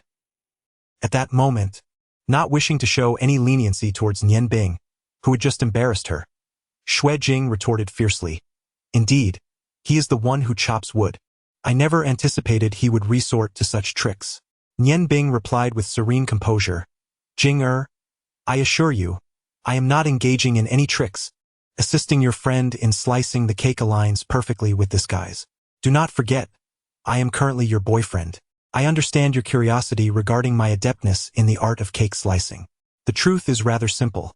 At that moment, not wishing to show any leniency towards Nian Bing, who had just embarrassed her, Xue Jing retorted fiercely, indeed, he is the one who chops wood. I never anticipated he would resort to such tricks. Nian Bing replied with serene composure, Jing I assure you, I am not engaging in any tricks. Assisting your friend in slicing the cake aligns perfectly with this guise. Do not forget, I am currently your boyfriend. I understand your curiosity regarding my adeptness in the art of cake slicing. The truth is rather simple.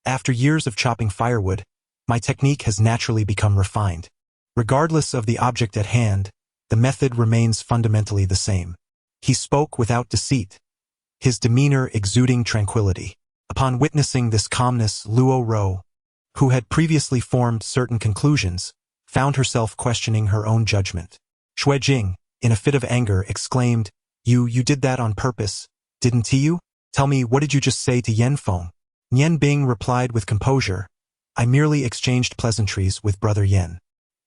After years of chopping firewood, my technique has naturally become refined. Regardless of the object at hand, the method remains fundamentally the same. He spoke without deceit, his demeanor exuding tranquility. Upon witnessing this calmness, Luo Rou, who had previously formed certain conclusions, found herself questioning her own judgment. Xue Jing, in a fit of anger, exclaimed, You did that on purpose, didn't you? Tell me, what did you just say to Yan Feng? Nian Bing replied with composure, I merely exchanged pleasantries with Brother Yan.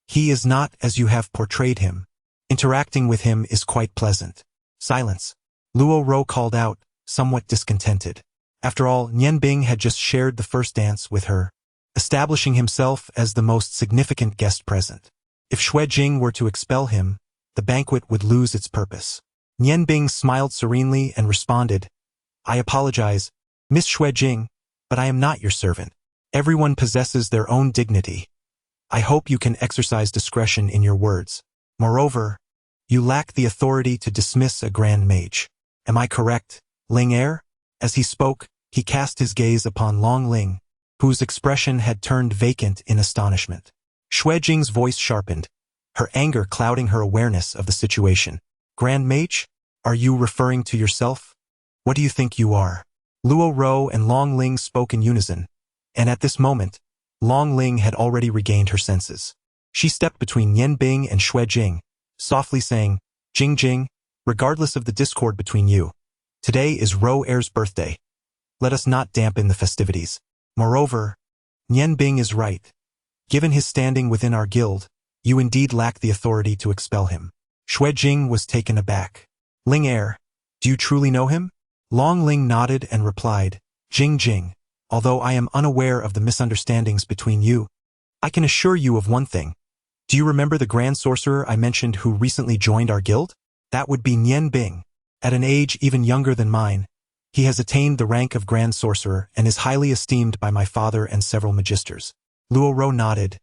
He is not as you have portrayed him. Interacting with him is quite pleasant. Silence. Luo Rou called out, somewhat discontented. After all, Nian Bing had just shared the first dance with her, establishing himself as the most significant guest present. If Xue Jing were to expel him, the banquet would lose its purpose. Nian Bing smiled serenely and responded, I apologize, Miss Xue Jing, but I am not your servant. Everyone possesses their own dignity. I hope you can exercise discretion in your words. Moreover, you lack the authority to dismiss a grand mage. Am I correct, Ling Er? As he spoke, he cast his gaze upon Long Ling, whose expression had turned vacant in astonishment. Xue Jing's voice sharpened, her anger clouding her awareness of the situation. Grand Mage? Are you referring to yourself? What do you think you are? Luo Rou and Long Ling spoke in unison, and at this moment, Long Ling had already regained her senses. She stepped between Nian Bing and Xue Jing, softly saying, Jing Jing, regardless of the discord between you, today is Rou Er's birthday. Let us not dampen the festivities. Moreover, Nian Bing is right. Given his standing within our guild, you indeed lack the authority to expel him. Xue Jing was taken aback. Ling Er, do you truly know him? Long Ling nodded and replied, Jing Jing, although I am unaware of the misunderstandings between you, I can assure you of one thing. Do you remember the Grand Sorcerer I mentioned who recently joined our guild? That would be Nian Bing. At an age even younger than mine, he has attained the rank of Grand Sorcerer and is highly esteemed by my father and several magisters. Luo Rou nodded,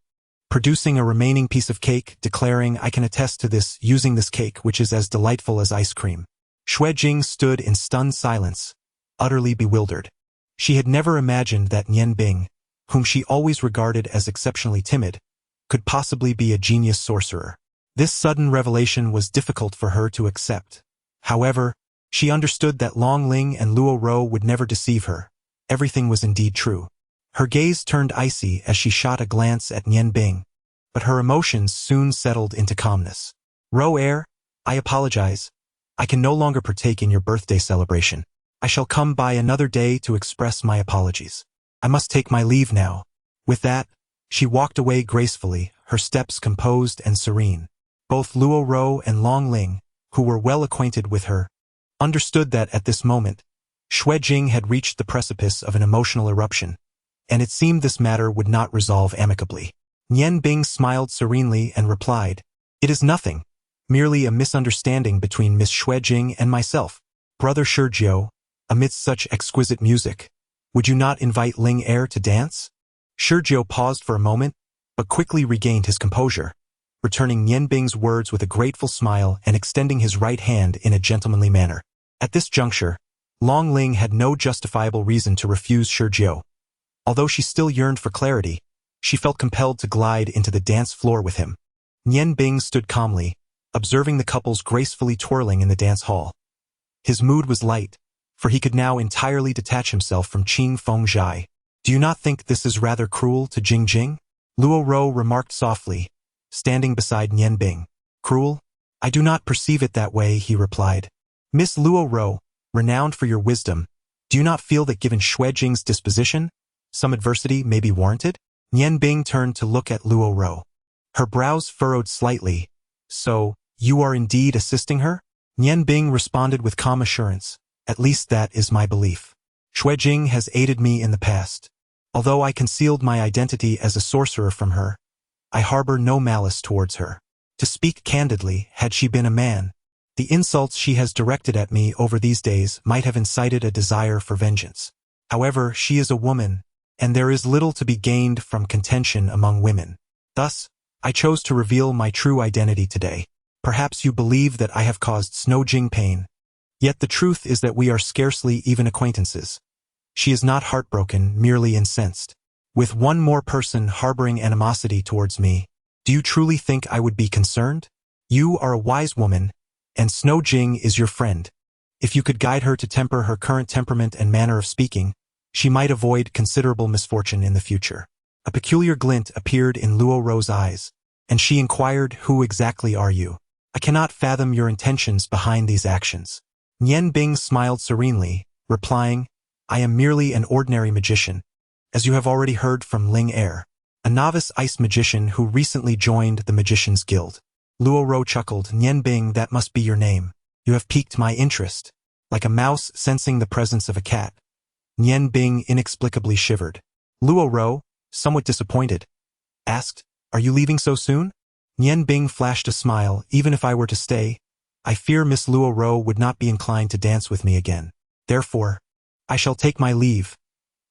producing a remaining piece of cake, declaring, I can attest to this using this cake, which is as delightful as ice cream. Xue Jing stood in stunned silence, utterly bewildered. She had never imagined that Nian Bing, whom she always regarded as exceptionally timid, could possibly be a genius sorcerer. This sudden revelation was difficult for her to accept. However, she understood that Long Ling and Luo Rou would never deceive her. Everything was indeed true. Her gaze turned icy as she shot a glance at Nian Bing, but her emotions soon settled into calmness. Rou Er, I apologize. I can no longer partake in your birthday celebration. I shall come by another day to express my apologies. I must take my leave now. With that, she walked away gracefully, her steps composed and serene. Both Luo Ro and Long Ling, who were well acquainted with her, understood that at this moment, Xue Jing had reached the precipice of an emotional eruption, and it seemed this matter would not resolve amicably. Nian Bing smiled serenely and replied, "It is nothing, merely a misunderstanding between Miss Xue Jing and myself. Brother Shurjiu, amidst such exquisite music, would you not invite Ling Er to dance?" Shurjiu paused for a moment, but quickly regained his composure, returning Nian Bing's words with a grateful smile and extending his right hand in a gentlemanly manner. At this juncture, Long Ling had no justifiable reason to refuse Shurjiu. Although she still yearned for clarity, she felt compelled to glide into the dance floor with him. Nian Bing stood calmly, observing the couples gracefully twirling in the dance hall. His mood was light, for he could now entirely detach himself from Qing Feng Zhai. "Do you not think this is rather cruel to Jing Jing?" Luo Ro remarked softly, standing beside Nian Bing. "Cruel? I do not perceive it that way," he replied. "Miss Luo Ro, renowned for your wisdom, do you not feel that given Xue Jing's disposition, some adversity may be warranted?" Nian Bing turned to look at Luo Ro. Her brows furrowed slightly. "So, you are indeed assisting her?" Nian Bing responded with calm assurance. "At least that is my belief. Xue Jing has aided me in the past. Although I concealed my identity as a sorcerer from her, I harbor no malice towards her. To speak candidly, had she been a man, the insults she has directed at me over these days might have incited a desire for vengeance. However, she is a woman, and there is little to be gained from contention among women. Thus, I chose to reveal my true identity today. Perhaps you believe that I have caused Snow Jing pain, yet the truth is that we are scarcely even acquaintances. She is not heartbroken, merely incensed. With one more person harboring animosity towards me, do you truly think I would be concerned? You are a wise woman, and Snow Jing is your friend. If you could guide her to temper her current temperament and manner of speaking, she might avoid considerable misfortune in the future." A peculiar glint appeared in Luo Ro's eyes, and she inquired, "Who exactly are you? I cannot fathom your intentions behind these actions." Nian Bing smiled serenely, replying, "I am merely an ordinary magician, as you have already heard from Ling Er, a novice ice magician who recently joined the Magician's Guild." Luo Ro chuckled. "Nian Bing, that must be your name. You have piqued my interest." Like a mouse sensing the presence of a cat, Nian Bing inexplicably shivered. Luo Ro, somewhat disappointed, asked, "Are you leaving so soon?" Nian Bing flashed a smile. "Even if I were to stay, I fear Miss Luo Ro would not be inclined to dance with me again. Therefore, I shall take my leave.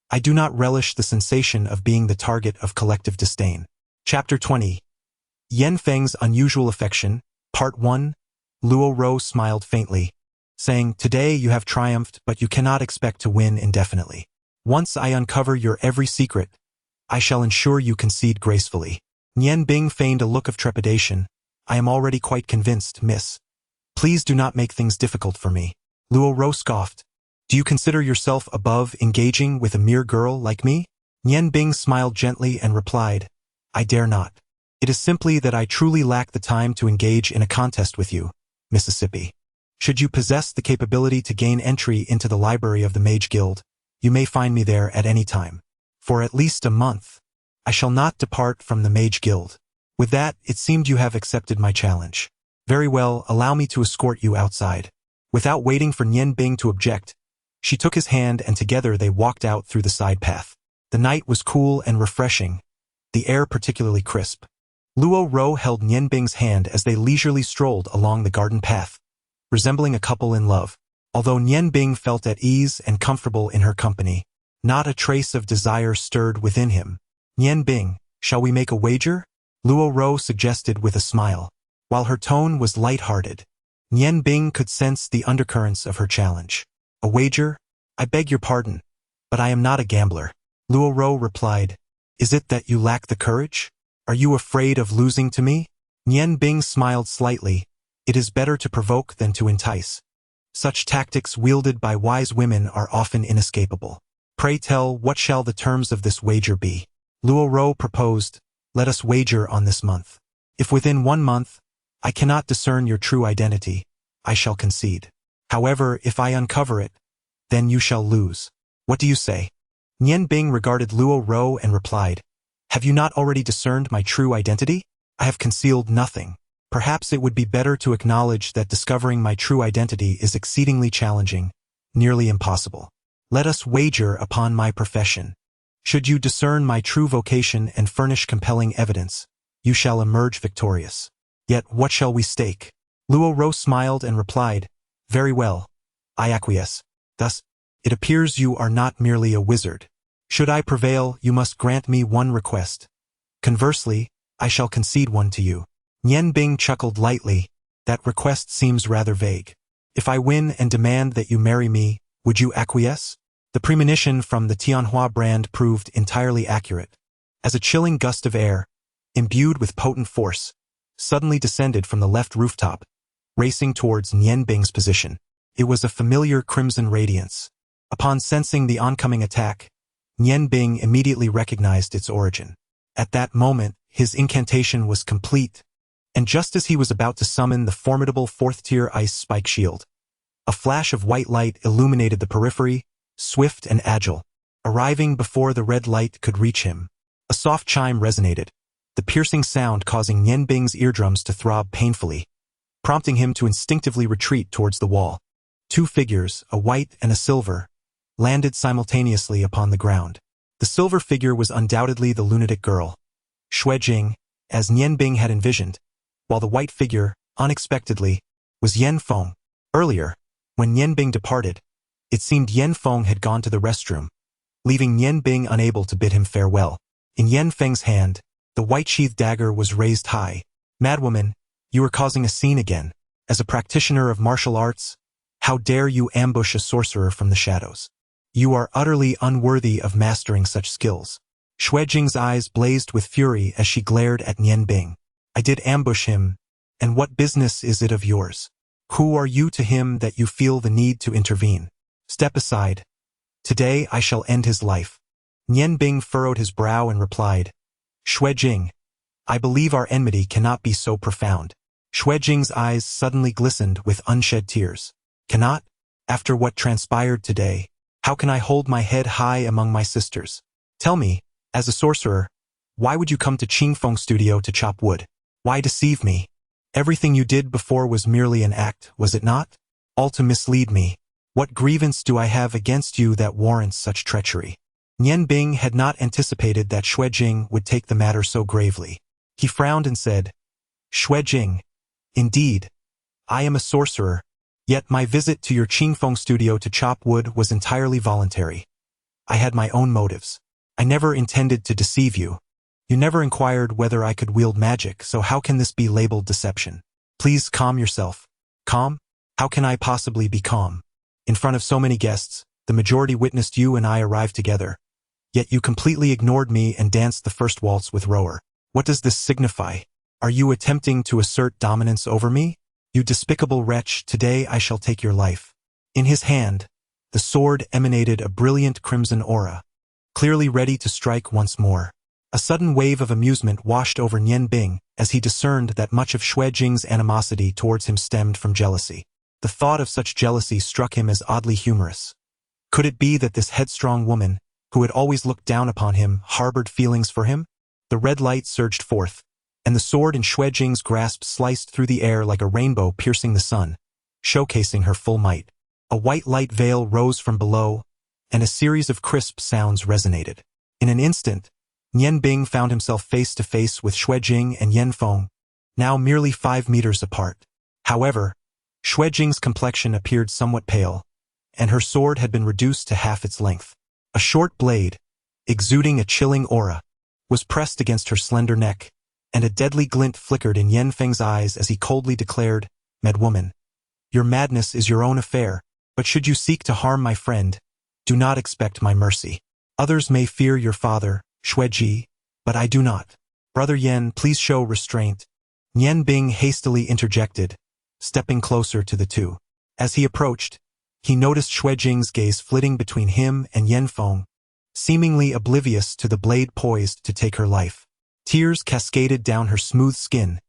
I do not relish the sensation of being the target of collective disdain." Chapter 20. Yan Feng's Unusual Affection, Part 1. Luo Ro smiled faintly, saying, "Today you have triumphed, but you cannot expect to win indefinitely. Once I uncover your every secret, I shall ensure you concede gracefully." Nian Bing feigned a look of trepidation. "I am already quite convinced, miss. Please do not make things difficult for me." Luo Ro scoffed. "Do you consider yourself above engaging with a mere girl like me?" Nian Bing smiled gently and replied, "I dare not. It is simply that I truly lack the time to engage in a contest with you, Mississippi. Should you possess the capability to gain entry into the library of the Mage Guild, you may find me there at any time. For at least a month, I shall not depart from the Mage Guild." With that, it seemed you have accepted my challenge. "Very well, allow me to escort you outside." Without waiting for Nian Bing to object, she took his hand and together they walked out through the side path. The night was cool and refreshing, the air particularly crisp. Luo Ro held Nian Bing's hand as they leisurely strolled along the garden path, resembling a couple in love. Although Nian Bing felt at ease and comfortable in her company, not a trace of desire stirred within him. "Nian Bing, shall we make a wager?" Luo Ro suggested with a smile. While her tone was light-hearted, Nian Bing could sense the undercurrents of her challenge. "A wager? I beg your pardon, but I am not a gambler." Luo Ro replied, "Is it that you lack the courage? Are you afraid of losing to me?" Nian Bing smiled slightly. "It is better to provoke than to entice. Such tactics wielded by wise women are often inescapable. Pray tell, what shall the terms of this wager be?" Luo Ro proposed, "Let us wager on this month. If within 1 month, I cannot discern your true identity, I shall concede. However, if I uncover it, then you shall lose. What do you say?" Nian Bing regarded Luo Ro and replied, "Have you not already discerned my true identity?" I have concealed nothing. Perhaps it would be better to acknowledge that discovering my true identity is exceedingly challenging, nearly impossible. Let us wager upon my profession. Should you discern my true vocation and furnish compelling evidence, you shall emerge victorious. Yet what shall we stake? Luo Ro smiled and replied, Very well, I acquiesce. Thus, it appears you are not merely a wizard. Should I prevail, you must grant me one request. Conversely, I shall concede one to you. Nian Bing chuckled lightly. That request seems rather vague. If I win and demand that you marry me, would you acquiesce? The premonition from the Tianhua brand proved entirely accurate. As a chilling gust of air, imbued with potent force, suddenly descended from the left rooftop, racing towards Nian Bing's position. It was a familiar crimson radiance. Upon sensing the oncoming attack, Nian Bing immediately recognized its origin. At that moment, his incantation was complete, and just as he was about to summon the formidable fourth-tier ice spike shield, a flash of white light illuminated the periphery, swift and agile, arriving before the red light could reach him. A soft chime resonated, the piercing sound causing Nian Bing's eardrums to throb painfully, prompting him to instinctively retreat towards the wall. Two figures, a white and a silver, landed simultaneously upon the ground. The silver figure was undoubtedly the lunatic girl, Xue Jing, as Nian Bing had envisioned, while the white figure, unexpectedly, was Yan Feng. Earlier, when Nian Bing departed, it seemed Yan Feng had gone to the restroom, leaving Nian Bing unable to bid him farewell. In Yan Feng's hand, the white-sheathed dagger was raised high. Madwoman, you are causing a scene again. As a practitioner of martial arts, how dare you ambush a sorcerer from the shadows? You are utterly unworthy of mastering such skills. Xue Jing's eyes blazed with fury as she glared at Nian Bing. I did ambush him, and what business is it of yours? Who are you to him that you feel the need to intervene? Step aside. Today I shall end his life. Nian Bing furrowed his brow and replied, Xue Jing, I believe our enmity cannot be so profound. Xue Jing's eyes suddenly glistened with unshed tears. Cannot? After what transpired today, how can I hold my head high among my sisters? Tell me, as a sorcerer, why would you come to Qingfeng Studio to chop wood? Why deceive me? Everything you did before was merely an act, was it not? All to mislead me. What grievance do I have against you that warrants such treachery? Nian Bing had not anticipated that Xue Jing would take the matter so gravely. He frowned and said, Xue Jing, indeed, I am a sorcerer, yet my visit to your Qingfeng Studio to chop wood was entirely voluntary. I had my own motives. I never intended to deceive you. You never inquired whether I could wield magic, so how can this be labeled deception? Please calm yourself. Calm? How can I possibly be calm? In front of so many guests, the majority witnessed you and I arrive together. Yet you completely ignored me and danced the first waltz with Rower. What does this signify? Are you attempting to assert dominance over me? You despicable wretch, today I shall take your life. In his hand, the sword emanated a brilliant crimson aura, clearly ready to strike once more. A sudden wave of amusement washed over Nian Bing as he discerned that much of Xue Jing's animosity towards him stemmed from jealousy. The thought of such jealousy struck him as oddly humorous. Could it be that this headstrong woman, who had always looked down upon him, harbored feelings for him? The red light surged forth, and the sword in Xue Jing's grasp sliced through the air like a rainbow piercing the sun, showcasing her full might. A white light veil rose from below, and a series of crisp sounds resonated. In an instant, Nian Bing found himself face to face with Xue Jing and Yan Feng, now merely 5 meters apart. However, Xue Jing's complexion appeared somewhat pale, and her sword had been reduced to half its length. A short blade, exuding a chilling aura, was pressed against her slender neck, and a deadly glint flickered in Yan Feng's eyes as he coldly declared, Madwoman, your madness is your own affair, but should you seek to harm my friend, do not expect my mercy. Others may fear your father, Xue Ji, but I do not. Brother Yan, please show restraint. Nian Bing hastily interjected, stepping closer to the two. As he approached, he noticed Xue Jing's gaze flitting between him and Yan Feng, seemingly oblivious to the blade poised to take her life. Tears cascaded down her smooth skin,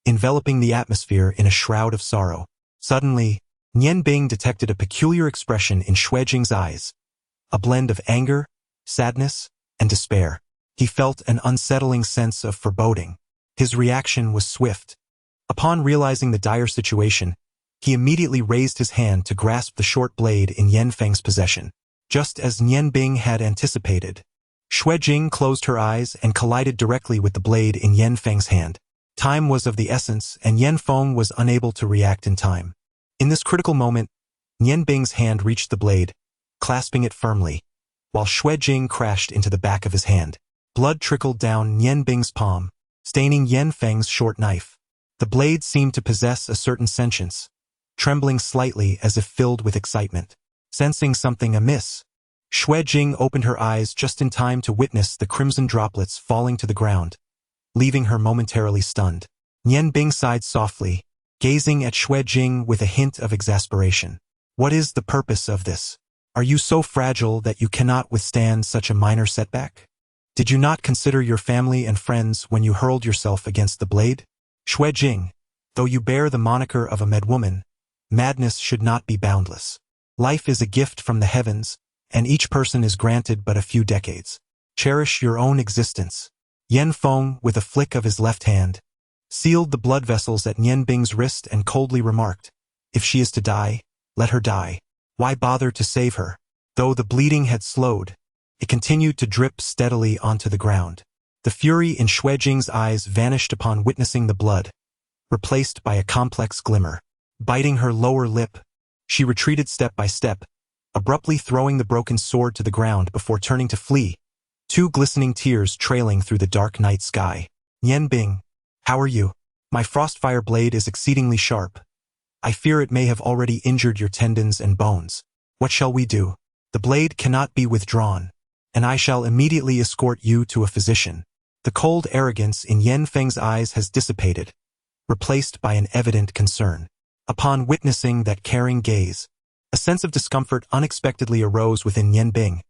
enveloping the atmosphere in a shroud of sorrow. Suddenly, Nian Bing detected a peculiar expression in Xue Jing's eyes, a blend of anger, sadness, and despair. He felt an unsettling sense of foreboding. His reaction was swift. Upon realizing the dire situation, he immediately raised his hand to grasp the short blade in Yan Feng's possession. Just as Nian Bing had anticipated, Xue Jing closed her eyes and collided directly with the blade in Yan Feng's hand. Time was of the essence, and Yan Feng was unable to react in time. In this critical moment, Nian Bing's hand reached the blade, clasping it firmly, while Xue Jing crashed into the back of his hand. Blood trickled down Nian Bing's palm, staining Yan Feng's short knife. The blade seemed to possess a certain sentience, trembling slightly as if filled with excitement. Sensing something amiss, Xue Jing opened her eyes just in time to witness the crimson droplets falling to the ground, leaving her momentarily stunned. Nian Bing sighed softly, gazing at Xue Jing with a hint of exasperation. What is the purpose of this? Are you so fragile that you cannot withstand such a minor setback? Did you not consider your family and friends when you hurled yourself against the blade? Xue Jing, though you bear the moniker of a madwoman, madness should not be boundless. Life is a gift from the heavens, and each person is granted but a few decades. Cherish your own existence. Yan Feng, with a flick of his left hand, sealed the blood vessels at Nian Bing's wrist and coldly remarked, "If she is to die, let her die. Why bother to save her?" Though the bleeding had slowed, it continued to drip steadily onto the ground. The fury in Xue Jing's eyes vanished upon witnessing the blood, replaced by a complex glimmer. Biting her lower lip, she retreated step by step, abruptly throwing the broken sword to the ground before turning to flee, two glistening tears trailing through the dark night sky. "Nian Bing, how are you? My frostfire blade is exceedingly sharp. I fear it may have already injured your tendons and bones. What shall we do? The blade cannot be withdrawn, and I shall immediately escort you to a physician." The cold arrogance in Yan Feng's eyes has dissipated, replaced by an evident concern. Upon witnessing that caring gaze, a sense of discomfort unexpectedly arose within Nian Bing,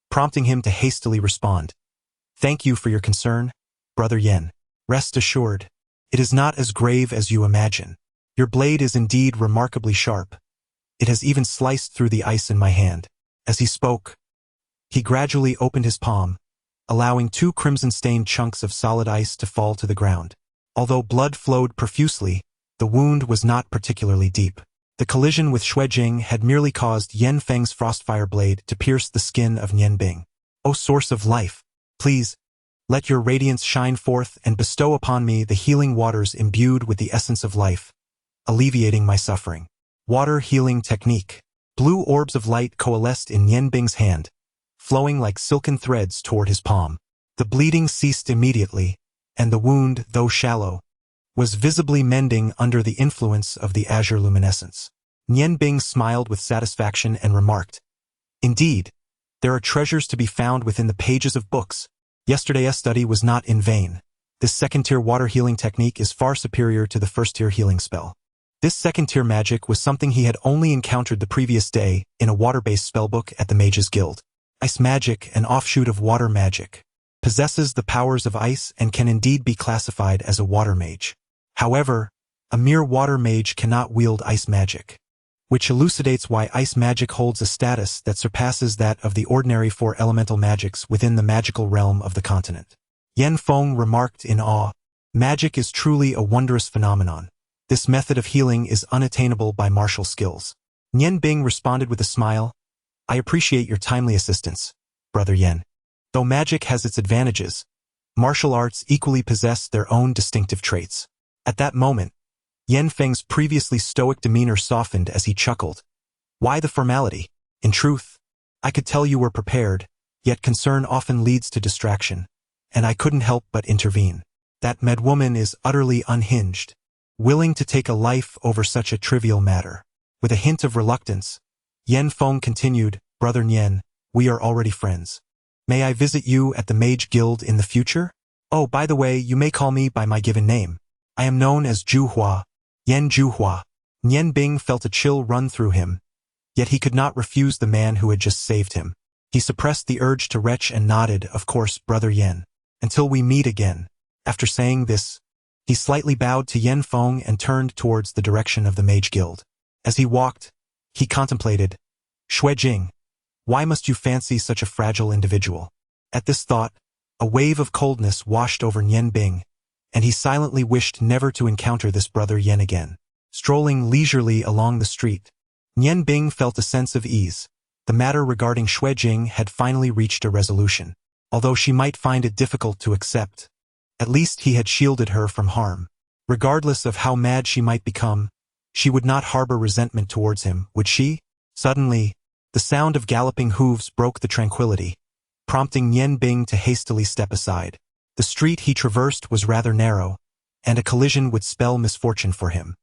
prompting him to hastily respond. "Thank you for your concern, Brother Yan. Rest assured, it is not as grave as you imagine. Your blade is indeed remarkably sharp. It has even sliced through the ice in my hand." As he spoke, he gradually opened his palm, allowing two crimson-stained chunks of solid ice to fall to the ground. Although blood flowed profusely, the wound was not particularly deep. The collision with Xue Jing had merely caused Yan Feng's frostfire blade to pierce the skin of Nian Bing. "O source of life, please, let your radiance shine forth and bestow upon me the healing waters imbued with the essence of life, alleviating my suffering." Water healing technique. Blue orbs of light coalesced in Nian Bing's hand, flowing like silken threads toward his palm. The bleeding ceased immediately, and the wound, though shallow, was visibly mending under the influence of the azure luminescence. Nian Bing smiled with satisfaction and remarked, "Indeed, there are treasures to be found within the pages of books. Yesterday's study was not in vain. This second-tier water healing technique is far superior to the first-tier healing spell." This second-tier magic was something he had only encountered the previous day in a water-based spellbook at the Mages Guild. Ice magic, an offshoot of water magic, possesses the powers of ice and can indeed be classified as a water mage. However, a mere water mage cannot wield ice magic, which elucidates why ice magic holds a status that surpasses that of the ordinary four elemental magics within the magical realm of the continent. Yan Feng remarked in awe, "Magic is truly a wondrous phenomenon. This method of healing is unattainable by martial skills." Nian Bing responded with a smile, "I appreciate your timely assistance, Brother Yan. Though magic has its advantages, martial arts equally possess their own distinctive traits." At that moment, Yan Feng's previously stoic demeanor softened as he chuckled. "Why the formality? In truth, I could tell you were prepared, yet concern often leads to distraction, and I couldn't help but intervene. That madwoman is utterly unhinged, willing to take a life over such a trivial matter." With a hint of reluctance, Yan Feng continued, "Brother Nian, we are already friends. May I visit you at the Mage Guild in the future? Oh, by the way, you may call me by my given name. I am known as Zhu Hua, Yan Zhu Hua." Nian Bing felt a chill run through him, yet he could not refuse the man who had just saved him. He suppressed the urge to retch and nodded, "Of course, Brother Yan. Until we meet again." After saying this, he slightly bowed to Yan Feng and turned towards the direction of the Mage Guild. As he walked, he contemplated, "Xue Jing, why must you fancy such a fragile individual?" At this thought, a wave of coldness washed over Nian Bing, and he silently wished never to encounter this brother Yan again. Strolling leisurely along the street, Nian Bing felt a sense of ease. The matter regarding Xue Jing had finally reached a resolution. Although she might find it difficult to accept, at least he had shielded her from harm. Regardless of how mad she might become, she would not harbor resentment towards him, would she? Suddenly, the sound of galloping hooves broke the tranquility, prompting Nian Bing to hastily step aside. The street he traversed was rather narrow, and a collision would spell misfortune for him.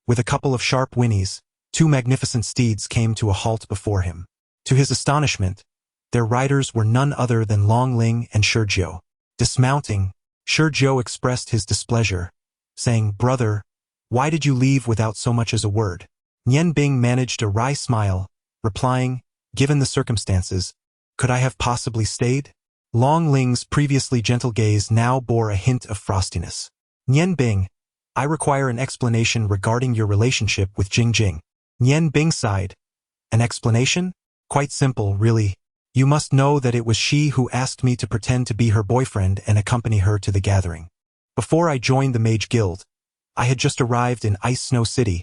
With a couple of sharp whinnies, two magnificent steeds came to a halt before him. To his astonishment, their riders were none other than Long Ling and Shizhou. Dismounting, Shizhou expressed his displeasure, saying, "Brother, why did you leave without so much as a word?" Nian Bing managed a wry smile, replying, "Given the circumstances, could I have possibly stayed?" Long Ling's previously gentle gaze now bore a hint of frostiness. "Nian Bing, I require an explanation regarding your relationship with Jing Jing." Nian Bing sighed. "An explanation? Quite simple, really. You must know that it was she who asked me to pretend to be her boyfriend and accompany her to the gathering. Before I joined the Mage Guild, I had just arrived in Ice Snow City,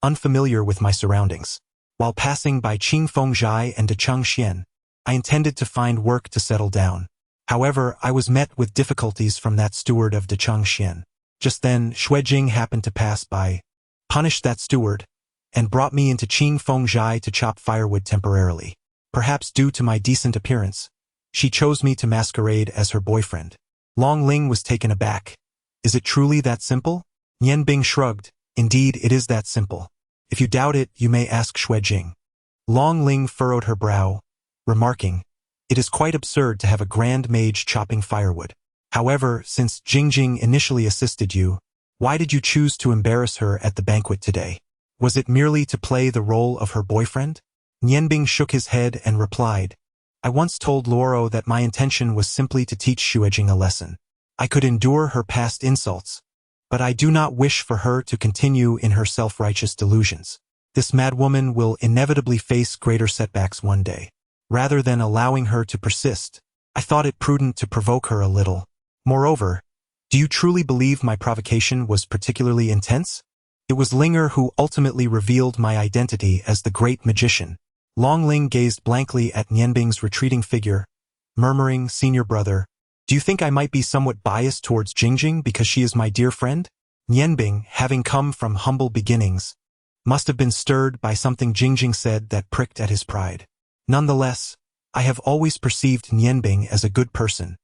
unfamiliar with my surroundings. While passing by Qingfengzhai and Dechengxian, I intended to find work to settle down. However, I was met with difficulties from that steward of Dechengxian. Just then, Xue Jing happened to pass by, punished that steward, and brought me into Qingfengzhai to chop firewood temporarily. Perhaps due to my decent appearance, she chose me to masquerade as her boyfriend." Long Ling was taken aback. "Is it truly that simple?" Nian Bing shrugged. "Indeed, it is that simple. If you doubt it, you may ask Xue Jing." Long Ling furrowed her brow, remarking, "It is quite absurd to have a grand mage chopping firewood. However, since Jingjing initially assisted you, why did you choose to embarrass her at the banquet today? Was it merely to play the role of her boyfriend?" Nian Bing shook his head and replied, "I once told Luoro that my intention was simply to teach Xuejing a lesson. I could endure her past insults, but I do not wish for her to continue in her self-righteous delusions. This madwoman will inevitably face greater setbacks one day. Rather than allowing her to persist, I thought it prudent to provoke her a little. Moreover, do you truly believe my provocation was particularly intense? It was Linger who ultimately revealed my identity as the great magician." Long Ling gazed blankly at Nian Bing's retreating figure, murmuring, "Senior brother, do you think I might be somewhat biased towards Jingjing because she is my dear friend?" Nian Bing, having come from humble beginnings, must have been stirred by something Jingjing said that pricked at his pride. Nonetheless, I have always perceived Nian Bing as a good person.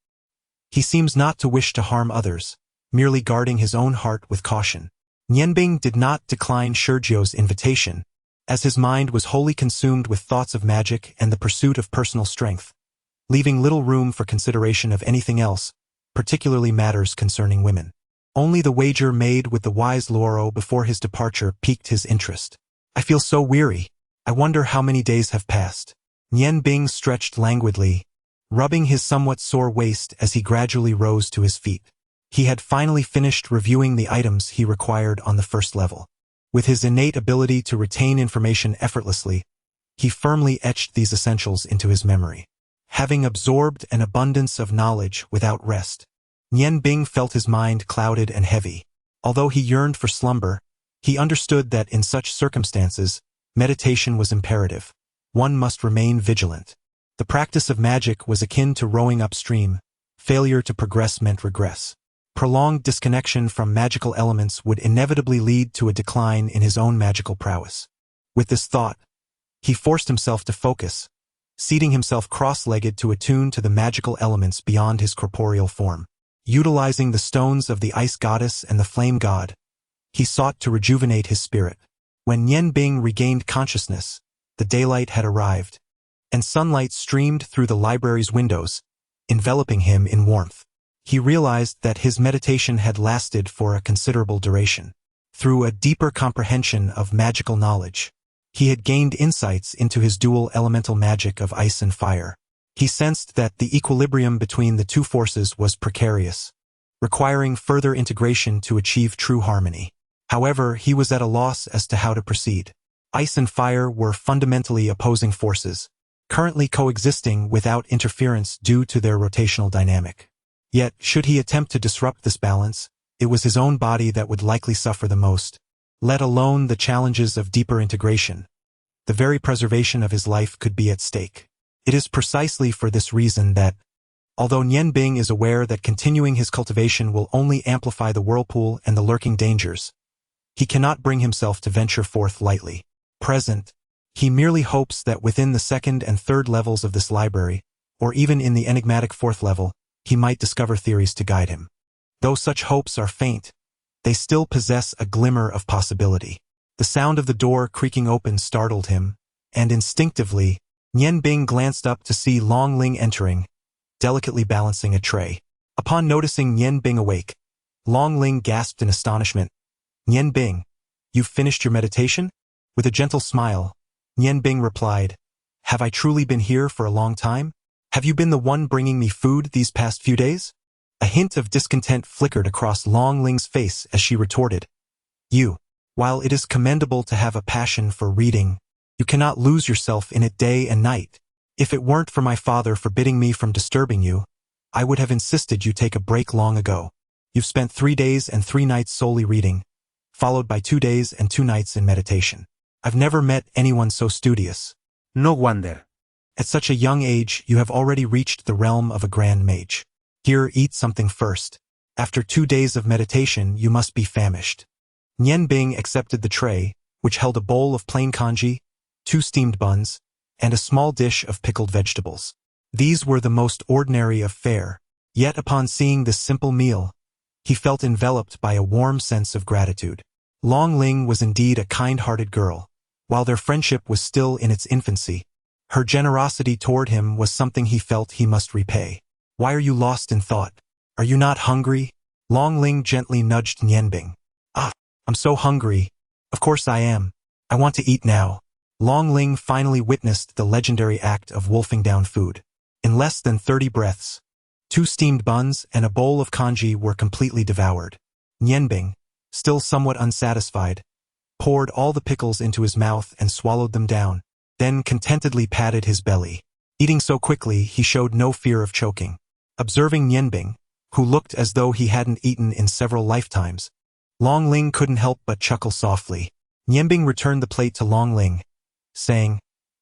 He seems not to wish to harm others, merely guarding his own heart with caution. Nian Bing did not decline Shizhou's invitation, as his mind was wholly consumed with thoughts of magic and the pursuit of personal strength, leaving little room for consideration of anything else, particularly matters concerning women. Only the wager made with the wise Luoro before his departure piqued his interest. "I feel so weary. I wonder how many days have passed." Nian Bing stretched languidly, rubbing his somewhat sore waist as he gradually rose to his feet. He had finally finished reviewing the items he required on the first level. With his innate ability to retain information effortlessly, he firmly etched these essentials into his memory. Having absorbed an abundance of knowledge without rest, Nian Bing felt his mind clouded and heavy. Although he yearned for slumber, he understood that in such circumstances, meditation was imperative. One must remain vigilant. The practice of magic was akin to rowing upstream. Failure to progress meant regress. Prolonged disconnection from magical elements would inevitably lead to a decline in his own magical prowess. With this thought, he forced himself to focus, seating himself cross-legged to attune to the magical elements beyond his corporeal form. Utilizing the stones of the ice goddess and the flame god, he sought to rejuvenate his spirit. When Nian Bing regained consciousness, the daylight had arrived, and sunlight streamed through the library's windows, enveloping him in warmth. He realized that his meditation had lasted for a considerable duration. Through a deeper comprehension of magical knowledge, he had gained insights into his dual elemental magic of ice and fire. He sensed that the equilibrium between the two forces was precarious, requiring further integration to achieve true harmony. However, he was at a loss as to how to proceed. Ice and fire were fundamentally opposing forces, currently coexisting without interference due to their rotational dynamic. Yet, should he attempt to disrupt this balance, It was his own body that would likely suffer the most, let alone the challenges of deeper integration. The very preservation of his life could be at stake. It is precisely for this reason that, although Nian Bing is aware that continuing his cultivation will only amplify the whirlpool and the lurking dangers, he cannot bring himself to venture forth lightly. Present, he merely hopes that within the second and third levels of this library, or even in the enigmatic fourth level, he might discover theories to guide him. Though such hopes are faint, they still possess a glimmer of possibility. The sound of the door creaking open startled him, and instinctively, Nian Bing glanced up to see Long Ling entering, delicately balancing a tray. Upon noticing Nian Bing awake, Long Ling gasped in astonishment. "Nian Bing, you've finished your meditation?" With a gentle smile, Nian Bing replied, "Have I truly been here for a long time? Have you been the one bringing me food these past few days?" A hint of discontent flickered across Long Ling's face as she retorted, "You, while it is commendable to have a passion for reading, you cannot lose yourself in it day and night. If it weren't for my father forbidding me from disturbing you, I would have insisted you take a break long ago. You've spent 3 days and 3 nights solely reading, followed by 2 days and 2 nights in meditation. I've never met anyone so studious. No wonder. At such a young age, you have already reached the realm of a grand mage. Here, eat something first. After 2 days of meditation, you must be famished." Nian Bing accepted the tray, which held a bowl of plain congee, 2 steamed buns, and a small dish of pickled vegetables. These were the most ordinary of fare, yet upon seeing this simple meal, he felt enveloped by a warm sense of gratitude. Long Ling was indeed a kind-hearted girl. While their friendship was still in its infancy, her generosity toward him was something he felt he must repay. "Why are you lost in thought? Are you not hungry?" Long Ling gently nudged Nian Bing. "Ah, I'm so hungry. Of course I am. I want to eat now." Long Ling finally witnessed the legendary act of wolfing down food. In less than 30 breaths, 2 steamed buns and a bowl of congee were completely devoured. Nian Bing, still somewhat unsatisfied, poured all the pickles into his mouth and swallowed them down, then contentedly patted his belly. Eating so quickly, he showed no fear of choking. Observing Nian Bing, who looked as though he hadn't eaten in several lifetimes, Long Ling couldn't help but chuckle softly. Nian Bing returned the plate to Long Ling, saying,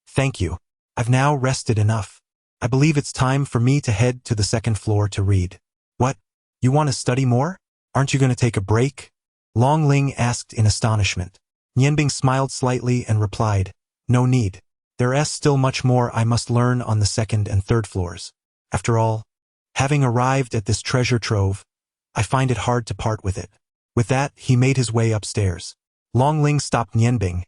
"Thank you. I've now rested enough. I believe it's time for me to head to the second floor to read." "What? You want to study more? Aren't you going to take a break?" Long Ling asked in astonishment. Nian Bing smiled slightly and replied, "No need. There's still much more I must learn on the second and third floors. After all, having arrived at this treasure trove, I find it hard to part with it." With that, he made his way upstairs. Long Ling stopped Nian Bing,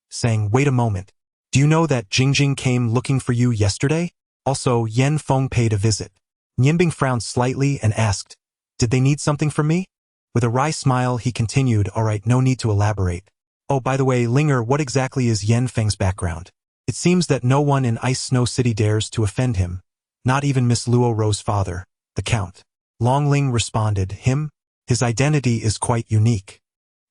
saying, "Wait a moment. Do you know that Jingjing came looking for you yesterday? Also, Yen Feng paid a visit." Nian Bing frowned slightly and asked, "Did they need something from me?" With a wry smile, he continued, "All right, no need to elaborate. Oh, by the way, Linger, what exactly is Yen Feng's background? It seems that no one in Ice Snow City dares to offend him, not even Miss Luo Ro's father, the Count." Long Ling responded, "Him? His identity is quite unique.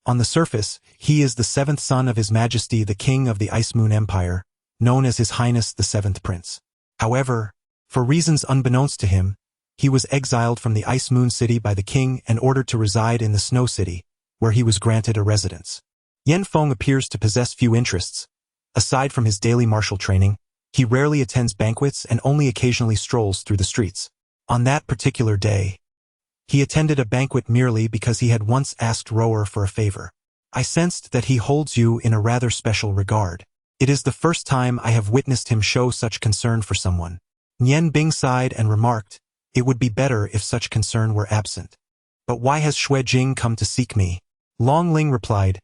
On the surface, he is the 7th son of His Majesty the King of the Ice Moon Empire, known as His Highness the 7th Prince. However, for reasons unbeknownst to him, he was exiled from the Ice Moon City by the king and ordered to reside in the Snow City, where he was granted a residence. Yen Feng appears to possess few interests. Aside from his daily martial training, he rarely attends banquets and only occasionally strolls through the streets. On that particular day, he attended a banquet merely because he had once asked Rower for a favor. I sensed that he holds you in a rather special regard. It is the first time I have witnessed him show such concern for someone." Nian Bing sighed and remarked, "It would be better if such concern were absent. But why has Xue Jing come to seek me?" Long Ling replied,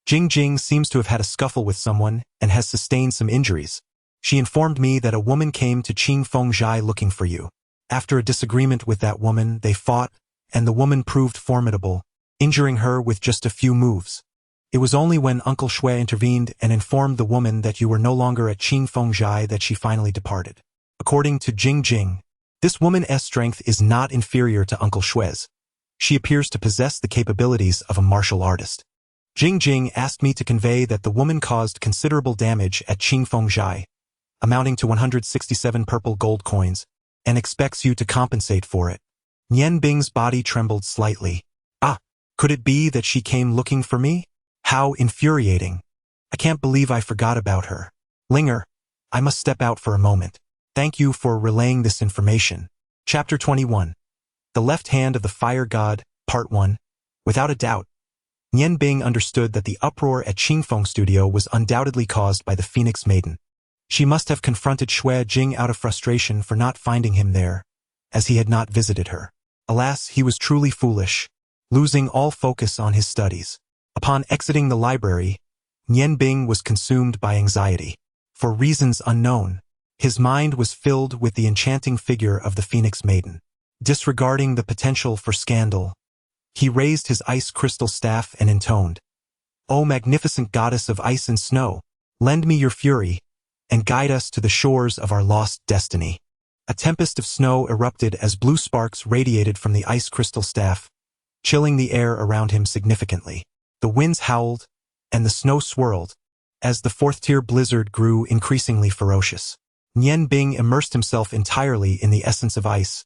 "Jing Jing seems to have had a scuffle with someone and has sustained some injuries. She informed me that a woman came to Qing Feng Zhai looking for you. After a disagreement with that woman, they fought, and the woman proved formidable, injuring her with just a few moves. It was only when Uncle Xue intervened and informed the woman that you were no longer at Qing Feng Zhai that she finally departed. According to Jing Jing, this woman's strength is not inferior to Uncle Xue's. She appears to possess the capabilities of a martial artist. Jing Jing asked me to convey that the woman caused considerable damage at Qing Feng Zhai, amounting to 167 purple gold coins, and expects you to compensate for it." Nian Bing's body trembled slightly. "Ah, Could it be that she came looking for me? How infuriating. I can't believe I forgot about her. Linger, I must step out for a moment. Thank you for relaying this information. Chapter 21. The Left Hand of the Fire God, Part 1. Without a doubt, Nian Bing understood that the uproar at Qingfeng Studio was undoubtedly caused by the Phoenix Maiden. She must have confronted Xue Jing out of frustration for not finding him there, as he had not visited her. Alas, he was truly foolish, losing all focus on his studies. Upon exiting the library, Nian Bing was consumed by anxiety. For reasons unknown, his mind was filled with the enchanting figure of the Phoenix Maiden. Disregarding the potential for scandal, he raised his ice crystal staff and intoned, "O magnificent goddess of ice and snow, lend me your fury, and guide us to the shores of our lost destiny." A tempest of snow erupted as blue sparks radiated from the ice crystal staff, chilling the air around him significantly. The winds howled, and the snow swirled, as the fourth-tier blizzard grew increasingly ferocious. Nian Bing immersed himself entirely in the essence of ice,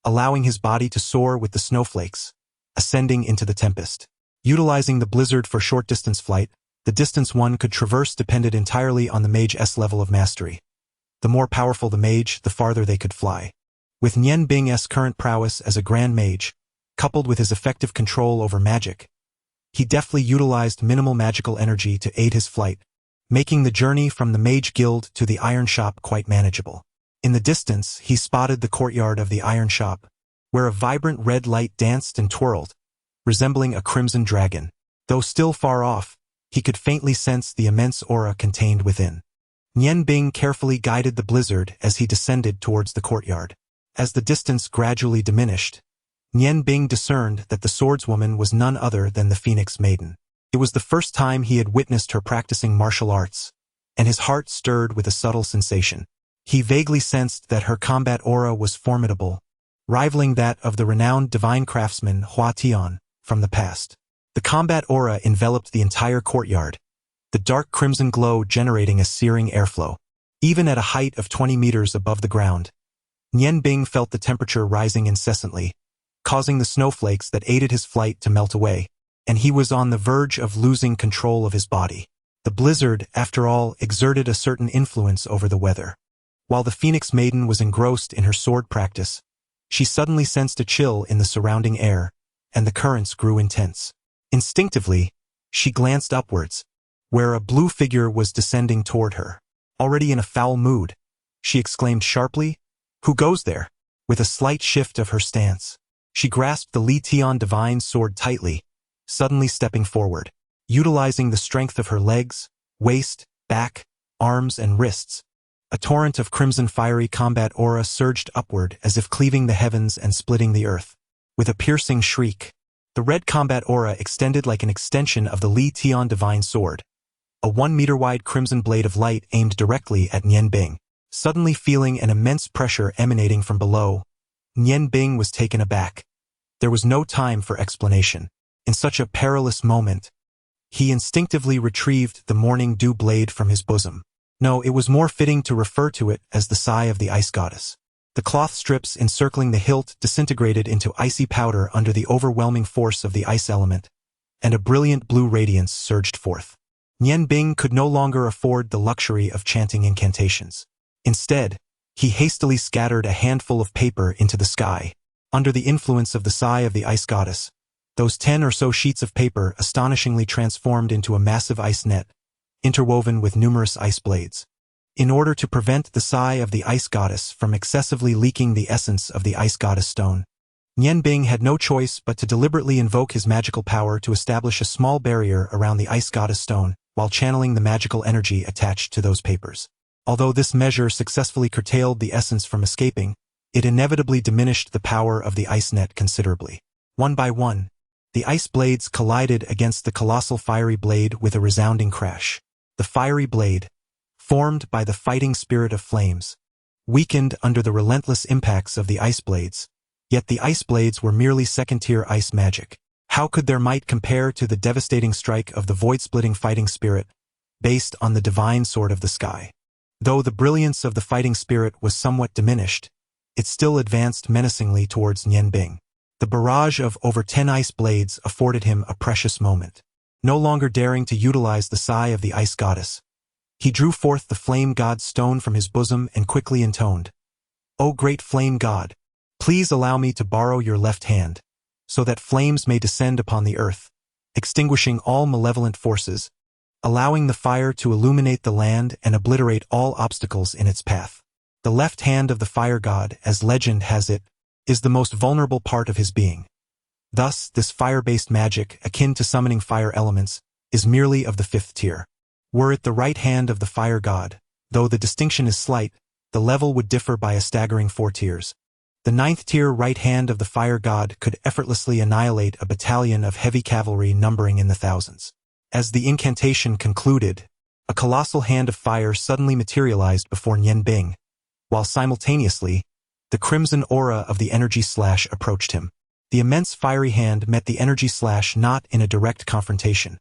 allowing his body to soar with the snowflakes, ascending into the tempest. Utilizing the blizzard for short-distance flight, the distance one could traverse depended entirely on the mage's level of mastery. The more powerful the mage, the farther they could fly. With Nian Bing's current prowess as a grand mage, coupled with his effective control over magic, he deftly utilized minimal magical energy to aid his flight, making the journey from the Mage Guild to the Iron Shop quite manageable. In the distance, he spotted the courtyard of the Iron Shop, where a vibrant red light danced and twirled, resembling a crimson dragon. Though still far off, he could faintly sense the immense aura contained within. Nian Bing carefully guided the blizzard as he descended towards the courtyard. As the distance gradually diminished, Nian Bing discerned that the swordswoman was none other than the Phoenix Maiden. It was the first time he had witnessed her practicing martial arts, and his heart stirred with a subtle sensation. He vaguely sensed that her combat aura was formidable, rivaling that of the renowned divine craftsman Hua Tian from the past. The combat aura enveloped the entire courtyard, the dark crimson glow generating a searing airflow. Even at a height of 20 meters above the ground, Nian Bing felt the temperature rising incessantly, causing the snowflakes that aided his flight to melt away, and he was on the verge of losing control of his body. The blizzard, after all, exerted a certain influence over the weather. While the Phoenix Maiden was engrossed in her sword practice, she suddenly sensed a chill in the surrounding air, and the currents grew intense. Instinctively, she glanced upwards, where a blue figure was descending toward her. Already in a foul mood, she exclaimed sharply, "Who goes there?" With a slight shift of her stance, she grasped the Li Tian divine sword tightly, suddenly stepping forward. Utilizing the strength of her legs, waist, back, arms, and wrists, a torrent of crimson fiery combat aura surged upward as if cleaving the heavens and splitting the earth. With a piercing shriek, the red combat aura extended like an extension of the Li Tian divine sword. A 1-meter-wide crimson blade of light aimed directly at Nian Bing. Suddenly feeling an immense pressure emanating from below, Nian Bing was taken aback. There was no time for explanation. In such a perilous moment, he instinctively retrieved the morning dew blade from his bosom. No, it was more fitting to refer to it as the sigh of the ice goddess. The cloth strips encircling the hilt disintegrated into icy powder under the overwhelming force of the ice element, and a brilliant blue radiance surged forth. Nian Bing could no longer afford the luxury of chanting incantations. Instead, he hastily scattered a handful of paper into the sky. Under the influence of the sigh of the ice goddess, those 10 or so sheets of paper astonishingly transformed into a massive ice net, interwoven with numerous ice blades. In order to prevent the sigh of the ice goddess from excessively leaking the essence of the ice goddess stone, Nian Bing had no choice but to deliberately invoke his magical power to establish a small barrier around the ice goddess stone while channeling the magical energy attached to those papers. Although this measure successfully curtailed the essence from escaping, it inevitably diminished the power of the ice net considerably. One by one, the ice blades collided against the colossal fiery blade with a resounding crash. The fiery blade, formed by the fighting spirit of flames, weakened under the relentless impacts of the ice blades, yet the ice blades were merely second-tier ice magic. How could their might compare to the devastating strike of the void-splitting fighting spirit, based on the divine sword of the sky? Though the brilliance of the fighting spirit was somewhat diminished, it still advanced menacingly towards Nian Bing. The barrage of over 10 ice blades afforded him a precious moment. No longer daring to utilize the sigh of the ice goddess, he drew forth the flame god's stone from his bosom and quickly intoned, "O great flame god, please allow me to borrow your left hand, so that flames may descend upon the earth, extinguishing all malevolent forces, allowing the fire to illuminate the land and obliterate all obstacles in its path." The left hand of the fire god, as legend has it, is the most vulnerable part of his being. Thus, this fire-based magic, akin to summoning fire elements, is merely of the 5th tier. Were it the right hand of the fire god, though the distinction is slight, the level would differ by a staggering 4 tiers. The 9th tier right hand of the fire god could effortlessly annihilate a battalion of heavy cavalry numbering in the thousands. As the incantation concluded, a colossal hand of fire suddenly materialized before Nian Bing, while simultaneously, the crimson aura of the energy slash approached him. The immense fiery hand met the energy slash not in a direct confrontation.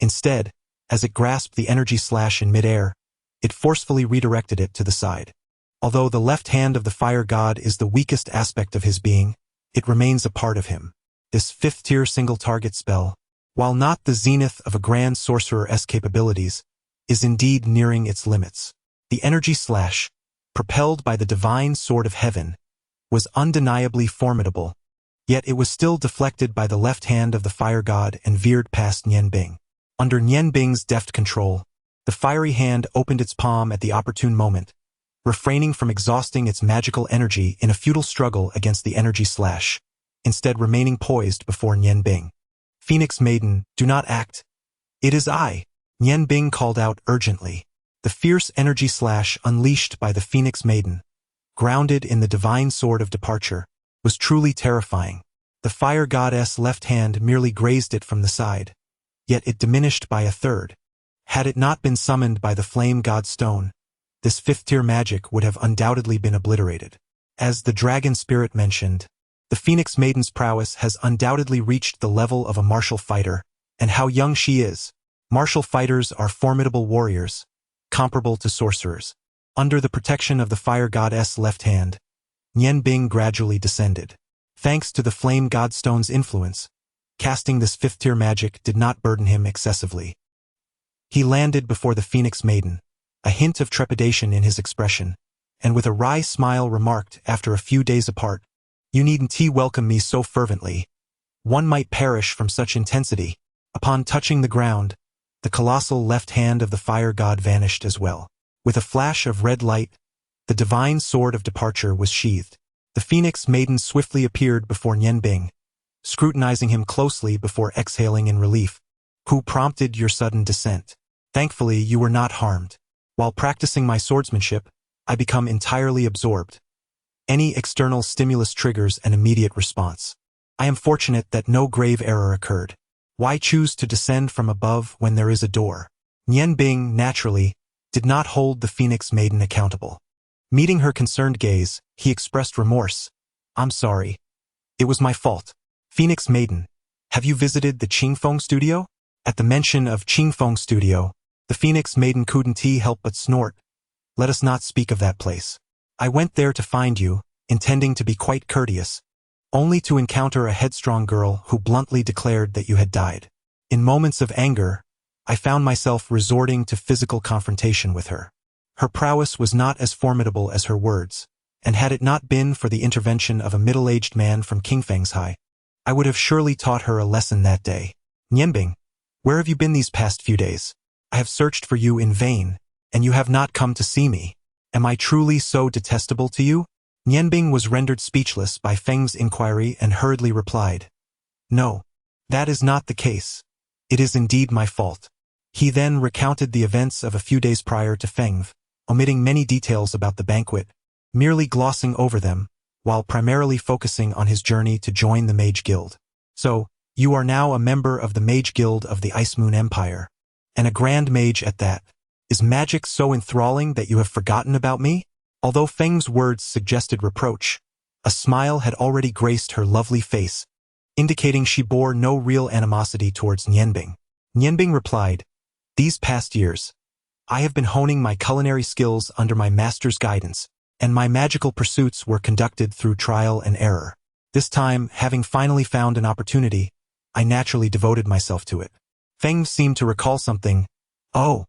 Instead, as it grasped the energy slash in midair, it forcefully redirected it to the side. Although the left hand of the fire god is the weakest aspect of his being, it remains a part of him. This 5th tier single target spell, while not the zenith of a grand sorcerer's capabilities, is indeed nearing its limits. The energy slash, propelled by the divine sword of heaven, was undeniably formidable, yet it was still deflected by the left hand of the fire god and veered past Nian Bing. Under Nian Bing's deft control, the fiery hand opened its palm at the opportune moment, refraining from exhausting its magical energy in a futile struggle against the energy slash, instead remaining poised before Nian Bing. "Phoenix Maiden, do not act. It is I," Nian Bing called out urgently. The fierce energy slash unleashed by the Phoenix Maiden, grounded in the divine sword of departure, was truly terrifying. The fire goddess' left hand merely grazed it from the side, yet it diminished by a third. Had it not been summoned by the flame god stone, this 5th tier magic would have undoubtedly been obliterated. As the dragon spirit mentioned, the Phoenix Maiden's prowess has undoubtedly reached the level of a martial fighter, and how young she is. Martial fighters are formidable warriors, comparable to sorcerers. Under the protection of the fire goddess' left hand, Nian Bing gradually descended. Thanks to the flame godstone's influence, casting this 5th tier magic did not burden him excessively. He landed before the Phoenix Maiden, a hint of trepidation in his expression, and with a wry smile remarked after a few days apart, "You needn't welcome me so fervently. One might perish from such intensity." Upon touching the ground, the colossal left hand of the fire god vanished as well. With a flash of red light, the divine sword of departure was sheathed. The Phoenix Maiden swiftly appeared before Nian Bing, scrutinizing him closely before exhaling in relief. "Who prompted your sudden descent? Thankfully, you were not harmed. While practicing my swordsmanship, I become entirely absorbed. Any external stimulus triggers an immediate response. I am fortunate that no grave error occurred. Why choose to descend from above when there is a door?" Nian Bing, naturally, did not hold the Phoenix Maiden accountable. Meeting her concerned gaze, he expressed remorse. "I'm sorry. It was my fault. Phoenix Maiden, have you visited the Qingfeng studio?" At the mention of Qingfeng studio, the Phoenix Maiden couldn't help but snort. "Let us not speak of that place. I went there to find you, intending to be quite courteous, only to encounter a headstrong girl who bluntly declared that you had died. In moments of anger, I found myself resorting to physical confrontation with her. Her prowess was not as formidable as her words, and had it not been for the intervention of a middle-aged man from Qingfengshai, I would have surely taught her a lesson that day. Nian Bing, where have you been these past few days? I have searched for you in vain, and you have not come to see me. Am I truly so detestable to you?" Nian Bing was rendered speechless by Feng's inquiry and hurriedly replied, "No, that is not the case. It is indeed my fault." He then recounted the events of a few days prior to Feng, omitting many details about the banquet, merely glossing over them, while primarily focusing on his journey to join the Mage Guild. "So, you are now a member of the Mage Guild of the Ice Moon Empire, and a Grand Mage at that. Is magic so enthralling that you have forgotten about me?" Although Feng's words suggested reproach, a smile had already graced her lovely face, indicating she bore no real animosity towards Nian Bing. Nian Bing replied, "These past years, I have been honing my culinary skills under my master's guidance, and my magical pursuits were conducted through trial and error. This time, having finally found an opportunity, I naturally devoted myself to it. Feng seemed to recall something. Oh,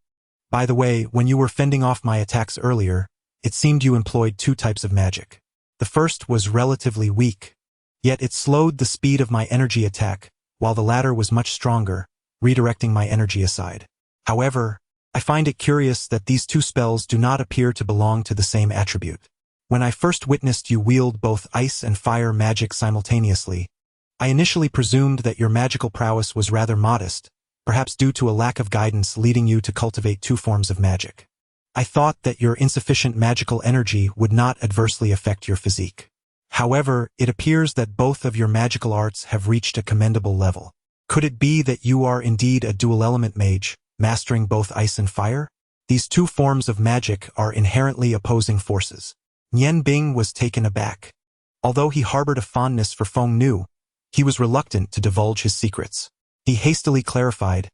by the way, when you were fending off my attacks earlier, it seemed you employed two types of magic. The first was relatively weak, yet it slowed the speed of my energy attack, while the latter was much stronger, redirecting my energy aside. However, I find it curious that these two spells do not appear to belong to the same attribute. When I first witnessed you wield both ice and fire magic simultaneously, I initially presumed that your magical prowess was rather modest, perhaps due to a lack of guidance leading you to cultivate two forms of magic. I thought that your insufficient magical energy would not adversely affect your physique. However, it appears that both of your magical arts have reached a commendable level. Could it be that you are indeed a dual-element mage, mastering both ice and fire? These two forms of magic are inherently opposing forces. Nian Bing was taken aback. Although he harbored a fondness for Feng Nu, he was reluctant to divulge his secrets. He hastily clarified,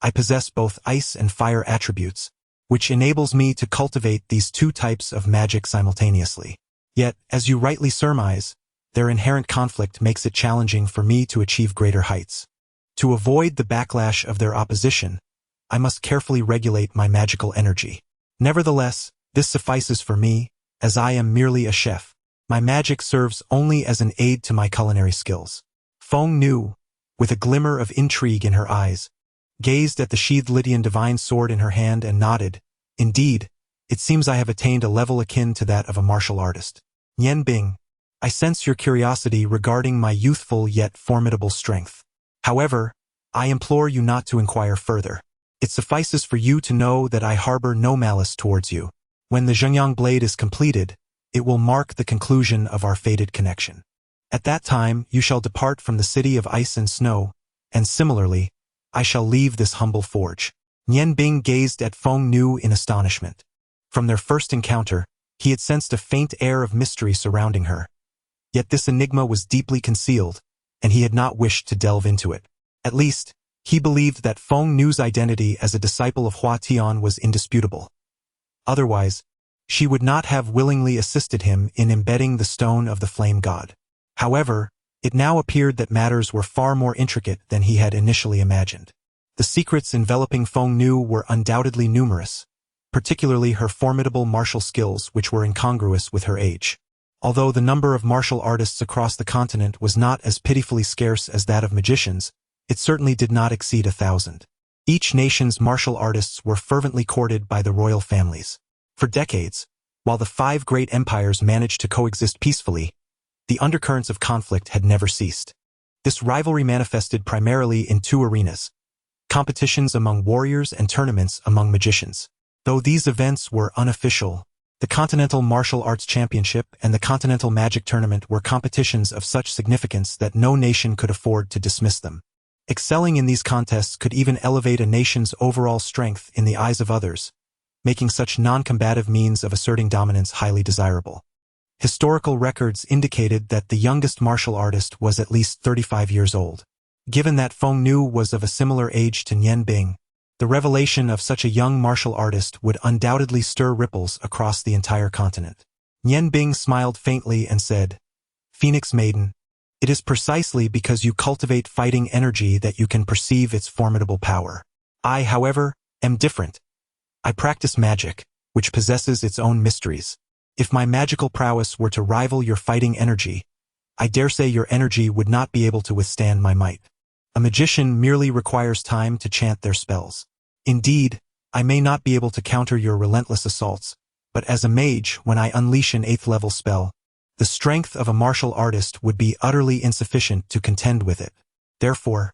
I possess both ice and fire attributes, which enables me to cultivate these two types of magic simultaneously. Yet, as you rightly surmise, their inherent conflict makes it challenging for me to achieve greater heights. To avoid the backlash of their opposition, I must carefully regulate my magical energy. Nevertheless, this suffices for me, as I am merely a chef. My magic serves only as an aid to my culinary skills. Feng Nu, with a glimmer of intrigue in her eyes, gazed at the sheathed Lydian divine sword in her hand and nodded. Indeed, it seems I have attained a level akin to that of a martial artist. Nian Bing, I sense your curiosity regarding my youthful yet formidable strength. However, I implore you not to inquire further. It suffices for you to know that I harbor no malice towards you. When the Zhengyang blade is completed, it will mark the conclusion of our fated connection. At that time, you shall depart from the city of ice and snow, and similarly, I shall leave this humble forge. Nian Bing gazed at Feng Nu in astonishment. From their first encounter, he had sensed a faint air of mystery surrounding her. Yet this enigma was deeply concealed, and he had not wished to delve into it. At least, he believed that Feng Nu's identity as a disciple of Hua Tian was indisputable. Otherwise, she would not have willingly assisted him in embedding the stone of the flame god. However, it now appeared that matters were far more intricate than he had initially imagined. The secrets enveloping Feng Nu were undoubtedly numerous, particularly her formidable martial skills which were incongruous with her age. Although the number of martial artists across the continent was not as pitifully scarce as that of magicians, it certainly did not exceed 1,000. Each nation's martial artists were fervently courted by the royal families. For decades, while the 5 great empires managed to coexist peacefully, the undercurrents of conflict had never ceased. This rivalry manifested primarily in 2 arenas: competitions among warriors and tournaments among magicians. Though these events were unofficial, the Continental Martial Arts Championship and the Continental Magic Tournament were competitions of such significance that no nation could afford to dismiss them. Excelling in these contests could even elevate a nation's overall strength in the eyes of others, making such non-combative means of asserting dominance highly desirable. Historical records indicated that the youngest martial artist was at least 35 years old. Given that Feng Nu was of a similar age to Nian Bing, the revelation of such a young martial artist would undoubtedly stir ripples across the entire continent. Nian Bing smiled faintly and said, Phoenix Maiden, it is precisely because you cultivate fighting energy that you can perceive its formidable power. I, however, am different. I practice magic, which possesses its own mysteries. If my magical prowess were to rival your fighting energy, I dare say your energy would not be able to withstand my might. A magician merely requires time to chant their spells. Indeed, I may not be able to counter your relentless assaults, but as a mage, when I unleash an 8th-level spell, the strength of a martial artist would be utterly insufficient to contend with it. Therefore,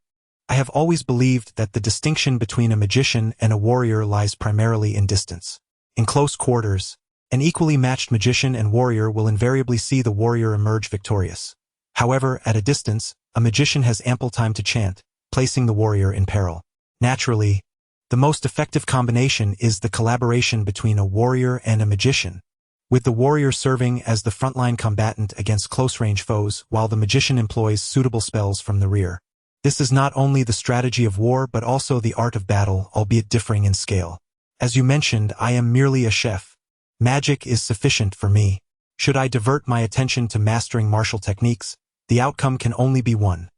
I have always believed that the distinction between a magician and a warrior lies primarily in distance. In close quarters, an equally matched magician and warrior will invariably see the warrior emerge victorious. However, at a distance, a magician has ample time to chant, placing the warrior in peril. Naturally, the most effective combination is the collaboration between a warrior and a magician, with the warrior serving as the frontline combatant against close-range foes while the magician employs suitable spells from the rear. This is not only the strategy of war but also the art of battle, albeit differing in scale. As you mentioned, I am merely a chef. Magic is sufficient for me. Should I divert my attention to mastering martial techniques, the outcome can only be one: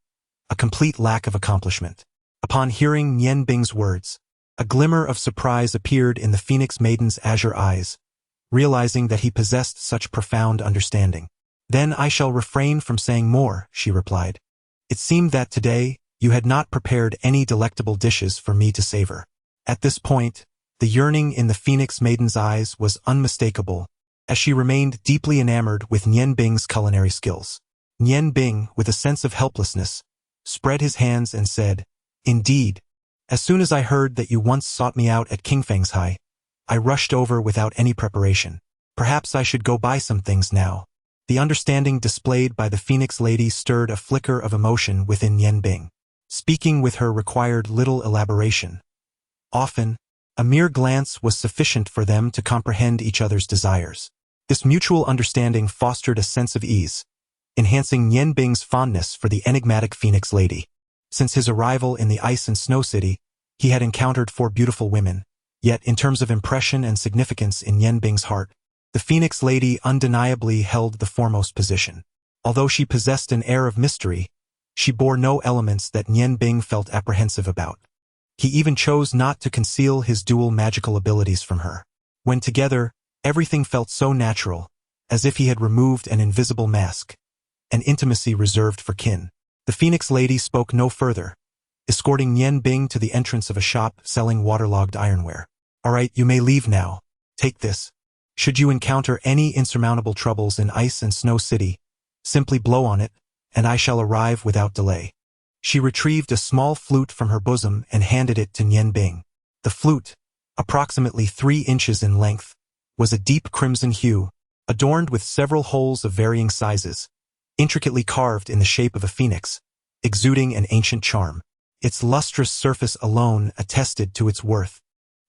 a complete lack of accomplishment. Upon hearing Nian Bing's words, a glimmer of surprise appeared in the Phoenix Maiden's azure eyes, realizing that he possessed such profound understanding. "Then I shall refrain from saying more," she replied. "It seemed that today you had not prepared any delectable dishes for me to savor." At this point, the yearning in the Phoenix Maiden's eyes was unmistakable, as she remained deeply enamored with Nian Bing's culinary skills. Nian Bing, with a sense of helplessness, spread his hands and said, "Indeed, as soon as I heard that you once sought me out at Qingfeng's High, I rushed over without any preparation. Perhaps I should go buy some things now." The understanding displayed by the Phoenix Lady stirred a flicker of emotion within Nian Bing. Speaking with her required little elaboration. Often, a mere glance was sufficient for them to comprehend each other's desires. This mutual understanding fostered a sense of ease, enhancing Nian Bing's fondness for the enigmatic Phoenix Lady. Since his arrival in the Ice and Snow City, he had encountered 4 beautiful women, yet in terms of impression and significance in Nian Bing's heart, the Phoenix Lady undeniably held the foremost position. Although she possessed an air of mystery, she bore no elements that Nian Bing felt apprehensive about. He even chose not to conceal his dual magical abilities from her. When together, everything felt so natural, as if he had removed an invisible mask, an intimacy reserved for kin. The Phoenix Lady spoke no further, escorting Nian Bing to the entrance of a shop selling waterlogged ironware. "All right, you may leave now. Take this. Should you encounter any insurmountable troubles in Ice and Snow City, simply blow on it, and I shall arrive without delay." She retrieved a small flute from her bosom and handed it to Nian Bing. The flute, approximately 3 inches in length, was a deep crimson hue, adorned with several holes of varying sizes, intricately carved in the shape of a phoenix, exuding an ancient charm. Its lustrous surface alone attested to its worth,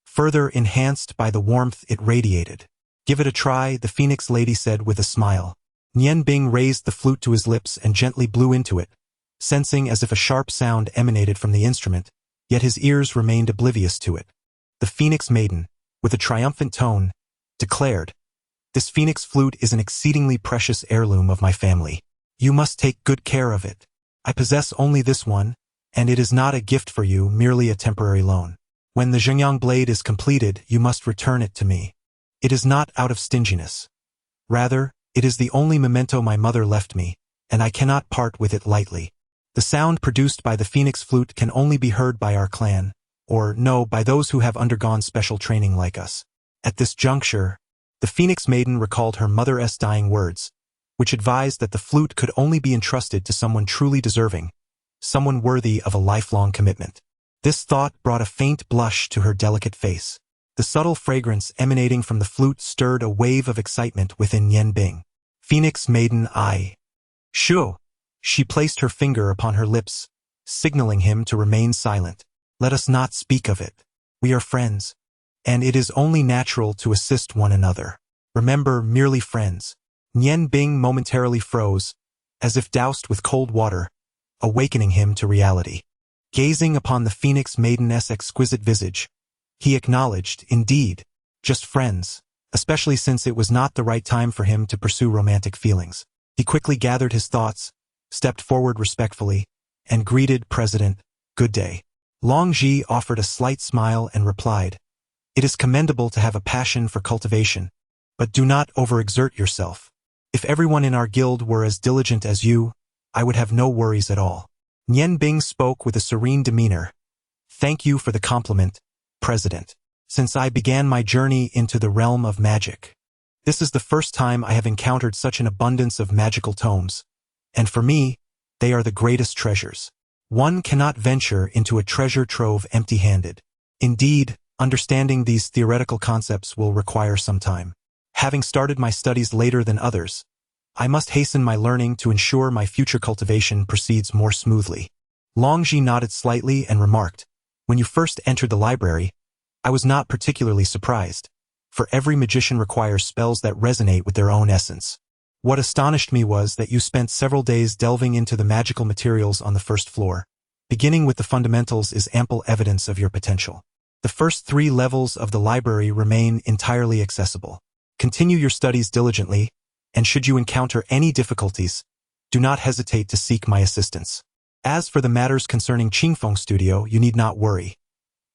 further enhanced by the warmth it radiated. "Give it a try," the Phoenix Lady said with a smile. Nian Bing raised the flute to his lips and gently blew into it, sensing as if a sharp sound emanated from the instrument, yet his ears remained oblivious to it. The Phoenix Maiden, with a triumphant tone, declared, "This phoenix flute is an exceedingly precious heirloom of my family. You must take good care of it. I possess only this one, and it is not a gift for you, merely a temporary loan. When the Zhengyang blade is completed, you must return it to me. It is not out of stinginess. Rather, it is the only memento my mother left me, and I cannot part with it lightly." The sound produced by the phoenix flute can only be heard by our clan, or no, by those who have undergone special training like us. At this juncture, the Phoenix Maiden recalled her mother's dying words, which advised that the flute could only be entrusted to someone truly deserving, someone worthy of a lifelong commitment. This thought brought a faint blush to her delicate face. The subtle fragrance emanating from the flute stirred a wave of excitement within Nian Bing. "Phoenix Maiden, I shoo." She placed her finger upon her lips, signaling him to remain silent. "Let us not speak of it. We are friends, and it is only natural to assist one another. Remember, merely friends." Nian Bing momentarily froze, as if doused with cold water, awakening him to reality. Gazing upon the Phoenix Maiden's exquisite visage, he acknowledged, indeed, just friends, especially since it was not the right time for him to pursue romantic feelings. He quickly gathered his thoughts, stepped forward respectfully, and greeted President, "Good day." Long Ji offered a slight smile and replied, "It is commendable to have a passion for cultivation, but do not overexert yourself. If everyone in our guild were as diligent as you, I would have no worries at all." Nian Bing spoke with a serene demeanor. "Thank you for the compliment, President. Since I began my journey into the realm of magic, this is the first time I have encountered such an abundance of magical tomes, and for me, they are the greatest treasures. One cannot venture into a treasure trove empty-handed. Indeed, understanding these theoretical concepts will require some time. Having started my studies later than others, I must hasten my learning to ensure my future cultivation proceeds more smoothly." Longji nodded slightly and remarked, "When you first entered the library, I was not particularly surprised, for every magician requires spells that resonate with their own essence. What astonished me was that you spent several days delving into the magical materials on the first floor. Beginning with the fundamentals is ample evidence of your potential. The first 3 levels of the library remain entirely accessible. Continue your studies diligently, and should you encounter any difficulties, do not hesitate to seek my assistance. As for the matters concerning Qingfeng Studio, you need not worry.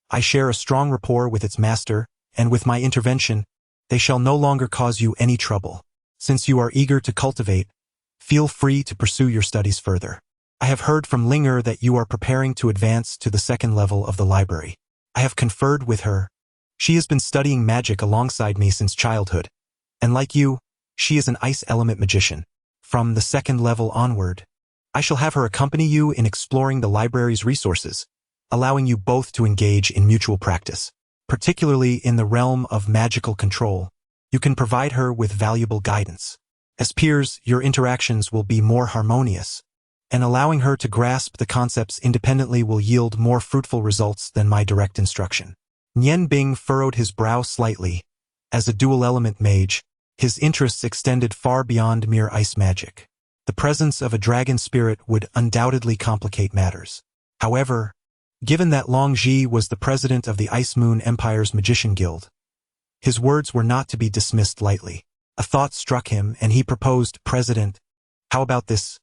I share a strong rapport with its master, and with my intervention, they shall no longer cause you any trouble. Since you are eager to cultivate, feel free to pursue your studies further. I have heard from Linger that you are preparing to advance to the second level of the library. I have conferred with her. She has been studying magic alongside me since childhood, and like you, she is an ice element magician. From the second level onward, I shall have her accompany you in exploring the library's resources, allowing you both to engage in mutual practice. Particularly in the realm of magical control, you can provide her with valuable guidance. As peers, your interactions will be more harmonious, and allowing her to grasp the concepts independently will yield more fruitful results than my direct instruction. Nian Bing furrowed his brow slightly. As a dual-element mage, his interests extended far beyond mere ice magic. The presence of a dragon spirit would undoubtedly complicate matters. However, given that Long Ji was the president of the Ice Moon Empire's Magician Guild, his words were not to be dismissed lightly. A thought struck him, and he proposed, "President, how about this?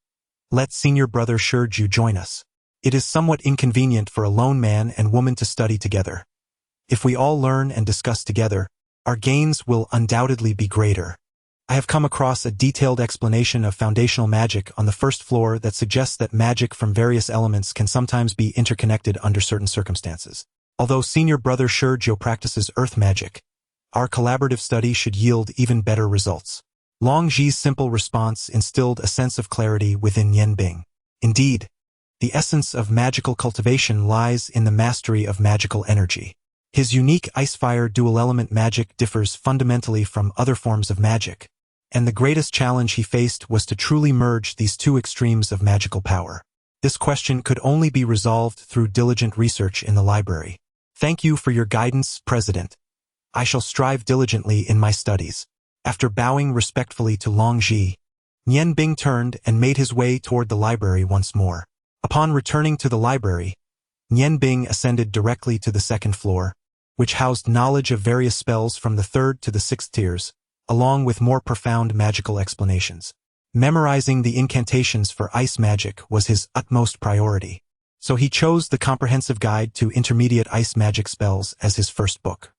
Let senior brother Shurju join us. It is somewhat inconvenient for a lone man and woman to study together. If we all learn and discuss together, our gains will undoubtedly be greater. I have come across a detailed explanation of foundational magic on the first floor that suggests that magic from various elements can sometimes be interconnected under certain circumstances. Although senior brother Shurjo practices earth magic, our collaborative study should yield even better results." Long Ji's simple response instilled a sense of clarity within Nian Bing. Indeed, the essence of magical cultivation lies in the mastery of magical energy. His unique ice-fire dual-element magic differs fundamentally from other forms of magic, and the greatest challenge he faced was to truly merge these two extremes of magical power. This question could only be resolved through diligent research in the library. "Thank you for your guidance, President. I shall strive diligently in my studies." After bowing respectfully to Long Ji, Nian Bing turned and made his way toward the library once more. Upon returning to the library, Nian Bing ascended directly to the second floor, which housed knowledge of various spells from the third to the sixth tiers, along with more profound magical explanations. Memorizing the incantations for ice magic was his utmost priority, so he chose the comprehensive guide to intermediate ice magic spells as his first book.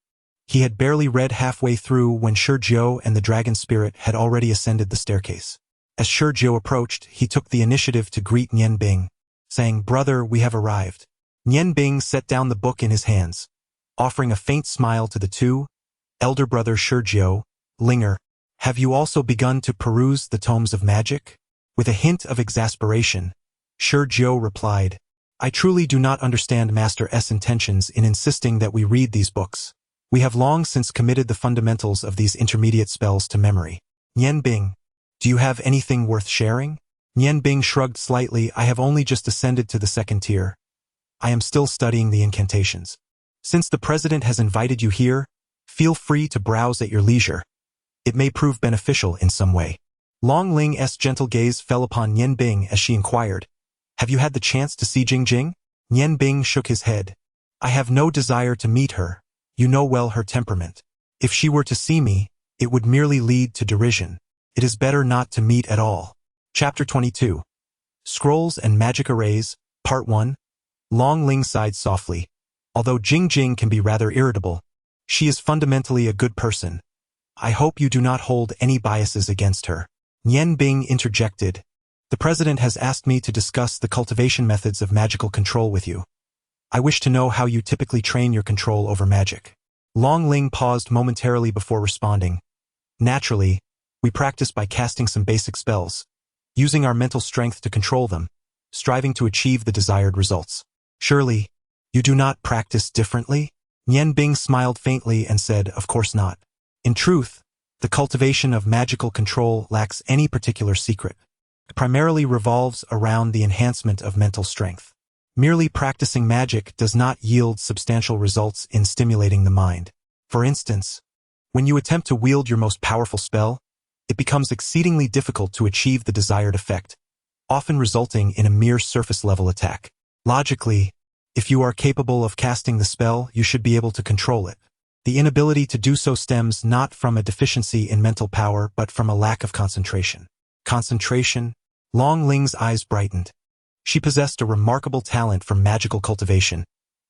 He had barely read halfway through when Shurjo and the dragon spirit had already ascended the staircase. As Shurjo approached, he took the initiative to greet Nian Bing, saying, "Brother, we have arrived." Nian Bing set down the book in his hands, offering a faint smile to the two. "Elder brother Shurjo, Linger, have you also begun to peruse the tomes of magic?" With a hint of exasperation, Shurjo replied, "I truly do not understand Master S' intentions in insisting that we read these books. We have long since committed the fundamentals of these intermediate spells to memory." "Nian Bing, do you have anything worth sharing?" Nian Bing shrugged slightly. "I have only just ascended to the second tier. I am still studying the incantations. Since the president has invited you here, feel free to browse at your leisure. It may prove beneficial in some way." Long Ling's gentle gaze fell upon Nian Bing as she inquired, "Have you had the chance to see Jing Jing?" Nian Bing shook his head. "I have no desire to meet her. You know well her temperament. If she were to see me, it would merely lead to derision. It is better not to meet at all." Chapter 22. Scrolls and Magic Arrays, Part 1. Long Ling sighed softly. Although Jing Jing can be rather irritable, she is fundamentally a good person. I hope you do not hold any biases against her. Nian Bing interjected. "The president has asked me to discuss the cultivation methods of magical control with you. I wish to know how you typically train your control over magic." Long Ling paused momentarily before responding. "Naturally, we practice by casting some basic spells, using our mental strength to control them, striving to achieve the desired results. Surely, you do not practice differently?" Nian Bing smiled faintly and said, "Of course not. In truth, the cultivation of magical control lacks any particular secret. It primarily revolves around the enhancement of mental strength. Merely practicing magic does not yield substantial results in stimulating the mind. For instance, when you attempt to wield your most powerful spell, it becomes exceedingly difficult to achieve the desired effect, often resulting in a mere surface-level attack. Logically, if you are capable of casting the spell, you should be able to control it. The inability to do so stems not from a deficiency in mental power but from a lack of concentration." "Concentration?" Long Ling's eyes brightened. She possessed a remarkable talent for magical cultivation,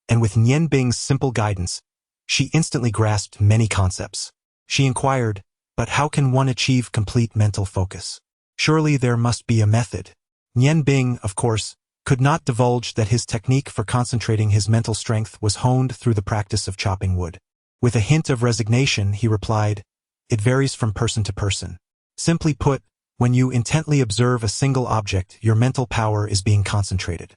and with Nian Bing's simple guidance, she instantly grasped many concepts. She inquired, but how can one achieve complete mental focus? Surely there must be a method. Nian Bing, of course, could not divulge that his technique for concentrating his mental strength was honed through the practice of chopping wood. With a hint of resignation, he replied, "It varies from person to person. Simply put, when you intently observe a single object, your mental power is being concentrated.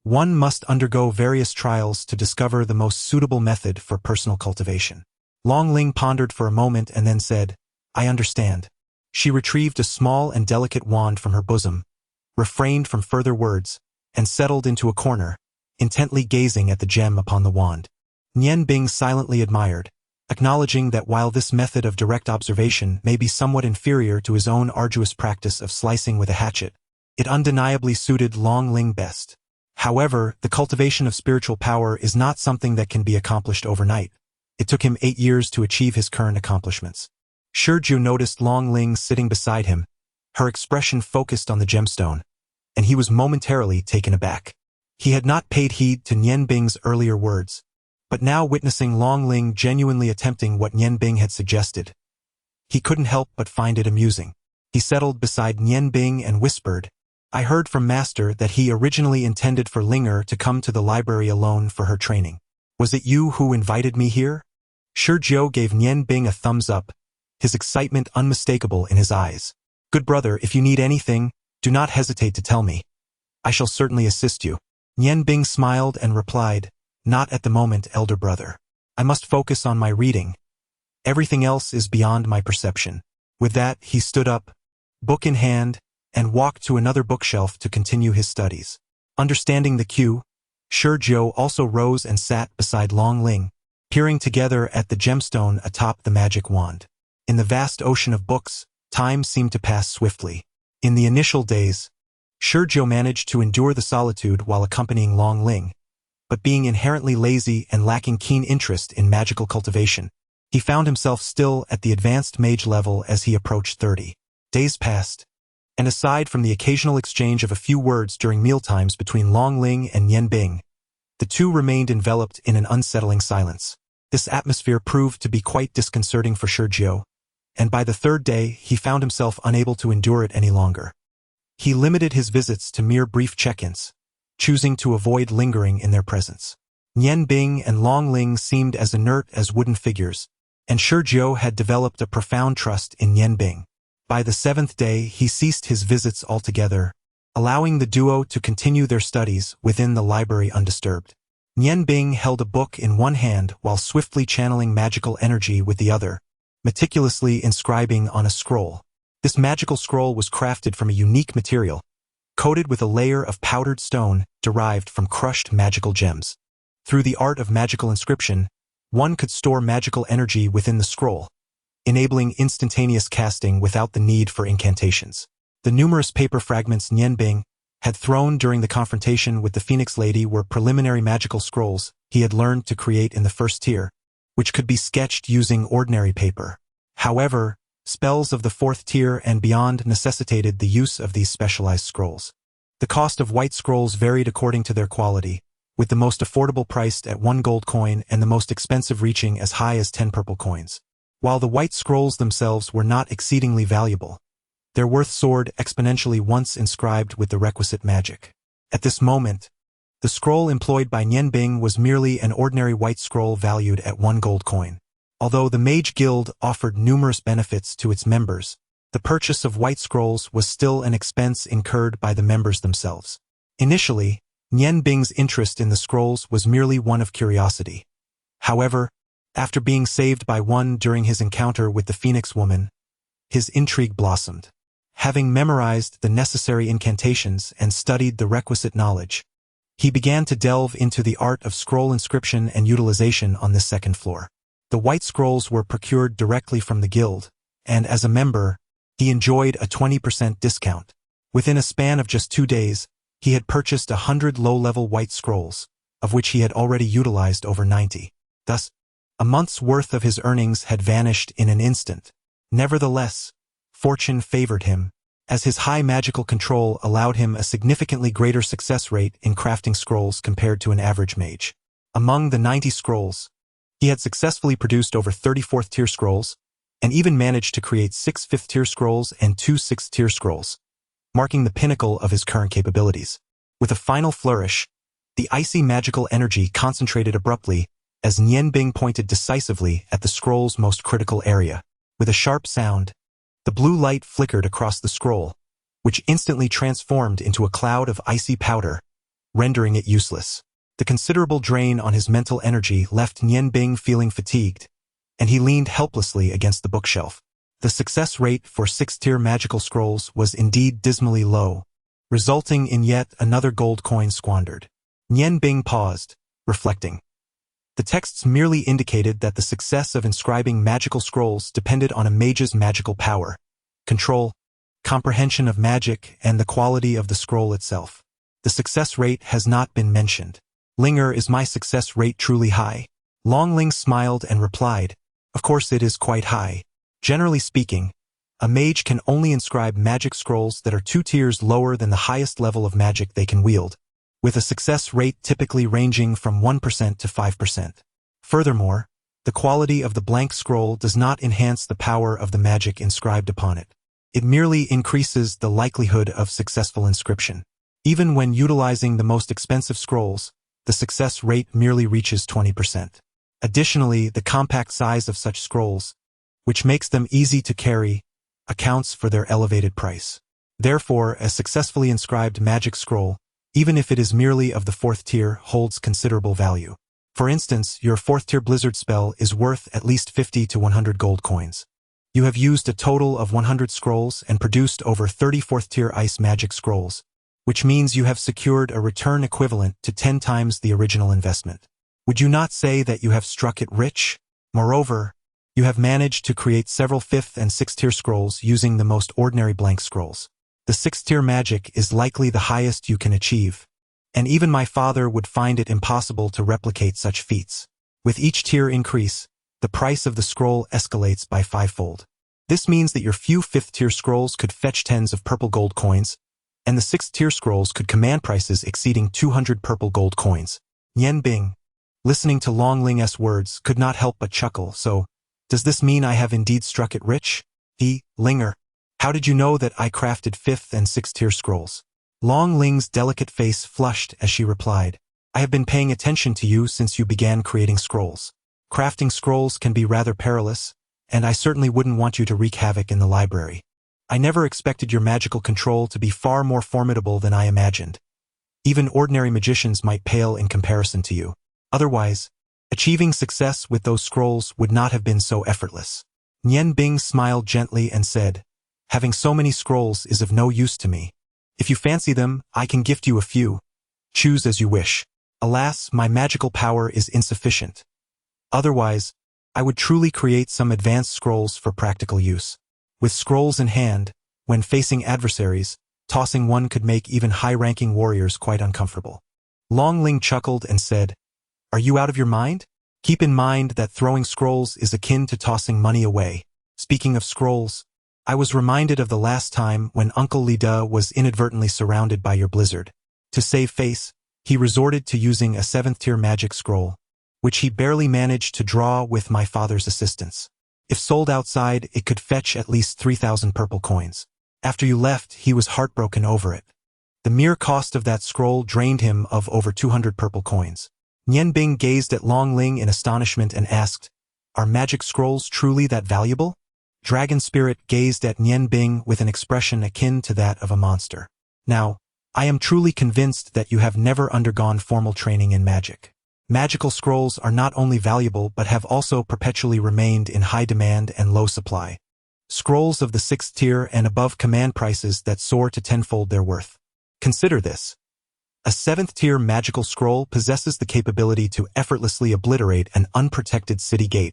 One must undergo various trials to discover the most suitable method for personal cultivation." Long Ling pondered for a moment and then said, "I understand." She retrieved a small and delicate wand from her bosom, refrained from further words, and settled into a corner, intently gazing at the gem upon the wand. Nian Bing silently admired, acknowledging that while this method of direct observation may be somewhat inferior to his own arduous practice of slicing with a hatchet, it undeniably suited Long Ling best. However, the cultivation of spiritual power is not something that can be accomplished overnight. It took him 8 years to achieve his current accomplishments. Shiju noticed Long Ling sitting beside him, her expression focused on the gemstone, and he was momentarily taken aback. He had not paid heed to Nian Bing's earlier words, but now witnessing Long Ling genuinely attempting what Nian Bing had suggested, he couldn't help but find it amusing. He settled beside Nian Bing and whispered, "I heard from Master that he originally intended for Linger to come to the library alone for her training. Was it you who invited me here?" Shiju gave Nian Bing a thumbs up, his excitement unmistakable in his eyes. "Good brother, if you need anything, do not hesitate to tell me. I shall certainly assist you." Nian Bing smiled and replied, "Not at the moment, elder brother. I must focus on my reading. Everything else is beyond my perception." With that, he stood up, book in hand, and walked to another bookshelf to continue his studies. Understanding the cue, Shiju also rose and sat beside Long Ling, peering together at the gemstone atop the magic wand. In the vast ocean of books, time seemed to pass swiftly. In the initial days, Shiju managed to endure the solitude while accompanying Long Ling, but being inherently lazy and lacking keen interest in magical cultivation, he found himself still at the advanced mage level as he approached 30. Days passed, and aside from the occasional exchange of a few words during mealtimes between Long Ling and Nian Bing, the two remained enveloped in an unsettling silence. This atmosphere proved to be quite disconcerting for Shiju, and by the third day he found himself unable to endure it any longer. He limited his visits to mere brief check-ins, choosing to avoid lingering in their presence. Nian Bing and Long Ling seemed as inert as wooden figures, and Shiju had developed a profound trust in Nian Bing. By the 7th day, he ceased his visits altogether, allowing the duo to continue their studies within the library undisturbed. Nian Bing held a book in one hand while swiftly channeling magical energy with the other, meticulously inscribing on a scroll. This magical scroll was crafted from a unique material, coated with a layer of powdered stone derived from crushed magical gems. Through the art of magical inscription, one could store magical energy within the scroll, enabling instantaneous casting without the need for incantations. The numerous paper fragments Nian Bing had thrown during the confrontation with the Phoenix Lady were preliminary magical scrolls he had learned to create in the first tier, which could be sketched using ordinary paper. However, spells of the 4th tier and beyond necessitated the use of these specialized scrolls. The cost of white scrolls varied according to their quality, with the most affordable priced at 1 gold coin and the most expensive reaching as high as 10 purple coins. While the white scrolls themselves were not exceedingly valuable, their worth soared exponentially once inscribed with the requisite magic. At this moment, the scroll employed by Nian Bing was merely an ordinary white scroll valued at 1 gold coin. Although the Mage Guild offered numerous benefits to its members, the purchase of white scrolls was still an expense incurred by the members themselves. Initially, Nian Bing's interest in the scrolls was merely one of curiosity. However, after being saved by one during his encounter with the Phoenix woman, his intrigue blossomed. Having memorized the necessary incantations and studied the requisite knowledge, he began to delve into the art of scroll inscription and utilization on this 2nd floor. The white scrolls were procured directly from the guild, and as a member, he enjoyed a 20% discount. Within a span of just 2 days, he had purchased 100 low-level white scrolls, of which he had already utilized over 90. Thus, a month's worth of his earnings had vanished in an instant. Nevertheless, fortune favored him, as his high magical control allowed him a significantly greater success rate in crafting scrolls compared to an average mage. Among the 90 scrolls, he had successfully produced over 30 4th-tier scrolls, and even managed to create 6 5th-tier scrolls and 2 6th-tier scrolls, marking the pinnacle of his current capabilities. With a final flourish, the icy magical energy concentrated abruptly as Nian Bing pointed decisively at the scroll's most critical area. With a sharp sound, the blue light flickered across the scroll, which instantly transformed into a cloud of icy powder, rendering it useless. The considerable drain on his mental energy left Nian Bing feeling fatigued, and he leaned helplessly against the bookshelf. The success rate for 6th-tier magical scrolls was indeed dismally low, resulting in yet another gold coin squandered. Nian Bing paused, reflecting. The texts merely indicated that the success of inscribing magical scrolls depended on a mage's magical power, control, comprehension of magic, and the quality of the scroll itself. The success rate has not been mentioned. Linger, is my success rate truly high? Long Ling smiled and replied, of course it is quite high. Generally speaking, a mage can only inscribe magic scrolls that are 2 tiers lower than the highest level of magic they can wield, with a success rate typically ranging from 1% to 5%. Furthermore, the quality of the blank scroll does not enhance the power of the magic inscribed upon it. It merely increases the likelihood of successful inscription. Even when utilizing the most expensive scrolls, the success rate merely reaches 20%. Additionally, the compact size of such scrolls, which makes them easy to carry, accounts for their elevated price. Therefore, a successfully inscribed magic scroll, even if it is merely of the 4th tier, holds considerable value. For instance, your 4th-tier blizzard spell is worth at least 50 to 100 gold coins. You have used a total of 100 scrolls and produced over 30 4th-tier ice magic scrolls, which means you have secured a return equivalent to 10 times the original investment. Would you not say that you have struck it rich? Moreover, you have managed to create several 5th and 6th-tier scrolls using the most ordinary blank scrolls. The 6th-tier magic is likely the highest you can achieve, and even my father would find it impossible to replicate such feats. With each tier increase, the price of the scroll escalates by 5-fold. This means that your few 5th-tier scrolls could fetch tens of purple gold coins, and the 6th-tier scrolls could command prices exceeding 200 purple gold coins. Nian Bing, listening to Long Ling's words, could not help but chuckle. So, does this mean I have indeed struck it rich? Linger, how did you know that I crafted 5th and 6th-tier scrolls? Long Ling's delicate face flushed as she replied, I have been paying attention to you since you began creating scrolls. Crafting scrolls can be rather perilous, and I certainly wouldn't want you to wreak havoc in the library. I never expected your magical control to be far more formidable than I imagined. Even ordinary magicians might pale in comparison to you. Otherwise, achieving success with those scrolls would not have been so effortless. Nian Bing smiled gently and said, having so many scrolls is of no use to me. If you fancy them, I can gift you a few. Choose as you wish. Alas, my magical power is insufficient. Otherwise, I would truly create some advanced scrolls for practical use. With scrolls in hand, when facing adversaries, tossing one could make even high-ranking warriors quite uncomfortable. Long Ling chuckled and said, are you out of your mind? Keep in mind that throwing scrolls is akin to tossing money away. Speaking of scrolls, I was reminded of the last time when Uncle Li De was inadvertently surrounded by your blizzard. To save face, he resorted to using a 7th-tier magic scroll, which he barely managed to draw with my father's assistance. If sold outside, it could fetch at least 3,000 purple coins. After you left, he was heartbroken over it. The mere cost of that scroll drained him of over 200 purple coins. Nian Bing gazed at Long Ling in astonishment and asked, are magic scrolls truly that valuable? Dragon Spirit gazed at Nian Bing with an expression akin to that of a monster. Now, I am truly convinced that you have never undergone formal training in magic. Magical scrolls are not only valuable but have also perpetually remained in high demand and low supply. Scrolls of the 6th tier and above command prices that soar to tenfold their worth. Consider this. A 7th-tier magical scroll possesses the capability to effortlessly obliterate an unprotected city gate,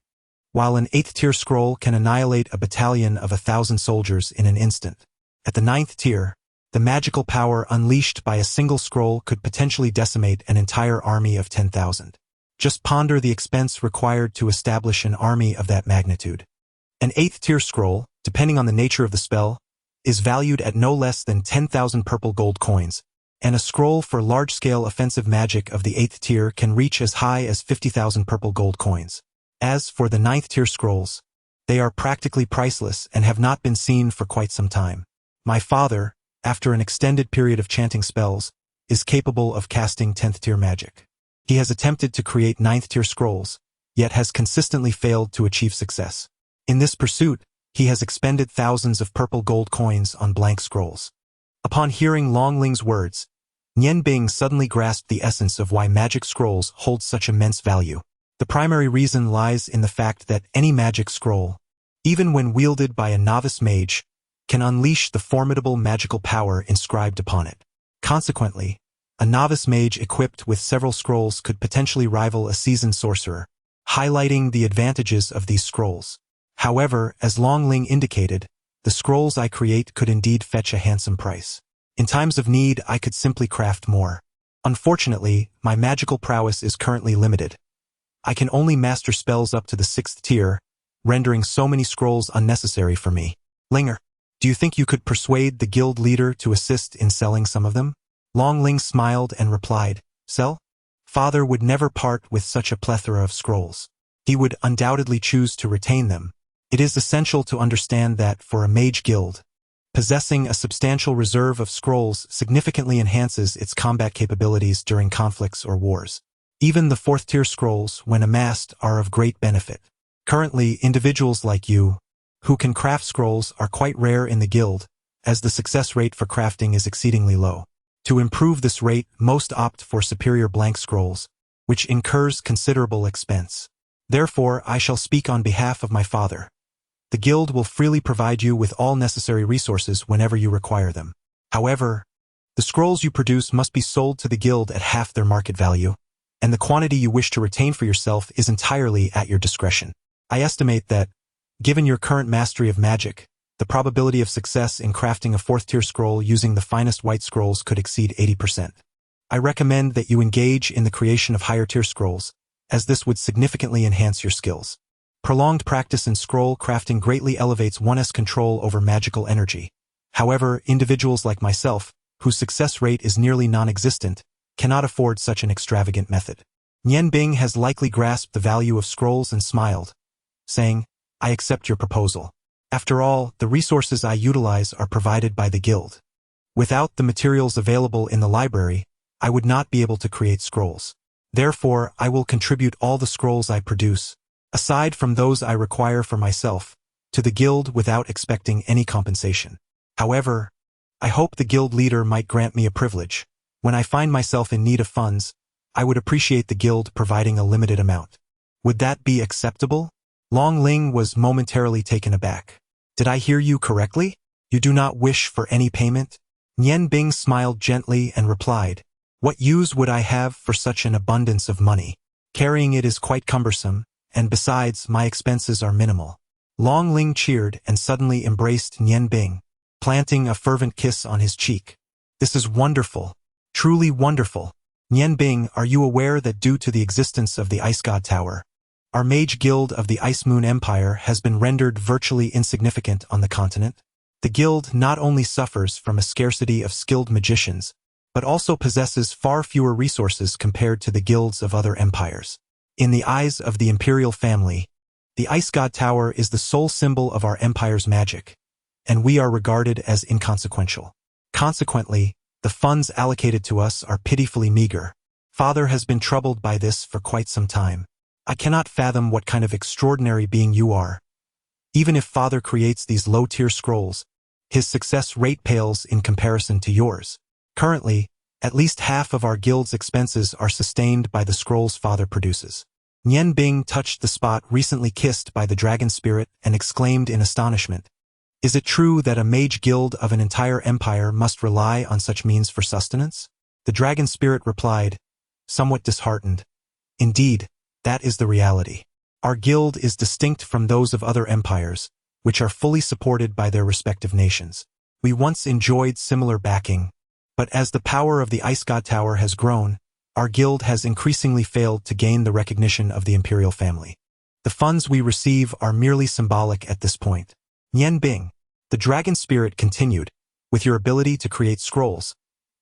while an 8th-tier scroll can annihilate a battalion of 1,000 soldiers in an instant. At the 9th tier, the magical power unleashed by a single scroll could potentially decimate an entire army of 10,000. Just ponder the expense required to establish an army of that magnitude. An 8th-tier scroll, depending on the nature of the spell, is valued at no less than 10,000 purple gold coins, and a scroll for large-scale offensive magic of the 8th tier can reach as high as 50,000 purple gold coins. As for the 9th tier scrolls, they are practically priceless and have not been seen for quite some time. My father, after an extended period of chanting spells, is capable of casting 10th tier magic. He has attempted to create 9th tier scrolls, yet has consistently failed to achieve success. In this pursuit, he has expended thousands of purple gold coins on blank scrolls. Upon hearing Long Ling's words, Nian Bing suddenly grasped the essence of why magic scrolls hold such immense value. The primary reason lies in the fact that any magic scroll, even when wielded by a novice mage, can unleash the formidable magical power inscribed upon it. Consequently, a novice mage equipped with several scrolls could potentially rival a seasoned sorcerer, highlighting the advantages of these scrolls. However, as Long Ling indicated, the scrolls I create could indeed fetch a handsome price. In times of need, I could simply craft more. Unfortunately, my magical prowess is currently limited. I can only master spells up to the 6th tier, rendering so many scrolls unnecessary for me. Linger, do you think you could persuade the guild leader to assist in selling some of them? Long Ling smiled and replied, Sell? Father would never part with such a plethora of scrolls. He would undoubtedly choose to retain them. It is essential to understand that for a mage guild, possessing a substantial reserve of scrolls significantly enhances its combat capabilities during conflicts or wars. Even the 4th tier scrolls, when amassed, are of great benefit. Currently, individuals like you, who can craft scrolls, are quite rare in the guild, as the success rate for crafting is exceedingly low. To improve this rate, most opt for superior blank scrolls, which incurs considerable expense. Therefore, I shall speak on behalf of my father. The guild will freely provide you with all necessary resources whenever you require them. However, the scrolls you produce must be sold to the guild at half their market value, and the quantity you wish to retain for yourself is entirely at your discretion. I estimate that, given your current mastery of magic, the probability of success in crafting a 4th tier scroll using the finest white scrolls could exceed 80%. I recommend that you engage in the creation of higher tier scrolls, as this would significantly enhance your skills. Prolonged practice in scroll crafting greatly elevates one's control over magical energy. However, individuals like myself, whose success rate is nearly non-existent, cannot afford such an extravagant method. Nian Bing has likely grasped the value of scrolls and smiled, saying, I accept your proposal. After all, the resources I utilize are provided by the guild. Without the materials available in the library, I would not be able to create scrolls. Therefore, I will contribute all the scrolls I produce, aside from those I require for myself, to the guild without expecting any compensation. However, I hope the guild leader might grant me a privilege. When I find myself in need of funds, I would appreciate the guild providing a limited amount. Would that be acceptable? Long Ling was momentarily taken aback. Did I hear you correctly? You do not wish for any payment? Nian Bing smiled gently and replied, What use would I have for such an abundance of money? Carrying it is quite cumbersome, and besides, my expenses are minimal. Long Ling cheered and suddenly embraced Nian Bing, planting a fervent kiss on his cheek. This is wonderful. Truly wonderful. Nian Bing, are you aware that due to the existence of the Ice God Tower, our mage guild of the Ice Moon Empire has been rendered virtually insignificant on the continent? The guild not only suffers from a scarcity of skilled magicians, but also possesses far fewer resources compared to the guilds of other empires. In the eyes of the imperial family, the Ice God Tower is the sole symbol of our empire's magic, and we are regarded as inconsequential. Consequently, the funds allocated to us are pitifully meager. Father has been troubled by this for quite some time. I cannot fathom what kind of extraordinary being you are. Even if Father creates these low-tier scrolls, his success rate pales in comparison to yours. Currently, at least half of our guild's expenses are sustained by the scrolls Father produces. Nian Bing touched the spot recently kissed by the dragon spirit and exclaimed in astonishment, Is it true that a mage guild of an entire empire must rely on such means for sustenance? The dragon spirit replied, somewhat disheartened, Indeed, that is the reality. Our guild is distinct from those of other empires, which are fully supported by their respective nations. We once enjoyed similar backing, but as the power of the Ice God Tower has grown, our guild has increasingly failed to gain the recognition of the imperial family. The funds we receive are merely symbolic at this point. Nian Bing, The dragon spirit continued, with your ability to create scrolls,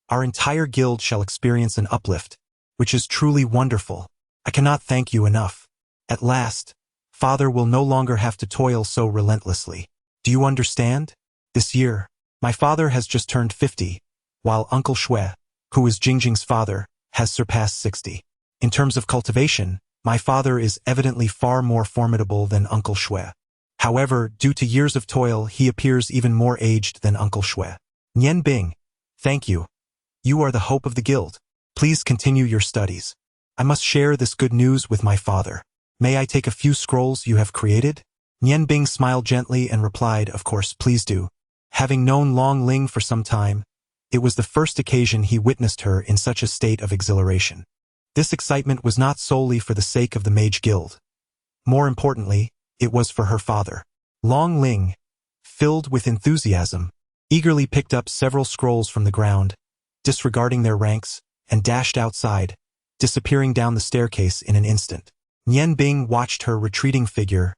our entire guild shall experience an uplift, which is truly wonderful. I cannot thank you enough. At last, Father will no longer have to toil so relentlessly. Do you understand? This year, my father has just turned 50, while Uncle Shui, who is Jingjing's father, has surpassed 60. In terms of cultivation, my father is evidently far more formidable than Uncle Shui. However, due to years of toil, he appears even more aged than Uncle Shui. Nian Bing, thank you. You are the hope of the guild. Please continue your studies. I must share this good news with my father. May I take a few scrolls you have created? Nian Bing smiled gently and replied, of course, please do. Having known Long Ling for some time, it was the first occasion he witnessed her in such a state of exhilaration. This excitement was not solely for the sake of the Mage Guild. More importantly, it was for her father. Long Ling, filled with enthusiasm, eagerly picked up several scrolls from the ground, disregarding their ranks, and dashed outside, disappearing down the staircase in an instant. Nian Bing watched her retreating figure,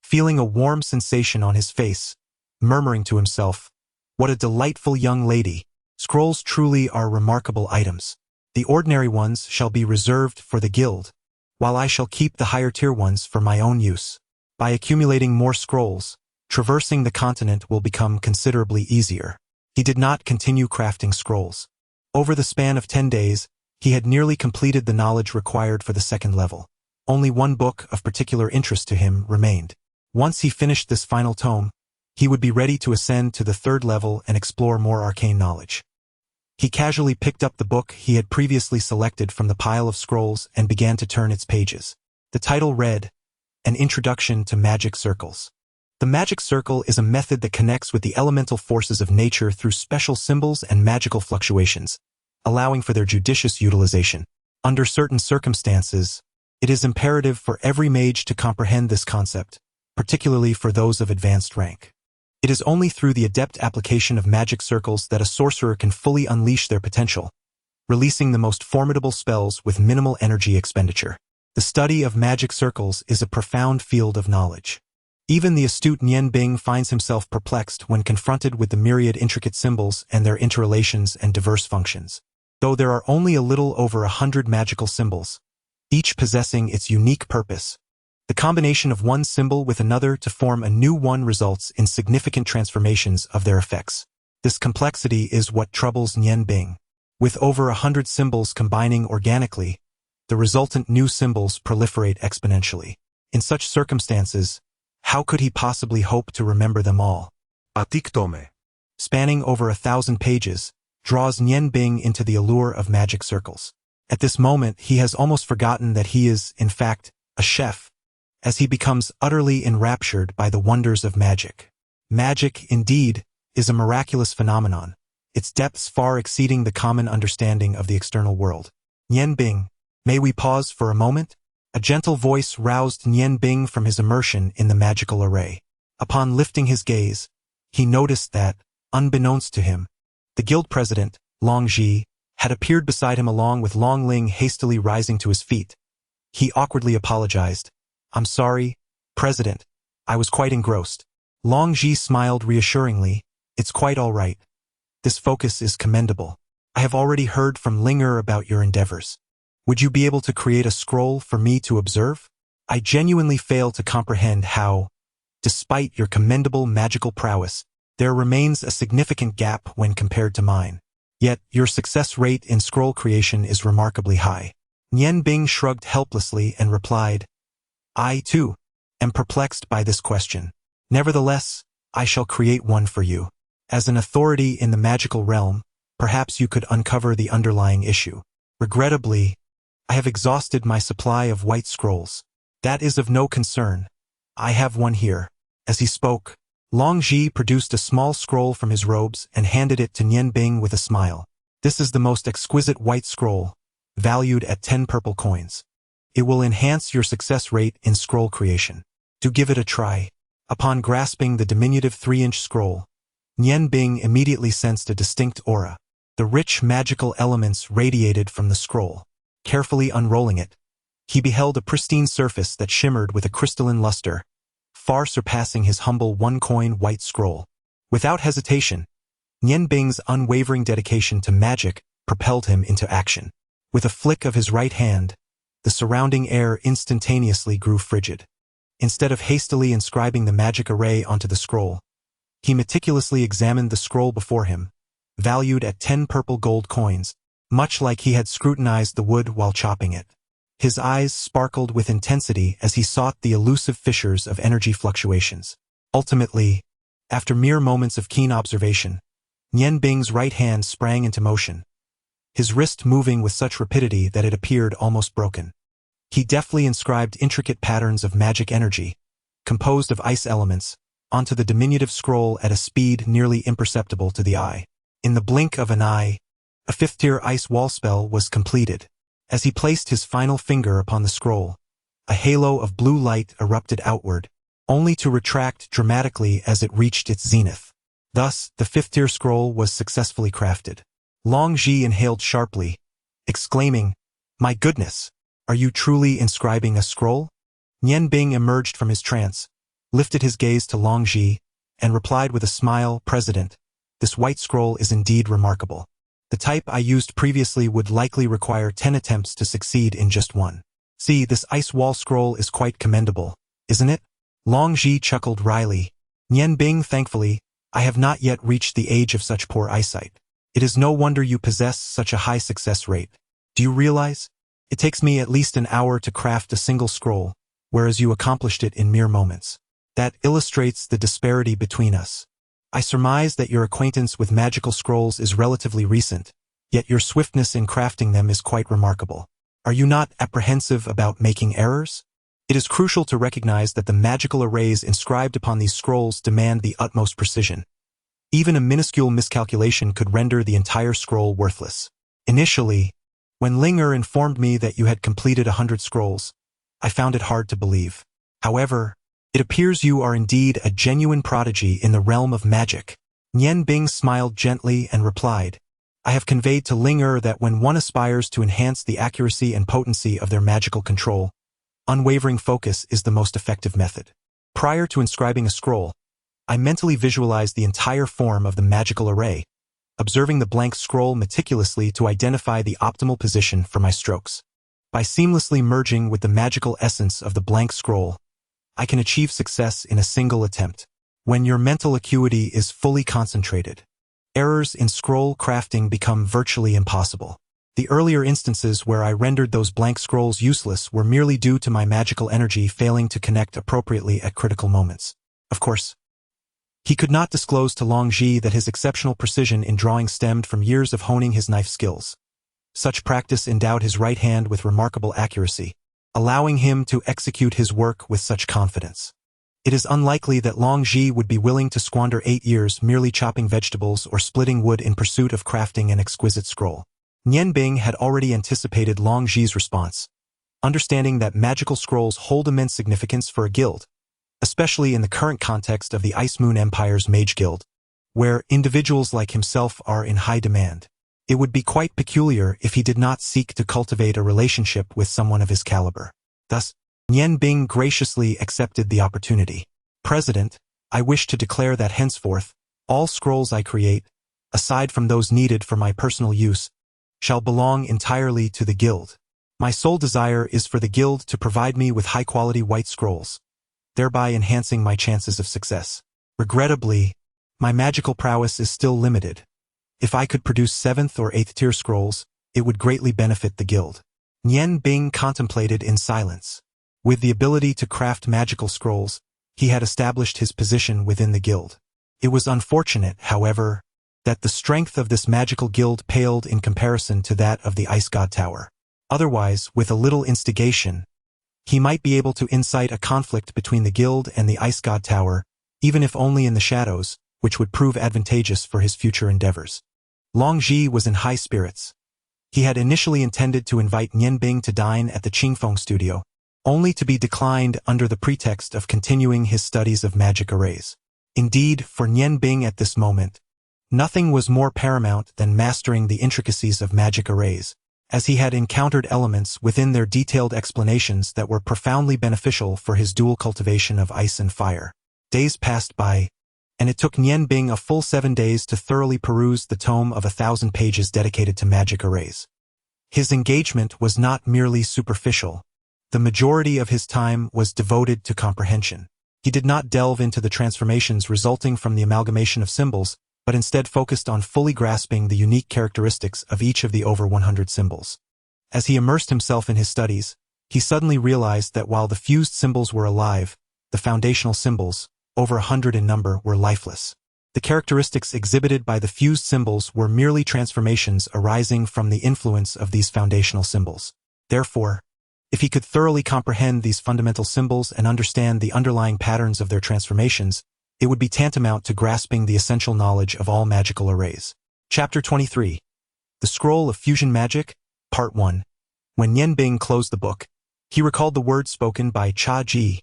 feeling a warm sensation on his face, murmuring to himself, what a delightful young lady. Scrolls truly are remarkable items. The ordinary ones shall be reserved for the guild, while I shall keep the higher-tier ones for my own use. By accumulating more scrolls, traversing the continent will become considerably easier. He did not continue crafting scrolls. Over the span of 10 days, he had nearly completed the knowledge required for the second level. Only one book of particular interest to him remained. Once he finished this final tome, he would be ready to ascend to the third level and explore more arcane knowledge. He casually picked up the book he had previously selected from the pile of scrolls and began to turn its pages. The title read, An Introduction to Magic Circles. The magic circle is a method that connects with the elemental forces of nature through special symbols and magical fluctuations, allowing for their judicious utilization. Under certain circumstances, it is imperative for every mage to comprehend this concept, particularly for those of advanced rank. It is only through the adept application of magic circles that a sorcerer can fully unleash their potential, releasing the most formidable spells with minimal energy expenditure. The study of magic circles is a profound field of knowledge. Even the astute Nian Bing finds himself perplexed when confronted with the myriad intricate symbols and their interrelations and diverse functions. Though there are only a little over 100 magical symbols, each possessing its unique purpose, the combination of one symbol with another to form a new one results in significant transformations of their effects. This complexity is what troubles Nian Bing. With over 100 symbols combining organically, the resultant new symbols proliferate exponentially. In such circumstances, how could he possibly hope to remember them all? Atik Tome. Spanning over 1,000 pages, draws Nian Bing into the allure of magic circles. At this moment, he has almost forgotten that he is, in fact, a chef, as he becomes utterly enraptured by the wonders of magic. Magic, indeed, is a miraculous phenomenon, its depths far exceeding the common understanding of the external world. Nian Bing, may we pause for a moment? A gentle voice roused Nian Bing from his immersion in the magical array. Upon lifting his gaze, he noticed that, unbeknownst to him, the guild president, Long Ji, had appeared beside him along with Long Ling hastily rising to his feet. He awkwardly apologized. I'm sorry, President. I was quite engrossed. Long Ji smiled reassuringly. It's quite all right. This focus is commendable. I have already heard from Linger about your endeavors. Would you be able to create a scroll for me to observe? I genuinely fail to comprehend how, despite your commendable magical prowess, there remains a significant gap when compared to mine. Yet, your success rate in scroll creation is remarkably high. Nian Bing shrugged helplessly and replied, I, too, am perplexed by this question. Nevertheless, I shall create one for you. As an authority in the magical realm, perhaps you could uncover the underlying issue. Regrettably, I have exhausted my supply of white scrolls. That is of no concern. I have one here. As he spoke, Long Ji produced a small scroll from his robes and handed it to Nian Bing with a smile. This is the most exquisite white scroll, valued at 10 purple coins. It will enhance your success rate in scroll creation. Do give it a try. Upon grasping the diminutive 3-inch scroll, Nian Bing immediately sensed a distinct aura. The rich magical elements radiated from the scroll. Carefully unrolling it, he beheld a pristine surface that shimmered with a crystalline luster, far surpassing his humble 1-coin white scroll. Without hesitation, Nian Bing's unwavering dedication to magic propelled him into action. With a flick of his right hand, the surrounding air instantaneously grew frigid. Instead of hastily inscribing the magic array onto the scroll, he meticulously examined the scroll before him, valued at 10 purple gold coins, much like he had scrutinized the wood while chopping it. His eyes sparkled with intensity as he sought the elusive fissures of energy fluctuations. Ultimately, after mere moments of keen observation, Nian Bing's right hand sprang into motion, his wrist moving with such rapidity that it appeared almost broken. He deftly inscribed intricate patterns of magic energy, composed of ice elements, onto the diminutive scroll at a speed nearly imperceptible to the eye. In the blink of an eye, a 5th-tier ice wall spell was completed. As he placed his final finger upon the scroll, a halo of blue light erupted outward, only to retract dramatically as it reached its zenith. Thus, the 5th-tier scroll was successfully crafted. Long Ji inhaled sharply, exclaiming, "My goodness, are you truly inscribing a scroll?" Nian Bing emerged from his trance, lifted his gaze to Long Ji, and replied with a smile, "President, this white scroll is indeed remarkable. The type I used previously would likely require 10 attempts to succeed in just one. See, this ice wall scroll is quite commendable, isn't it?" Long Ji chuckled wryly. "Nian Bing, thankfully, I have not yet reached the age of such poor eyesight. It is no wonder you possess such a high success rate. Do you realize? It takes me at least an hour to craft a single scroll, whereas you accomplished it in mere moments. That illustrates the disparity between us. I surmise that your acquaintance with magical scrolls is relatively recent, yet your swiftness in crafting them is quite remarkable. Are you not apprehensive about making errors? It is crucial to recognize that the magical arrays inscribed upon these scrolls demand the utmost precision. Even a minuscule miscalculation could render the entire scroll worthless. Initially, when Ling Er informed me that you had completed 100 scrolls, I found it hard to believe. However, it appears you are indeed a genuine prodigy in the realm of magic." Nian Bing smiled gently and replied, "I have conveyed to Ling Er that when one aspires to enhance the accuracy and potency of their magical control, unwavering focus is the most effective method. Prior to inscribing a scroll, I mentally visualized the entire form of the magical array, observing the blank scroll meticulously to identify the optimal position for my strokes. By seamlessly merging with the magical essence of the blank scroll, I can achieve success in a single attempt. When your mental acuity is fully concentrated, errors in scroll crafting become virtually impossible. The earlier instances where I rendered those blank scrolls useless were merely due to my magical energy failing to connect appropriately at critical moments. Of course, he could not disclose to Long Ji that his exceptional precision in drawing stemmed from years of honing his knife skills. Such practice endowed his right hand with remarkable accuracy, allowing him to execute his work with such confidence. It is unlikely that Long Ji would be willing to squander 8 years merely chopping vegetables or splitting wood in pursuit of crafting an exquisite scroll. Nian Bing had already anticipated Long Ji's response, understanding that magical scrolls hold immense significance for a guild, especially in the current context of the Ice Moon Empire's Mage Guild, where individuals like himself are in high demand. It would be quite peculiar if he did not seek to cultivate a relationship with someone of his caliber. Thus, Nian Bing graciously accepted the opportunity. "President, I wish to declare that henceforth, all scrolls I create, aside from those needed for my personal use, shall belong entirely to the guild. My sole desire is for the guild to provide me with high-quality white scrolls, thereby enhancing my chances of success. Regrettably, my magical prowess is still limited. If I could produce 7th or 8th tier scrolls, it would greatly benefit the guild." Nian Bing contemplated in silence. With the ability to craft magical scrolls, he had established his position within the guild. It was unfortunate, however, that the strength of this magical guild paled in comparison to that of the Ice God Tower. Otherwise, with a little instigation, he might be able to incite a conflict between the guild and the Ice God Tower, even if only in the shadows, which would prove advantageous for his future endeavors. Long Ji was in high spirits. He had initially intended to invite Nian Bing to dine at the Qingfeng studio, only to be declined under the pretext of continuing his studies of magic arrays. Indeed, for Nian Bing at this moment, nothing was more paramount than mastering the intricacies of magic arrays, as he had encountered elements within their detailed explanations that were profoundly beneficial for his dual cultivation of ice and fire. Days passed by, and it took Nian Bing a full 7 days to thoroughly peruse the tome of 1,000 pages dedicated to magic arrays. His engagement was not merely superficial. The majority of his time was devoted to comprehension. He did not delve into the transformations resulting from the amalgamation of symbols, but instead focused on fully grasping the unique characteristics of each of the over 100 symbols. As he immersed himself in his studies, he suddenly realized that while the fused symbols were alive, the foundational symbols, over 100 in number, were lifeless. The characteristics exhibited by the fused symbols were merely transformations arising from the influence of these foundational symbols. Therefore, if he could thoroughly comprehend these fundamental symbols and understand the underlying patterns of their transformations, it would be tantamount to grasping the essential knowledge of all magical arrays. Chapter 23. The Scroll of Fusion Magic, Part 1. When Nian Bing closed the book, he recalled the words spoken by Cha Ji.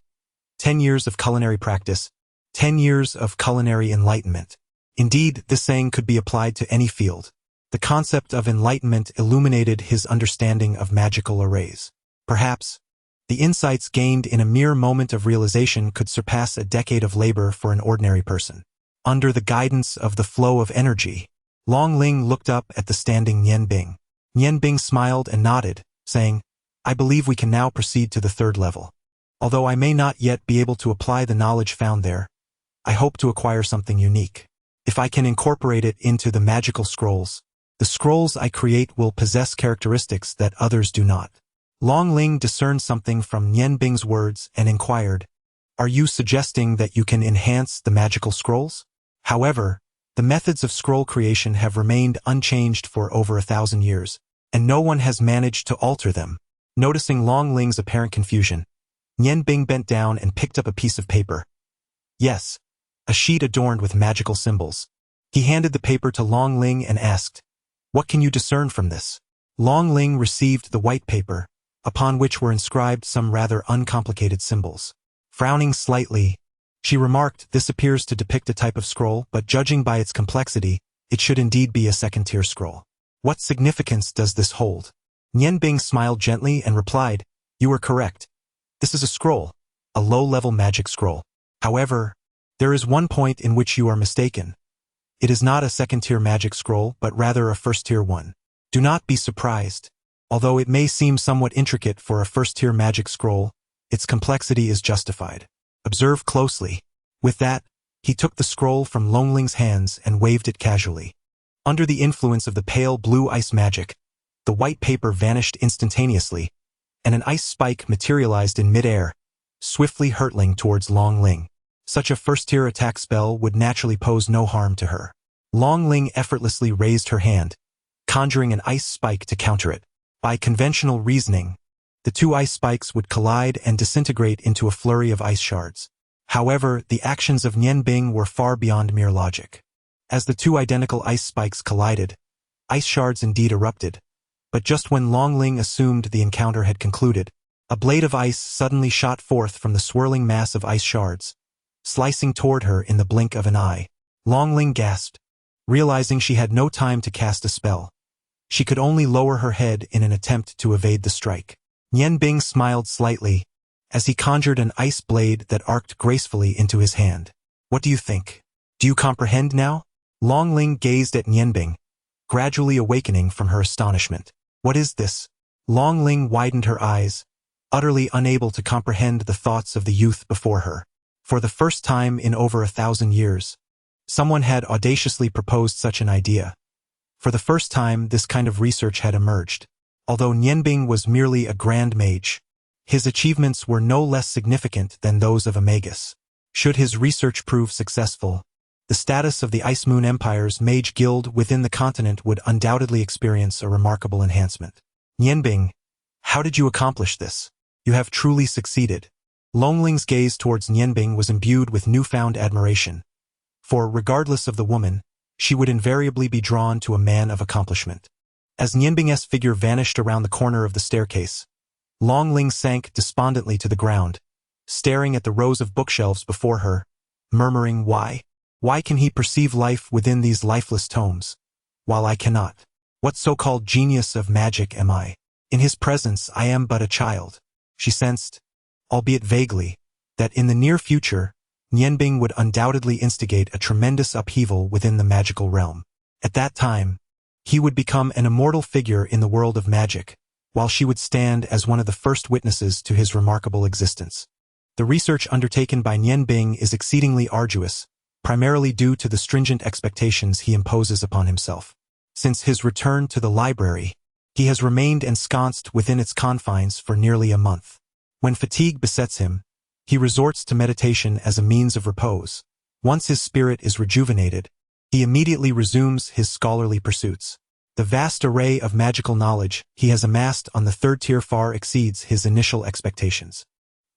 10 years of culinary practice, 10 years of culinary enlightenment. Indeed, this saying could be applied to any field. The concept of enlightenment illuminated his understanding of magical arrays. Perhaps, the insights gained in a mere moment of realization could surpass a decade of labor for an ordinary person. Under the guidance of the flow of energy, Long Ling looked up at the standing Nian Bing. Nian Bing smiled and nodded, saying, "I believe we can now proceed to the third level. Although I may not yet be able to apply the knowledge found there, I hope to acquire something unique. If I can incorporate it into the magical scrolls, the scrolls I create will possess characteristics that others do not." Long Ling discerned something from Nian Bing's words and inquired, "Are you suggesting that you can enhance the magical scrolls?" However, the methods of scroll creation have remained unchanged for over 1,000 years, and no one has managed to alter them. Noticing Long Ling's apparent confusion, Nian Bing bent down and picked up a piece of paper. Yes, a sheet adorned with magical symbols. He handed the paper to Long Ling and asked, "What can you discern from this?" Long Ling received the white paper, upon which were inscribed some rather uncomplicated symbols. Frowning slightly, she remarked, "This appears to depict a type of scroll, but judging by its complexity, it should indeed be a second-tier scroll. What significance does this hold?" Nian Bing smiled gently and replied, "You are correct. This is a scroll, a low-level magic scroll. However, there is one point in which you are mistaken. It is not a second-tier magic scroll, but rather a first-tier one. Do not be surprised. Although it may seem somewhat intricate for a first-tier magic scroll, its complexity is justified. Observe closely." With that, he took the scroll from Long Ling's hands and waved it casually. Under the influence of the pale blue ice magic, the white paper vanished instantaneously, and an ice spike materialized in midair, swiftly hurtling towards Long Ling. Such a first-tier attack spell would naturally pose no harm to her. Long Ling effortlessly raised her hand, conjuring an ice spike to counter it. By conventional reasoning, the two ice spikes would collide and disintegrate into a flurry of ice shards. However, the actions of Nian Bing were far beyond mere logic. As the two identical ice spikes collided, ice shards indeed erupted, but just when Long Ling assumed the encounter had concluded, a blade of ice suddenly shot forth from the swirling mass of ice shards, slicing toward her in the blink of an eye. Long Ling gasped, realizing she had no time to cast a spell. She could only lower her head in an attempt to evade the strike. Nian Bing smiled slightly as he conjured an ice blade that arced gracefully into his hand. "What do you think? Do you comprehend now?" Long Ling gazed at Nian Bing, gradually awakening from her astonishment. "What is this?" Long Ling widened her eyes, utterly unable to comprehend the thoughts of the youth before her. For the first time in over 1,000 years, someone had audaciously proposed such an idea. For the first time, this kind of research had emerged. Although Nian Bing was merely a grand mage, his achievements were no less significant than those of a magus. Should his research prove successful, the status of the Ice Moon Empire's mage guild within the continent would undoubtedly experience a remarkable enhancement. "Nian Bing, how did you accomplish this? You have truly succeeded." Long Ling's gaze towards Nian Bing was imbued with newfound admiration. For, regardless of the woman, she would invariably be drawn to a man of accomplishment. As Nian Bing's figure vanished around the corner of the staircase, Long Ling sank despondently to the ground, staring at the rows of bookshelves before her, murmuring, "Why? Why can he perceive life within these lifeless tomes, while I cannot? What so-called genius of magic am I? In his presence I am but a child." She sensed, albeit vaguely, that in the near future, Nianbing would undoubtedly instigate a tremendous upheaval within the magical realm. At that time, he would become an immortal figure in the world of magic, while she would stand as one of the first witnesses to his remarkable existence. The research undertaken by Nianbing is exceedingly arduous, primarily due to the stringent expectations he imposes upon himself. Since his return to the library, he has remained ensconced within its confines for nearly a month. When fatigue besets him, he resorts to meditation as a means of repose. Once his spirit is rejuvenated, he immediately resumes his scholarly pursuits. The vast array of magical knowledge he has amassed on the third tier far exceeds his initial expectations.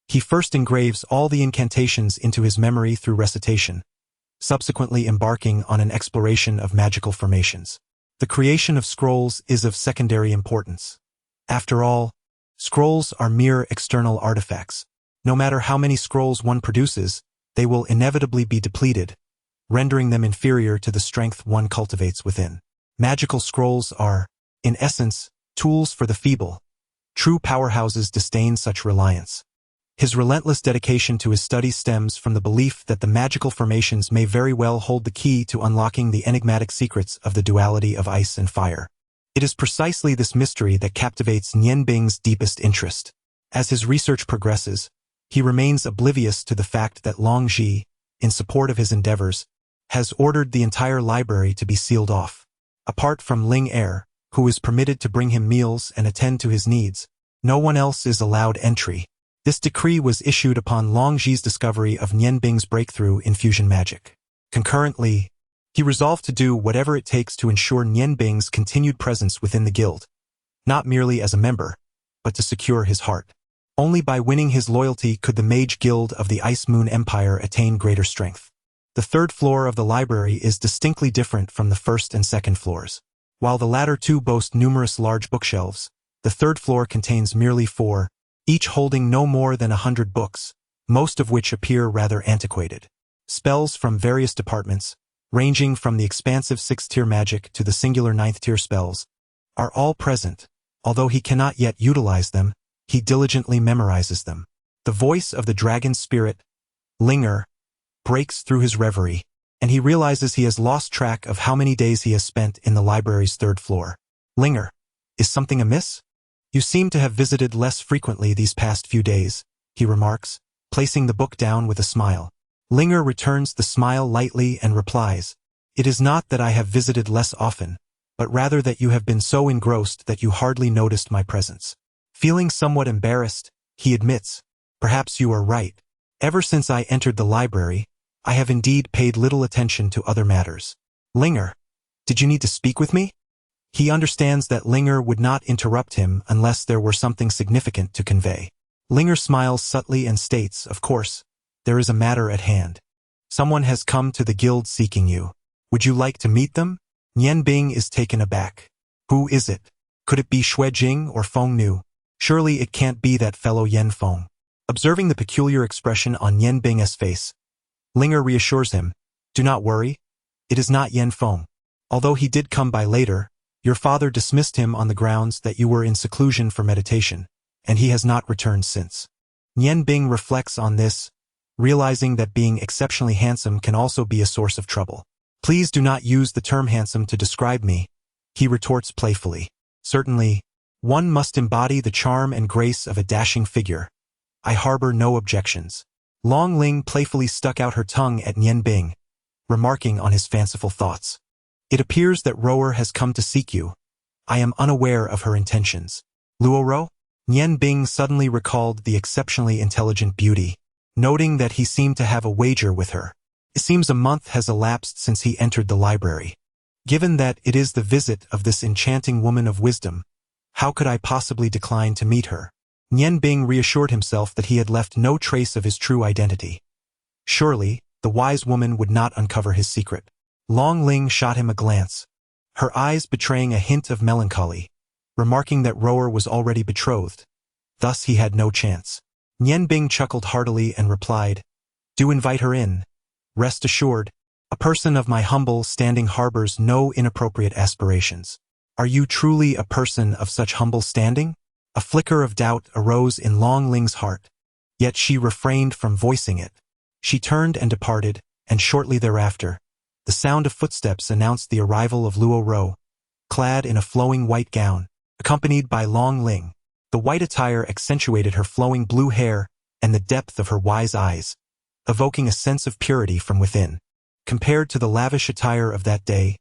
He first engraves all the incantations into his memory through recitation, subsequently embarking on an exploration of magical formations. The creation of scrolls is of secondary importance. After all, scrolls are mere external artifacts. No matter how many scrolls one produces, they will inevitably be depleted, rendering them inferior to the strength one cultivates within. Magical scrolls are, in essence, tools for the feeble. True powerhouses disdain such reliance. His relentless dedication to his study stems from the belief that the magical formations may very well hold the key to unlocking the enigmatic secrets of the duality of ice and fire. It is precisely this mystery that captivates Nianbing's deepest interest. As his research progresses, he remains oblivious to the fact that Long Ji, in support of his endeavors, has ordered the entire library to be sealed off. Apart from Ling Er, who is permitted to bring him meals and attend to his needs, no one else is allowed entry. This decree was issued upon Long Ji's discovery of Nianbing's breakthrough in fusion magic. Concurrently, he resolved to do whatever it takes to ensure Nianbing's continued presence within the guild, not merely as a member, but to secure his heart. Only by winning his loyalty could the Mage Guild of the Ice Moon Empire attain greater strength. The third floor of the library is distinctly different from the first and second floors. While the latter two boast numerous large bookshelves, the third floor contains merely 4, each holding no more than 100 books, most of which appear rather antiquated. Spells from various departments, ranging from the expansive 6th-tier magic to the singular 9th-tier spells, are all present. Although he cannot yet utilize them, he diligently memorizes them. The voice of the dragon spirit, Ling Er, breaks through his reverie, and he realizes he has lost track of how many days he has spent in the library's third floor. Ling Er, is something amiss? You seem to have visited less frequently these past few days, he remarks, placing the book down with a smile. Ling Er returns the smile lightly and replies, "It is not that I have visited less often, but rather that you have been so engrossed that you hardly noticed my presence." Feeling somewhat embarrassed, he admits, "Perhaps you are right. Ever since I entered the library, I have indeed paid little attention to other matters." "Ling Er, did you need to speak with me?" He understands that Ling Er would not interrupt him unless there were something significant to convey. Ling Er smiles subtly and states, "Of course, there is a matter at hand. Someone has come to the guild seeking you. Would you like to meet them?" Nianbing is taken aback. Who is it? Could it be Xue Jing or Feng Nu? Surely it can't be that fellow Yan Feng. Observing the peculiar expression on Nianbing's face, Ling Er reassures him, "Do not worry, it is not Yan Feng. Although he did come by later, your father dismissed him on the grounds that you were in seclusion for meditation, and he has not returned since." Nianbing reflects on this, realizing that being exceptionally handsome can also be a source of trouble. "Please do not use the term handsome to describe me," he retorts playfully. "Certainly, one must embody the charm and grace of a dashing figure. I harbor no objections." Long Ling playfully stuck out her tongue at Nianbing, remarking on his fanciful thoughts. "It appears that Rower has come to seek you. I am unaware of her intentions." "Luoro?" Nianbing suddenly recalled the exceptionally intelligent beauty, noting that he seemed to have a wager with her. It seems a month has elapsed since he entered the library. Given that it is the visit of this enchanting woman of wisdom, how could I possibly decline to meet her? Nianbing reassured himself that he had left no trace of his true identity. Surely, the wise woman would not uncover his secret. Long Ling shot him a glance, her eyes betraying a hint of melancholy, remarking that Rower was already betrothed. Thus he had no chance. Nianbing chuckled heartily and replied, "Do invite her in. Rest assured, a person of my humble standing harbors no inappropriate aspirations." "Are you truly a person of such humble standing?" A flicker of doubt arose in Long Ling's heart, yet she refrained from voicing it. She turned and departed, and shortly thereafter, the sound of footsteps announced the arrival of Luo Ro, clad in a flowing white gown, accompanied by Long Ling. The white attire accentuated her flowing blue hair and the depth of her wise eyes, evoking a sense of purity from within. Compared to the lavish attire of that day,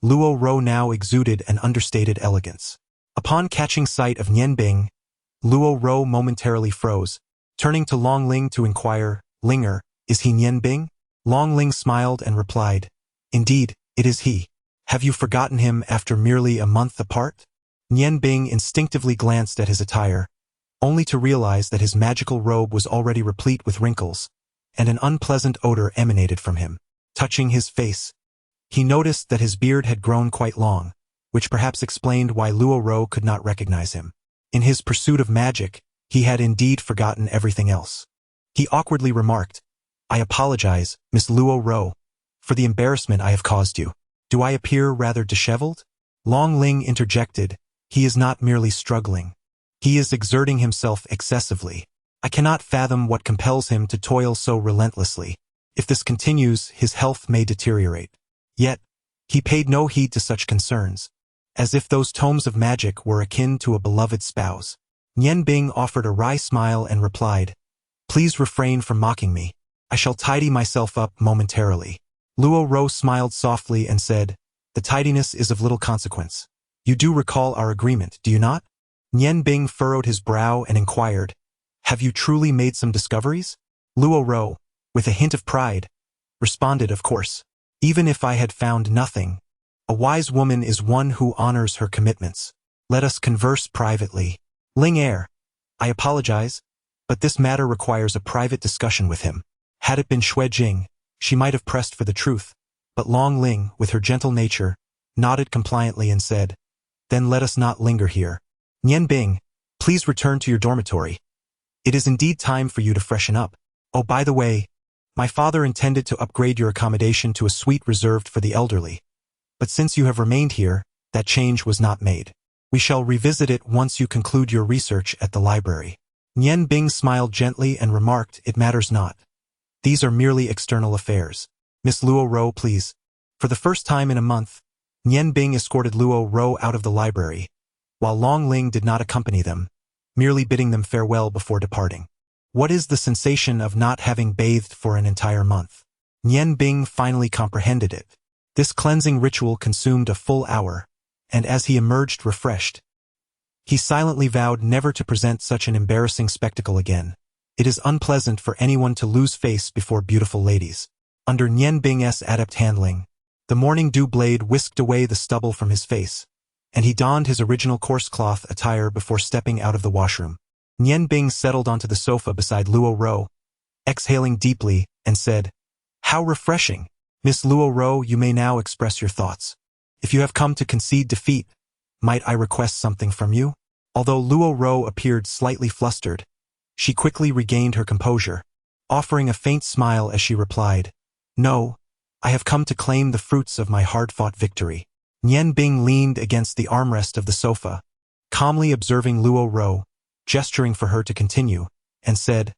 Luo Ro now exuded an understated elegance. Upon catching sight of Nian Bing, Luo Ro momentarily froze, turning to Long Ling to inquire, "Linger, is he Nian Bing?" Long Ling smiled and replied, "Indeed, it is he. Have you forgotten him after merely a month apart?" Nian Bing instinctively glanced at his attire, only to realize that his magical robe was already replete with wrinkles, and an unpleasant odor emanated from him. Touching his face, he noticed that his beard had grown quite long, which perhaps explained why Luo Ro could not recognize him. In his pursuit of magic, he had indeed forgotten everything else. He awkwardly remarked, "I apologize, Miss Luo Ro, for the embarrassment I have caused you. Do I appear rather disheveled?" Long Ling interjected, "He is not merely struggling. He is exerting himself excessively. I cannot fathom what compels him to toil so relentlessly. If this continues, his health may deteriorate." Yet, he paid no heed to such concerns, as if those tomes of magic were akin to a beloved spouse. Nian Bing offered a wry smile and replied, "Please refrain from mocking me. I shall tidy myself up momentarily." Luo Ro smiled softly and said, "The tidiness is of little consequence. You do recall our agreement, do you not?" Nian Bing furrowed his brow and inquired, "Have you truly made some discoveries?" Luo Ro, with a hint of pride, responded, "Of course. Even if I had found nothing, a wise woman is one who honors her commitments. Let us converse privately." Ling Er, "I apologize, but this matter requires a private discussion with him." Had it been Xue Jing, she might have pressed for the truth, but Long Ling, with her gentle nature, nodded compliantly and said, "Then let us not linger here. Nian Bing, please return to your dormitory. It is indeed time for you to freshen up. Oh, by the way, my father intended to upgrade your accommodation to a suite reserved for the elderly, but since you have remained here, that change was not made. We shall revisit it once you conclude your research at the library." Nian Bing smiled gently and remarked, "It matters not. These are merely external affairs. Miss Luo Ro, please." For the first time in a month, Nian Bing escorted Luo Ro out of the library, while Long Ling did not accompany them, merely bidding them farewell before departing. What is the sensation of not having bathed for an entire month? Nian Bing finally comprehended it. This cleansing ritual consumed a full hour, and as he emerged refreshed, he silently vowed never to present such an embarrassing spectacle again. It is unpleasant for anyone to lose face before beautiful ladies. Under Nian Bing's adept handling, the morning dew blade whisked away the stubble from his face, and he donned his original coarse cloth attire before stepping out of the washroom. Nian Bing settled onto the sofa beside Luo Ro, exhaling deeply, and said, "How refreshing! Miss Luo Ro, you may now express your thoughts. If you have come to concede defeat, might I request something from you?" Although Luo Ro appeared slightly flustered, she quickly regained her composure, offering a faint smile as she replied, "No, I have come to claim the fruits of my hard-fought victory." Nian Bing leaned against the armrest of the sofa, calmly observing Luo Ro, gesturing for her to continue, and said,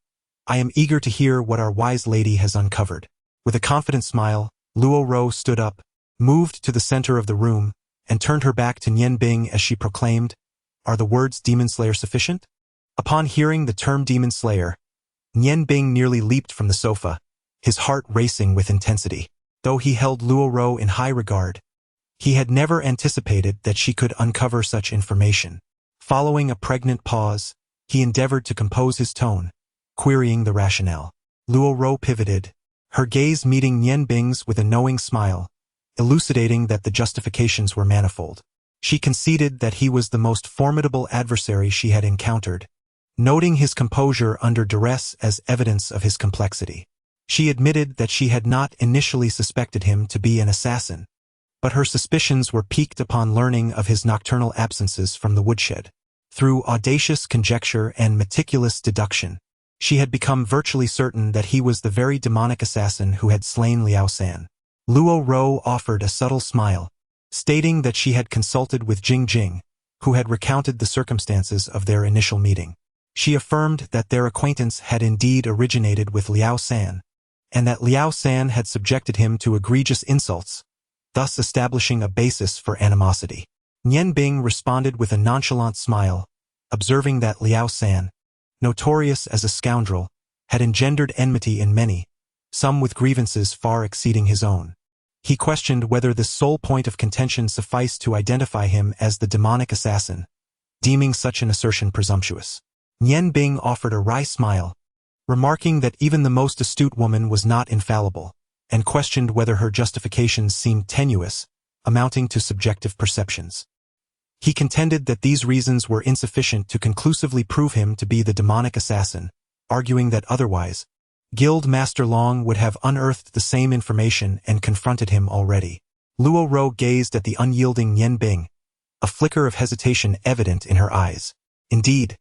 "I am eager to hear what our wise lady has uncovered." With a confident smile, Luo Ro stood up, moved to the center of the room, and turned her back to Nian Bing as she proclaimed, "Are the words Demon Slayer sufficient?" Upon hearing the term Demon Slayer, Nian Bing nearly leaped from the sofa, his heart racing with intensity. Though he held Luo Ro in high regard, he had never anticipated that she could uncover such information. Following a pregnant pause, he endeavored to compose his tone, querying the rationale. Luo Ro pivoted, her gaze meeting Nian Bing's with a knowing smile, elucidating that the justifications were manifold. She conceded that he was the most formidable adversary she had encountered, noting his composure under duress as evidence of his complexity. She admitted that she had not initially suspected him to be an assassin, but her suspicions were piqued upon learning of his nocturnal absences from the woodshed. Through audacious conjecture and meticulous deduction, she had become virtually certain that he was the very demonic assassin who had slain Liao San. Luo Ro offered a subtle smile, stating that she had consulted with Jing Jing, who had recounted the circumstances of their initial meeting. She affirmed that their acquaintance had indeed originated with Liao San, and that Liao San had subjected him to egregious insults, thus establishing a basis for animosity. Nian Bing responded with a nonchalant smile, observing that Liao San, notorious as a scoundrel, had engendered enmity in many, some with grievances far exceeding his own. He questioned whether this sole point of contention sufficed to identify him as the demonic assassin, deeming such an assertion presumptuous. Nian Bing offered a wry smile, remarking that even the most astute woman was not infallible, and questioned whether her justifications seemed tenuous, amounting to subjective perceptions. He contended that these reasons were insufficient to conclusively prove him to be the demonic assassin, arguing that otherwise, Guild Master Long would have unearthed the same information and confronted him already. Luo Ro gazed at the unyielding Nian Bing, a flicker of hesitation evident in her eyes. Indeed,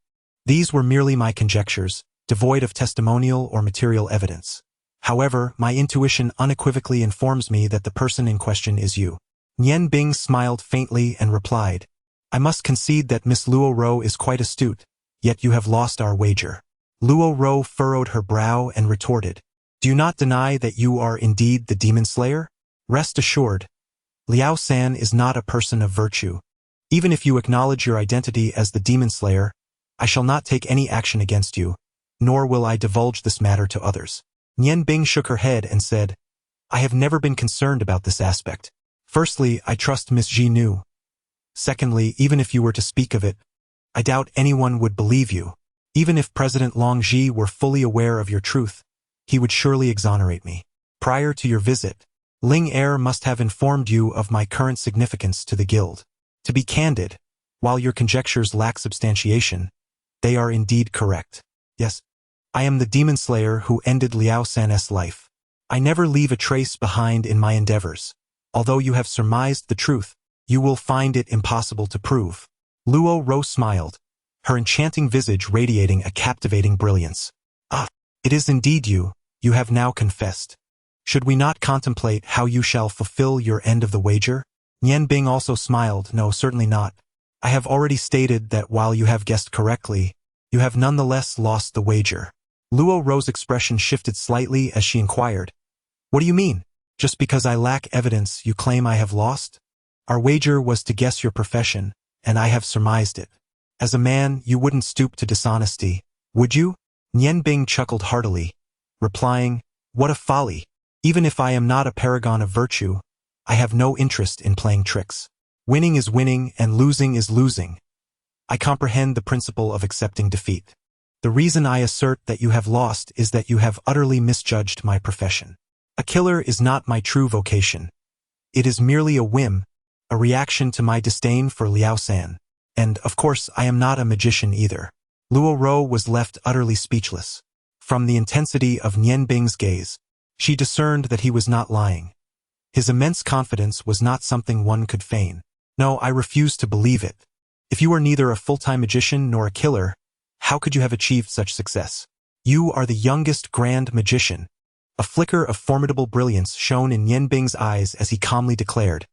these were merely my conjectures, devoid of testimonial or material evidence. However, my intuition unequivocally informs me that the person in question is you. Nian Bing smiled faintly and replied, I must concede that Miss Luo Ro is quite astute, yet you have lost our wager. Luo Ro furrowed her brow and retorted, Do you not deny that you are indeed the demon slayer? Rest assured, Liao San is not a person of virtue. Even if you acknowledge your identity as the demon slayer, I shall not take any action against you, nor will I divulge this matter to others. Nian Bing shook her head and said, I have never been concerned about this aspect. Firstly, I trust Miss Ji Nu. Secondly, even if you were to speak of it, I doubt anyone would believe you. Even if President Long Ji were fully aware of your truth, he would surely exonerate me. Prior to your visit, Ling Er must have informed you of my current significance to the guild. To be candid, while your conjectures lack substantiation, they are indeed correct. Yes, I am the demon slayer who ended Liao San's life. I never leave a trace behind in my endeavors. Although you have surmised the truth, you will find it impossible to prove. Luo Ro smiled, her enchanting visage radiating a captivating brilliance. Ah, it is indeed you have now confessed. Should we not contemplate how you shall fulfill your end of the wager? Nian Bing also smiled, No, certainly not. I have already stated that while you have guessed correctly, you have nonetheless lost the wager. Luo Ro's expression shifted slightly as she inquired, What do you mean? Just because I lack evidence, you claim I have lost? Our wager was to guess your profession, and I have surmised it. As a man, you wouldn't stoop to dishonesty, would you? Nian Bing chuckled heartily, replying, What a folly! Even if I am not a paragon of virtue, I have no interest in playing tricks. Winning is winning and losing is losing. I comprehend the principle of accepting defeat. The reason I assert that you have lost is that you have utterly misjudged my profession. A killer is not my true vocation. It is merely a whim, a reaction to my disdain for Liao San. And, of course, I am not a magician either. Luo Ro was left utterly speechless. From the intensity of Nian Bing's gaze, she discerned that he was not lying. His immense confidence was not something one could feign. No, I refuse to believe it. If you are neither a full-time magician nor a killer, how could you have achieved such success? You are the youngest grand magician. A flicker of formidable brilliance shone in Nian Bing's eyes as he calmly declared,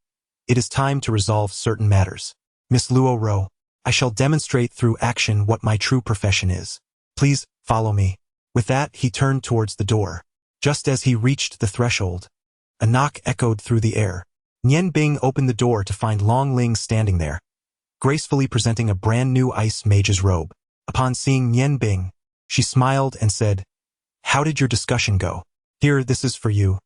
It is time to resolve certain matters. Miss Luo Ro, I shall demonstrate through action what my true profession is. Please, follow me. With that, he turned towards the door. Just as he reached the threshold, a knock echoed through the air. Nian Bing opened the door to find Long Ling standing there, gracefully presenting a brand new ice mage's robe. Upon seeing Nian Bing, she smiled and said, How did your discussion go? Here, this is for you.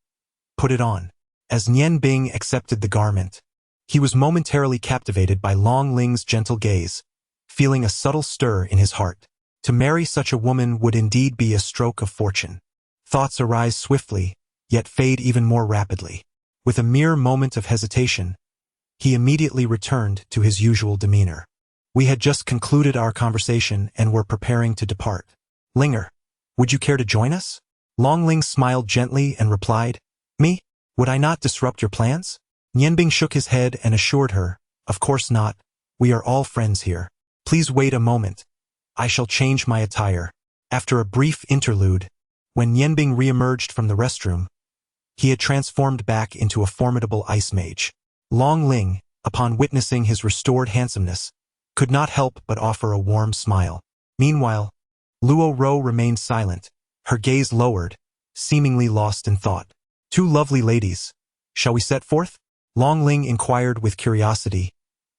Put it on. As Nian Bing accepted the garment, he was momentarily captivated by Long Ling's gentle gaze, feeling a subtle stir in his heart. To marry such a woman would indeed be a stroke of fortune. Thoughts arise swiftly, yet fade even more rapidly. With a mere moment of hesitation, he immediately returned to his usual demeanor. We had just concluded our conversation and were preparing to depart. Linger, would you care to join us? Long Ling smiled gently and replied, Me? Would I not disrupt your plans? Nian Bing shook his head and assured her, Of course not. We are all friends here. Please wait a moment. I shall change my attire. After a brief interlude, when Nian Bing re-emerged from the restroom, he had transformed back into a formidable ice mage. Long Ling, upon witnessing his restored handsomeness, could not help but offer a warm smile. Meanwhile, Luo Ro remained silent, her gaze lowered, seemingly lost in thought. "Two lovely ladies. Shall we set forth?" Long Ling inquired with curiosity.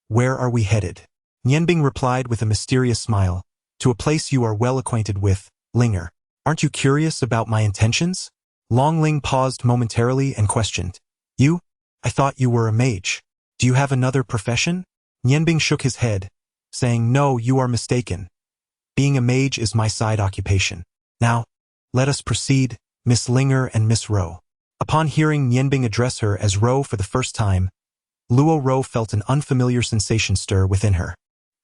"Where are we headed?" Nianbing replied with a mysterious smile. "To a place you are well acquainted with, Linger. Aren't you curious about my intentions?" Long Ling paused momentarily and questioned. "You? I thought you were a mage. Do you have another profession?" Nianbing shook his head, saying, "No, you are mistaken. Being a mage is my side occupation. Now, let us proceed, Miss Linger and Miss Ro." Upon hearing Nianbing address her as Ro for the first time, Luo Ro felt an unfamiliar sensation stir within her.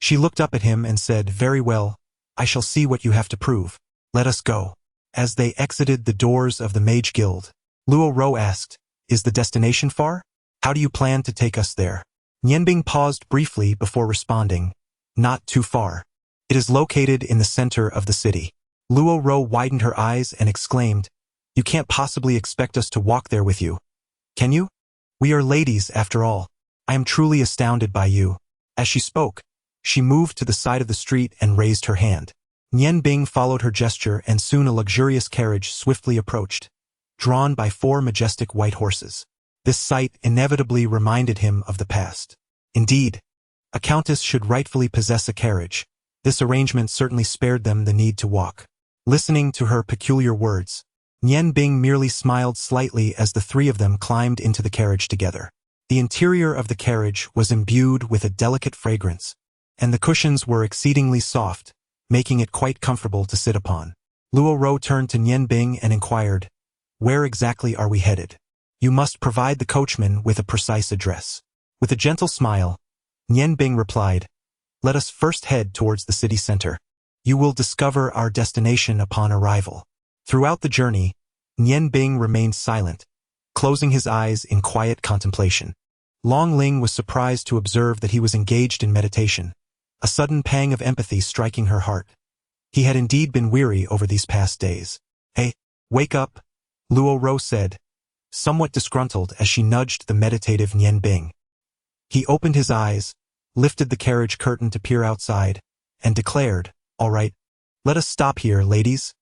She looked up at him and said, "Very well, I shall see what you have to prove. Let us go." As they exited the doors of the Mage Guild, Luo Ro asked, "Is the destination far? How do you plan to take us there?" Nianbing paused briefly before responding, "Not too far. It is located in the center of the city." Luo Ro widened her eyes and exclaimed, "You can't possibly expect us to walk there with you, can you? We are ladies, after all. I am truly astounded by you." As she spoke, she moved to the side of the street and raised her hand. Nianbing followed her gesture, and soon a luxurious carriage swiftly approached, drawn by 4 majestic white horses. This sight inevitably reminded him of the past. Indeed, a countess should rightfully possess a carriage. This arrangement certainly spared them the need to walk. Listening to her peculiar words, Nianbing merely smiled slightly as the 3 of them climbed into the carriage together. The interior of the carriage was imbued with a delicate fragrance, and the cushions were exceedingly soft, making it quite comfortable to sit upon. Luo Ro turned to Nianbing and inquired, "Where exactly are we headed?" "You must provide the coachman with a precise address." With a gentle smile, Nianbing replied, "Let us first head towards the city center. You will discover our destination upon arrival." Throughout the journey, Nianbing remained silent, closing his eyes in quiet contemplation. Long Ling was surprised to observe that he was engaged in meditation, a sudden pang of empathy striking her heart. He had indeed been weary over these past days. "Hey, wake up," Luo Ro said, somewhat disgruntled as she nudged the meditative Nianbing. He opened his eyes, lifted the carriage curtain to peer outside, and declared, "All right, let us stop here, ladies.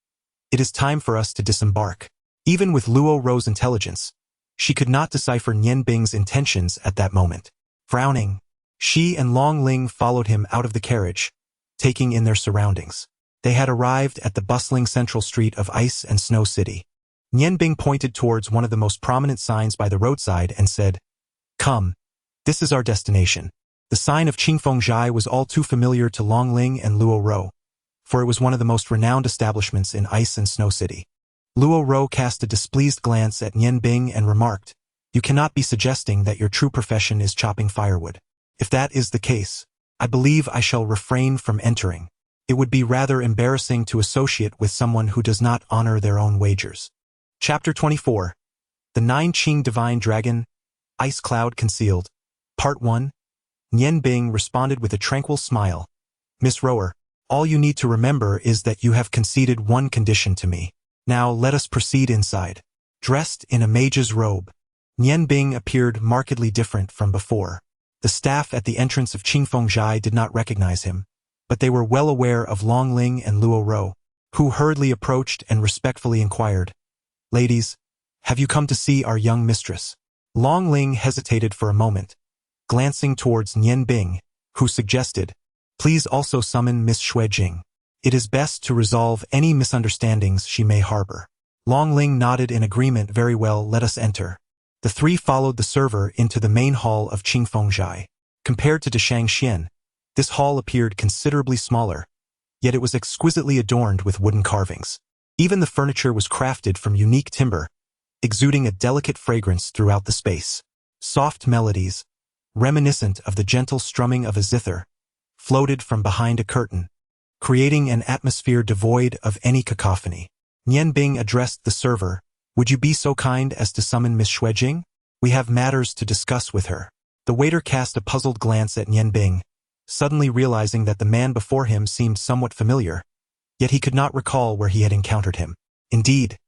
It is time for us to disembark." Even with Luo Ro's intelligence, she could not decipher Nianbing's intentions at that moment. Frowning, she and Long Ling followed him out of the carriage, taking in their surroundings. They had arrived at the bustling central street of Ice and Snow City. Nianbing pointed towards one of the most prominent signs by the roadside and said, "Come, this is our destination." The sign of Qingfengjai was all too familiar to Long Ling and Luo Ro, for it was one of the most renowned establishments in Ice and Snow City. Luo Ro cast a displeased glance at Nianbing and remarked, "You cannot be suggesting that your true profession is chopping firewood. If that is the case, I believe I shall refrain from entering. It would be rather embarrassing to associate with someone who does not honor their own wagers." Chapter 24. The 9 Qing Divine Dragon, Ice Cloud Concealed. Part 1. Nianbing responded with a tranquil smile. "Miss Rower, all you need to remember is that you have conceded one condition to me. Now let us proceed inside." Dressed in a mage's robe, Nianbing appeared markedly different from before. The staff at the entrance of Qingfengjai did not recognize him, but they were well aware of Long Ling and Luo Ro, who hurriedly approached and respectfully inquired, "Ladies, have you come to see our young mistress?" Long Ling hesitated for a moment, glancing towards Nianbing, who suggested, "Please also summon Miss Xuejing. It is best to resolve any misunderstandings she may harbor." Long Ling nodded in agreement. "Very well, let us enter." The 3 followed the server into the main hall of Qingfengjai. Compared to Deshangxian, this hall appeared considerably smaller, yet it was exquisitely adorned with wooden carvings. Even the furniture was crafted from unique timber, exuding a delicate fragrance throughout the space. Soft melodies, reminiscent of the gentle strumming of a zither, floated from behind a curtain, creating an atmosphere devoid of any cacophony. Nianbing addressed the server, "Would you be so kind as to summon Miss Xuejing? We have matters to discuss with her." The waiter cast a puzzled glance at Nianbing, suddenly realizing that the man before him seemed somewhat familiar, yet he could not recall where he had encountered him. Indeed,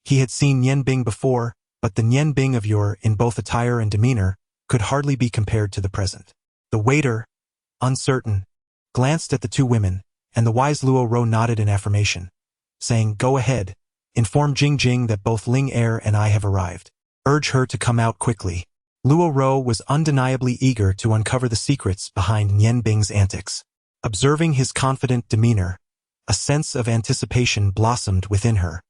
he had seen Nianbing before, but the Nianbing of yore, in both attire and demeanor, could hardly be compared to the present. The waiter, uncertain, glanced at the 2 women, and the wise Luo Ro nodded in affirmation, saying, "Go ahead, Inform Jing Jing that both Ling Er and I have arrived. Urge her to come out quickly. Luo Ro was undeniably eager to uncover the secrets behind Nian Bing's antics. Observing his confident demeanor, a sense of anticipation blossomed within her.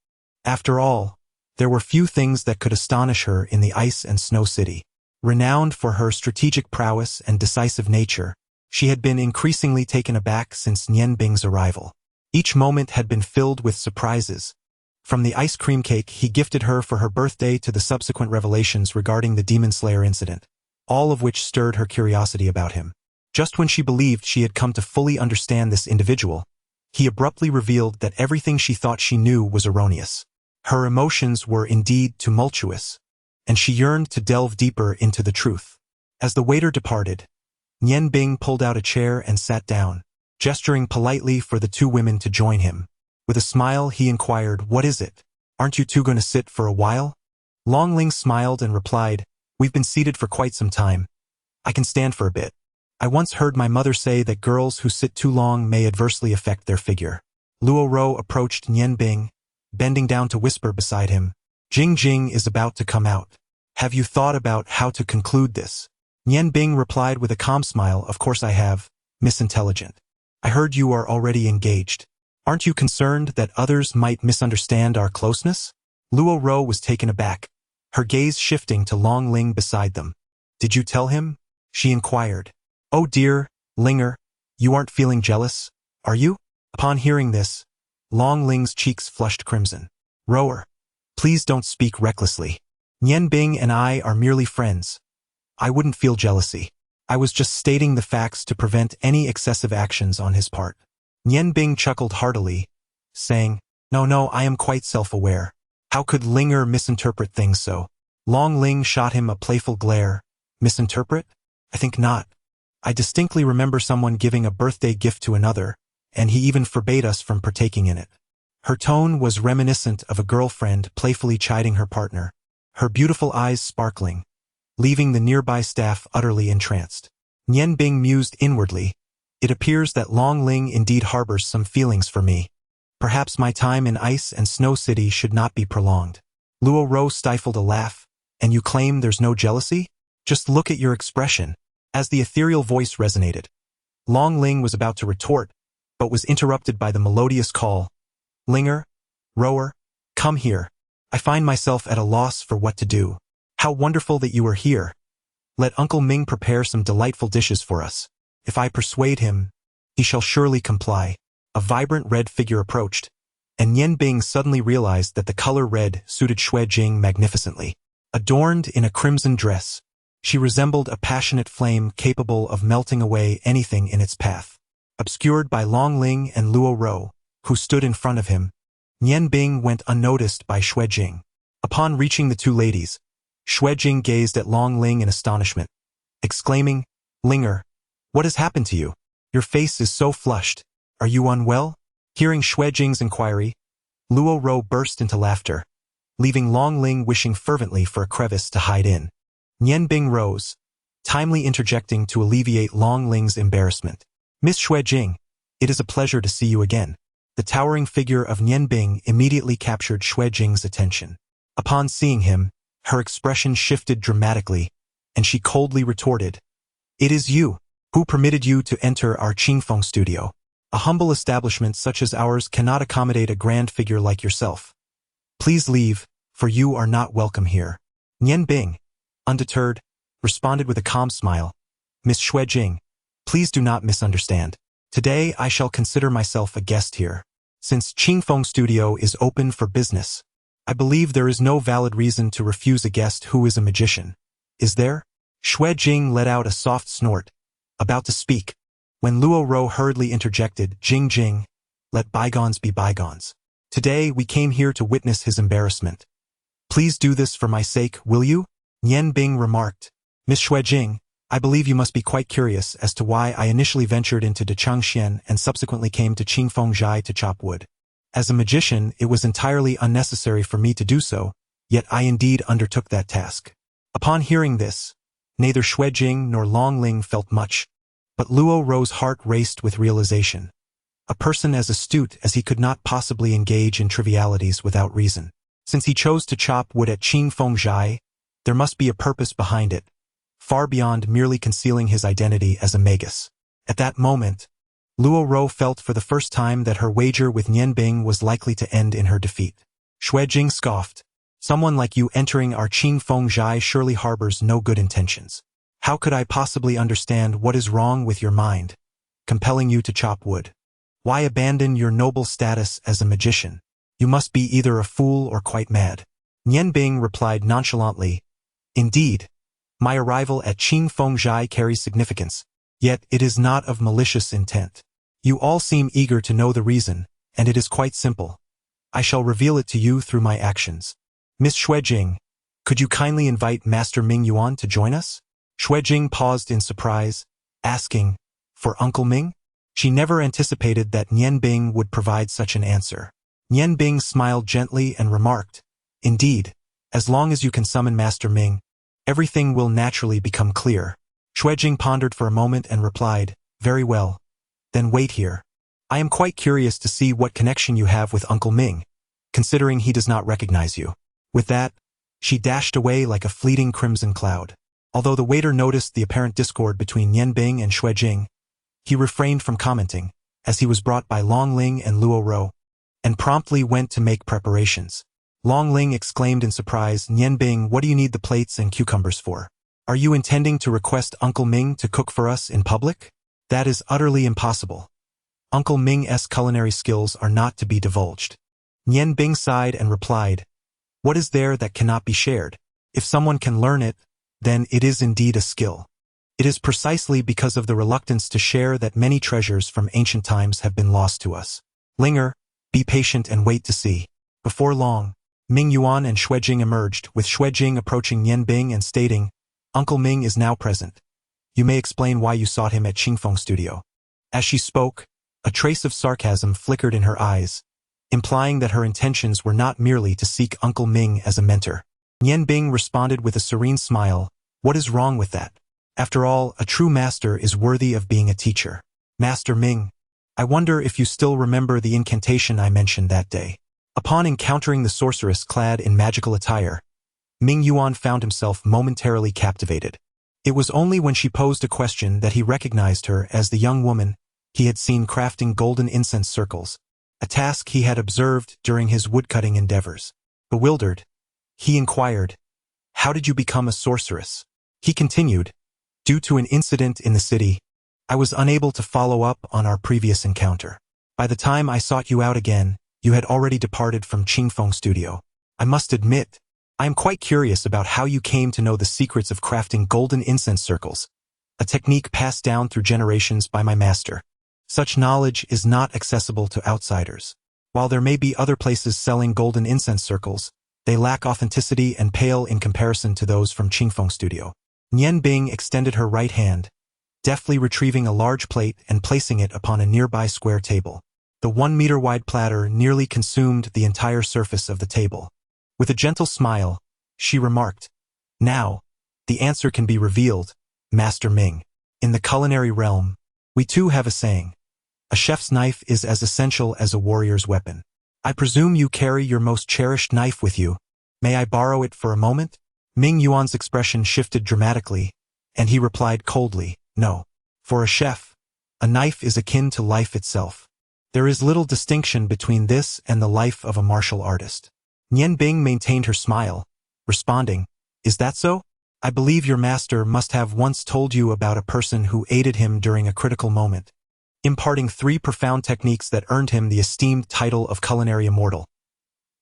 After all, there were few things that could astonish her in the ice and snow city. Renowned for her strategic prowess and decisive nature, she had been increasingly taken aback since Nian Bing's arrival. Each moment had been filled with surprises, from the ice cream cake he gifted her for her birthday to the subsequent revelations regarding the Demon Slayer incident, all of which stirred her curiosity about him. Just when she believed she had come to fully understand this individual, he abruptly revealed that everything she thought she knew was erroneous. Her emotions were indeed tumultuous, and she yearned to delve deeper into the truth. As the waiter departed, Nian Bing pulled out a chair and sat down, gesturing politely for the two women to join him. With a smile, he inquired, "What is it? Aren't you two going to sit for a while?" Long Ling smiled and replied, "We've been seated for quite some time. I can stand for a bit. I once heard my mother say that girls who sit too long may adversely affect their figure." Luo Ro approached Nian Bing, bending down to whisper beside him, "Jing Jing is about to come out. Have you thought about how to conclude this?" Nian Bing replied with a calm smile, "Of course I have, Miss Intelligent. I heard you are already engaged. Aren't you concerned that others might misunderstand our closeness?" Luo Ro was taken aback, her gaze shifting to Long Ling beside them. "Did you tell him?" she inquired. "Oh dear, Linger, you aren't feeling jealous, are you?" Upon hearing this, Long Ling's cheeks flushed crimson. "Rower, please don't speak recklessly. Nian Bing and I are merely friends. I wouldn't feel jealousy. I was just stating the facts to prevent any excessive actions on his part." Nian Bing chuckled heartily, saying, No, I am quite self-aware. How could Linger misinterpret things so?" Long Ling shot him a playful glare. "Misinterpret? I think not. I distinctly remember someone giving a birthday gift to another, and he even forbade us from partaking in it." Her tone was reminiscent of a girlfriend playfully chiding her partner, her beautiful eyes sparkling, leaving the nearby staff utterly entranced. Nian Bing mused inwardly, "It appears that Long Ling indeed harbors some feelings for me. Perhaps my time in Ice and Snow City should not be prolonged." Luo Ro stifled a laugh. "And you claim there's no jealousy? Just look at your expression." As the ethereal voice resonated, Long Ling was about to retort, but was interrupted by the melodious call, "Linger, Rower, come here. I find myself at a loss for what to do. How wonderful that you are here. Let Uncle Ming prepare some delightful dishes for us. If I persuade him, he shall surely comply." A vibrant red figure approached, and Nian Bing suddenly realized that the color red suited Xue Jing magnificently. Adorned in a crimson dress, she resembled a passionate flame capable of melting away anything in its path. Obscured by Long Ling and Luo Ro, who stood in front of him, Nian Bing went unnoticed by Xue Jing. Upon reaching the two ladies, Xue Jing gazed at Long Ling in astonishment, exclaiming, "Linger, what has happened to you? Your face is so flushed. Are you unwell?" Hearing Xue Jing's inquiry, Luo Ro burst into laughter, leaving Long Ling wishing fervently for a crevice to hide in. Nian Bing rose, timely interjecting to alleviate Long Ling's embarrassment. "Miss Xue Jing, it is a pleasure to see you again." The towering figure of Nian Bing immediately captured Xue Jing's attention. Upon seeing him, her expression shifted dramatically, and she coldly retorted, "It is you. Who permitted you to enter our Qingfeng studio? A humble establishment such as ours cannot accommodate a grand figure like yourself. Please leave, for you are not welcome here." Nian Bing, undeterred, responded with a calm smile, "Miss Xue Jing, please do not misunderstand. Today I shall consider myself a guest here. Since Qingfeng Studio is open for business, I believe there is no valid reason to refuse a guest who is a magician. Is there?" Xue Jing let out a soft snort, about to speak, when Luo Ro hurriedly interjected, "Jing Jing, let bygones be bygones. Today we came here to witness his embarrassment. Please do this for my sake, will you?" Nian Bing remarked, "Miss Xue Jing, I believe you must be quite curious as to why I initially ventured into Dechangshan and subsequently came to Qingfeng Zhai to chop wood. As a magician, it was entirely unnecessary for me to do so, yet I indeed undertook that task." Upon hearing this, neither Xue Jing nor Long Ling felt much, but Luo Ro's heart raced with realization. a person as astute as he could not possibly engage in trivialities without reason. Since he chose to chop wood at Qing Feng Zhai, there must be a purpose behind it, far beyond merely concealing his identity as a magus. At that moment, Luo Ro felt for the first time that her wager with Nian Bing was likely to end in her defeat. Xue Jing scoffed. Someone like you entering our Qing Feng Zhai surely harbors no good intentions. How could I possibly understand what is wrong with your mind, compelling you to chop wood? Why abandon your noble status as a magician? You must be either a fool or quite mad. Nian Bing replied nonchalantly, Indeed, my arrival at Qing Feng Zhai carries significance, yet it is not of malicious intent. You all seem eager to know the reason, and it is quite simple. I shall reveal it to you through my actions. Miss Xue Jing, could you kindly invite Master Ming Yuan to join us? Xue Jing paused in surprise, asking, For Uncle Ming? She never anticipated that Nian Bing would provide such an answer. Nian Bing smiled gently and remarked, Indeed, as long as you can summon Master Ming, everything will naturally become clear. Xue Jing pondered for a moment and replied, Very well. Then wait here. I am quite curious to see what connection you have with Uncle Ming, considering he does not recognize you. With that, she dashed away like a fleeting crimson cloud. Although the waiter noticed the apparent discord between Nian Bing and Xue Jing, he refrained from commenting, as he was brought by Long Ling and Luo Ro, and promptly went to make preparations. Long Ling exclaimed in surprise, Nian Bing, what do you need the plates and cucumbers for? Are you intending to request Uncle Ming to cook for us in public? That is utterly impossible. Uncle Ming's culinary skills are not to be divulged. Nian Bing sighed and replied, What is there that cannot be shared? If someone can learn it, then it is indeed a skill. It is precisely because of the reluctance to share that many treasures from ancient times have been lost to us. Linger, be patient and wait to see. Before long, Ming Yuan and Xue Jing emerged, with Xue Jing approaching Nian Bing and stating, Uncle Ming is now present. You may explain why you sought him at Qingfeng Studio. As she spoke, a trace of sarcasm flickered in her eyes, implying that her intentions were not merely to seek Uncle Ming as a mentor. Nian Bing responded with a serene smile, What is wrong with that? After all, a true master is worthy of being a teacher. Master Ming, I wonder if you still remember the incantation I mentioned that day. Upon encountering the sorceress clad in magical attire, Ming Yuan found himself momentarily captivated. It was only when she posed a question that he recognized her as the young woman he had seen crafting golden incense circles, a task he had observed during his woodcutting endeavors. Bewildered, he inquired, How did you become a sorceress? He continued, Due to an incident in the city, I was unable to follow up on our previous encounter. By the time I sought you out again, you had already departed from Qingfeng Studio. I must admit, I am quite curious about how you came to know the secrets of crafting golden incense circles, a technique passed down through generations by my master. Such knowledge is not accessible to outsiders. While there may be other places selling golden incense circles, they lack authenticity and pale in comparison to those from Qingfeng Studio. Nian Bing extended her right hand, deftly retrieving a large plate and placing it upon a nearby square table. The 1-meter-wide platter nearly consumed the entire surface of the table. With a gentle smile, she remarked, Now, the answer can be revealed, Master Ming. In the culinary realm, we too have a saying, a chef's knife is as essential as a warrior's weapon. I presume you carry your most cherished knife with you. May I borrow it for a moment? Ming Yuan's expression shifted dramatically, and he replied coldly, No. For a chef, a knife is akin to life itself. There is little distinction between this and the life of a martial artist. Nian Bing maintained her smile, responding, Is that so? I believe your master must have once told you about a person who aided him during a critical moment, imparting 3 profound techniques that earned him the esteemed title of culinary immortal.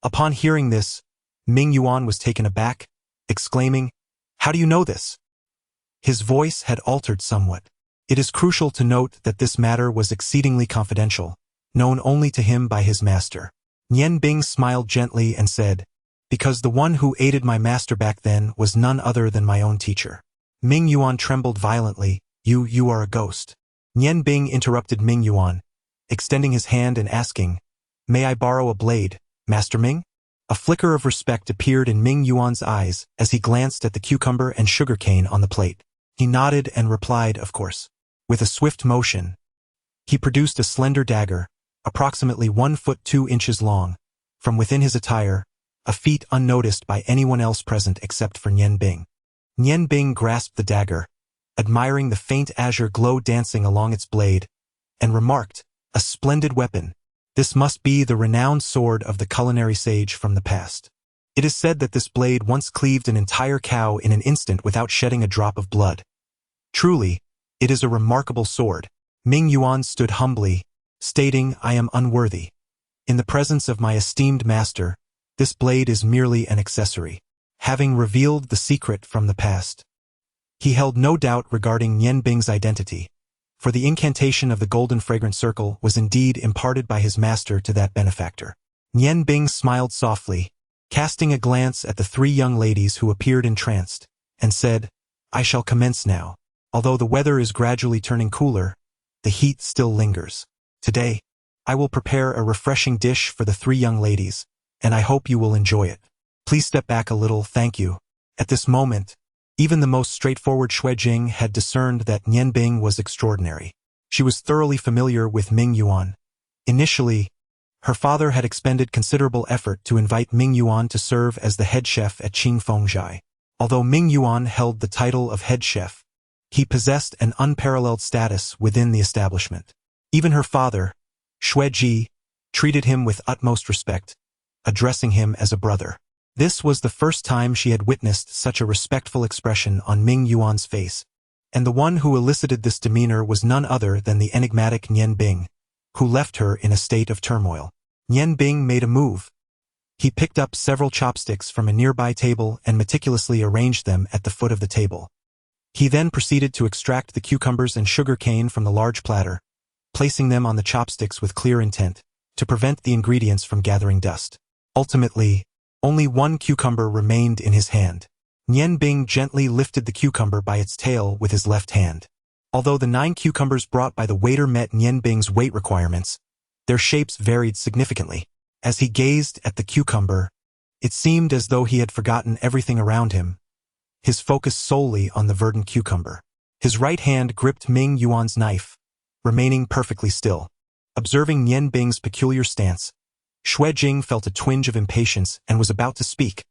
Upon hearing this, Ming Yuan was taken aback, exclaiming, How do you know this? His voice had altered somewhat. It is crucial to note that this matter was exceedingly confidential, known only to him by his master. Nian Bing smiled gently and said, Because the one who aided my master back then was none other than my own teacher. Ming Yuan trembled violently, You are a ghost. Nian Bing interrupted Ming Yuan, extending his hand and asking, May I borrow a blade, Master Ming? A flicker of respect appeared in Ming Yuan's eyes as he glanced at the cucumber and sugarcane on the plate. He nodded and replied, Of course. With a swift motion, he produced a slender dagger, approximately 1 foot 2 inches long, from within his attire, a feat unnoticed by anyone else present except for Nian Bing. Nian Bing grasped the dagger, admiring the faint azure glow dancing along its blade, and remarked, "A splendid weapon. This must be the renowned sword of the culinary sage from the past. It is said that this blade once cleaved an entire cow in an instant without shedding a drop of blood. Truly, it is a remarkable sword." Ming Yuan stood humbly, stating, "I am unworthy. In the presence of my esteemed master, this blade is merely an accessory." Having revealed the secret from the past, he held no doubt regarding Nian Bing's identity, for the incantation of the golden fragrant circle was indeed imparted by his master to that benefactor. Nian Bing smiled softly, casting a glance at the 3 young ladies who appeared entranced, and said, "I shall commence now. Although the weather is gradually turning cooler, the heat still lingers. Today, I will prepare a refreshing dish for the 3 young ladies, and I hope you will enjoy it. Please step back a little, thank you." At this moment, even the most straightforward Xue Jing had discerned that Nian Bing was extraordinary. She was thoroughly familiar with Ming Yuan. Initially, her father had expended considerable effort to invite Ming Yuan to serve as the head chef at Qing Fengjai. Although Ming Yuan held the title of head chef, he possessed an unparalleled status within the establishment. Even her father, Xue Ji, treated him with utmost respect, addressing him as a brother. This was the first time she had witnessed such a respectful expression on Ming Yuan's face, and the one who elicited this demeanor was none other than the enigmatic Nian Bing, who left her in a state of turmoil. Nian Bing made a move. He picked up several chopsticks from a nearby table and meticulously arranged them at the foot of the table. He then proceeded to extract the cucumbers and sugar cane from the large platter, placing them on the chopsticks with clear intent, to prevent the ingredients from gathering dust. Ultimately, only 1 cucumber remained in his hand. Nian Bing gently lifted the cucumber by its tail with his left hand. Although the 9 cucumbers brought by the waiter met Nian Bing's weight requirements, their shapes varied significantly. As he gazed at the cucumber, it seemed as though he had forgotten everything around him, his focus solely on the verdant cucumber. His right hand gripped Ming Yuan's knife, remaining perfectly still. Observing Nian Bing's peculiar stance, Xue Jing felt a twinge of impatience and was about to speak,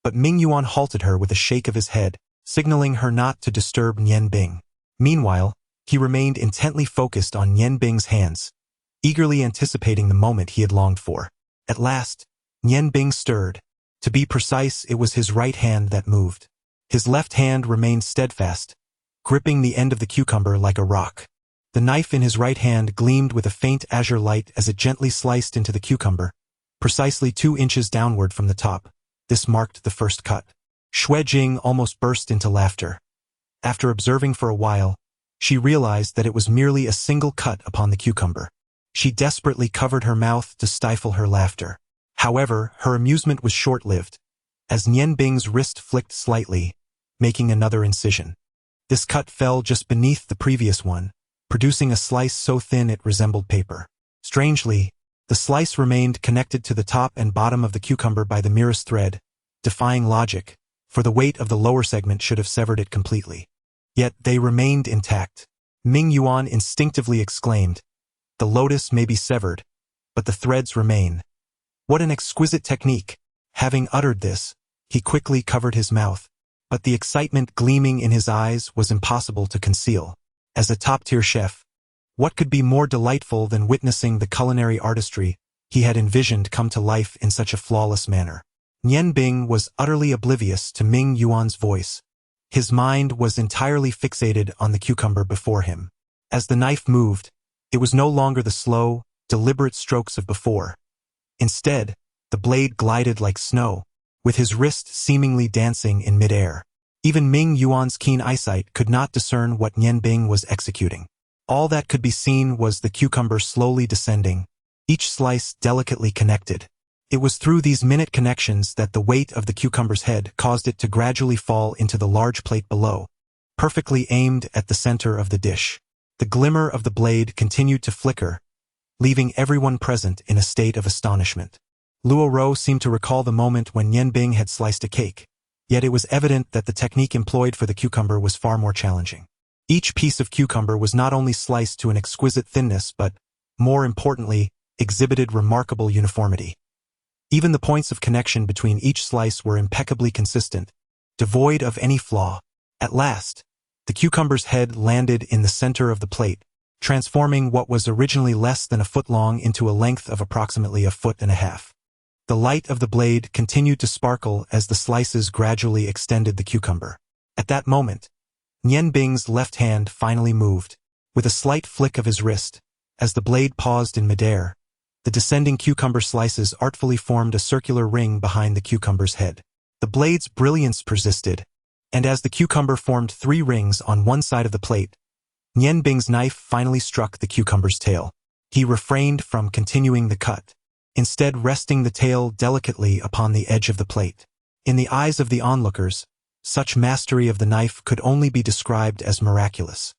but Ming Yuan halted her with a shake of his head, signaling her not to disturb Nian Bing. Meanwhile, he remained intently focused on Nian Bing's hands, eagerly anticipating the moment he had longed for. At last, Nian Bing stirred. To be precise, it was his right hand that moved. His left hand remained steadfast, gripping the end of the cucumber like a rock. The knife in his right hand gleamed with a faint azure light as it gently sliced into the cucumber, precisely 2 inches downward from the top. This marked the first cut. Xue Jing almost burst into laughter. After observing for a while, she realized that it was merely a single cut upon the cucumber. She desperately covered her mouth to stifle her laughter. However, her amusement was short-lived, as Nian Bing's wrist flicked slightly, making another incision. This cut fell just beneath the previous one, producing a slice so thin it resembled paper. Strangely, the slice remained connected to the top and bottom of the cucumber by the merest thread, defying logic, for the weight of the lower segment should have severed it completely. Yet they remained intact. Ming Yuan instinctively exclaimed, "The lotus may be severed, but the threads remain. What an exquisite technique!" Having uttered this, he quickly covered his mouth, but the excitement gleaming in his eyes was impossible to conceal. As a top-tier chef, what could be more delightful than witnessing the culinary artistry he had envisioned come to life in such a flawless manner? Nian Bing was utterly oblivious to Ming Yuan's voice. His mind was entirely fixated on the cucumber before him. As the knife moved, it was no longer the slow, deliberate strokes of before. Instead, the blade glided like snow, with his wrist seemingly dancing in midair. Even Ming Yuan's keen eyesight could not discern what Nian Bing was executing. All that could be seen was the cucumber slowly descending, each slice delicately connected. It was through these minute connections that the weight of the cucumber's head caused it to gradually fall into the large plate below, perfectly aimed at the center of the dish. The glimmer of the blade continued to flicker, leaving everyone present in a state of astonishment. Luo Ro seemed to recall the moment when Nian Bing had sliced a cake, yet it was evident that the technique employed for the cucumber was far more challenging. Each piece of cucumber was not only sliced to an exquisite thinness but, more importantly, exhibited remarkable uniformity. Even the points of connection between each slice were impeccably consistent, devoid of any flaw. At last, the cucumber's head landed in the center of the plate, transforming what was originally less than a foot long into a length of approximately a foot and a half. The light of the blade continued to sparkle as the slices gradually extended the cucumber. At that moment, Nian Bing's left hand finally moved, with a slight flick of his wrist. As the blade paused in midair, the descending cucumber slices artfully formed a circular ring behind the cucumber's head. The blade's brilliance persisted, and as the cucumber formed 3 rings on one side of the plate, Nian Bing's knife finally struck the cucumber's tail. He refrained from continuing the cut, instead resting the tail delicately upon the edge of the plate. In the eyes of the onlookers, such mastery of the knife could only be described as miraculous.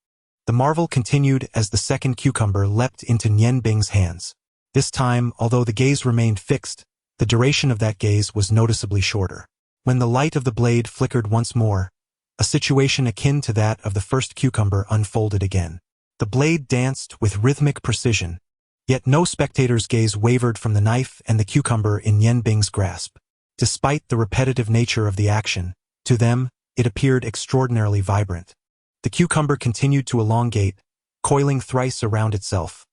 The marvel continued as the second cucumber leapt into Nian Bing's hands. This time, although the gaze remained fixed, the duration of that gaze was noticeably shorter. When the light of the blade flickered once more, a situation akin to that of the first cucumber unfolded again. The blade danced with rhythmic precision, yet no spectator's gaze wavered from the knife and the cucumber in Nian Bing's grasp. Despite the repetitive nature of the action, to them, it appeared extraordinarily vibrant. The cucumber continued to elongate, coiling thrice around itself.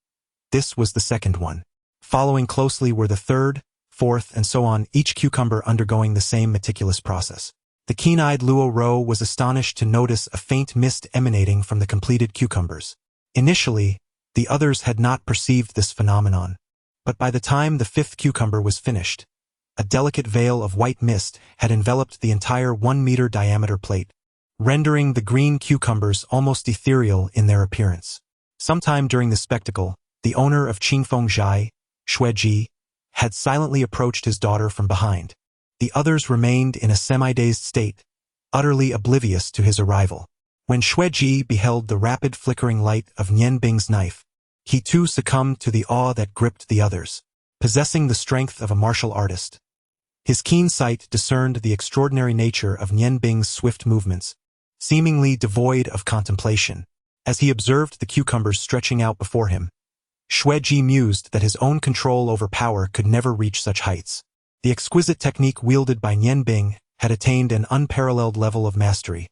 This was the second one. Following closely were the third, fourth, and so on, each cucumber undergoing the same meticulous process. The keen-eyed Luo Ro was astonished to notice a faint mist emanating from the completed cucumbers. Initially, the others had not perceived this phenomenon, but by the time the 5th cucumber was finished, a delicate veil of white mist had enveloped the entire 1-meter diameter plate, rendering the green cucumbers almost ethereal in their appearance. Sometime during the spectacle, the owner of Qingfeng Zhai, Xueji, had silently approached his daughter from behind. The others remained in a semi-dazed state, utterly oblivious to his arrival. When Xueji beheld the rapid flickering light of Nian Bing's knife, he too succumbed to the awe that gripped the others. Possessing the strength of a martial artist, his keen sight discerned the extraordinary nature of Nian Bing's swift movements, seemingly devoid of contemplation. As he observed the cucumbers stretching out before him, Xueji mused that his own control over power could never reach such heights. The exquisite technique wielded by Nian Bing had attained an unparalleled level of mastery,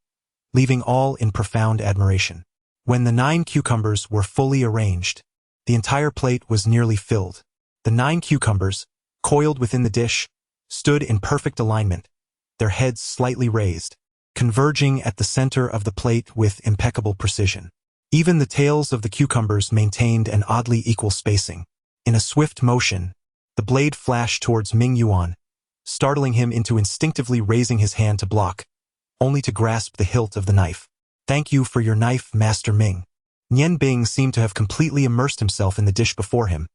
leaving all in profound admiration. When the 9 cucumbers were fully arranged, the entire plate was nearly filled. The 9 cucumbers, coiled within the dish, stood in perfect alignment, their heads slightly raised, converging at the center of the plate with impeccable precision. Even the tails of the cucumbers maintained an oddly equal spacing. In a swift motion, the blade flashed towards Ming Yuan, startling him into instinctively raising his hand to block, only to grasp the hilt of the knife. "Thank you for your knife, Master Ming." Nian Bing seemed to have completely immersed himself in the dish before him,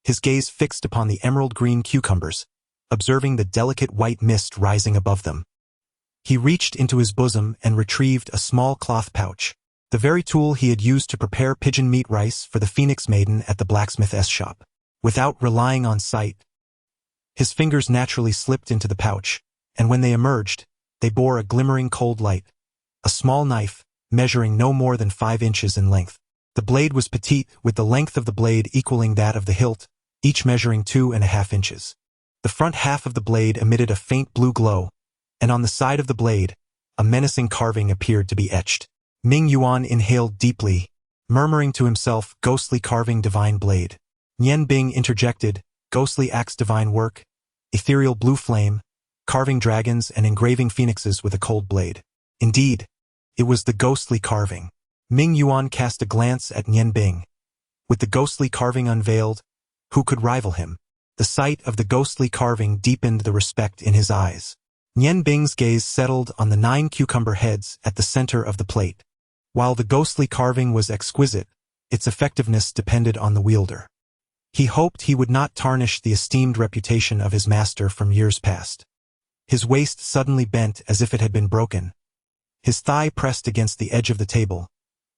his gaze fixed upon the emerald-green cucumbers, observing the delicate white mist rising above them. He reached into his bosom and retrieved a small cloth pouch, the very tool he had used to prepare pigeon meat rice for the Phoenix Maiden at the blacksmith's shop. Without relying on sight, his fingers naturally slipped into the pouch, and when they emerged, they bore a glimmering cold light, a small knife, measuring no more than 5 inches in length. The blade was petite, with the length of the blade equaling that of the hilt, each measuring 2.5 inches. The front half of the blade emitted a faint blue glow, and on the side of the blade, a menacing carving appeared to be etched. Ming Yuan inhaled deeply, murmuring to himself, "Ghostly carving, divine blade." Nian Bing interjected, "Ghostly axe, divine work, ethereal blue flame, carving dragons and engraving phoenixes with a cold blade." Indeed, it was the ghostly carving. Ming Yuan cast a glance at Nian Bing. With the ghostly carving unveiled, who could rival him? The sight of the ghostly carving deepened the respect in his eyes. Nian Bing's gaze settled on the 9 cucumber heads at the center of the plate. While the ghostly carving was exquisite, its effectiveness depended on the wielder. He hoped he would not tarnish the esteemed reputation of his master from years past. His waist suddenly bent as if it had been broken. His thigh pressed against the edge of the table,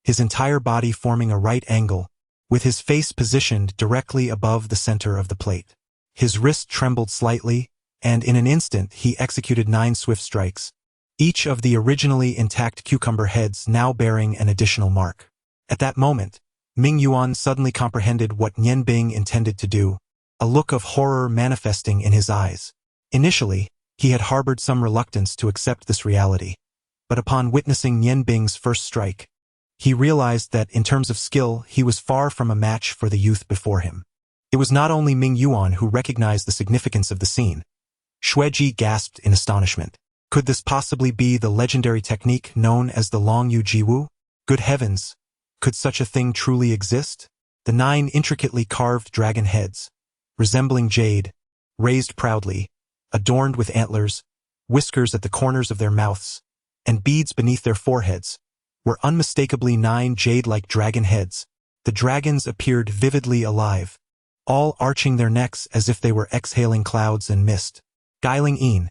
his entire body forming a right angle, with his face positioned directly above the center of the plate. His wrist trembled slightly, and in an instant he executed 9 swift strikes, each of the originally intact cucumber heads now bearing an additional mark. At that moment, Ming Yuan suddenly comprehended what Nian Bing intended to do. a look of horror manifesting in his eyes. Initially, he had harbored some reluctance to accept this reality, but upon witnessing Nian Bing's first strike, he realized that in terms of skill, he was far from a match for the youth before him. It was not only Ming Yuan who recognized the significance of the scene. Xueji gasped in astonishment. Could this possibly be the legendary technique known as the Long Yu Jiwu? Good heavens! Could such a thing truly exist? The 9 intricately carved dragon heads, resembling jade, raised proudly, adorned with antlers, whiskers at the corners of their mouths, and beads beneath their foreheads, were unmistakably 9 jade-like dragon heads. The dragons appeared vividly alive, all arching their necks as if they were exhaling clouds and mist. Guiling Yin,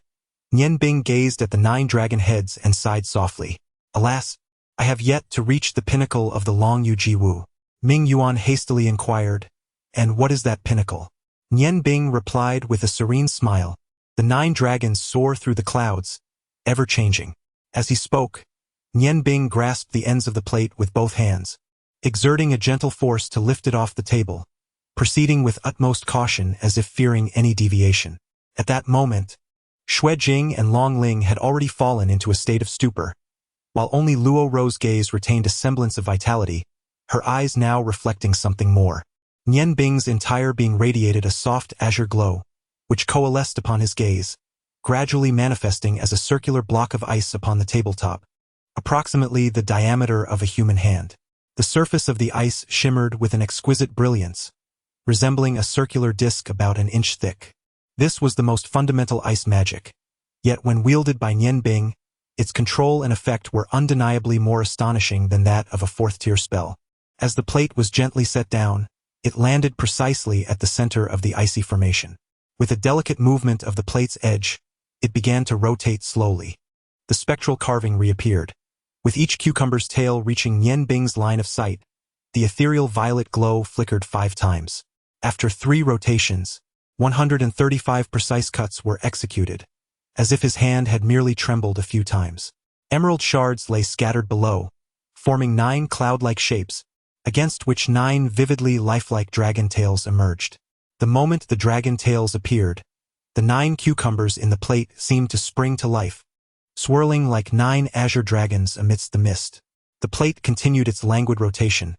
Nian Bing gazed at the 9 dragon heads and sighed softly. Alas, I have yet to reach the pinnacle of the Long Yu Jiwu. Ming Yuan hastily inquired, and what is that pinnacle? Nian Bing replied with a serene smile. The 9 dragons soar through the clouds, ever-changing. As he spoke, Nian Bing grasped the ends of the plate with both hands, exerting a gentle force to lift it off the table, proceeding with utmost caution as if fearing any deviation. At that moment, Xue Jing and Long Ling had already fallen into a state of stupor, while only Luo Ro's gaze retained a semblance of vitality, her eyes now reflecting something more. Nian Bing's entire being radiated a soft azure glow, which coalesced upon his gaze, gradually manifesting as a circular block of ice upon the tabletop, approximately the diameter of a human hand. The surface of the ice shimmered with an exquisite brilliance, resembling a circular disc about an inch thick. This was the most fundamental ice magic, yet when wielded by Nian Bing, its control and effect were undeniably more astonishing than that of a 4th-tier spell. As the plate was gently set down, it landed precisely at the center of the icy formation. With a delicate movement of the plate's edge, it began to rotate slowly. The spectral carving reappeared. With each cucumber's tail reaching Nian Bing's line of sight, the ethereal violet glow flickered 5 times. After 3 rotations, 135 precise cuts were executed, as if his hand had merely trembled a few times. Emerald shards lay scattered below, forming 9 cloud-like shapes, against which 9 vividly lifelike dragon tails emerged. The moment the dragon tails appeared, the 9 cucumbers in the plate seemed to spring to life, swirling like 9 azure dragons amidst the mist. The plate continued its languid rotation,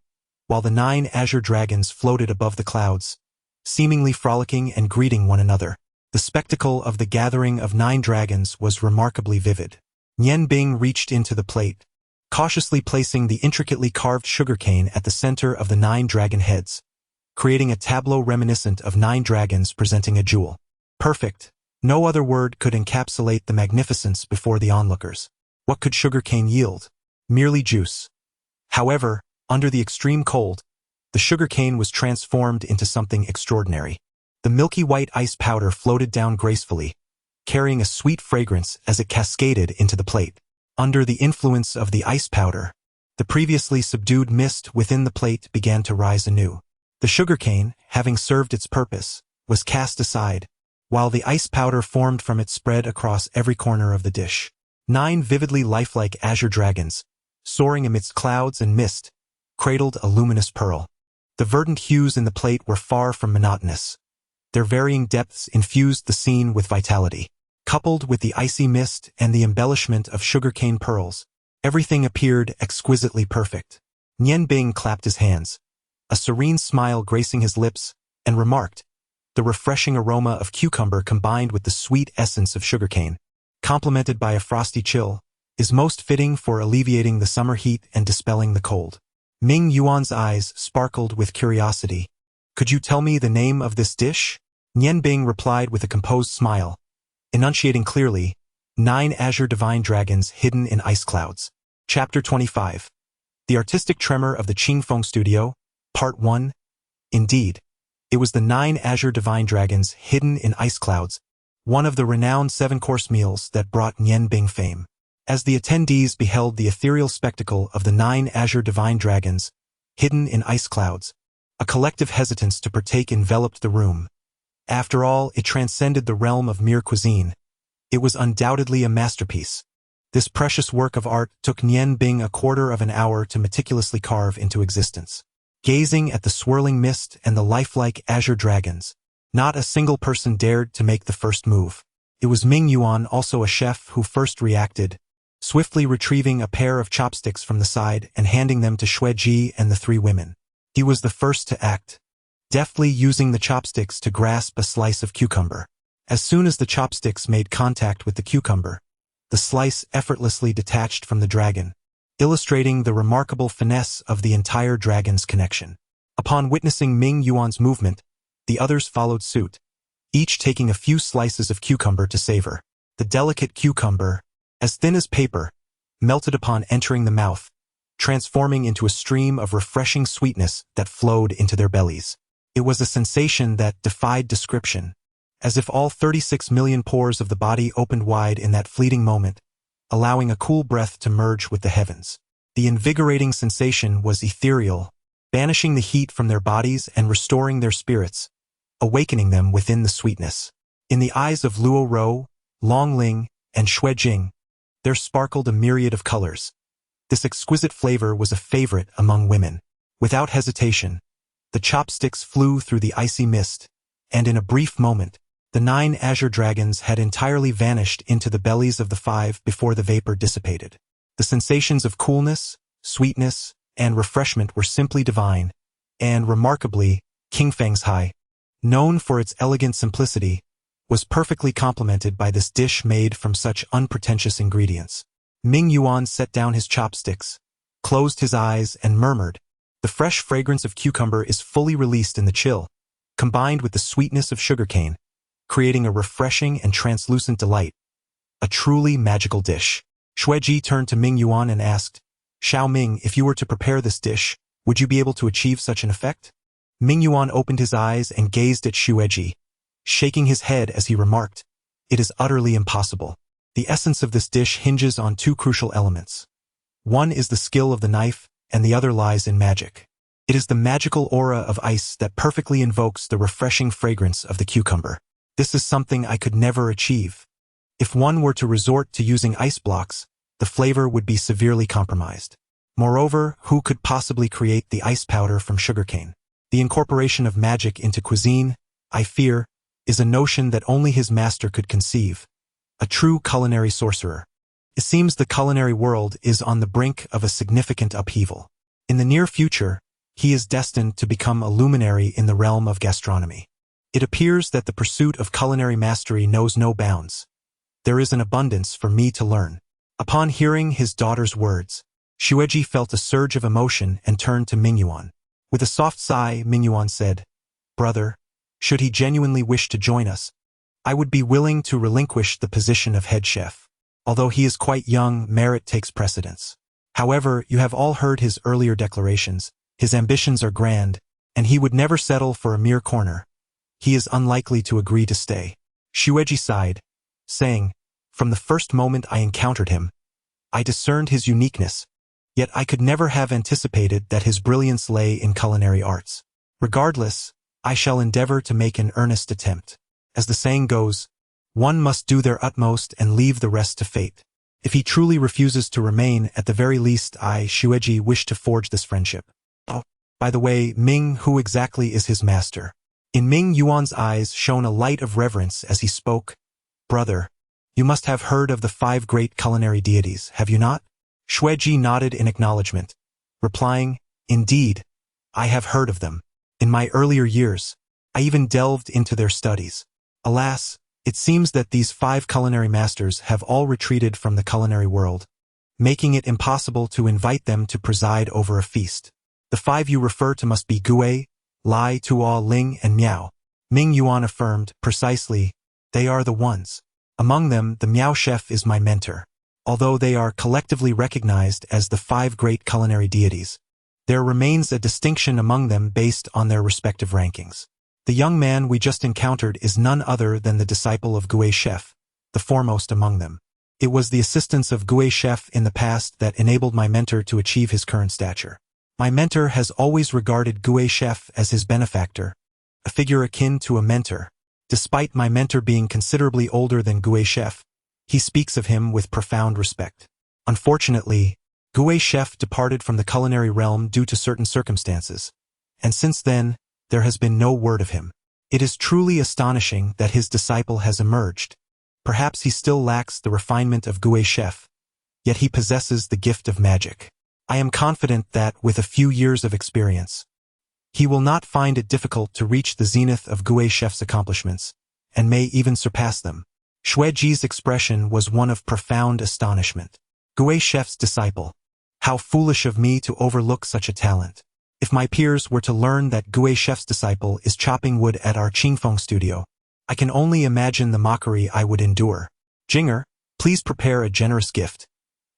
while the 9 azure dragons floated above the clouds, seemingly frolicking and greeting one another. The spectacle of the gathering of 9 dragons was remarkably vivid. Nian Bing reached into the plate, cautiously placing the intricately carved sugarcane at the center of the 9 dragon heads, creating a tableau reminiscent of 9 dragons presenting a jewel. Perfect. No other word could encapsulate the magnificence before the onlookers. What could sugarcane yield? Merely juice. However, under the extreme cold, the sugarcane was transformed into something extraordinary. The milky white ice powder floated down gracefully, carrying a sweet fragrance as it cascaded into the plate. Under the influence of the ice powder, the previously subdued mist within the plate began to rise anew. The sugarcane, having served its purpose, was cast aside, while the ice powder formed from it spread across every corner of the dish. 9 vividly lifelike azure dragons, soaring amidst clouds and mist, cradled a luminous pearl. The verdant hues in the plate were far from monotonous. Their varying depths infused the scene with vitality. Coupled with the icy mist and the embellishment of sugarcane pearls, everything appeared exquisitely perfect. Nian Bing clapped his hands, a serene smile gracing his lips, and remarked, the refreshing aroma of cucumber combined with the sweet essence of sugarcane, complemented by a frosty chill, is most fitting for alleviating the summer heat and dispelling the cold. Ming Yuan's eyes sparkled with curiosity. Could you tell me the name of this dish? Nian Bing replied with a composed smile, enunciating clearly, 9 azure divine dragons hidden in ice clouds. Chapter 25. The Artistic Tremor of the Qingfeng Studio, Part 1. Indeed, it was the 9 azure divine dragons hidden in ice clouds, one of the renowned 7-course meals that brought Nian Bing fame. As the attendees beheld the ethereal spectacle of the 9 azure divine dragons, hidden in ice clouds, a collective hesitance to partake enveloped the room. After all, it transcended the realm of mere cuisine. It was undoubtedly a masterpiece. This precious work of art took Nian Bing a quarter of an hour to meticulously carve into existence. Gazing at the swirling mist and the lifelike azure dragons, Not a single person dared to make the first move. It was Ming Yuan, also a chef, who first reacted, swiftly retrieving a pair of chopsticks from the side and handing them to Xue Ji and the three women. He was the first to act, deftly using the chopsticks to grasp a slice of cucumber. As soon as the chopsticks made contact with the cucumber, the slice effortlessly detached from the dragon, illustrating the remarkable finesse of the entire dragon's connection. Upon witnessing Ming Yuan's movement, the others followed suit, each taking a few slices of cucumber to savor. The delicate cucumber, as thin as paper, melted upon entering the mouth, transforming into a stream of refreshing sweetness that flowed into their bellies. It was a sensation that defied description, as if all 36 million pores of the body opened wide in that fleeting moment, allowing a cool breath to merge with the heavens. The invigorating sensation was ethereal, banishing the heat from their bodies and restoring their spirits, awakening them within the sweetness. In the eyes of Luo Rou, Long Ling, and Xue Jing, there sparkled a myriad of colors. This exquisite flavor was a favorite among women. Without hesitation, the chopsticks flew through the icy mist, and in a brief moment, the 9 azure dragons had entirely vanished into the bellies of the 5 before the vapor dissipated. The sensations of coolness, sweetness, and refreshment were simply divine, and remarkably, King Feng's Hai, known for its elegant simplicity, was perfectly complemented by this dish made from such unpretentious ingredients. Ming Yuan set down his chopsticks, closed his eyes, and murmured, "The fresh fragrance of cucumber is fully released in the chill, combined with the sweetness of sugarcane, creating a refreshing and translucent delight. A truly magical dish." Xue Ji turned to Ming Yuan and asked, "Xiao Ming, if you were to prepare this dish, would you be able to achieve such an effect?" Ming Yuan opened his eyes and gazed at Xue Ji, shaking his head as he remarked, "It is utterly impossible. The essence of this dish hinges on 2 crucial elements. One is the skill of the knife, and the other lies in magic. It is the magical aura of ice that perfectly invokes the refreshing fragrance of the cucumber. This is something I could never achieve. If one were to resort to using ice blocks, the flavor would be severely compromised. Moreover, who could possibly create the ice powder from sugarcane? The incorporation of magic into cuisine, I fear, is a notion that only his master could conceive. A true culinary sorcerer. It seems the culinary world is on the brink of a significant upheaval. In the near future, he is destined to become a luminary in the realm of gastronomy. It appears that the pursuit of culinary mastery knows no bounds. There is an abundance for me to learn." Upon hearing his daughter's words, Xue Ji felt a surge of emotion and turned to Ming Yuan. With a soft sigh, Ming Yuan said, "Brother, should he genuinely wish to join us, I would be willing to relinquish the position of head chef. Although he is quite young, merit takes precedence. However, you have all heard his earlier declarations. His ambitions are grand, and he would never settle for a mere corner. He is unlikely to agree to stay." Xue Ji sighed, saying, "From the first moment I encountered him, I discerned his uniqueness, yet I could never have anticipated that his brilliance lay in culinary arts. Regardless, I shall endeavor to make an earnest attempt. As the saying goes, one must do their utmost and leave the rest to fate. If he truly refuses to remain, at the very least I, Xue Ji, wish to forge this friendship. Oh, by the way, Ming, who exactly is his master?" In Ming Yuan's eyes shone a light of reverence as he spoke. "Brother, you must have heard of the 5 great culinary deities, have you not?" Xue Ji nodded in acknowledgement, replying, "Indeed, I have heard of them. In my earlier years, I even delved into their studies. Alas, it seems that these 5 culinary masters have all retreated from the culinary world, making it impossible to invite them to preside over a feast. The 5 you refer to must be Gui, Lai, Tuo, Ling, and Miao." Ming Yuan affirmed, "Precisely, they are the ones. Among them, the Miao chef is my mentor. Although they are collectively recognized as the 5 great culinary deities, there remains a distinction among them based on their respective rankings. The young man we just encountered is none other than the disciple of Gui Chef, the foremost among them. It was the assistance of Gui Chef in the past that enabled my mentor to achieve his current stature. My mentor has always regarded Gui Chef as his benefactor, a figure akin to a mentor. Despite my mentor being considerably older than Gui Chef, he speaks of him with profound respect. Unfortunately, Gui Chef departed from the culinary realm due to certain circumstances, and since then, there has been no word of him. It is truly astonishing that his disciple has emerged. Perhaps he still lacks the refinement of Gui Chef, yet he possesses the gift of magic. I am confident that, with a few years of experience, he will not find it difficult to reach the zenith of Gui Chef's accomplishments, and may even surpass them. Shueji's expression was one of profound astonishment. Gui Chef's disciple. How foolish of me to overlook such a talent. If my peers were to learn that Gui Chef's disciple is chopping wood at our Qingfeng studio, I can only imagine the mockery I would endure. Jinger, please prepare a generous gift.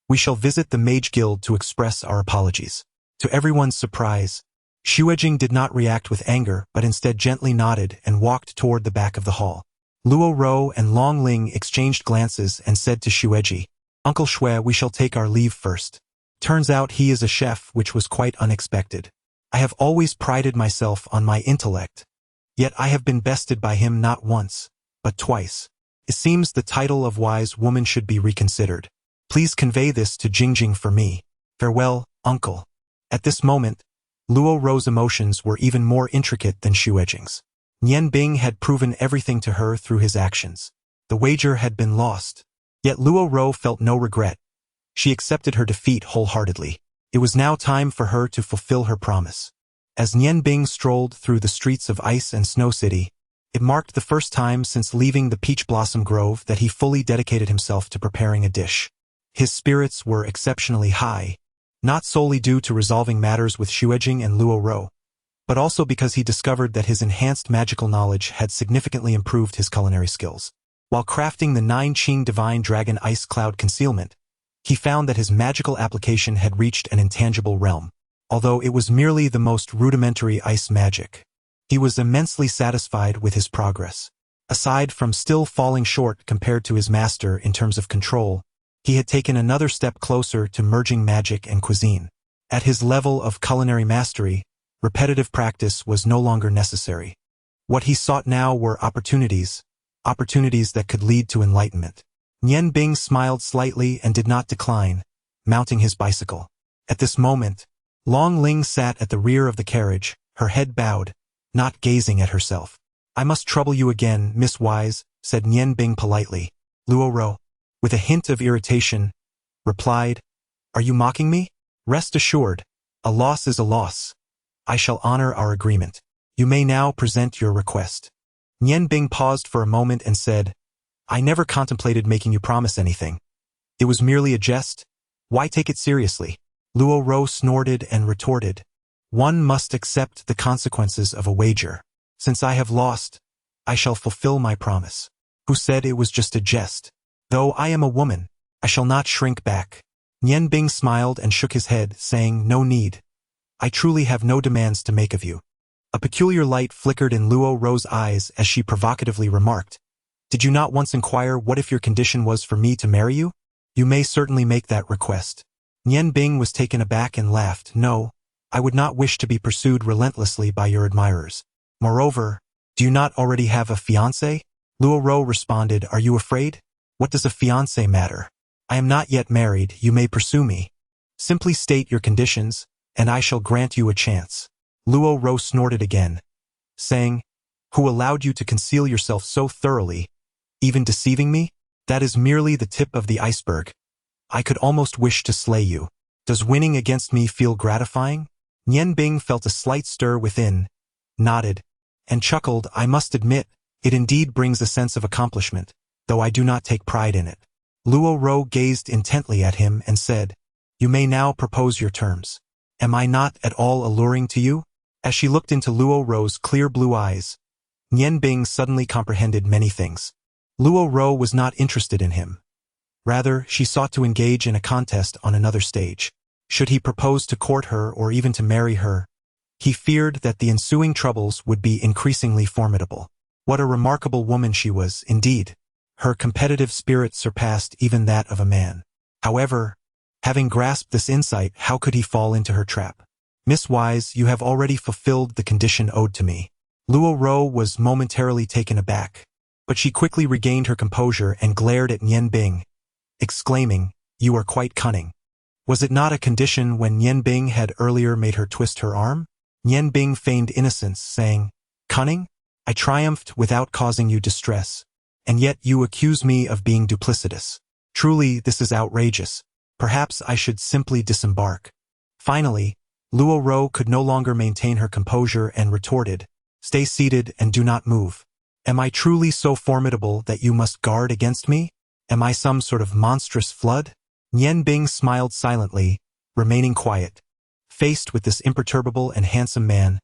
We shall visit the Mage Guild to express our apologies. To everyone's surprise, Shuejing did not react with anger but instead gently nodded and walked toward the back of the hall. Luo Ro and Long Ling exchanged glances and said to Shueji, "Uncle Shui, we shall take our leave first." Turns out he is a chef, which was quite unexpected. I have always prided myself on my intellect, yet I have been bested by him not once, but twice. It seems the title of wise woman should be reconsidered. Please convey this to Jingjing for me. Farewell, uncle. At this moment, Luo Ro's emotions were even more intricate than Shuejing's. Nian Bing had proven everything to her through his actions. The wager had been lost. Yet Luo Ro felt no regret. She accepted her defeat wholeheartedly. It was now time for her to fulfill her promise. As Nian Bing strolled through the streets of Ice and Snow City, it marked the first time since leaving the Peach Blossom Grove that he fully dedicated himself to preparing a dish. His spirits were exceptionally high, not solely due to resolving matters with Shuejing and Luo Ro, but also because he discovered that his enhanced magical knowledge had significantly improved his culinary skills. While crafting the 9 Qing Divine Dragon Ice Cloud Concealment, he found that his magical application had reached an intangible realm. Although it was merely the most rudimentary ice magic, he was immensely satisfied with his progress. Aside from still falling short compared to his master in terms of control, he had taken another step closer to merging magic and cuisine. At his level of culinary mastery, repetitive practice was no longer necessary. What he sought now were opportunities that could lead to enlightenment. Nian Bing smiled slightly and did not decline, mounting his bicycle. At this moment, Long Ling sat at the rear of the carriage, her head bowed, not gazing at herself. "I must trouble you again, Miss Wise," said Nian Bing politely. Luo Ro, with a hint of irritation, replied, "Are you mocking me? Rest assured, a loss is a loss. I shall honor our agreement. You may now present your request." Nian Bing paused for a moment and said, "I never contemplated making you promise anything. It was merely a jest. Why take it seriously?" Luo Ro snorted and retorted, "One must accept the consequences of a wager. Since I have lost, I shall fulfill my promise. Who said it was just a jest? Though I am a woman, I shall not shrink back." Nian Bing smiled and shook his head, saying, "No need. I truly have no demands to make of you." A peculiar light flickered in Luo Ro's eyes as she provocatively remarked, "Did you not once inquire what if your condition was for me to marry you? You may certainly make that request." Nian Bing was taken aback and laughed. "No, I would not wish to be pursued relentlessly by your admirers. Moreover, do you not already have a fiancé?" Luo Ro responded, "Are you afraid? What does a fiancé matter? I am not yet married, you may pursue me. Simply state your conditions, and I shall grant you a chance." Luo Ro snorted again, saying, "Who allowed you to conceal yourself so thoroughly, even deceiving me? That is merely the tip of the iceberg. I could almost wish to slay you. Does winning against me feel gratifying?" Nian Bing felt a slight stir within, nodded, and chuckled. "I must admit, it indeed brings a sense of accomplishment, though I do not take pride in it." Luo Ro gazed intently at him and said, "You may now propose your terms. Am I not at all alluring to you?" As she looked into Luo Ro's clear blue eyes, Nian Bing suddenly comprehended many things. Luo Ro was not interested in him. Rather, she sought to engage in a contest on another stage. Should he propose to court her or even to marry her, he feared that the ensuing troubles would be increasingly formidable. What a remarkable woman she was, indeed. Her competitive spirit surpassed even that of a man. However, having grasped this insight, how could he fall into her trap? "Miss Wise, you have already fulfilled the condition owed to me." Luo Ro was momentarily taken aback, but she quickly regained her composure and glared at Nian Bing, exclaiming, "You are quite cunning." Was it not a condition when Nian Bing had earlier made her twist her arm? Nian Bing feigned innocence, saying, "Cunning? I triumphed without causing you distress. And yet you accuse me of being duplicitous. Truly, this is outrageous. Perhaps I should simply disembark. Finally, Luo Ro could no longer maintain her composure and retorted, "Stay seated and do not move. Am I truly so formidable that you must guard against me? Am I some sort of monstrous flood?" Nian Bing smiled silently, remaining quiet. Faced with this imperturbable and handsome man,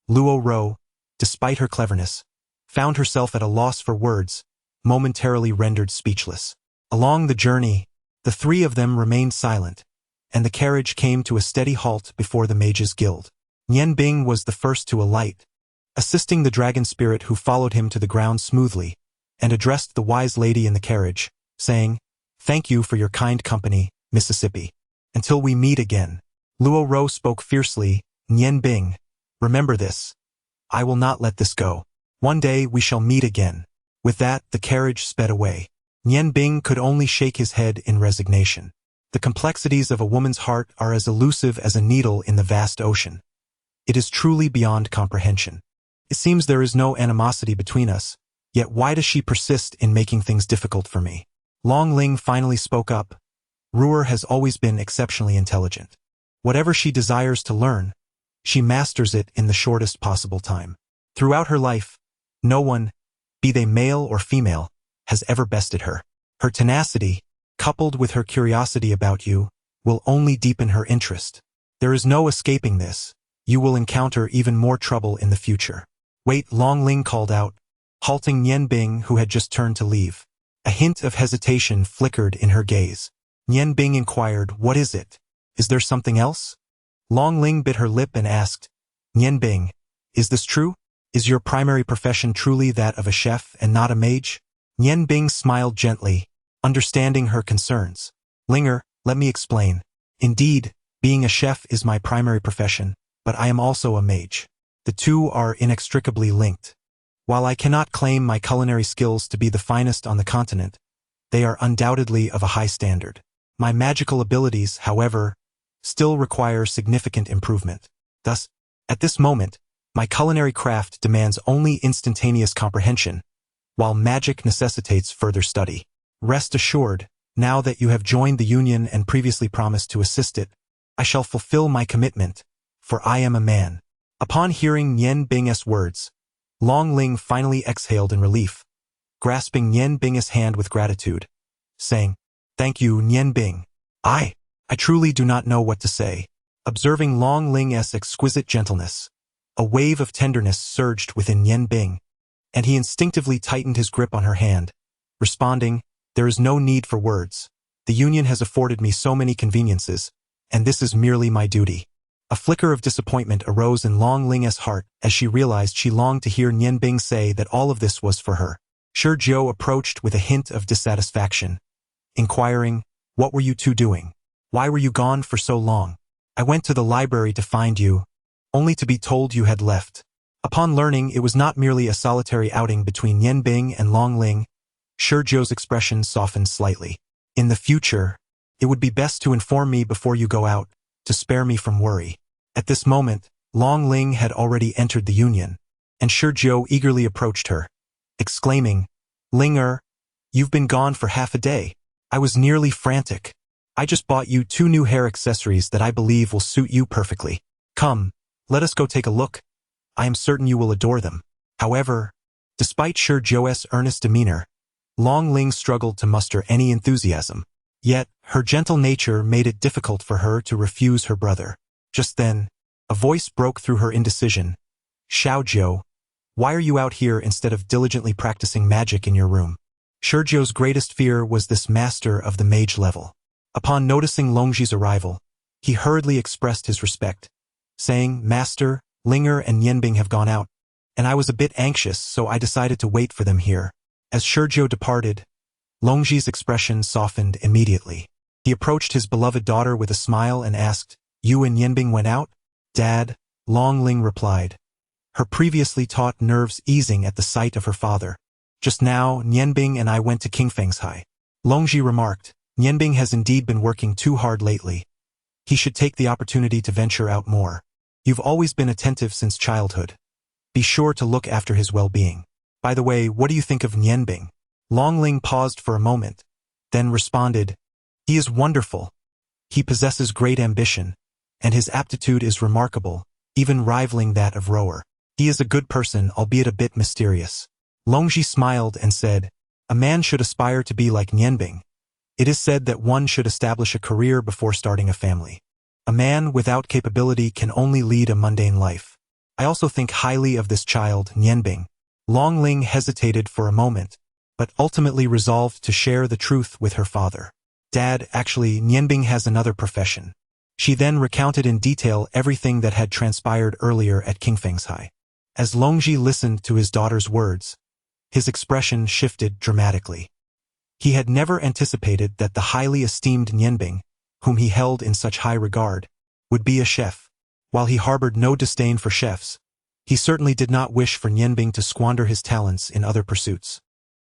Luo Ro, despite her cleverness, found herself at a loss for words, momentarily rendered speechless. Along the journey, the three of them remained silent, and the carriage came to a steady halt before the Mages' Guild. Nian Bing was the first to alight, assisting the dragon spirit who followed him to the ground smoothly, and addressed the wise lady in the carriage, saying, "Thank you for your kind company, Mississippi. Until we meet again." Luo Ro spoke fiercely, "Nian Bing, remember this. I will not let this go. One day we shall meet again." With that, the carriage sped away. Nian Bing could only shake his head in resignation. The complexities of a woman's heart are as elusive as a needle in the vast ocean. It is truly beyond comprehension. It seems there is no animosity between us, yet why does she persist in making things difficult for me? Long Ling finally spoke up. Ruer has always been exceptionally intelligent. Whatever she desires to learn, she masters it in the shortest possible time. Throughout her life, no one, be they male or female, has ever bested her. Her tenacity, coupled with her curiosity about you, will only deepen her interest. There is no escaping this. You will encounter even more trouble in the future. "Wait," Long Ling called out, halting Nian Bing, who had just turned to leave. A hint of hesitation flickered in her gaze. Nian Bing inquired, "What is it? Is there something else?" Long Ling bit her lip and asked, "Nian Bing, is this true? Is your primary profession truly that of a chef and not a mage?" Nian Bing smiled gently, understanding her concerns. "Linger, let me explain. Indeed, being a chef is my primary profession, but I am also a mage. The two are inextricably linked. While I cannot claim my culinary skills to be the finest on the continent, they are undoubtedly of a high standard. My magical abilities, however, still require significant improvement. Thus, at this moment, my culinary craft demands only instantaneous comprehension, while magic necessitates further study. Rest assured, now that you have joined the Union and previously promised to assist it, I shall fulfill my commitment, for I am a man." Upon hearing Nian Bing's words, Long Ling finally exhaled in relief, grasping Nian Bing's hand with gratitude, saying, "Thank you, Nian Bing. I truly do not know what to say." Observing Long Ling's exquisite gentleness, a wave of tenderness surged within Nian Bing, and he instinctively tightened his grip on her hand, responding, "There is no need for words. The Union has afforded me so many conveniences, and this is merely my duty." A flicker of disappointment arose in Long Ling's heart as she realized she longed to hear Nian Bing say that all of this was for her. Shi Jiu approached with a hint of dissatisfaction, inquiring, "What were you two doing? Why were you gone for so long?" "I went to the library to find you, only to be told you had left." Upon learning it was not merely a solitary outing between Nian Bing and Long Ling, Shi Jiu's expression softened slightly. "In the future, it would be best to inform me before you go out, to spare me from worry." At this moment, Long Ling had already entered the Union, and Shi Jiu eagerly approached her, exclaiming, "Linger, you've been gone for half a day. I was nearly frantic. I just bought you 2 new hair accessories that I believe will suit you perfectly. Come, let us go take a look. I am certain you will adore them." However, despite Shi Jiu's earnest demeanor, Long Ling struggled to muster any enthusiasm. Yet, her gentle nature made it difficult for her to refuse her brother. Just then, a voice broke through her indecision. "Xiaojiu, why are you out here instead of diligently practicing magic in your room?" Shi Jiu's greatest fear was this master of the mage level. Upon noticing Longji's arrival, he hurriedly expressed his respect, saying, "Master, Linger and Nian Bing have gone out, and I was a bit anxious, so I decided to wait for them here." As Shi Jiu departed, Longji's expression softened immediately. He approached his beloved daughter with a smile and asked, "You and Nian Bing went out?" "Dad," Long Ling replied, her previously taut nerves easing at the sight of her father. "Just now, Nian Bing and I went to King Feng's. Longji remarked, "Nian Bing has indeed been working too hard lately. He should take the opportunity to venture out more. You've always been attentive since childhood. Be sure to look after his well-being. By the way, what do you think of Nianbing? Longling paused for a moment, then responded, He is wonderful. He possesses great ambition, and his aptitude is remarkable, even rivaling that of Rower. He is a good person, albeit a bit mysterious. Longji smiled and said, A man should aspire to be like Nianbing. It is said that one should establish a career before starting a family. A man without capability can only lead a mundane life. I also think highly of this child, Nianbing. Longling hesitated for a moment, but ultimately resolved to share the truth with her father. Dad, actually, Nianbing has another profession. She then recounted in detail everything that had transpired earlier at Qingfeng's High. As Longji listened to his daughter's words, his expression shifted dramatically. He had never anticipated that the highly esteemed Nianbing, whom he held in such high regard, would be a chef. While he harbored no disdain for chefs, he certainly did not wish for Nianbing to squander his talents in other pursuits.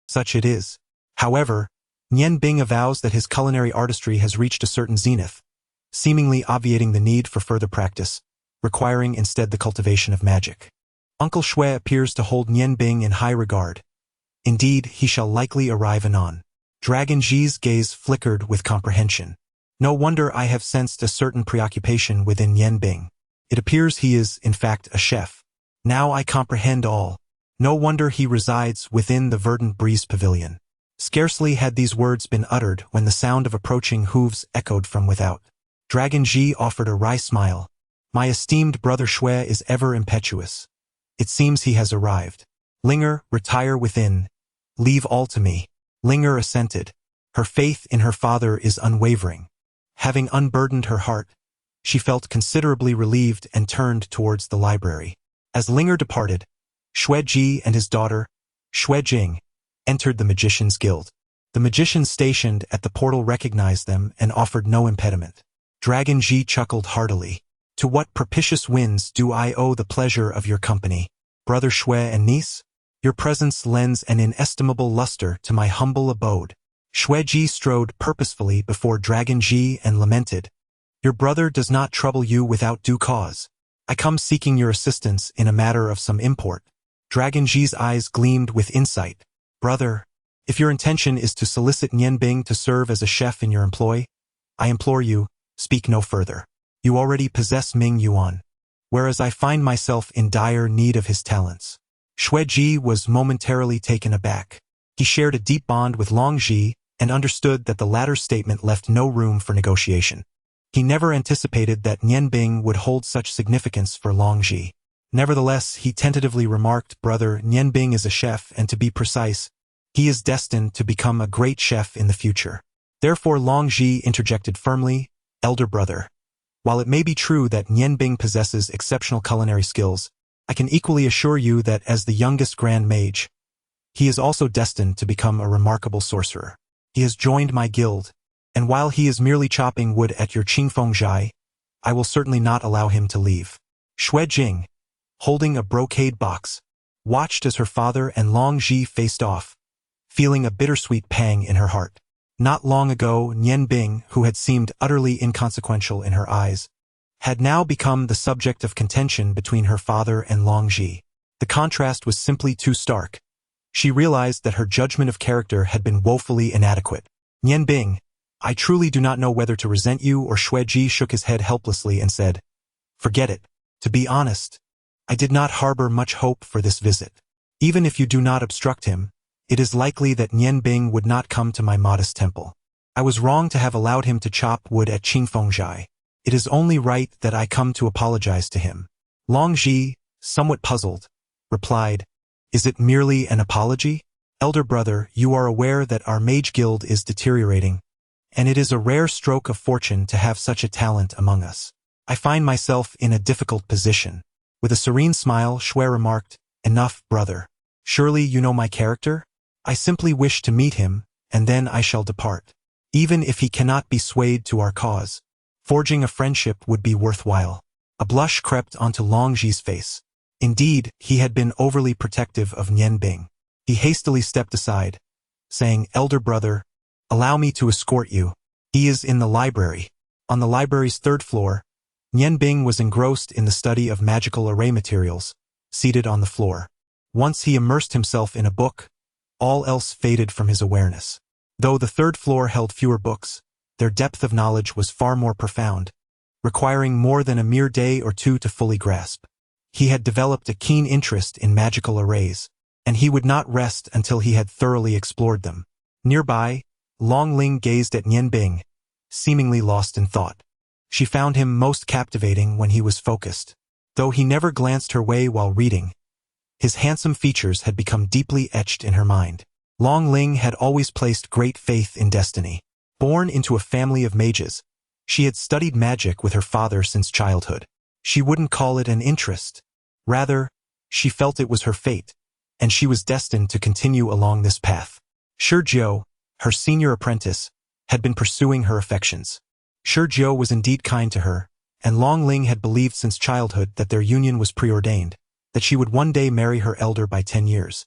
Such it is. However, Nianbing avows that his culinary artistry has reached a certain zenith, seemingly obviating the need for further practice, requiring instead the cultivation of magic. Uncle Shui appears to hold Nianbing in high regard. Indeed, he shall likely arrive anon. Dragon Ji's gaze flickered with comprehension. No wonder I have sensed a certain preoccupation within Nianbing. It appears he is, in fact, a chef. Now I comprehend all. No wonder he resides within the verdant breeze pavilion. Scarcely had these words been uttered when the sound of approaching hooves echoed from without. Dragon Ji offered a wry smile. My esteemed brother Shui is ever impetuous. It seems he has arrived. Linger, retire within. Leave all to me. Linger assented. Her faith in her father is unwavering. Having unburdened her heart, she felt considerably relieved and turned towards the library. As Linger departed, Shui Ji and his daughter, Shui Jing, entered the Magician's Guild. The magicians stationed at the portal recognized them and offered no impediment. Dragon Ji chuckled heartily. To what propitious winds do I owe the pleasure of your company, brother Shui and niece? Your presence lends an inestimable luster to my humble abode. Shui Ji strode purposefully before Dragon Ji and lamented, Your brother does not trouble you without due cause. I come seeking your assistance in a matter of some import. Dragon Ji's eyes gleamed with insight. Brother, if your intention is to solicit Nianbing to serve as a chef in your employ, I implore you, speak no further. You already possess Ming Yuan, whereas I find myself in dire need of his talents. Shui Ji was momentarily taken aback. He shared a deep bond with Long Ji and understood that the latter's statement left no room for negotiation. He never anticipated that Nianbing would hold such significance for Long Ji. Nevertheless, he tentatively remarked, Brother, Nianbing is a chef, and to be precise, he is destined to become a great chef in the future. Therefore Long Ji interjected firmly, Elder brother, while it may be true that Nianbing possesses exceptional culinary skills, I can equally assure you that as the youngest Grand Mage, he is also destined to become a remarkable sorcerer. He has joined my guild, and while he is merely chopping wood at your Qingfeng, I will certainly not allow him to leave. Shui Jing, holding a brocade box, watched as her father and Long Ji faced off, feeling a bittersweet pang in her heart. Not long ago, Nianbing, who had seemed utterly inconsequential in her eyes, had now become the subject of contention between her father and Long Ji. The contrast was simply too stark. She realized that her judgment of character had been woefully inadequate. Nianbing, I truly do not know whether to resent you, or Shui Ji shook his head helplessly and said, Forget it. To be honest, I did not harbor much hope for this visit. Even if you do not obstruct him, it is likely that Nianbing would not come to my modest temple. I was wrong to have allowed him to chop wood at Qingfeng. It is only right that I come to apologize to him. Long Ji, somewhat puzzled, replied, Is it merely an apology? Elder brother, you are aware that our mage guild is deteriorating, and it is a rare stroke of fortune to have such a talent among us. I find myself in a difficult position. With a serene smile, Shui remarked, Enough, brother. Surely you know my character? I simply wish to meet him, and then I shall depart. Even if he cannot be swayed to our cause, forging a friendship would be worthwhile. A blush crept onto Long Ji's face. Indeed, he had been overly protective of Nianbing. He hastily stepped aside, saying, Elder brother, allow me to escort you. He is in the library. On the library's third floor, Nianbing was engrossed in the study of magical array materials, seated on the floor. Once he immersed himself in a book, all else faded from his awareness. Though the third floor held fewer books, their depth of knowledge was far more profound, requiring more than a mere day or two to fully grasp. He had developed a keen interest in magical arrays, and he would not rest until he had thoroughly explored them. Nearby, Long Ling gazed at Nian Bing, seemingly lost in thought. She found him most captivating when he was focused. Though he never glanced her way while reading, his handsome features had become deeply etched in her mind. Long Ling had always placed great faith in destiny. Born into a family of mages, she had studied magic with her father since childhood. She wouldn't call it an interest. Rather, she felt it was her fate, and she was destined to continue along this path. Shi Jiu, her senior apprentice, had been pursuing her affections. Shi Jiu was indeed kind to her, and Long Ling had believed since childhood that their union was preordained, that she would one day marry her elder by 10 years.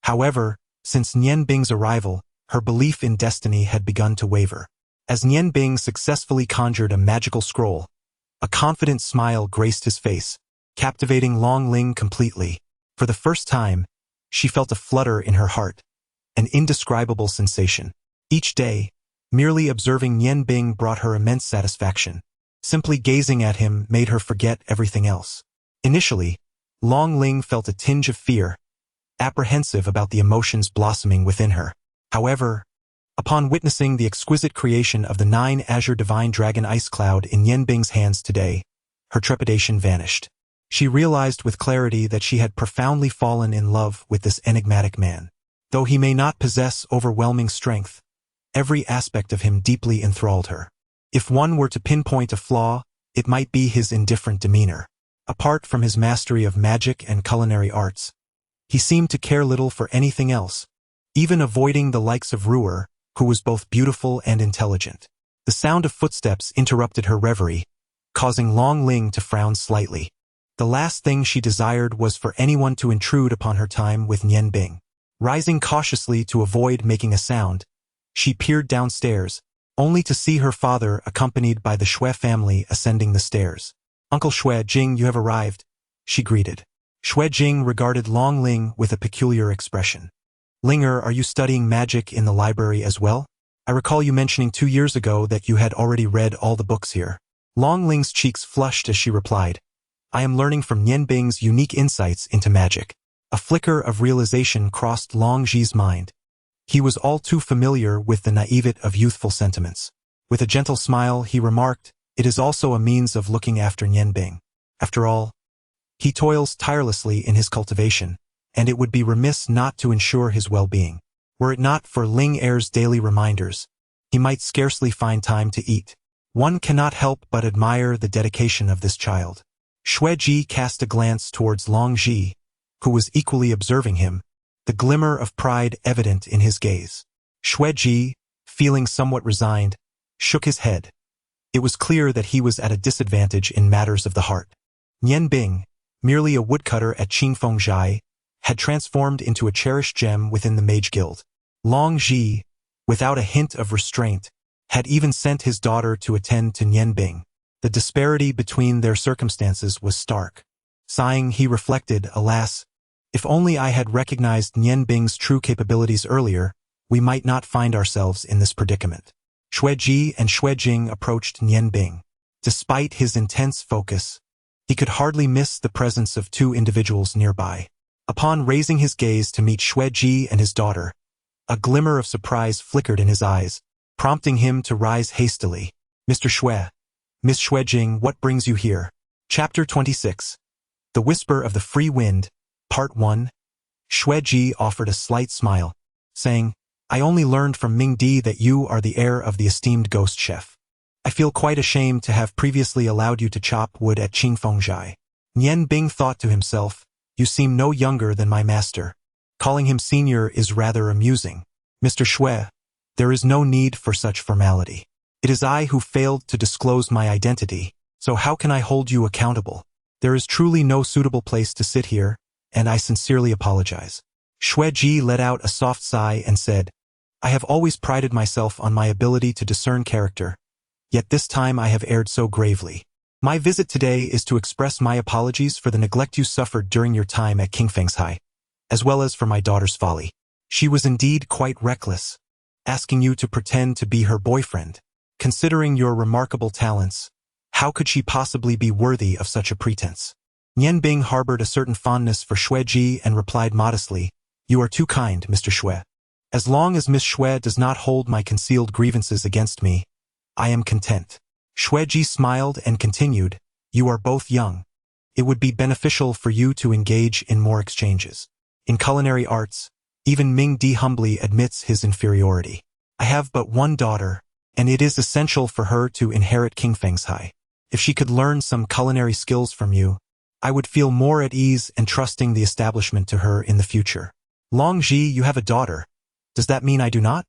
However, since Nian Bing's arrival, her belief in destiny had begun to waver. As Nian Bing successfully conjured a magical scroll, a confident smile graced his face, captivating Long Ling completely. For the first time, she felt a flutter in her heart, an indescribable sensation. Each day, merely observing Nian Bing brought her immense satisfaction. Simply gazing at him made her forget everything else. Initially, Long Ling felt a tinge of fear, apprehensive about the emotions blossoming within her. However, upon witnessing the exquisite creation of the 9 azure divine dragon ice cloud in Nian Bing's hands today, her trepidation vanished. She realized with clarity that she had profoundly fallen in love with this enigmatic man. Though he may not possess overwhelming strength, every aspect of him deeply enthralled her. If one were to pinpoint a flaw, it might be his indifferent demeanor. Apart from his mastery of magic and culinary arts, he seemed to care little for anything else, even avoiding the likes of Ruer, who was both beautiful and intelligent. The sound of footsteps interrupted her reverie, causing Long Ling to frown slightly. The last thing she desired was for anyone to intrude upon her time with Nian Bing. Rising cautiously to avoid making a sound, she peered downstairs, only to see her father accompanied by the Shui family ascending the stairs. "Uncle Shui Jing, you have arrived," she greeted. Shui Jing regarded Long Ling with a peculiar expression. "Linger, are you studying magic in the library as well? I recall you mentioning 2 years ago that you had already read all the books here." Long Ling's cheeks flushed as she replied, "I am learning from Nian Bing's unique insights into magic." A flicker of realization crossed Long Ji's mind. He was all too familiar with the naivete of youthful sentiments. With a gentle smile, he remarked, "It is also a means of looking after Nian Bing. After all, he toils tirelessly in his cultivation, and it would be remiss not to ensure his well-being. Were it not for Ling Er's daily reminders, he might scarcely find time to eat." One cannot help but admire the dedication of this child. Shui Ji cast a glance towards Long Ji, who was equally observing him, the glimmer of pride evident in his gaze. Shui Ji, feeling somewhat resigned, shook his head. It was clear that he was at a disadvantage in matters of the heart. Nian Bing, merely a woodcutter at Qingfengzhai, had transformed into a cherished gem within the Mage Guild. Long Ji, without a hint of restraint, had even sent his daughter to attend to Nian Bing. The disparity between their circumstances was stark. Sighing, he reflected, "Alas, if only I had recognized Nian Bing's true capabilities earlier, we might not find ourselves in this predicament." Shui Ji and Shui Jing approached Nian Bing. Despite his intense focus, he could hardly miss the presence of 2 individuals nearby. Upon raising his gaze to meet Shui Ji and his daughter, a glimmer of surprise flickered in his eyes, prompting him to rise hastily. "Mr. Shui, Miss Shui Jing, what brings you here?" Chapter 26. The Whisper of the Free Wind, Part 1. Shui Ji offered a slight smile, saying, "I only learned from Ming Di that you are the heir of the esteemed ghost chef. I feel quite ashamed to have previously allowed you to chop wood at Qingfengzhai." Nian Bing thought to himself, "You seem no younger than my master. Calling him senior is rather amusing. Mr. Shui, there is no need for such formality. It is I who failed to disclose my identity, so how can I hold you accountable? There is truly no suitable place to sit here, and I sincerely apologize." Shui Ji let out a soft sigh and said, "I have always prided myself on my ability to discern character, yet this time I have erred so gravely. My visit today is to express my apologies for the neglect you suffered during your time at King Feng's High, as well as for my daughter's folly. She was indeed quite reckless, asking you to pretend to be her boyfriend. Considering your remarkable talents, how could she possibly be worthy of such a pretense? Nian Bing harbored a certain fondness for Xue Ji and replied modestly, "You are too kind, Mr. Xue. As long as Miss Xue does not hold my concealed grievances against me, I am content." Xue Ji smiled and continued, "You are both young. It would be beneficial for you to engage in more exchanges. In culinary arts, even Ming Di humbly admits his inferiority. I have but one daughter, and it is essential for her to inherit King Feng's High. If she could learn some culinary skills from you, I would feel more at ease and trusting the establishment to her in the future." "Long Ji, you have a daughter. Does that mean I do not?"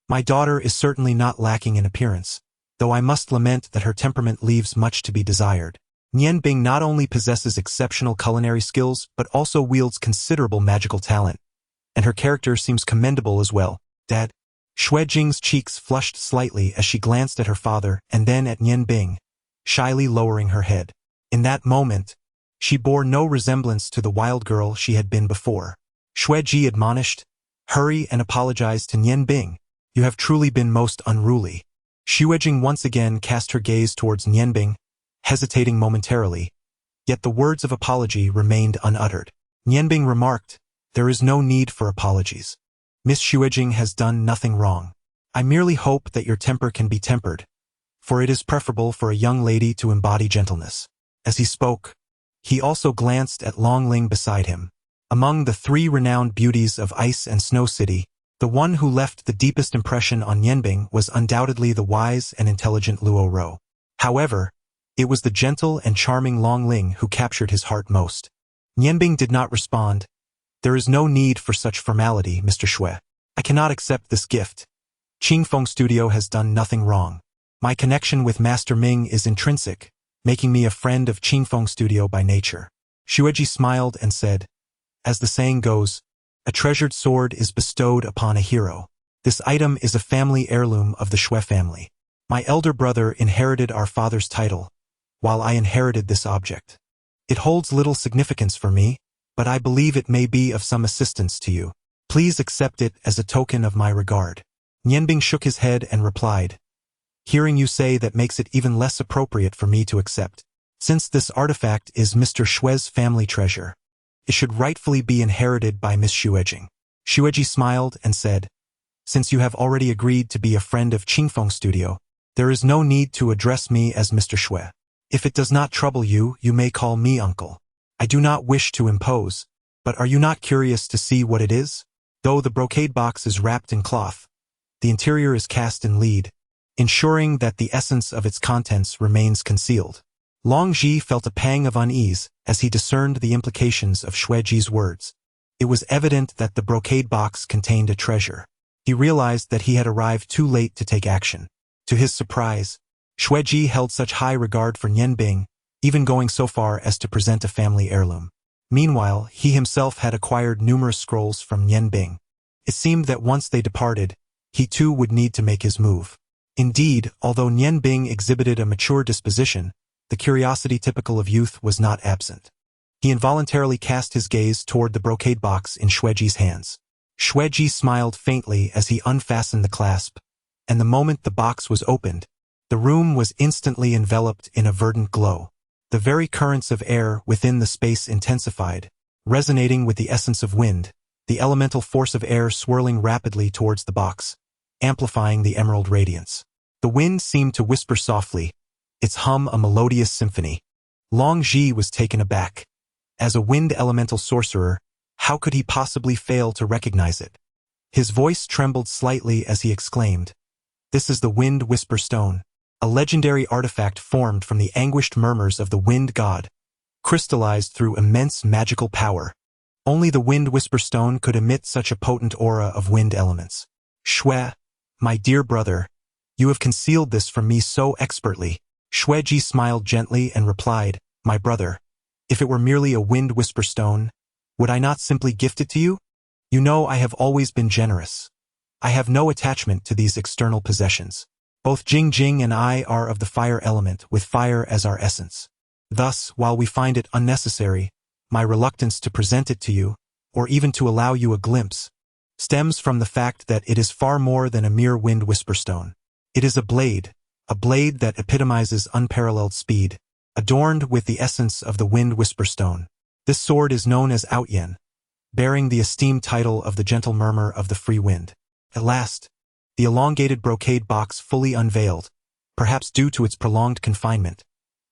"My daughter is certainly not lacking in appearance, though I must lament that her temperament leaves much to be desired. Nian Bing not only possesses exceptional culinary skills, but also wields considerable magical talent, and her character seems commendable as well, Dad." Xue Jing's cheeks flushed slightly as she glanced at her father and then at Nian Bing, shyly lowering her head. In that moment, she bore no resemblance to the wild girl she had been before. Xue Ji admonished, "Hurry and apologize to Nian Bing. You have truly been most unruly." Xue Jing once again cast her gaze towards Nian Bing, hesitating momentarily, yet the words of apology remained unuttered. Nian Bing remarked, "There is no need for apologies. Miss Xue Jing has done nothing wrong. I merely hope that your temper can be tempered, for it is preferable for a young lady to embody gentleness." As he spoke, he also glanced at Long Ling beside him. Among the three renowned beauties of Ice and Snow City, the one who left the deepest impression on Nianbing was undoubtedly the wise and intelligent Luo Ro. However, it was the gentle and charming Long Ling who captured his heart most. Nianbing did not respond. "There is no need for such formality, Mr. Xue. I cannot accept this gift. Qingfeng Studio has done nothing wrong. My connection with Master Ming is intrinsic, making me a friend of Qingfeng Studio by nature." Xueji smiled and said, "As the saying goes, a treasured sword is bestowed upon a hero. This item is a family heirloom of the Xue family. My elder brother inherited our father's title, while I inherited this object. It holds little significance for me, but I believe it may be of some assistance to you. Please accept it as a token of my regard." Nianbing shook his head and replied, "Hearing you say that makes it even less appropriate for me to accept. Since this artifact is Mr. Xue's family treasure, it should rightfully be inherited by Miss Xuejing." Xueji smiled and said, "Since you have already agreed to be a friend of Qingfeng Studio, there is no need to address me as Mr. Xue. If it does not trouble you, you may call me uncle. I do not wish to impose, but are you not curious to see what it is? Though the brocade box is wrapped in cloth, the interior is cast in lead, ensuring that the essence of its contents remains concealed." Long Ji felt a pang of unease as he discerned the implications of Xueji's words. It was evident that the brocade box contained a treasure. He realized that he had arrived too late to take action. To his surprise, Xueji held such high regard for Nianbing, even going so far as to present a family heirloom. Meanwhile, he himself had acquired numerous scrolls from Nianbing. It seemed that once they departed, he too would need to make his move. Indeed, although Nianbing exhibited a mature disposition, the curiosity typical of youth was not absent. He involuntarily cast his gaze toward the brocade box in Xueji's hands. Xueji smiled faintly as he unfastened the clasp, and the moment the box was opened, the room was instantly enveloped in a verdant glow. The very currents of air within the space intensified, resonating with the essence of wind, the elemental force of air swirling rapidly towards the box, amplifying the emerald radiance. The wind seemed to whisper softly, its hum a melodious symphony. Long Ji was taken aback. As a wind elemental sorcerer, how could he possibly fail to recognize it? His voice trembled slightly as he exclaimed, "This is the Wind Whisper Stone, a legendary artifact formed from the anguished murmurs of the wind god, crystallized through immense magical power. Only the Wind Whisper Stone could emit such a potent aura of wind elements. Xue, my dear brother, you have concealed this from me so expertly." Xueji smiled gently and replied, "My brother, if it were merely a Wind Whisper Stone, would I not simply gift it to you? You know I have always been generous. I have no attachment to these external possessions. Both Jing Jing and I are of the fire element, with fire as our essence. Thus, while we find it unnecessary, my reluctance to present it to you, or even to allow you a glimpse, stems from the fact that it is far more than a mere wind whisperstone. It is a blade that epitomizes unparalleled speed, adorned with the essence of the wind whisperstone. This sword is known as Outyen, bearing the esteemed title of the gentle murmur of the free wind. At last, the elongated brocade box fully unveiled, perhaps due to its prolonged confinement,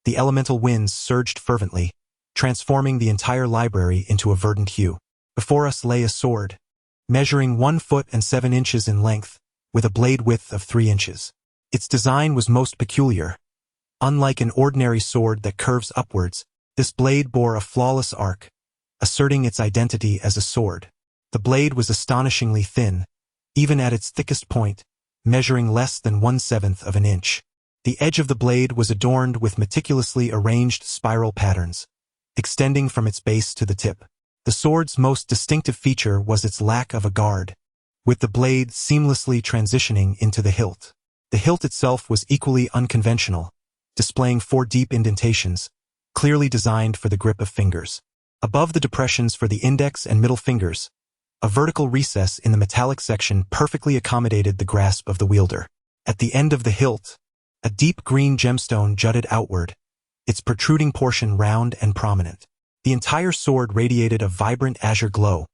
the elemental winds surged fervently, transforming the entire library into a verdant hue. Before us lay a sword, measuring 1 foot and 7 inches in length, with a blade width of 3 inches. Its design was most peculiar. Unlike an ordinary sword that curves upwards, this blade bore a flawless arc, asserting its identity as a sword. The blade was astonishingly thin, even at its thickest point, measuring less than 1/7 of an inch. The edge of the blade was adorned with meticulously arranged spiral patterns, extending from its base to the tip. The sword's most distinctive feature was its lack of a guard, with the blade seamlessly transitioning into the hilt. The hilt itself was equally unconventional, displaying 4 deep indentations, clearly designed for the grip of fingers. Above the depressions for the index and middle fingers, a vertical recess in the metallic section perfectly accommodated the grasp of the wielder. At the end of the hilt, a deep green gemstone jutted outward, its protruding portion round and prominent. The entire sword radiated a vibrant azure glow,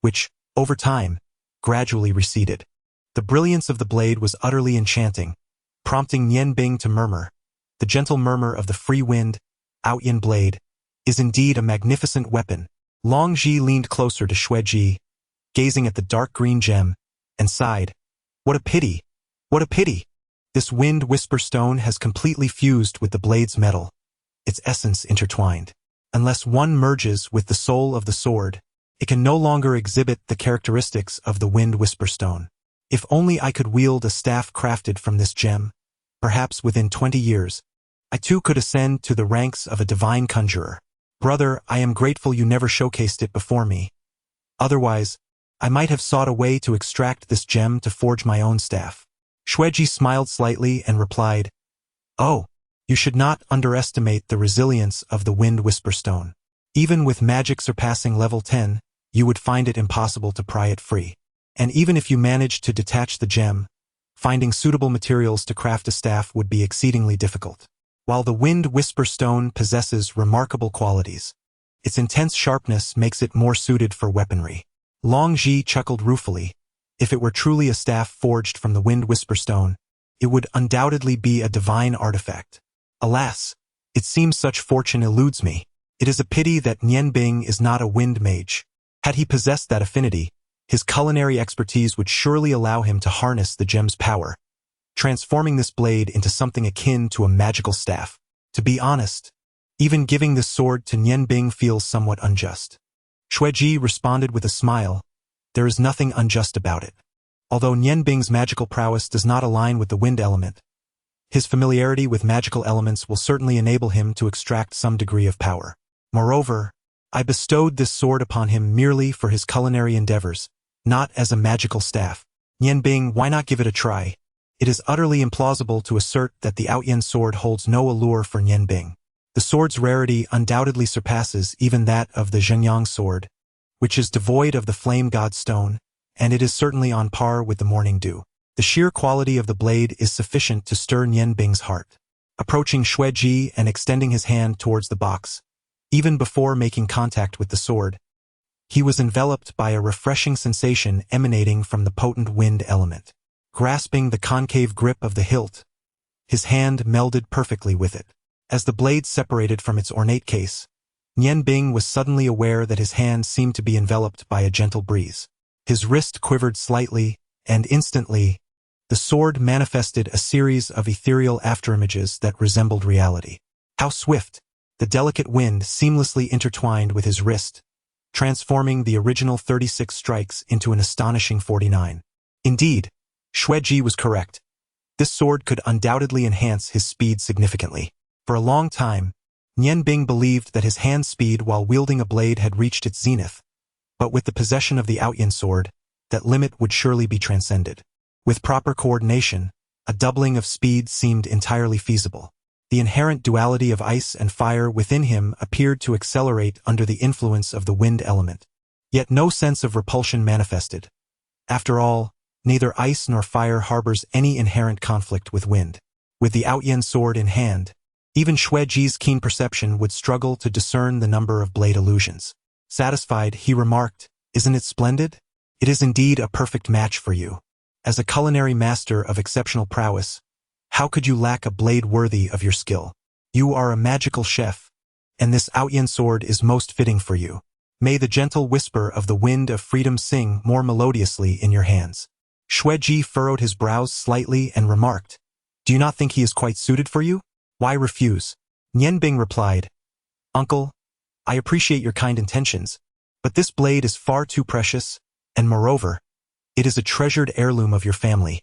which, over time, gradually receded. The brilliance of the blade was utterly enchanting, prompting Nian Bing to murmur, "The gentle murmur of the free wind, Outyen blade, is indeed a magnificent weapon." Long Ji leaned closer to Xue Ji, gazing at the dark green gem, and sighed, "What a pity! What a pity! This wind whisper stone has completely fused with the blade's metal, its essence intertwined. Unless one merges with the soul of the sword, it can no longer exhibit the characteristics of the wind whisper stone. If only I could wield a staff crafted from this gem, perhaps within 20 years, I too could ascend to the ranks of a divine conjurer. Brother, I am grateful you never showcased it before me. Otherwise, I might have sought a way to extract this gem to forge my own staff." Xueji smiled slightly and replied, "Oh, you should not underestimate the resilience of the wind whisper stone. Even with magic surpassing level 10, you would find it impossible to pry it free. And even if you managed to detach the gem, finding suitable materials to craft a staff would be exceedingly difficult. While the wind whisper stone possesses remarkable qualities, its intense sharpness makes it more suited for weaponry." Long Ji chuckled ruefully. If it were truly a staff forged from the wind whisper stone, it would undoubtedly be a divine artifact. Alas, it seems such fortune eludes me. It is a pity that Nian Bing is not a wind mage. Had he possessed that affinity, his culinary expertise would surely allow him to harness the gem's power, transforming this blade into something akin to a magical staff. To be honest, even giving this sword to Nian Bing feels somewhat unjust. Xueji responded with a smile. There is nothing unjust about it. Although Nian Bing's magical prowess does not align with the wind element, his familiarity with magical elements will certainly enable him to extract some degree of power. Moreover, I bestowed this sword upon him merely for his culinary endeavors, not as a magical staff. Nian Bing, why not give it a try? It is utterly implausible to assert that the Outyen sword holds no allure for Nian Bing. The sword's rarity undoubtedly surpasses even that of the Zhengyang sword, which is devoid of the flame god stone, and it is certainly on par with the morning dew. The sheer quality of the blade is sufficient to stir Nian Bing's heart. Approaching Xueji and extending his hand towards the box, even before making contact with the sword, he was enveloped by a refreshing sensation emanating from the potent wind element. Grasping the concave grip of the hilt, his hand melded perfectly with it. As the blade separated from its ornate case, Nian Bing was suddenly aware that his hand seemed to be enveloped by a gentle breeze. His wrist quivered slightly, and instantly, the sword manifested a series of ethereal afterimages that resembled reality. How swift! The delicate wind seamlessly intertwined with his wrist, transforming the original 36 strikes into an astonishing 49. Indeed, Xueji was correct. This sword could undoubtedly enhance his speed significantly. For a long time, Nian Bing believed that his hand speed while wielding a blade had reached its zenith, but with the possession of the Outyen sword, that limit would surely be transcended. With proper coordination, A doubling of speed seemed entirely feasible. The inherent duality of ice and fire within him appeared to accelerate under the influence of the wind element. Yet no sense of repulsion manifested. After all, neither ice nor fire harbors any inherent conflict with wind. With the Outyen sword in hand, even Xueji's keen perception would struggle to discern the number of blade illusions. Satisfied, he remarked, "Isn't it splendid? It is indeed a perfect match for you. As a culinary master of exceptional prowess, how could you lack a blade worthy of your skill? You are a magical chef, and this Outyen sword is most fitting for you. May the gentle whisper of the wind of freedom sing more melodiously in your hands." Xueji furrowed his brows slightly and remarked, "Do you not think he is quite suited for you? Why refuse?" Nianbing replied, "Uncle, I appreciate your kind intentions, but this blade is far too precious, and moreover, it is a treasured heirloom of your family.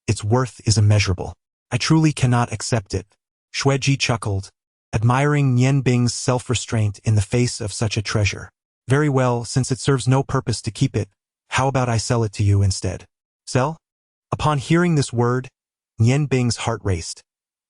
Its worth is immeasurable. I truly cannot accept it." Xueji chuckled, admiring Nianbing's self-restraint in the face of such a treasure. "Very well, since it serves no purpose to keep it, how about I sell it to you instead?" "Sell?" Upon hearing this word, Nianbing's heart raced.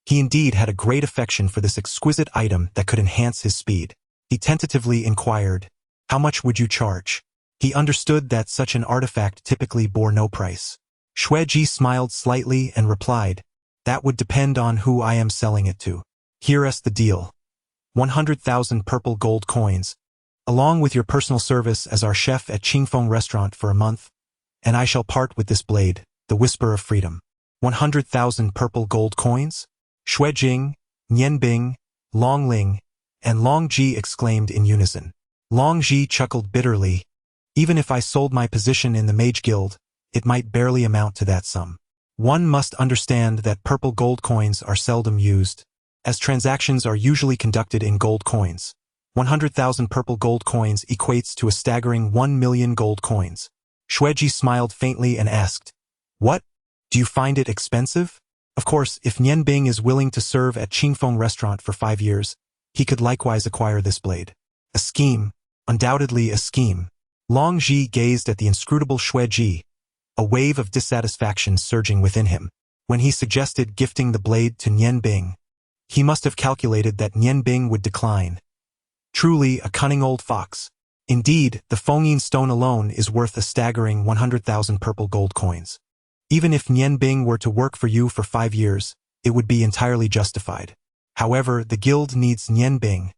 He indeed had a great affection for this exquisite item that could enhance his speed. He tentatively inquired, "How much would you charge?" He understood that such an artifact typically bore no price. Xueji smiled slightly and replied, "That would depend on who I am selling it to. Here's the deal. 100,000 purple gold coins, along with your personal service as our chef at Qingfeng restaurant for a month, and I shall part with this blade, the whisper of freedom." 100,000 purple gold coins? Xuejing, Nianbing, Longling, and Longji exclaimed in unison. Longji chuckled bitterly. "Even if I sold my position in the Mage Guild, it might barely amount to that sum. One must understand that purple gold coins are seldom used, as transactions are usually conducted in gold coins. 100,000 purple gold coins equates to a staggering 1 million gold coins." Xueji smiled faintly and asked, "What? Do you find it expensive?" Of course, if Nianbing is willing to serve at Qingfeng restaurant for 5 years, he could likewise acquire this blade. A scheme, undoubtedly a scheme. Longji gazed at the inscrutable Xueji, a wave of dissatisfaction surging within him. When he suggested gifting the blade to Nianbing, he must have calculated that Nianbing would decline. Truly a cunning old fox. Indeed, the Fengyin stone alone is worth a staggering 100,000 purple gold coins. Even if Nianbing were to work for you for 5 years, it would be entirely justified. However, the guild needs Nianbing.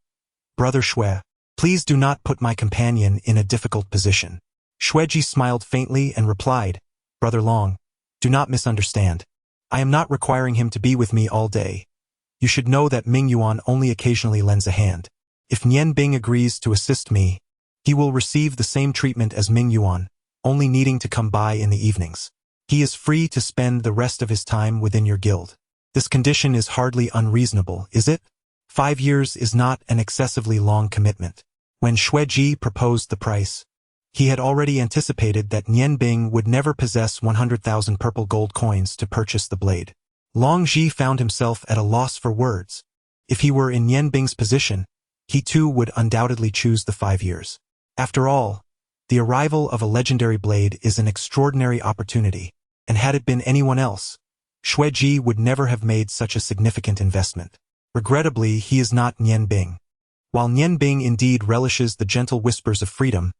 Brother Xue, please do not put my companion in a difficult position. Xueji smiled faintly and replied, "Brother Long, do not misunderstand. I am not requiring him to be with me all day. You should know that Ming Yuan only occasionally lends a hand. If Nianbing agrees to assist me, he will receive the same treatment as Ming Yuan, only needing to come by in the evenings. He is free to spend the rest of his time within your guild. This condition is hardly unreasonable, is it? 5 years is not an excessively long commitment." When Xueji proposed the price, he had already anticipated that Nianbing would never possess 100,000 purple gold coins to purchase the blade. Longji found himself at a loss for words. If he were in Nianbing's position, he too would undoubtedly choose the 5 years. After all, the arrival of a legendary blade is an extraordinary opportunity, and had it been anyone else, Xueji would never have made such a significant investment. Regrettably, he is not Nianbing. While Nianbing indeed relishes the gentle whispers of freedom,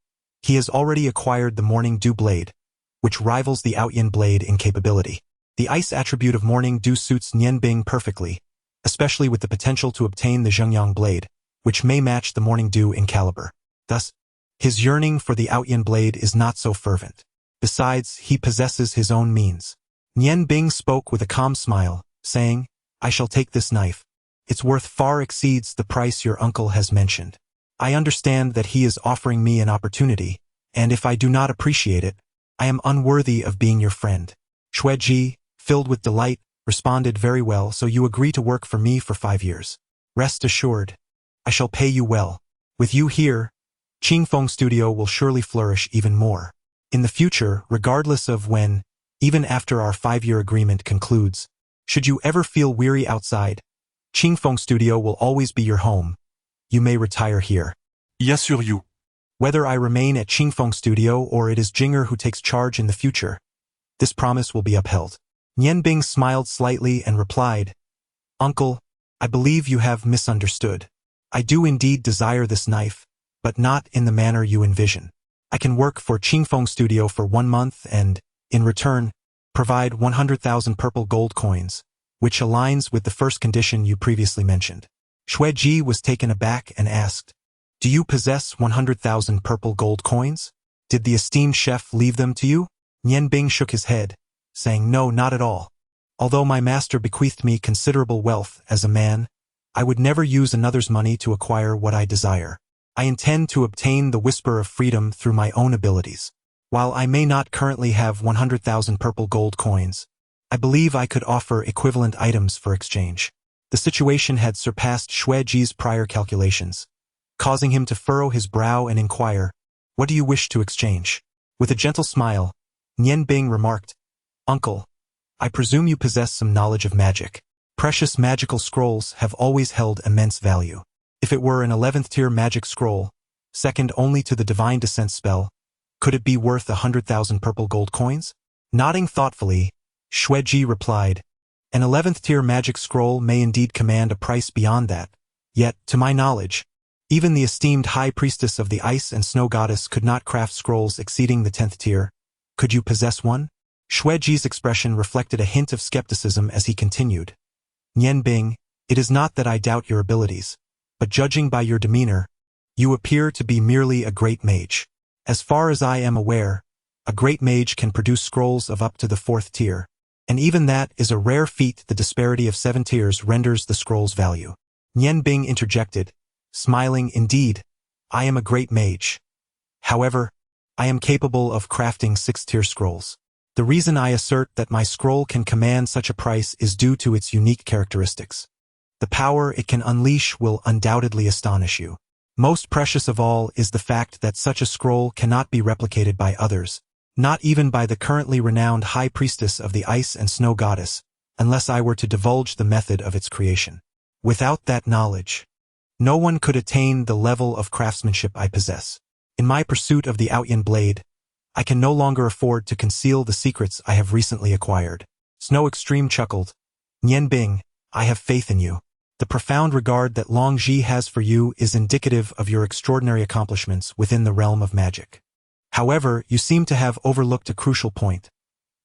he has already acquired the Morning Dew blade, which rivals the Outyen blade in capability. The ice attribute of Morning Dew suits Nianbing perfectly, especially with the potential to obtain the Zhengyang blade, which may match the Morning Dew in caliber. Thus, his yearning for the Outyen blade is not so fervent. Besides, he possesses his own means. Nianbing spoke with a calm smile, saying, "I shall take this knife. Its worth far exceeds the price your uncle has mentioned. I understand that he is offering me an opportunity, and if I do not appreciate it, I am unworthy of being your friend." Xueji, filled with delight, responded, "Very well, so you agree to work for me for 5 years. Rest assured, I shall pay you well. With you here, Qingfeng Studio will surely flourish even more. In the future, regardless of when, even after our 5-year agreement concludes, should you ever feel weary outside, Qingfeng Studio will always be your home. You may retire here. Assure you. Whether I remain at Qingfeng Studio or it is Jinger who takes charge in the future, this promise will be upheld." Nian Bing smiled slightly and replied, "Uncle, I believe you have misunderstood. I do indeed desire this knife, but not in the manner you envision. I can work for Qingfeng Studio for 1 month and, in return, provide 100,000 purple gold coins, which aligns with the first condition you previously mentioned." Xueji was taken aback and asked, "Do you possess 100,000 purple gold coins? Did the esteemed chef leave them to you?" Nian Bing shook his head, saying, "No, not at all. Although my master bequeathed me considerable wealth as a man, I would never use another's money to acquire what I desire. I intend to obtain the whisper of freedom through my own abilities. While I may not currently have 100,000 purple gold coins, I believe I could offer equivalent items for exchange." The situation had surpassed Xueji's prior calculations, causing him to furrow his brow and inquire, "What do you wish to exchange?" With a gentle smile, Nian Bing remarked, "Uncle, I presume you possess some knowledge of magic. Precious magical scrolls have always held immense value. If it were an 11th tier magic scroll, second only to the divine descent spell, could it be worth 100,000 purple gold coins?" Nodding thoughtfully, Xueji replied, "An 11th tier magic scroll may indeed command a price beyond that, yet, to my knowledge, even the esteemed high priestess of the ice and snow goddess could not craft scrolls exceeding the 10th tier. Could you possess one?" Xueji's expression reflected a hint of skepticism as he continued, "Nian Bing, it is not that I doubt your abilities, but judging by your demeanor, you appear to be merely a great mage. As far as I am aware, a great mage can produce scrolls of up to the 4th tier, and even that is a rare feat. The disparity of 7 tiers renders the scroll's value." Nian Bing interjected, smiling, "Indeed, I am a great mage. However, I am capable of crafting 6th-tier scrolls. The reason I assert that my scroll can command such a price is due to its unique characteristics. The power it can unleash will undoubtedly astonish you. Most precious of all is the fact that such a scroll cannot be replicated by others, not even by the currently renowned High Priestess of the Ice and Snow Goddess, unless I were to divulge the method of its creation. Without that knowledge, no one could attain the level of craftsmanship I possess. In my pursuit of the Outyan blade, I can no longer afford to conceal the secrets I have recently acquired." Snow Extreme chuckled, "Nian Bing, I have faith in you. The profound regard that Long Ji has for you is indicative of your extraordinary accomplishments within the realm of magic. However, you seem to have overlooked a crucial point.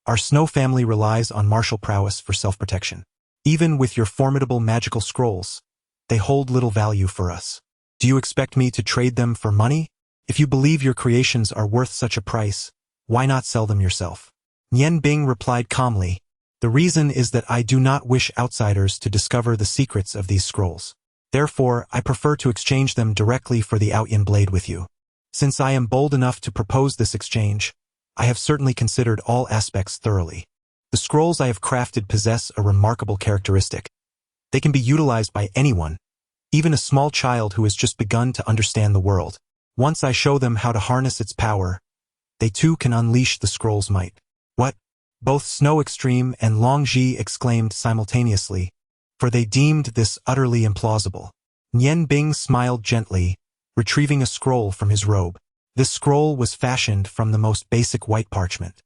Our Snow family relies on martial prowess for self-protection. Even with your formidable magical scrolls, they hold little value for us. Do you expect me to trade them for money? If you believe your creations are worth such a price, why not sell them yourself?" Nian Bing replied calmly, "The reason is that I do not wish outsiders to discover the secrets of these scrolls. Therefore, I prefer to exchange them directly for the Outyan blade with you. Since I am bold enough to propose this exchange, I have certainly considered all aspects thoroughly. The scrolls I have crafted possess a remarkable characteristic. They can be utilized by anyone, even a small child who has just begun to understand the world. Once I show them how to harness its power, they too can unleash the scroll's might." "What?" both Snow Extreme and Long Ji exclaimed simultaneously, for they deemed this utterly implausible. Nian Bing smiled gently, retrieving a scroll from his robe. This scroll was fashioned from the most basic white parchment.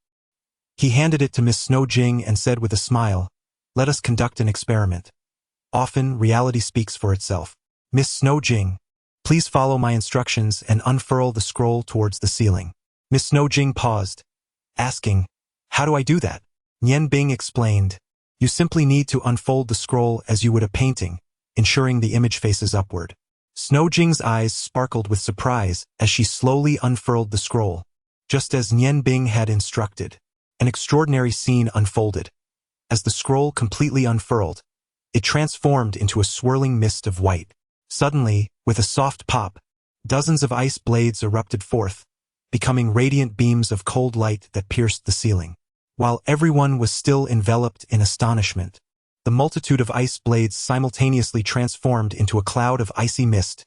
He handed it to Miss Snow Jing and said with a smile, "Let us conduct an experiment. Often, reality speaks for itself. Miss Snow Jing, please follow my instructions and unfurl the scroll towards the ceiling." Miss Snow Jing paused, asking, "How do I do that?" Nian Bing explained, "You simply need to unfold the scroll as you would a painting, ensuring the image faces upward." Snow Jing's eyes sparkled with surprise as she slowly unfurled the scroll, just as Nian Bing had instructed. An extraordinary scene unfolded. As the scroll completely unfurled, it transformed into a swirling mist of white. Suddenly, with a soft pop, dozens of ice blades erupted forth, becoming radiant beams of cold light that pierced the ceiling. While everyone was still enveloped in astonishment, the multitude of ice blades simultaneously transformed into a cloud of icy mist,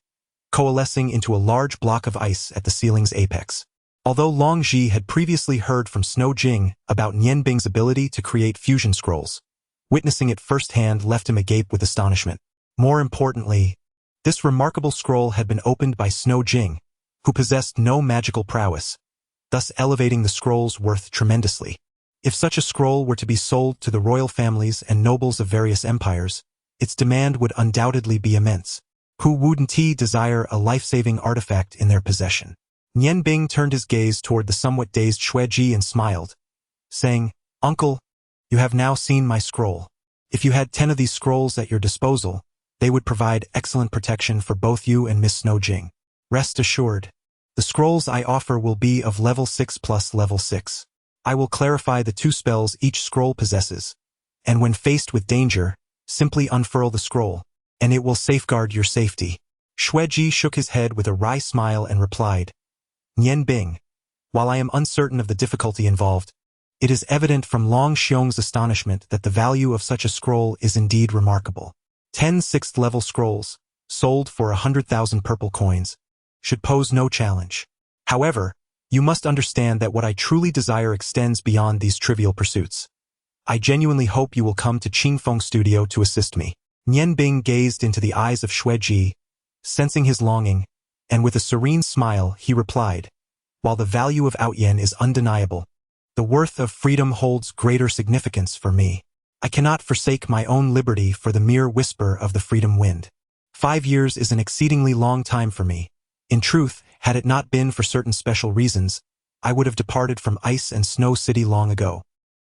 coalescing into a large block of ice at the ceiling's apex. Although Long Ji had previously heard from Snow Jing about Nian Bing's ability to create fusion scrolls, witnessing it firsthand left him agape with astonishment. More importantly, this remarkable scroll had been opened by Snow Jing, who possessed no magical prowess, thus elevating the scroll's worth tremendously. If such a scroll were to be sold to the royal families and nobles of various empires, its demand would undoubtedly be immense. Who wouldn't desire a life-saving artifact in their possession? Nian Bing turned his gaze toward the somewhat dazed Xueji and smiled, saying, "Uncle, you have now seen my scroll. If you had 10 of these scrolls at your disposal, they would provide excellent protection for both you and Miss Snow Jing. Rest assured, the scrolls I offer will be of level 6 plus level 6. I will clarify the 2 spells each scroll possesses, and when faced with danger, simply unfurl the scroll, and it will safeguard your safety." Xueji shook his head with a wry smile and replied, "Nian Bing, while I am uncertain of the difficulty involved, it is evident from Long Xiong's astonishment that the value of such a scroll is indeed remarkable. 10 6th-level scrolls, sold for 100,000 purple coins, should pose no challenge. However, you must understand that what I truly desire extends beyond these trivial pursuits. I genuinely hope you will come to Qingfeng Studio to assist me." Nian Bing gazed into the eyes of Xueji, sensing his longing, and with a serene smile he replied, "While the value of Outyen is undeniable, the worth of freedom holds greater significance for me. I cannot forsake my own liberty for the mere whisper of the freedom wind. 5 years is an exceedingly long time for me. In truth, had it not been for certain special reasons, I would have departed from Ice and Snow City long ago.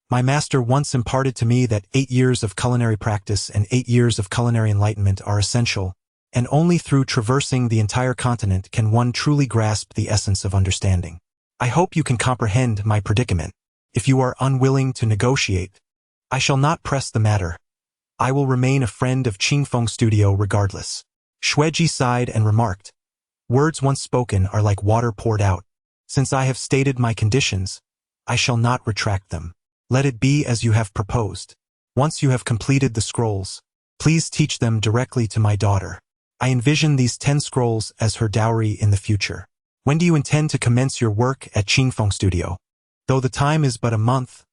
My master once imparted to me that 8 years of culinary practice and 8 years of culinary enlightenment are essential, and only through traversing the entire continent can one truly grasp the essence of understanding. I hope you can comprehend my predicament. If you are unwilling to negotiate, I shall not press the matter. I will remain a friend of Qingfeng Studio regardless." Xueji sighed and remarked, "Words once spoken are like water poured out. Since I have stated my conditions, I shall not retract them. Let it be as you have proposed. Once you have completed the scrolls, please teach them directly to my daughter. I envision these 10 scrolls as her dowry in the future. When do you intend to commence your work at Qingfeng Studio? Though the time is but a month,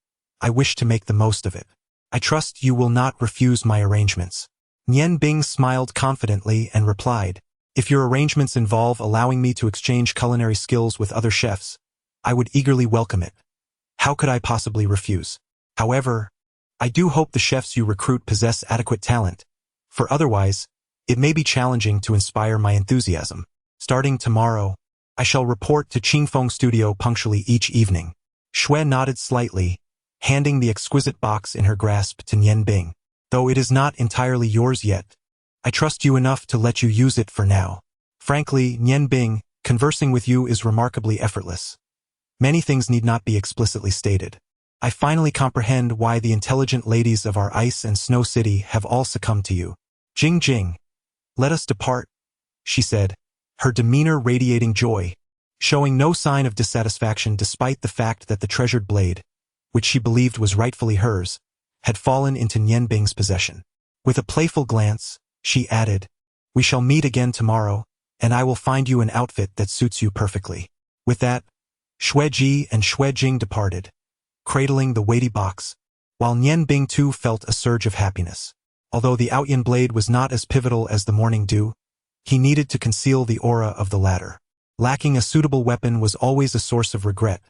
I wish to make the most of it. I trust you will not refuse my arrangements." Nian Bing smiled confidently and replied, "If your arrangements involve allowing me to exchange culinary skills with other chefs, I would eagerly welcome it. How could I possibly refuse? However, I do hope the chefs you recruit possess adequate talent, for otherwise, it may be challenging to inspire my enthusiasm. Starting tomorrow, I shall report to Qingfeng Studio punctually each evening." Xue nodded slightly, handing the exquisite box in her grasp to Nian Bing. "Though it is not entirely yours yet, I trust you enough to let you use it for now. Frankly, Nian Bing, conversing with you is remarkably effortless. Many things need not be explicitly stated. I finally comprehend why the intelligent ladies of our Ice and Snow City have all succumbed to you. Jing Jing, let us depart," she said, her demeanor radiating joy, showing no sign of dissatisfaction despite the fact that the treasured blade, which she believed was rightfully hers, had fallen into Nian Bing's possession. With a playful glance, she added, "We shall meet again tomorrow, and I will find you an outfit that suits you perfectly." With that, Xueji and Xuejing departed, cradling the weighty box, while Nian Bing too felt a surge of happiness. Although the Outyen blade was not as pivotal as the morning dew, he needed to conceal the aura of the latter. Lacking a suitable weapon was always a source of regret,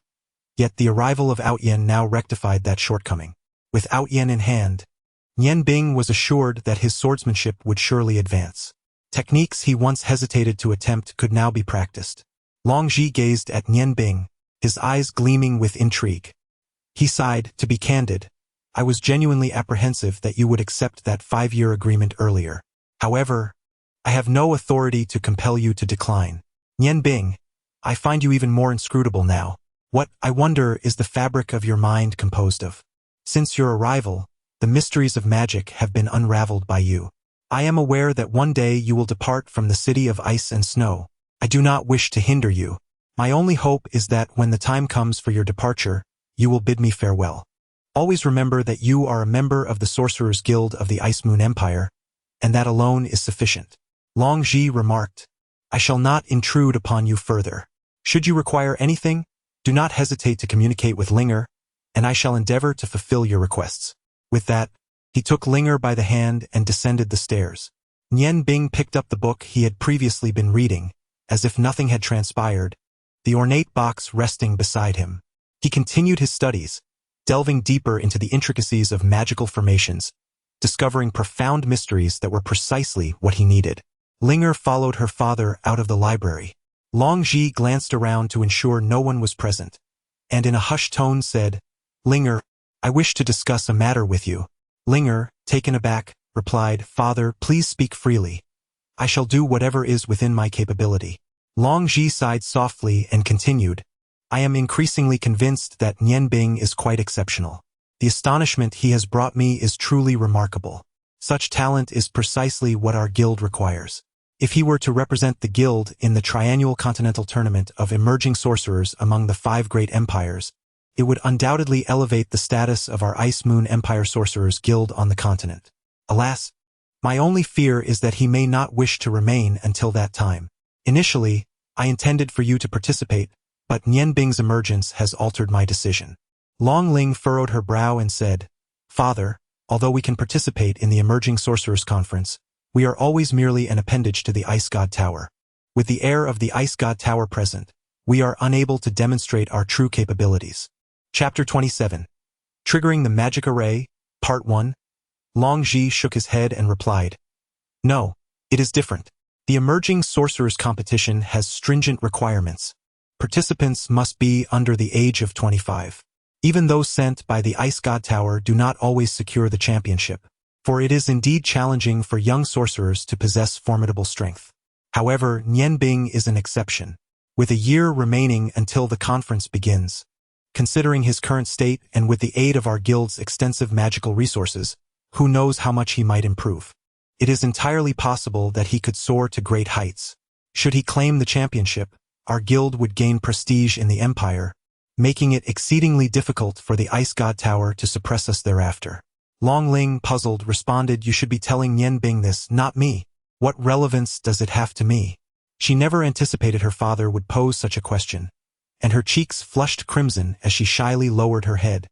yet the arrival of Outyen now rectified that shortcoming. With Outyen in hand, Nian Bing was assured that his swordsmanship would surely advance. Techniques he once hesitated to attempt could now be practiced. Long Ji gazed at Nian Bing, his eyes gleaming with intrigue. He sighed, "To be candid, I was genuinely apprehensive that you would accept that 5-year agreement earlier. However, I have no authority to compel you to decline. Nian Bing, I find you even more inscrutable now. What, I wonder, is the fabric of your mind composed of? Since your arrival, the mysteries of magic have been unraveled by you. I am aware that one day you will depart from the city of ice and snow. I do not wish to hinder you. My only hope is that when the time comes for your departure, you will bid me farewell. Always remember that you are a member of the Sorcerers Guild of the Ice Moon Empire, and that alone is sufficient." Long Ji remarked, "I shall not intrude upon you further. Should you require anything, do not hesitate to communicate with Linger, and I shall endeavor to fulfill your requests." With that, he took Linger by the hand and descended the stairs. Nian Bing picked up the book he had previously been reading, as if nothing had transpired, the ornate box resting beside him. He continued his studies, delving deeper into the intricacies of magical formations, discovering profound mysteries that were precisely what he needed. Linger followed her father out of the library. Long Ji glanced around to ensure no one was present, and in a hushed tone said, "Linger, I wish to discuss a matter with you." Linger, taken aback, replied, "Father, please speak freely. I shall do whatever is within my capability." Long Ji sighed softly and continued, "I am increasingly convinced that Nian Bing is quite exceptional. The astonishment he has brought me is truly remarkable. Such talent is precisely what our guild requires. If he were to represent the guild in the triannual continental tournament of emerging sorcerers among the 5 great empires, it would undoubtedly elevate the status of our Ice Moon Empire Sorcerers Guild on the continent. Alas, my only fear is that he may not wish to remain until that time. Initially, I intended for you to participate, but Nian Bing's emergence has altered my decision." Long Ling furrowed her brow and said, "Father, although we can participate in the Emerging Sorcerers Conference, we are always merely an appendage to the Ice God Tower. With the heir of the Ice God Tower present, we are unable to demonstrate our true capabilities." Chapter 27. Triggering the Magic Array, Part 1. Long Ji shook his head and replied, "No, it is different. The Emerging Sorcerers Competition has stringent requirements. Participants must be under the age of 25. Even those sent by the Ice God Tower do not always secure the championship, for it is indeed challenging for young sorcerers to possess formidable strength. However, Nian Bing is an exception. With a year remaining until the conference begins, considering his current state and with the aid of our guild's extensive magical resources, who knows how much he might improve. It is entirely possible that he could soar to great heights. Should he claim the championship, our guild would gain prestige in the empire, making it exceedingly difficult for the Ice God Tower to suppress us thereafter." Long Ling, puzzled, responded, "You should be telling Nian Bing this, not me. What relevance does it have to me?" She never anticipated her father would pose such a question, and her cheeks flushed crimson as she shyly lowered her head,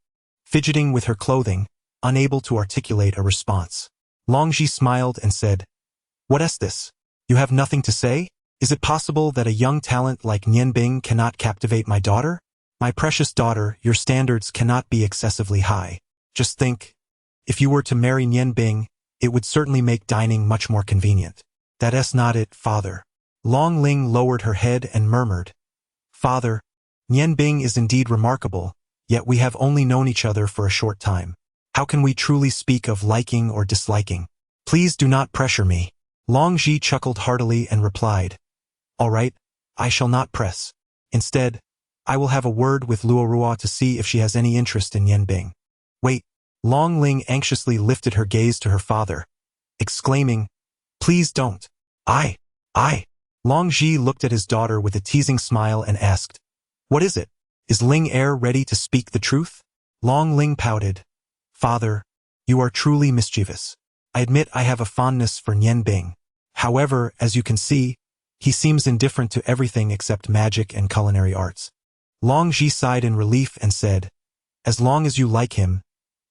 fidgeting with her clothing, unable to articulate a response. Long Ji smiled and said, "What is this? You have nothing to say? Is it possible that a young talent like Nian Bing cannot captivate my daughter? My precious daughter, your standards cannot be excessively high. Just think, if you were to marry Nian Bing, it would certainly make dining much more convenient." "That is not it, father." Long Ling lowered her head and murmured, "Father, Nian Bing is indeed remarkable, yet we have only known each other for a short time. How can we truly speak of liking or disliking? Please do not pressure me." Long Ji chuckled heartily and replied, "All right, I shall not press. Instead, I will have a word with Luorua to see if she has any interest in Nian Bing." "Wait." Long Ling anxiously lifted her gaze to her father, exclaiming, "Please don't." I. Long Ji looked at his daughter with a teasing smile and asked, "What is it? Is Ling Heir ready to speak the truth?" Long Ling pouted, "Father, you are truly mischievous. I admit I have a fondness for Nian Bing. However, as you can see, he seems indifferent to everything except magic and culinary arts." Long Ji sighed in relief and said, "As long as you like him,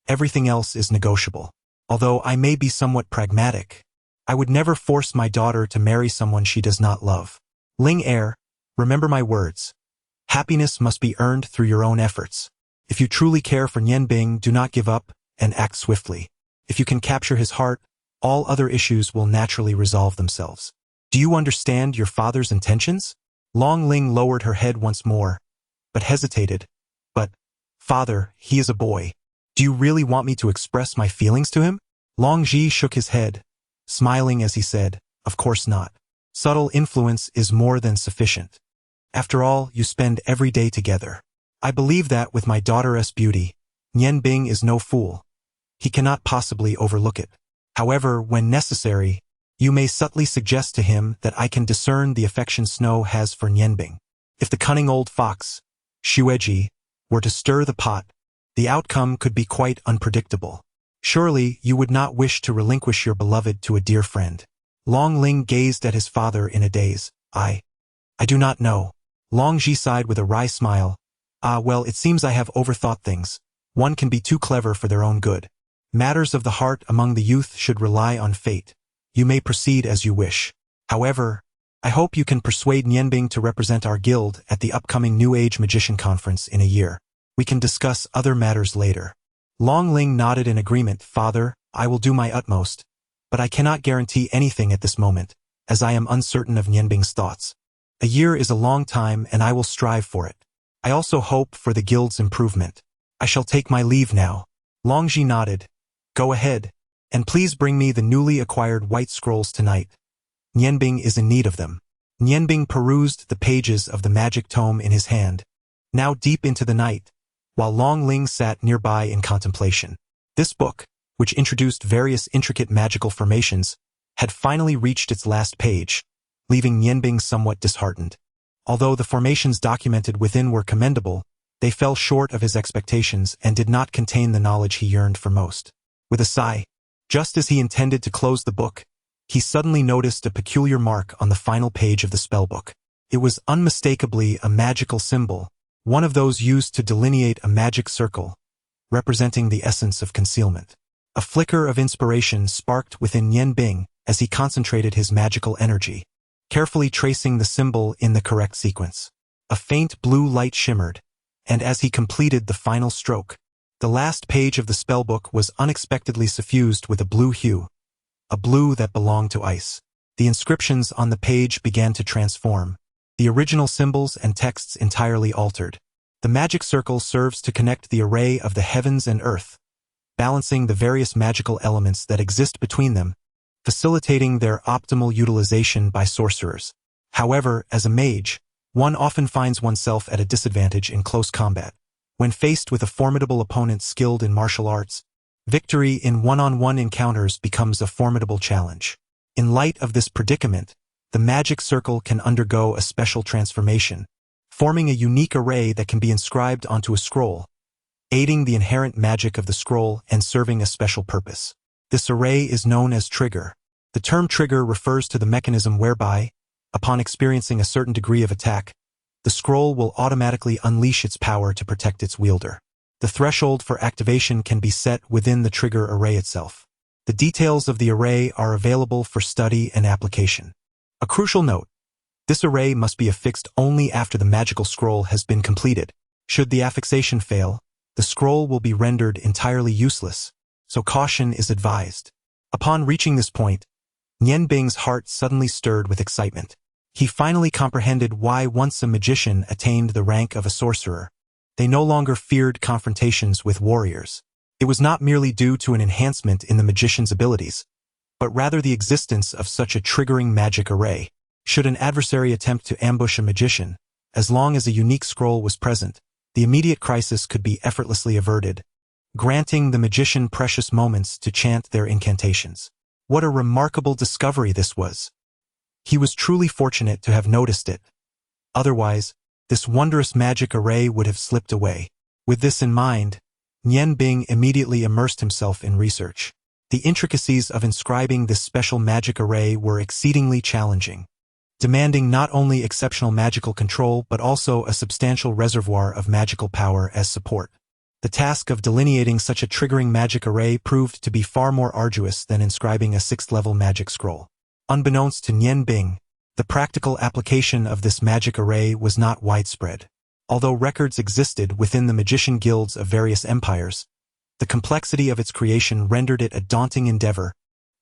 everything else is negotiable. Although I may be somewhat pragmatic, I would never force my daughter to marry someone she does not love. Ling Heir, remember my words. Happiness must be earned through your own efforts. If you truly care for Nian Bing, do not give up, and act swiftly. If you can capture his heart, all other issues will naturally resolve themselves. Do you understand your father's intentions?" Long Ling lowered her head once more, but hesitated. "But, father, he is a boy. Do you really want me to express my feelings to him?" Long Ji shook his head, smiling as he said, "Of course not. Subtle influence is more than sufficient. After all, you spend every day together. I believe that with my daughter's beauty, Nian Bing is no fool. He cannot possibly overlook it. However, when necessary, you may subtly suggest to him that I can discern the affection Snow has for Nian Bing. If the cunning old fox, Shueji, were to stir the pot, the outcome could be quite unpredictable. Surely you would not wish to relinquish your beloved to a dear friend." Long Ling gazed at his father in a daze. I do not know." Long Ji sighed with a wry smile. Well, it seems I have overthought things. One can be too clever for their own good. Matters of the heart among the youth should rely on fate. You may proceed as you wish. However, I hope you can persuade Nian Bing to represent our guild at the upcoming New Age Magician Conference in a year. We can discuss other matters later. Long Ling nodded in agreement. Father, I will do my utmost, but I cannot guarantee anything at this moment, as I am uncertain of Nianbing's thoughts. A year is a long time and I will strive for it. I also hope for the guild's improvement. I shall take my leave now. Longji nodded. Go ahead, and please bring me the newly acquired white scrolls tonight. Nianbing is in need of them. Nianbing perused the pages of the magic tome in his hand, now deep into the night, while Long Ling sat nearby in contemplation. This book, which introduced various intricate magical formations, had finally reached its last page, leaving Nianbing somewhat disheartened. Although the formations documented within were commendable, they fell short of his expectations and did not contain the knowledge he yearned for most. With a sigh, just as he intended to close the book, he suddenly noticed a peculiar mark on the final page of the spellbook. It was unmistakably a magical symbol, one of those used to delineate a magic circle, representing the essence of concealment. A flicker of inspiration sparked within Nianbing as he concentrated his magical energy, carefully tracing the symbol in the correct sequence. A faint blue light shimmered, and as he completed the final stroke, the last page of the spellbook was unexpectedly suffused with a blue hue, a blue that belonged to ice. The inscriptions on the page began to transform, the original symbols and texts entirely altered. The magic circle serves to connect the array of the heavens and earth, balancing the various magical elements that exist between them, facilitating their optimal utilization by sorcerers. However, as a mage, one often finds oneself at a disadvantage in close combat. When faced with a formidable opponent skilled in martial arts, victory in one-on-one encounters becomes a formidable challenge. In light of this predicament, the magic circle can undergo a special transformation, forming a unique array that can be inscribed onto a scroll, aiding the inherent magic of the scroll and serving a special purpose. This array is known as trigger. The term trigger refers to the mechanism whereby, upon experiencing a certain degree of attack, the scroll will automatically unleash its power to protect its wielder. The threshold for activation can be set within the trigger array itself. The details of the array are available for study and application. A crucial note: this array must be affixed only after the magical scroll has been completed. Should the affixation fail, the scroll will be rendered entirely useless, so caution is advised. Upon reaching this point, Nianbing's heart suddenly stirred with excitement. He finally comprehended why once a magician attained the rank of a sorcerer, they no longer feared confrontations with warriors. It was not merely due to an enhancement in the magician's abilities, but rather the existence of such a triggering magic array. Should an adversary attempt to ambush a magician, as long as a unique scroll was present, the immediate crisis could be effortlessly averted, granting the magician precious moments to chant their incantations. What a remarkable discovery this was! He was truly fortunate to have noticed it. Otherwise, this wondrous magic array would have slipped away. With this in mind, Nianbing immediately immersed himself in research. The intricacies of inscribing this special magic array were exceedingly challenging, demanding not only exceptional magical control but also a substantial reservoir of magical power as support. The task of delineating such a triggering magic array proved to be far more arduous than inscribing a 6th-level magic scroll. Unbeknownst to Nianbing, the practical application of this magic array was not widespread. Although records existed within the magician guilds of various empires, the complexity of its creation rendered it a daunting endeavor,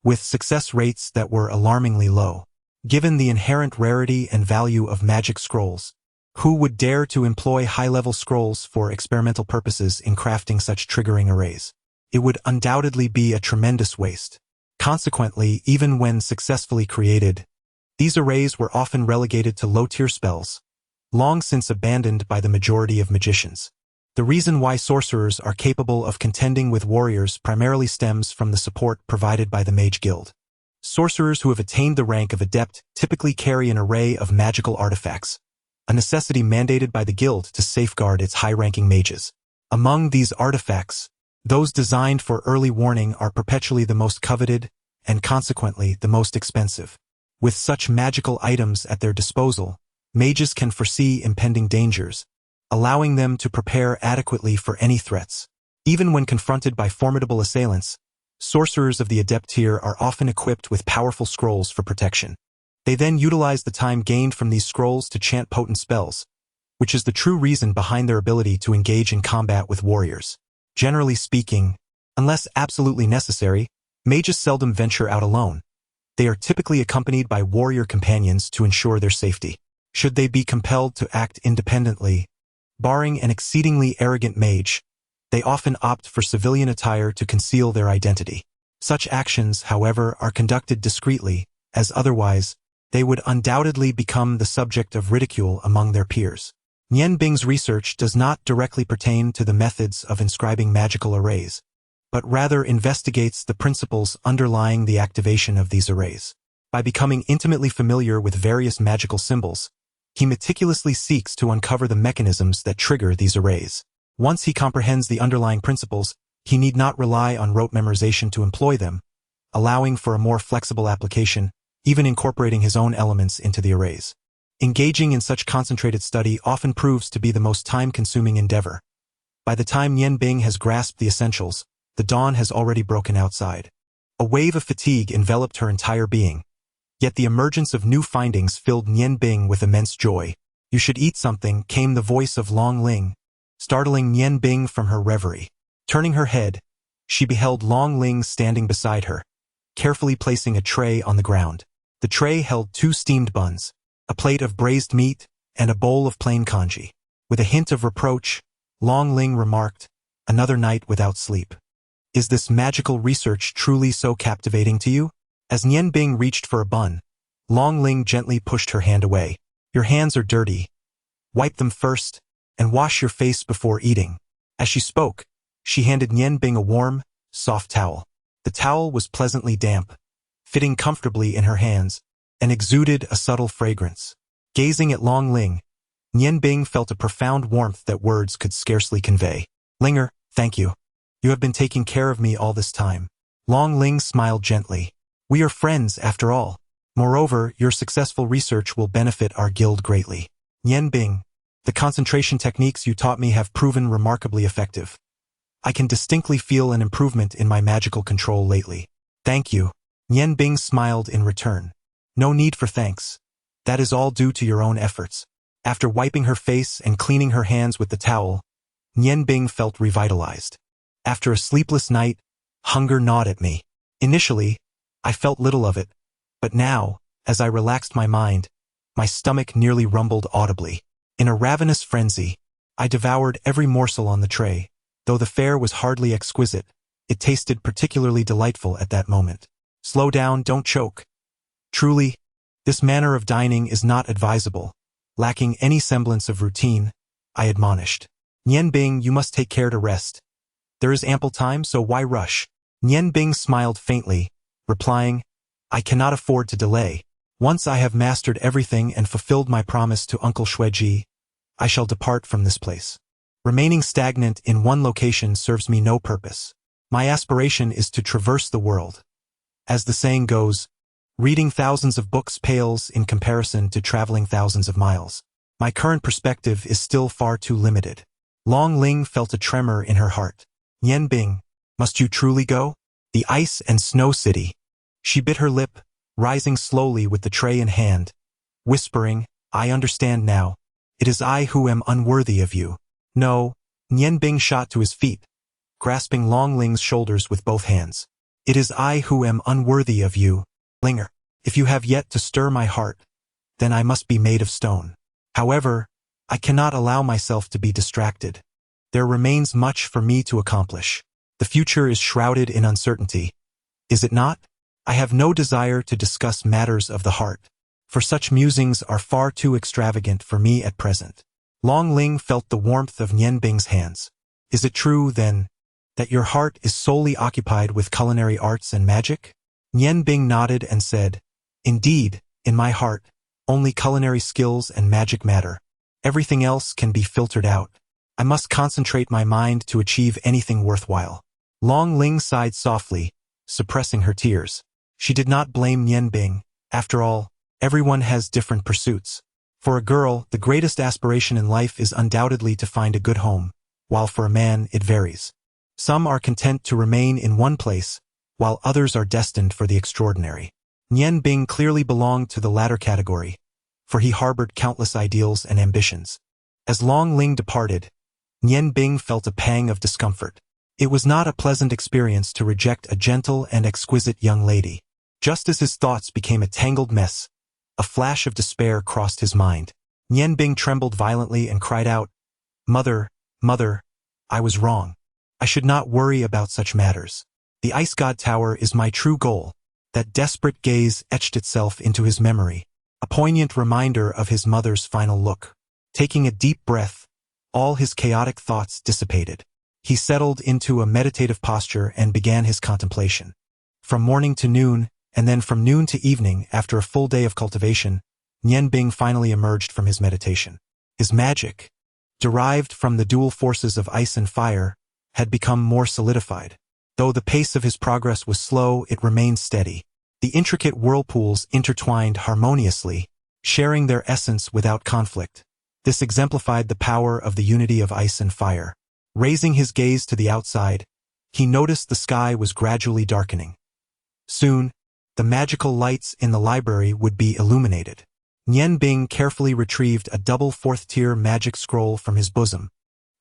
with success rates that were alarmingly low. Given the inherent rarity and value of magic scrolls, who would dare to employ high-level scrolls for experimental purposes in crafting such triggering arrays? It would undoubtedly be a tremendous waste. Consequently, even when successfully created, these arrays were often relegated to low-tier spells, long since abandoned by the majority of magicians. The reason why sorcerers are capable of contending with warriors primarily stems from the support provided by the Mage Guild. Sorcerers who have attained the rank of adept typically carry an array of magical artifacts, a necessity mandated by the guild to safeguard its high-ranking mages. Among these artifacts, those designed for early warning are perpetually the most coveted and consequently the most expensive. With such magical items at their disposal, mages can foresee impending dangers, allowing them to prepare adequately for any threats. Even when confronted by formidable assailants, sorcerers of the adept tier are often equipped with powerful scrolls for protection. They then utilize the time gained from these scrolls to chant potent spells, which is the true reason behind their ability to engage in combat with warriors. Generally speaking, unless absolutely necessary, mages seldom venture out alone. They are typically accompanied by warrior companions to ensure their safety. Should they be compelled to act independently, barring an exceedingly arrogant mage, they often opt for civilian attire to conceal their identity. Such actions, however, are conducted discreetly, as otherwise, they would undoubtedly become the subject of ridicule among their peers. Nian Bing's research does not directly pertain to the methods of inscribing magical arrays, but rather investigates the principles underlying the activation of these arrays. By becoming intimately familiar with various magical symbols, he meticulously seeks to uncover the mechanisms that trigger these arrays. Once he comprehends the underlying principles, he need not rely on rote memorization to employ them, allowing for a more flexible application, even incorporating his own elements into the arrays. Engaging in such concentrated study often proves to be the most time-consuming endeavor. By the time Nian Bing has grasped the essentials, the dawn has already broken outside. A wave of fatigue enveloped her entire being. Yet the emergence of new findings filled Nian Bing with immense joy. "You should eat something," came the voice of Long Ling, startling Nian Bing from her reverie. Turning her head, she beheld Long Ling standing beside her, carefully placing a tray on the ground. The tray held 2 steamed buns, a plate of braised meat, and a bowl of plain congee. With a hint of reproach, Long Ling remarked, "Another night without sleep. Is this magical research truly so captivating to you?" As Nian Bing reached for a bun, Long Ling gently pushed her hand away. "Your hands are dirty. Wipe them first, and wash your face before eating." As she spoke, she handed Nian Bing a warm, soft towel. The towel was pleasantly damp, fitting comfortably in her hands, and exuded a subtle fragrance. Gazing at Long Ling, Nian Bing felt a profound warmth that words could scarcely convey. "Linger, thank you. You have been taking care of me all this time." Long Ling smiled gently. "We are friends, after all. Moreover, your successful research will benefit our guild greatly." "Nian Bing, the concentration techniques you taught me have proven remarkably effective. I can distinctly feel an improvement in my magical control lately." "Thank you." Nian Bing smiled in return. "No need for thanks. That is all due to your own efforts." After wiping her face and cleaning her hands with the towel, Nian Bing felt revitalized. "After a sleepless night, hunger gnawed at me. Initially, I felt little of it, but now, as I relaxed my mind, my stomach nearly rumbled audibly. In a ravenous frenzy, I devoured every morsel on the tray. Though the fare was hardly exquisite, it tasted particularly delightful at that moment." "Slow down, don't choke. Truly, this manner of dining is not advisable, lacking any semblance of routine," I admonished. "Nian Bing, you must take care to rest. There is ample time, so why rush?" Nian Bing smiled faintly, replying, "I cannot afford to delay. Once I have mastered everything and fulfilled my promise to Uncle Xueji, I shall depart from this place. Remaining stagnant in one location serves me no purpose. My aspiration is to traverse the world. As the saying goes, reading thousands of books pales in comparison to traveling thousands of miles. My current perspective is still far too limited." Long Ling felt a tremor in her heart. "Nian Bing, must you truly go? The ice and snow city." She bit her lip, rising slowly with the tray in hand, whispering, "I understand now. It is I who am unworthy of you." "No." Nian Bing shot to his feet, grasping Long Ling's shoulders with both hands. "It is I who am unworthy of you. Linger. If you have yet to stir my heart, then I must be made of stone. However, I cannot allow myself to be distracted. There remains much for me to accomplish. The future is shrouded in uncertainty, is it not? I have no desire to discuss matters of the heart, for such musings are far too extravagant for me at present." Long Ling felt the warmth of Nian Bing's hands. "Is it true, then, that your heart is solely occupied with culinary arts and magic?" Nian Bing nodded and said, "Indeed, in my heart, only culinary skills and magic matter. Everything else can be filtered out. I must concentrate my mind to achieve anything worthwhile." Long Ling sighed softly, suppressing her tears. She did not blame Nian Bing. After all, everyone has different pursuits. For a girl, the greatest aspiration in life is undoubtedly to find a good home, while for a man it varies. Some are content to remain in one place, while others are destined for the extraordinary. Nian Bing clearly belonged to the latter category, for he harbored countless ideals and ambitions. As Long Ling departed, Nian Bing felt a pang of discomfort. It was not a pleasant experience to reject a gentle and exquisite young lady. Just as his thoughts became a tangled mess, a flash of despair crossed his mind. Nian Bing trembled violently and cried out, "Mother, mother, I was wrong. I should not worry about such matters. The Ice God Tower is my true goal." That desperate gaze etched itself into his memory, a poignant reminder of his mother's final look. Taking a deep breath, all his chaotic thoughts dissipated. He settled into a meditative posture and began his contemplation. From morning to noon, and then from noon to evening, after a full day of cultivation, Nian Bing finally emerged from his meditation. His magic, derived from the dual forces of ice and fire, had become more solidified. Though the pace of his progress was slow, it remained steady. The intricate whirlpools intertwined harmoniously, sharing their essence without conflict. This exemplified the power of the unity of ice and fire. Raising his gaze to the outside, he noticed the sky was gradually darkening. Soon, the magical lights in the library would be illuminated. Nian Bing carefully retrieved a double fourth-tier magic scroll from his bosom,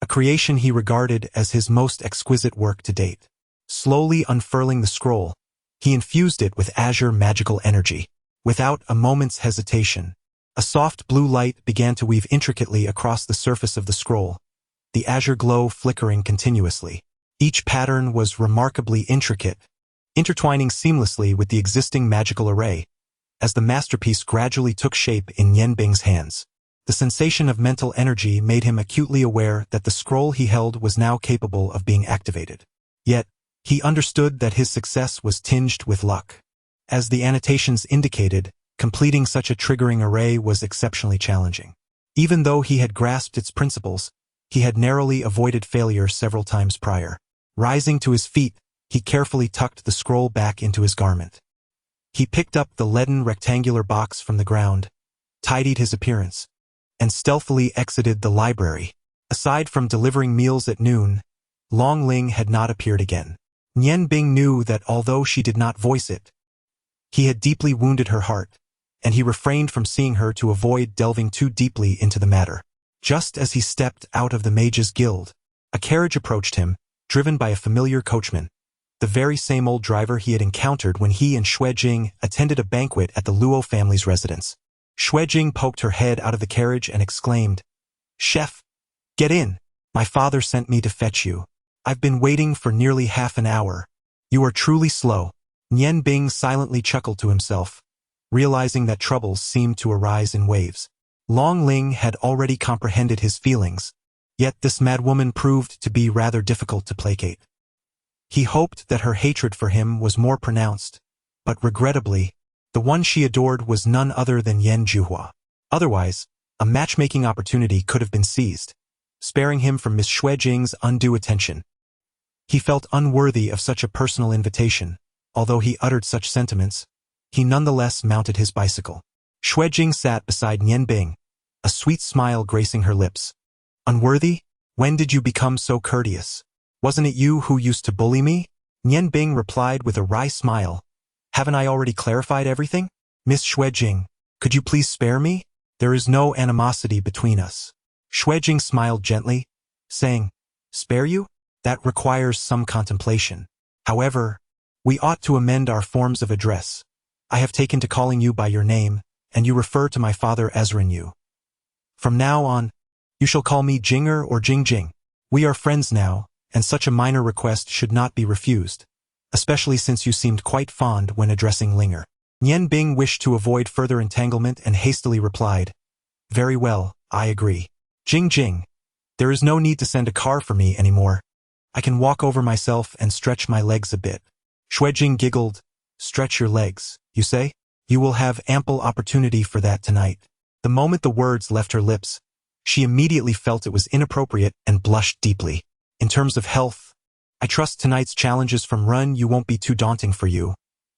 a creation he regarded as his most exquisite work to date. Slowly unfurling the scroll, he infused it with azure magical energy. Without a moment's hesitation, a soft blue light began to weave intricately across the surface of the scroll, the azure glow flickering continuously. Each pattern was remarkably intricate, intertwining seamlessly with the existing magical array. As the masterpiece gradually took shape in Nian Bing's hands, the sensation of mental energy made him acutely aware that the scroll he held was now capable of being activated. Yet, he understood that his success was tinged with luck. As the annotations indicated, completing such a triggering array was exceptionally challenging. Even though he had grasped its principles, he had narrowly avoided failure several times prior. Rising to his feet, he carefully tucked the scroll back into his garment. He picked up the leaden rectangular box from the ground, tidied his appearance, and stealthily exited the library. Aside from delivering meals at noon, Long Ling had not appeared again. Nian Bing knew that although she did not voice it, he had deeply wounded her heart, and he refrained from seeing her to avoid delving too deeply into the matter. Just as he stepped out of the Mages Guild, a carriage approached him, driven by a familiar coachman, the very same old driver he had encountered when he and Shui Jing attended a banquet at the Luo family's residence. Shui Jing poked her head out of the carriage and exclaimed, "Chef, get in. My father sent me to fetch you. I've been waiting for nearly half an hour. You are truly slow." Nian Bing silently chuckled to himself, realizing that troubles seemed to arise in waves. Long Ling had already comprehended his feelings, yet this madwoman proved to be rather difficult to placate. He hoped that her hatred for him was more pronounced, but regrettably, the one she adored was none other than Yan Juhua. Otherwise, a matchmaking opportunity could have been seized, sparing him from Miss Shui Jing's undue attention. He felt unworthy of such a personal invitation. Although he uttered such sentiments, he nonetheless mounted his bicycle. Shui Jing sat beside Nian Bing, a sweet smile gracing her lips. "Unworthy? When did you become so courteous? Wasn't it you who used to bully me?" Nian Bing replied with a wry smile. "Haven't I already clarified everything? Miss Shui Jing, could you please spare me? There is no animosity between us." Shui Jing smiled gently, saying, "Spare you? That requires some contemplation. However, we ought to amend our forms of address. I have taken to calling you by your name, and you refer to my father as Ren Yu. From now on, you shall call me Jinger or Jing Jing. We are friends now, and such a minor request should not be refused, especially since you seemed quite fond when addressing Linger." Nian Bing wished to avoid further entanglement and hastily replied, "Very well, I agree. Jing Jing, there is no need to send a car for me anymore. I can walk over myself and stretch my legs a bit." Shui Jing giggled. "Stretch your legs, you say? You will have ample opportunity for that tonight." The moment the words left her lips, she immediately felt it was inappropriate and blushed deeply. "In terms of health, I trust tonight's challenges from Run Yu won't be too daunting for you,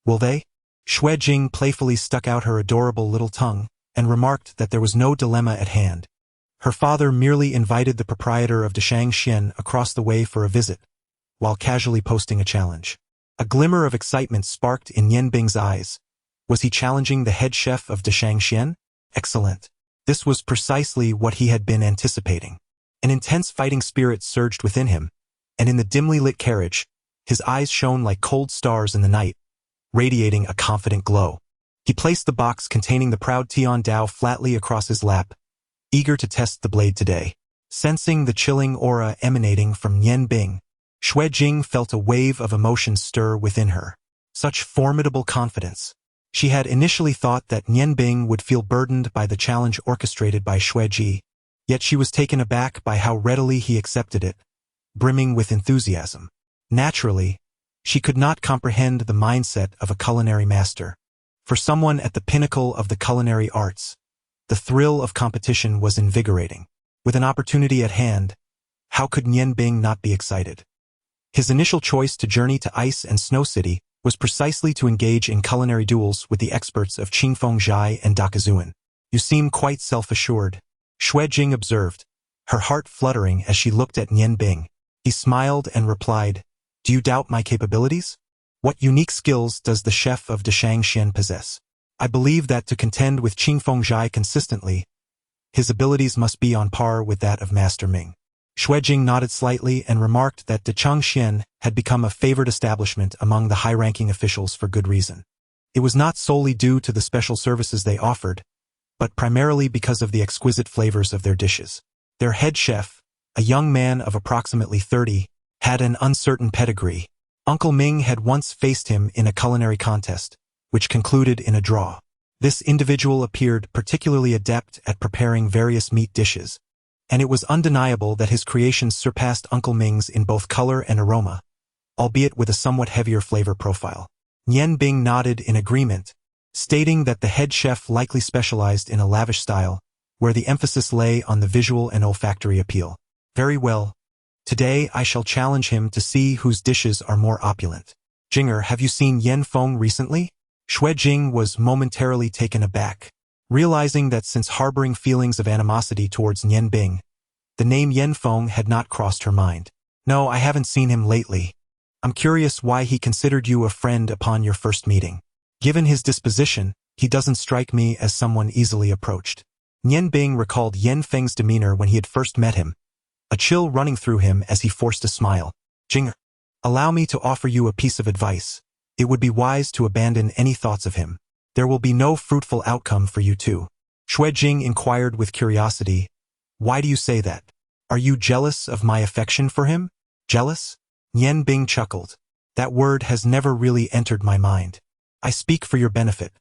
will they?" Shui Jing playfully stuck out her adorable little tongue and remarked that there was no dilemma at hand. Her father merely invited the proprietor of Deshang Xian across the way for a visit, while casually posting a challenge. A glimmer of excitement sparked in Nian Bing's eyes. Was he challenging the head chef of Deshang Xian? Excellent. This was precisely what he had been anticipating. An intense fighting spirit surged within him, and in the dimly lit carriage, his eyes shone like cold stars in the night, radiating a confident glow. He placed the box containing the proud Tian Dao flatly across his lap, eager to test the blade today. Sensing the chilling aura emanating from Nian Bing, Xue Jing felt a wave of emotion stir within her. Such formidable confidence. She had initially thought that Nian Bing would feel burdened by the challenge orchestrated by Xue Ji, yet she was taken aback by how readily he accepted it, brimming with enthusiasm. Naturally, she could not comprehend the mindset of a culinary master. For someone at the pinnacle of the culinary arts, the thrill of competition was invigorating. With an opportunity at hand, how could Nian Bing not be excited? His initial choice to journey to Ice and Snow City was precisely to engage in culinary duels with the experts of Qingfeng Zhai and Dakazuan. You seem quite self-assured, Xue Jing observed, her heart fluttering as she looked at Nian Bing. He smiled and replied, "Do you doubt my capabilities? What unique skills does the chef of Deshangxian possess? I believe that to contend with Qingfeng Zhai consistently, his abilities must be on par with that of Master Ming." Xue Jing nodded slightly and remarked that Deshangxian had become a favored establishment among the high-ranking officials for good reason. It was not solely due to the special services they offered, but primarily because of the exquisite flavors of their dishes. Their head chef, a young man of approximately 30, had an uncertain pedigree. Uncle Ming had once faced him in a culinary contest, which concluded in a draw. This individual appeared particularly adept at preparing various meat dishes, and it was undeniable that his creations surpassed Uncle Ming's in both color and aroma, albeit with a somewhat heavier flavor profile. Nian Bing nodded in agreement, stating that the head chef likely specialized in a lavish style, where the emphasis lay on the visual and olfactory appeal. Very well. Today I shall challenge him to see whose dishes are more opulent. Jinger, have you seen Yan Feng recently? Xue Jing was momentarily taken aback, realizing that since harboring feelings of animosity towards Nian Bing, the name Yan Feng had not crossed her mind. No, I haven't seen him lately. I'm curious why he considered you a friend upon your first meeting. Given his disposition, he doesn't strike me as someone easily approached. Nian Bing recalled Yan Feng's demeanor when he had first met him, a chill running through him as he forced a smile. Jinger, allow me to offer you a piece of advice. It would be wise to abandon any thoughts of him. There will be no fruitful outcome for you two. Xue Jing inquired with curiosity, "Why do you say that? Are you jealous of my affection for him?" Jealous? Nian Bing chuckled. That word has never really entered my mind. I speak for your benefit.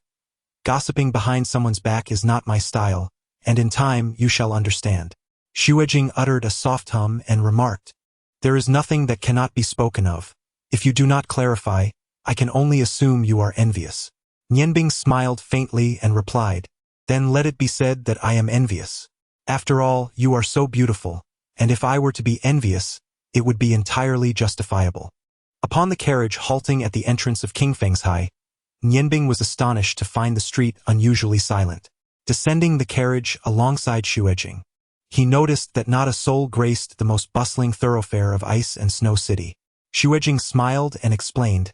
Gossiping behind someone's back is not my style, and in time you shall understand. Xue Jing uttered a soft hum and remarked, "There is nothing that cannot be spoken of. If you do not clarify, I can only assume you are envious." Nian Bing smiled faintly and replied, "Then let it be said that I am envious. After all, you are so beautiful, and if I were to be envious, it would be entirely justifiable." Upon the carriage halting at the entrance of Qingfengzhai, Nian Bing was astonished to find the street unusually silent. Descending the carriage alongside Xue Jing, he noticed that not a soul graced the most bustling thoroughfare of Ice and Snow City. Xue Jing smiled and explained,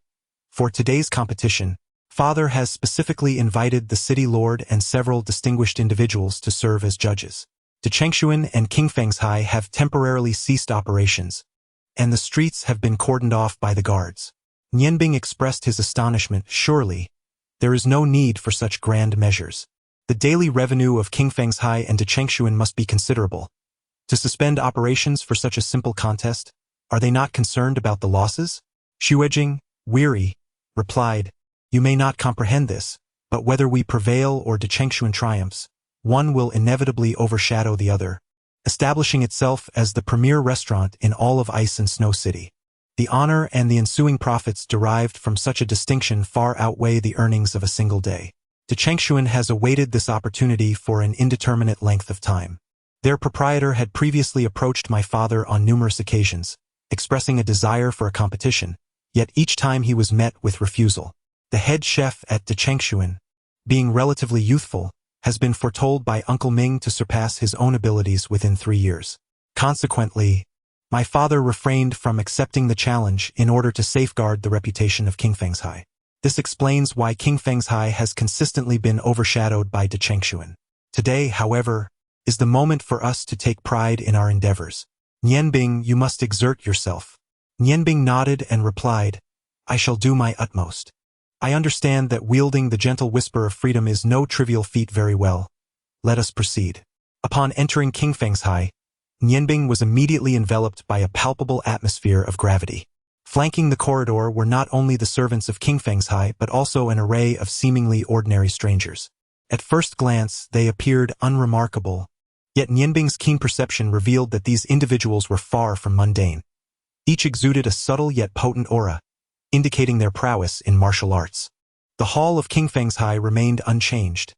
"For today's competition, Father has specifically invited the city lord and several distinguished individuals to serve as judges. Deshangxian and Qingfengzhai have temporarily ceased operations, and the streets have been cordoned off by the guards." Nian Bing expressed his astonishment. Surely, there is no need for such grand measures. The daily revenue of Qingfengzhai and Deshangxian must be considerable. To suspend operations for such a simple contest, are they not concerned about the losses? Xue Jing, weary, replied, "You may not comprehend this, but whether we prevail or Deshangxian triumphs, one will inevitably overshadow the other, establishing itself as the premier restaurant in all of Ice and Snow City. The honor and the ensuing profits derived from such a distinction far outweigh the earnings of a single day. Deshangxian has awaited this opportunity for an indeterminate length of time. Their proprietor had previously approached my father on numerous occasions, expressing a desire for a competition, yet each time he was met with refusal. The head chef at Deshangxian, being relatively youthful, has been foretold by Uncle Ming to surpass his own abilities within 3 years. Consequently, my father refrained from accepting the challenge in order to safeguard the reputation of Qingfengzhai. This explains why Qingfengzhai has consistently been overshadowed by Deshangxian. Today, however, is the moment for us to take pride in our endeavors. Nianbing, you must exert yourself. Nianbing nodded and replied, I shall do my utmost. I understand that wielding the gentle whisper of freedom is no trivial feat. Very well. Let us proceed. Upon entering King Feng's High, Nianbing was immediately enveloped by a palpable atmosphere of gravity. Flanking the corridor were not only the servants of King Feng's High but also an array of seemingly ordinary strangers. At first glance, they appeared unremarkable, yet Nianbing's keen perception revealed that these individuals were far from mundane. Each exuded a subtle yet potent aura, indicating their prowess in martial arts. The hall of King Feng's High remained unchanged,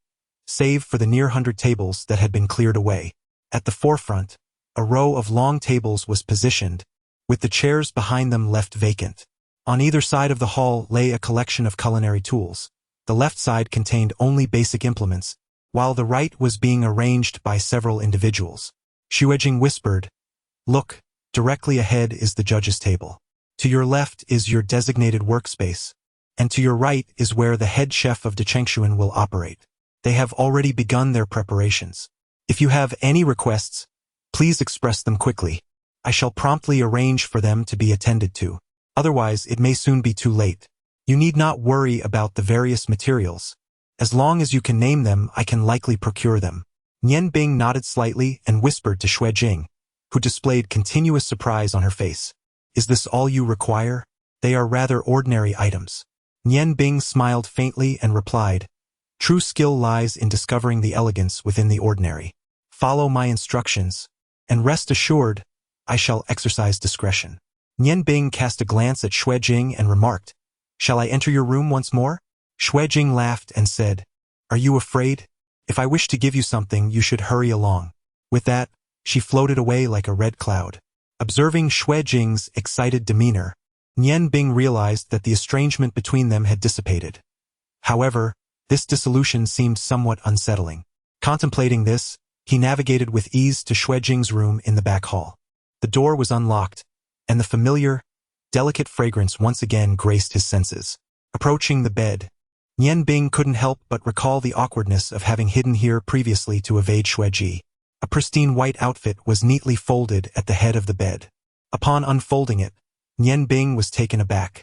save for the near 100 tables that had been cleared away. At the forefront, a row of long tables was positioned, with the chairs behind them left vacant. On either side of the hall lay a collection of culinary tools. The left side contained only basic implements, while the right was being arranged by several individuals. Xuejing whispered, Look, directly ahead is the judge's table. To your left is your designated workspace, and to your right is where the head chef of Dechengshuan will operate. They have already begun their preparations. If you have any requests, please express them quickly. I shall promptly arrange for them to be attended to. Otherwise, it may soon be too late. You need not worry about the various materials. As long as you can name them, I can likely procure them. Nianbing nodded slightly and whispered to Xuejing, who displayed continuous surprise on her face. Is this all you require? They are rather ordinary items. Nianbing smiled faintly and replied, True skill lies in discovering the elegance within the ordinary. Follow my instructions, and rest assured, I shall exercise discretion. Nianbing cast a glance at Xuejing and remarked, Shall I enter your room once more? Xuejing laughed and said, Are you afraid? If I wish to give you something, you should hurry along. With that, she floated away like a red cloud. Observing Xuejing's excited demeanor, Nianbing realized that the estrangement between them had dissipated. However, this dissolution seemed somewhat unsettling. Contemplating this, he navigated with ease to Xuejing's room in the back hall. The door was unlocked, and the familiar, delicate fragrance once again graced his senses. Approaching the bed, Nianbing couldn't help but recall the awkwardness of having hidden here previously to evade Xueji. A pristine white outfit was neatly folded at the head of the bed. Upon unfolding it, Nianbing was taken aback.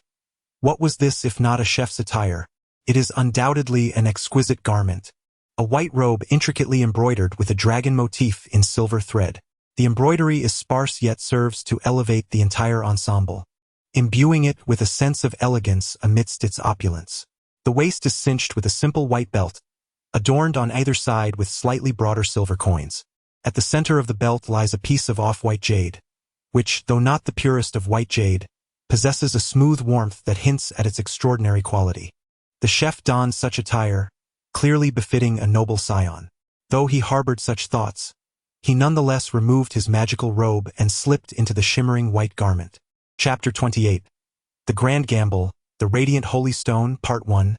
What was this if not a chef's attire? It is undoubtedly an exquisite garment. A white robe intricately embroidered with a dragon motif in silver thread. The embroidery is sparse yet serves to elevate the entire ensemble, imbuing it with a sense of elegance amidst its opulence. The waist is cinched with a simple white belt, adorned on either side with slightly broader silver coins. At the center of the belt lies a piece of off-white jade, which, though not the purest of white jade, possesses a smooth warmth that hints at its extraordinary quality. The chef donned such attire, clearly befitting a noble scion. Though he harbored such thoughts, he nonetheless removed his magical robe and slipped into the shimmering white garment. Chapter 28. The Grand Gamble, the Radiant Holy Stone, Part 1.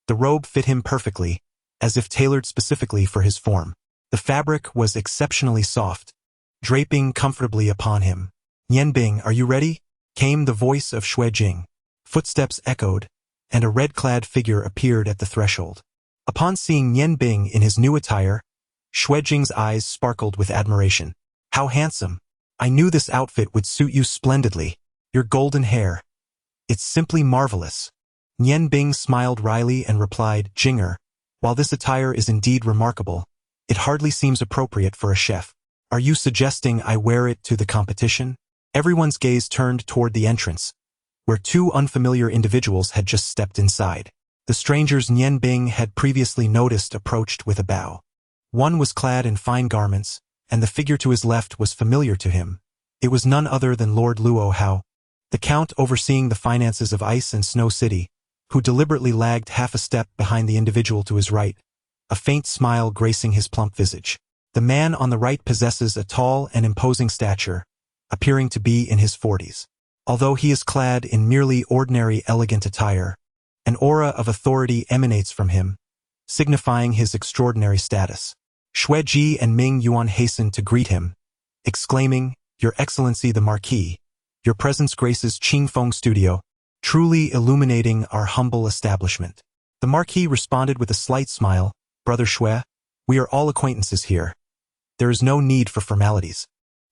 The robe fit him perfectly, as if tailored specifically for his form. The fabric was exceptionally soft, draping comfortably upon him. Nianbing, are you ready? Came the voice of Xuejing. Footsteps echoed, and a red-clad figure appeared at the threshold. Upon seeing Nianbing in his new attire, Xuejing's eyes sparkled with admiration. How handsome! I knew this outfit would suit you splendidly. Your golden hair. It's simply marvelous. Nianbing smiled wryly and replied, Jinger, while this attire is indeed remarkable, it hardly seems appropriate for a chef. Are you suggesting I wear it to the competition? Everyone's gaze turned toward the entrance, where two unfamiliar individuals had just stepped inside. The strangers Nianbing had previously noticed approached with a bow. One was clad in fine garments, and the figure to his left was familiar to him. It was none other than Lord Luo Hao, the count overseeing the finances of Ice and Snow City, who deliberately lagged half a step behind the individual to his right, a faint smile gracing his plump visage. The man on the right possesses a tall and imposing stature, appearing to be in his 40s. Although he is clad in merely ordinary elegant attire, an aura of authority emanates from him, signifying his extraordinary status. Xueji and Ming Yuan hastened to greet him, exclaiming, Your Excellency the Marquis, your presence graces Qingfeng Studio, truly illuminating our humble establishment. The Marquis responded with a slight smile, Brother Xue, We are all acquaintances here. There is no need for formalities.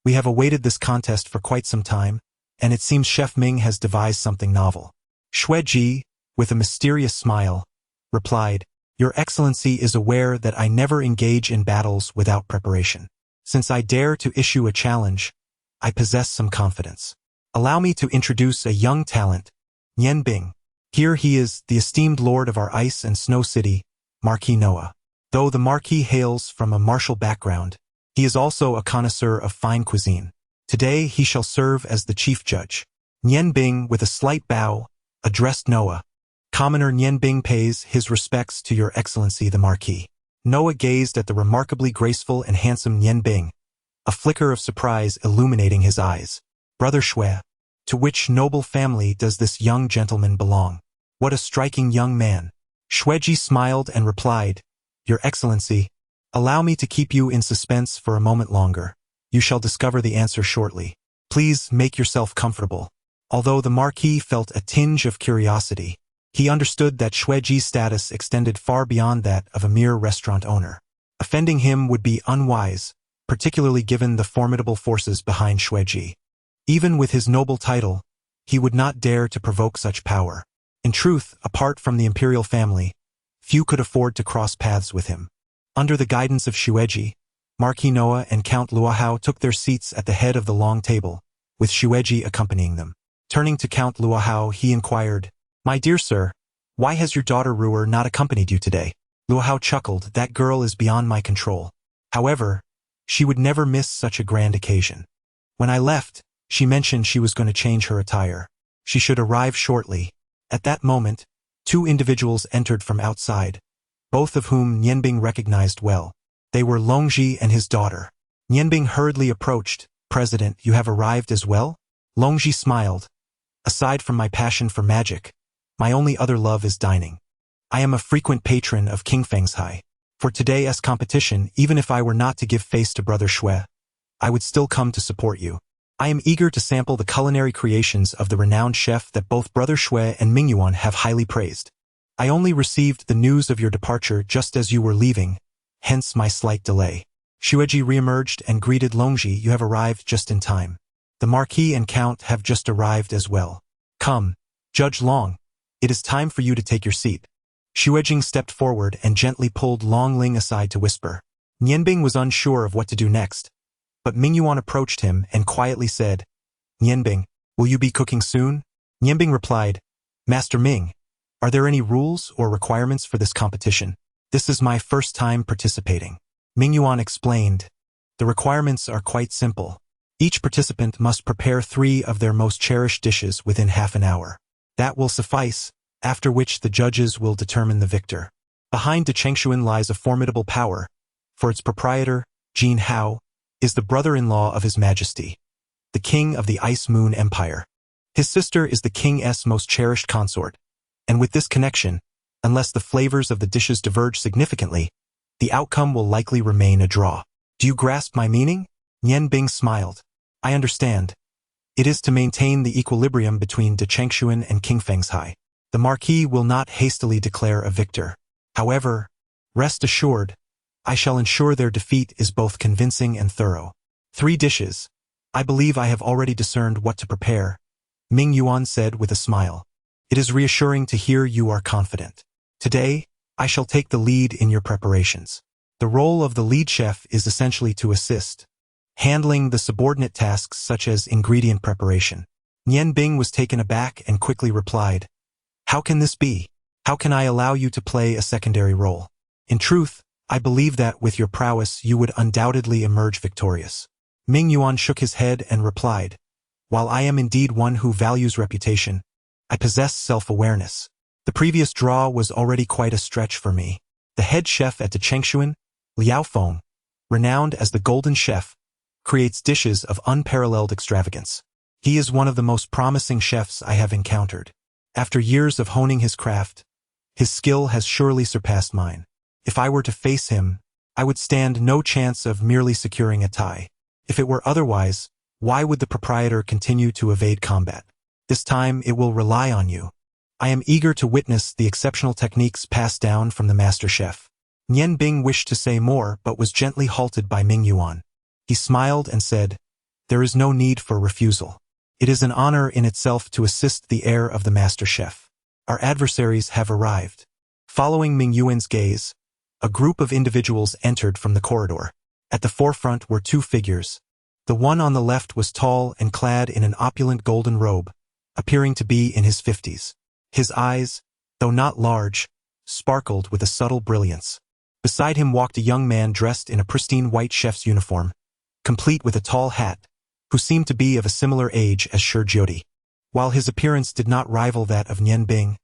We have awaited this contest for quite some time, and it seems Chef Ming has devised something novel. Xue Ji, with a mysterious smile, replied, Your Excellency is aware that I never engage in battles without preparation. Since I dare to issue a challenge, I possess some confidence. Allow me to introduce a young talent, Nian Bing. Here he is, the esteemed lord of our ice and snow city, Marquis Noah. Though the Marquis hails from a martial background, he is also a connoisseur of fine cuisine. Today he shall serve as the chief judge. Nian Bing, with a slight bow, addressed Noah. Commoner Nian Bing pays his respects to Your Excellency the Marquis. Noah gazed at the remarkably graceful and handsome Nian Bing, a flicker of surprise illuminating his eyes. Brother Xue, to which noble family does this young gentleman belong? What a striking young man. Xue Ji smiled and replied, Your Excellency, allow me to keep you in suspense for a moment longer. You shall discover the answer shortly. Please make yourself comfortable. Although the Marquis felt a tinge of curiosity, he understood that Xue Ji's status extended far beyond that of a mere restaurant owner. Offending him would be unwise, particularly given the formidable forces behind Xue Ji. Even with his noble title, he would not dare to provoke such power. In truth, apart from the imperial family, few could afford to cross paths with him. Under the guidance of Xue Ji, Marquis Noah and Count Luohao took their seats at the head of the long table, with Xue Ji accompanying them. Turning to Count Luohao, he inquired, My dear sir, why has your daughter Ruer not accompanied you today? Luohao chuckled, That girl is beyond my control. However, she would never miss such a grand occasion. When I left, she mentioned she was going to change her attire. She should arrive shortly. At that moment, two individuals entered from outside, both of whom Nianbing recognized well. They were Longji and his daughter. Nianbing hurriedly approached. President, you have arrived as well? Longji smiled. Aside from my passion for magic, my only other love is dining. I am a frequent patron of King Feng's High. For today's competition, even if I were not to give face to Brother Xue, I would still come to support you. I am eager to sample the culinary creations of the renowned chef that both Brother Xue and Mingyuan have highly praised. I only received the news of your departure just as you were leaving, hence my slight delay. Xueji reemerged and greeted Longji, You have arrived just in time. The Marquis and Count have just arrived as well. Come, Judge Long, it is time for you to take your seat. Xuejing stepped forward and gently pulled Long Ling aside to whisper. Nianbing was unsure of what to do next, but Mingyuan approached him and quietly said, Nianbing, will you be cooking soon? Nianbing replied, Master Ming, are there any rules or requirements for this competition? This is my first time participating. Mingyuan explained, The requirements are quite simple. Each participant must prepare 3 of their most cherished dishes within half an hour. That will suffice, after which the judges will determine the victor. Behind De Chengshuan lies a formidable power, for its proprietor, Jin Hao, is the brother-in-law of His Majesty, the King of the Ice Moon Empire. His sister is the King's most cherished consort, and with this connection, unless the flavors of the dishes diverge significantly, the outcome will likely remain a draw. Do you grasp my meaning? Nian Bing smiled. I understand. It is to maintain the equilibrium between De Chengshuan and King Feng's High. The Marquis will not hastily declare a victor. However, rest assured, I shall ensure their defeat is both convincing and thorough. 3 dishes. I believe I have already discerned what to prepare, Ming Yuan said with a smile. It is reassuring to hear you are confident. Today, I shall take the lead in your preparations. The role of the lead chef is essentially to assist, handling the subordinate tasks such as ingredient preparation. Nian Bing was taken aback and quickly replied, How can this be? How can I allow you to play a secondary role? In truth, I believe that with your prowess you would undoubtedly emerge victorious. Ming Yuan shook his head and replied, While I am indeed one who values reputation, I possess self-awareness. The previous draw was already quite a stretch for me. The head chef at De Chengshuan, Liao Feng, renowned as the Golden Chef, creates dishes of unparalleled extravagance. He is one of the most promising chefs I have encountered. After years of honing his craft, his skill has surely surpassed mine. If I were to face him, I would stand no chance of merely securing a tie. If it were otherwise, why would the proprietor continue to evade combat? This time it will rely on you. I am eager to witness the exceptional techniques passed down from the master chef. Nian Bing wished to say more but was gently halted by Ming Yuan. He smiled and said, "There is no need for refusal. It is an honor in itself to assist the heir of the master chef. Our adversaries have arrived." Following Ming Yuan's gaze, a group of individuals entered from the corridor. At the forefront were two figures. The one on the left was tall and clad in an opulent golden robe, appearing to be in his 50s. His eyes, though not large, sparkled with a subtle brilliance. Beside him walked a young man dressed in a pristine white chef's uniform, complete with a tall hat, who seemed to be of a similar age as Shi Jiodi. While his appearance did not rival that of Nian Bing,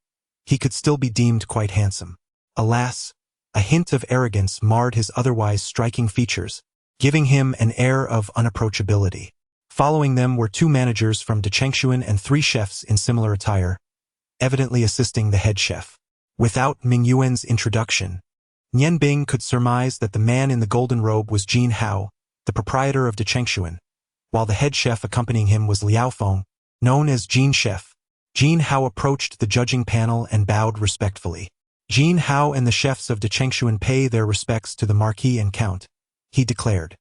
he could still be deemed quite handsome. Alas, a hint of arrogance marred his otherwise striking features, giving him an air of unapproachability. Following them were two managers from Dechengshuan and three chefs in similar attire, evidently assisting the head chef. Without Ming Yuan's introduction, Nian Bing could surmise that the man in the golden robe was Jin Hao, the proprietor of Dechengshuan, while the head chef accompanying him was Liao Feng, known as Jin Chef. Jin Hao approached the judging panel and bowed respectfully. Jin Hao and the chefs of Dechengshuan pay their respects to the Marquis and Count, he declared.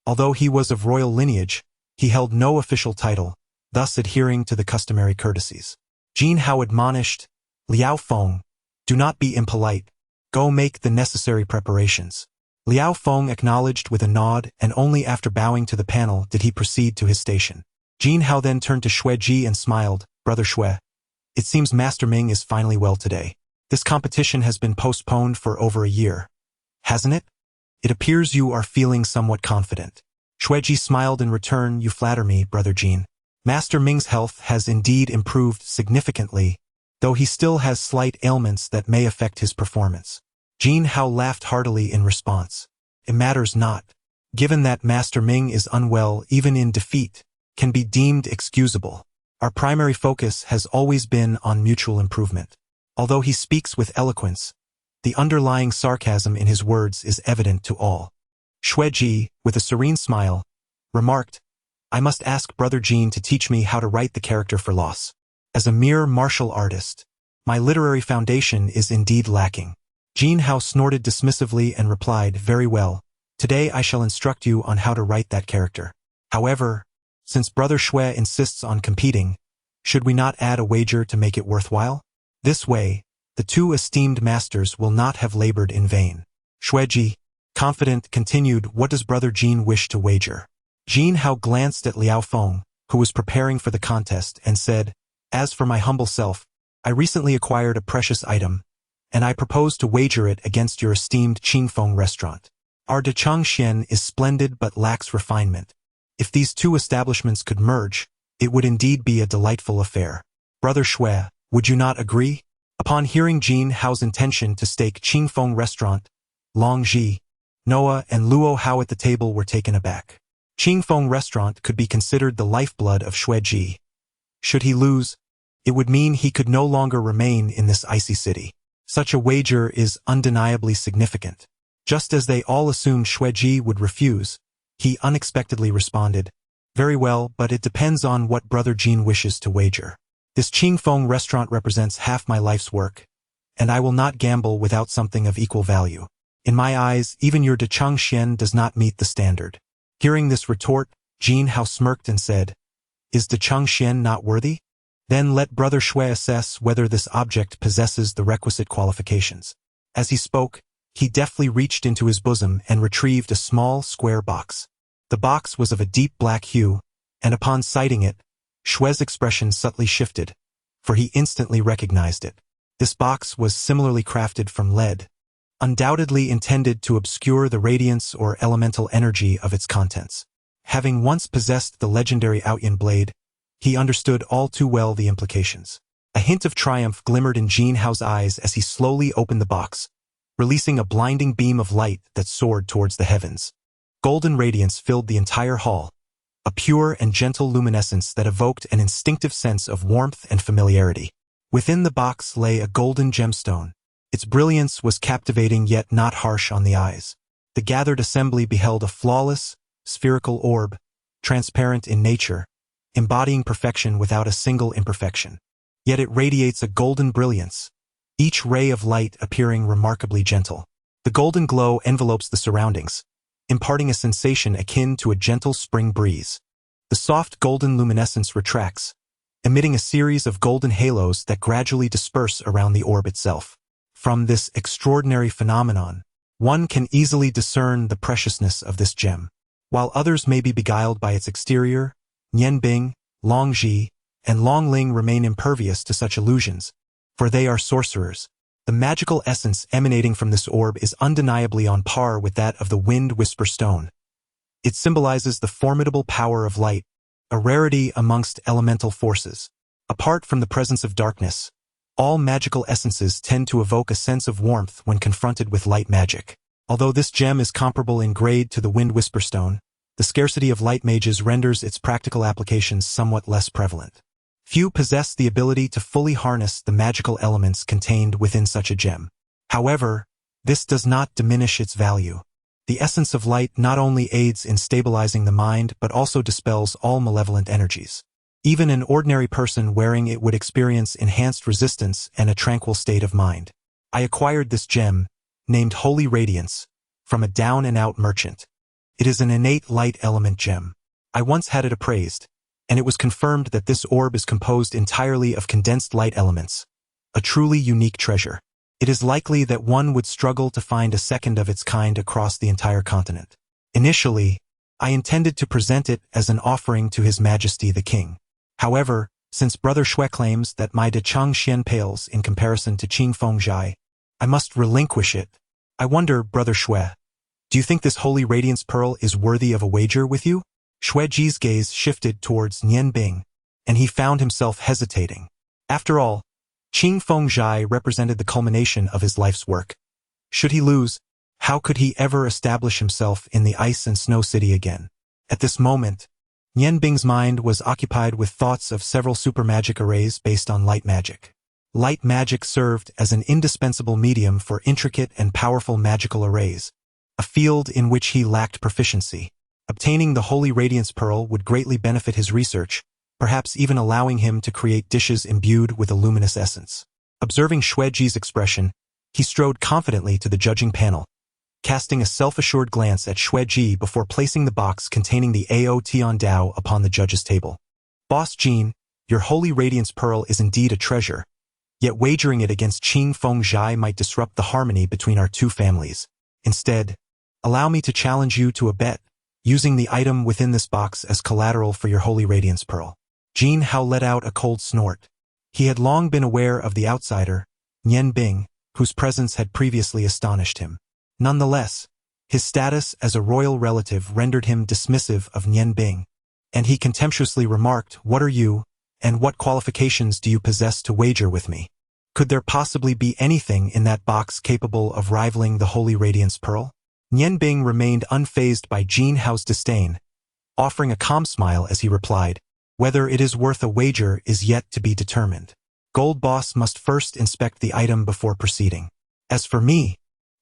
Although he was of royal lineage, he held no official title, thus adhering to the customary courtesies. Jin Hao admonished, "Liao Feng, do not be impolite. Go make the necessary preparations." Liao Feng acknowledged with a nod, and only after bowing to the panel did he proceed to his station. Jin Hao then turned to Xue Ji and smiled, "Brother Xue, it seems Master Ming is finally well today. This competition has been postponed for over a year, hasn't it? It appears you are feeling somewhat confident." Xue Ji smiled in return. "You flatter me, Brother Jin. Master Ming's health has indeed improved significantly, though he still has slight ailments that may affect his performance." Jin Hao laughed heartily in response. "It matters not. Given that Master Ming is unwell even in defeat, can be deemed excusable. Our primary focus has always been on mutual improvement." Although he speaks with eloquence, the underlying sarcasm in his words is evident to all. Xue Ji, with a serene smile, remarked, "I must ask Brother Jin to teach me how to write the character for loss. As a mere martial artist, my literary foundation is indeed lacking." Jin Hao snorted dismissively and replied, "Very well. Today I shall instruct you on how to write that character. However, since Brother Xue insists on competing, should we not add a wager to make it worthwhile? This way, the two esteemed masters will not have labored in vain." Xue Ji, confident, continued, "What does Brother Jin wish to wager?" Jin Hao glanced at Liao Feng, who was preparing for the contest, and said, "As for my humble self, I recently acquired a precious item, and I propose to wager it against your esteemed Qingfeng restaurant. Our Dechengshuan is splendid but lacks refinement. If these two establishments could merge, it would indeed be a delightful affair. Brother Xue, would you not agree?" Upon hearing Jin Hao's intention to stake Qingfeng restaurant, Long Ji, Noah, and Luo Hao at the table were taken aback. Qingfeng restaurant could be considered the lifeblood of Xue Ji. Should he lose, it would mean he could no longer remain in this icy city. Such a wager is undeniably significant. Just as they all assumed Xue Ji would refuse, he unexpectedly responded, "Very well, but it depends on what Brother Jin wishes to wager. This Qingfeng restaurant represents half my life's work, and I will not gamble without something of equal value. In my eyes, even your Dechengshuan does not meet the standard." Hearing this retort, Jin Hao smirked and said, "Is Dechengshuan not worthy? Then let Brother Xue assess whether this object possesses the requisite qualifications." As he spoke, he deftly reached into his bosom and retrieved a small, square box. The box was of a deep black hue, and upon sighting it, Xue's expression subtly shifted, for he instantly recognized it. This box was similarly crafted from lead, undoubtedly intended to obscure the radiance or elemental energy of its contents. Having once possessed the legendary Outyin blade, he understood all too well the implications. A hint of triumph glimmered in Jin Hao's eyes as he slowly opened the box, releasing a blinding beam of light that soared towards the heavens. Golden radiance filled the entire hall, a pure and gentle luminescence that evoked an instinctive sense of warmth and familiarity. Within the box lay a golden gemstone. Its brilliance was captivating yet not harsh on the eyes. The gathered assembly beheld a flawless, spherical orb, transparent in nature, embodying perfection without a single imperfection. Yet it radiates a golden brilliance, each ray of light appearing remarkably gentle. The golden glow envelopes the surroundings, imparting a sensation akin to a gentle spring breeze. The soft golden luminescence retracts, emitting a series of golden halos that gradually disperse around the orb itself. From this extraordinary phenomenon, one can easily discern the preciousness of this gem. While others may be beguiled by its exterior, Nianbing, Longji, and Longling remain impervious to such illusions, for they are sorcerers. The magical essence emanating from this orb is undeniably on par with that of the Wind Whisper Stone. It symbolizes the formidable power of light, a rarity amongst elemental forces. Apart from the presence of darkness, all magical essences tend to evoke a sense of warmth when confronted with light magic. Although this gem is comparable in grade to the Wind Whisper Stone, the scarcity of light mages renders its practical applications somewhat less prevalent. Few possess the ability to fully harness the magical elements contained within such a gem. However, this does not diminish its value. The essence of light not only aids in stabilizing the mind but also dispels all malevolent energies. Even an ordinary person wearing it would experience enhanced resistance and a tranquil state of mind. I acquired this gem, named Holy Radiance, from a down-and-out merchant. It is an innate light element gem. I once had it appraised, and it was confirmed that this orb is composed entirely of condensed light elements, a truly unique treasure. It is likely that one would struggle to find a second of its kind across the entire continent. Initially, I intended to present it as an offering to His Majesty the King. However, since Brother Shui claims that my De Changxian pales in comparison to Qing Feng Zhai, I must relinquish it. I wonder, Brother Shui, do you think this Holy Radiance Pearl is worthy of a wager with you? Shuiji's gaze shifted towards Nianbing, and he found himself hesitating. After all, Qing Feng Zhai represented the culmination of his life's work. Should he lose, how could he ever establish himself in the ice and snow city again? At this moment, Nianbing's mind was occupied with thoughts of several super magic arrays based on light magic. Light magic served as an indispensable medium for intricate and powerful magical arrays, a field in which he lacked proficiency. Obtaining the Holy Radiance Pearl would greatly benefit his research, perhaps even allowing him to create dishes imbued with a luminous essence. Observing Shuiji's expression, he strode confidently to the judging panel, casting a self-assured glance at Shuiji before placing the box containing the Ao Tian Dao upon the judge's table. Boss Jin, your Holy Radiance Pearl is indeed a treasure, yet wagering it against Qing Feng Zhai might disrupt the harmony between our two families. Instead, allow me to challenge you to a bet, using the item within this box as collateral for your Holy Radiance Pearl. Jin Hao let out a cold snort. He had long been aware of the outsider, Nianbing, whose presence had previously astonished him. Nonetheless, his status as a royal relative rendered him dismissive of Nianbing, and he contemptuously remarked, "What are you, and what qualifications do you possess to wager with me? Could there possibly be anything in that box capable of rivaling the Holy Radiance Pearl?" Nianbing remained unfazed by Jin Hao's disdain, offering a calm smile as he replied, "Whether it is worth a wager is yet to be determined. Gold Boss must first inspect the item before proceeding. As for me,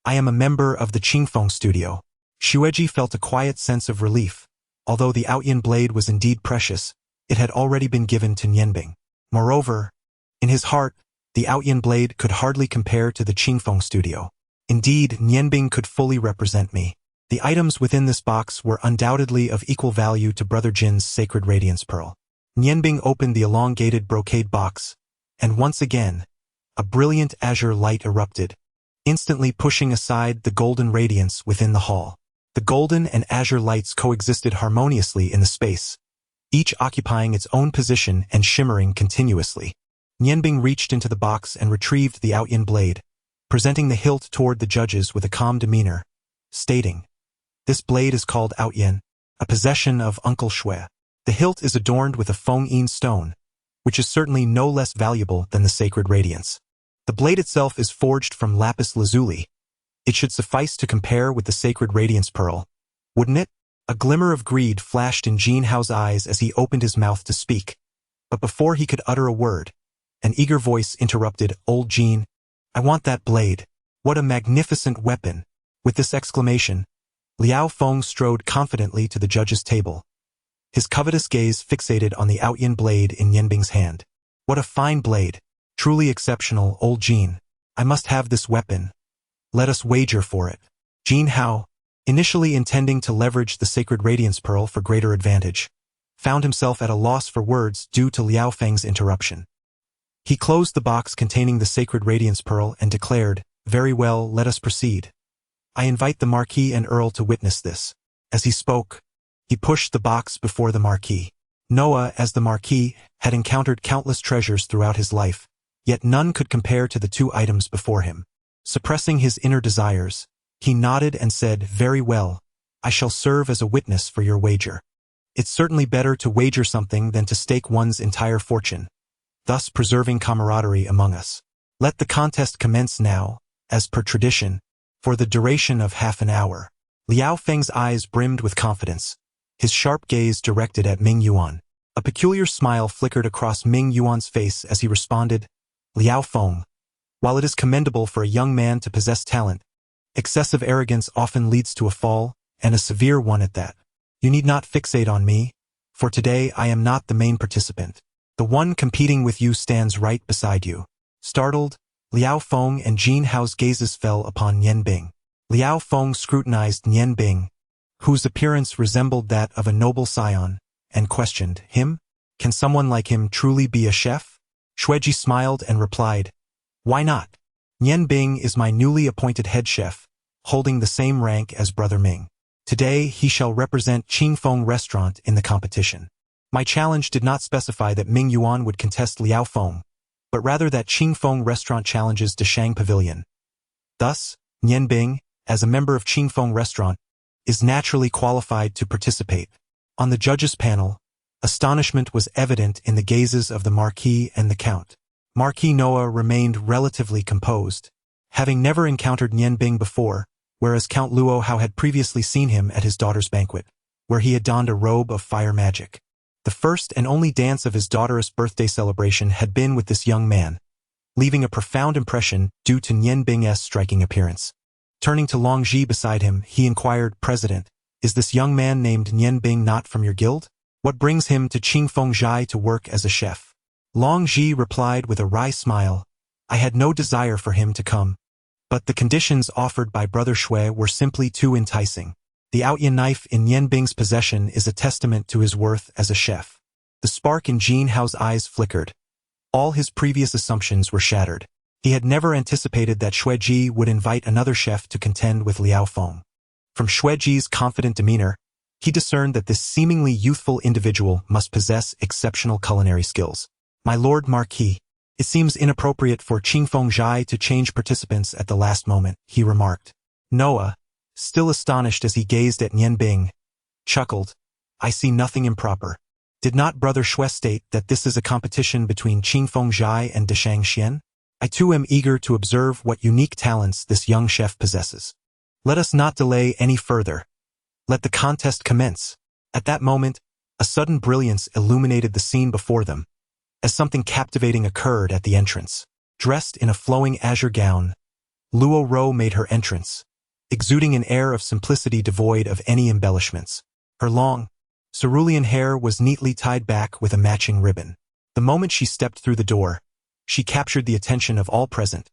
I am a member of the Qingfeng studio." Shuiji felt a quiet sense of relief. Although the Outyin blade was indeed precious, it had already been given to Nianbing. Moreover, in his heart, the Outyin blade could hardly compare to the Qingfeng studio. Indeed, Nianbing could fully represent me. The items within this box were undoubtedly of equal value to Brother Jin's Sacred Radiance Pearl. Nianbing opened the elongated brocade box, and once again, a brilliant azure light erupted, instantly pushing aside the golden radiance within the hall. The golden and azure lights coexisted harmoniously in the space, each occupying its own position and shimmering continuously. Nianbing reached into the box and retrieved the Outyin blade, presenting the hilt toward the judges with a calm demeanor, stating, "This blade is called Outyin, a possession of Uncle Shui. The hilt is adorned with a Feng stone, which is certainly no less valuable than the Sacred Radiance. The blade itself is forged from lapis lazuli. It should suffice to compare with the Sacred Radiance Pearl, wouldn't it?" A glimmer of greed flashed in Jin Hao's eyes as he opened his mouth to speak, but before he could utter a word, an eager voice interrupted, "Old Jin, I want that blade. What a magnificent weapon." With this exclamation, Liao Feng strode confidently to the judge's table, his covetous gaze fixated on the Outyin blade in Nianbing's hand. "What a fine blade. Truly exceptional, Old Jin. I must have this weapon. Let us wager for it. Jin Hao, initially intending to leverage the sacred radiance pearl for greater advantage, found himself at a loss for words due to Liao Feng's interruption. He closed the box containing the sacred radiance pearl and declared, "Very well, let us proceed. I invite the Marquis and Earl to witness this." As he spoke, he pushed the box before the Marquis. Noah, as the Marquis, had encountered countless treasures throughout his life, yet none could compare to the two items before him. Suppressing his inner desires, he nodded and said, "Very well, I shall serve as a witness for your wager. It's certainly better to wager something than to stake one's entire fortune, thus preserving camaraderie among us. Let the contest commence now, as per tradition, for the duration of half an hour." Liao Feng's eyes brimmed with confidence, his sharp gaze directed at Ming Yuan. A peculiar smile flickered across Ming Yuan's face as he responded, "Liao Feng, while it is commendable for a young man to possess talent, excessive arrogance often leads to a fall, and a severe one at that. You need not fixate on me, for today I am not the main participant. The one competing with you stands right beside you." Startled, Liao Feng and Jin Hao's gazes fell upon Nian Bing. Liao Feng scrutinized Nian Bing, whose appearance resembled that of a noble scion, and questioned, "Him? Can someone like him truly be a chef?" Xueji smiled and replied, "Why not? Nian Bing is my newly appointed head chef, holding the same rank as Brother Ming. Today he shall represent Qingfeng Restaurant in the competition." My challenge did not specify that Ming Yuan would contest Liao Feng, but rather that Qingfeng Restaurant challenges Deshang Pavilion. Thus, Nian Bing, as a member of Qingfeng Restaurant, is naturally qualified to participate. On the judges' panel, astonishment was evident in the gazes of the Marquis and the Count. Marquis Noah remained relatively composed, having never encountered Nian Bing before, whereas Count Luo Hao had previously seen him at his daughter's banquet, where he had donned a robe of fire magic. The first and only dance of his daughter's birthday celebration had been with this young man, leaving a profound impression due to Nian Bing's striking appearance. Turning to Long Ji beside him, he inquired, "President, is this young man named Nian Bing not from your guild? What brings him to Qingfeng Zhai to work as a chef?" Long Ji replied with a wry smile, "I had no desire for him to come, but the conditions offered by Brother Shui were simply too enticing. The Outyan knife in Nian Bing's possession is a testament to his worth as a chef." The spark in Jin Hao's eyes flickered. All his previous assumptions were shattered. He had never anticipated that Xueji would invite another chef to contend with Liao Feng. From Xueji's confident demeanor, he discerned that this seemingly youthful individual must possess exceptional culinary skills. "My Lord Marquis, it seems inappropriate for Qingfeng Zhai to change participants at the last moment," he remarked. Noah, still astonished as he gazed at Nian Bing, chuckled, "I see nothing improper. Did not Brother Shui state that this is a competition between Qingfeng Zhai and Deshang Xian? I too am eager to observe what unique talents this young chef possesses. Let us not delay any further. Let the contest commence." At that moment, a sudden brilliance illuminated the scene before them, as something captivating occurred at the entrance. Dressed in a flowing azure gown, Luo Ro made her entrance, exuding an air of simplicity devoid of any embellishments. Her long, cerulean hair was neatly tied back with a matching ribbon. The moment she stepped through the door, she captured the attention of all present.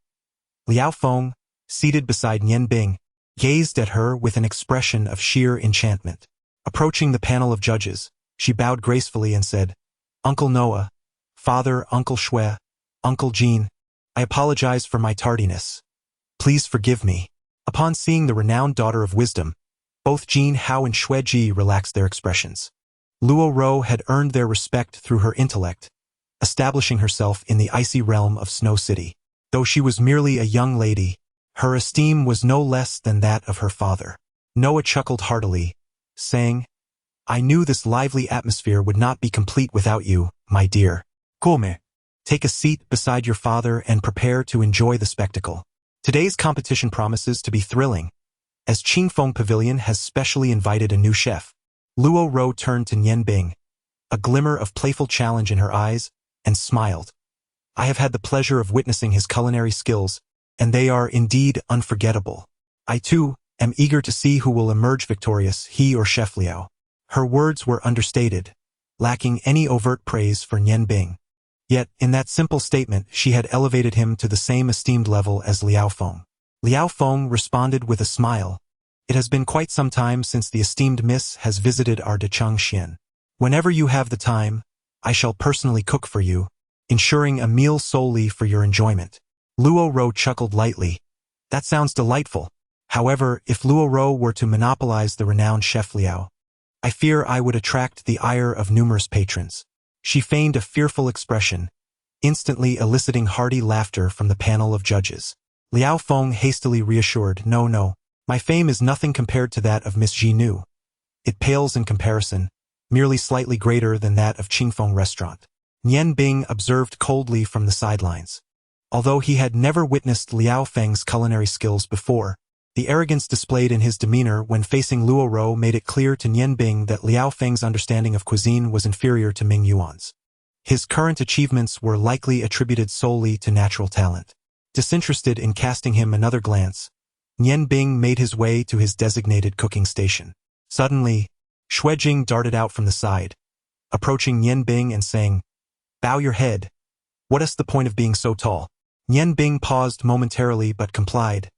Liao Feng, seated beside Nian Bing, gazed at her with an expression of sheer enchantment. Approaching the panel of judges, she bowed gracefully and said, "Uncle Noah, Father, Uncle Shui, Uncle Jean, I apologize for my tardiness. Please forgive me." Upon seeing the renowned daughter of wisdom, both Jin Hao and Xueji relaxed their expressions. Luo Ro had earned their respect through her intellect, establishing herself in the icy realm of Snow City. Though she was merely a young lady, her esteem was no less than that of her father. Noah chuckled heartily, saying, "I knew this lively atmosphere would not be complete without you, my dear. Come, take a seat beside your father and prepare to enjoy the spectacle. Today's competition promises to be thrilling, as Qingfeng Pavilion has specially invited a new chef." Luo Ro turned to Nian Bing, a glimmer of playful challenge in her eyes, and smiled. "I have had the pleasure of witnessing his culinary skills, and they are indeed unforgettable. I too am eager to see who will emerge victorious, he or Chef Liao." Her words were understated, lacking any overt praise for Nian Bing. Yet, in that simple statement, she had elevated him to the same esteemed level as Liao Feng. Liao Feng responded with a smile. It has been quite some time since the esteemed miss has visited our Decheng Xian. Whenever you have the time, I shall personally cook for you, ensuring a meal solely for your enjoyment. Luo Ro chuckled lightly. That sounds delightful. However, if Luo Ro were to monopolize the renowned chef Liao, I fear I would attract the ire of numerous patrons. She feigned a fearful expression, instantly eliciting hearty laughter from the panel of judges. Liao Feng hastily reassured, No, my fame is nothing compared to that of Miss Ji Nu. It pales in comparison, merely slightly greater than that of Qingfeng restaurant. Nian Bing observed coldly from the sidelines. Although he had never witnessed Liao Feng's culinary skills before, the arrogance displayed in his demeanor when facing Luo Ro made it clear to Nian Bing that Liao Feng's understanding of cuisine was inferior to Ming Yuan's. His current achievements were likely attributed solely to natural talent. Disinterested in casting him another glance, Nian Bing made his way to his designated cooking station. Suddenly, Xue Jing darted out from the side, approaching Nian Bing and saying, Bow your head. What is the point of being so tall? Nian Bing paused momentarily but complied,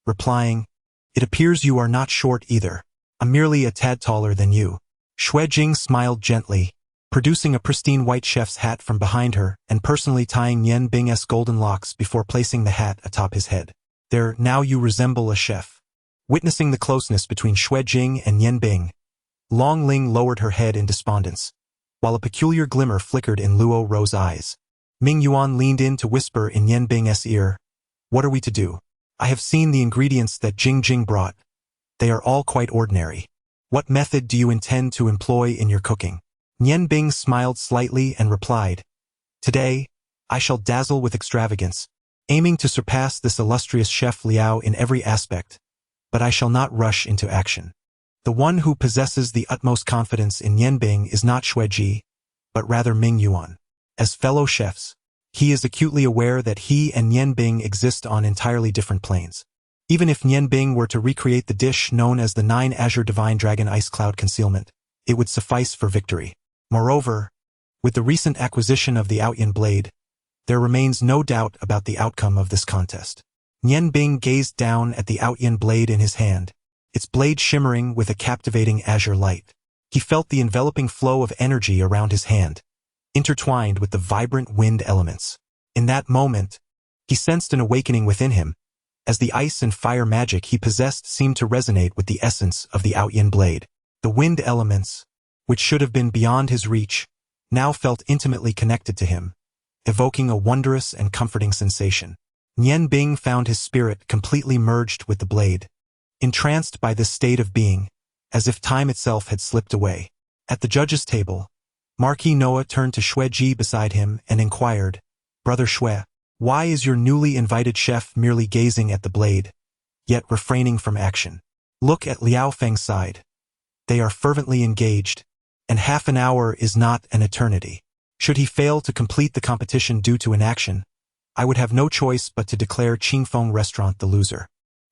replying, It appears you are not short either. I'm merely a tad taller than you. Xue Jing smiled gently, producing a pristine white chef's hat from behind her and personally tying Nian Bing's golden locks before placing the hat atop his head. There, now you resemble a chef. Witnessing the closeness between Xue Jing and Nian Bing, Long Ling lowered her head in despondence, while a peculiar glimmer flickered in Luo Ro's eyes. Ming Yuan leaned in to whisper in Nian Bing's ear, What are we to do? I have seen the ingredients that Jing brought. They are all quite ordinary. What method do you intend to employ in your cooking? Nian Bing smiled slightly and replied, Today, I shall dazzle with extravagance, aiming to surpass this illustrious chef Liao in every aspect, but I shall not rush into action. The one who possesses the utmost confidence in Nian Bing is not Xue Ji, but rather Ming Yuan. As fellow chefs, he is acutely aware that he and Nian Bing exist on entirely different planes. Even if Nian Bing were to recreate the dish known as the 9 Azure Divine Dragon Ice Cloud Concealment, it would suffice for victory. Moreover, with the recent acquisition of the Outyan blade, there remains no doubt about the outcome of this contest. Nian Bing gazed down at the Outyan blade in his hand, its blade shimmering with a captivating azure light. He felt the enveloping flow of energy around his hand, intertwined with the vibrant wind elements. In that moment, he sensed an awakening within him, as the ice and fire magic he possessed seemed to resonate with the essence of the Outyan blade. The wind elements, which should have been beyond his reach, now felt intimately connected to him, evoking a wondrous and comforting sensation. Nian Bing found his spirit completely merged with the blade, entranced by this state of being, as if time itself had slipped away. At the judges' table, Marquis Noah turned to Xue Ji beside him and inquired, Brother Xue, why is your newly invited chef merely gazing at the blade, yet refraining from action? Look at Liao Feng's side. They are fervently engaged, and half an hour is not an eternity. Should he fail to complete the competition due to inaction, I would have no choice but to declare Qingfeng restaurant the loser.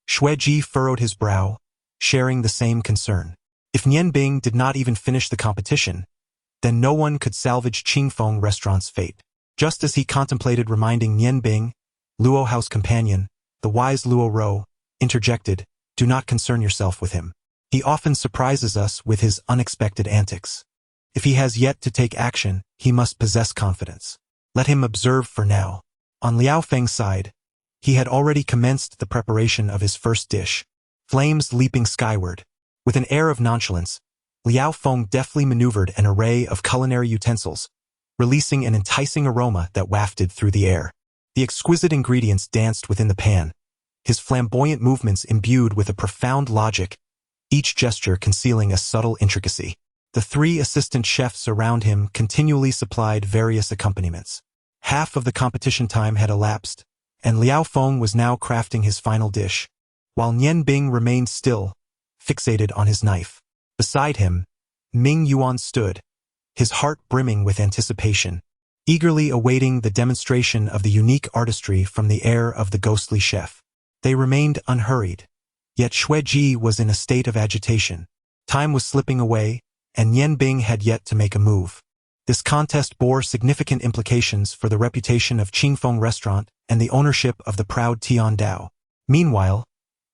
Xue Ji furrowed his brow, sharing the same concern. If Nian Bing did not even finish the competition, then no one could salvage Qingfeng restaurant's fate. Just as he contemplated reminding Nian Bing, Luo Hao's companion, the wise Luo Ro, interjected, Do not concern yourself with him. He often surprises us with his unexpected antics. If he has yet to take action, he must possess confidence. Let him observe for now. On Liao Feng's side, he had already commenced the preparation of his first dish, flames leaping skyward. With an air of nonchalance, Liao Feng deftly maneuvered an array of culinary utensils, releasing an enticing aroma that wafted through the air. The exquisite ingredients danced within the pan, his flamboyant movements imbued with a profound logic, each gesture concealing a subtle intricacy. The 3 assistant chefs around him continually supplied various accompaniments. Half of the competition time had elapsed, and Liao Feng was now crafting his final dish, while Nian Bing remained still, fixated on his knife. Beside him, Ming Yuan stood, his heart brimming with anticipation, eagerly awaiting the demonstration of the unique artistry from the air of the ghostly chef. They remained unhurried, yet Xue Ji was in a state of agitation. Time was slipping away, and Nian Bing had yet to make a move. This contest bore significant implications for the reputation of Qingfeng restaurant and the ownership of the proud Tian Dao. Meanwhile,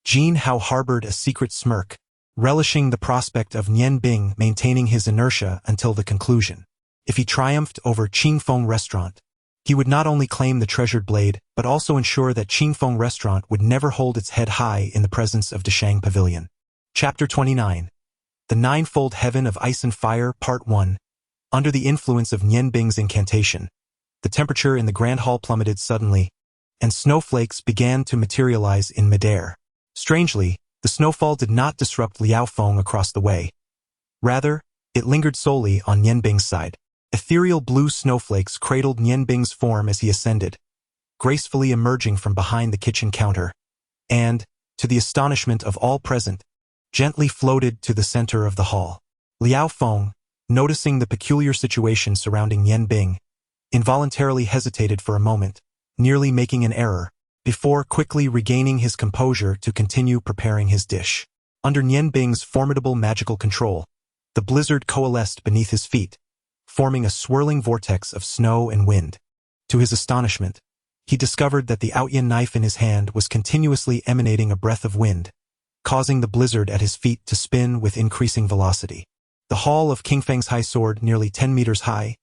Jin Hao harbored a secret smirk, relishing the prospect of Nian Bing maintaining his inertia until the conclusion. If he triumphed over Qingfeng Restaurant, he would not only claim the treasured blade, but also ensure that Qingfeng Restaurant would never hold its head high in the presence of Deshang Pavilion. Chapter 29. The Ninefold Heaven of Ice and Fire, Part 1. Under the influence of Nian Bing's incantation, the temperature in the Grand Hall plummeted suddenly, and snowflakes began to materialize in midair. Strangely, the snowfall did not disrupt Liao Feng across the way. Rather, it lingered solely on Nian Bing's side. Ethereal blue snowflakes cradled Nian Bing's form as he ascended, gracefully emerging from behind the kitchen counter, and, to the astonishment of all present, gently floated to the center of the hall. Liao Feng, noticing the peculiar situation surrounding Nian Bing, involuntarily hesitated for a moment, nearly making an error, before quickly regaining his composure to continue preparing his dish. Under Nian Bing's formidable magical control, the blizzard coalesced beneath his feet, forming a swirling vortex of snow and wind. To his astonishment, he discovered that the Outyin knife in his hand was continuously emanating a breath of wind, causing the blizzard at his feet to spin with increasing velocity. The hall of King Feng's high soared nearly 10 meters high,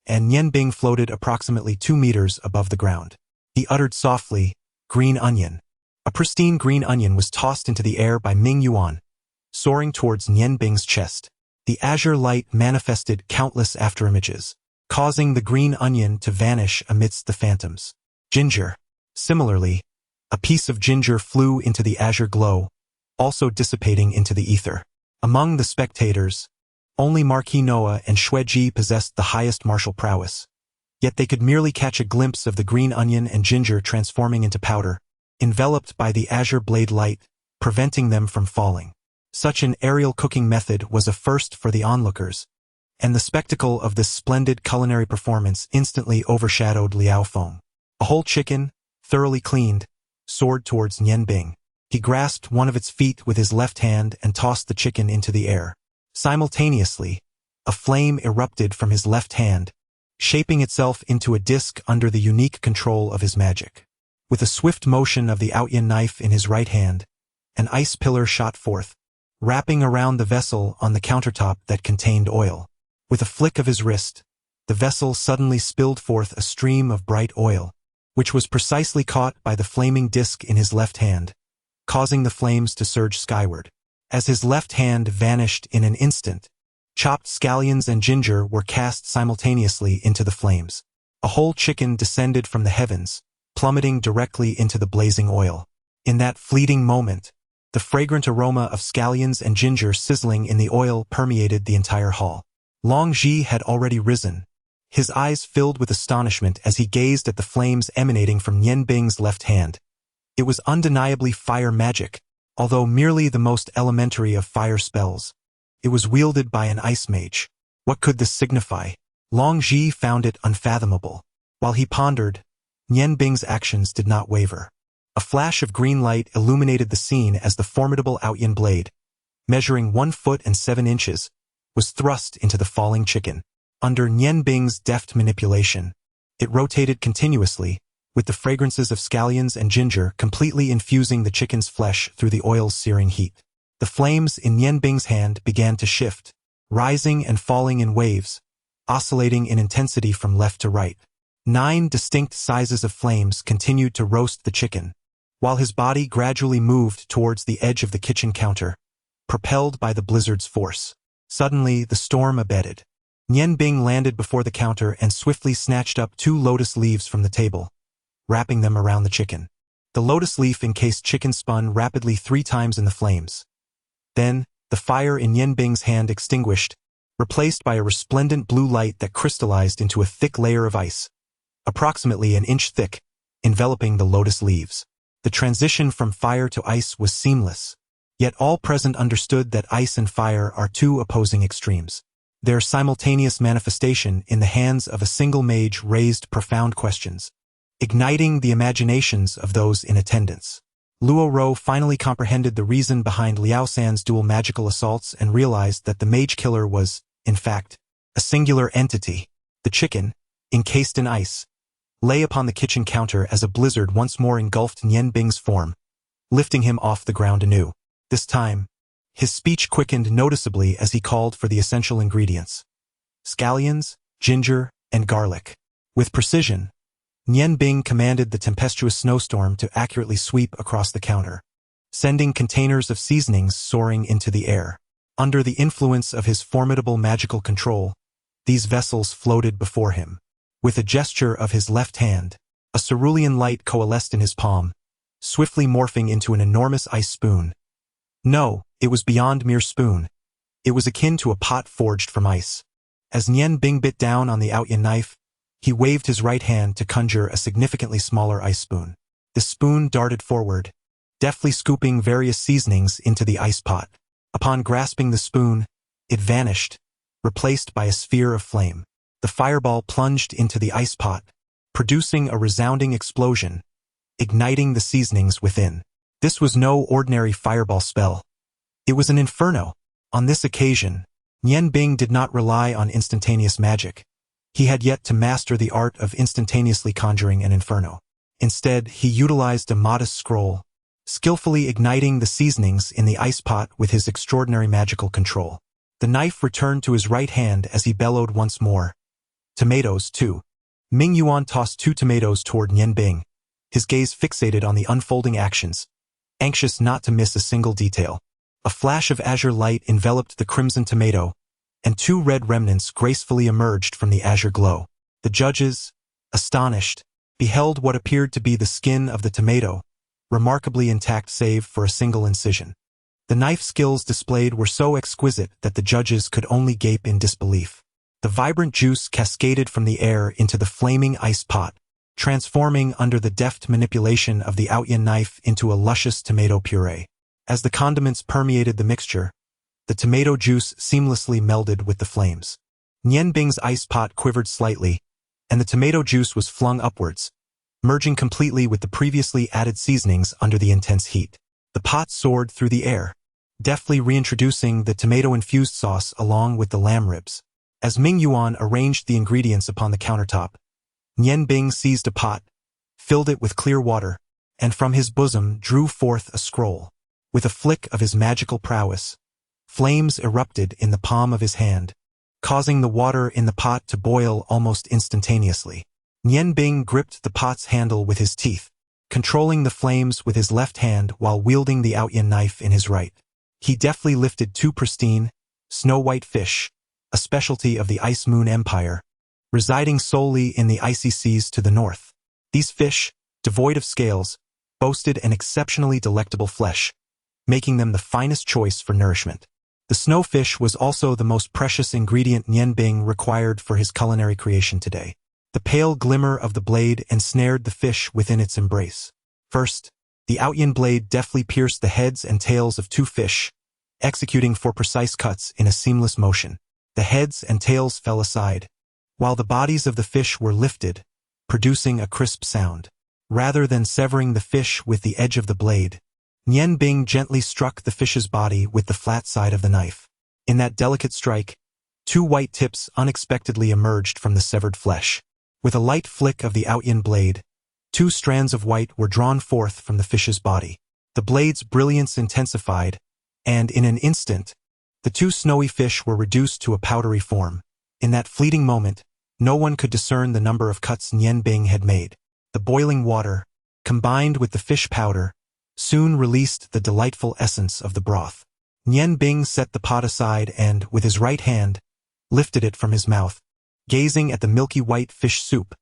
and Nian Bing floated approximately 2 meters above the ground. He uttered softly, "Green onion." A pristine green onion was tossed into the air by Ming Yuan, soaring towards Nian Bing's chest. The azure light manifested countless afterimages, causing the green onion to vanish amidst the phantoms. Ginger. Similarly, a piece of ginger flew into the azure glow, also dissipating into the ether. Among the spectators, only Marquis Noah and Xueji possessed the highest martial prowess, yet they could merely catch a glimpse of the green onion and ginger transforming into powder, enveloped by the azure blade light, preventing them from falling. Such an aerial cooking method was a first for the onlookers, and the spectacle of this splendid culinary performance instantly overshadowed Liao Feng. A whole chicken, thoroughly cleaned, soared towards Nian Bing. He grasped one of its feet with his left hand and tossed the chicken into the air. Simultaneously, a flame erupted from his left hand, shaping itself into a disc under the unique control of his magic. With a swift motion of the Outyin knife in his right hand, an ice pillar shot forth, wrapping around the vessel on the countertop that contained oil. With a flick of his wrist, the vessel suddenly spilled forth a stream of bright oil, which was precisely caught by the flaming disc in his left hand, causing the flames to surge skyward. As his left hand vanished in an instant, chopped scallions and ginger were cast simultaneously into the flames. A whole chicken descended from the heavens, plummeting directly into the blazing oil. In that fleeting moment, the fragrant aroma of scallions and ginger sizzling in the oil permeated the entire hall. Long Ji had already risen, his eyes filled with astonishment as he gazed at the flames emanating from Nian Bing's left hand. It was undeniably fire magic, although merely the most elementary of fire spells. It was wielded by an ice mage. What could this signify? Long Ji found it unfathomable. While he pondered, Nian Bing's actions did not waver. A flash of green light illuminated the scene as the formidable Outyin blade, measuring 1 foot and 7 inches, was thrust into the falling chicken. Under Nian Bing's deft manipulation, it rotated continuously, with the fragrances of scallions and ginger completely infusing the chicken's flesh through the oil's searing heat. The flames in Nian Bing's hand began to shift, rising and falling in waves, oscillating in intensity from left to right. 9 distinct sizes of flames continued to roast the chicken, while his body gradually moved towards the edge of the kitchen counter, propelled by the blizzard's force. Suddenly, the storm abated. Nian Bing landed before the counter and swiftly snatched up 2 lotus leaves from the table, wrapping them around the chicken. The lotus leaf-encased chicken spun rapidly 3 times in the flames. Then, the fire in Nian Bing's hand extinguished, replaced by a resplendent blue light that crystallized into a thick layer of ice, approximately an inch thick, enveloping the lotus leaves. The transition from fire to ice was seamless, yet all present understood that ice and fire are 2 opposing extremes. Their simultaneous manifestation in the hands of a single mage raised profound questions, igniting the imaginations of those in attendance. Luo Ro finally comprehended the reason behind Liao San's dual magical assaults and realized that the mage killer was, in fact, a singular entity. The chicken, encased in ice, lay upon the kitchen counter as a blizzard once more engulfed Nian Bing's form, lifting him off the ground anew. This time, his speech quickened noticeably as he called for the essential ingredients: scallions, ginger, and garlic. With precision, Nian Bing commanded the tempestuous snowstorm to accurately sweep across the counter, sending containers of seasonings soaring into the air. Under the influence of his formidable magical control, these vessels floated before him. With a gesture of his left hand, a cerulean light coalesced in his palm, swiftly morphing into an enormous ice spoon. No, it was beyond mere spoon. It was akin to a pot forged from ice. As Nian Bing bit down on the Outyin knife, he waved his right hand to conjure a significantly smaller ice spoon. The spoon darted forward, deftly scooping various seasonings into the ice pot. Upon grasping the spoon, it vanished, replaced by a sphere of flame. The fireball plunged into the ice pot, producing a resounding explosion, igniting the seasonings within. This was no ordinary fireball spell. It was an inferno. On this occasion, Nian Bing did not rely on instantaneous magic. He had yet to master the art of instantaneously conjuring an inferno. Instead, he utilized a modest scroll, skillfully igniting the seasonings in the ice pot with his extraordinary magical control. The knife returned to his right hand as he bellowed once more. Tomatoes, too. Ming Yuan tossed 2 tomatoes toward Nian Bing, his gaze fixated on the unfolding actions, anxious not to miss a single detail. A flash of azure light enveloped the crimson tomato, and 2 red remnants gracefully emerged from the azure glow. The judges, astonished, beheld what appeared to be the skin of the tomato, remarkably intact save for a single incision. The knife skills displayed were so exquisite that the judges could only gape in disbelief. The vibrant juice cascaded from the air into the flaming ice pot, transforming under the deft manipulation of the Outyin knife into a luscious tomato puree. As the condiments permeated the mixture, the tomato juice seamlessly melded with the flames. Nian Bing's ice pot quivered slightly, and the tomato juice was flung upwards, merging completely with the previously added seasonings under the intense heat. The pot soared through the air, deftly reintroducing the tomato-infused sauce along with the lamb ribs. As Ming Yuan arranged the ingredients upon the countertop, Nian Bing seized a pot, filled it with clear water, and from his bosom drew forth a scroll. With a flick of his magical prowess, flames erupted in the palm of his hand, causing the water in the pot to boil almost instantaneously. Nian Bing gripped the pot's handle with his teeth, controlling the flames with his left hand while wielding the Outyin knife in his right. He deftly lifted 2 pristine, snow-white fish, a specialty of the Ice Moon Empire, residing solely in the icy seas to the north. These fish, devoid of scales, boasted an exceptionally delectable flesh, making them the finest choice for nourishment. The snowfish was also the most precious ingredient Nian Bing required for his culinary creation today. The pale glimmer of the blade ensnared the fish within its embrace. First, the Outyin blade deftly pierced the heads and tails of 2 fish, executing 4 precise cuts in a seamless motion. The heads and tails fell aside, while the bodies of the fish were lifted, producing a crisp sound. Rather than severing the fish with the edge of the blade, Nian Bing gently struck the fish's body with the flat side of the knife. In that delicate strike, 2 white tips unexpectedly emerged from the severed flesh. With a light flick of the Outyin blade, 2 strands of white were drawn forth from the fish's body. The blade's brilliance intensified, and in an instant, the 2 snowy fish were reduced to a powdery form. In that fleeting moment, no one could discern the number of cuts Nian Bing had made. The boiling water, combined with the fish powder, soon released the delightful essence of the broth. Nian Bing set the pot aside and, with his right hand, lifted it from his mouth, gazing at the milky white fish soup,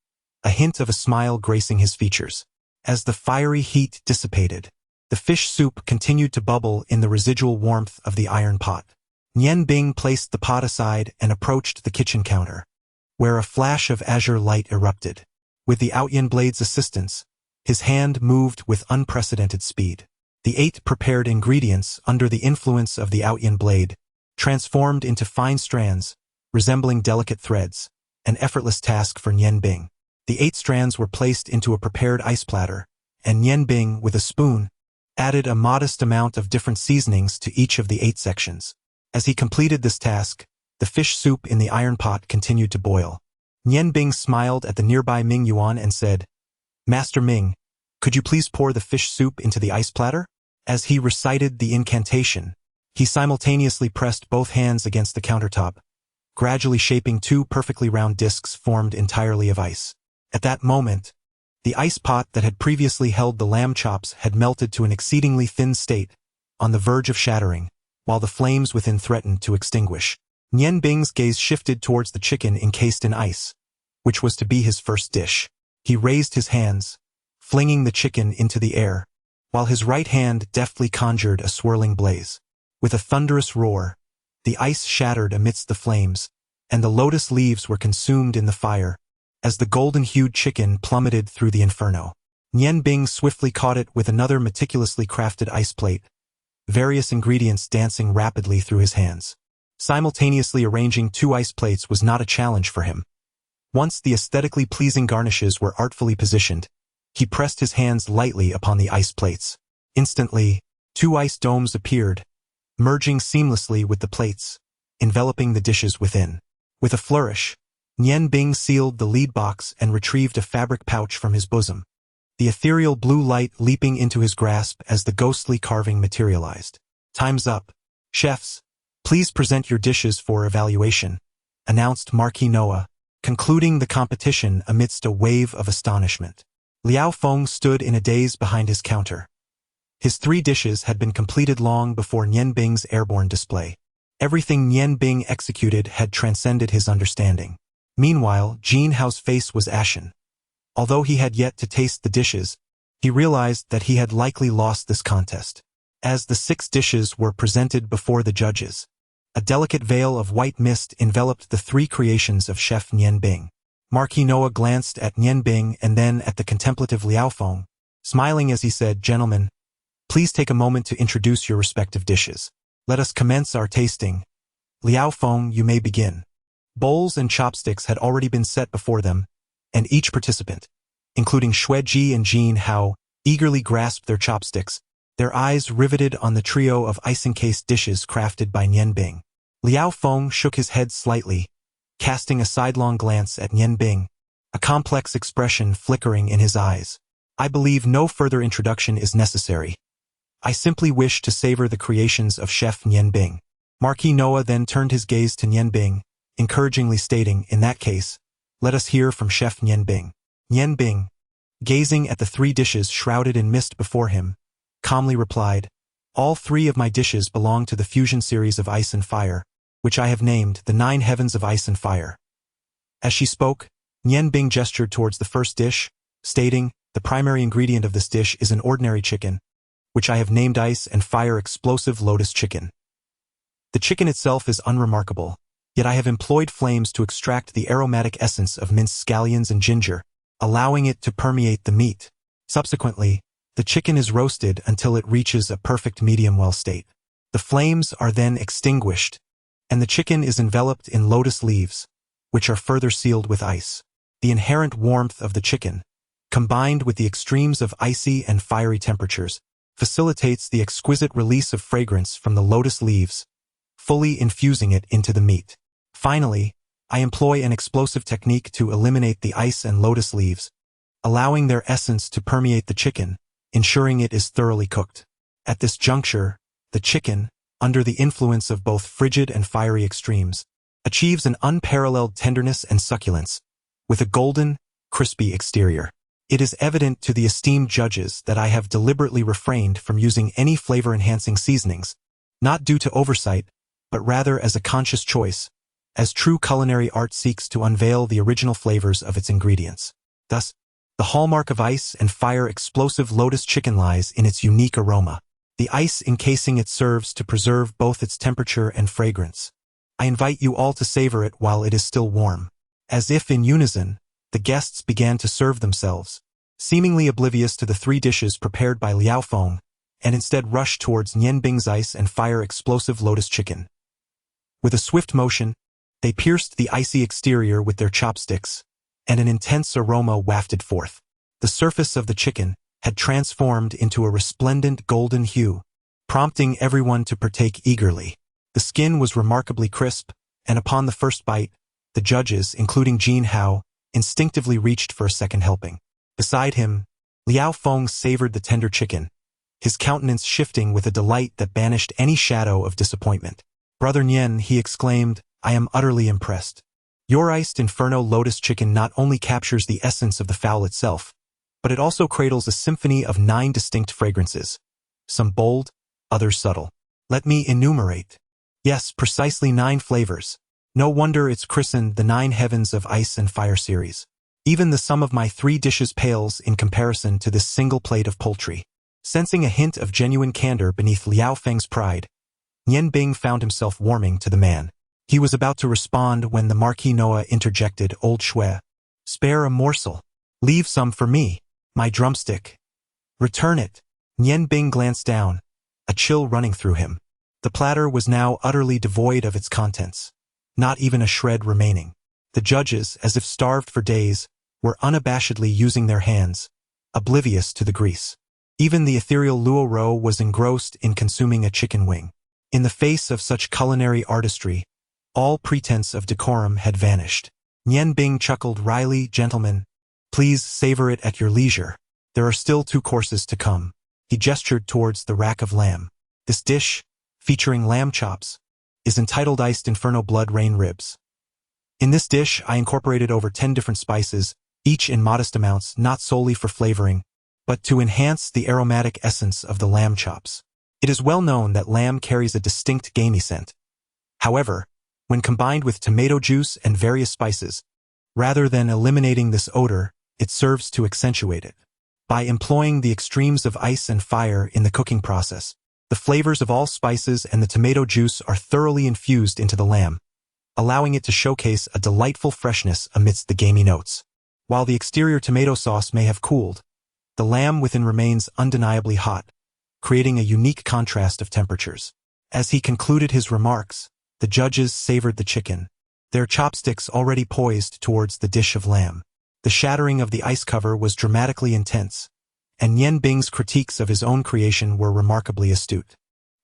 a hint of a smile gracing his features. As the fiery heat dissipated, the fish soup continued to bubble in the residual warmth of the iron pot. Nian Bing placed the pot aside and approached the kitchen counter, where a flash of azure light erupted. With the Outyin blade's assistance, his hand moved with unprecedented speed. The 8 prepared ingredients under the influence of the Outyin blade transformed into fine strands, resembling delicate threads, an effortless task for Nian Bing. The 8 strands were placed into a prepared ice platter, and Nian Bing, with a spoon, added a modest amount of different seasonings to each of the 8 sections. As he completed this task, the fish soup in the iron pot continued to boil. Nian Bing smiled at the nearby Ming Yuan and said, "Master Ming, could you please pour the fish soup into the ice platter?" As he recited the incantation, he simultaneously pressed both hands against the countertop, gradually shaping two perfectly round discs formed entirely of ice. At that moment, the ice pot that had previously held the lamb chops had melted to an exceedingly thin state, on the verge of shattering, while the flames within threatened to extinguish. Nian Bing's gaze shifted towards the chicken encased in ice, which was to be his first dish. He raised his hands, flinging the chicken into the air, while his right hand deftly conjured a swirling blaze. With a thunderous roar, the ice shattered amidst the flames, and the lotus leaves were consumed in the fire, as the golden-hued chicken plummeted through the inferno. Nian Bing swiftly caught it with another meticulously crafted ice plate, various ingredients dancing rapidly through his hands. Simultaneously arranging two ice plates was not a challenge for him. Once the aesthetically pleasing garnishes were artfully positioned, he pressed his hands lightly upon the ice plates. Instantly, two ice domes appeared, merging seamlessly with the plates, enveloping the dishes within. With a flourish, Nian Bing sealed the lead box and retrieved a fabric pouch from his bosom, the ethereal blue light leaping into his grasp as the ghostly carving materialized. "Time's up. Chefs, please present your dishes for evaluation," announced Marquis Noah, concluding the competition amidst a wave of astonishment. Liao Feng stood in a daze behind his counter. His 3 dishes had been completed long before Nian Bing's airborne display. Everything Nian Bing executed had transcended his understanding. Meanwhile, Jin Hao's face was ashen. Although he had yet to taste the dishes, he realized that he had likely lost this contest. As the 6 dishes were presented before the judges, a delicate veil of white mist enveloped the 3 creations of Chef Nian Bing. Marquis Noah glanced at Nian Bing and then at the contemplative Liao Feng, smiling as he said, "Gentlemen, please take a moment to introduce your respective dishes. Let us commence our tasting. Liao Feng, you may begin." Bowls and chopsticks had already been set before them, and each participant, including Xueji and Jin Hao, eagerly grasped their chopsticks, their eyes riveted on the trio of ice-encased dishes crafted by Nian Bing. Liao Feng shook his head slightly, casting a sidelong glance at Nian Bing, a complex expression flickering in his eyes. "I believe no further introduction is necessary. I simply wish to savor the creations of Chef Nian Bing." Marquis Noah then turned his gaze to Nian Bing, encouragingly stating, "In that case, let us hear from Chef Nian Bing." Nian Bing, gazing at the 3 dishes shrouded in mist before him, calmly replied, "All 3 of my dishes belong to the fusion series of ice and fire, which I have named the 9 heavens of ice and fire." As she spoke, Nian Bing gestured towards the first dish, stating, "The primary ingredient of this dish is an ordinary chicken, which I have named ice and fire explosive lotus chicken. The chicken itself is unremarkable, yet I have employed flames to extract the aromatic essence of minced scallions and ginger, allowing it to permeate the meat. Subsequently, the chicken is roasted until it reaches a perfect medium-well state. The flames are then extinguished, and the chicken is enveloped in lotus leaves, which are further sealed with ice. The inherent warmth of the chicken, combined with the extremes of icy and fiery temperatures, facilitates the exquisite release of fragrance from the lotus leaves, fully infusing it into the meat. Finally, I employ an explosive technique to eliminate the ice and lotus leaves, allowing their essence to permeate the chicken, ensuring it is thoroughly cooked. At this juncture, the chicken, under the influence of both frigid and fiery extremes, achieves an unparalleled tenderness and succulence, with a golden, crispy exterior. It is evident to the esteemed judges that I have deliberately refrained from using any flavor-enhancing seasonings, not due to oversight, but rather as a conscious choice, as true culinary art seeks to unveil the original flavors of its ingredients. Thus, the hallmark of ice and fire explosive lotus chicken lies in its unique aroma. The ice encasing it serves to preserve both its temperature and fragrance. I invite you all to savor it while it is still warm. As if in unison, the guests began to serve themselves, seemingly oblivious to the 3 dishes prepared by Liao Feng, and instead rushed towards Nian Bing's ice and fire explosive lotus chicken. With a swift motion, they pierced the icy exterior with their chopsticks, and an intense aroma wafted forth. The surface of the chicken had transformed into a resplendent golden hue, prompting everyone to partake eagerly. The skin was remarkably crisp, and upon the first bite, the judges, including Jin Hao, instinctively reached for a second helping. Beside him, Liao Feng savored the tender chicken, his countenance shifting with a delight that banished any shadow of disappointment. "Brother Nian," he exclaimed, "I am utterly impressed. Your iced Inferno Lotus chicken not only captures the essence of the fowl itself, but it also cradles a symphony of 9 distinct fragrances, some bold, others subtle. Let me enumerate. Yes, precisely 9 flavors. No wonder it's christened the 9 Heavens of Ice and Fire series. Even the sum of my 3 dishes pales in comparison to this single plate of poultry." Sensing a hint of genuine candor beneath Liao Feng's pride, Nian Bing found himself warming to the man. He was about to respond when the Marquis Noah interjected, "Old Shui, spare a morsel. Leave some for me. My drumstick. Return it." Nian Bing glanced down, a chill running through him. The platter was now utterly devoid of its contents. Not even a shred remaining. The judges, as if starved for days, were unabashedly using their hands, oblivious to the grease. Even the ethereal Luo Ro was engrossed in consuming a chicken wing. In the face of such culinary artistry, all pretense of decorum had vanished. Nian Bing chuckled wryly, "Gentlemen, please savor it at your leisure. There are still 2 courses to come." He gestured towards the rack of lamb. "This dish, featuring lamb chops, is entitled Iced Inferno Blood Rain Ribs. In this dish, I incorporated over 10 different spices, each in modest amounts, not solely for flavoring, but to enhance the aromatic essence of the lamb chops. It is well known that lamb carries a distinct gamey scent. However, when combined with tomato juice and various spices, rather than eliminating this odor, it serves to accentuate it. By employing the extremes of ice and fire in the cooking process, the flavors of all spices and the tomato juice are thoroughly infused into the lamb, allowing it to showcase a delightful freshness amidst the gamey notes. While the exterior tomato sauce may have cooled, the lamb within remains undeniably hot, creating a unique contrast of temperatures. As he concluded his remarks, the judges savored the chicken, their chopsticks already poised towards the dish of lamb. The shattering of the ice cover was dramatically intense, and Nian Bing's critiques of his own creation were remarkably astute.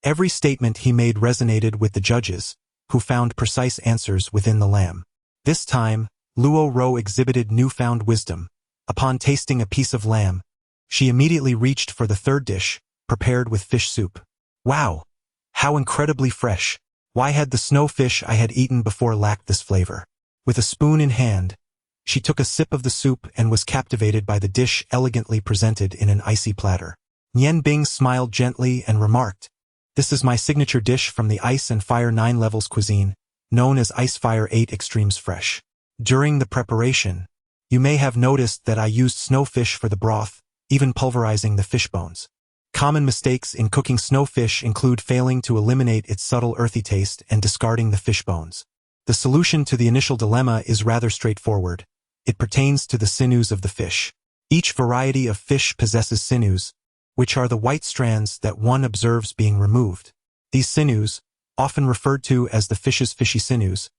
Every statement he made resonated with the judges, who found precise answers within the lamb. This time, Luo Ro exhibited newfound wisdom. Upon tasting a piece of lamb, she immediately reached for the 3rd dish, prepared with fish soup. Wow! How incredibly fresh! Why had the snow fish I had eaten before lacked this flavor? With a spoon in hand, she took a sip of the soup and was captivated by the dish elegantly presented in an icy platter. Nian Bing smiled gently and remarked, "This is my signature dish from the Ice and Fire 9 Levels cuisine, known as Ice Fire 8 Extremes Fresh. During the preparation, you may have noticed that I used snowfish for the broth, even pulverizing the fish bones. Common mistakes in cooking snowfish include failing to eliminate its subtle earthy taste and discarding the fish bones. The solution to the initial dilemma is rather straightforward. It pertains to the sinews of the fish. Each variety of fish possesses sinews, which are the white strands that one observes being removed. These sinews, often referred to as the fish's fishy sinews,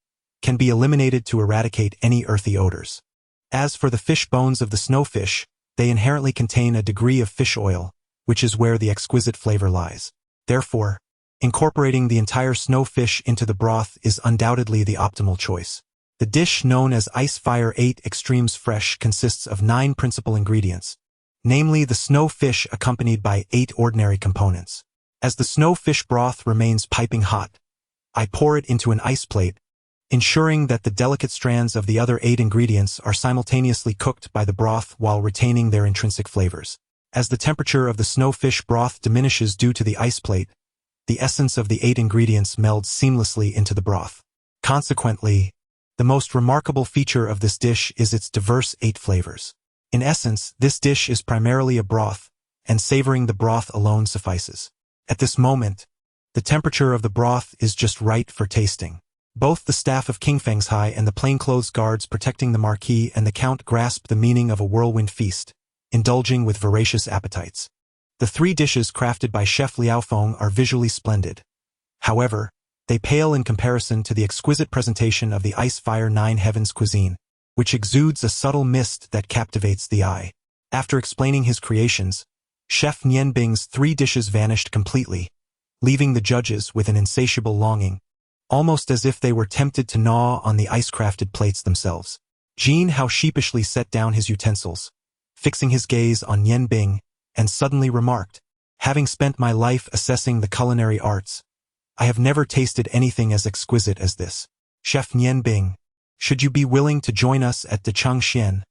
can be eliminated to eradicate any earthy odors. As for the fish bones of the snowfish, they inherently contain a degree of fish oil, which is where the exquisite flavor lies. Therefore, incorporating the entire snowfish into the broth is undoubtedly the optimal choice. The dish known as Ice Fire 8 Extremes Fresh consists of 9 principal ingredients, namely the snowfish accompanied by 8 ordinary components. As the snowfish broth remains piping hot, I pour it into an ice plate, ensuring that the delicate strands of the other 8 ingredients are simultaneously cooked by the broth while retaining their intrinsic flavors. As the temperature of the snowfish broth diminishes due to the ice plate, the essence of the 8 ingredients melds seamlessly into the broth. Consequently, the most remarkable feature of this dish is its diverse 8 flavors. In essence, this dish is primarily a broth, and savoring the broth alone suffices. At this moment, the temperature of the broth is just right for tasting. Both the staff of King Fengshai and the plainclothes guards protecting the Marquis and the Count grasp the meaning of a whirlwind feast, indulging with voracious appetites. The 3 dishes crafted by Chef Liao Feng are visually splendid. However, they pale in comparison to the exquisite presentation of the Ice Fire 9 Heavens cuisine, which exudes a subtle mist that captivates the eye. After explaining his creations, Chef Nian Bing's 3 dishes vanished completely, leaving the judges with an insatiable longing, almost as if they were tempted to gnaw on the ice-crafted plates themselves. Jin Hao sheepishly set down his utensils, fixing his gaze on Nian Bing, and suddenly remarked, Having spent my life assessing the culinary arts, I have never tasted anything as exquisite as this. Chef Nian Bing, should you be willing to join us at De Changxian,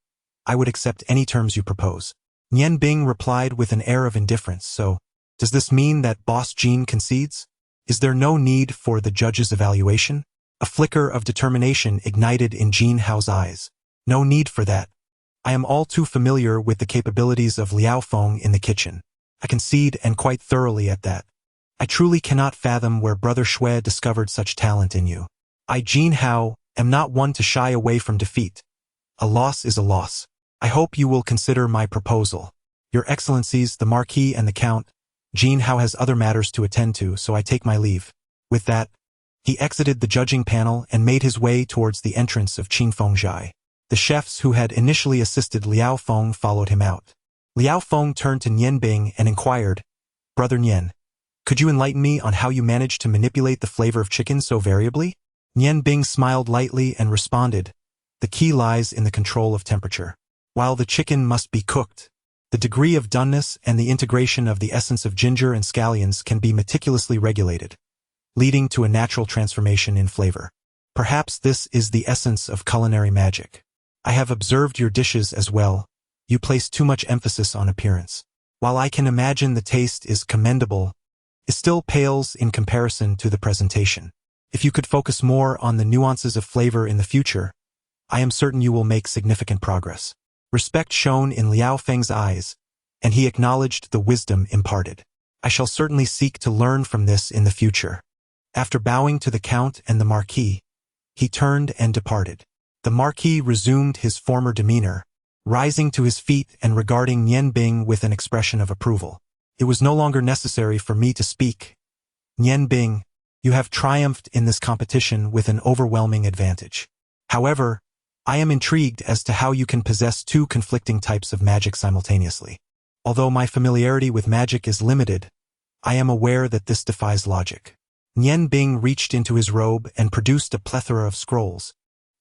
I would accept any terms you propose. Nian Bing replied with an air of indifference. So, does this mean that Boss Jean concedes? Is there no need for the judge's evaluation? A flicker of determination ignited in Jean Hao's eyes. No need for that. I am all too familiar with the capabilities of Liao Feng in the kitchen. I concede, and quite thoroughly at that. I truly cannot fathom where Brother Shui discovered such talent in you. I, Jean Hao, am not one to shy away from defeat. A loss is a loss. I hope you will consider my proposal. Your Excellencies, the Marquis and the Count, Jean Hao has other matters to attend to, so I take my leave. With that, he exited the judging panel and made his way towards the entrance of Qingfengjai. The chefs who had initially assisted Liao Feng followed him out. Liao Feng turned to Nian Bing and inquired, Brother Nian, could you enlighten me on how you managed to manipulate the flavor of chicken so variably? Nian Bing smiled lightly and responded, the key lies in the control of temperature. While the chicken must be cooked, the degree of doneness and the integration of the essence of ginger and scallions can be meticulously regulated, leading to a natural transformation in flavor. Perhaps this is the essence of culinary magic. I have observed your dishes as well. You place too much emphasis on appearance. While I can imagine the taste is commendable, it still pales in comparison to the presentation. If you could focus more on the nuances of flavor in the future, I am certain you will make significant progress. Respect shone in Liao Feng's eyes, and he acknowledged the wisdom imparted. I shall certainly seek to learn from this in the future. After bowing to the Count and the Marquis, he turned and departed. The Marquis resumed his former demeanor, rising to his feet and regarding Nian Bing with an expression of approval. It was no longer necessary for me to speak. Nian Bing, you have triumphed in this competition with an overwhelming advantage. However, I am intrigued as to how you can possess two conflicting types of magic simultaneously. Although my familiarity with magic is limited, I am aware that this defies logic. Nian Bing reached into his robe and produced a plethora of scrolls,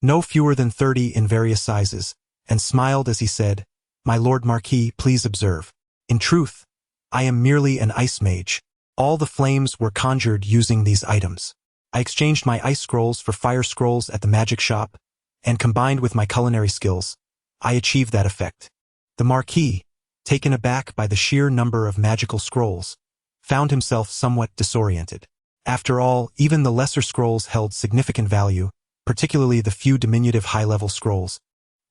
no fewer than 30 in various sizes, and smiled as he said, My Lord Marquis, please observe. In truth, I am merely an ice mage. All the flames were conjured using these items. I exchanged my ice scrolls for fire scrolls at the magic shop, and combined with my culinary skills, I achieved that effect. The Marquis, taken aback by the sheer number of magical scrolls, found himself somewhat disoriented. After all, even the lesser scrolls held significant value, particularly the few diminutive high-level scrolls,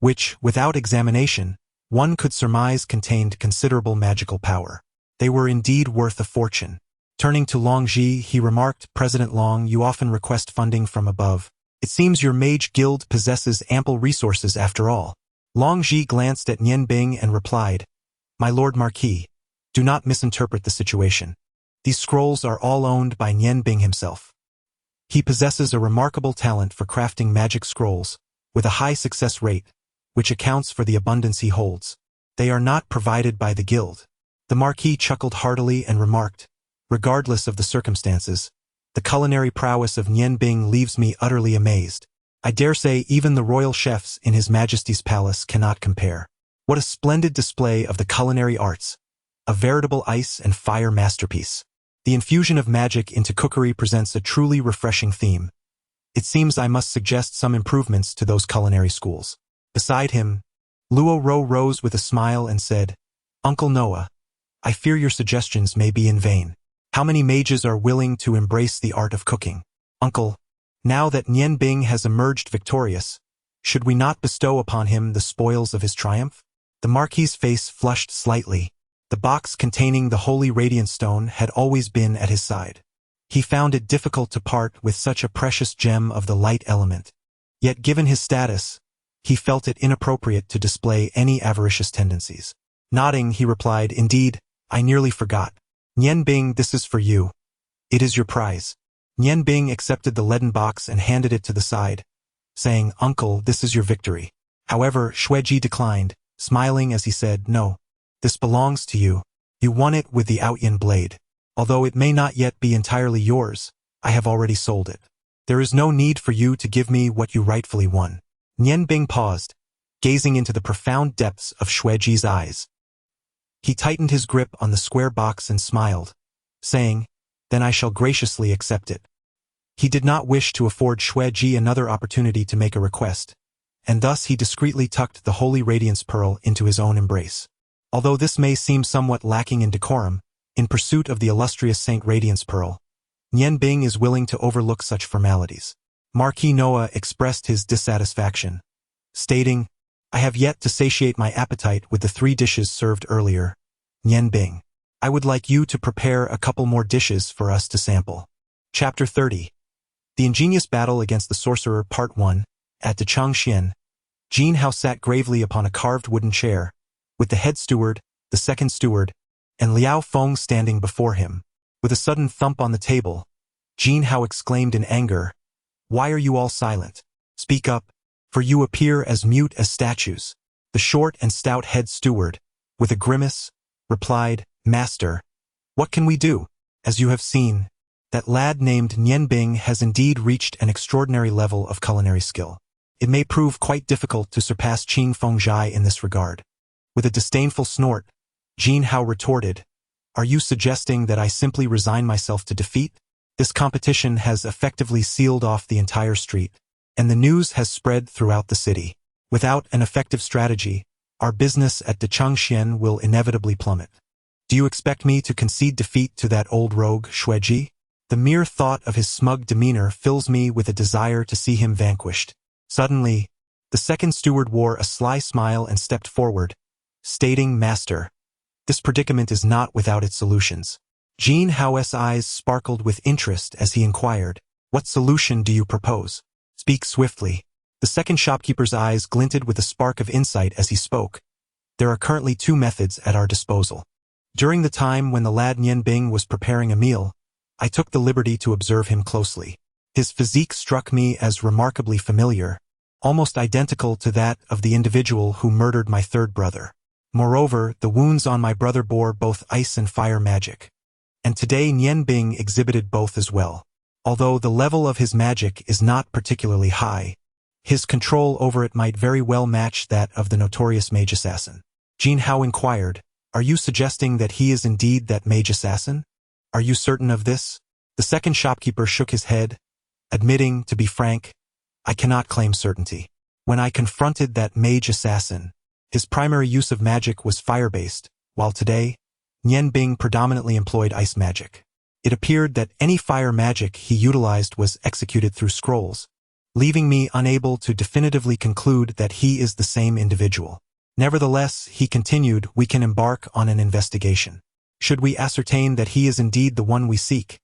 which, without examination, one could surmise contained considerable magical power. They were indeed worth a fortune. Turning to Long Ji, he remarked, President Long, you often request funding from above. It seems your mage guild possesses ample resources after all. Long Ji glanced at Nian Bing and replied, My Lord Marquis, do not misinterpret the situation. These scrolls are all owned by Nian Bing himself. He possesses a remarkable talent for crafting magic scrolls, with a high success rate, which accounts for the abundance he holds. They are not provided by the guild. The Marquis chuckled heartily and remarked, Regardless of the circumstances, the culinary prowess of Nian Bing leaves me utterly amazed. I dare say even the royal chefs in His Majesty's palace cannot compare. What a splendid display of the culinary arts, a veritable ice and fire masterpiece. The infusion of magic into cookery presents a truly refreshing theme. It seems I must suggest some improvements to those culinary schools. Beside him, Luo Ro rose with a smile and said, Uncle Noah, I fear your suggestions may be in vain. How many mages are willing to embrace the art of cooking? Uncle, now that Nian Bing has emerged victorious, should we not bestow upon him the spoils of his triumph? The Marquis's face flushed slightly. The box containing the holy radiant stone had always been at his side. He found it difficult to part with such a precious gem of the light element. Yet given his status, he felt it inappropriate to display any avaricious tendencies. Nodding, he replied, Indeed, I nearly forgot. Nian Bing, this is for you. It is your prize. Nian Bing accepted the leaden box and handed it to the side, saying, Uncle, this is your victory. However, Xueji declined, smiling as he said, No. This belongs to you. You won it with the Outyin blade. Although it may not yet be entirely yours, I have already sold it. There is no need for you to give me what you rightfully won. Nian Bing paused, gazing into the profound depths of Xueji's eyes. He tightened his grip on the square box and smiled, saying, "Then I shall graciously accept it." He did not wish to afford Xue Ji another opportunity to make a request, and thus he discreetly tucked the holy radiance pearl into his own embrace. Although this may seem somewhat lacking in decorum, in pursuit of the illustrious Saint Radiance Pearl, Nian Bing is willing to overlook such formalities. Marquis Noah expressed his dissatisfaction, stating, "I have yet to satiate my appetite with the 3 dishes served earlier. Nian Bing, I would like you to prepare a couple more dishes for us to sample." Chapter 30. The Ingenious Battle Against the Sorcerer Part 1. At De Changxian, Jin Hao sat gravely upon a carved wooden chair, with the head steward, the second steward, and Liao Feng standing before him. With a sudden thump on the table, Jin Hao exclaimed in anger, "Why are you all silent? Speak up, for you appear as mute as statues." The short and stout head steward, with a grimace, replied, "Master, what can we do? As you have seen, that lad named Nian Bing has indeed reached an extraordinary level of culinary skill. It may prove quite difficult to surpass Qing Fengzhai in this regard." With a disdainful snort, Jin Hao retorted, "Are you suggesting that I simply resign myself to defeat? This competition has effectively sealed off the entire street, and the news has spread throughout the city. Without an effective strategy, our business at De Changxian will inevitably plummet. Do you expect me to concede defeat to that old rogue, Xue Ji? The mere thought of his smug demeanor fills me with a desire to see him vanquished." Suddenly, the second steward wore a sly smile and stepped forward, stating, "Master, this predicament is not without its solutions." Jin Hao's eyes sparkled with interest as he inquired, "What solution do you propose? Speak swiftly." The second shopkeeper's eyes glinted with a spark of insight as he spoke. "There are currently 2 methods at our disposal. During the time when the lad Nian Bing was preparing a meal, I took the liberty to observe him closely. His physique struck me as remarkably familiar, almost identical to that of the individual who murdered my 3rd brother. Moreover, the wounds on my brother bore both ice and fire magic. And today Nian Bing exhibited both as well. Although the level of his magic is not particularly high, his control over it might very well match that of the notorious mage assassin." Jin Hao inquired, "Are you suggesting that he is indeed that mage assassin? Are you certain of this?" The second shopkeeper shook his head, admitting, "To be frank, I cannot claim certainty. When I confronted that mage assassin, his primary use of magic was fire-based, while today, Nian Bing predominantly employed ice magic. It appeared that any fire magic he utilized was executed through scrolls, leaving me unable to definitively conclude that he is the same individual. Nevertheless," he continued, "we can embark on an investigation. Should we ascertain that he is indeed the one we seek,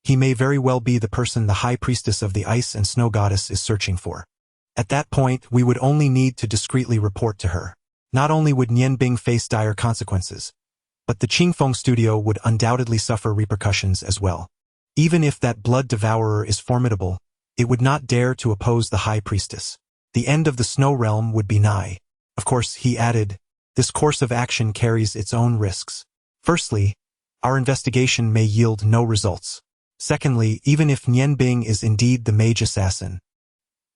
he may very well be the person the High Priestess of the Ice and Snow Goddess is searching for. At that point, we would only need to discreetly report to her. Not only would Nian Bing face dire consequences, but the Qingfeng studio would undoubtedly suffer repercussions as well. Even if that blood devourer is formidable, it would not dare to oppose the High Priestess. The end of the Snow Realm would be nigh. Of course," he added, "this course of action carries its own risks. Firstly, our investigation may yield no results. Secondly, even if Nian Bing is indeed the mage assassin,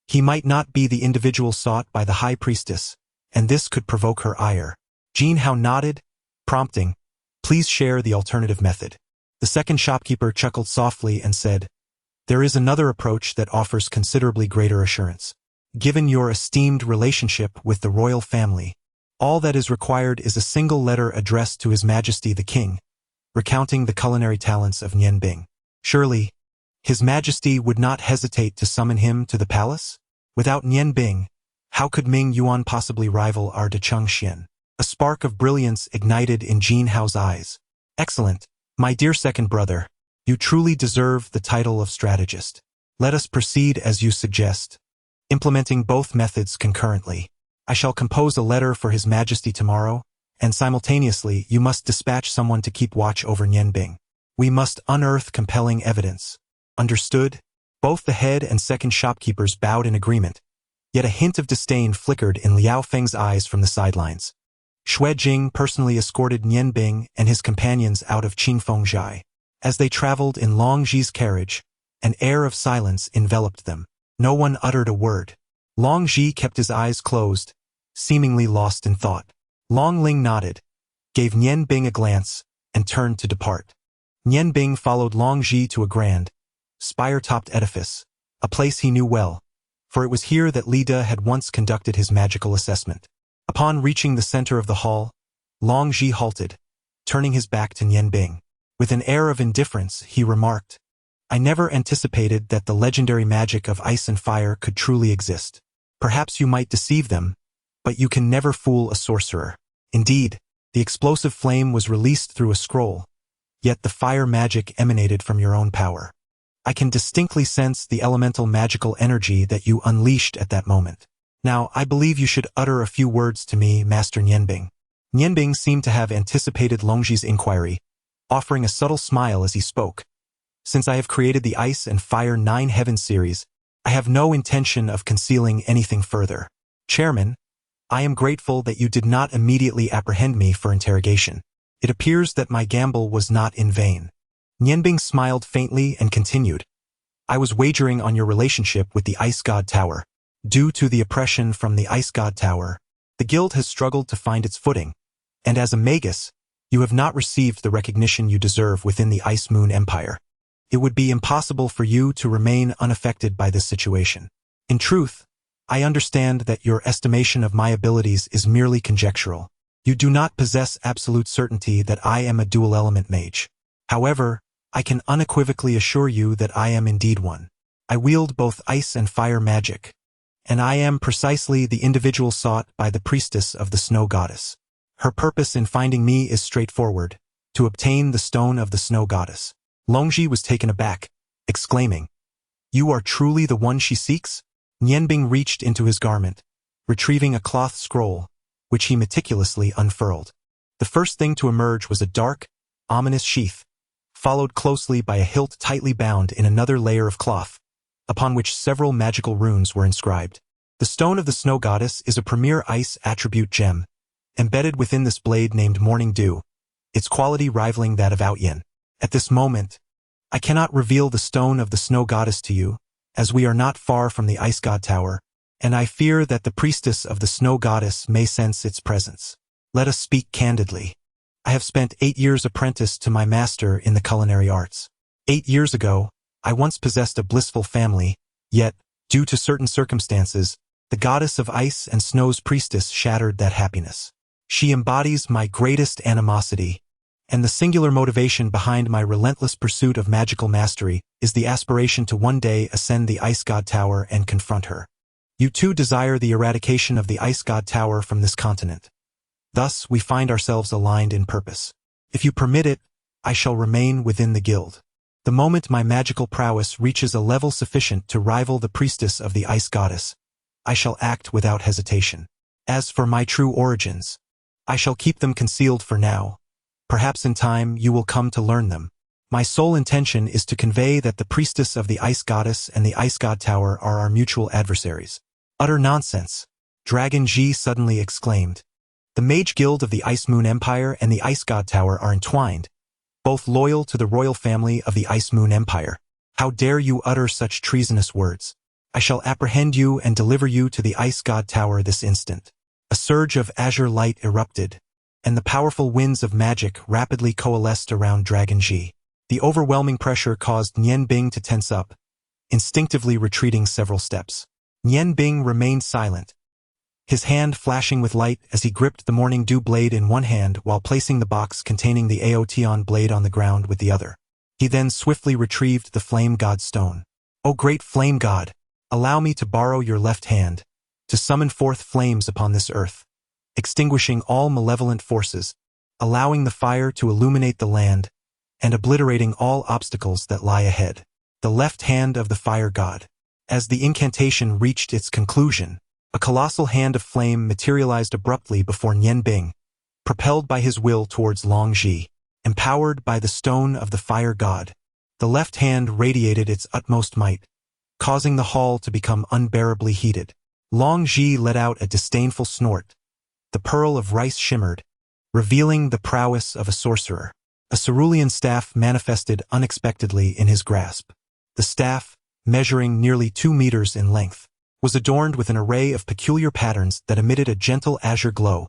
he might not be the individual sought by the High Priestess, and this could provoke her ire." Jin Hao nodded, prompting, "Please share the alternative method." The second shopkeeper chuckled softly and said, "There is another approach that offers considerably greater assurance. Given your esteemed relationship with the royal family, all that is required is a single letter addressed to His Majesty the King, recounting the culinary talents of Nian Bing. Surely, His Majesty would not hesitate to summon him to the palace? Without Nian Bing, how could Ming Yuan possibly rival our De Changxian?" A spark of brilliance ignited in Jin Hao's eyes. "Excellent, my dear second brother. You truly deserve the title of strategist. Let us proceed as you suggest, implementing both methods concurrently. I shall compose a letter for His Majesty tomorrow, and simultaneously you must dispatch someone to keep watch over Nian Bing. We must unearth compelling evidence. Understood?" Both the head and second shopkeepers bowed in agreement, yet a hint of disdain flickered in Liao Feng's eyes from the sidelines. Xue Jing personally escorted Nian Bing and his companions out of Qingfengzhai. As they traveled in Long Zhi's carriage, an air of silence enveloped them. No one uttered a word. Long Zhi kept his eyes closed, seemingly lost in thought. Long Ling nodded, gave Nian Bing a glance, and turned to depart. Nian Bing followed Long Zhi to a grand, spire-topped edifice, a place he knew well, for it was here that Li De had once conducted his magical assessment. Upon reaching the center of the hall, Long Zhi halted, turning his back to Nian Bing. With an air of indifference, he remarked, "I never anticipated that the legendary magic of ice and fire could truly exist. Perhaps you might deceive them, but you can never fool a sorcerer." Indeed, the explosive flame was released through a scroll, yet the fire magic emanated from your own power. I can distinctly sense the elemental magical energy that you unleashed at that moment. Now, I believe you should utter a few words to me, Master Nianbing. Nianbing seemed to have anticipated Longzhi's inquiry, offering a subtle smile as he spoke. Since I have created the Ice and Fire 9 Heaven series, I have no intention of concealing anything further. Chairman, I am grateful that you did not immediately apprehend me for interrogation. It appears that my gamble was not in vain. Nianbing smiled faintly and continued, I was wagering on your relationship with the Ice God Tower. Due to the oppression from the Ice God Tower, the guild has struggled to find its footing, and as a magus, you have not received the recognition you deserve within the Ice Moon Empire. It would be impossible for you to remain unaffected by this situation. In truth, I understand that your estimation of my abilities is merely conjectural. You do not possess absolute certainty that I am a dual-element mage. However, I can unequivocally assure you that I am indeed one. I wield both ice and fire magic, and I am precisely the individual sought by the priestess of the Snow Goddess. Her purpose in finding me is straightforward, to obtain the stone of the Snow Goddess. Longzhi was taken aback, exclaiming, You are truly the one she seeks? Nianbing reached into his garment, retrieving a cloth scroll, which he meticulously unfurled. The first thing to emerge was a dark, ominous sheath, followed closely by a hilt tightly bound in another layer of cloth, upon which several magical runes were inscribed. The Stone of the Snow Goddess is a premier ice attribute gem, embedded within this blade named Morning Dew, its quality rivaling that of Outyen. At this moment, I cannot reveal the Stone of the Snow Goddess to you, as we are not far from the Ice God Tower, and I fear that the priestess of the Snow Goddess may sense its presence. Let us speak candidly. I have spent 8 years apprentice to my master in the culinary arts. 8 years ago, I once possessed a blissful family, yet, due to certain circumstances, the goddess of ice and snow's priestess shattered that happiness. She embodies my greatest animosity, and the singular motivation behind my relentless pursuit of magical mastery is the aspiration to one day ascend the Ice God Tower and confront her. You too desire the eradication of the Ice God Tower from this continent. Thus, we find ourselves aligned in purpose. If you permit it, I shall remain within the guild. The moment my magical prowess reaches a level sufficient to rival the priestess of the Ice Goddess, I shall act without hesitation. As for my true origins, I shall keep them concealed for now. Perhaps in time you will come to learn them. My sole intention is to convey that the priestess of the Ice Goddess and the Ice God Tower are our mutual adversaries. Utter nonsense, Dragon Ji suddenly exclaimed. The Mage Guild of the Ice Moon Empire and the Ice God Tower are entwined, both loyal to the royal family of the Ice Moon Empire. How dare you utter such treasonous words? I shall apprehend you and deliver you to the Ice God Tower this instant. A surge of azure light erupted, and the powerful winds of magic rapidly coalesced around Dragon Ji. The overwhelming pressure caused Nianbing to tense up, instinctively retreating several steps. Nianbing remained silent, his hand flashing with light as he gripped the Morning Dew blade in one hand while placing the box containing the Aotion blade on the ground with the other. He then swiftly retrieved the Flame God Stone. O great Flame God, allow me to borrow your left hand, to summon forth flames upon this earth, extinguishing all malevolent forces, allowing the fire to illuminate the land, and obliterating all obstacles that lie ahead. The left hand of the Fire God. As the incantation reached its conclusion, a colossal hand of flame materialized abruptly before Nianbing, propelled by his will towards Longzhi. Empowered by the Stone of the Fire God, the left hand radiated its utmost might, causing the hall to become unbearably heated. Longzhi let out a disdainful snort. The pearl of rice shimmered, revealing the prowess of a sorcerer. A cerulean staff manifested unexpectedly in his grasp. The staff, measuring nearly 2 meters in length, was adorned with an array of peculiar patterns that emitted a gentle azure glow,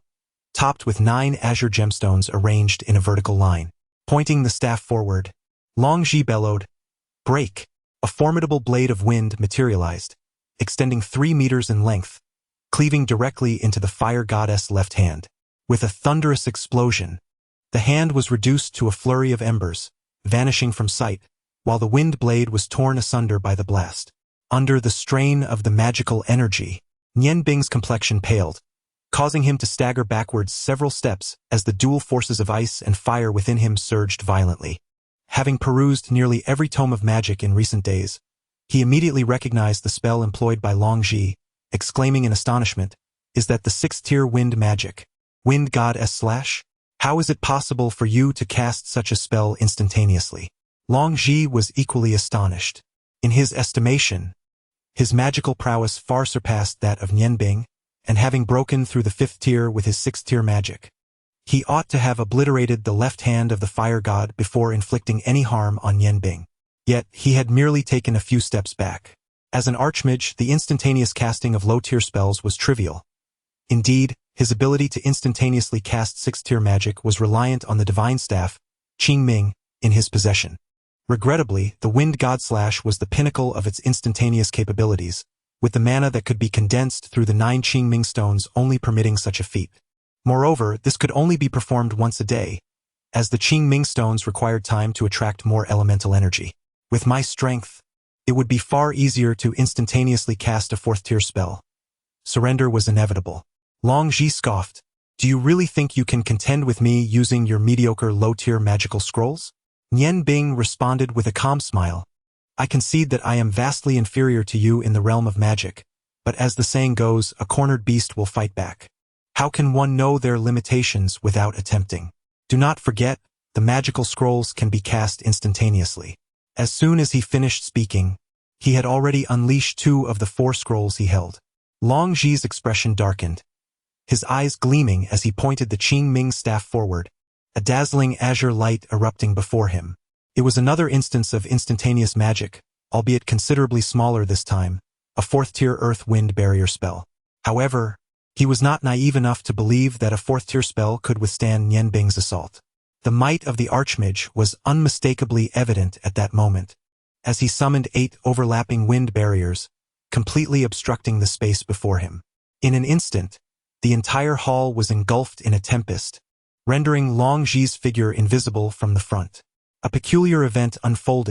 topped with 9 azure gemstones arranged in a vertical line. Pointing the staff forward, Long Zhi bellowed, "Break!" A formidable blade of wind materialized, extending 3 meters in length, cleaving directly into the fire goddess' left hand. With a thunderous explosion, the hand was reduced to a flurry of embers, vanishing from sight, while the wind blade was torn asunder by the blast. Under the strain of the magical energy, Nian Bing's complexion paled, causing him to stagger backwards several steps as the dual forces of ice and fire within him surged violently. Having perused nearly every tome of magic in recent days, he immediately recognized the spell employed by Long Zhi, exclaiming in astonishment, "Is that the 6th-tier wind magic? Wind goddess / How is it possible for you to cast such a spell instantaneously?" Long Zhi was equally astonished. In his estimation, his magical prowess far surpassed that of Nian Bing, and having broken through the 5th tier with his 6th-tier magic, he ought to have obliterated the left hand of the fire god before inflicting any harm on Nian Bing. Yet he had merely taken a few steps back. As an archmage, the instantaneous casting of low-tier spells was trivial. Indeed, his ability to instantaneously cast 6th-tier magic was reliant on the divine staff, Qing Ming, in his possession. Regrettably, the Wind God Slash was the pinnacle of its instantaneous capabilities, with the mana that could be condensed through the 9 Qing Ming stones only permitting such a feat. Moreover, this could only be performed once a day, as the Qing Ming stones required time to attract more elemental energy. With my strength, it would be far easier to instantaneously cast a 4th-tier spell. Surrender was inevitable. Long Zhi scoffed. "Do you really think you can contend with me using your mediocre low-tier magical scrolls?" Nian Bing responded with a calm smile. "I concede that I am vastly inferior to you in the realm of magic, but as the saying goes, a cornered beast will fight back. How can one know their limitations without attempting? Do not forget, the magical scrolls can be cast instantaneously." As soon as he finished speaking, he had already unleashed 2 of the 4 scrolls he held. Long Zhi's expression darkened, his eyes gleaming as he pointed the Qing Ming staff forward, a dazzling azure light erupting before him. It was another instance of instantaneous magic, albeit considerably smaller this time, a 4th-tier earth wind barrier spell. However, he was not naive enough to believe that a 4th-tier spell could withstand Nian Bing's assault. The might of the archmage was unmistakably evident at that moment, as he summoned 8 overlapping wind barriers, completely obstructing the space before him. In an instant, the entire hall was engulfed in a tempest, rendering Long Zhi's figure invisible from the front. A peculiar event unfolded